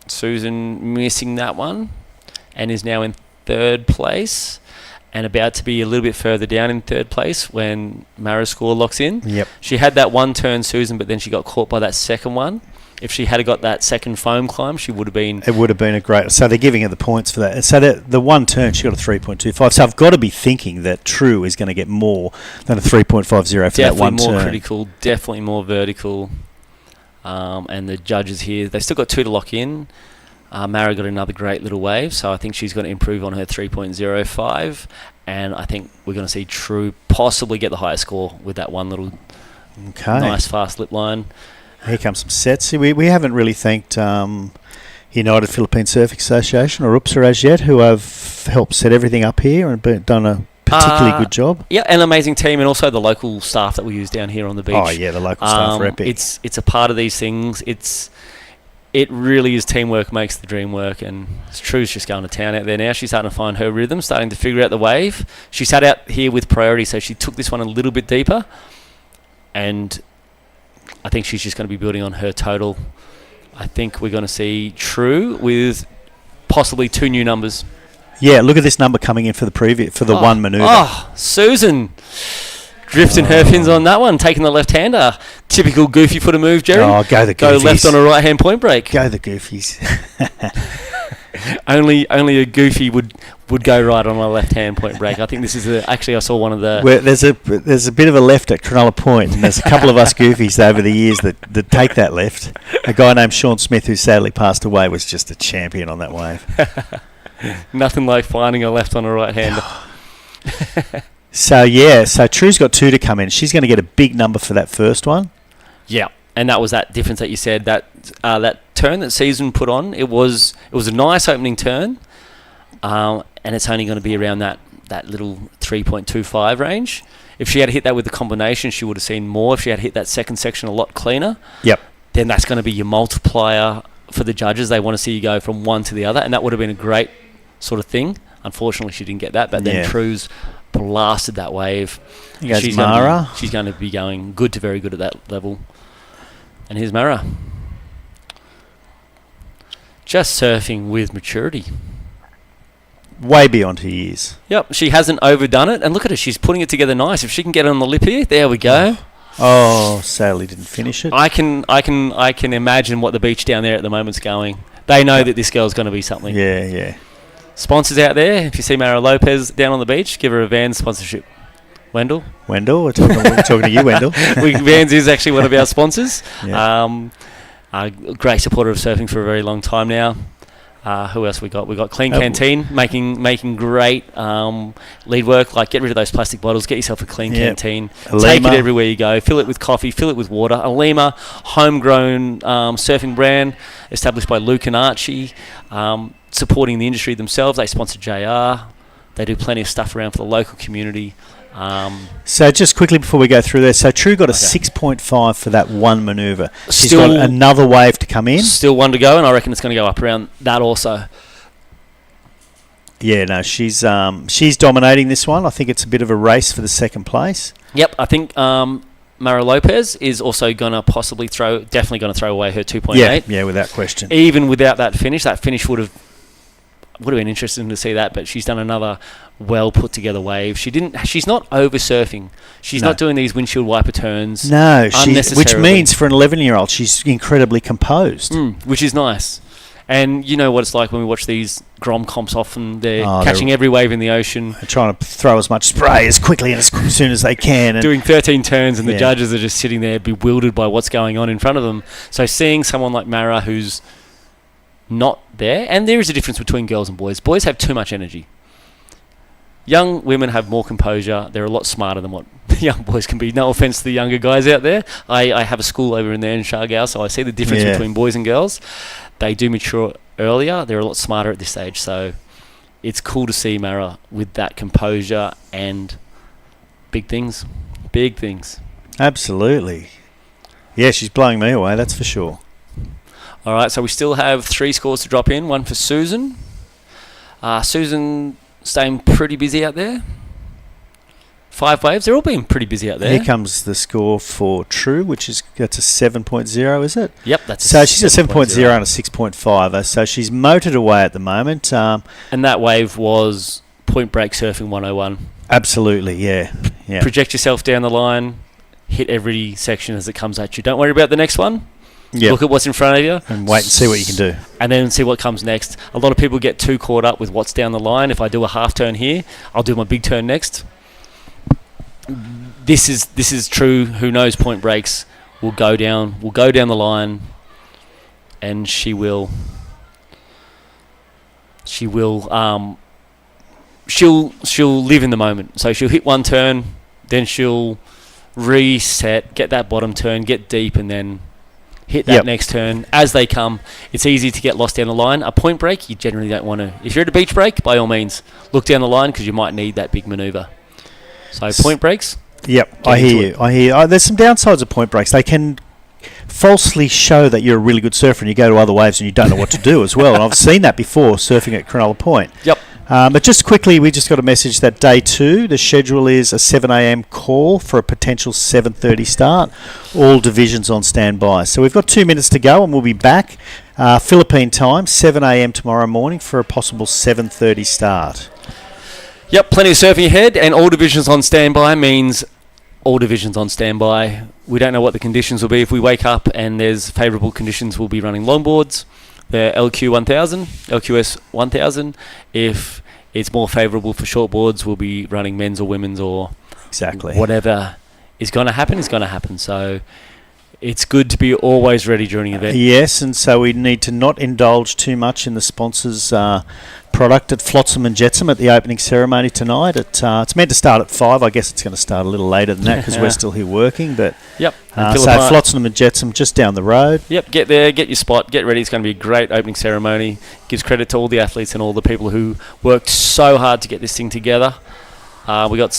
Susan missing that one and is now in 3rd place and about to be a little bit further down in 3rd place when Mara's score locks in. Yep. She had that one turn, Susan, but then she got caught by that second one. If she had got that second foam climb, she would have been... It would have been a great... So they're giving her the points for that. So the one turn, she got a 3.25. So I've got to be thinking that True is going to get more than a 3.50 for that one turn. Definitely more critical, definitely more vertical. And the judges here, they've still got 2 to lock in. Mara got another great little wave, so I think she's going to improve on her 3.05. And I think we're going to see True possibly get the highest score with that one little nice fast lip line. Here comes some sets. See, we haven't really thanked United Philippine Surfing Association or UPSA as yet, who have helped set everything up here and done a particularly good job. Yeah, an amazing team, and also the local staff that we use down here on the beach. Oh yeah, the local staff are epic. It's a part of these things. It really is teamwork makes the dream work, and True's just going to town out there now. She's starting to find her rhythm, starting to figure out the wave. She sat out here with priority, so she took this one a little bit deeper, and I think she's just going to be building on her total. I think we're going to see True with possibly 2 new numbers. Yeah, look at this number coming in for the one manoeuvre. Oh, Susan drifting her pins on that one, taking the left-hander. Typical goofy footer move, Jerry. Oh, go the goofies. Go left on a right-hand point break. Go the goofies. only a goofy would go right on a left-hand point break. I think this is actually I saw one of the... Well, there's a bit of a left at Cronulla Point, and there's a couple of us goofies over the years that take that left. A guy named Sean Smith, who sadly passed away, was just a champion on that wave. Nothing like finding a left on a right-hander. So True's got 2 to come in. She's going to get a big number for that first one. Yeah, and that was that difference that you said, that turn that Susan put on. It was a nice opening turn, and it's only going to be around that little 3.25 range. If she had hit that with the combination, she would have seen more. If she had hit that second section a lot cleaner, yep, then that's going to be your multiplier for the judges. They want to see you go from one to the other, and that would have been a great sort of thing. Unfortunately, she didn't get that, but then True's blasted that wave. She's Mara. She's going to be going good to very good at that level. And here's Mara. Just surfing with maturity. Way beyond her years. Yep, she hasn't overdone it. And look at her, she's putting it together nice. If she can get it on the lip here, there we go. Oh, sadly didn't finish it. I can imagine what the beach down there at the moment's going. They know that this girl's going to be something. Yeah. Sponsors out there, if you see Mara Lopez down on the beach, give her a Vans sponsorship. Wendell, we're talking to you, Wendell. Vans is actually one of our sponsors. Yeah. A great supporter of surfing for a very long time now. Who else we got? We got Clean Canteen making great lead work. Like, get rid of those plastic bottles. Get yourself a Clean Canteen. Take it everywhere you go. Fill it with coffee. Fill it with water. Alima, homegrown surfing brand established by Luke and Archie. Supporting the industry themselves. They sponsor JR. They do plenty of stuff around for the local community. So just quickly before we go through there, so True got a 6.5 for that one manoeuvre. She's got another wave to come in. Still one to go, and I reckon it's going to go up around that also. Yeah, no, she's dominating this one. I think it's a bit of a race for the second place. Yep, I think Mara Lopez is also going to definitely going to throw away her 2.8. Yeah, without question. Even without that finish would have been interesting to see that, but she's done another well put together wave. She's not over surfing. She's not doing these windshield wiper turns. No, which means for an 11-year-old, she's incredibly composed. Which is nice. And you know what it's like when we watch these Grom comps often. They're catching every wave in the ocean. They're trying to throw as much spray as quickly and as soon as they can. And doing 13 turns, and the judges are just sitting there bewildered by what's going on in front of them. So seeing someone like Mara, who's not there. And there is a difference between girls and boys. Boys have too much energy. Young women have more composure. They're a lot smarter than what young boys can be. No offense to the younger guys out there. I have a school over in there in Shargau, so I see the difference between boys and girls. They do mature earlier. They're a lot smarter at this age. So it's cool to see Mara with that composure and big things. Big things. Absolutely. Yeah, she's blowing me away, that's for sure. All right, so we still have 3 scores to drop in. One for Susan. Susan staying pretty busy out there. 5 waves, they're all being pretty busy out there. Here comes the score for True, that's a 7.0, is it? Yep, that's so she's a 7.0 and a 6.5, so she's motored away at the moment. And that wave was point break surfing 101. Absolutely, yeah. Project yourself down the line, hit every section as it comes at you. Don't worry about the next one. Yep. Look at what's in front of you. And wait and see what you can do. And then see what comes next. A lot of people get too caught up with what's down the line. If I do a half turn here, I'll do my big turn next. This is True. Who knows? Point breaks will go down the line, and she'll live in the moment. So she'll hit one turn, then she'll reset, get that bottom turn, get deep, and then hit that next turn. As they come, it's easy to get lost down the line. A point break, you generally don't want to. If you're at a beach break, by all means, look down the line because you might need that big manoeuvre. So point breaks. Yep, I hear you. There's some downsides of point breaks. They can falsely show that you're a really good surfer and you go to other waves and you don't know what to do as well. And I've seen that before surfing at Cronulla Point. Yep. But just quickly, we just got a message that day 2, the schedule is a 7 a.m. call for a potential 7:30 start. All divisions on standby. So we've got 2 minutes to go and we'll be back. Philippine time, 7 a.m. tomorrow morning for a possible 7:30 start. Yep, plenty of surfing ahead, and all divisions on standby means all divisions on standby. We don't know what the conditions will be. If we wake up and there's favourable conditions, we'll be running longboards, the LQS 1000. If it's more favourable for shortboards, we'll be running men's or women's or whatever is going to happen is going to happen. So it's good to be always ready during an event. Yes, and so we need to not indulge too much in the sponsors' product at Flotsam and Jetsam at the opening ceremony tonight. It's meant to start at 5. I guess it's going to start a little later than that because we're still here working. But yep. So Flotsam and Jetsam just down the road. Yep, get there, get your spot, get ready. It's going to be a great opening ceremony. Gives credit to all the athletes and all the people who worked so hard to get this thing together. We got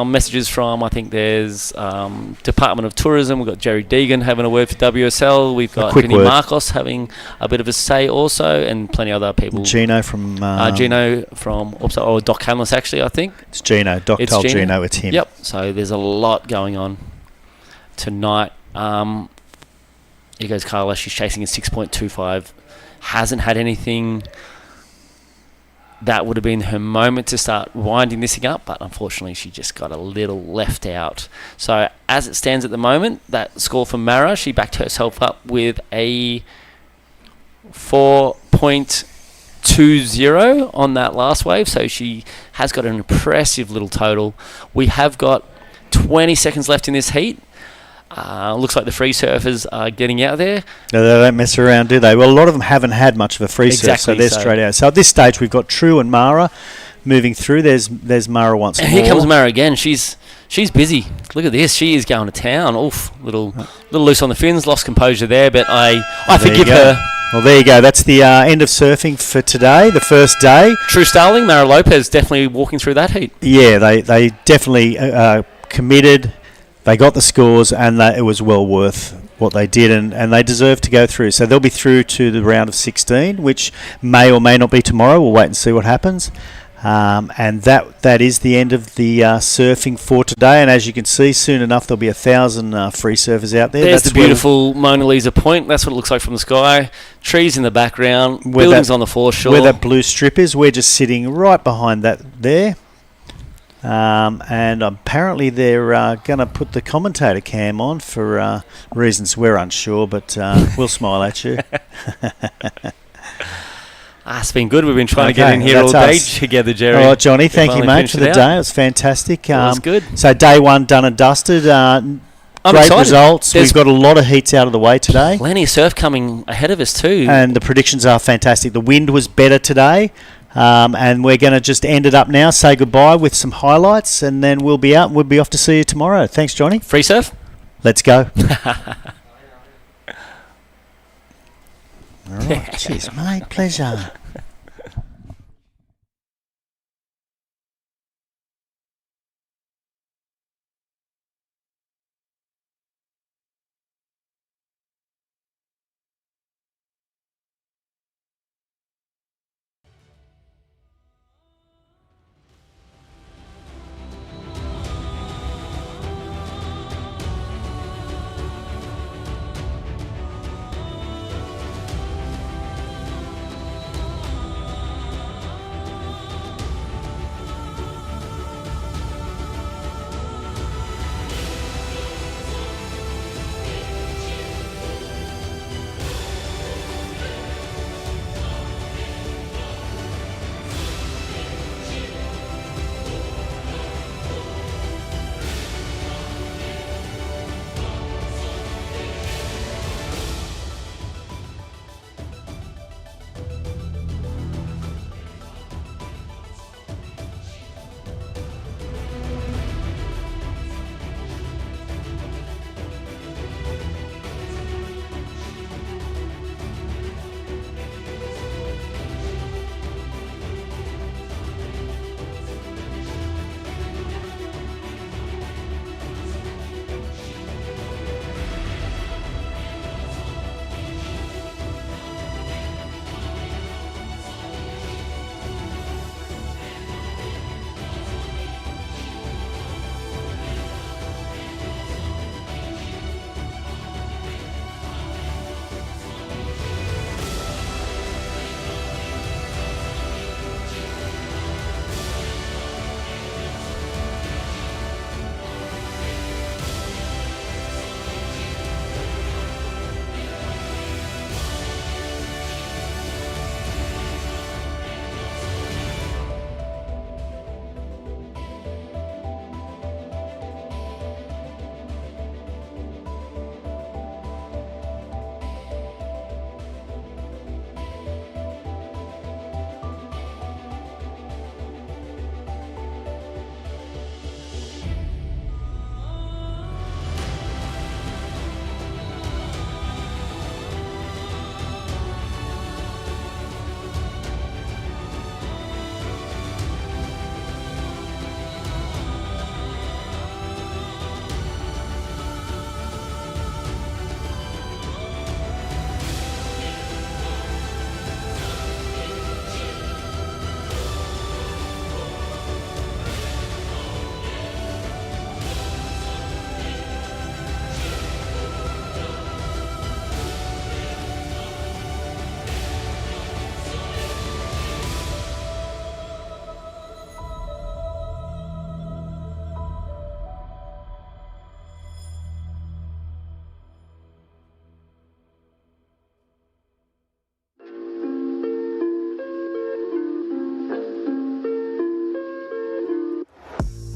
messages from, I think there's Department of Tourism. We've got Jerry Deegan having a word for WSL. We've got Vinny Marcos having a bit of a say also, and plenty of other people. Gino from Doc Hamlis, actually, I think. It's Gino. Doc told Gino it's him. Yep. So there's a lot going on tonight. Here goes Carla. She's chasing a 6.25. Hasn't had anything. That would have been her moment to start winding this thing up, but unfortunately she just got a little left out. So as it stands at the moment, that score from Mara, she backed herself up with a 4.20 on that last wave, so she has got an impressive little total. We have got 20 seconds left in this heat. Looks like the free surfers are getting out there. No, they don't mess around, do they? Well, a lot of them haven't had much of a free surf, so they're straight out. So at this stage, we've got True and Mara moving through. There's Mara once more. And here comes Mara again. She's busy. Look at this. She is going to town. Oof, little loose on the fins. Lost composure there, but I forgive her. Well, there you go. That's the end of surfing for today, the first day. True Starling, Mara Lopez definitely walking through that heat. Yeah, they definitely committed. They got the scores, and it was well worth what they did, and they deserve to go through. So they'll be through to the round of 16, which may or may not be tomorrow. We'll wait and see what happens. And that is the end of the surfing for today. And as you can see, soon enough there'll be 1,000 free surfers out there. There's the beautiful Mona Lisa Point. That's what it looks like from the sky. Trees in the background, buildings on the foreshore. Where that blue strip is, we're just sitting right behind that there. And apparently they're going to put the commentator cam on for reasons we're unsure, but we'll smile at you. It's been good. We've been trying to get in here all day together, Jerry. All right, Johnny, thank you, mate, for the day. It was fantastic. It was good. So day 1 done and dusted. I'm Great excited. results. There's We've got a lot of heats out of the way today. plenty of surf coming ahead of us too. And the predictions are fantastic. The wind was better today. And we're going to just end it up now, say goodbye with some highlights, and then we'll be out and we'll be off to see you tomorrow. Thanks, Johnny. Free surf? Let's go. All right. Cheers, mate. Pleasure.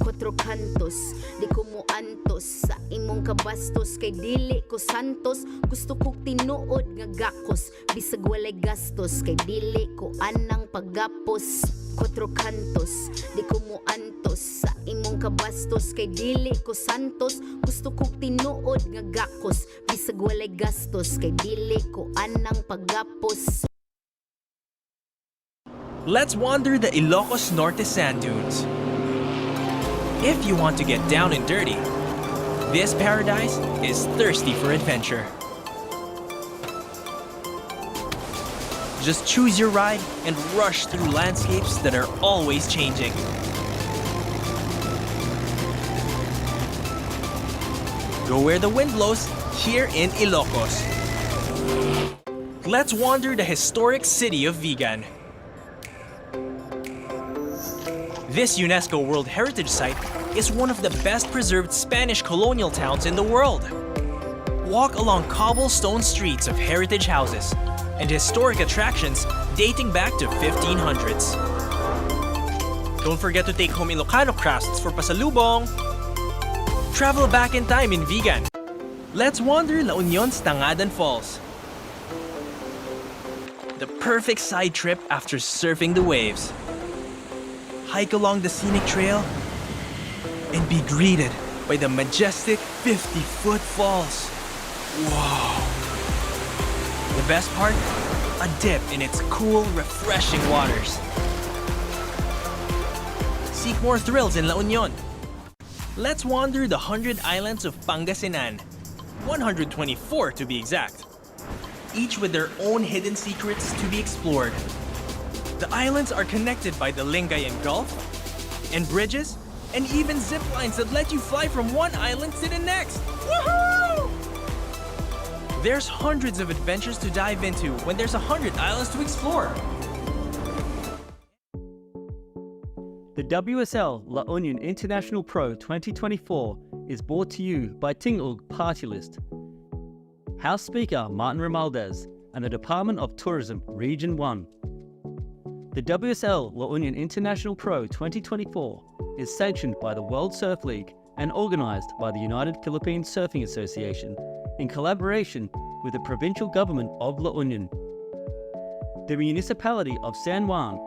Kwatro kantos, di ko mo antos sa imong kabastos, kay dili ko santos. Gusto kong tinuod nga gakos, bisag walay gastos, kay dili ko anang paggapos. Kwatro kantos, di ko mo antos sa imong kabastos, kay dili ko santos. Gusto kong tinuod nga gakos, bisag walay gastos, kay dili ko anang paggapos. Let's wander the Ilocos Norte sand dunes. If you want to get down and dirty, this paradise is thirsty for adventure. Just choose your ride and rush through landscapes that are always changing. Go where the wind blows here in Ilocos. Let's wander the historic city of Vigan. This UNESCO World Heritage Site is one of the best preserved Spanish colonial towns in the world. Walk along cobblestone streets of heritage houses and historic attractions dating back to 1500s. Don't forget to take home Ilocano crusts for pasalubong. Travel back in time in Vigan Let's wander La Union's Tangadan Falls. The perfect side trip after surfing the waves. Hike along the scenic trail and be greeted by the majestic 50-foot falls. Whoa! The best part? A dip in its cool, refreshing waters. Seek more thrills in La Union. Let's wander the 100 islands of Pangasinan. 124 to be exact. Each with their own hidden secrets to be explored. The islands are connected by the Lingayen Gulf, and bridges, and even zip lines that let you fly from one island to the next. Woohoo! There's hundreds of adventures to dive into when there's 100 islands to explore. The WSL La Union International Pro 2024 is brought to you by Tingog Partylist, House Speaker Martin Romualdez, and the Department of Tourism Region 1. The WSL La Union International Pro 2024 is sanctioned by the World Surf League and organized by the United Philippine Surfing Association in collaboration with the provincial government of La Union, the municipality of San Juan,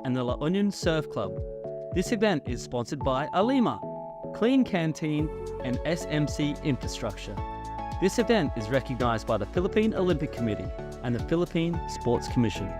and the La Union Surf Club. This event is sponsored by Alima, Clean Canteen, and SMC Infrastructure. This event is recognized by the Philippine Olympic Committee and the Philippine Sports Commission.